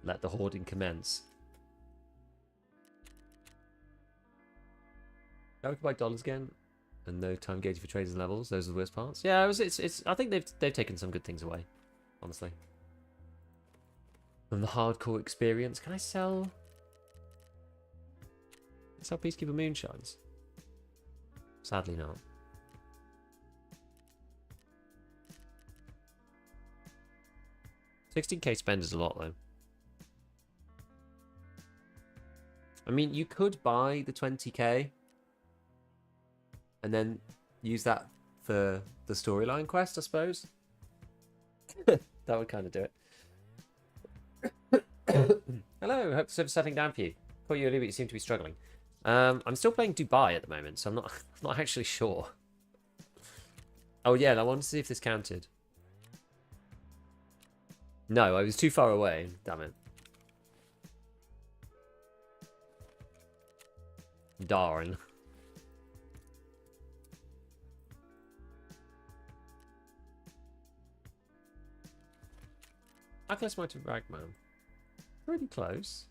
Let the hoarding commence. Now we can buy dollars again, and no time gauge for traders and levels. Those are the worst parts. Yeah, it's. I think they've taken some good things away, honestly. From the hardcore experience, can I sell? Sell Peacekeeper Moonshines? Sadly not. $16k spend is a lot though. I mean, you could buy the 20k. And then use that for the storyline quest, I suppose. That would kind of do it. Hello, hope the server's settling down for you. Caught you earlier, but you seem to be struggling. I'm still playing Dubai at the moment, so I'm not actually sure. Oh yeah, I wanted to see if this counted. No, I was too far away. Damn it. Darn. How close am I to Ragman? Pretty close.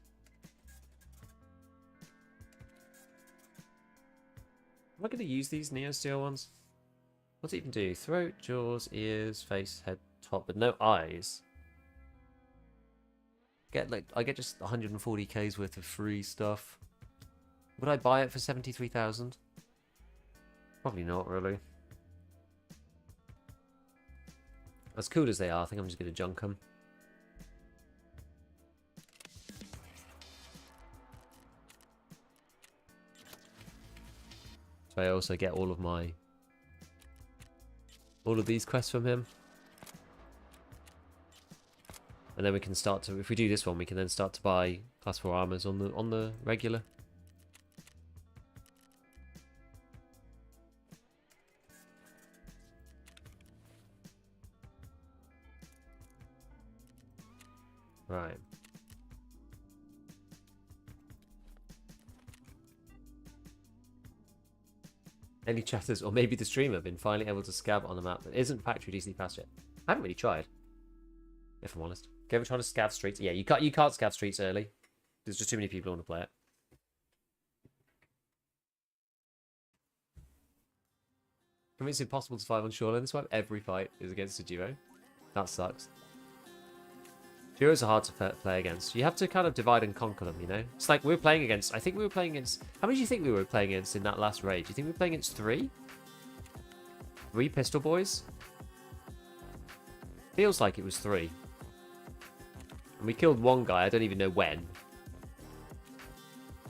Am I going to use these Neo Steel ones? What's it even do? Throat, jaws, ears, face, head, top, but no eyes. I get just 140k's worth of free stuff. Would I buy it for 73,000? Probably not, really. As cool as they are, I think I'm just going to junk them. So I also get all of these quests from him. And then we can start to, if we do this one, we can then start to buy class 4 armors on the regular. Right. Any chatters, or maybe the streamer, been finally able to scav on a map that isn't factory DC passed yet? I haven't really tried, if I'm honest. Ever trying to scav streets? Yeah, you can't scav streets early. There's just too many people who want to play it. It's impossible to survive on Shoreline this map. Every fight is against a duo. That sucks. Duos are hard to play against. You have to kind of divide and conquer them, you know? It's like we were playing against... I think we were playing against... How many do you think we were playing against in that last raid? Do you think we were playing against 3? 3 pistol boys? Feels like it was 3. And we killed one guy, I don't even know when.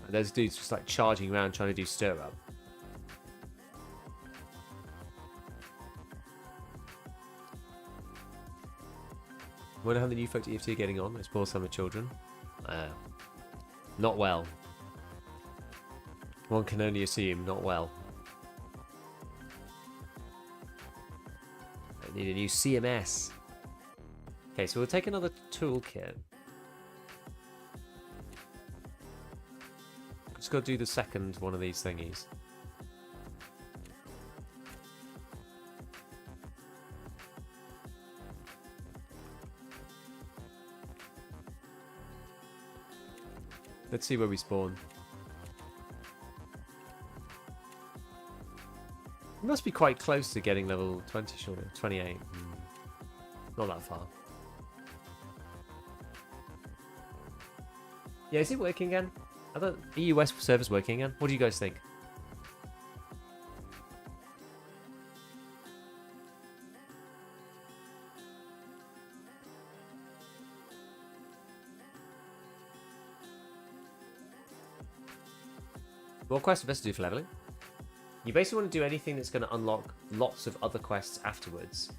And those dudes just like charging around trying to do stir up. I wonder how the new folk to EFT are getting on. It's poor summer children. Not well. One can only assume, not well. I need a new CMS. Okay, so we'll take another toolkit. Just got to do the second one of these thingies. Let's see where we spawn. We must be quite close to getting level 20, surely. 28. Not that far. Yeah, is it working again? Are the EUS servers working again? What do you guys think? What quest are best to do for leveling? You basically want to do anything that's going to unlock lots of other quests afterwards.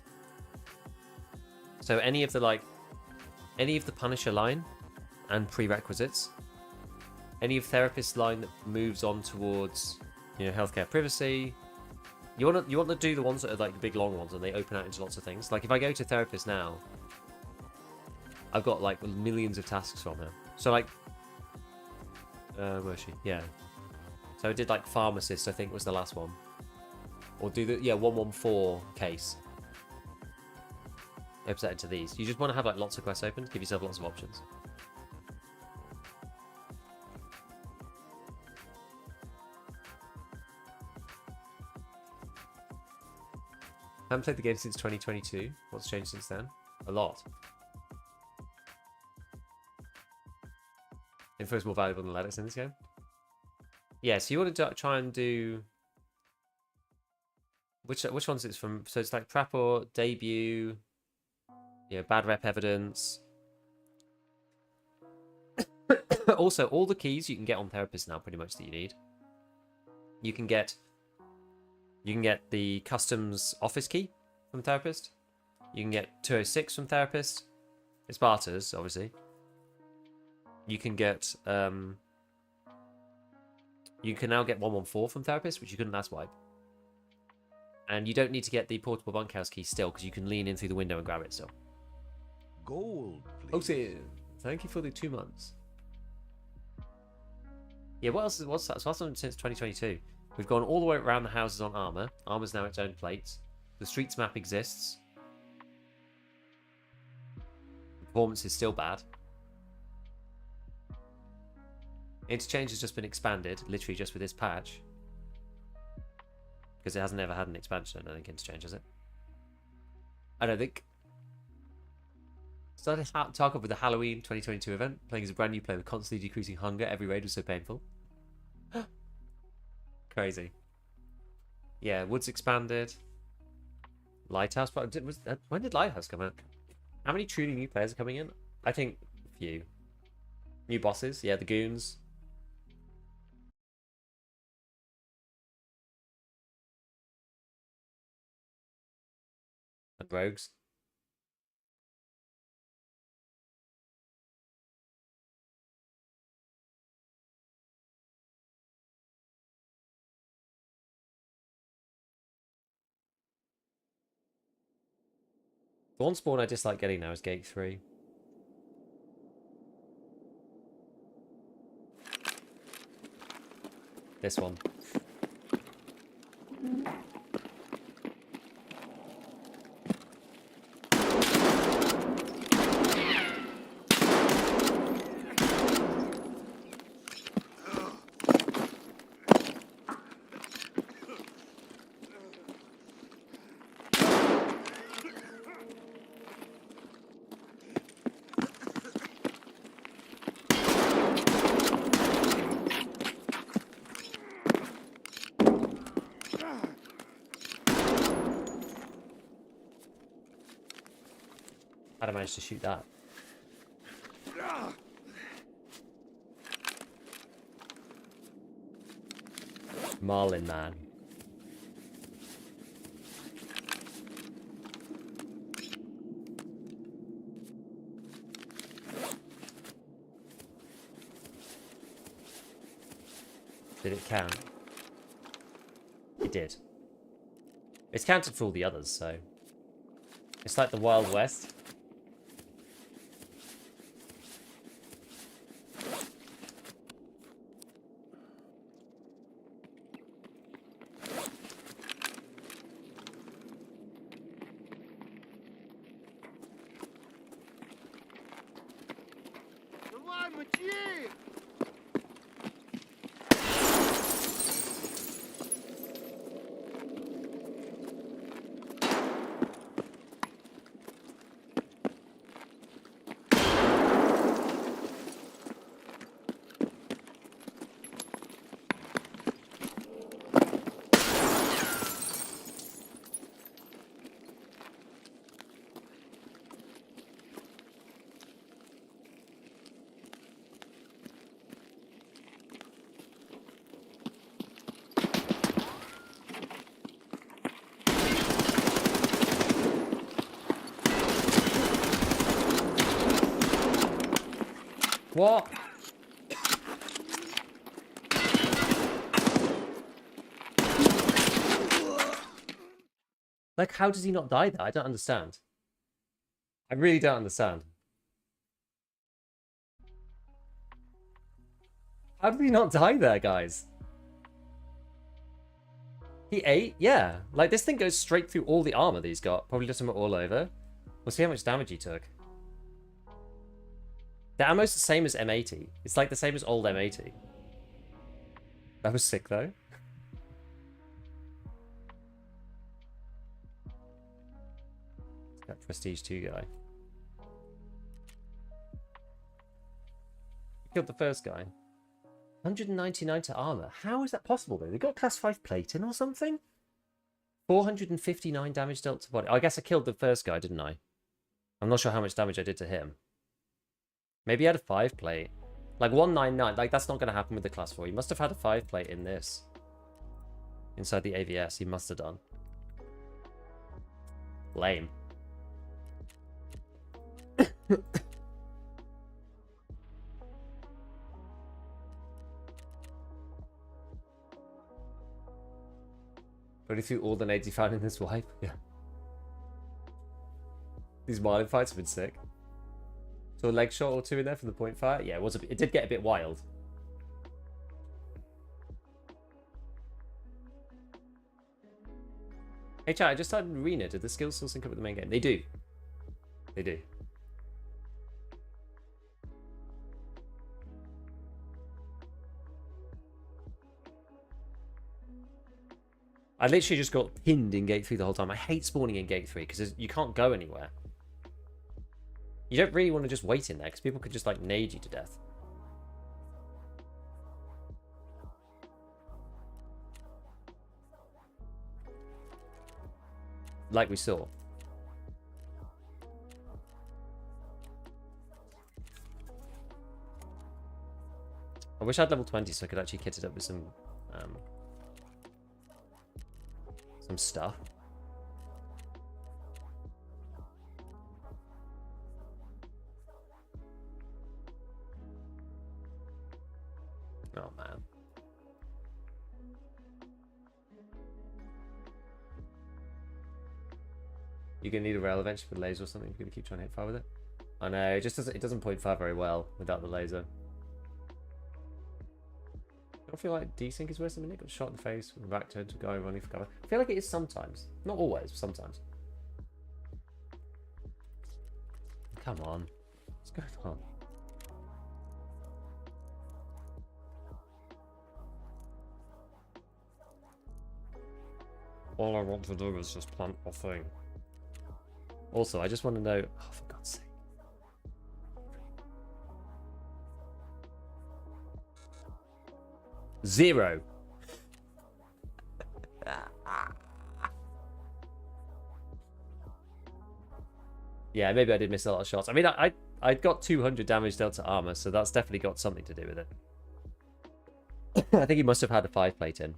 So any of the Punisher line and prerequisites, any of Therapist line that moves on towards, you know, healthcare privacy. You want to do the ones that are like the big long ones and they open out into lots of things. Like if I go to Therapist now, I've got like millions of tasks from her. So like, where's she? Yeah. So I did like Pharmacist, I think was the last one. Or do the 114 case. Upset into these. You just want to have like lots of quests open, give yourself lots of options. Haven't played the game since 2022. What's changed since then? A lot. Info is more valuable than letters in this game. Yeah, so you want to try and do... Which ones it's from? So it's like Prapor, Debut, yeah, Bad Rep Evidence. Also, all the keys you can get on Therapist now, pretty much, that you need. You can get the Customs Office key from Therapist. You can get 206 from Therapist. It's barters, obviously. You can get... You can now get 114 from Therapist, which you couldn't last wipe. And you don't need to get the portable bunkhouse key still, because you can lean in through the window and grab it still. Gold, please. Okay, thank you for the 2 months. Yeah, what's happened since 2022? We've gone all the way around the houses on armor. Armor's now its own plates. The streets map exists. Performance is still bad. Interchange has just been expanded, literally just with this patch. Because it hasn't ever had an expansion, I don't think, Interchange, has it? I don't think. Started Tarkov with the Halloween 2022 event, playing as a brand new player with constantly decreasing hunger. Every raid was so painful. Crazy. Yeah, Woods expanded. Lighthouse, but when did Lighthouse come out? How many truly new players are coming in? I think a few. New bosses, yeah, the goons. And rogues. The one spawn I dislike getting now is Gate 3. This one. How'd I manage to shoot that? Marlin, man. Did it count? It did. It's counted for all the others, so... It's like the Wild West. What? Like, how does he not die there? I don't understand. I really don't understand. How did he not die there, guys? He ate? Yeah. Like, this thing goes straight through all the armor that he's got. Probably just him all over. We'll see how much damage he took. The ammo's the same as M80. It's like the same as old M80. That was sick, though. That Prestige 2 guy. Killed the first guy. 199 to armor. How is that possible, though? They got class 5 plating or something? 459 damage dealt to body. I guess I killed the first guy, didn't I? I'm not sure how much damage I did to him. Maybe he had a 5 plate. Like 199. Like, that's not going to happen with the class 4. He must have had a 5 plate in this. Inside the AVS. He must have done. Lame. But he threw all the nades he found in this wipe. Yeah. These Marlin fights have been sick. So a leg shot or two in there from the point fire. Yeah, it did get a bit wild. Hey chat, I just started Arena. Did the skills still sync up with the main game? They do. They do. I literally just got pinned in gate 3 the whole time. I hate spawning in gate 3 because you can't go anywhere. You don't really want to just wait in there because people could just like nade you to death. Like we saw. I wish I had level 20 so I could actually kit it up with some stuff. Oh man. You're gonna need a rail eventually with laser or something. You're gonna keep trying to hit fire with it. I know, it doesn't point fire very well without the laser. I don't feel like desync is worse than it got shot in the face with a back turned to a guy running for cover. I feel like it is sometimes. Not always, but sometimes. Come on. What's going on? All I want to do is just plant a thing. Also, I just want to know... Oh, for God's sake. Zero. Yeah, maybe I did miss a lot of shots. I mean, I got 200 damage dealt to armor, so that's definitely got something to do with it. I think he must have had a 5-plate in.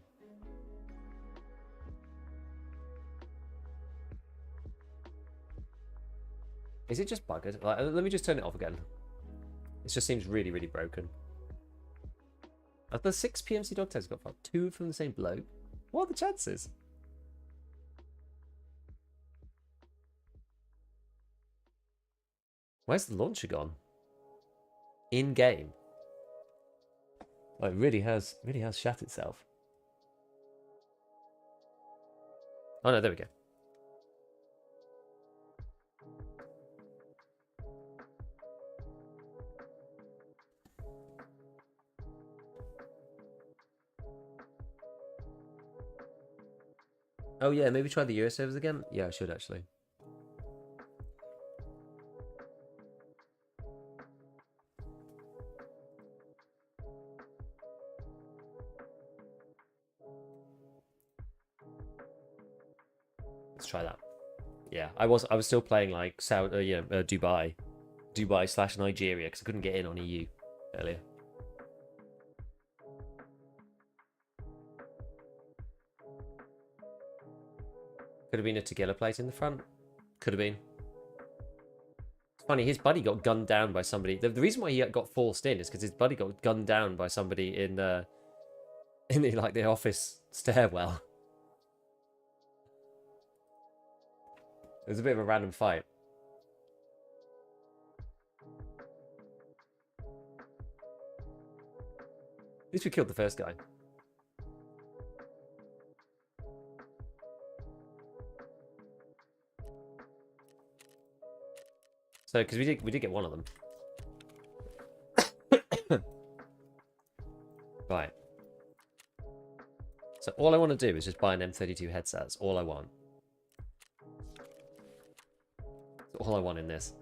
Is it just buggered? Like, let me just turn it off again. It just seems really, really broken. Of the 6 PMC dog tags got 2 from the same bloke? What are the chances? Where's the launcher gone? In game. Oh, it really has shat itself. Oh no, there we go. Oh yeah, maybe try the Euro servers again? Yeah, I should actually. Let's try that. Yeah, I was still playing like Dubai / Nigeria because I couldn't get in on EU earlier. Could have been a tequila plate in the front. Could have been. It's funny, his buddy got gunned down by somebody. The reason why he got forced in is because his buddy got gunned down by somebody in the office stairwell. It was a bit of a random fight. At least we killed the first guy. So, because we did get one of them. Right. So all I want to do is just buy an M32 headset. That's all I want. That's all I want in this.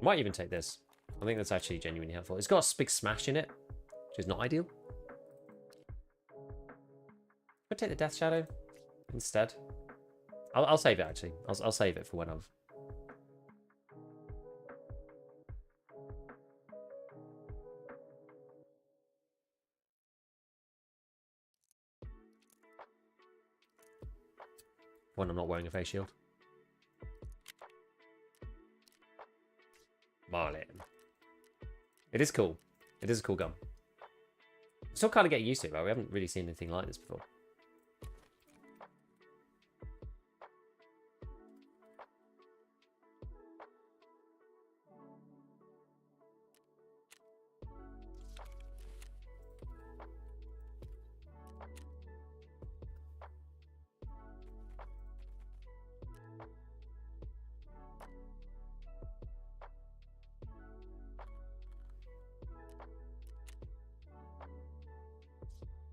Might even take this. I think that's actually genuinely helpful. It's got a big smash in it, which is not ideal. I'll take the Death Shadow instead. I'll save it actually. I'll save it for when I've. When I'm not wearing a face shield. Marlin. It is cool. It is a cool gun. Still kind of getting used to it, right? We haven't really seen anything like this before.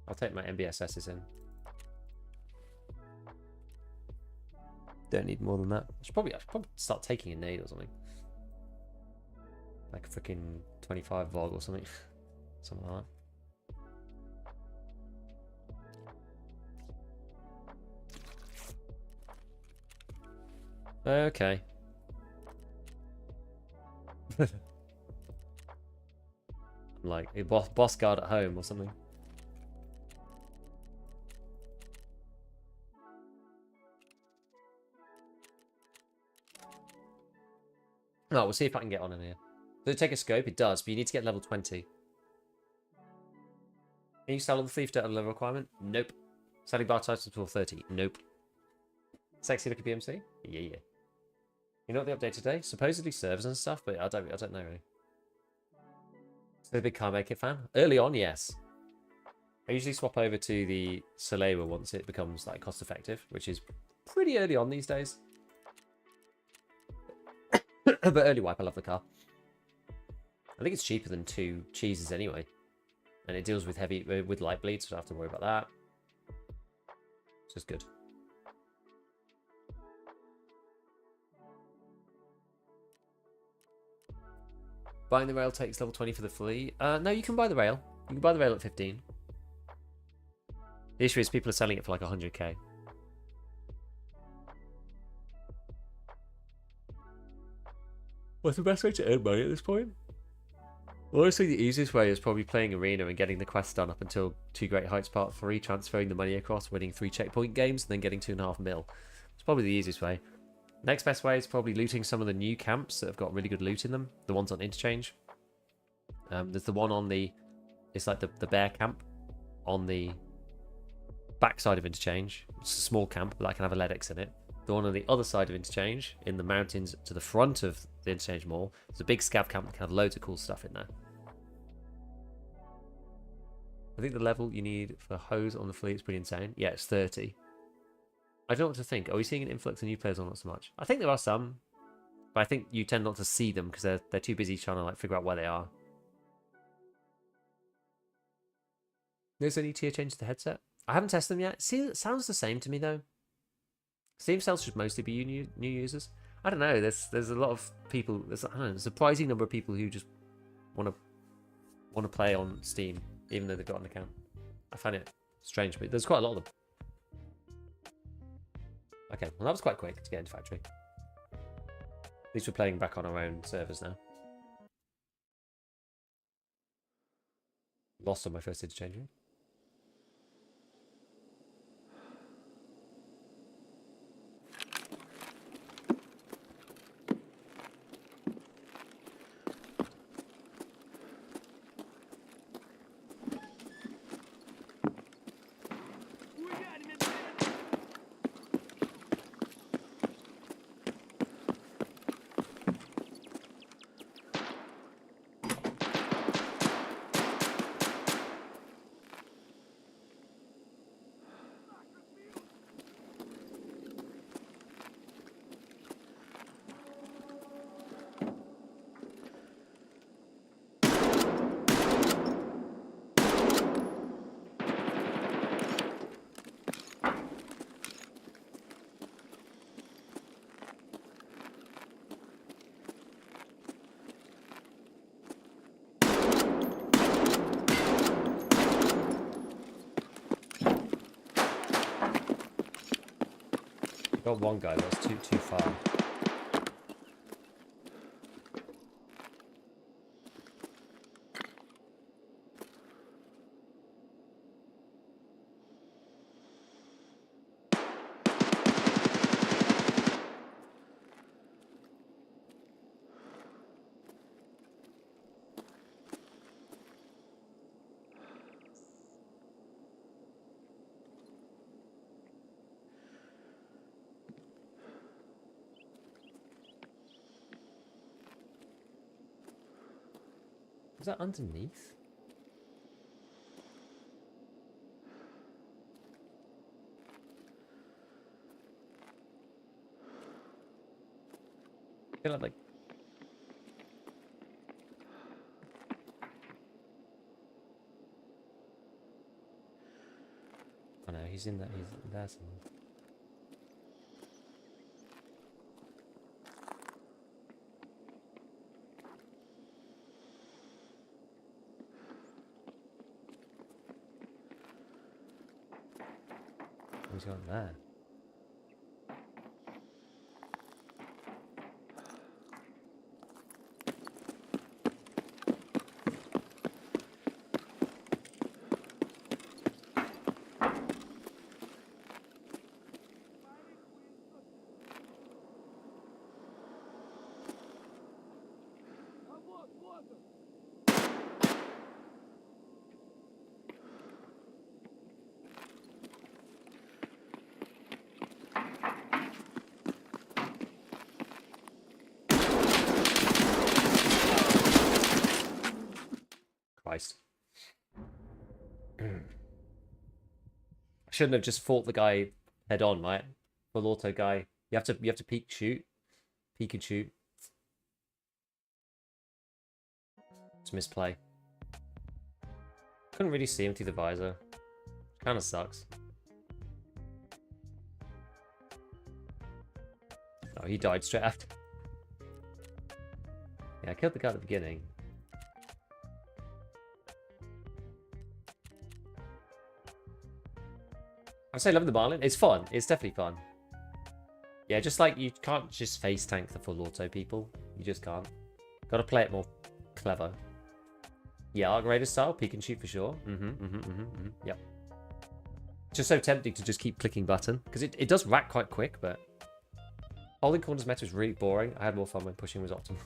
I'll take my MBSSs in. Don't need more than that. I should probably start taking a nade or something. Like a freaking 25 Vog or something. Something like that. Okay. Like a boss guard at home or something. Oh, we'll see if I can get on in here. Does it take a scope? It does, but you need to get level 20. Can you sell on the thief at a level requirement? Nope. Selling bar titles before 30? Nope. Sexy looking BMC? Yeah, yeah. You know what they updated today? Supposedly servers and stuff, but I don't know really. So a big car make it fan? Early on, yes. I usually swap over to the Soleil once it becomes like cost effective, which is pretty early on these days. But early wipe, I love the car. I think it's cheaper than 2 cheeses anyway. And it deals with with light bleeds, so I don't have to worry about that. It's just good. Buying the rail takes level 20 for the flea. No, you can buy the rail. You can buy the rail at 15. The issue is people are selling it for like 100k. What's the best way to earn money at this point? Well, honestly, the easiest way is probably playing Arena and getting the quest done up until 2 Great Heights Part 3, transferring the money across, winning 3 checkpoint games, and then getting 2.5 mil. It's probably the easiest way. Next best way is probably looting some of the new camps that have got really good loot in them. The ones on Interchange. There's the one on the... It's like the bear camp on the backside of Interchange. It's a small camp, but that can have Athletics in it. The one on the other side of Interchange, in the mountains to the front of the Interchange Mall, there's a big scav camp that can have loads of cool stuff in there. I think the level you need for hose on the fleet is pretty insane. Yeah, it's 30. I don't know what to think. Are we seeing an influx of new players or not so much? I think there are some, but I think you tend not to see them because they're too busy trying to like figure out where they are. There's any tier change to the headset. I haven't tested them yet. See, it sounds the same to me though. Steam sales should mostly be new users. I don't know. There's a lot of people. There's, I don't know, a surprising number of people who just want to play on Steam even though they've got an account. I find it strange, but there's quite a lot of them. Okay, well that was quite quick to get into Factory. At least we're playing back on our own servers now. Lost on my first interchange room. Got one guy that's too far. Is that underneath? I feel like... Oh no, he's in there. He's there somewhere. What's going on there? Christ. I shouldn't have just fought the guy head on, right? Full auto guy. You have to peek and shoot. It's misplay. Couldn't really see him through the visor. Kind of sucks. Oh, he died straight after. Yeah, I killed the guy at the beginning. I say love the Marlin. It's fun. It's definitely fun. Yeah, just like you can't just face tank the full auto people. You just can't. Got to play it more clever. Yeah, Arc Raider style, peek and shoot for sure. Yep. Just so tempting to just keep clicking button because it does rack quite quick, but holding corners meta is really boring. I had more fun when pushing was optimal.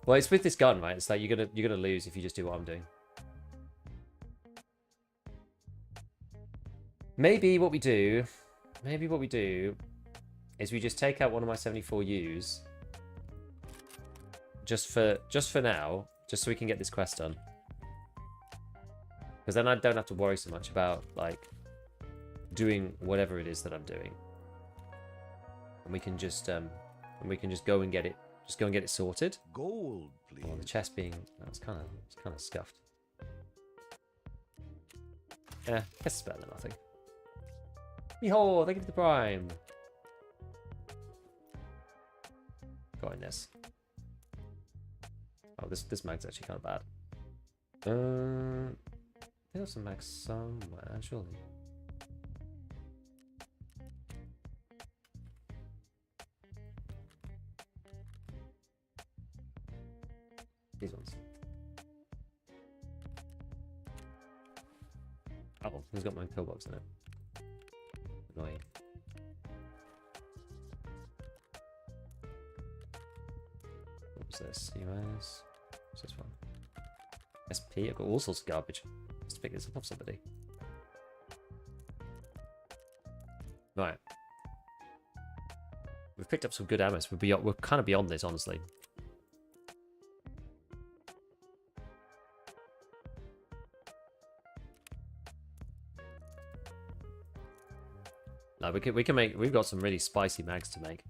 Well, it's with this gun, right? It's like you're gonna lose if you just do what I'm doing. Maybe what we do is we just take out one of my 74Us just for now, just so we can get this quest done. Because then I don't have to worry so much about like doing whatever it is that I'm doing, and we can just go and get it sorted. Gold, please. Oh, the chest being it's kind of scuffed. Yeah, guess it's better than nothing. Yeehaw! Thank you for the prime. Got in this. Oh, this mag's actually kind of bad. There's some mags somewhere, surely. These ones. Oh, he's got my pillbox in it. Annoying. What was this? US. What's this one? SP? I've got all sorts of garbage. Let's pick this up off somebody. Right. We've picked up some good ammo. So we're kind of beyond this, honestly. No, we can make. We've got some really spicy mags to make.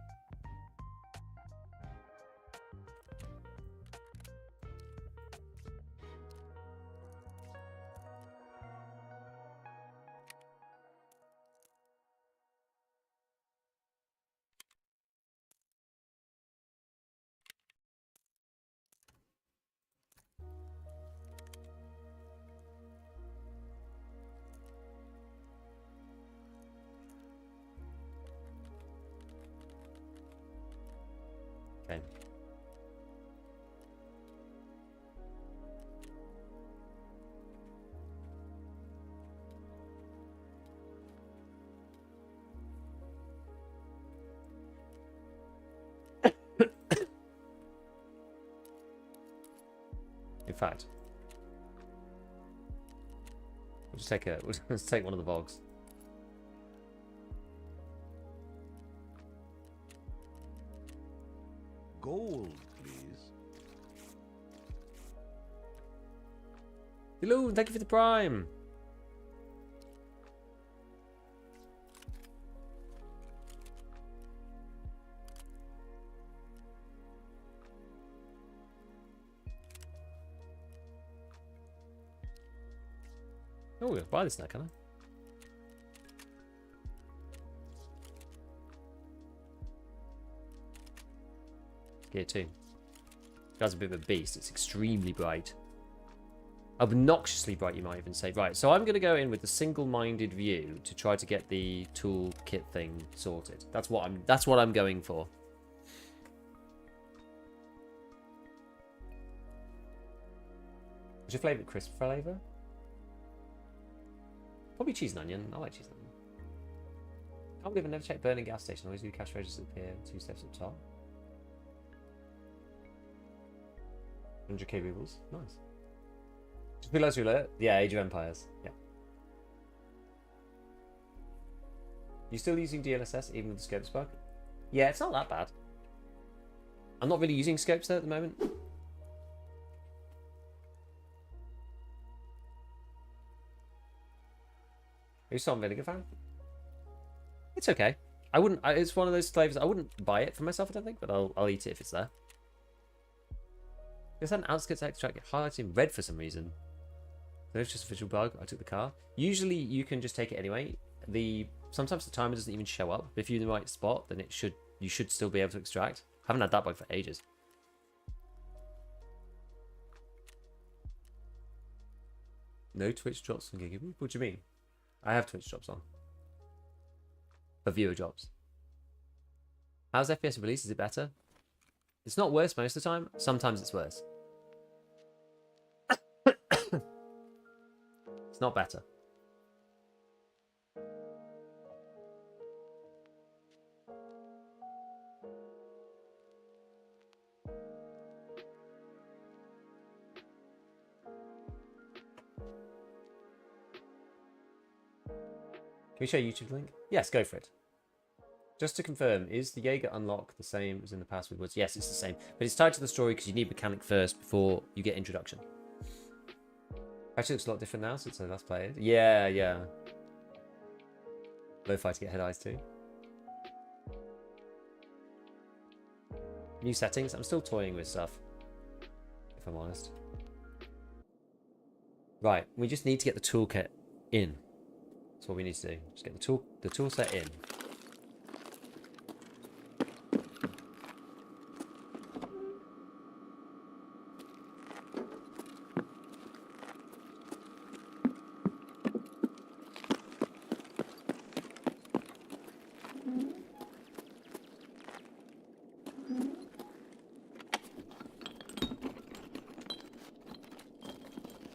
Okay. In fact, let's take one of the vogs. Gold, please. Hello, thank you for the prime. Oh, I'll buy this now, can I? Gear 2. That's a bit of a beast. It's extremely bright. Obnoxiously bright, you might even say. Right, so I'm going to go in with the single-minded view to try to get the tool kit thing sorted. That's what I'm going for. What's your favourite crisp flavour? Probably cheese and onion. I like cheese and onion. Can't believe I never checked burning gas station. Always do cash registers appear 2 steps up top. 100k rubles. Nice. Just realised roulette. Yeah, Age of Empires. Yeah. You still using DLSS even with the scopes bug? Yeah, it's not that bad. I'm not really using scopes though at the moment. Are you still a vinegar fan? It's okay. I wouldn't. It's one of those flavors. I wouldn't buy it for myself. I don't think, but I'll eat it if it's there. There's an outskirts extract highlighted in red for some reason. So it's just a visual bug. I took the car. Usually you can just take it anyway. Sometimes the timer doesn't even show up. But if you're in the right spot, then you should still be able to extract. I haven't had that bug for ages. No Twitch drops on Gigaboo? What do you mean? I have Twitch drops on. For viewer jobs. How's FPS release? Is it better? It's not worse most of the time. Sometimes it's worse. It's not better. Can we show YouTube link? Yes, go for it. Just to confirm, is the Jaeger unlock the same as in the past with Woods? Yes, it's the same. But it's tied to the story because you need mechanic first before you get introduction. Actually looks a lot different now since I last played. Yeah, yeah. Lo-fi to get head eyes too. New settings. I'm still toying with stuff, if I'm honest. Right, we just need to get the toolkit in. That's what we need to do. Just get the tool set in.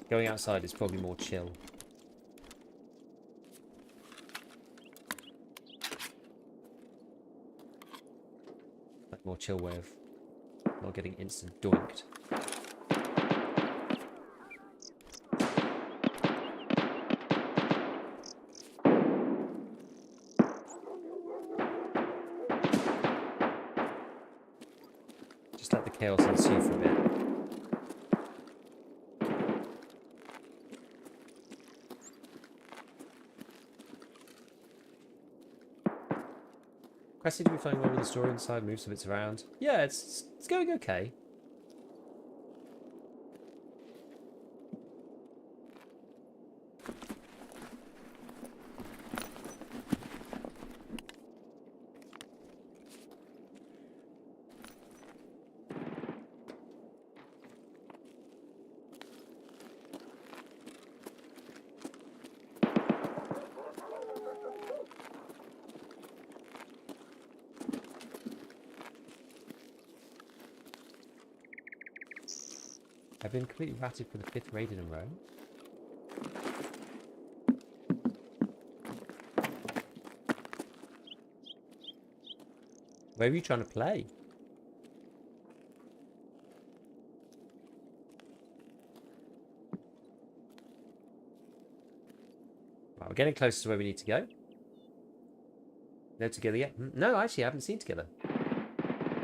Going outside is probably more chill. Like more chill way of not getting instant doinked. Just let the chaos ensue for a bit. Quest seems to be flowing well with the story inside, move some bits around. Yeah, it's going okay. I've been completely ratted for the 5th raid in a row. Where are you trying to play? Right, we're getting closer to where we need to go. No Together yet? No, actually I haven't seen Together.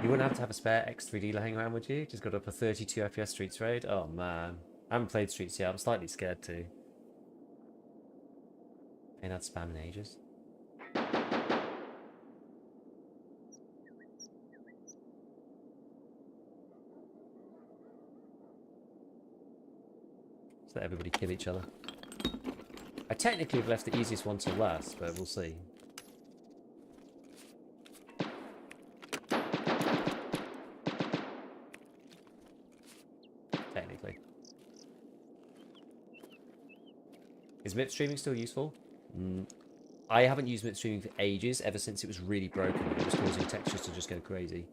You wouldn't have to have a spare X3 dealer hanging around, would you? Just got up a 32 FPS Streets raid? Oh man. I haven't played Streets yet, I'm slightly scared too. Ain't had spam in ages. Just let everybody kill each other. I technically have left the easiest one to last, but we'll see. Technically. Is MIP streaming still useful? I haven't used MIP streaming for ages, ever since it was really broken. It was causing textures to just go crazy.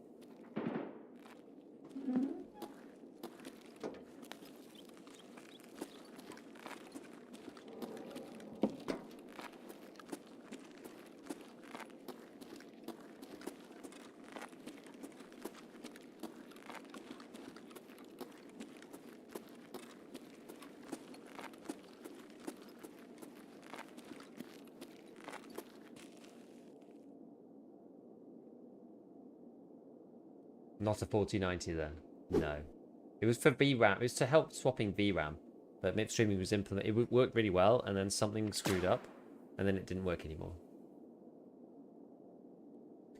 Not a 4090 then. No. It was for VRAM. It was to help swapping VRAM. But MIP streaming was implemented. It worked really well, and then something screwed up, and then it didn't work anymore.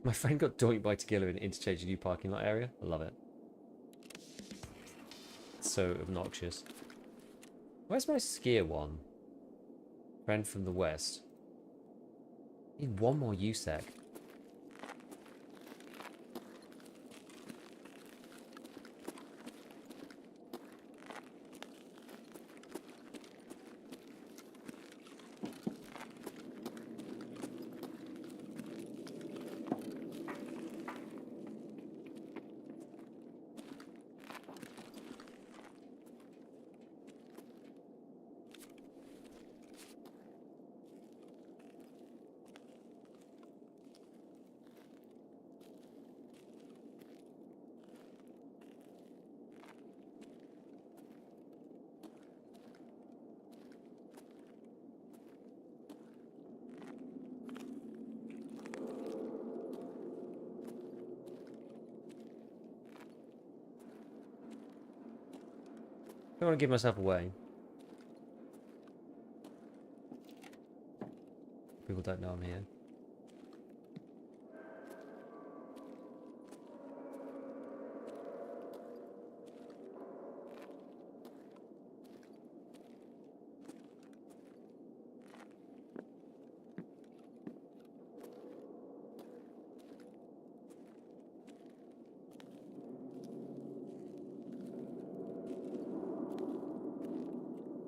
My friend got doinked by Tagilla in an interchange new parking lot area. I love it. It's so obnoxious. Where's my skier one? Friend from the west. Need one more USEC. Don't want to give myself away. People don't know I'm here.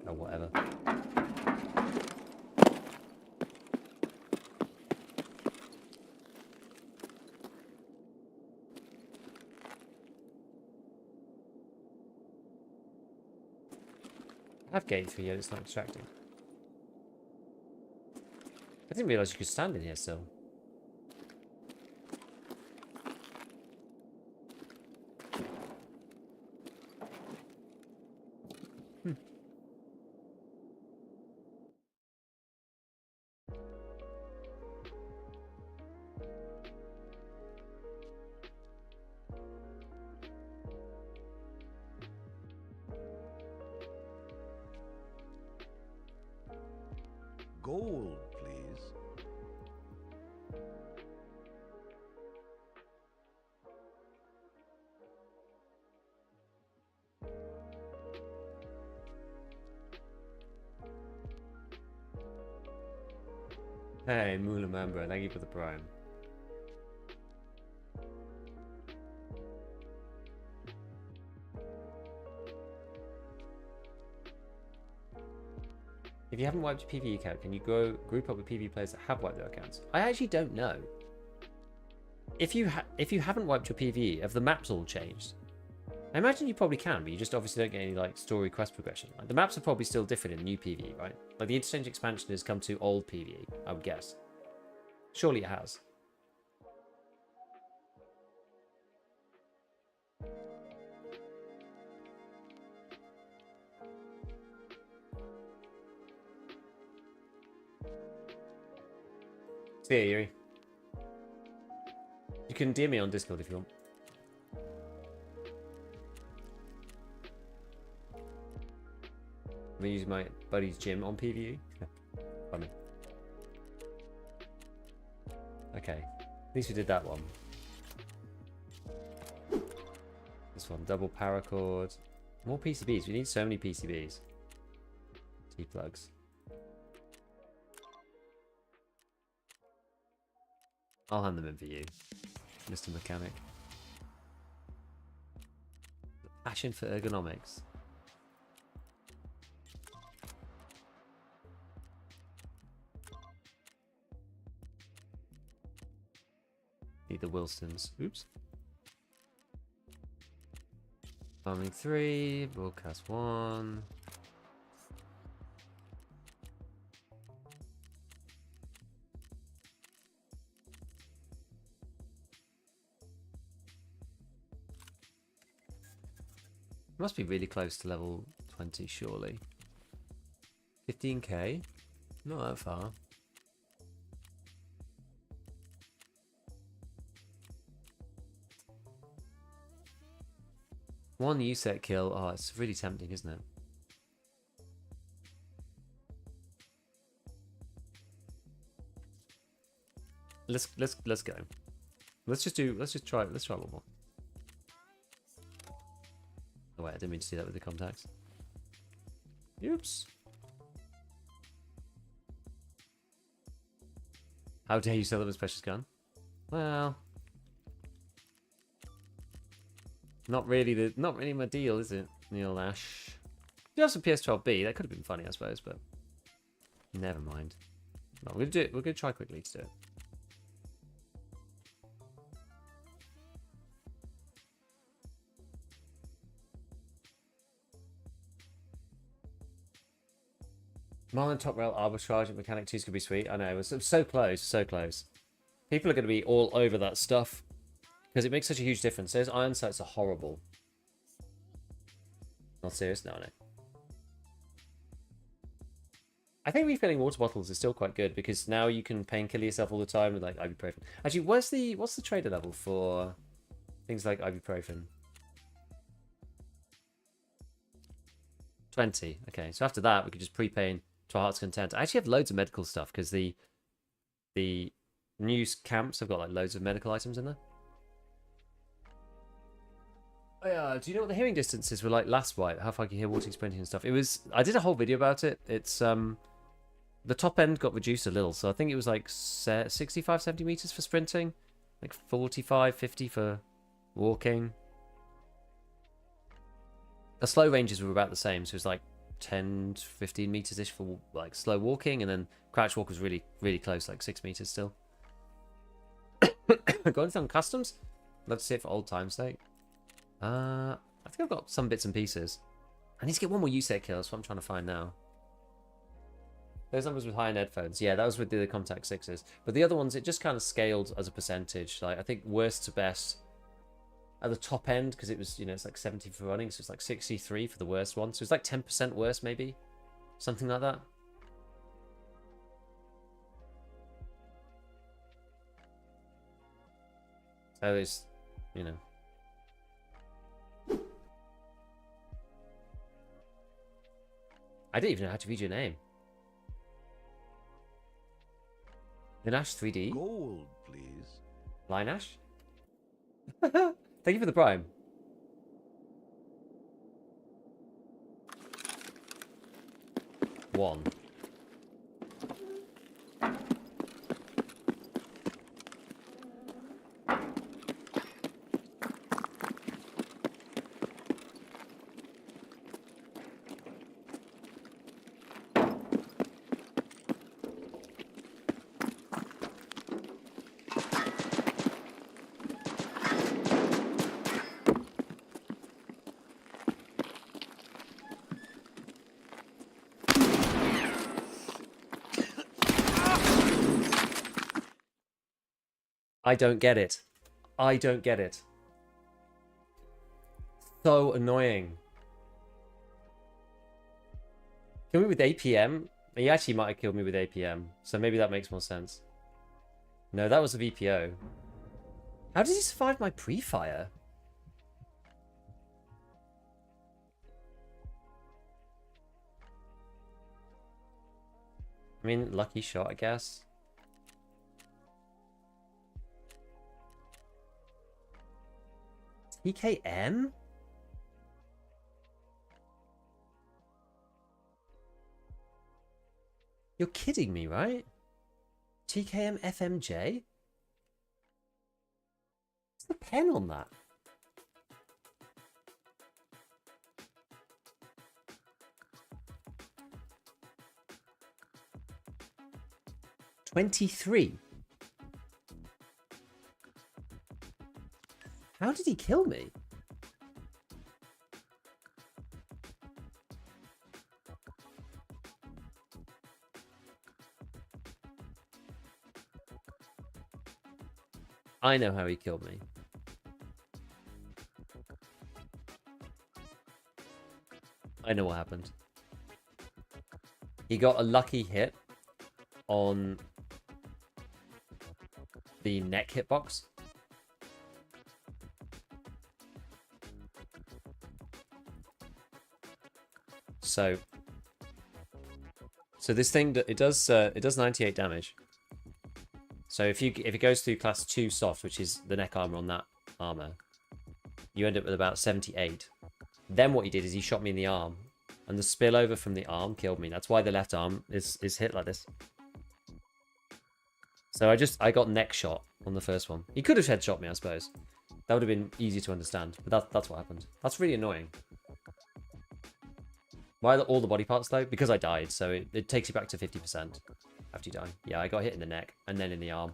Oh, whatever. I have gate 3 yet, it's not extracting. I didn't realise you could stand in here still. Gold, please. Hey, Mula Mamba, thank you for the prime. If you haven't wiped your PvE account, can you group up with PvE players that have wiped their accounts? I actually don't know. If you haven't wiped your PvE, have the maps all changed? I imagine you probably can, but you just obviously don't get any like story quest progression. Like, the maps are probably still different in new PvE, right? Like the Interchange expansion has come to old PvE, I would guess. Surely it has. See ya, Yuri. You can DM me on Discord if you want. I'm using my buddy's gym on PvE. Funny. Okay. At least we did that one. This one, double paracord. More PCBs. We need so many PCBs. T-plugs. I'll hand them in for you, Mr. Mechanic. Passion for ergonomics. Need the Wilstons. Oops. Farming 3, broadcast 1. Must be really close to level 20, surely. 15k? Not that far. One USET kill. Oh, it's really tempting, isn't it? Let's go. Let's try one more. Oh wait, I didn't mean to do that with the contacts. Oops. How dare you sell them as precious gun? Well, not really my deal, is it, Neil Ash? You have some PS12B. That could have been funny, I suppose, but never mind. No, we're gonna do it. We're gonna try quickly to do it. Marlin top rail arbitrage and mechanic 2s could be sweet. I know, it was so close, so close. People are going to be all over that stuff because it makes such a huge difference. Those iron sights are horrible. Not serious? No. I think refilling water bottles is still quite good because now you can painkiller yourself all the time with like ibuprofen. Actually, what's the trader level for things like ibuprofen? 20. Okay, so after that, we could just prepay to our heart's content. I actually have loads of medical stuff because the news camps have got like loads of medical items in there. Oh, yeah, do you know what the hearing distances were like last wipe? How far you hear water sprinting and stuff? It was. I did a whole video about it. It's the top end got reduced a little, so I think it was like 65, 70 meters for sprinting, like 45, 50 for walking. The slow ranges were about the same, so it was like 10 to 15 meters ish for like slow walking, and then crouch walk was really, really close, like 6 meters still. Got anything on customs? Love to see it for old time's sake. I think I've got some bits and pieces. I need to get one more USEC kill. That's what I'm trying to find now. Those numbers with high-end headphones. Yeah, that was with the Contact 6s. But the other ones, it just kind of scaled as a percentage. Like, I think worst to best at the top end, because it was, you know, it's like 70 for running, so it's like 63 for the worst one. So it's like 10% worse, maybe. Something like that. So it's, you know. I didn't even know how to read your name. Linash 3D. Gold, please. Linash? Thank you for the prime. One. I don't get it. I don't get it. So annoying. Kill me with APM? He actually might have killed me with APM, so maybe that makes more sense. No, that was a VPO. How did he survive my pre-fire? I mean, lucky shot, I guess. TKM? You're kidding me, right? TKM FMJ? What's the pen on that? $23. How did he kill me? I know how he killed me. I know what happened. He got a lucky hit on the neck hitbox. So this thing, it does 98 damage. So if it goes through class 2 soft, which is the neck armor on that armor, you end up with about 78. Then what he did is he shot me in the arm, and the spillover from the arm killed me. That's why the left arm is hit like this. So I got neck shot on the first one. He could have headshot me, I suppose. That would have been easy to understand, but that's what happened. That's really annoying. Why are all the body parts though? Because I died, so it takes you back to 50% after you die. Yeah, I got hit in the neck and then in the arm.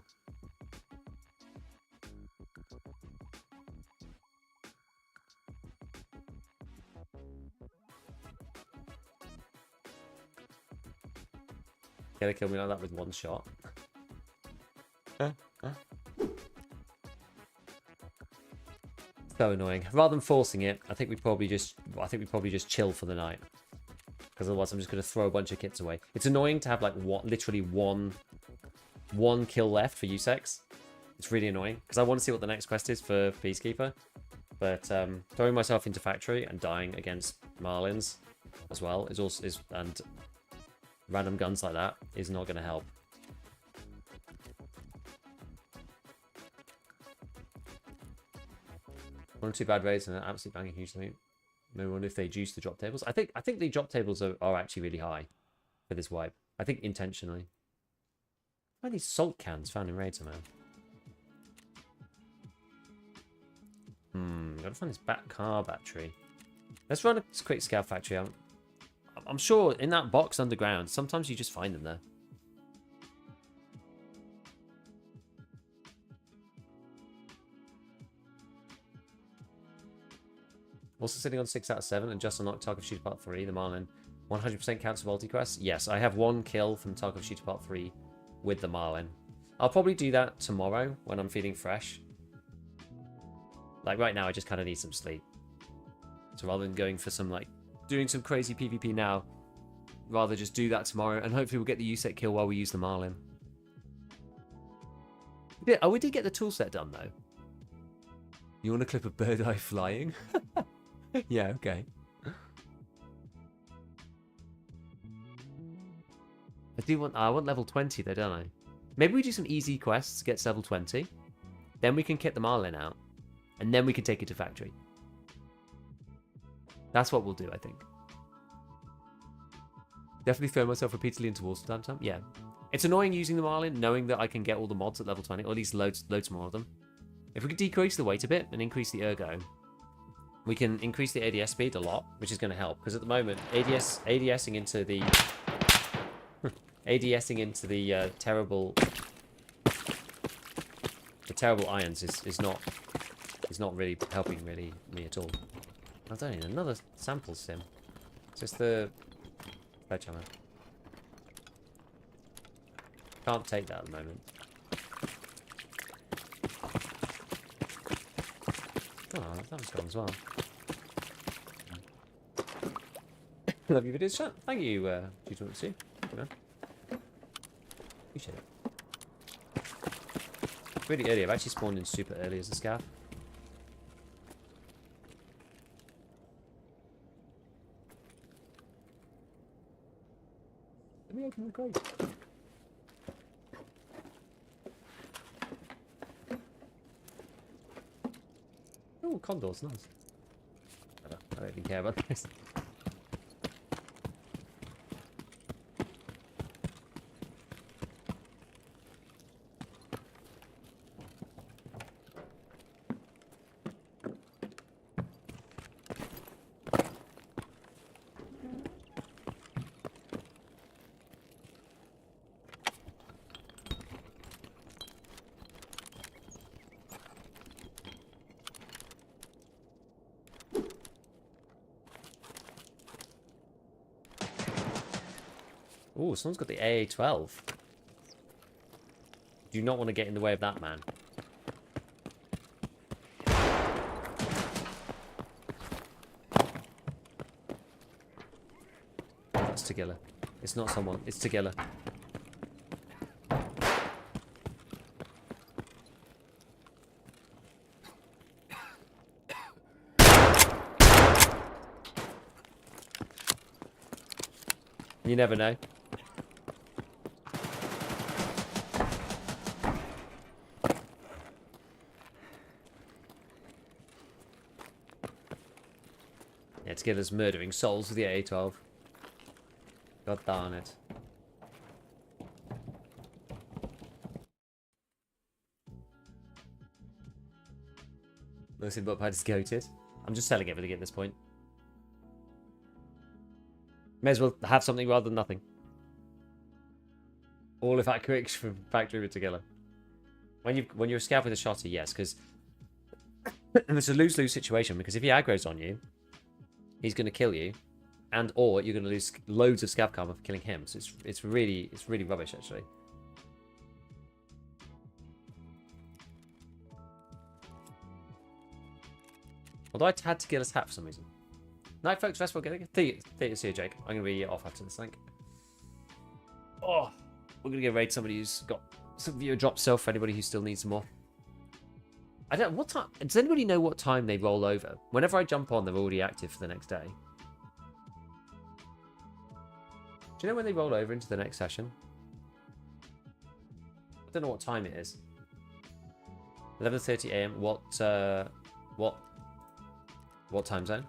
Gonna kill me like that with one shot. So annoying. Rather than forcing it, I think we probably just chill for the night. Because otherwise I'm just going to throw a bunch of kits away. It's annoying to have like literally one kill left for USEX. It's really annoying because I want to see what the next quest is for Peacekeeper. But throwing myself into Factory and dying against Marlins as well and random guns like that is not going to help. One or two bad raids and an absolute banging huge thing. No wonder if they juice the drop tables. I think the drop tables are actually really high for this wipe. I think intentionally. Why are these salt cans found in raids somehow? Gotta find this car battery. Let's run a quick Scav factory. I'm sure in that box underground, sometimes you just find them there. Also sitting on 6 out of 7 and just unlocked Tarkov Shooter Part 3, the Marlin. 100% counts for multi-quests? Yes, I have 1 kill from Tarkov Shooter Part 3 with the Marlin. I'll probably do that tomorrow when I'm feeling fresh. Like right now, I just kind of need some sleep. So rather than going for some like doing some crazy PvP now, rather just do that tomorrow and hopefully we'll get the USET kill while we use the Marlin. Yeah, oh, we did get the tool set done though. You want a clip of bird eye flying? Yeah, okay. I want level 20 though, don't I? Maybe we do some easy quests to get to level 20. Then we can kit the Marlin out. And then we can take it to factory. That's what we'll do, I think. Definitely throw myself repeatedly into walls from time to time. Yeah. It's annoying using the Marlin, knowing that I can get all the mods at level 20, or at least loads more of them. If we could decrease the weight a bit and increase the ergo, we can increase the ADS speed a lot, which is going to help. Because at the moment, ADSing into the terrible irons is not really helping me at all. I don't need another sample sim. It's just the sledgehammer. Can't take that at the moment. Oh, that was gone as well. Love your videos, chat. Thank you, G22. Appreciate it. Really early. I've actually spawned in super early as a scav. Let me open the crate. Oh, condors, nice. I don't really care about this. Ooh, someone's got the AA-12. Do not want to get in the way of that man. That's Tagilla. It's not someone, it's Tagilla. You never know. Yeah, Tagilla's murdering souls with the AA-12. God darn it. Nothing but pad is goated. I'm just selling everything at this point. May as well have something rather than nothing. All evacuates from factory with Tagilla. When you're a scav with a shotter, yes, because it's a lose-lose situation. Because if he aggro's on you, he's going to kill you, and or you're going to lose loads of scav karma for killing him. So it's really rubbish actually. Although I had Tagilla's hat for some reason. Night, folks. Rest well. See you, Jake. I'm going to be off after this, I think. Oh, we're going to go raid somebody who's got some viewer drop self for anybody who still needs some more. I don't know what time. Does anybody know what time they roll over? Whenever I jump on, they're already active for the next day. Do you know when they roll over into the next session? I don't know what time it is. 11:30 a.m. What time zone?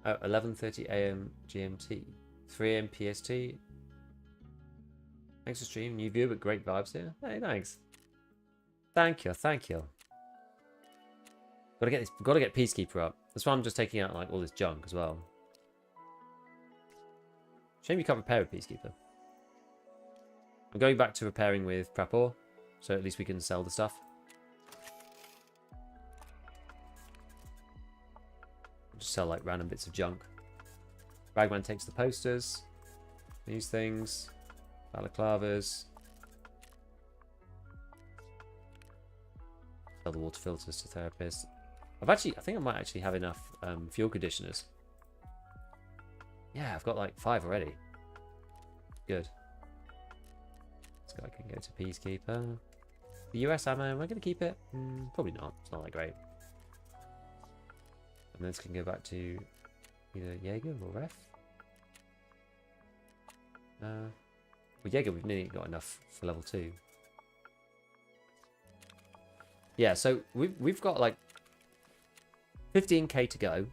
Oh, 11:30 a.m. GMT. 3 a.m. PST. Thanks for stream. New view, but great vibes here. Hey, thanks. Thank you, thank you. Gotta get Peacekeeper up. That's why I'm just taking out like all this junk as well. Shame you can't repair with Peacekeeper. I'm going back to repairing with Prapor, so at least we can sell the stuff. Just sell like random bits of junk. Ragman takes the posters. These things. Balaclavas. Sell the water filters to therapists. I think I might actually have enough fuel conditioners. Yeah, I've got like 5 already. Good. This guy can go to Peacekeeper. The US ammo, am I going to keep it? Probably not. It's not that great. And this can go back to either Jaeger or Ref. With Jaeger, we've nearly got enough for level 2. Yeah, so we've got like 15k to go.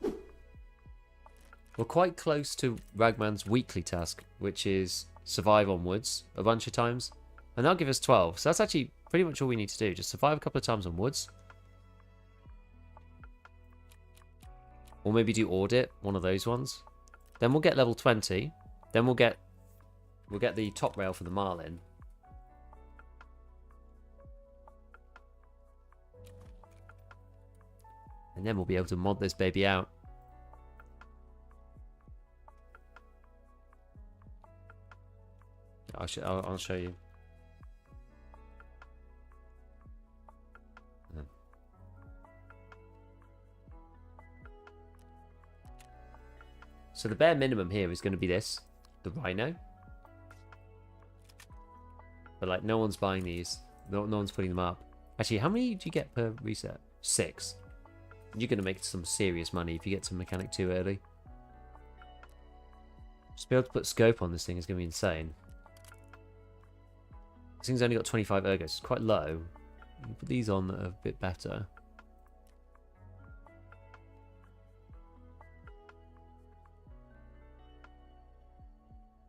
We're quite close to Ragman's weekly task, which is survive on woods a bunch of times. And that'll give us 12. So that's actually pretty much all we need to do. Just survive a couple of times on woods. Or maybe do audit, one of those ones. Then we'll get level 20. Then we'll get the top rail for the Marlin. And then we'll be able to mod this baby out. I'll show you. So the bare minimum here is going to be this, the Rhino. But like no one's buying these. No one's putting them up. Actually, how many do you get per reset? 6. You're going to make some serious money if you get to Mechanic 2 early. Just be able to put scope on this thing is going to be insane. This thing's only got 25 ergos. It's quite low. You can put these on that are a bit better.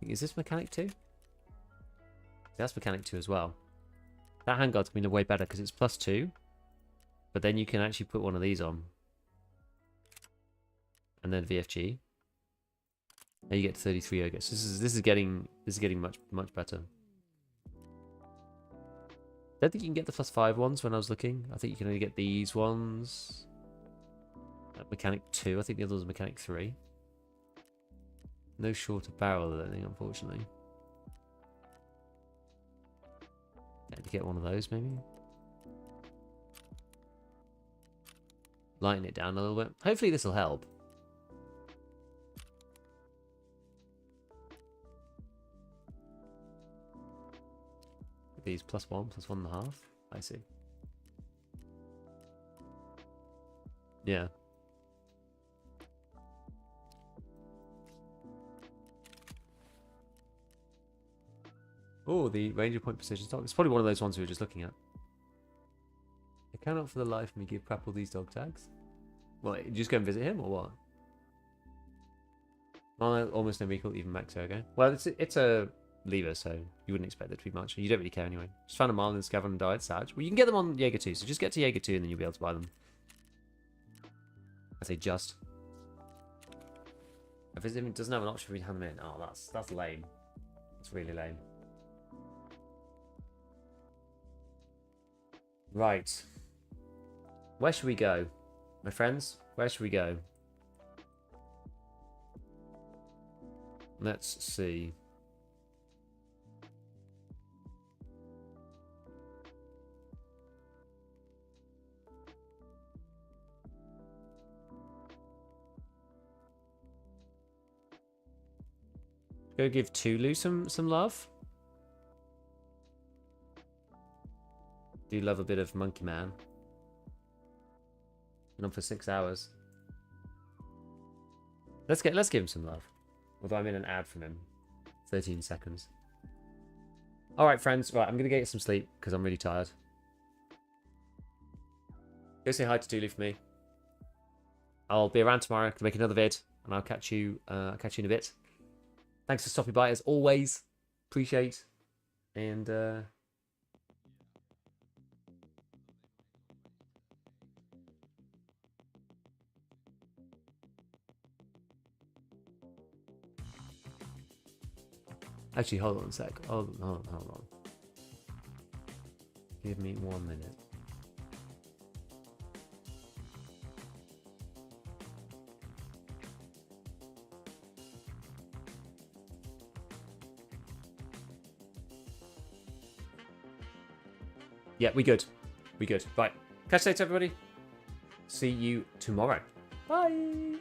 Is this Mechanic 2? That's Mechanic 2 as well. That handguard's been way better because it's +2. But then you can actually put one of these on. And then VFG. Now you get 33 ergos. This is getting much better. I don't think you can get the +5 ones when I was looking. I think you can only get these ones. At Mechanic 2. I think the other one's Mechanic 3. No shorter barrel, I don't think, unfortunately. Maybe get one of those, maybe. Lighten it down a little bit. Hopefully this will help. These +1, +1.5. I see. Yeah. Oh, the Ranger Point Precision Stock. It's probably one of those ones we were just looking at. I cannot for the life of me give Prep all these dog tags. Well, you just go and visit him or what? Well, almost no recall, even max ergo. Well, it's a lever, so you wouldn't expect there to be much. You don't really care anyway. Just found a Marlin, Scav, and died, Sag. Well, you can get them on Jaeger 2, so just get to Jaeger 2 and then you'll be able to buy them. I say just. If it doesn't have an option for you to hand them in, oh, that's lame. That's really lame. Right. Where should we go? My friends, where should we go? Let's see. Go give Tulu some love. Do love a bit of Monkey Man. Been on for 6 hours. Let's give him some love. Although I'm in an ad from him. 13 seconds. Alright, friends. Right, I'm going to get some sleep because I'm really tired. Go say hi to Dooley for me. I'll be around tomorrow to make another vid. And I'll catch you in a bit. Thanks for stopping by as always. Appreciate. And actually, hold on a sec. Hold on. Give me 1 minute. Yeah, we good. We good. Right. Catch you later, everybody. See you tomorrow. Bye.